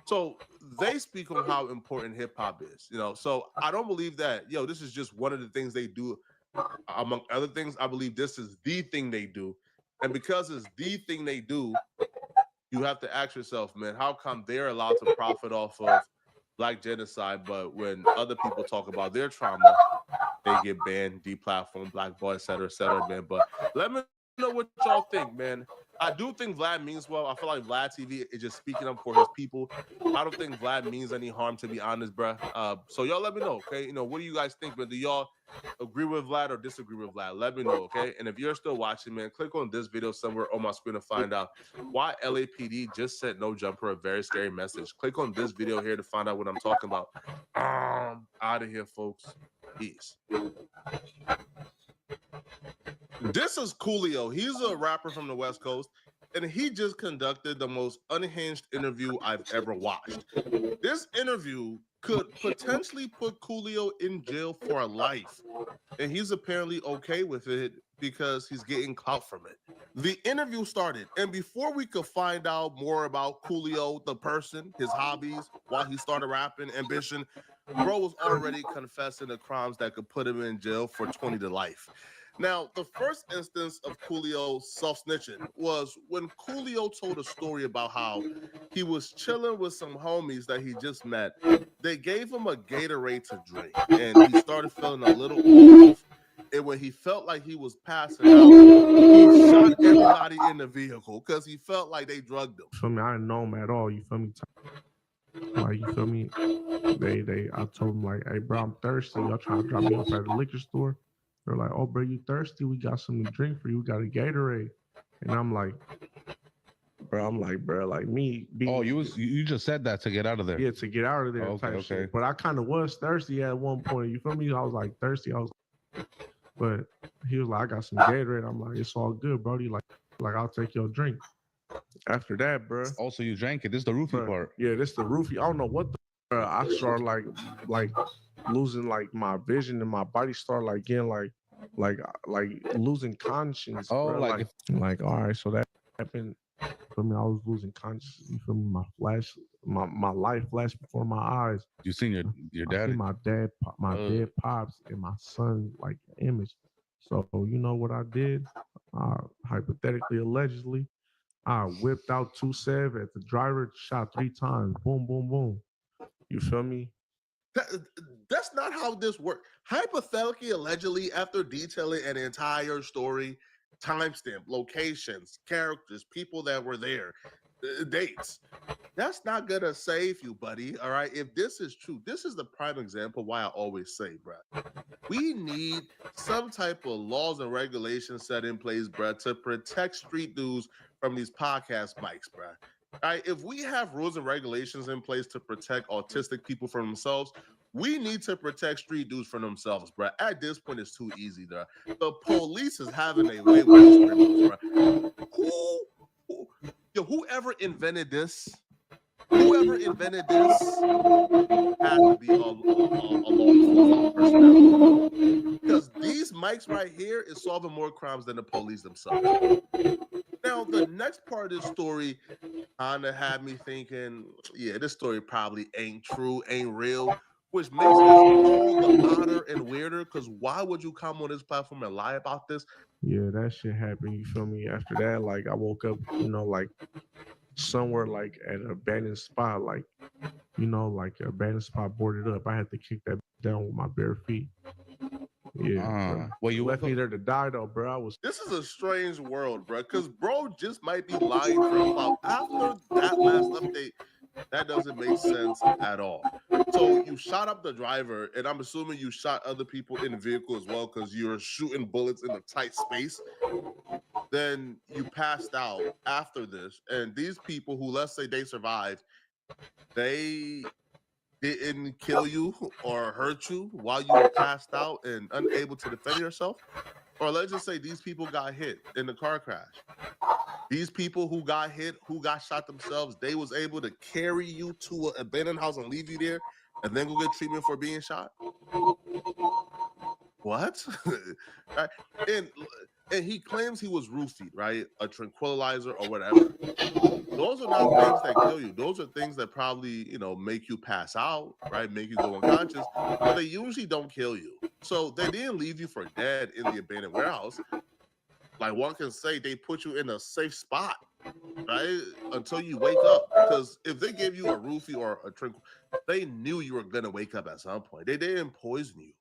So they speak on how important hip-hop is, So I don't believe that, this is just one of the things they do. Among other things, I believe this is the thing they do. And because it's the thing they do, you have to ask yourself, man, how come they're allowed to profit off of black genocide, but when other people talk about their trauma, they get banned, deplatformed, blackballed, et cetera, man. But let me know what y'all think, man. I do think Vlad means well. I feel like Vlad TV is just speaking up for his people. I don't think Vlad means any harm, to be honest, bruh. So y'all let me know, okay? You know, what do you guys think? But do y'all agree with Vlad or disagree with Vlad? Let me know, okay? And if you're still watching, man, click on this video somewhere on my screen to find out why LAPD just sent No Jumper a very scary message. Click on this video here to find out what I'm talking about. Out of here, folks. Peace. This is Coolio. He's a rapper from the West Coast, and he just conducted the most unhinged interview I've ever watched. This interview could potentially put Coolio in jail for life, and he's apparently okay with it because he's getting clout from it. The interview started, and before we could find out more about Coolio, the person, his hobbies, why he started rapping, ambition, bro was already confessing the crimes that could put him in jail for 20 to life. Now, the first instance of Coolio self-snitching was when Coolio told a story about how he was chilling with some homies that he just met. They gave him a Gatorade to drink, and he started feeling a little off. And when he felt like he was passing out, he shot everybody in the vehicle because he felt like they drugged him. Feel me? I didn't know him at all. You feel me? Like, you feel me? I told him like, hey, bro, I'm thirsty. Y'all trying to drop me off at the liquor store? They're like, oh, bro, you thirsty? We got something to drink for you. We got a Gatorade. And I'm like, bro, like me. You just said that to get out of there. Yeah, to get out of there. Okay, type okay. Shit. But I kind of was thirsty at one point. You feel me? I was like thirsty. But he was like, I got some Gatorade. I'm like, it's all good, bro. Like I'll take your drink. After that, bro. Also, you drank it. This is the roofie part. Yeah, this the roofie. I don't know what I started like losing like my vision and my body started like getting like losing conscience. Oh, bro. like all right, so that happened. For me, I was losing conscience. You feel me? My life flashed before my eyes. You seen your I dad? seen my dead pops and my son like image. So you know what I did? Hypothetically, allegedly, I whipped out 2-7 at the driver, shot 3 times. Boom, boom, boom. You feel me? That's not how this works. Hypothetically, allegedly, after detailing an entire story, timestamp, locations, characters, people that were there, dates, that's not gonna save you, buddy. All right. If this is true, this is the prime example why I always say, bruh, we need some type of laws and regulations set in place, bruh, to protect street dudes from these podcast mics, bruh. All right, if we have rules and regulations in place to protect autistic people from themselves, we need to protect street dudes from themselves, bro. At this point, it's too easy, bro. The police is having a way with these criminals, bro. Whoever invented this has to be a law enforcement personnel. Because these mics right here is solving more crimes than the police themselves. Now, the next part of this story kind of had me thinking, yeah, this story probably ain't true, ain't real, which makes this all the odder and weirder, because why would you come on this platform and lie about this? Yeah, that shit happened. You feel me? After that, like I woke up, you know, like somewhere like at an abandoned spot, like, you know, like an abandoned spot boarded up. I had to kick that down with my bare feet. Yeah. Well, you left me there to die though, bro. This is a strange world, bro, because bro just might be lying for a while. After that last update, that doesn't make sense at all. So you shot up the driver, and I'm assuming you shot other people in the vehicle as well because you're shooting bullets in a tight space. Then you passed out after this, and these people who, let's say they survived, they didn't kill you or hurt you while you were passed out and unable to defend yourself? Or let's just say these people got hit in the car crash. These people who got hit, who got shot themselves, they was able to carry you to an abandoned house and leave you there and then go get treatment for being shot? What? Right? And he claims he was roofied, right? A tranquilizer or whatever. Those are not things that kill you. Those are things that probably, you know, make you pass out, right? Make you go unconscious, but they usually don't kill you. So they didn't leave you for dead in the abandoned warehouse. Like one can say, they put you in a safe spot, right? Until you wake up. Because if they gave you a roofie or a tranquil, they knew you were going to wake up at some point. They didn't poison you.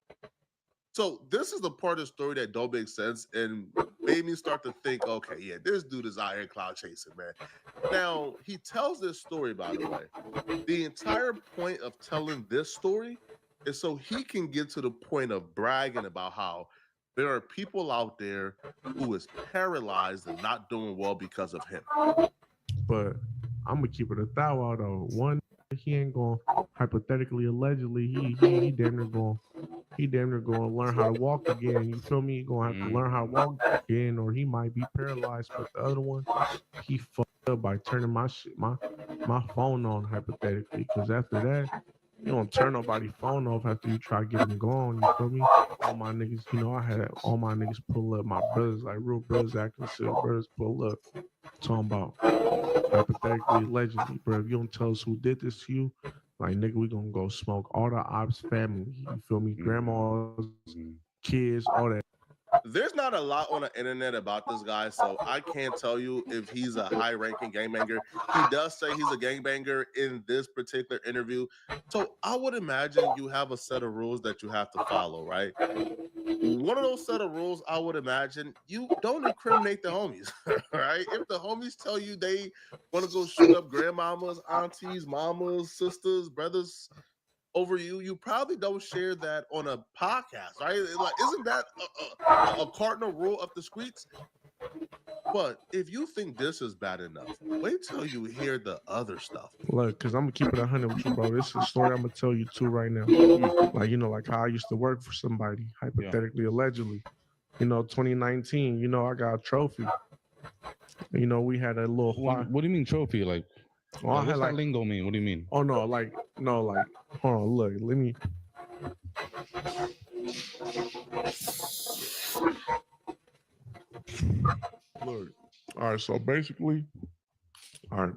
So this is the part of the story that don't make sense and made me start to think, okay, yeah, this dude is out here cloud chasing, man. Now, he tells this story, by the way. The entire point of telling this story is so he can get to the point of bragging about how there are people out there who is paralyzed and not doing well because of him. But I'm gonna keep it a thou out though. One, he ain't going hypothetically, allegedly, he damn near going learn how to walk again. You feel me? He gonna have to learn how to walk again, or he might be paralyzed. But the other one, he fucked up by turning my phone on hypothetically. Because after that, you don't turn nobody's phone off after you try to get them going. You feel me? All my niggas, I had all my niggas pull up. My brothers, like real brothers, I consider brothers pull up. Talking about hypothetically, allegedly, bro. If you don't tell us who did this to you, like nigga, we gonna go smoke all the ops family. You feel me? Grandmas, kids, all that. There's not a lot on the internet about this guy, so I can't tell you if he's a high-ranking gangbanger. He does say he's a gangbanger in this particular interview. So I would imagine you have a set of rules that you have to follow, right? One of those set of rules, I would imagine, you don't incriminate the homies, right? If the homies tell you they want to go shoot up grandmamas, aunties, mamas, sisters, brothers over you, you probably don't share that on a podcast, right? Like, isn't that a cardinal rule of the streets? But if you think this is bad enough, wait till you hear the other stuff. Look, because I'm gonna keep it 100 with you, bro. This is a story I'm gonna tell you too right now. Like, like how I used to work for somebody, hypothetically, allegedly. 2019, I got a trophy. We had a little fight. What do you mean trophy? Like, I had what's that lingo mean? What do you mean? Oh no, hold on, look, let me. Look, all right. So basically, all right.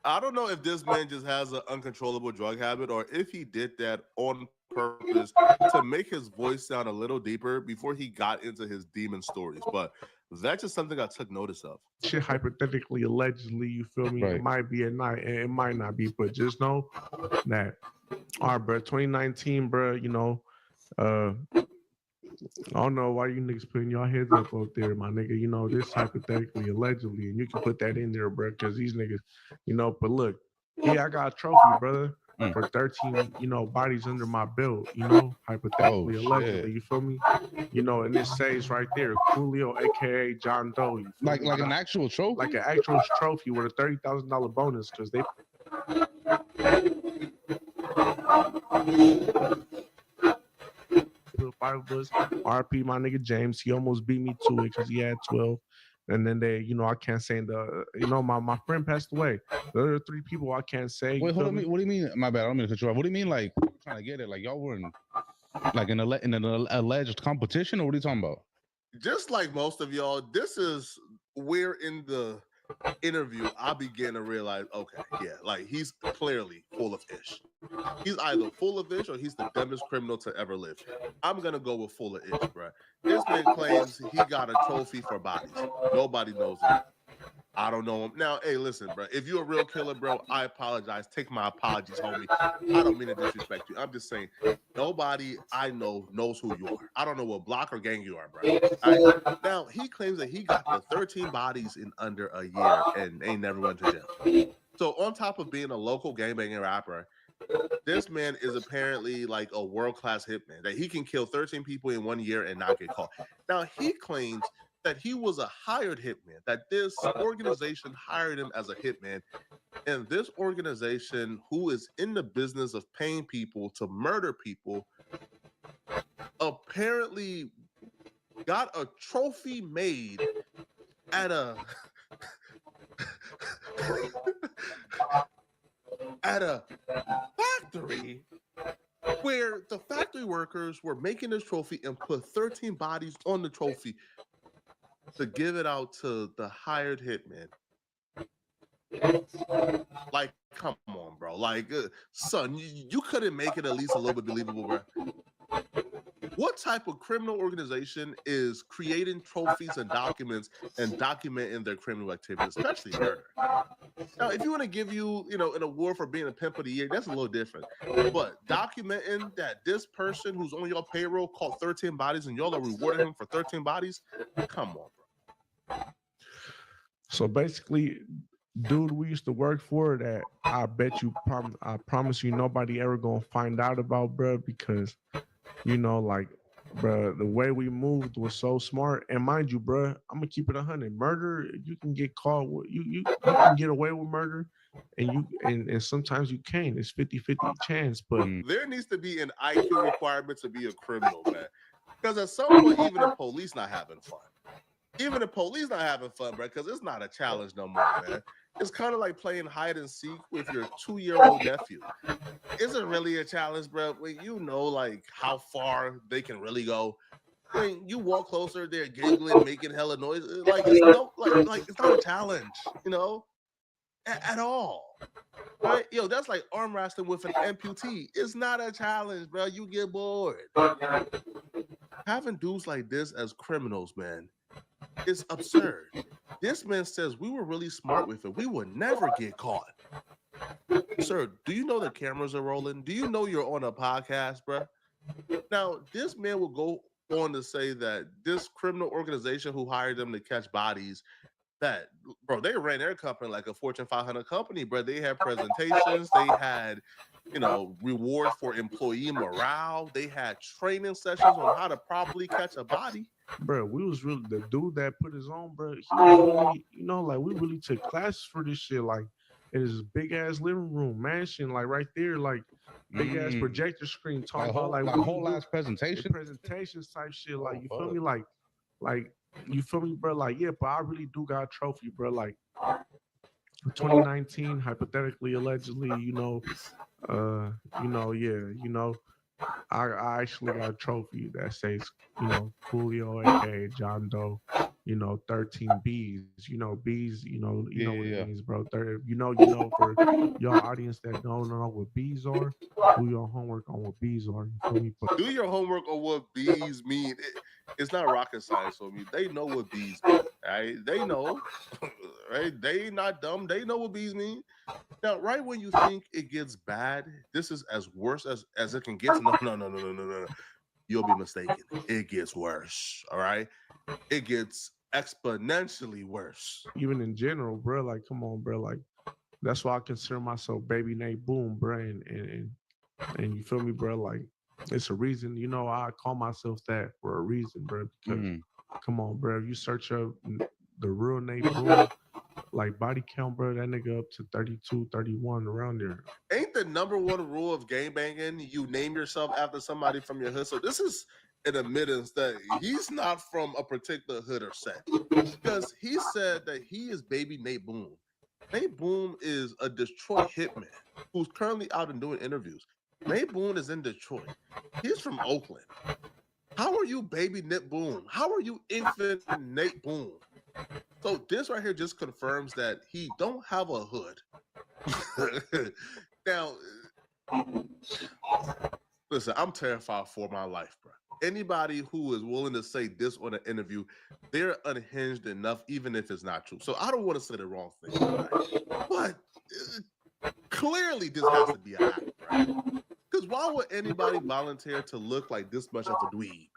I don't know if this man just has an uncontrollable drug habit or if he did that on purpose to make his voice sound a little deeper before he got into his demon stories. But that's just something I took notice of. Shit, hypothetically, allegedly, you feel me? Right. It might be at night and it might not be, but just know that, all right, bro, 2019, bro, I don't know why you niggas putting your heads up there, my nigga. This hypothetically, allegedly, and you can put that in there, bro, because these niggas, but look, yeah, I got a trophy, brother, for 13, bodies under my belt, hypothetically, allegedly, you feel me? And it says right there, Julio, aka John Doe. You feel Like me? an actual trophy? Like an actual trophy with a $30,000 bonus, because they. Five of us. RP my nigga James. He almost beat me to it because he had 12. And then they, I can't say my friend passed away. The other 3 people I can't say. Wait, hold on. What do you mean? My bad. I don't mean to cut you off. What do you mean, like, trying to get it? Like, y'all were in an alleged competition, or what are you talking about? Just like most of y'all, this is where in the interview I began to realize, okay, yeah, like he's clearly full of ish. He's either full of ish or he's the dumbest criminal to ever live. I'm gonna go with full of ish, bro. This man claims he got a trophy for bodies. Nobody knows him. I don't know him. Now, hey, listen, bro. If you're a real killer, bro, I apologize. Take my apologies, homie. I don't mean to disrespect you. I'm just saying, nobody I know knows who you are. I don't know what block or gang you are, bro. Right? Now, he claims that he got the 13 bodies in under a year and ain't never went to jail. So on top of being a local gangbanging rapper, this man is apparently like a world-class hitman, that he can kill 13 people in 1 year and not get caught. Now, he claims that he was a hired hitman, that this organization hired him as a hitman, and this organization, who is in the business of paying people to murder people, apparently got a trophy made at a factory where the factory workers were making this trophy and put 13 bodies on the trophy to give it out to the hired hitman. Like, come on, bro. Like, son, you couldn't make it at least a little bit believable, bro. What type of criminal organization is creating trophies and documents and documenting their criminal activity, especially murder? Now, if you want to give you an award for being a pimp of the year, that's a little different. But documenting that this person who's on your payroll caught 13 bodies and y'all are rewarding him for 13 bodies, come on, bro. So basically, dude, we used to work for that. I bet you, I promise you, nobody ever gonna find out about, bro, because like, bro, the way we moved was so smart. And mind you, bro, I'm gonna keep it 100. Murder, you can get caught with you can get away with murder, and sometimes you can't. It's 50-50 chance, but There needs to be an IQ requirement to be a criminal, man. Because at some point, even the police not having fun. Even the police not having fun, bro, because it's not a challenge no more, man. It's kind of like playing hide and seek with your 2-year-old nephew. Isn't really a challenge, bro. When you know, like, how far they can really go. When you walk closer, they're giggling, making hella noise. Like it's it's not a challenge, at all. Right? Yo, that's like arm wrestling with an amputee. It's not a challenge, bro. You get bored. Having dudes like this as criminals, man, it's absurd. This man says we were really smart with it. We would never get caught. Sir, do you know the cameras are rolling? Do you know you're on a podcast, bro? Now, this man will go on to say that this criminal organization who hired them to catch bodies, that, bro, they ran their company like a Fortune 500 company, bro. They had presentations. They had, rewards for employee morale. They had training sessions on how to properly catch a body. bro, we was really the dude that put his on, bro. He was really, like we really took classes for this shit. Like it is a big ass living room mansion, like right there, like big ass projector screen talking about like whole ass presentation, presentations type shit. Like you feel me, like you feel me, bro. Like yeah, but I really do got a trophy, bro. Like 2019, hypothetically, allegedly, I actually got a trophy that says, Coolio, aka John Doe, 13 B's, B's, what it means, bro. For y'all audience that don't know what B's are, do your homework on what B's are. You feel me? But do your homework on what bees mean. It's not rocket science for me. They know what bees mean, right? They know, right? They not dumb. They know what bees mean. Now, right when you think it gets bad, this is as worse as it can get. No. You'll be mistaken. It gets worse. All right. It gets exponentially worse. Even in general, bro. Like, come on, bro. Like, that's why I consider myself Baby Nate Boom, bro. And you feel me, bro? Like, it's a reason. I call myself that for a reason, bro. Because come on, bro. If you search up the real Nate Boom, like body count, bro, that nigga up to 32, 31 around there. Ain't the number one rule of gangbanging you name yourself after somebody from your hood? So this is an admittance that he's not from a particular hood or set, because he said that he is Baby Nate Boom. Nate Boom is a Detroit hitman who's currently out and doing interviews. Nate Boom is in Detroit. He's from Oakland. How are you Baby Nate Boom? How are you infant Nate Boom? So this right here just confirms that he don't have a hood. Now, listen, I'm terrified for my life, bro. Anybody who is willing to say this on an interview, they're unhinged enough, even if it's not true. So I don't want to say the wrong thing, right? But clearly this has to be an act, right? Because why would anybody volunteer to look like this much of a dweeb?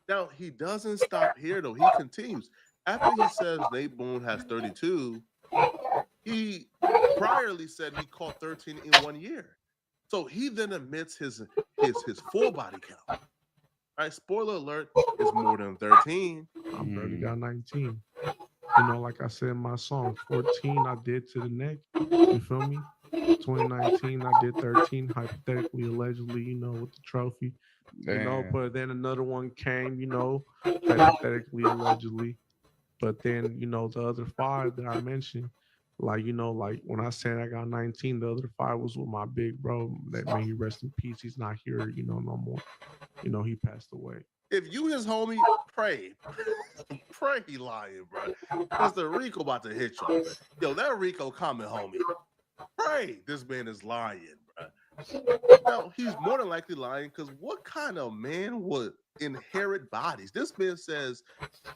Now, he doesn't stop here, though. He continues. After he says Nate Boone has 32, he priorly said he caught 13 in 1 year. So he then admits his full body count. All right, spoiler alert, is more than 13. I barely got 19. Like I said in my song, 14 I did to the neck. You feel me? 2019 I did 13, hypothetically, allegedly, with the trophy. But then another one came, hypothetically, allegedly. But then, the other 5 that I mentioned, like when I said I got 19, the other 5 was with my big bro. That may he rest in peace. He's not here, no more. He passed away. If you his homie, pray he lying, bro. Because the Rico about to hit you. Yo, that Rico comment, homie. Pray this man is lying, bro. Now, he's more than likely lying because what kind of man would inherit bodies? This man says,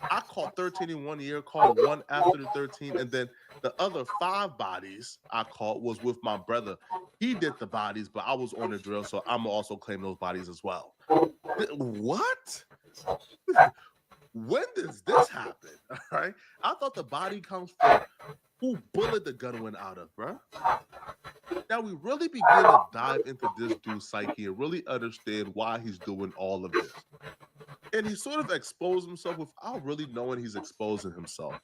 I caught 13 in 1 year, caught one after the 13, and then the other 5 bodies I caught was with my brother. He did the bodies, but I was on the drill, so I'm also claim those bodies as well. What? When does this happen? All right. I thought the body comes from who bullet the gun went out of, bro. Now we really begin to dive into this dude's psyche and really understand why he's doing all of this. And he sort of exposed himself without really knowing he's exposing himself.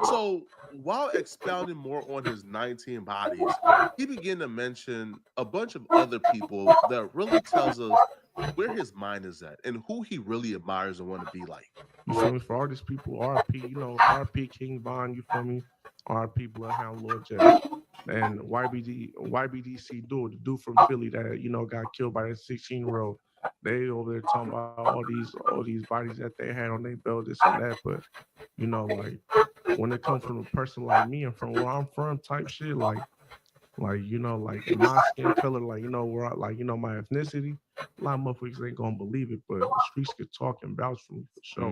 So while expounding more on his 19 bodies, he began to mention a bunch of other people that really tells us where his mind is at and who he really admires and want to be like. You feel me? For all these people, RP, RP King Von, you feel me? RP Bloodhound Lord Jeff. And YBDC dude, the dude from Philly that, got killed by that 16-year-old. They over there talking about all these bodies that they had on their belt, this and that. But, like when it comes from a person like me and from where I'm from type shit, like my skin color, where my ethnicity, a lot of motherfuckers ain't gonna believe it, but the streets could talk and vouch for me for sure.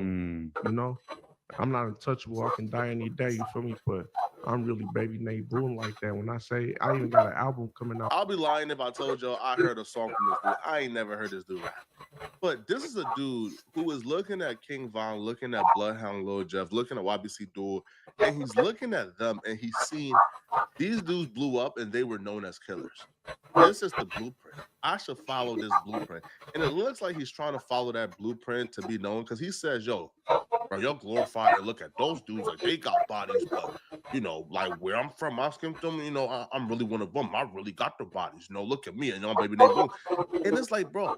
I'm not untouchable. I can die any day, you feel me? But I'm really baby Nate Boone like that. When I say I even got an album coming out. I'll be lying if I told y'all I heard a song from this dude. I ain't never heard this dude rap. But this is a dude who is looking at King Von, looking at Bloodhound Lil Jeff, looking at YBC Duel, and he's looking at them and he's seen these dudes blew up and they were known as killers. This is the blueprint. I should follow this blueprint. And it looks like he's trying to follow that blueprint to be known because he says, yo, bro, y'all glorify and look at those dudes like they got bodies, but like where I'm from, my skin tone, I'm really one of them. I really got the bodies. Look at me and baby Nate Boone. And it's like, bro,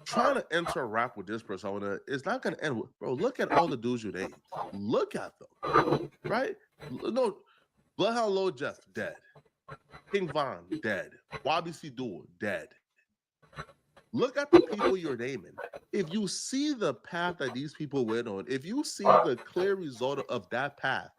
trying to enter a rap with this persona is not gonna end with, bro. Look at all the dudes you named. Look at them, right? No, Bloodhound Lil Jeff dead. King Von dead. YBC Duel dead. Look at the people you're naming. If you see the path that these people went on, if you see the clear result of that path,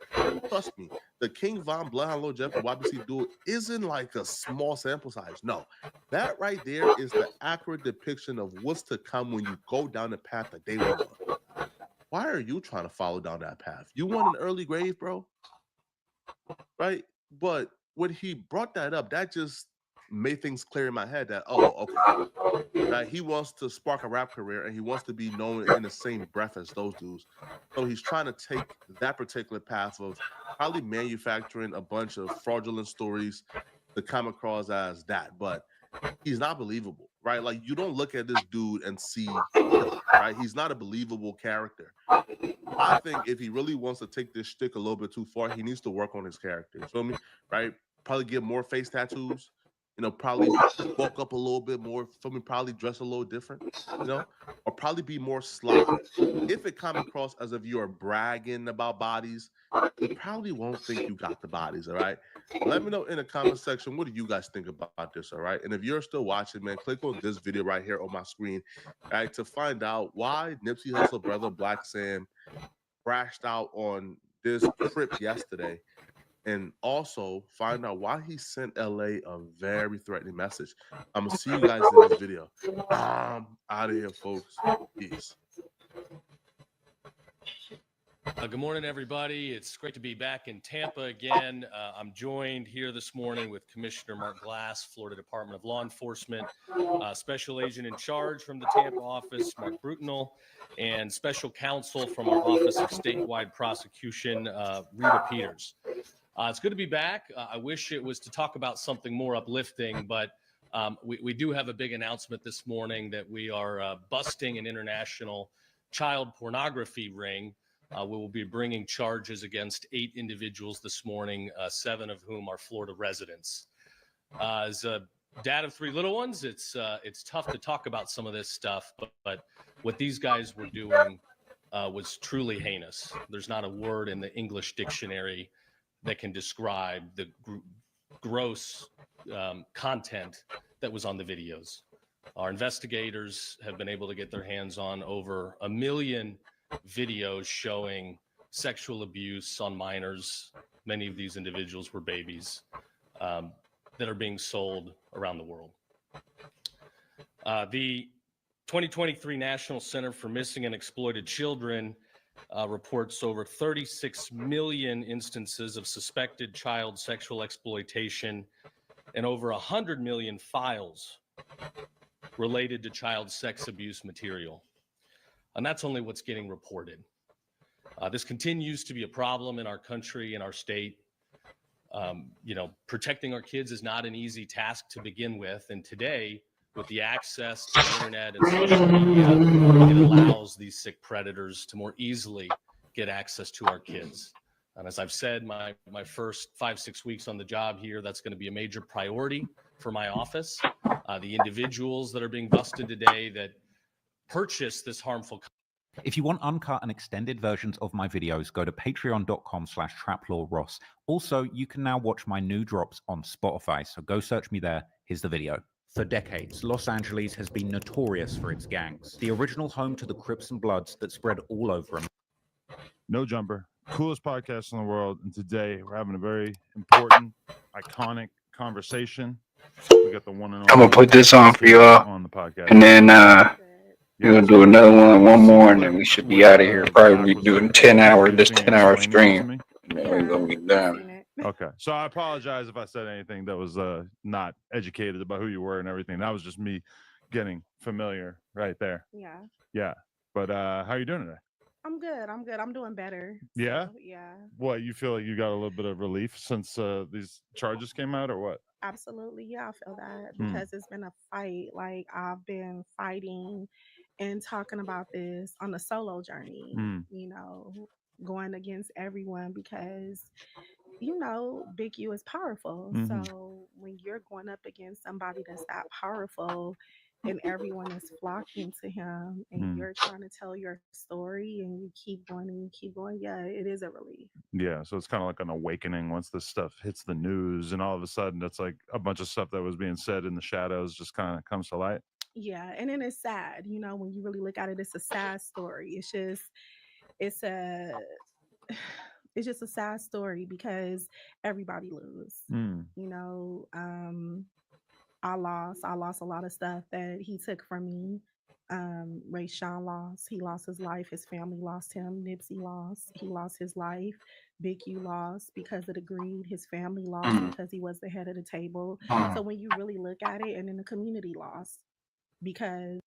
trust me, the King Von, Bloodhound Lil Jeff, and YBC Duel isn't like a small sample size. No, that right there is the accurate depiction of what's to come when you go down the path that they went on. Why are you trying to follow down that path? You want an early grave, bro? Right? But when he brought that up, that just made things clear in my head that, okay, right? He wants to spark a rap career and he wants to be known in the same breath as those dudes. So he's trying to take that particular path of probably manufacturing a bunch of fraudulent stories to come across as that. But he's not believable, right? Like you don't look at this dude and see, right? He's not a believable character. I think if he really wants to take this shtick a little bit too far, he needs to work on his character. You feel me? Right? Probably get more face tattoos. Probably bulk up a little bit more. Feel me? Probably dress a little different. Or probably be more sly. If it comes across as if you are bragging about bodies, he probably won't think you got the bodies. All right. Let me know in the comment section, what do you guys think about this? All right. And if you're still watching, man, click on this video right here on my screen, all right, to find out why Nipsey Hussle brother Black Sam crashed out on this trip yesterday. And also find out why he sent LA a very threatening message. I'm gonna see you guys in this video. I'm out of here, folks. Peace. Good morning, everybody. It's great to be back in Tampa again. I'm joined here this morning with Commissioner Mark Glass, Florida Department of Law Enforcement, Special Agent in Charge from the Tampa office, Mark Brutinel, and Special Counsel from our Office of Statewide Prosecution, Rita Peters. It's good to be back. I wish it was to talk about something more uplifting, but we do have a big announcement this morning that we are busting an international child pornography ring. We will be bringing charges against 8 individuals this morning, 7 of whom are Florida residents. As a dad of 3 little ones, it's tough to talk about some of this stuff, but what these guys were doing was truly heinous. There's not a word in the English dictionary that can describe the gross content that was on the videos. Our investigators have been able to get their hands on over 1 million videos showing sexual abuse on minors. Many of these individuals were babies. that are being sold around the world. The 2023 National Center for Missing and Exploited Children reports over 36 million instances of suspected child sexual exploitation and over 100 million files related to child sex abuse material. And that's only what's getting reported. This continues to be a problem in our country, in our state. Protecting our kids is not an easy task to begin with. And today, with the access to the internet and social media, it allows these sick predators to more easily get access to our kids. And as I've said, my first 5-6 weeks on the job here, that's going to be a major priority for my office. The individuals that are being busted today that purchase this harmful. If you want uncut and extended versions of my videos, go to patreon.com/traplawross. Also, you can now watch my new drops on Spotify, so go search me there. Here's the video. For decades, Los Angeles has been notorious for its gangs, the original home to the Crips and Bloods that spread all over them. No Jumper, coolest podcast in the world, and today we're having a very important, iconic conversation. We got the one and only. I'm gonna put this on for y'all on the podcast, and then we're gonna do another one more, and then we should be out of here. Probably be doing 10-hour stream, and then we're gonna be done. Okay, so I apologize if I said anything that was not educated about who you were and everything. That was just me getting familiar right there. Yeah, but how are you doing today? I'm good. I'm doing better. Yeah. So, yeah. What, you feel like you got a little bit of relief since these charges came out, or what? Absolutely. Yeah, I feel that because it's been a fight. Like I've been fighting and talking about this on a solo journey, going against everyone because Big U is powerful. So when you're going up against somebody that's that powerful and everyone is flocking to him and you're trying to tell your story and you keep going, yeah, it is a relief. Yeah, so it's kind of like an awakening once this stuff hits the news, and all of a sudden it's like a bunch of stuff that was being said in the shadows just kind of comes to light. Yeah, and then it's sad, when you really look at it, it's a sad story. It's just a sad story because everybody lose. I lost a lot of stuff that he took from me. Ray Sean lost. He lost his life. His family lost him. Nipsey lost. He lost his life. Big U lost because of the greed. His family lost because he was the head of the table. So when you really look at it, and then the community lost because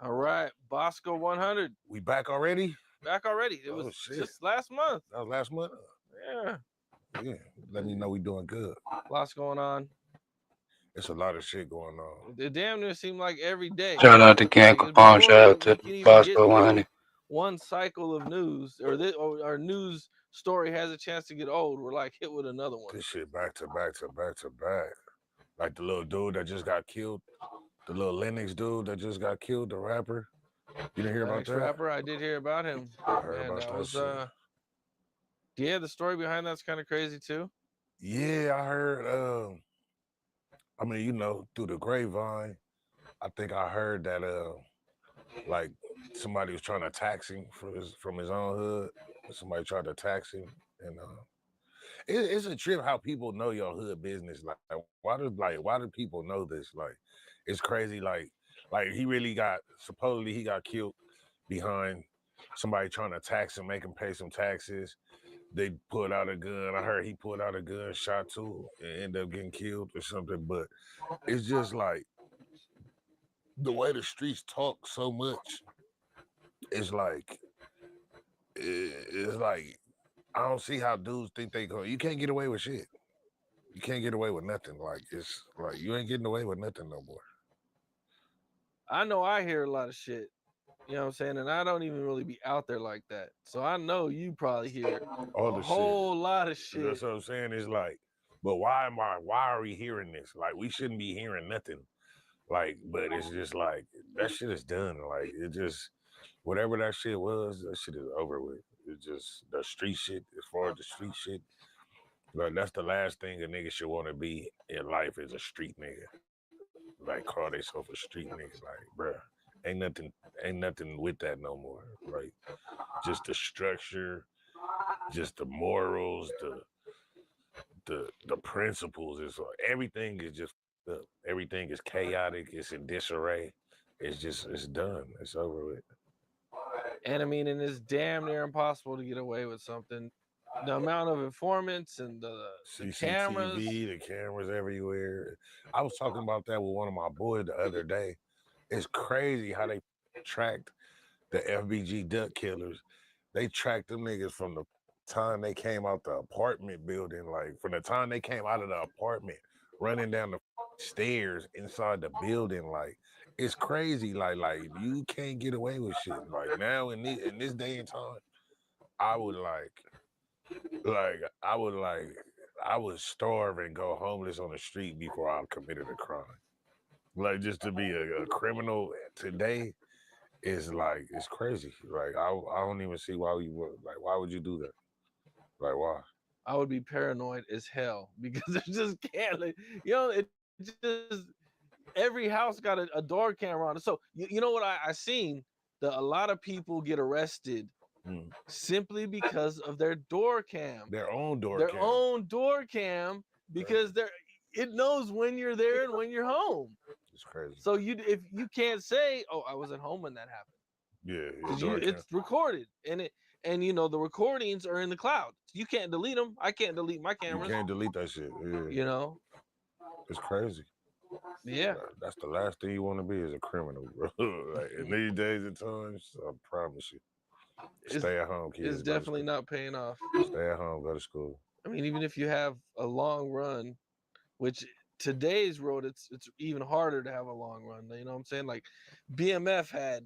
All right, Bosco 100. We back already? Back already. It was just last month. That was last month? Yeah. Yeah. Let me know we doing good. Lots going on. It's a lot of shit going on. It damn near seemed like every day. Shout out to Gang Capone. Shout out to Bosco 100. One cycle of news, or our news story has a chance to get old. We're like hit with another one. This shit back to back to back to back. Like the little dude that just got killed, the little Lennox dude that just got killed, the rapper. You didn't hear about Next that? rapper, I did hear about him. I heard Man, about that that was shit. yeah, the story behind that's kind of crazy too. Yeah, I heard. I mean, you know, through the grapevine, I think I heard that like somebody was trying to tax him from his own hood. Somebody tried to tax him, and it's a trip how people know your hood business. Like why do people know this? Like it's crazy. Like he really got supposedly he got killed behind somebody trying to tax him, make him pay some taxes. They pulled out a gun. I heard he pulled out a gun, shot two, and ended up getting killed or something. But it's just like the way the streets talk so much. It's like it's like I don't see how dudes think they go. You can't get away with shit. You can't get away with nothing. Like it's like you ain't getting away with nothing no more. I know I hear a lot of shit. You know what I'm saying? And I don't even really be out there like that. So I know you probably hear All a the whole lot of shit. shit. That's what I'm saying. It's like, but why are we hearing this? Like we shouldn't be hearing nothing. Like, but it's just like that shit is done. Like it just whatever that shit was, that shit is over with. It's just the street shit, as far as the street shit. Like that's the last thing a nigga should want to be in life is a street nigga. Like call themselves a street nigga. Like, bruh, ain't nothing with that no more. Like just the structure, just the morals, the principles. Is everything is just everything is chaotic. It's in disarray. It's done. It's over with. And I mean, and it's damn near impossible to get away with something. The amount of informants and the cameras. CCTV, the cameras everywhere. I was talking about that with one of my boys the other day. It's crazy how they tracked the FBG duck killers. They tracked them niggas from the time they came out the apartment building, like from the time they came out of the apartment, running down the stairs inside the building. Like it's crazy. Like you can't get away with shit. Like now in this day and time, I would I would starve and go homeless on the street before I committed a crime. Like just to be a criminal today is like it's crazy. Like I don't even see why you would like why would you do that? Like why? I would be paranoid as hell because I just can't. Like, you know, it just every house got a door camera on it. So you know what I seen that a lot of people get arrested simply because of their door cam, their own door cam, because it knows when you're there and when you're home. It's crazy. So if you can't say, "Oh, I wasn't home when that happened," Yeah, it's recorded and you know the recordings are in the cloud. You can't delete them. I can't delete my cameras. You can't delete that shit. Yeah. You know, it's crazy. Yeah, that's the last thing you want to be is a criminal, bro. Like in these days and times, I promise you. Stay at home, kids. It's definitely not paying off. Stay at home, go to school. I mean, even if you have a long run, which today's road, it's even harder to have a long run. You know what I'm saying? Like BMF had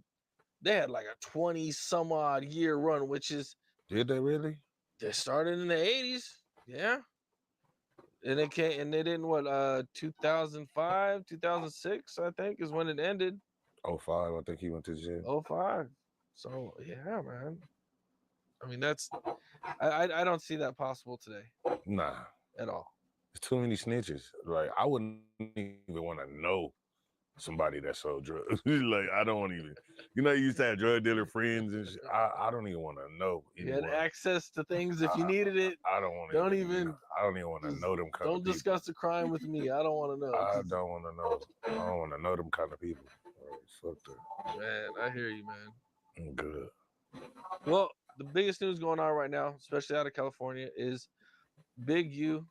like a 20 some odd year run, which is did they really? They started in the 80s, yeah. And it came and they didn't 2005, 2006, I think, is when it ended. 05, I think he went to jail. 05. So yeah, man. I mean, that's I don't see that possible today. Nah. At all. There's too many snitches. Like I wouldn't even want to know somebody that sold drugs. Like I don't want to even, you know, you used to have drug dealer friends and shit. I don't even want to know. You had access to things if you needed it. I don't want to. I don't even want to know them kind of people. Don't discuss the crime with me. I don't want to know. I don't want to know. I don't want to know them kind of people. Fuck that. Man, I hear you, man. I'm good. Well, the biggest news going on right now, especially out of California, is Big U,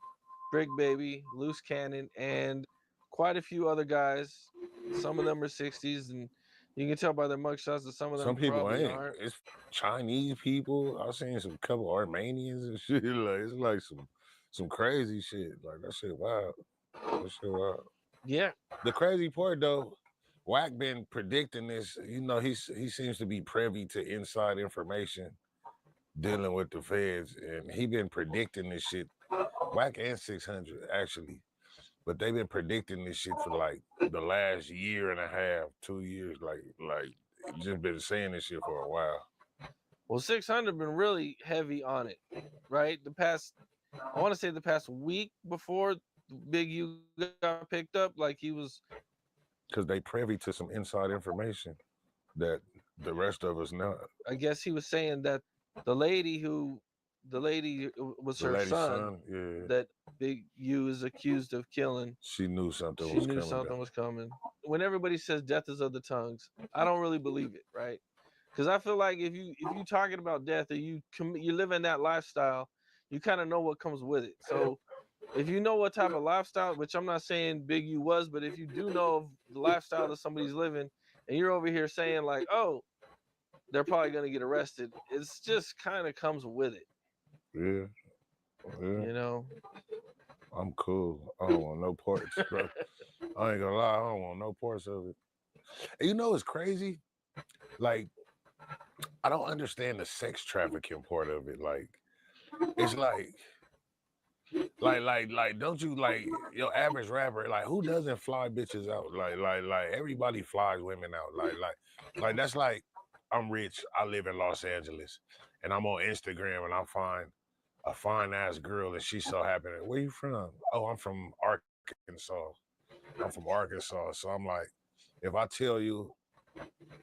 Brick Baby, Loose Cannon, and quite a few other guys. Some of them are 60s, and you can tell by their mugshots that some of them people ain't. aren't. It's Chinese people. I've seen some couple Armenians and shit. Like it's like some crazy shit. Like that shit wild. That shit wild. Yeah. The crazy part though, Wack been predicting this. You know, he seems to be privy to inside information dealing with the feds, and he been predicting this shit. Wack and 600 actually. but they've been predicting this shit for like the last year and a half, 2 years. Like just been saying this shit for a while. Well, 600 been really heavy on it, right? I want to say the past week before Big U got picked up, like he was. Because they privy to some inside information that the rest of us know. I guess he was saying that the lady was her son, yeah. that Big U is accused of killing. She knew something She was knew coming. something was coming. When everybody says death is of the tongues, I don't really believe it, right? Because I feel like if you talking about death or you live in that lifestyle, you kind of know what comes with it. So if you know what type of lifestyle, which I'm not saying Big U was, but if you do know of the lifestyle that somebody's living, and you're over here saying like, oh, they're probably gonna get arrested, it's just kind of comes with it. Yeah. You know. I'm cool. I don't want no parts, bro. I ain't gonna lie, I don't want no parts of it. And you know what's crazy? Like, I don't understand the sex trafficking part of it. Like, it's like, don't you like your average rapper? Like, who doesn't fly bitches out? Like everybody flies women out. Like that's like, I'm rich. I live in Los Angeles, and I'm on Instagram, and I find a fine ass girl, and she's so happy. Where you from? Oh, I'm from Arkansas. I'm from Arkansas. So I'm like, if I tell you,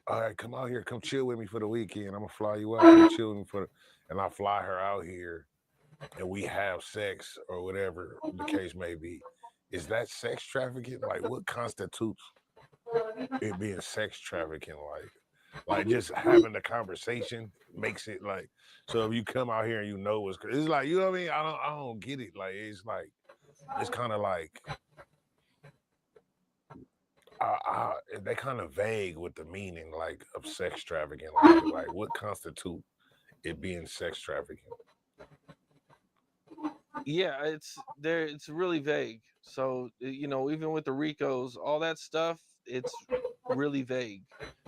all right, come out here, come chill with me for the weekend. I'm gonna fly you out, come chill with me and I fly her out here, and we have sex or whatever the case may be. Is that sex trafficking? Like, what constitutes it being sex trafficking? Like just having the conversation makes it like. So if you come out here and you know it's like, you know what I mean? I don't get it. Like it's kind of like. They kind of vague with the meaning, like, of sex trafficking. Like what constitute it being sex trafficking? Yeah, it's really vague. So even with the Ricos, all that stuff, it's really vague.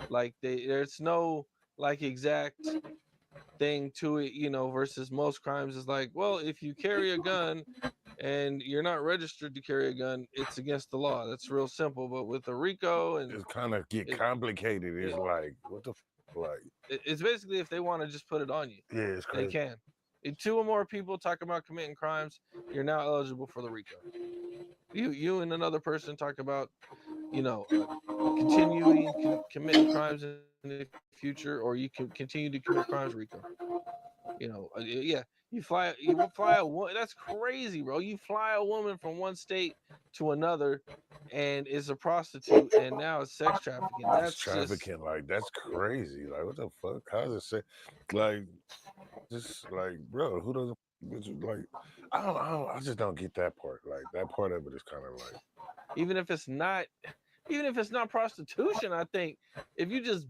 Like there's no like exact thing to it, versus most crimes is like, well, if you carry a gun and you're not registered to carry a gun, it's against the law. That's real simple. But with the Rico, and it's kind of complicated. It's like, what the like? It's basically if they want to just put it on you, yeah, it's crazy. They can. If 2 or more people talk about committing crimes, you're now eligible for the Rico. You and another person talk about, continuing committing crimes in the future, or you can continue to commit crimes, Rico. Yeah. You fly a woman. That's crazy, bro. You fly a woman from one state to another, and is a prostitute, and now it's sex trafficking. That's trafficking. Like that's crazy. Like what the fuck? How's it say? Like just like, bro, who doesn't like? I just don't get that part. Like that part of it is kind of like. Even if it's not prostitution, I think if you just.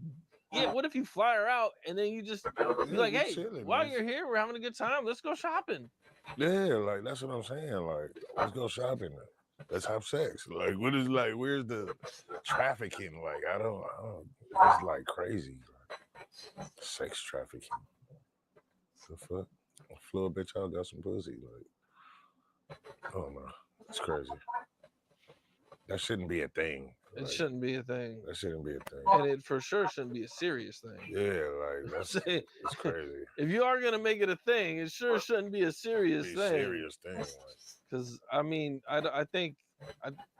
Yeah, what if you fly her out and then you just be like, hey, chilling, while man. You're here, we're having a good time. Let's go shopping. Yeah, like that's what I'm saying. Like, let's go shopping. Let's have sex. Like, what is like? Where's the trafficking? Like, I don't. It's like crazy. Like, sex trafficking. The fuck? I flew a bitch out, got some pussy. Like, I don't know. It's crazy. That shouldn't be a thing. It shouldn't be a thing. That shouldn't be a thing. And it for sure shouldn't be a serious thing. Yeah, like that's it's crazy. If you are gonna make it a thing, it sure shouldn't be a serious thing. Serious thing. Because I mean, I think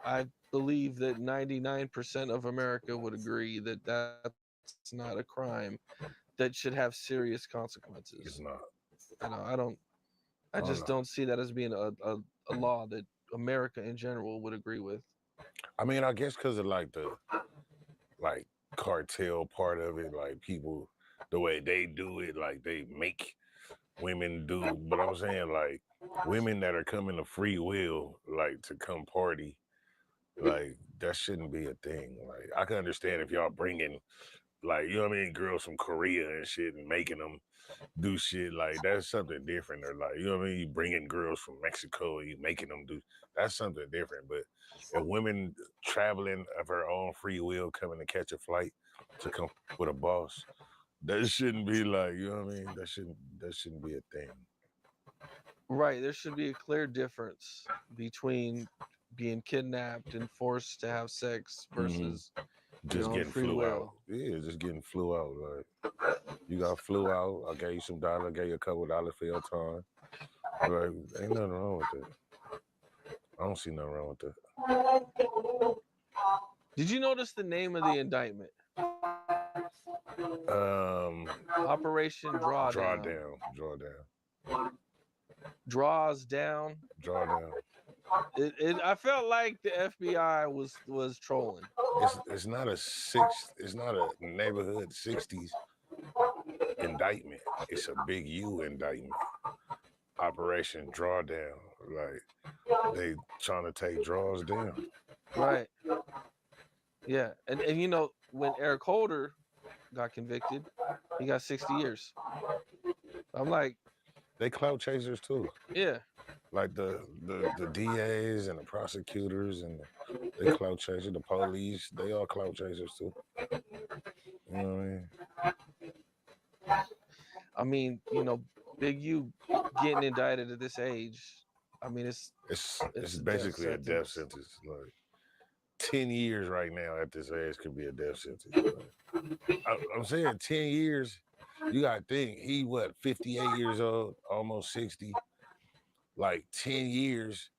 I believe that 99% of America would agree that that's not a crime that should have serious consequences. It's not. I just don't see that as being a law that America in general would agree with. I mean, I guess because of like the cartel part of it, like people, the way they do it, like they make women do. But I'm saying like women that are coming to free will, like to come party, like that shouldn't be a thing. Like I can understand if y'all bringing, like, you know what I mean, girls from Korea and shit and making them do shit, like that's something different. Or like, you know what I mean, you bringing girls from Mexico and you making them do, that's something different. But if women traveling of her own free will coming to catch a flight to come with a boss, that shouldn't be like, you know what I mean, that shouldn't be a thing. Right, there should be a clear difference between being kidnapped and forced to have sex Mhm. versus your Just own getting free flew out. will. Yeah, just getting flew out. Like you got flew out. I gave you some dollars. I gave you a couple dollars for your time. Like ain't nothing wrong with that. I don't see nothing wrong with that. Did you notice the name of the indictment? Operation Drawdown. Drawdown. Draws down. Drawdown. I felt like the FBI was trolling. It's not a neighborhood 60s indictment. It's a big U indictment. Operation Drawdown. Like they trying to take draws down. Right. Yeah. And you know, when Eric Holder got convicted, he got 60 years. I'm like, they clout chasers too. Yeah. Like the DAs and the prosecutors and they clout chasers, the police, they all clout chasers too. You know what I mean? I mean, you know, Big U getting indicted at this age. I mean, it's basically a death sentence. Like 10 years right now at this age could be a death sentence. Like, I'm saying 10 years. You gotta think he 58 years old, almost 60. Like 10 years.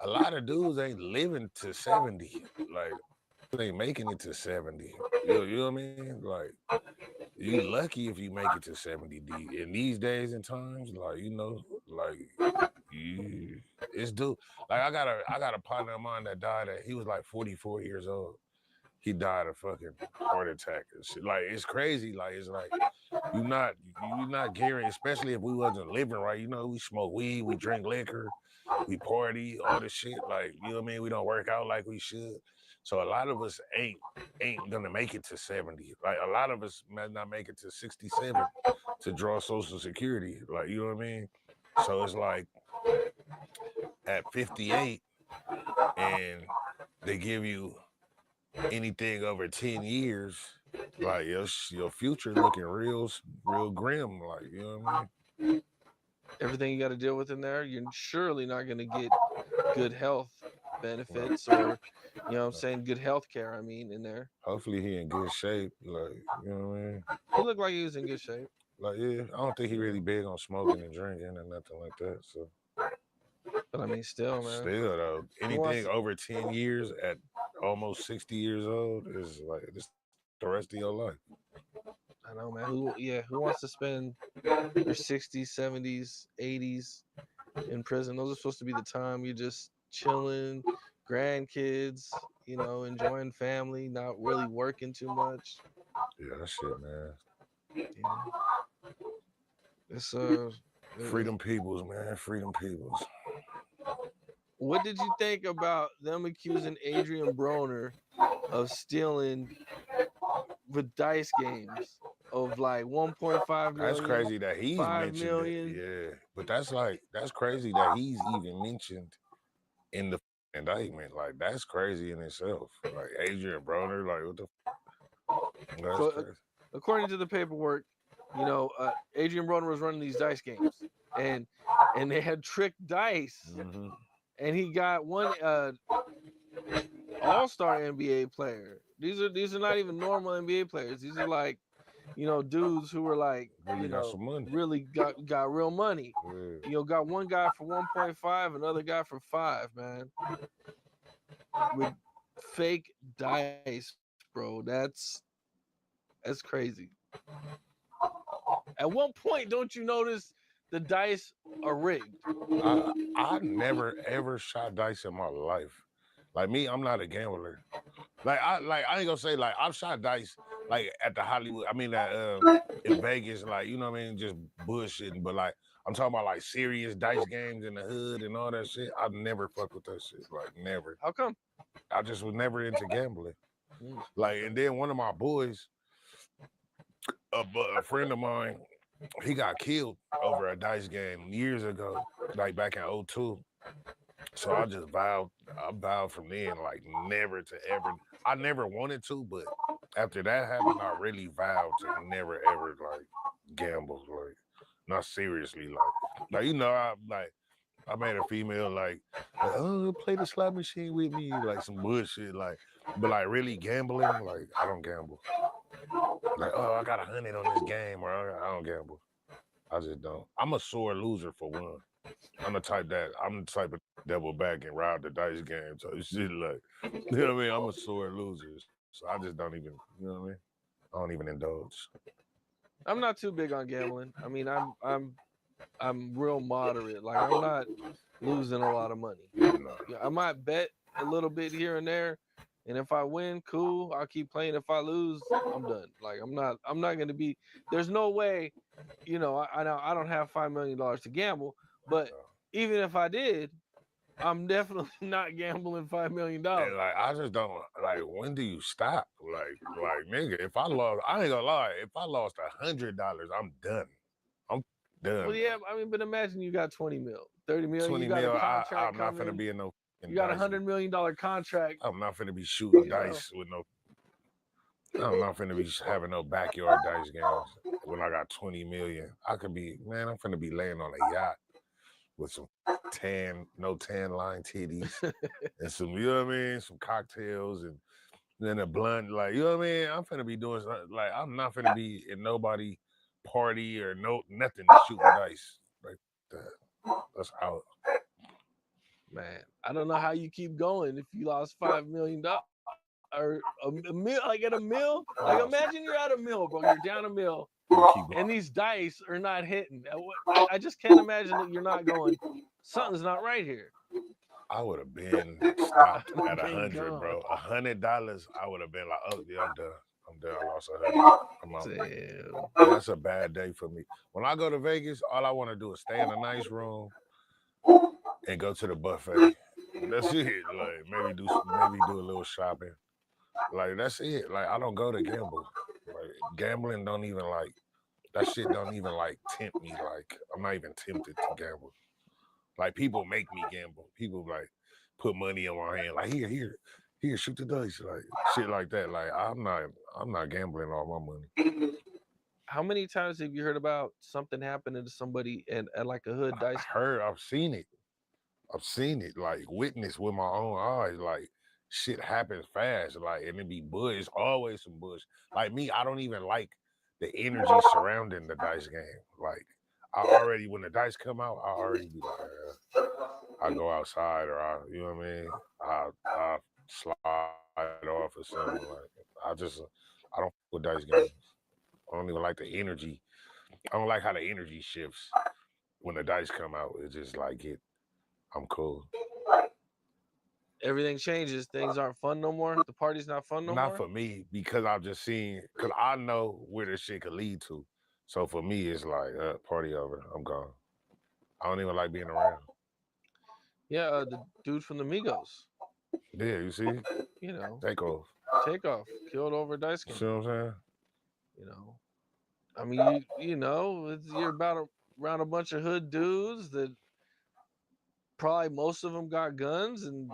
A lot of dudes ain't living to 70. Like they ain't making it to 70. You know what I mean? Like you lucky if you make it to 70 in these days and times. Like you know, like it's dude. Like I got a partner of mine that died he was like 44 years old. He died of fucking heart attack and shit. Like it's crazy. Like it's like you're not guaranteed, especially if we wasn't living right. You know, we smoke weed, we drink liquor, we party, all this shit. Like, you know what I mean? We don't work out like we should. So a lot of us ain't gonna make it to 70. Like a lot of us might not make it to 67 to draw Social Security. Like, you know what I mean? So it's like at 58 and they give you anything over 10 years, like your future looking real grim, like, you know what I mean? Everything you got to deal with in there, you're surely not going to get good health benefits or, you know what I'm saying, good health care, I mean, in there. Hopefully he in good shape, like, you know what I mean? He looked like he was in good shape. Like, yeah, I don't think he really big on smoking and drinking and nothing like that, so. But I mean, still, man. Still, though, anything over 10 years at almost 60 years old is like, this the rest of your life. I know, man. Who wants to spend their 60s, 70s, 80s in prison? Those are supposed to be the time you're just chilling, grandkids, you know, enjoying family, not really working too much. Yeah, that shit, man. Yeah. It's Freedom Peoples, man. Freedom Peoples. What did you think about them accusing Adrian Broner of stealing with dice games of like 1.5 million? That's crazy that he's 5 mentioned million. it. Yeah, but that's crazy that he's even mentioned in the indictment. Like that's crazy in itself. Like Adrian Broner, like what the? That's So, crazy. according to the paperwork, you know, Adrian Broner was running these dice games, and they had tricked dice, and he got one all-star NBA player. These are not even normal NBA players. These are like, you know, dudes who were like, Really you got know, some money. really got real money. Yeah. You know, got one guy for 1.5, another guy for 5, man. With fake dice, bro. That's crazy. At one point, don't you notice the dice are rigged? I never ever shot dice in my life. Like me, I'm not a gambler. Like I ain't gonna say like I've shot dice like at the Hollywood. I mean in Vegas, like you know what I mean, just bullshitting. But like I'm talking about like serious dice games in the hood and all that shit. I've never fucked with that shit. Like never. How come? I just was never into gambling. Like and then one of my boys, a friend of mine, he got killed over a dice game years ago, like back in 2002. So I vowed from then, like never to ever. I never wanted to, but after that happened, I really vowed to never ever like gamble, like not seriously, like you know, I made a female like, oh, play the slot machine with me, like some bullshit, like, but like really gambling, like I don't gamble. Like, oh, I got 100 on this game, or I don't gamble. I just don't. I'm a sore loser for one. I'm the type of double back and ride the dice game. So shit like, you know what I mean? I'm a sore loser. So I just don't even, you know what I mean? I don't even indulge. I'm not too big on gambling. I mean, I'm real moderate. Like I'm not losing a lot of money. No. Yeah, I might bet a little bit here and there, and if I win, cool. I'll keep playing. If I lose, I'm done. Like I'm not gonna be. There's no way, you know. I know I don't have $5 million to gamble, but even if I did, I'm definitely not gambling $5 million. And like I just don't like. When do you stop? Like nigga, if I lost, I ain't gonna lie. If I lost $100, I'm done. I'm done. Well, yeah. I mean, but imagine you got 20 mil, 30 mil. 20 you got mil. a contract I'm not coming. finna be in no. You got $100 million contract. I'm not finna be shooting dice with no. I'm not finna be having no backyard dice games when I got 20 million. I could be, man. I'm finna be laying on a yacht with some no tan line titties, and some, you know what I mean, some cocktails, and then a blunt, like, you know what I mean. I'm finna be doing something, like I'm not finna be in nobody party or nothing shooting dice like that. That's out. Man, I don't know how you keep going if you lost $5 million or a meal, like at a meal. Like imagine you're at a meal, bro. You're down a meal, and these dice are not hitting. I just can't imagine that you're not going. Something's not right here. I would have been stopped at 100, bro. $100, I would have been like, oh yeah, I'm done. I'm done. I lost 100. I'm out. That's a bad day for me. When I go to Vegas, all I want to do is stay in a nice room and go to the buffet. That's it. Like maybe do a little shopping. Like that's it. Like I don't go to gamble. Like gambling don't even like that shit don't even like tempt me. Like I'm not even tempted to gamble. Like people make me gamble. People like put money in my hand. Like here, shoot the dice. Like shit like that. Like I'm not gambling all my money. How many times have you heard about something happening to somebody at like a hood dice? I've seen it. Like witnessed with my own eyes. Like shit happens fast. Like and it be bush. It's always some bush. Like me, I don't even like the energy surrounding the dice game. Like I already, when the dice come out, I already be like, I go outside or you know what I mean? I slide off or something. Like I don't with dice games. I don't even like the energy. I don't like how the energy shifts when the dice come out. It's just like I'm cool. Everything changes. Things aren't fun no more. The party's not fun no more. Not for me, because I've just seen, because I know where this shit could lead to. So for me, it's like, party over. I'm gone. I don't even like being around. Yeah, the dude from the Migos. Yeah, you see? You know. Takeoff. Killed over a dice game. See what I'm saying? You know. I mean, you know, you're around a bunch of hood dudes that probably most of them got guns, and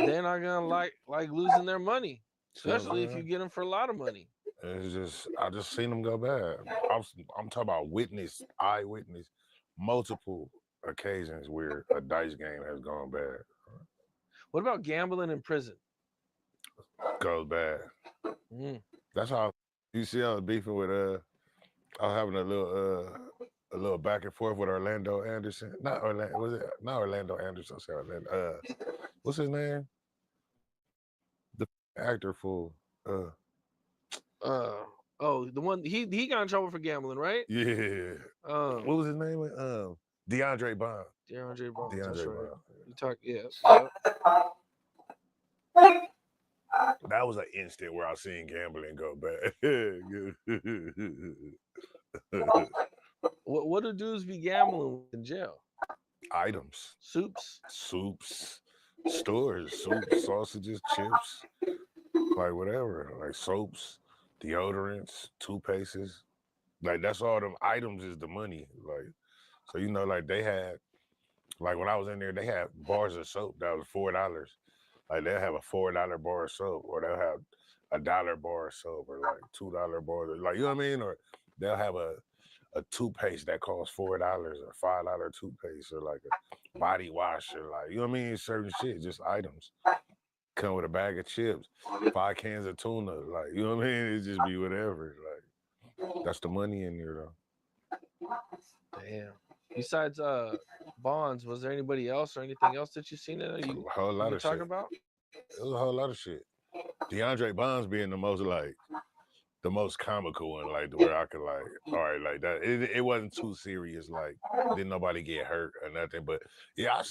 they're not gonna like losing their money, especially if you get them for a lot of money. It's just, I just seen them go bad. I'm talking about eyewitness, multiple occasions where a dice game has gone bad. What about gambling in prison? Goes bad. That's how you see I was beefing with I was having a little back and forth with Orlando Anderson. Not Orlando Anderson, sorry, Orlando. What's his name? The actor fool. Oh, the one he got in trouble for gambling, right? Yeah. What was his name? DeAndre Bond. DeAndre Bond. DeAndre That's right. Bond. You talk, yeah. That was an instant where I seen gambling go bad. What do dudes be gambling with in jail? Items. Soups, stores, soup, sausages, chips, like whatever, like soaps, deodorants, toothpastes. Like that's all them items is the money. Like, so you know, like they had, like when I was in there, they had bars of soap that was $4. Like they'll have a $4 bar of soap, or they'll have $1 bar of soap, or like $2 bar, like you know what I mean, or they'll have a a toothpaste that costs $4 or $5 toothpaste, or like a body wash, or like, you know what I mean? Certain shit, just items. Come with a bag of chips, 5 cans of tuna, like, you know what I mean? It just be whatever. Like, that's the money in there though. Damn. Besides Bonds, was there anybody else or anything else that you seen that A whole lot you of talk shit. about? It was a whole lot of shit. DeAndre Bonds being the most comical one, like where I could like, all right, like that. It wasn't too serious. Like, didn't nobody get hurt or nothing. But yeah, I've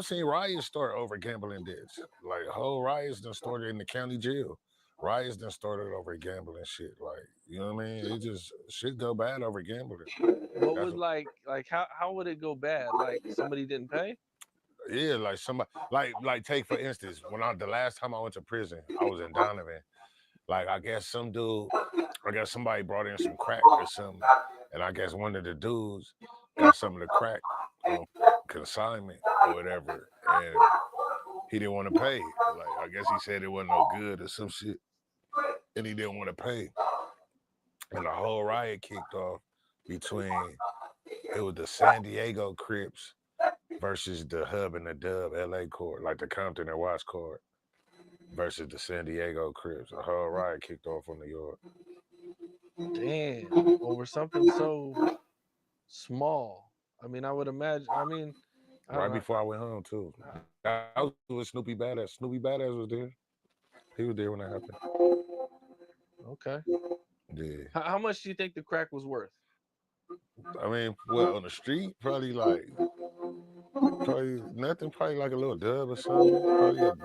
seen riots start over gambling debts. Like whole riots done started in the county jail. Riots done started over gambling shit. Like, you know what I mean? It just shit go bad over gambling. What would like how would it go bad? Like somebody didn't pay? Yeah, like somebody, like take for instance, the last time I went to prison, I was in Donovan. Like I guess somebody brought in some crack or something, and I guess one of the dudes got some of the crack on consignment or whatever, and he didn't want to pay. Like I guess he said it wasn't no good or some shit, and he didn't want to pay, and the whole riot kicked off between it was the San Diego Crips versus the Hub and the Dub LA court, like the Compton and Watts court versus the San Diego Crips. A whole riot kicked off on New York. Damn, over something so small. I mean, I would imagine. Right before I went home too. I was with Snoopy Badass. Snoopy Badass was there. He was there when that happened. Okay. Yeah. How much do you think the crack was worth? I mean, on the street? Probably nothing. Probably like a little dub or something. Probably a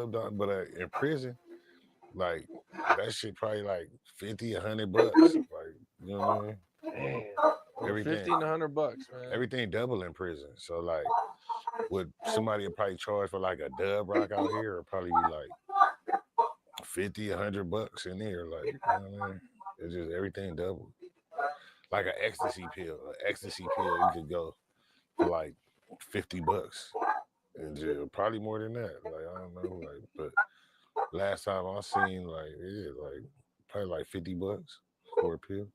dub, but in prison, like that shit probably like $50, $100. Like, you know what I mean? Damn. Everything. $50 and $100, man. Everything double in prison. So like, would somebody probably charge for like a dub rock out here, or probably be like $50, $100 in there? Like, you know what I mean? It's just everything double. Like an ecstasy pill. An ecstasy pill, you could go for like $50 in jail. Probably more than that. Like, I don't know. Like, but last time I seen probably like $50 for a pill.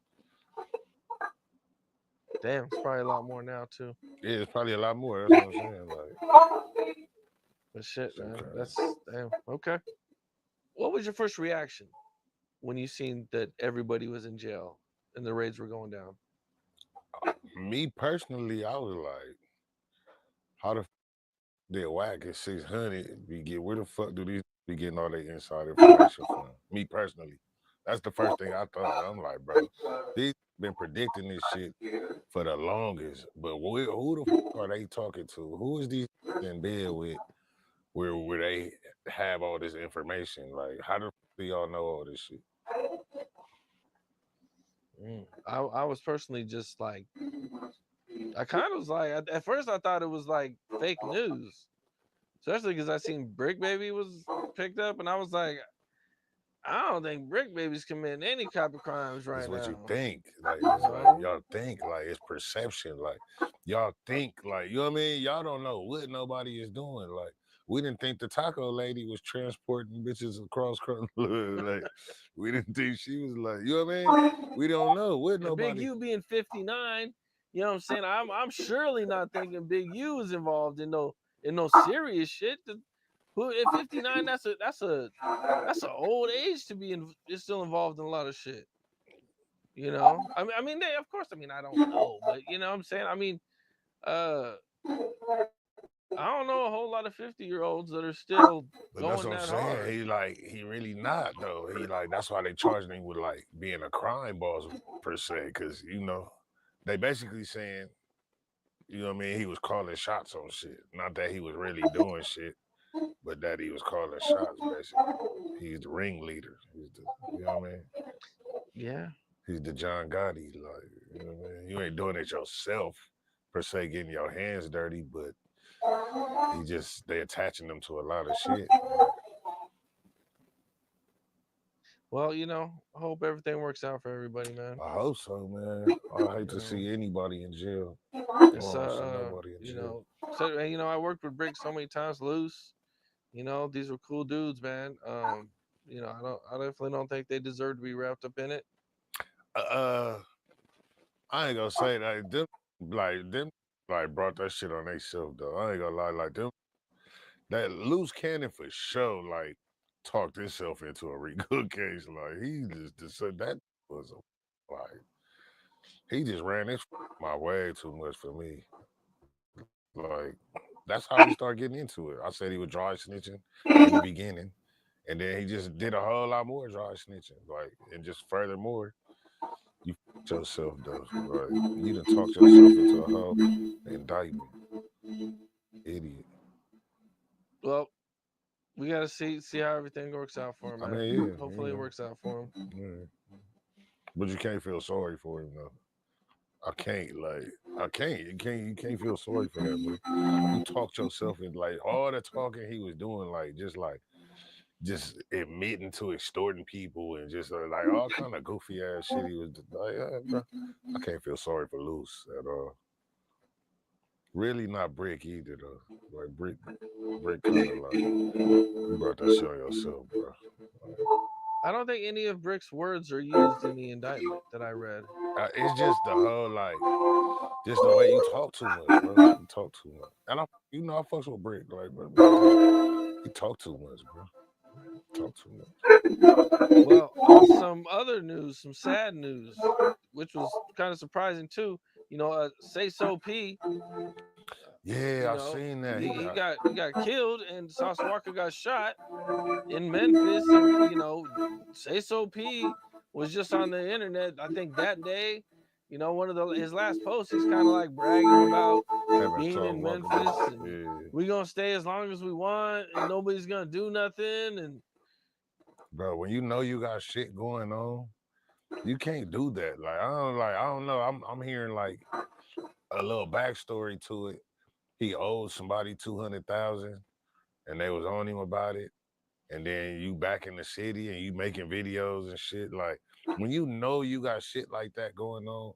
Damn, it's probably a lot more now too. Yeah, it's probably a lot more. That's what I'm saying. Like, but shit, man. That's damn. Okay. What was your first reaction when you seen that everybody was in jail and the raids were going down? Me personally, I was like, how the f they whack at 600? Where the fuck do these be getting all their inside information from? Me personally, that's the first thing I thought. I'm like, bro, these been predicting this shit for the longest, but who the fuck are they talking to? Who is these in bed with where they have all this information? Like, how the fuck do y'all know all this shit? I was personally just like, I kind of was like, at first I thought it was like fake news, especially because I seen Brick Baby was picked up, and I was like, I don't think Brick Baby's committing any type of crimes right now. That's what you think. Like, it's like y'all think like it's perception. Like y'all think like, you know what I mean? Y'all don't know what nobody is doing. Like, we didn't think the taco lady was transporting bitches across like, we didn't think she was like, you know what I mean? We don't know what nobody. Big U being 59, you know what I'm saying? I'm surely not thinking Big U is involved in no serious shit. Who at 59? That's an old age to be still involved in a lot of shit. You know, I mean, they, of course. I mean, I don't know, but you know what I'm saying. I mean, I don't know a whole lot of 50-year-olds that are still But that's going what I'm that saying. hard. He really not though. He like, that's why they charging him with like being a crime boss per se, because you know they basically saying, you know what I mean, he was calling shots on shit. Not that he was really doing shit, but that he was calling shots. Basically, he's the ringleader. He's the, you know what I mean? Yeah. He's the John Gotti. Like, you know what I mean? You ain't doing it yourself per se, getting your hands dirty, but they attaching them to a lot of shit. Well, you know, I hope everything works out for everybody, man. I hope so, man. I hate to see anybody in jail. It's you know, so and you know, I worked with Brick so many times, Loose. You know, these were cool dudes, man. You know, I definitely don't think they deserve to be wrapped up in it. I ain't gonna say that them like brought that shit on themselves though. I ain't gonna lie, like them that loose cannon for sure, like talked himself into a good case. Like he just said that was like he just ran this my way too much for me. Like that's how he started getting into it. I said he was dry snitching in the beginning, and then he just did a whole lot more dry snitching. Like and just furthermore, you yourself though. Like you done talked yourself into a whole indictment. Idiot. Well, we gotta see how everything works out for him. I Man. mean, yeah, Hopefully it works out for him. Yeah. But you can't feel sorry for him though. I can't you can't feel sorry for that, bro. You talked yourself in like all the talking he was doing, just admitting to extorting people and just like all kind of goofy ass shit he was like, bro. I can't feel sorry for Loose at all. Really not Brick either though. Like Brick kind of like you brought that shit on yourself, bro. I don't think any of Brick's words are used in the indictment that I read. It's just the whole just the way you talk too much, bro. You talk too much, and I fucks with Brick, like, bro. He talk too much, bro. Talk too much. Well, on some other news, some sad news, which was kind of surprising too. Say So P. Yeah, I seen that. He got killed, and Sauce Walka got shot in Memphis, and Say So P was just on the internet. I think that day, one of his last posts, he's kind of like bragging about being in Memphis, and we gonna stay as long as we want, and nobody's gonna do nothing. And bro, when you know you got shit going on, you can't do that. Like I don't know. I'm hearing like a little backstory to it. He owed somebody 200,000, and they was on him about it. And then you back in the city and you making videos and shit. Like when you know you got shit like that going on,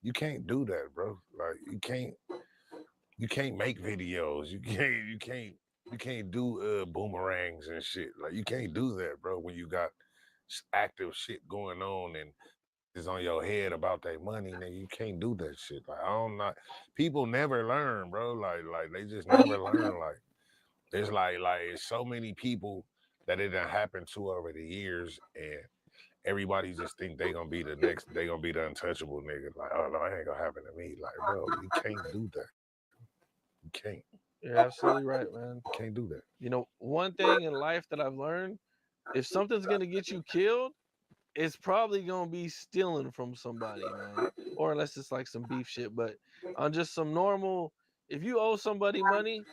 you can't do that, bro. Like you can't make videos. You can't do boomerangs and shit. Like you can't do that, bro, when you got active shit going on and is on your head about that money, nigga. You can't do that shit. Like I don't know. People never learn, bro. Like they just never learn. Like it's like it's so many people that it done happened to over the years, and everybody just think they gonna be the untouchable nigga. Like, oh no, it ain't gonna happen to me. Like, bro, you can't do that. You can't. you're absolutely right, man. You can't do that. One thing in life that I've learned, if something's gonna get you killed, it's probably gonna be stealing from somebody, man. Or unless it's like some beef shit. But on just some normal, if you owe somebody money,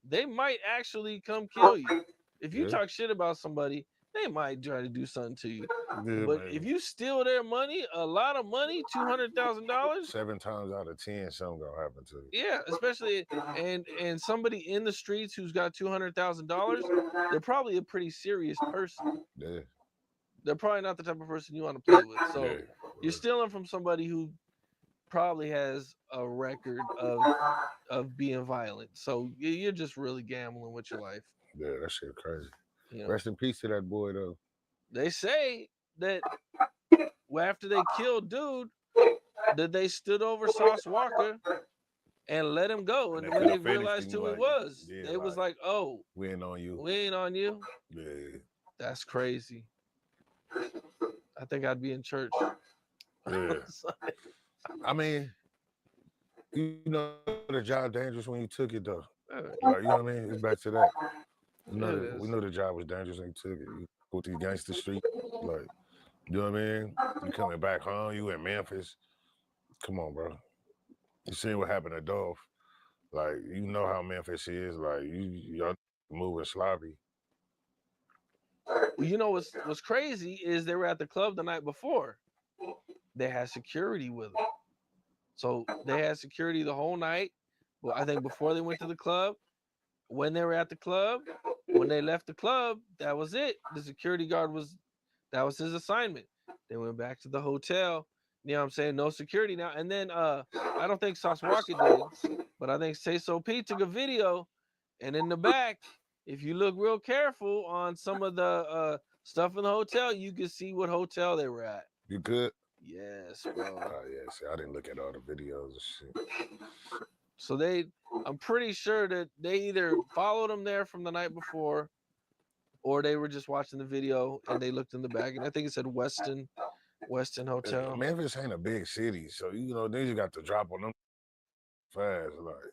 they might actually come kill you. If you talk shit about somebody, they might try to do something to you. Yeah, but man. if you steal their money, a lot of money, $200,000, 7 times out of 10, something gonna happen to you. yeah, especially and somebody in the streets who's got $200,000, they're probably a pretty serious person. Yeah. They're probably not the type of person you want to play with. So Yeah. you're stealing from somebody who probably has a record of being violent. So you're just really gambling with your life. Yeah, that shit crazy. Rest in peace to that boy though. They say that after they killed dude, that they stood over Sauce Walka and let him go. And when they realized who it was, they was like, "Oh, we ain't on you. We ain't on you." Yeah. That's crazy. I think I'd be in church. Yeah. I mean, you know the job dangerous when you took it though. Like, you know what I mean? It's back to that. We know the job was dangerous when you took it. You go to the gangster street, like, you know what I mean? You coming back home, you in Memphis. Come on, bro. You seen what happened to Dolph. Like, you know how Memphis is. Like, y'all moving sloppy. You know what's crazy is they were at the club the night before. They had security with them. So they had security the whole night. Well, I think before they went to the club, when they were at the club, when they left the club, that was it. The security guard that was his assignment. They went back to the hotel. You know what I'm saying? No security now. And then I don't think Sauce Walka did, but I think Say So P took a video, and in the back, if you look real careful on some of the stuff in the hotel, you can see what hotel they were at. You could? Yes, bro. Oh yeah, see, I didn't look at all the videos and shit. So I'm pretty sure that they either followed him there from the night before, or they were just watching the video and they looked in the bag, and I think it said Weston Hotel. Memphis ain't a big city, so then you got to drop on them fast. Like,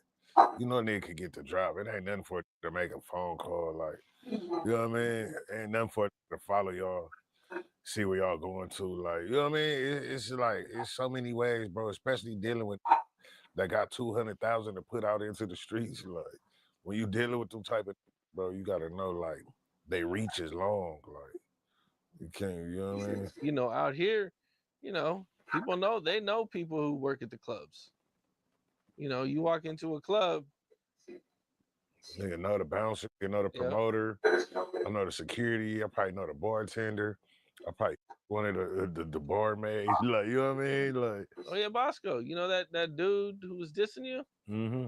nigga could get the drop. It ain't nothing for it to make a phone call. Like, you know what I mean? Ain't nothing for it to follow y'all, see where y'all going to. Like, you know what I mean? It's like it's so many ways, bro. Especially dealing with that got 200,000 to put out into the streets. Like, when you dealing with them type of, bro, you gotta know like they reach is long. Like, you can't. You know what I mean? Out here, people they know people who work at the clubs. You walk into a club. Nigga know the bouncer, you know the promoter, I know the security, I probably know the bartender, I probably one of the barmaids, like, you know what I mean? Like, oh yeah, Bosco, that dude who was dissing you?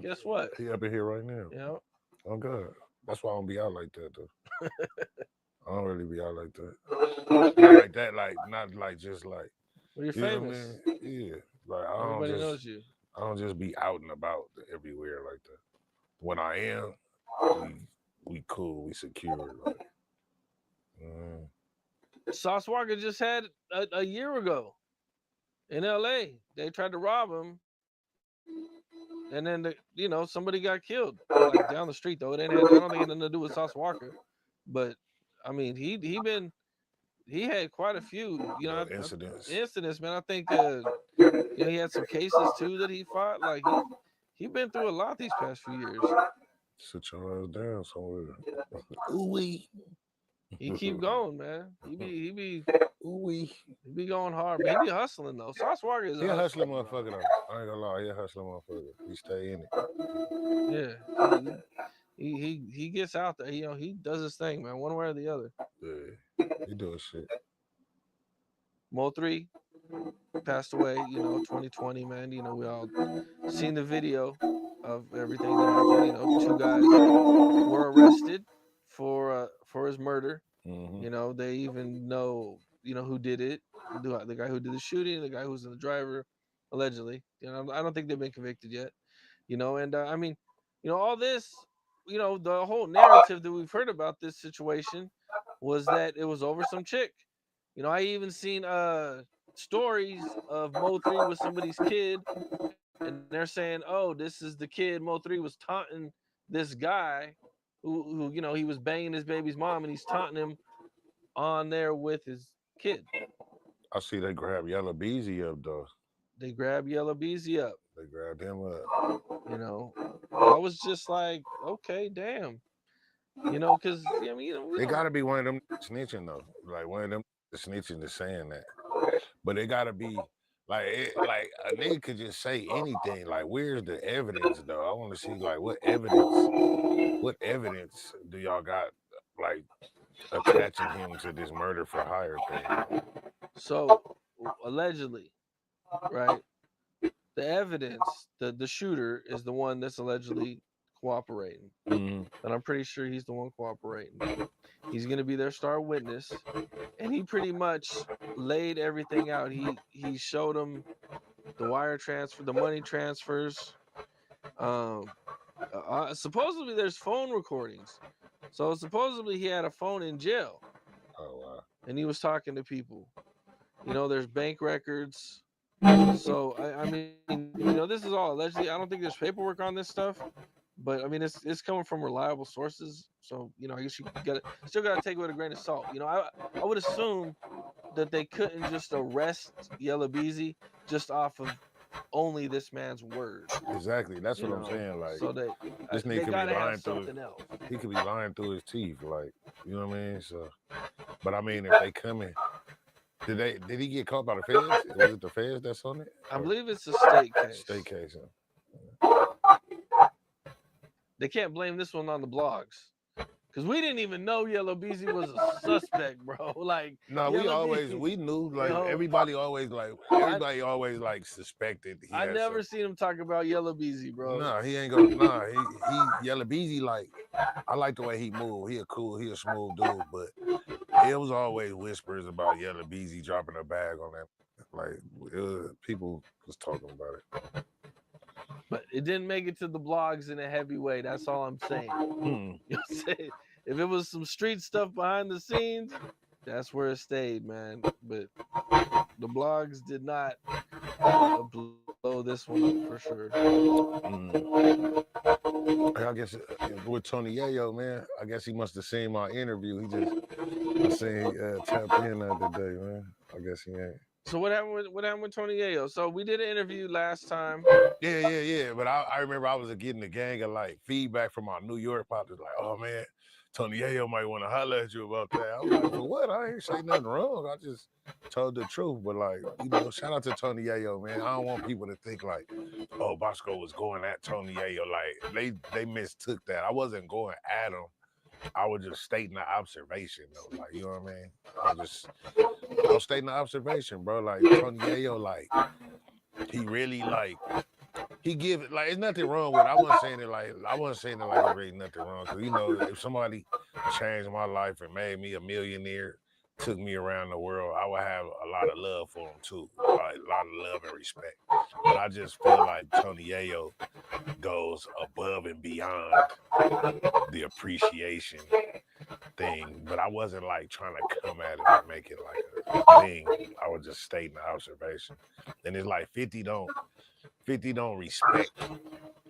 Guess what? He up in here right now. Yeah. Oh God. That's why I don't be out like that though. I don't really be out like that. Not like that, not like just like. Well, you're famous. What I mean? Yeah. Like Everybody knows you. I don't just be out and about everywhere like that. When I am, we cool, we secure. Like, Sauce Walka just had a year ago in LA. They tried to rob him. And then somebody got killed like down the street though. I don't think it had nothing to do with Sauce Walka. But I mean he had quite a few, incidents, man. I think he had some cases too that he fought. Like he been through a lot these past few years. Sit your ass down somewhere. Ooh-wee. He keep going, man. He be going hard, man. He be hustling though. Sauce Walka is a hustling motherfucker though. I ain't gonna lie, he a hustling motherfucker. He stay in Yeah. it. He gets out there. He does his thing, man, one way or the other. Yeah. He doing shit. Mo3 passed away, 2020, man. We all seen the video of everything that happened. 2 guys were arrested for his murder. They even know, who did it. The guy who did the shooting, the guy who's in the driver, allegedly. I don't think they've been convicted yet. And I mean, all this, the whole narrative that we've heard about this situation was that it was over some chick. I even seen stories of Mo3 with somebody's kid, and they're saying, "Oh, this is the kid." Mo3 was taunting this guy who he was banging his baby's mom, and he's taunting him on there with his kid. I see they grab Yellow Beezy up though. They grabbed Yellow Beezy up. They grabbed him up. I was just like, okay, damn. Because it gotta be one of them snitching though. Like one of them snitching is saying that. But it gotta be like a nigga could just say anything. Like, where's the evidence though? I want to see like what evidence do y'all got like attaching him to this murder for hire thing? So allegedly, right? The evidence, the shooter is the one that's allegedly cooperating. And I'm pretty sure he's the one cooperating. He's gonna be their star witness, and he pretty much laid everything out. He showed them the wire transfer, the money transfers. Supposedly there's phone recordings. So supposedly he had a phone in jail. Oh wow. And he was talking to people. There's bank records. So I mean, this is all allegedly. I don't think there's paperwork on this stuff, but I mean, it's coming from reliable sources. So I guess you still gotta take it with a grain of salt. I would assume that they couldn't just arrest Yellow Beezy just off of only this man's word. Exactly. That's what I'm saying. Like, so this nigga could be lying through. He could be lying through his teeth. Like, you know what I mean? So, but I mean, if they come in. Did he get caught by the feds? Was it the feds that's on it? I believe it's a state case. State case. They can't blame this one on the blogs. Because we didn't even know Yellow Beezy was a suspect, bro. Like, no, we knew. Like, everybody always suspected. I never seen him talk about Yellow Beezy, bro. No, he ain't gonna. Nah, he Yellow Beezy. Like, I like the way he moved. He a smooth dude, but it was always whispers about Yellow Beezy dropping a bag on that. Like people was talking about it. But it didn't make it to the blogs in a heavy way. That's all I'm saying. You know what I'm saying? If it was some street stuff behind the scenes, that's where it stayed, man. But the blogs did not blow this one up for sure. I guess with Tony Yayo, man, I guess he must have seen my interview. I seen he tapped in the other day, man. I guess he ain't. So what happened with Tony Yayo? So we did an interview last time. Yeah. But I remember I was getting a gang of like feedback from our New York pops, like, oh man, Tony Yayo might want to holler at you about that. I was like, for what? I ain't say nothing wrong. I just told the truth. But like, shout out to Tony Yayo, man. I don't want people to think like, oh, Bosco was going at Tony Yayo. Like they mistook that. I wasn't going at him. I was just stating the observation though. Like, you know what I mean? I was stating the observation, bro. Like Tony Yayo, like he really like he give it like it's nothing wrong with it. I wasn't saying it like it's really nothing wrong. Cause if somebody changed my life and made me a millionaire, took me around the world, I would have a lot of love for him too. Like a lot of love and respect. But I just feel like Tony Yayo goes above and beyond the appreciation thing. But I wasn't like trying to come at it and make it like a thing. I was just stating the observation. And it's like 50 don't respect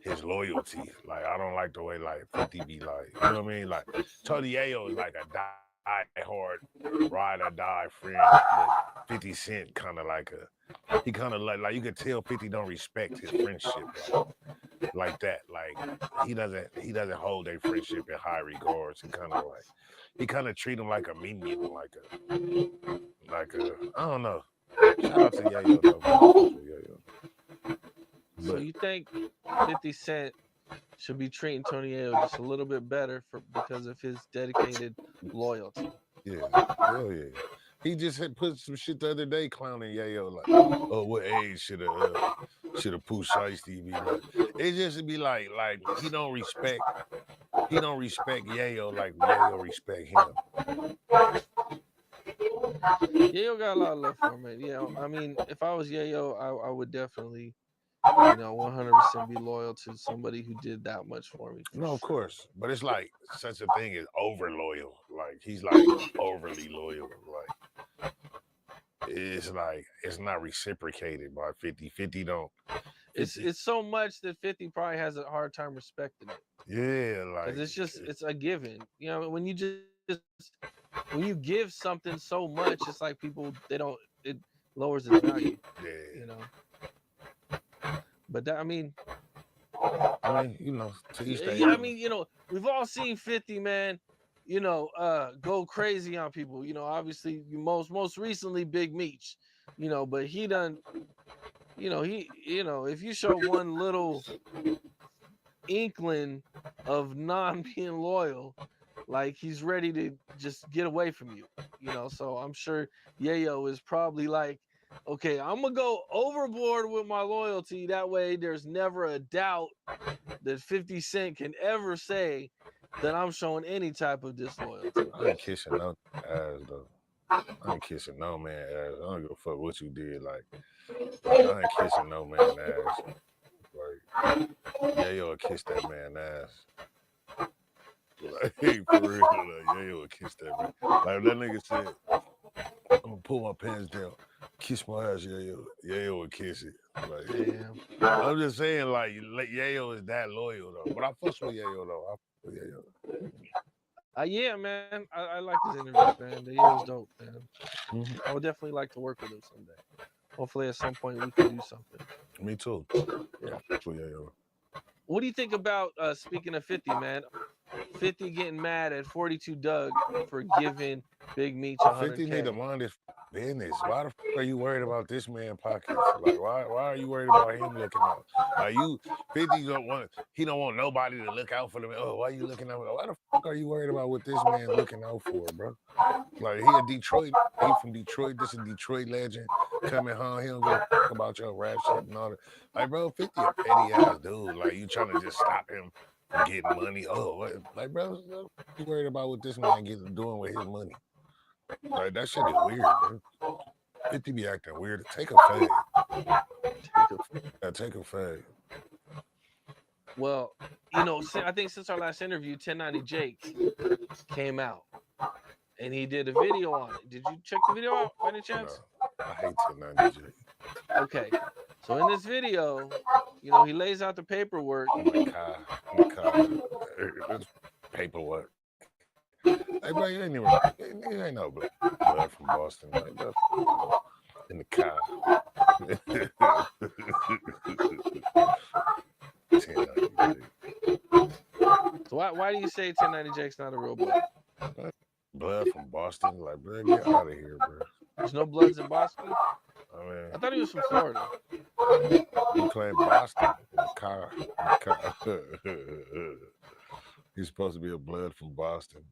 his loyalty. Like I don't like the way like 50 be like, you know what I mean? Like Tony Yayo is like a die-hard, ride-or-die friend, but 50 Cent kind of like he kind of like you could tell 50 don't respect his friendship like that. Like he doesn't hold their friendship in high regards. He kind of treat him like a minion, like a I don't know. Shout out to Yayo though. So you think 50 Cent should be treating Tony Yayo just a little bit better because of his dedicated loyalty? Yeah, hell yeah. He just had put some shit the other day clowning Yayo like, oh, what age should a Pooh Shiesty be like? It just be like he don't respect Yayo like Yayo respect him. Yayo got a lot of love for him, man. Yeah, I mean, if I was Yayo, I would definitely, 100% be loyal to somebody who did that much for me. No, of course, but it's like such a thing as over loyal. Like he's like overly loyal. Like it's not reciprocated by 50. 50 don't. 50. It's so much that 50 probably has a hard time respecting it. Yeah, like it's a given. When you give something so much, it's like people it lowers its value. Yeah. But that, I mean, to each their yeah, I own. mean, we've all seen 50, man, go crazy on people. Obviously, most recently Big Meech, but he done, if you show one little inkling of non being loyal, like he's ready to just get away from you, so I'm sure Yayo is probably like, okay, I'm gonna go overboard with my loyalty. That way there's never a doubt that 50 Cent can ever say that I'm showing any type of disloyalty. I ain't kissing no ass though. I ain't kissing no man ass. I don't give a fuck what you did. Like I ain't kissing no man ass. Like Yayo will kiss that man ass. Like for real, like Yayo will kiss that man. Like that nigga said, I'm gonna pull my pants down, kiss my ass, Yayo will kiss it. Like, damn. I'm just saying, like Yayo is that loyal though. But I fuss with Yayo though. I fuss with Yayo. Yeah, man. I like his interviews, man. The Yayo's dope, man. I would definitely like to work with him someday. Hopefully, at some point we can do something. Me too. Yeah. I fuss with Yayo. What do you think about speaking of 50, man? 50 getting mad at 42 Doug for giving Big Meech 100K. 50 need to mind his business. Why the fuck are you worried about this man's pockets? Like, why are you worried about him looking out? Like, 50 don't want nobody to look out for them. Oh, why are you looking out? Why the fuck are you worried about what this man looking out for, bro? Like, he a Detroit, he from Detroit. This is a Detroit legend coming home. He don't give a fuck about your rap shit and all that. Like, bro, 50 a petty ass dude. Like, you trying to just stop him from getting money? Oh, what? Like, bro, you worried about what this man doing with his money? Like, that shit is weird, bro. 50 be acting weird. Take a fade. Take a fade. Well, I think since our last interview, 1090 Jake came out and he did a video on it. Did you check the video out by any chance? No, I hate 1090 Jake. Okay. So in this video, he lays out the paperwork. Oh my God. It's paperwork. Hey, bro, you ain't no blood from Boston. Like, bro, in the car. 1090 Jake. So why do you say 1090 Jake's not a real blood? Blood from Boston? Like, bro, get out of here, bro. There's no bloods in Boston? I mean, I thought he was from Florida. You claim Boston in the car. He's supposed to be a blood from Boston,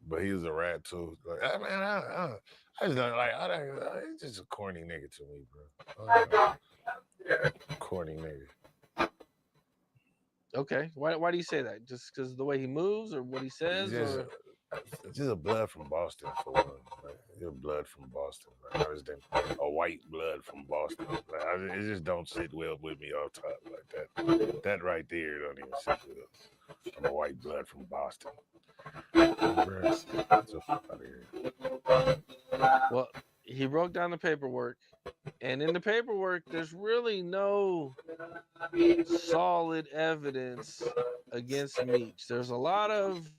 but he was a rat too. Like, I just don't like. He's just a corny nigga to me, bro. Corny nigga. Okay. Why do you say that? Just because of the way he moves or what he says? Just a blood from Boston for one. Like, you're blood from Boston. Like, a white blood from Boston. Like, it just don't sit well with me off top like that. That right there don't even sit well. I'm a white blood from Boston. Well, he broke down the paperwork, and in the paperwork, there's really no solid evidence against Meech. There's a lot of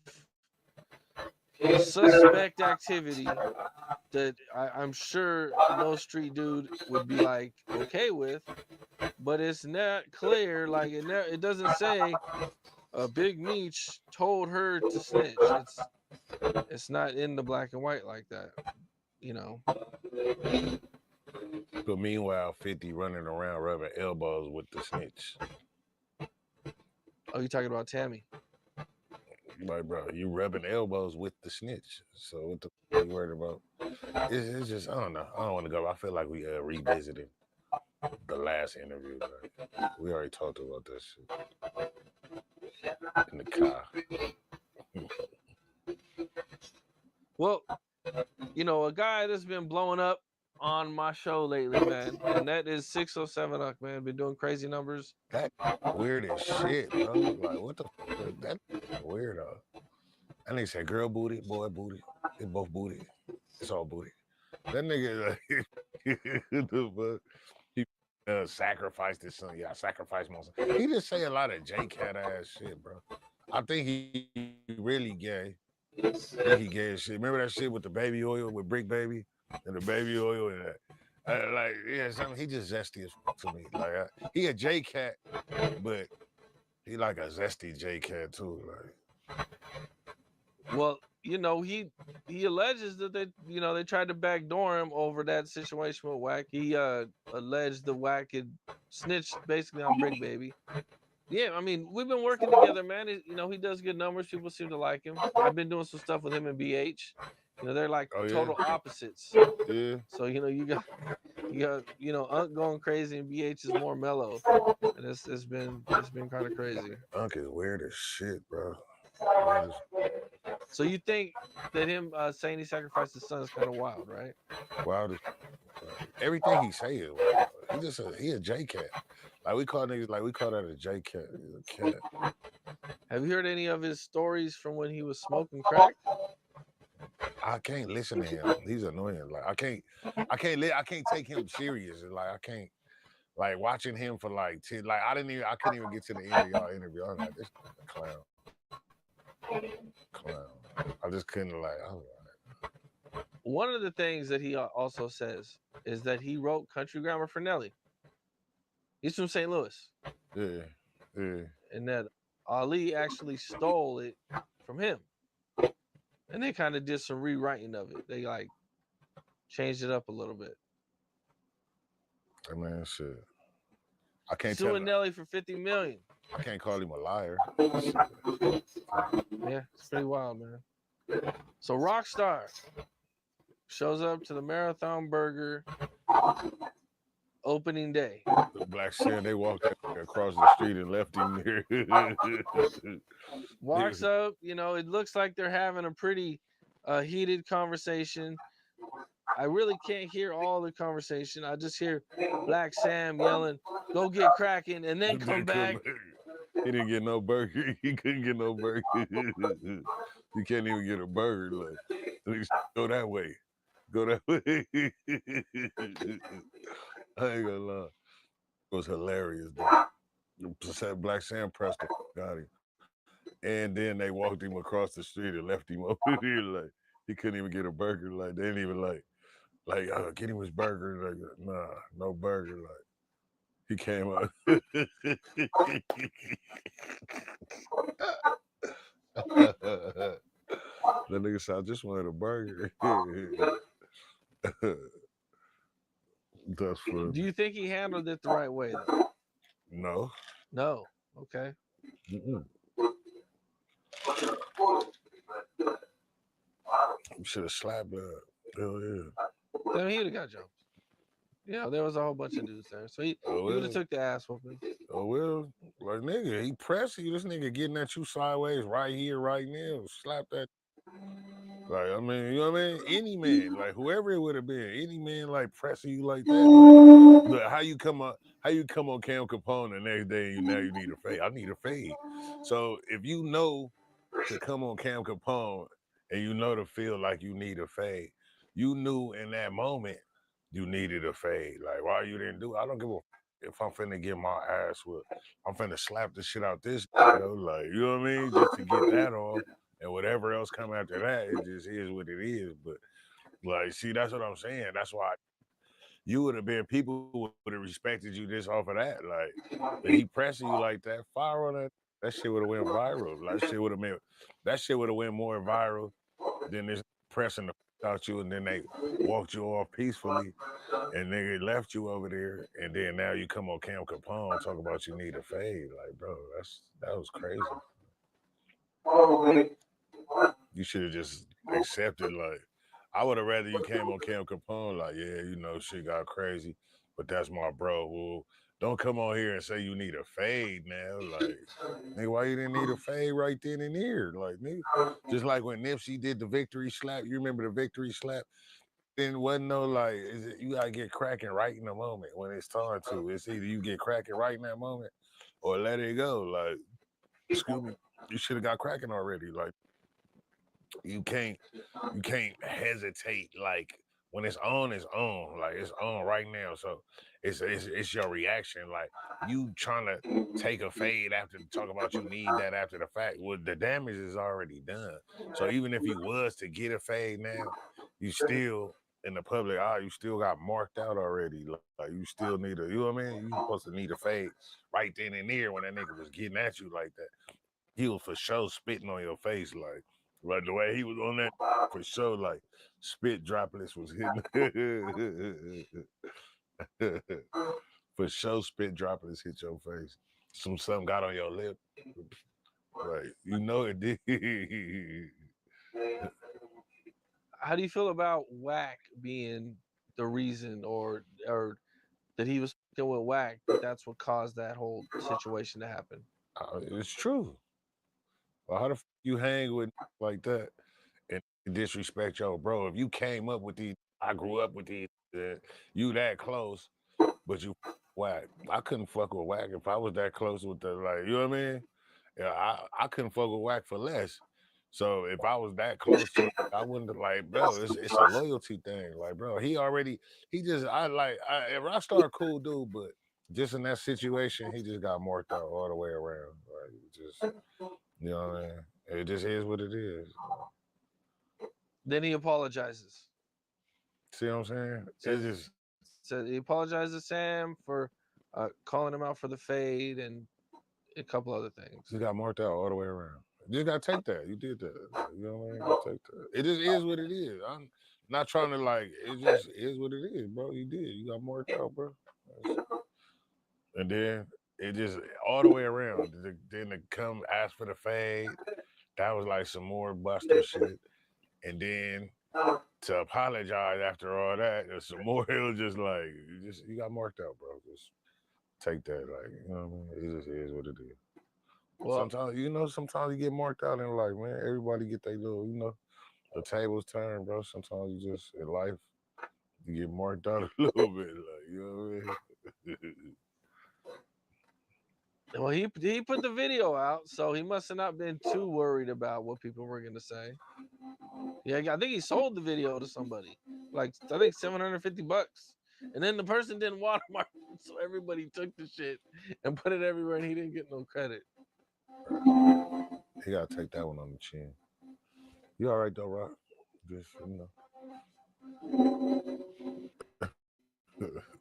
suspect activity that I'm sure no street dude would be like okay with, but it's not clear. Like it doesn't say Big Meech told her to snitch. It's not in the black and white like that, But meanwhile, 50 running around rubbing elbows with the snitch. Oh, you talking about Tammy? Like, bro, you rubbing elbows with the snitch. So what the f you worried about? It's just, I don't know. I don't want to go. I feel like we revisited the last interview. Like, we already talked about that shit in the car. Well, a guy that's been blowing up on my show lately, man, and that is 607 Uck, man. Been doing crazy numbers. That weird as shit, bro. Like, what the f? That weirdo. That nigga said girl booty, boy booty. It's both booty. It's all booty. That nigga, like, the fuck? He sacrificed his son. Yeah, I sacrificed my son. He just say a lot of J-Cat ass shit, bro. I think he really gay. I think he gay as shit. Remember that shit with the baby oil with Brick Baby? And the baby oil and that. He just zesty as to me. Like he a J cat, but he like a zesty J cat too. Like, well, he alleges that they tried to backdoor him over that situation with Wack. He alleged the Wack had snitched basically on Brick Baby. Yeah, I mean, we've been working together, man. He does good numbers. People seem to like him. I've been doing some stuff with him and BH. They're like total opposites. Yeah. So you got Unc going crazy and BH is more mellow, and it's been kind of crazy. Unc is weird as shit, bro. So you think that him saying he sacrificed his son is kind of wild, right? Wild as everything he say is wild. He a J cat. Like we call that a J cat. He's a cat. Have you heard any of his stories from when he was smoking crack? I can't listen to him. He's annoying. Like I can't take him serious. Like I can't like watching him for like 10. Like I couldn't even get to the end of y'all interview. I'm like, this is a clown. I just couldn't like. One of the things that he also says is that he wrote Country Grammar for Nelly. He's from St. Louis. Yeah. And that Ali actually stole it from him. And they kind of did some rewriting of it. They like changed it up a little bit. I mean, shit. I can't suing Nelly for $50 million. I can't call him a liar. Yeah, it's pretty wild, man. So Rockstar shows up to the Marathon Burger opening day. The black said they walked across the street and left him there. Walks up, it looks like they're having a pretty heated conversation. I really can't hear all the conversation. I just hear Black Sam yelling, "Go get cracking," and then come back. He didn't get no burger. He couldn't get no burger. He can't even get a burger. Like, at least go that way. Go that way. I ain't gonna lie. It was hilarious, though. Black Sam pressed the got him. And then they walked him across the street and left him over there. Like, he couldn't even get a burger. Like, they didn't even get him his burger. Like, nah, no burger. Like, he came up. The nigga said, I just wanted a burger. That's funny. Do you think he handled it the right way, though? No. No. Okay. You should have slapped her. Hell yeah. Then he would have got jumped. Yeah, there was a whole bunch of dudes there, so he would have took the ass whooping. Oh well, like nigga, he pressing you. This nigga getting at you sideways right here, right now. Slap that. Like, I mean, you know what I mean? Any man, like whoever it would have been, any man like pressing you like that. Like, look, how you come on Cam Capone the next day and now you need a fade. I need a fade. So if you know to come on Cam Capone and you know to feel like you need a fade, you knew in that moment you needed a fade. Like, why you didn't do it? I don't give a if I'm finna get my ass whipped. I'm finna slap the shit out this, like, you know what I mean? Just to get that off. And whatever else come after that, it just is what it is. But like, see, that's what I'm saying. That's why you would have been people would have respected you just off of that. Like, if he pressing you like that, fire on that. That shit would have went viral. Like, that shit would have went more viral than this pressing the out you, and then they walked you off peacefully, and nigga left you over there, and then now you come on Cam Capone talk about you need a fade. Like, bro, that was crazy. You should have just accepted. Like, I would have rather you came on Cam Capone. Like, yeah, you know, shit got crazy, but that's my bro. Well, don't come on here and say you need a fade now. Like, nigga, why you didn't need a fade right then and there? Like, nigga, just like when Nipsey did the victory slap. You remember the victory slap? Then wasn't no like, you gotta get cracking right in the moment when it's time to. It's either you get cracking right in that moment or let it go. Like, excuse me, you should have got cracking already. Like, you can't hesitate. Like, when it's on, like it's on right now. So it's your reaction. Like, you trying to take a fade after talk about you need that after the fact. Well, the damage is already done. So even if you was to get a fade now, you still in the public eye, you still got marked out already. Like, you still need you know what I mean? You supposed to need a fade right then and there when that nigga was getting at you like that. He was for sure spitting on your face, like the way he was on that, for sure, like spit droplets was hitting. For sure, spit droplets hit your face. Something got on your lip, like, you know it did. How do you feel about Whack being the reason, or that he was fucking with Whack? That's what caused that whole situation to happen. It's true. Well, how the you hang with like that and disrespect your bro? If you came up with these, I grew up with these, you that close, but you Whack. I couldn't fuck with Whack if I was that close with the, like, you know what I mean? Yeah, I couldn't fuck with Whack for less. So if I was that close to it, I wouldn't have, like, bro, it's a loyalty thing. Like, bro, he just, Rockstar cool dude, but just in that situation, he just got marked out all the way around. Like, just, you know what I mean? It just is what it is. Then he apologizes. See what I'm saying? It just, So he apologized to Sam for calling him out for the fade and a couple other things. He got marked out all the way around. You just gotta take that. You did that. You know what I mean? Gotta take that. It just is what it is. I'm not trying to, like, it just is what it is, bro. You did. You got marked out, bro. And then it just all the way around. Then to come ask for the fade, that was like some more Buster shit. And then to apologize after all that, there's some more. It was just like, you got marked out, bro. Just take that, like, you know what I mean? It just is what it is. Well, sometimes you get marked out and, like, man, everybody get their little, the tables turn, bro. Sometimes you just, in life, You get marked out a little bit, like, you know what I mean? Well, he put the video out, so he must have not been too worried about what people were gonna say. Yeah, I think he sold the video to somebody, like I think $750, and then the person didn't watermark it, so everybody took the shit and put it everywhere, and he didn't get no credit. He gotta take that one on the chin. You all right though, Rock? Just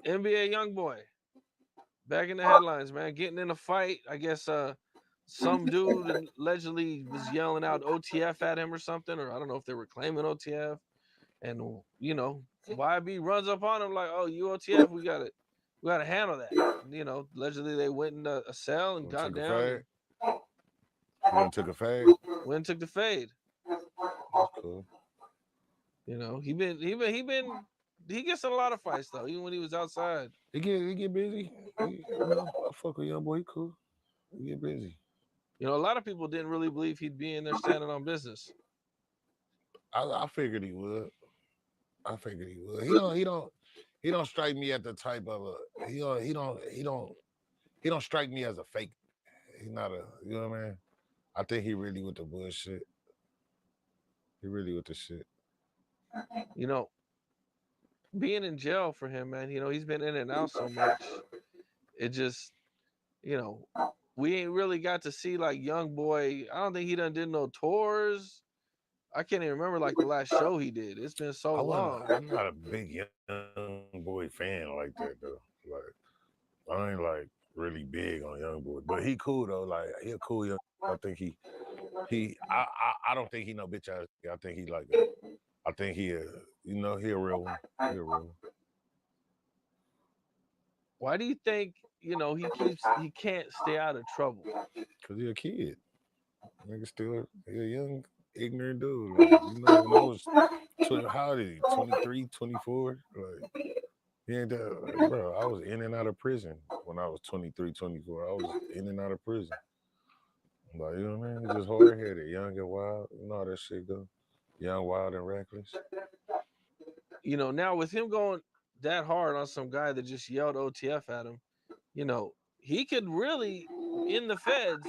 NBA YoungBoy back in the headlines, man, getting in a fight. I guess some dude allegedly was yelling out OTF at him or something, or I don't know if they were claiming OTF. And you know, YB runs up on him like, "Oh, you OTF, we gotta handle that." You know, allegedly they went in a cell and got down. You went and took a fade. Went and took the fade. That's cool. You know, he gets in a lot of fights though, even when he was outside. He get busy. You know, I fuck with young boy. He cool. He get busy. You know, a lot of people didn't really believe he'd be in there standing on business. I figured he would. I figured he would. He don't strike me as the type of a he don't strike me as a fake. He's not a, you know what I mean? I think he really with the bullshit. He really with the shit. You know, being in jail for him, man, you know, he's been in and out so much. It just, you know, we ain't really got to see like young boy. I don't think he done did no tours. I can't even remember like the last show he did. It's been so long. I'm not a big young boy fan like that though. Like I ain't like really big on young boy, but he cool though. Like he a cool young. I think I don't think he no bitch ass. I think he like. I think he a real one. He a real one. Why do you think, you know, he can't stay out of trouble? Cause he a kid. Nigga still he a young ignorant dude. Like, you know, when I was how old is he? 23, 24? Like he ain't that, like, bro. I was in and out of prison when I was 23, 24. I was in and out of prison. Like, you know what I mean? It's just hard headed, young and wild. You know how that shit go. Young, wild, and reckless. You know, now with him going that hard on some guy that just yelled OTF at him, you know, he could really, in the feds,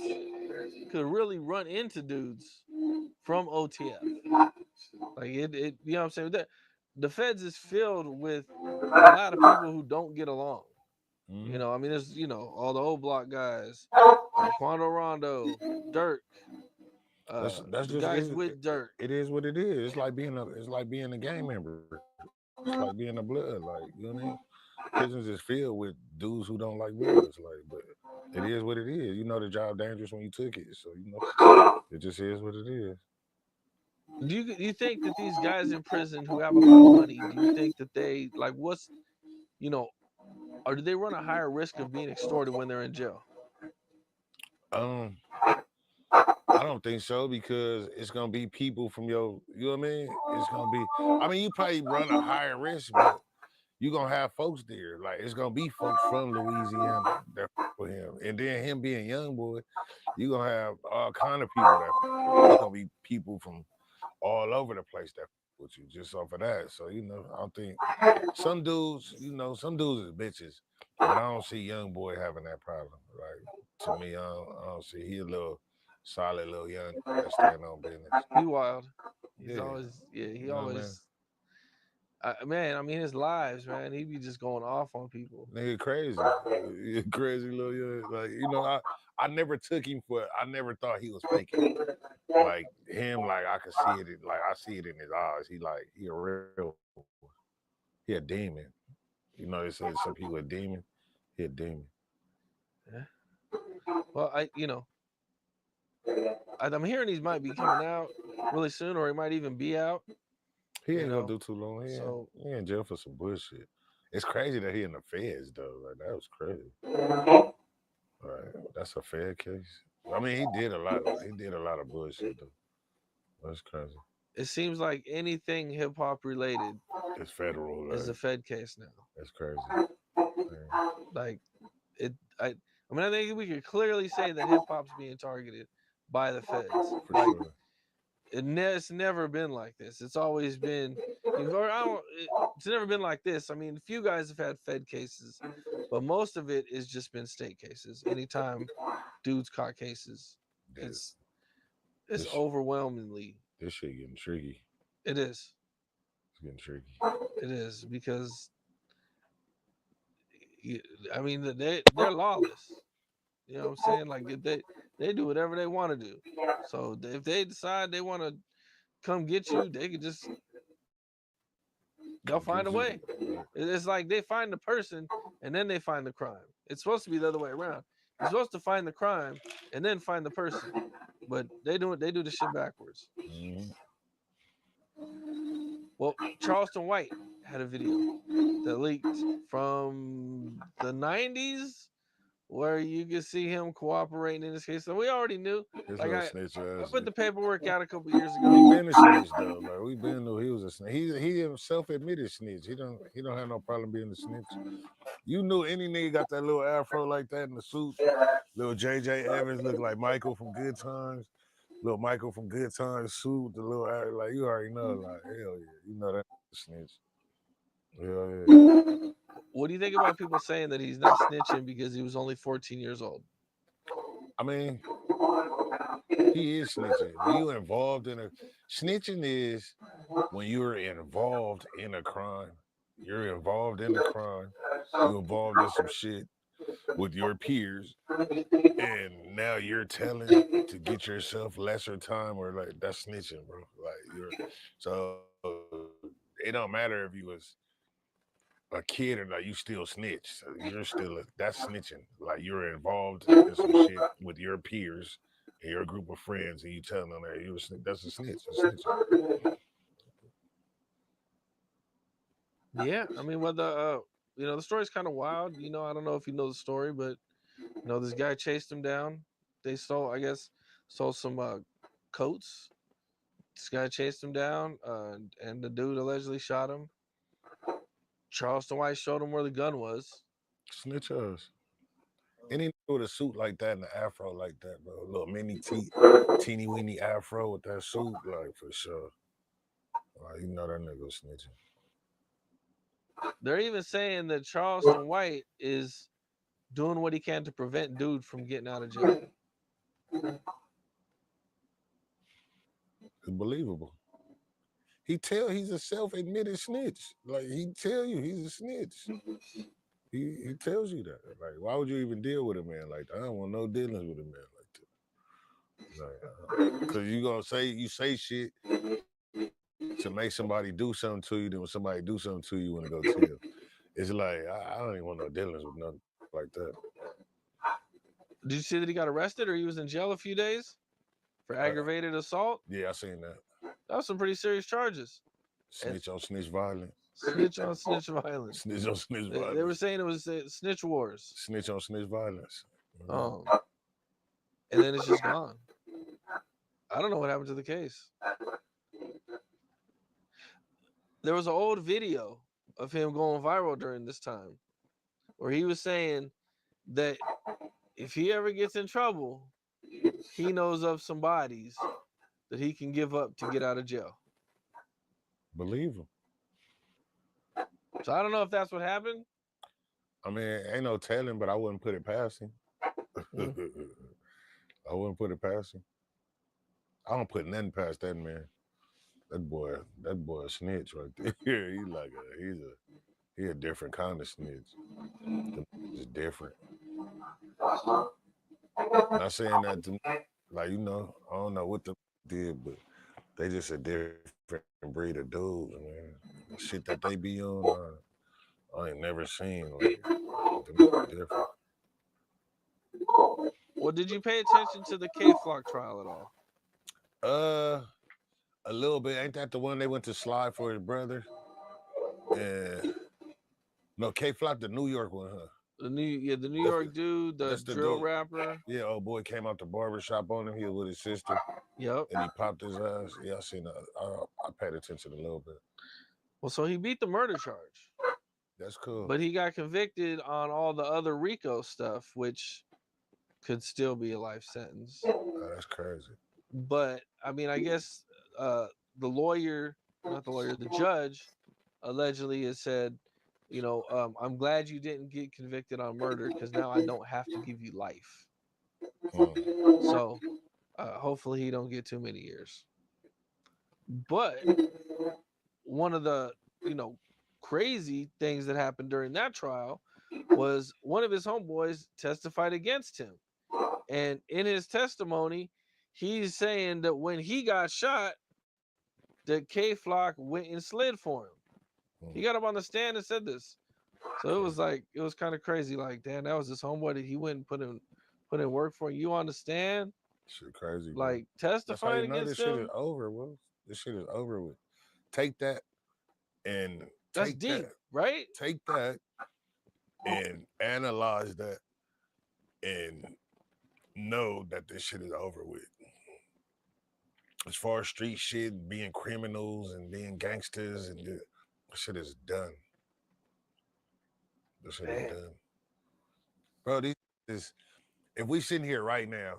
could really run into dudes from OTF. Like it you know what I'm saying? The feds is filled with a lot of people who don't get along. Mm-hmm. You know, I mean, there's, you know, all the old block guys, Quando Rondo, Dirk. That's the just guys with Dirk. It is what it is. It's like being a gang member. It's like being a blood. Like, you know what I mean? Prisons is filled with dudes who don't like bloods. Like, but it is what it is. You know the job dangerous when you took it. So you know it just is what it is. Do you think that these guys in prison who have a lot of money, do you think that they like what's, you know, or do they run a higher risk of being extorted when they're in jail? I don't think so, because it's gonna be people from your, you know what I mean? It's gonna be, I mean, you probably run a higher risk, but you're gonna have folks there. Like it's gonna be folks from Louisiana that for him. And then him being young boy, you're gonna have all kind of people that it's gonna be people from all over the place that with you just off of that. So, you know, I don't think some dudes, you know, some dudes is bitches, but I don't see young boy having that problem. Like to me, I don't see, he a little solid little young that stand on business. He wild. He's always, yeah, he You know what I mean? always man, I mean his lives, man, he be just going off on people. Nigga crazy. He a crazy little young. Like, you know, I never took him for, I never thought he was faking. Like him, like I could see it, like I see it in his eyes. He a real, he a demon. You know, they say some people a demon. He a demon. Yeah. Well, I'm hearing these might be coming out really soon, or he might even be out. He ain't gonna do too long. He in jail for some bullshit. It's crazy that he in the feds though. Like that was crazy. Right, that's a Fed case. I mean, he did a lot. He did a lot of bullshit though. That's crazy. It seems like anything hip hop related is federal. Is a Fed case now. That's crazy. Like it. I mean, I think we could clearly say that hip hop's being targeted by the feds. For sure. It's never been like this. It's always been. It's never been like this. I mean, a few guys have had Fed cases, but most of it has just been state cases. Anytime dudes caught cases, it's This- overwhelmingly. This shit getting tricky. It is. It's getting tricky. It is because I mean they're lawless. You know what I'm saying? Like if they do whatever they want to do. So if they decide they want to come get you, they could just they'll find a way. It's like they find the person and then they find the crime. It's supposed to be the other way around. You're supposed to find the crime and then find the person, but they do the shit backwards. Well, Charleston White had a video that leaked from the 90s where you can see him cooperating in this case. So we already knew. This Like little I snitch ass. put the paperwork out a couple years He ago. been a snitch though. Like we been knew he was a snitch. He himself admitted snitch. He don't have no problem being a snitch. You knew any nigga got that little afro like that in the suit. Little JJ Evans looked like Michael from Good Times. Little Michael from Good Times suit. The little like you already know. Like hell yeah, you know that snitch. Hell yeah. What do you think about people saying that he's not snitching because he was only 14 years old? I mean, he is snitching. When you involved in snitching is when you're involved in a crime. You're involved in the crime. You're involved in some shit with your peers, and now you're telling to get yourself lesser time, or like that's snitching, bro. Like so it don't matter if you was a kid or not, you still snitch. So you're still that's snitching. Like you're involved in some shit with your peers and your group of friends, and you telling them that you that's a snitch. A snitching. Yeah, I mean, whether the story's kind of wild. I don't know if you know the story, but this guy chased him down. They stole some coats. This guy chased him down, and the dude allegedly shot him. Charleston White showed him where the gun was. Snitch us. Any nigga with a suit like that and an afro like that, bro. A little teeny weeny afro with that suit, like for sure. Like, you know that nigga snitching. They're even saying that Charleston White is doing what he can to prevent dude from getting out of jail. It's believable. He's a self-admitted snitch. Like he tell you he's a snitch. He tells you that. Like, why would you even deal with a man like that? I don't want no dealings with a man like that. Like, cause you say shit to make somebody do something to you, then when somebody do something to you, you want to go tell. It's like I don't even want no dealings with nothing like that. Did you see that he got arrested or he was in jail a few days for aggravated assault? Yeah, I seen that. That was some pretty serious charges. Snitch on snitch violence. Snitch on snitch violence. Snitch on snitch violence. They were saying it was snitch wars. Snitch on snitch violence. And then it's just gone. I don't know what happened to the case. There was an old video of him going viral during this time where he was saying that if he ever gets in trouble, he knows of some bodies that he can give up to get out of jail. Believe him. So I don't know if that's what happened. I mean, ain't no telling, but I wouldn't put it past him. I wouldn't put it past him. I don't put nothing past that man. That boy a snitch right there. He a different kind of snitch. He's different. Not saying that to, like, I don't know what the did, but they just a different breed of dudes, man. The shit that they be on, I ain't never seen. Like, different. Well, did you pay attention to the K-Flock trial at all? A little bit. Ain't that the one they went to slide for his brother? And no, K-Flock, the New York one, huh? The New York dude, the drill rapper. Yeah, old boy came out the barbershop on him. He was with his sister. Yep. And he popped his ass. Yeah, I seen that. I paid attention a little bit. Well, so he beat the murder charge. That's cool. But he got convicted on all the other RICO stuff, which could still be a life sentence. Oh, that's crazy. But I mean, I guess the lawyer, not the lawyer, the judge, allegedly has said, I'm glad you didn't get convicted on murder because now I don't have to give you life. So hopefully he don't get too many years. But one of the crazy things that happened during that trial was one of his homeboys testified against him, and in his testimony he's saying that when he got shot, that K-Flock went and slid for him. He got up on the stand and said this. So it was kind of crazy. Like, damn, that was his homeboy that he went and put in work for. You understand? Shit crazy. Bro. Like testifying That's against how you know this him. shit is over, Will. This shit is over with. Take that and That's take deep, that, right? Take that and analyze that and know that this shit is over with. As far as street shit, being criminals and being gangsters, and this shit is done. This shit is done. Bro, this is, if we sitting here right now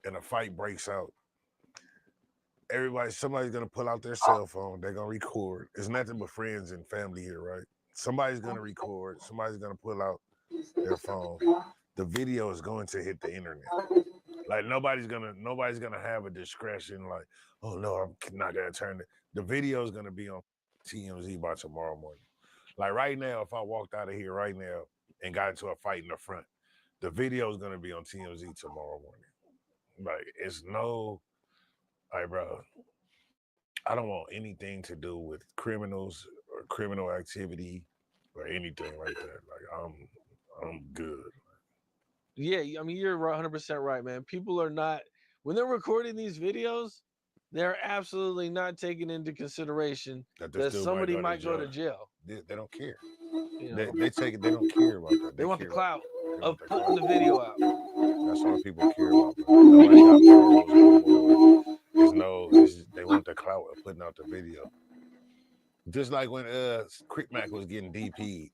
and a fight breaks out, somebody's gonna pull out their cell phone, they're gonna record. It's nothing but friends and family here, right? Somebody's gonna record, somebody's gonna pull out their phone. The video is going to hit the internet. Like nobody's gonna have a discretion, like, oh no, I'm not gonna turn it. The video is gonna be on TMZ by tomorrow morning. Like right now, if I walked out of here right now and got into a fight in the front, the video is gonna be on TMZ tomorrow morning. Like it's no, like bro, I don't want anything to do with criminals or criminal activity or anything like that. Like I'm good. Yeah, I mean you're 100% right, man. People are not, when they're recording these videos, they're absolutely not taking into consideration that somebody might go to jail. They don't care. You know? They take it. They don't care about that. They want the clout They of want the putting clout. the video out. That's all people care about. Bro. Nobody got morals anymore. They want the clout of putting out the video. Just like when Quick Mac was getting DP'd.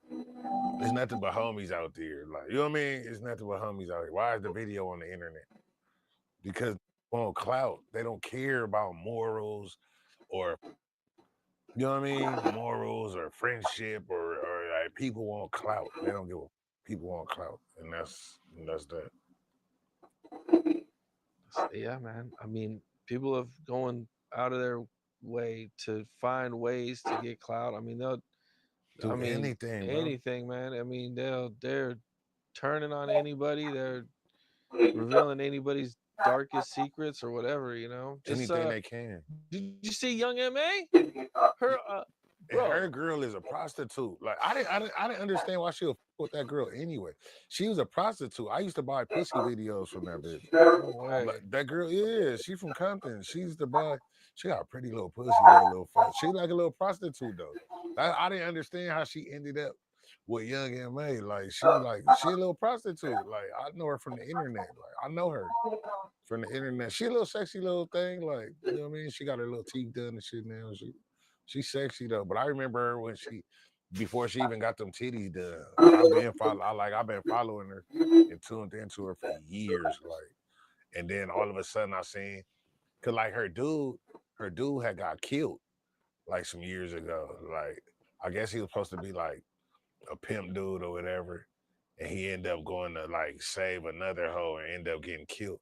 There's nothing but homies out there. Like, you know what I mean? It's nothing but homies out here. Why is the video on the internet? Because they want clout. They don't care about morals or, you know what I mean? Morals or friendship or like people want clout. They don't give a people want clout. And that's that. Yeah, man. I mean, people have going out of their way to find ways to get clout. I mean, Anything, bro. anything, man. I mean, they're turning on anybody. They're revealing anybody's darkest secrets or whatever. Anything they can. Did you see Young M.A.? Her, bro. Her girl is a prostitute. Like I didn't understand why she would with that girl anyway. She was a prostitute. I used to buy pussy videos from that bitch. Like, that girl, yeah, she from Compton. She used to buy. She got a pretty little pussy, little fat. She like a little prostitute though. I didn't understand how she ended up with Young M.A. Like she a little prostitute. Like I know her from the internet. Like I know her from the internet. She a little sexy little thing. Like you know what I mean. She got her little teeth done and shit now. She's sexy though. But I remember her when before she even got them titties done. I've been following her and tuned into her for years. Like, and then all of a sudden I seen, cause like her dude had got killed like some years ago. Like, I guess he was supposed to be like a pimp dude or whatever. And he ended up going to like save another hoe and ended up getting killed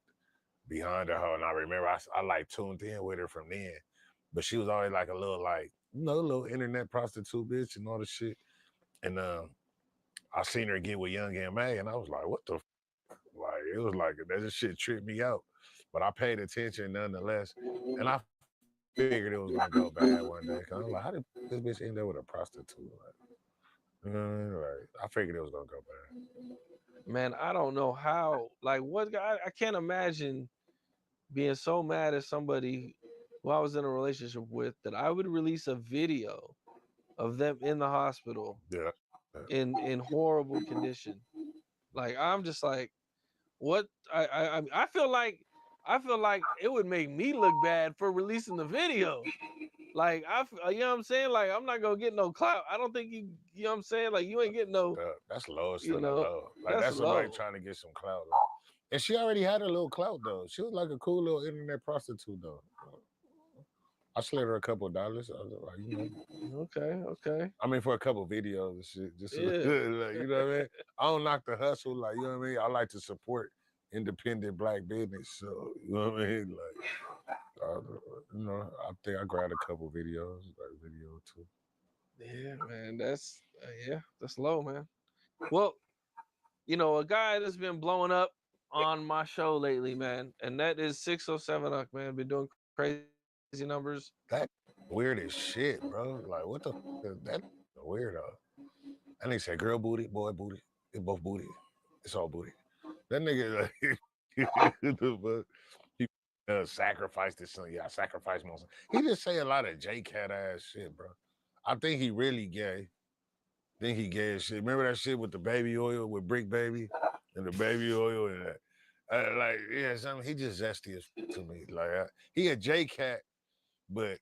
behind her hoe. And I remember I like tuned in with her from then. But she was always like a little like, little internet prostitute bitch and all the shit. And I seen her get with Young M.A. and I was like, what the f-? Like, it was like, that just shit tripped me out. But I paid attention nonetheless. And I figured it was going to go bad one day. Cause I'm like, how did this bitch end up with a prostitute? Like, I figured it was going to go bad. Man, I don't know how, like what guy, I can't imagine being so mad at somebody who I was in a relationship with that I would release a video of them in the hospital in horrible condition. Like I'm just like, what? I feel like it would make me look bad for releasing the video. Like you know what I'm saying? Like I'm not gonna get no clout. I don't think you know what I'm saying? Like you ain't getting no. That's lowest of the low. Like that's low. Somebody trying to get some clout. And she already had a little clout though. She was like a cool little internet prostitute though. I slid her a couple of dollars. I was like, you know. Okay. I mean, for a couple of videos and shit. Just Yeah. like, you know what I mean? I don't knock the hustle, like, you know what I mean? I like to support independent black business. So, you know what I mean? Like, you know, I think I grabbed a couple videos, like a video or two. Yeah, man. That's that's low, man. Well, you know, a guy that's been blowing up on my show lately, man, and that is 607 Uck, man. Been doing crazy numbers. That weird as shit, bro. Like, what the is that a weirdo? And they say girl booty, boy booty. It's both booty. It's all booty. That nigga like he sacrificed his son. Yeah, I sacrificed my son. He just say a lot of J-Cat ass shit, bro. I think he really gay. Think he gay as shit. Remember that shit with the baby oil with Brick Baby and the baby oil and that. Like, yeah, something. He just zesty as to me. Like, he a J-Cat, but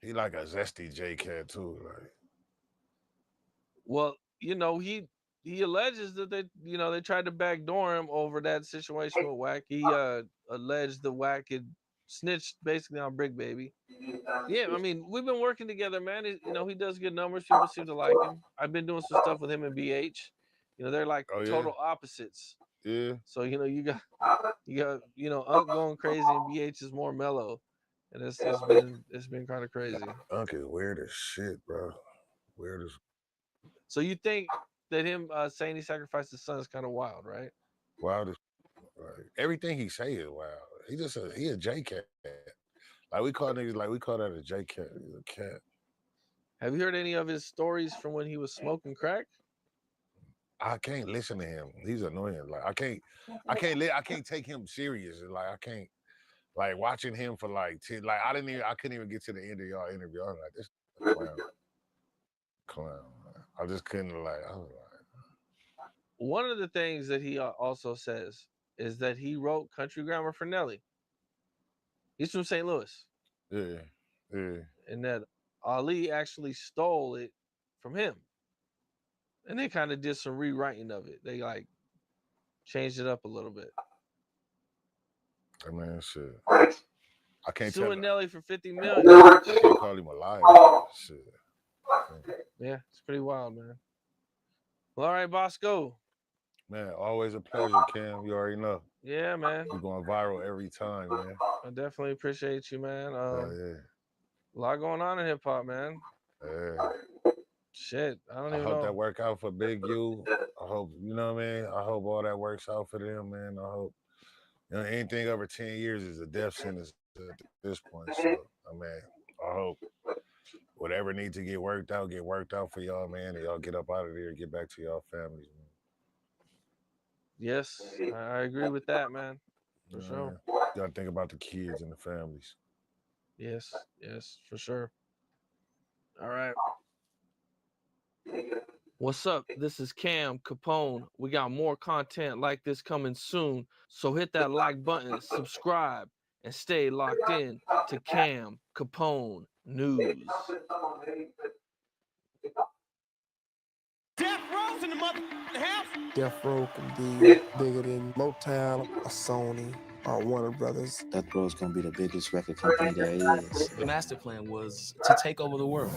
he like a zesty J-Cat too. Like, Well, you know, he alleges that they tried to backdoor him over that situation with Wack. He alleged the Wack had snitched basically on Brick Baby. Yeah, I mean, we've been working together, man. He does good numbers. People seem to like him. I've been doing some stuff with him and BH. You know, they're like total opposites. Yeah. So, you know, you got Unc going crazy and BH is more mellow. And it's been kind of crazy. Unc is weird as shit, bro. Weird as. So you think that him saying he sacrificed his son is kind of wild, right? Wild as everything he say is wild. He a J-Cat. Like we call that a J-Cat. He's a cat. Have you heard any of his stories from when he was smoking crack? I can't listen to him. He's annoying. Like I can't take him serious. Like I can't like watching him for like 10, like I couldn't even get to the end of y'all interview. I was like, this clown. I just couldn't I was like. One of the things that he also says is that he wrote Country Grammar for Nelly. He's from St. Louis. Yeah. And that Ali actually stole it from him. And they kind of did some rewriting of it. They like changed it up a little bit. I mean, shit. I can't suing Nelly for $50 million. I can't call him a liar. Shit. Yeah, it's pretty wild, man. Well, all right, Bosco. Man, always a pleasure, Cam. You already know. Yeah, man. You're going viral every time, man. I definitely appreciate you, man. Yeah. A lot going on in hip hop, man. Yeah. Shit, I don't even know. I hope that work out for Big U. I hope, you know what I mean? I hope all that works out for them, man. I hope, you know, anything over 10 years is a death sentence at this point. So, I mean, I hope whatever needs to get worked out for y'all, man, and y'all get up out of there and get back to y'all families, man. Yes, I agree with that, man. For sure. You gotta think about the kids and the families. Yes, for sure. All right. What's up? This is Cam Capone. We got more content like this coming soon. So hit that like button, subscribe, and stay locked in to Cam Capone News. Death Row's in the motherfucking house. Death Row can be bigger than Motown or Sony or Warner Brothers. Death Row is going to be the biggest record company there is. The master plan was to take over the world.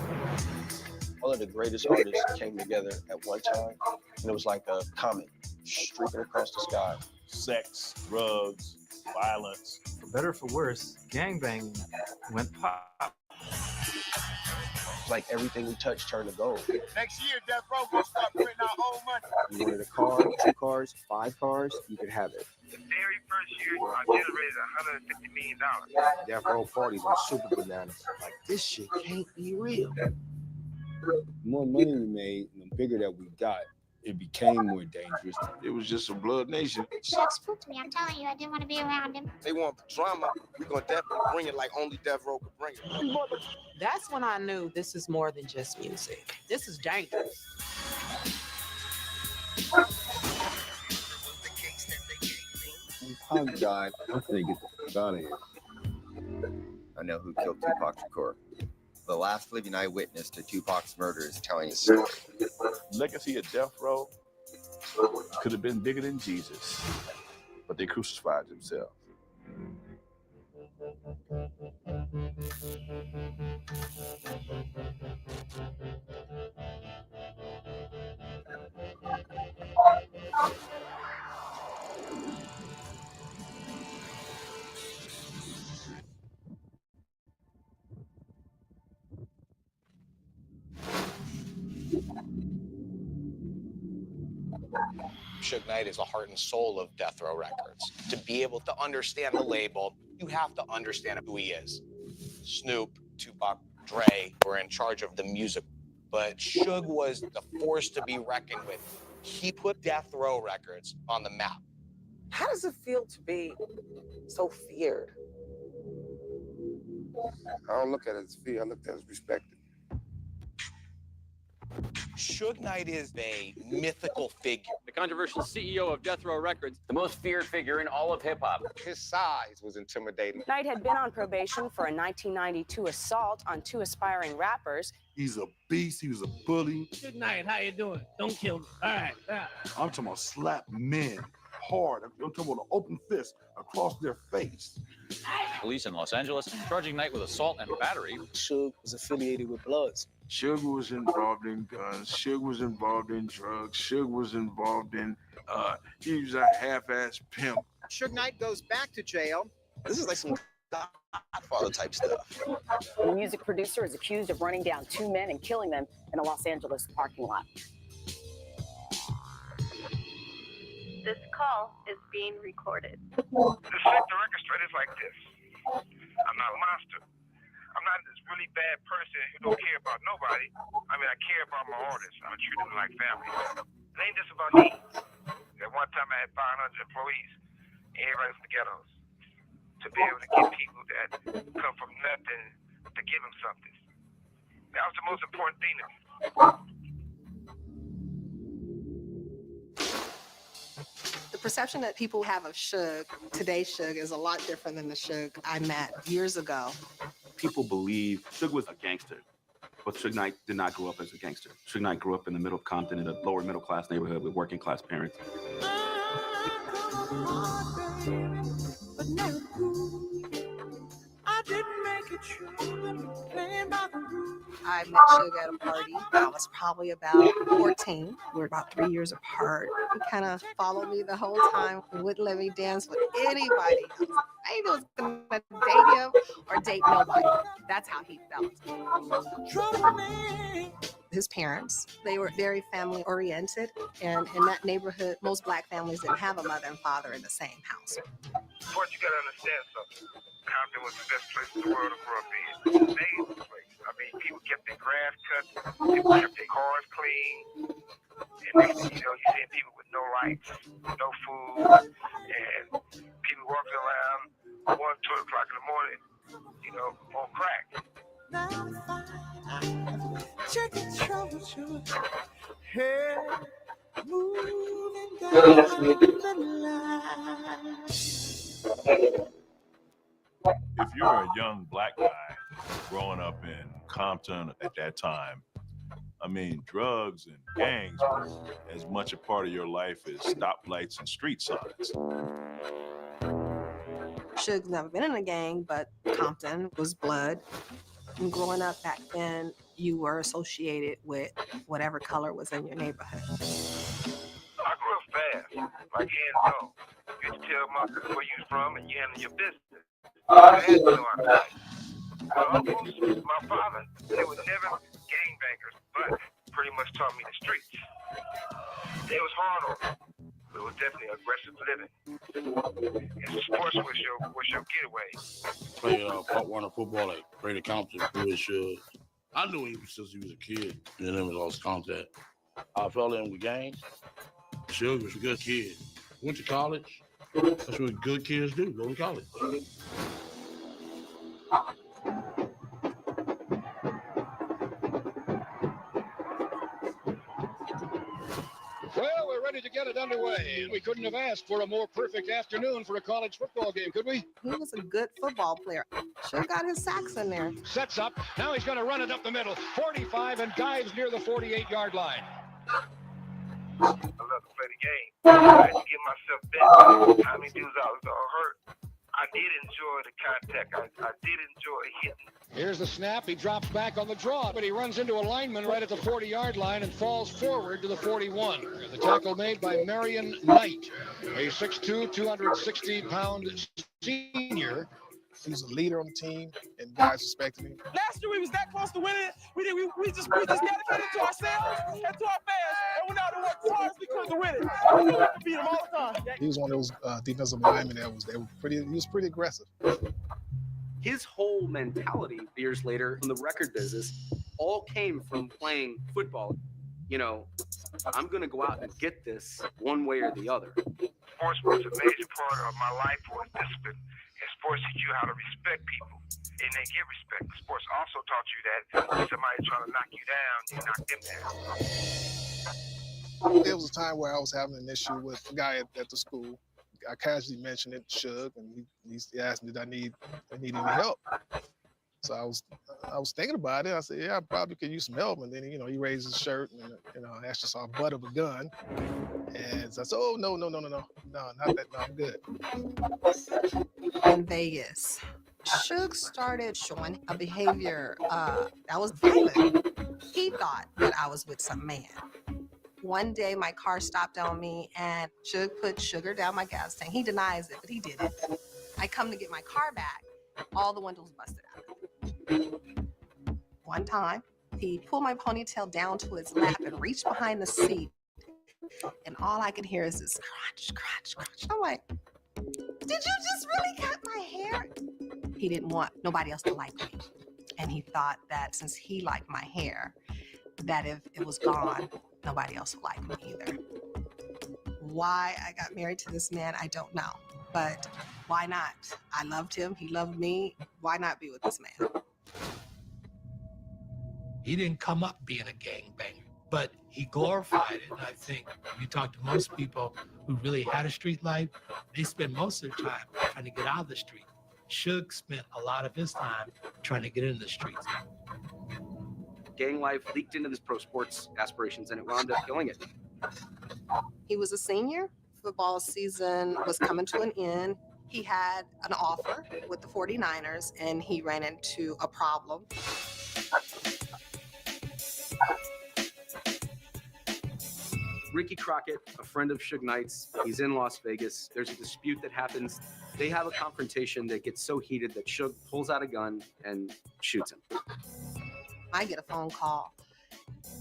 All of the greatest artists came together at one time, and it was like a comet streaking across the sky. Sex, drugs, violence. For better or for worse, gangbanging went pop. Like everything we touched turned to gold. Next year, Death Row will start printing our own money. You wanted a car, 2 cars, 5 cars, you could have it. The very first year, I generated $150 million. Death Row parties were super bananas. Like, this shit can't be real. The more money we made, and the bigger that we got, it became more dangerous. It was just a blood nation. Shaq spooked me. I'm telling you, I didn't want to be around him. They want drama. We're going to definitely bring it like only Death Row could bring it. That's when I knew this is more than just music. This is dangerous. When Pac died, I'm going to get the fuck out of here. I know who killed Tupac Shakur. The last living eyewitness to Tupac's murder is telling his story. Legacy of Death Row could have been bigger than Jesus, but they crucified themselves. Suge Knight is the heart and soul of Death Row Records. To be able to understand the label, you have to understand who he is. Snoop, Tupac, Dre were in charge of the music, but Suge was the force to be reckoned with. He put Death Row Records on the map. How does it feel to be so feared? I don't look at it as fear, I look at it as respected. Suge Knight is a mythical figure. The controversial CEO of Death Row Records, the most feared figure in all of hip-hop. His size was intimidating. Knight had been on probation for a 1992 assault on 2 aspiring rappers. He's a beast. He was a bully. Good night. How you doing? Don't kill me. All right. I'm talking about slap men hard. I'm talking about an open fist across their face. Police in Los Angeles charging Knight with assault and battery. Suge was affiliated with Bloods. Suge was involved in guns. Suge was involved in drugs. Suge was involved in, he was a half-ass pimp. Suge Knight goes back to jail. This is like some Godfather type stuff. The music producer is accused of running down 2 men and killing them in a Los Angeles parking lot. This call is being recorded. The record straight is like this. I'm not a monster. I'm not this really bad person who don't care about nobody. I mean, I care about my artists. I treat them like family. It ain't just about me. At one time, I had 500 employees. Everybody from the ghettos. To be able to get people that come from nothing to give them something. That was the most important thing to me. The perception that people have of Suge, today's Suge, is a lot different than the Suge I met years ago. People believe Suge was a gangster, but Suge Knight did not grow up as a gangster. Suge Knight grew up in the middle of Compton in a lower middle class neighborhood with working class parents. I met Suge at a party. I was probably about 14. We were about 3 years apart. He kind of followed me the whole time. He wouldn't let me dance with anybody else. I didn't know was going to date him or date nobody. That's how he felt. His parents, they were very family oriented. And in that neighborhood, most Black families didn't have a mother and father in the same house. First, you got to understand something. Compton was the best place in the world to grow up in. It was an amazing place. I mean, people kept their grass cut, people kept their cars clean. And next thing you know, you're seeing people with no rights, no food, and people walking around 1, 2 o'clock in the morning, you know, on crack. If you're a young Black guy growing up in Compton at that time, I mean, drugs and gangs was as much a part of your life as stoplights and street signs. Suge's never been in a gang, but Compton was blood. And growing up back then, you were associated with whatever color was in your neighborhood. I grew up fast, like hands-on. You had to tell motherfuckers where you was from and you handle your business. I had to know how to fight. My uncles, my father, they were never gangbangers, but pretty much taught me the streets. They was hard on me. It was definitely aggressive living. And sports was your getaway. Played Part 1 football at Greater Compton with Suge. I knew him since he was a kid. And then we lost contact. I fell in with gangs. Suge was a good kid. Went to college. That's what good kids do, go to college. Well, we're ready to get it underway. We couldn't have asked for a more perfect afternoon for a college football game, could we? He was a good football player. Sure got his sacks in there. Sets up. Now he's going to run it up the middle. 45 and dives near the 48-yard line. I love to play the game. I had to get myself bent. How many dudes I was all hurt? I I did enjoy the contact. I did enjoy hitting. Here's the snap. He drops back on the draw, but he runs into a lineman right at the 40-yard line and falls forward to the 41. The tackle made by Marion Knight, a 6'2", 260-pound senior. He was a leader on the team, and guys respected him. Last year we was that close to winning. We just dedicated to ourselves and to our fans, and went out and worked as hard as we could to win it. We knew we could beat them all the time. He was one of those defensive linemen he was pretty aggressive. His whole mentality years later in the record business all came from playing football. You know, I'm going to go out and get this one way or the other. Sports was a major part of my life was discipline. And sports teach you how to respect people, and they get respect. Sports also taught you that when somebody's trying to knock you down, you knock them down. There was a time where I was having an issue with a guy at the school. I casually mentioned it, Shug, and he asked me, did I need any help? So I was thinking about it. I said, yeah, I probably could use some help. And then, he raised his shirt and, I actually saw a butt of a gun. And so I said, oh, no, not that, no, I'm good. In Vegas, Shug started showing a behavior that was violent. He thought that I was with some man. One day, my car stopped on me, and Shug put sugar down my gas tank. He denies it, but he did it. I come to get my car back. All the windows busted out. One time, he pulled my ponytail down to his lap and reached behind the seat. And all I could hear is this crunch, crunch, crunch. I'm like, did you just really cut my hair? He didn't want nobody else to like me. And he thought that since he liked my hair, that if it was gone, nobody else would like me either. Why I got married to this man, I don't know. But why not? I loved him. He loved me. Why not be with this man? He didn't come up being a gangbanger, but he glorified it. And I think if you talk to most people who really had a street life, they spend most of their time trying to get out of the street. Shug spent a lot of his time trying to get into the streets. Gang life leaked into his pro sports aspirations, and it wound up killing it. He was a senior. Football season was coming to an end. He had an offer with the 49ers, and he ran into a problem. Ricky Crockett, a friend of Suge Knight's, he's in Las Vegas. There's a dispute that happens. They have a confrontation that gets so heated that Suge pulls out a gun and shoots him. I get a phone call,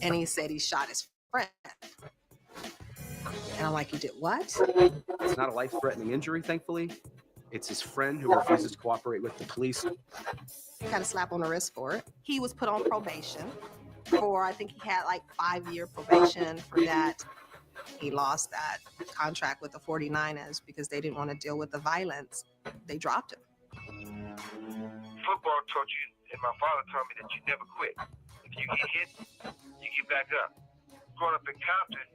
and he said he shot his friend. And I'm like, you did what? It's not a life-threatening injury, thankfully. It's his friend who refuses to cooperate with the police. He got a slap on the wrist for it. He was put on probation for, I think he had like 5-year probation for that. He lost that contract with the 49ers because they didn't want to deal with the violence. They dropped him. Football taught you, and my father taught me that you never quit. If you get hit, you get back up. Growing up in Compton,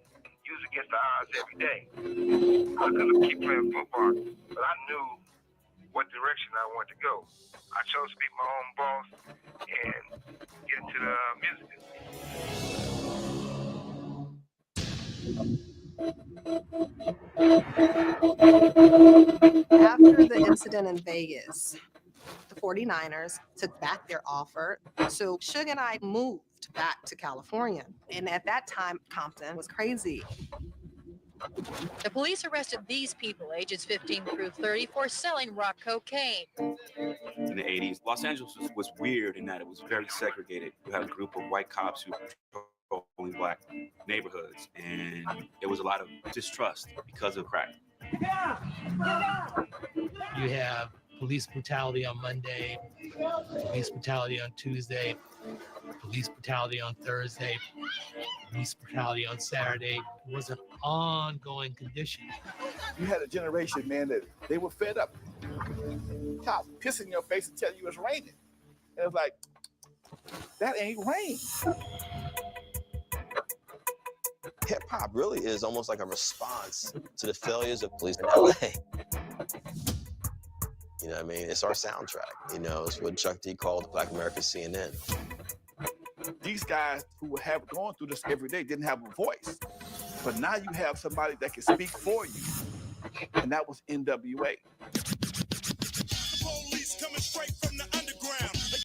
you was against the odds every day. I couldn't keep playing football, but I knew what direction I wanted to go. I chose to be my own boss and get into the music business. After the incident in Vegas, the 49ers took back their offer. So Suge and I moved back to California. And at that time, Compton was crazy. The police arrested these people, ages 15 through 30, for selling rock cocaine. In the 80s, Los Angeles was weird in that it was very segregated. You had a group of white cops who patrolling black neighborhoods, and there was a lot of distrust because of crack. You have police brutality on Monday, police brutality on Tuesday, police brutality on Thursday, police brutality on Saturday. It was an ongoing condition. You had a generation, man, that they were fed up. Cops piss in your face and tell you it's raining. And it's like, that ain't rain. Hip hop really is almost like a response to the failures of police in LA. You know what I mean? It's our soundtrack. You know, it's what Chuck D called Black America's CNN. These guys who have gone through this every day didn't have a voice. But now you have somebody that can speak for you. And that was NWA. coming straight from the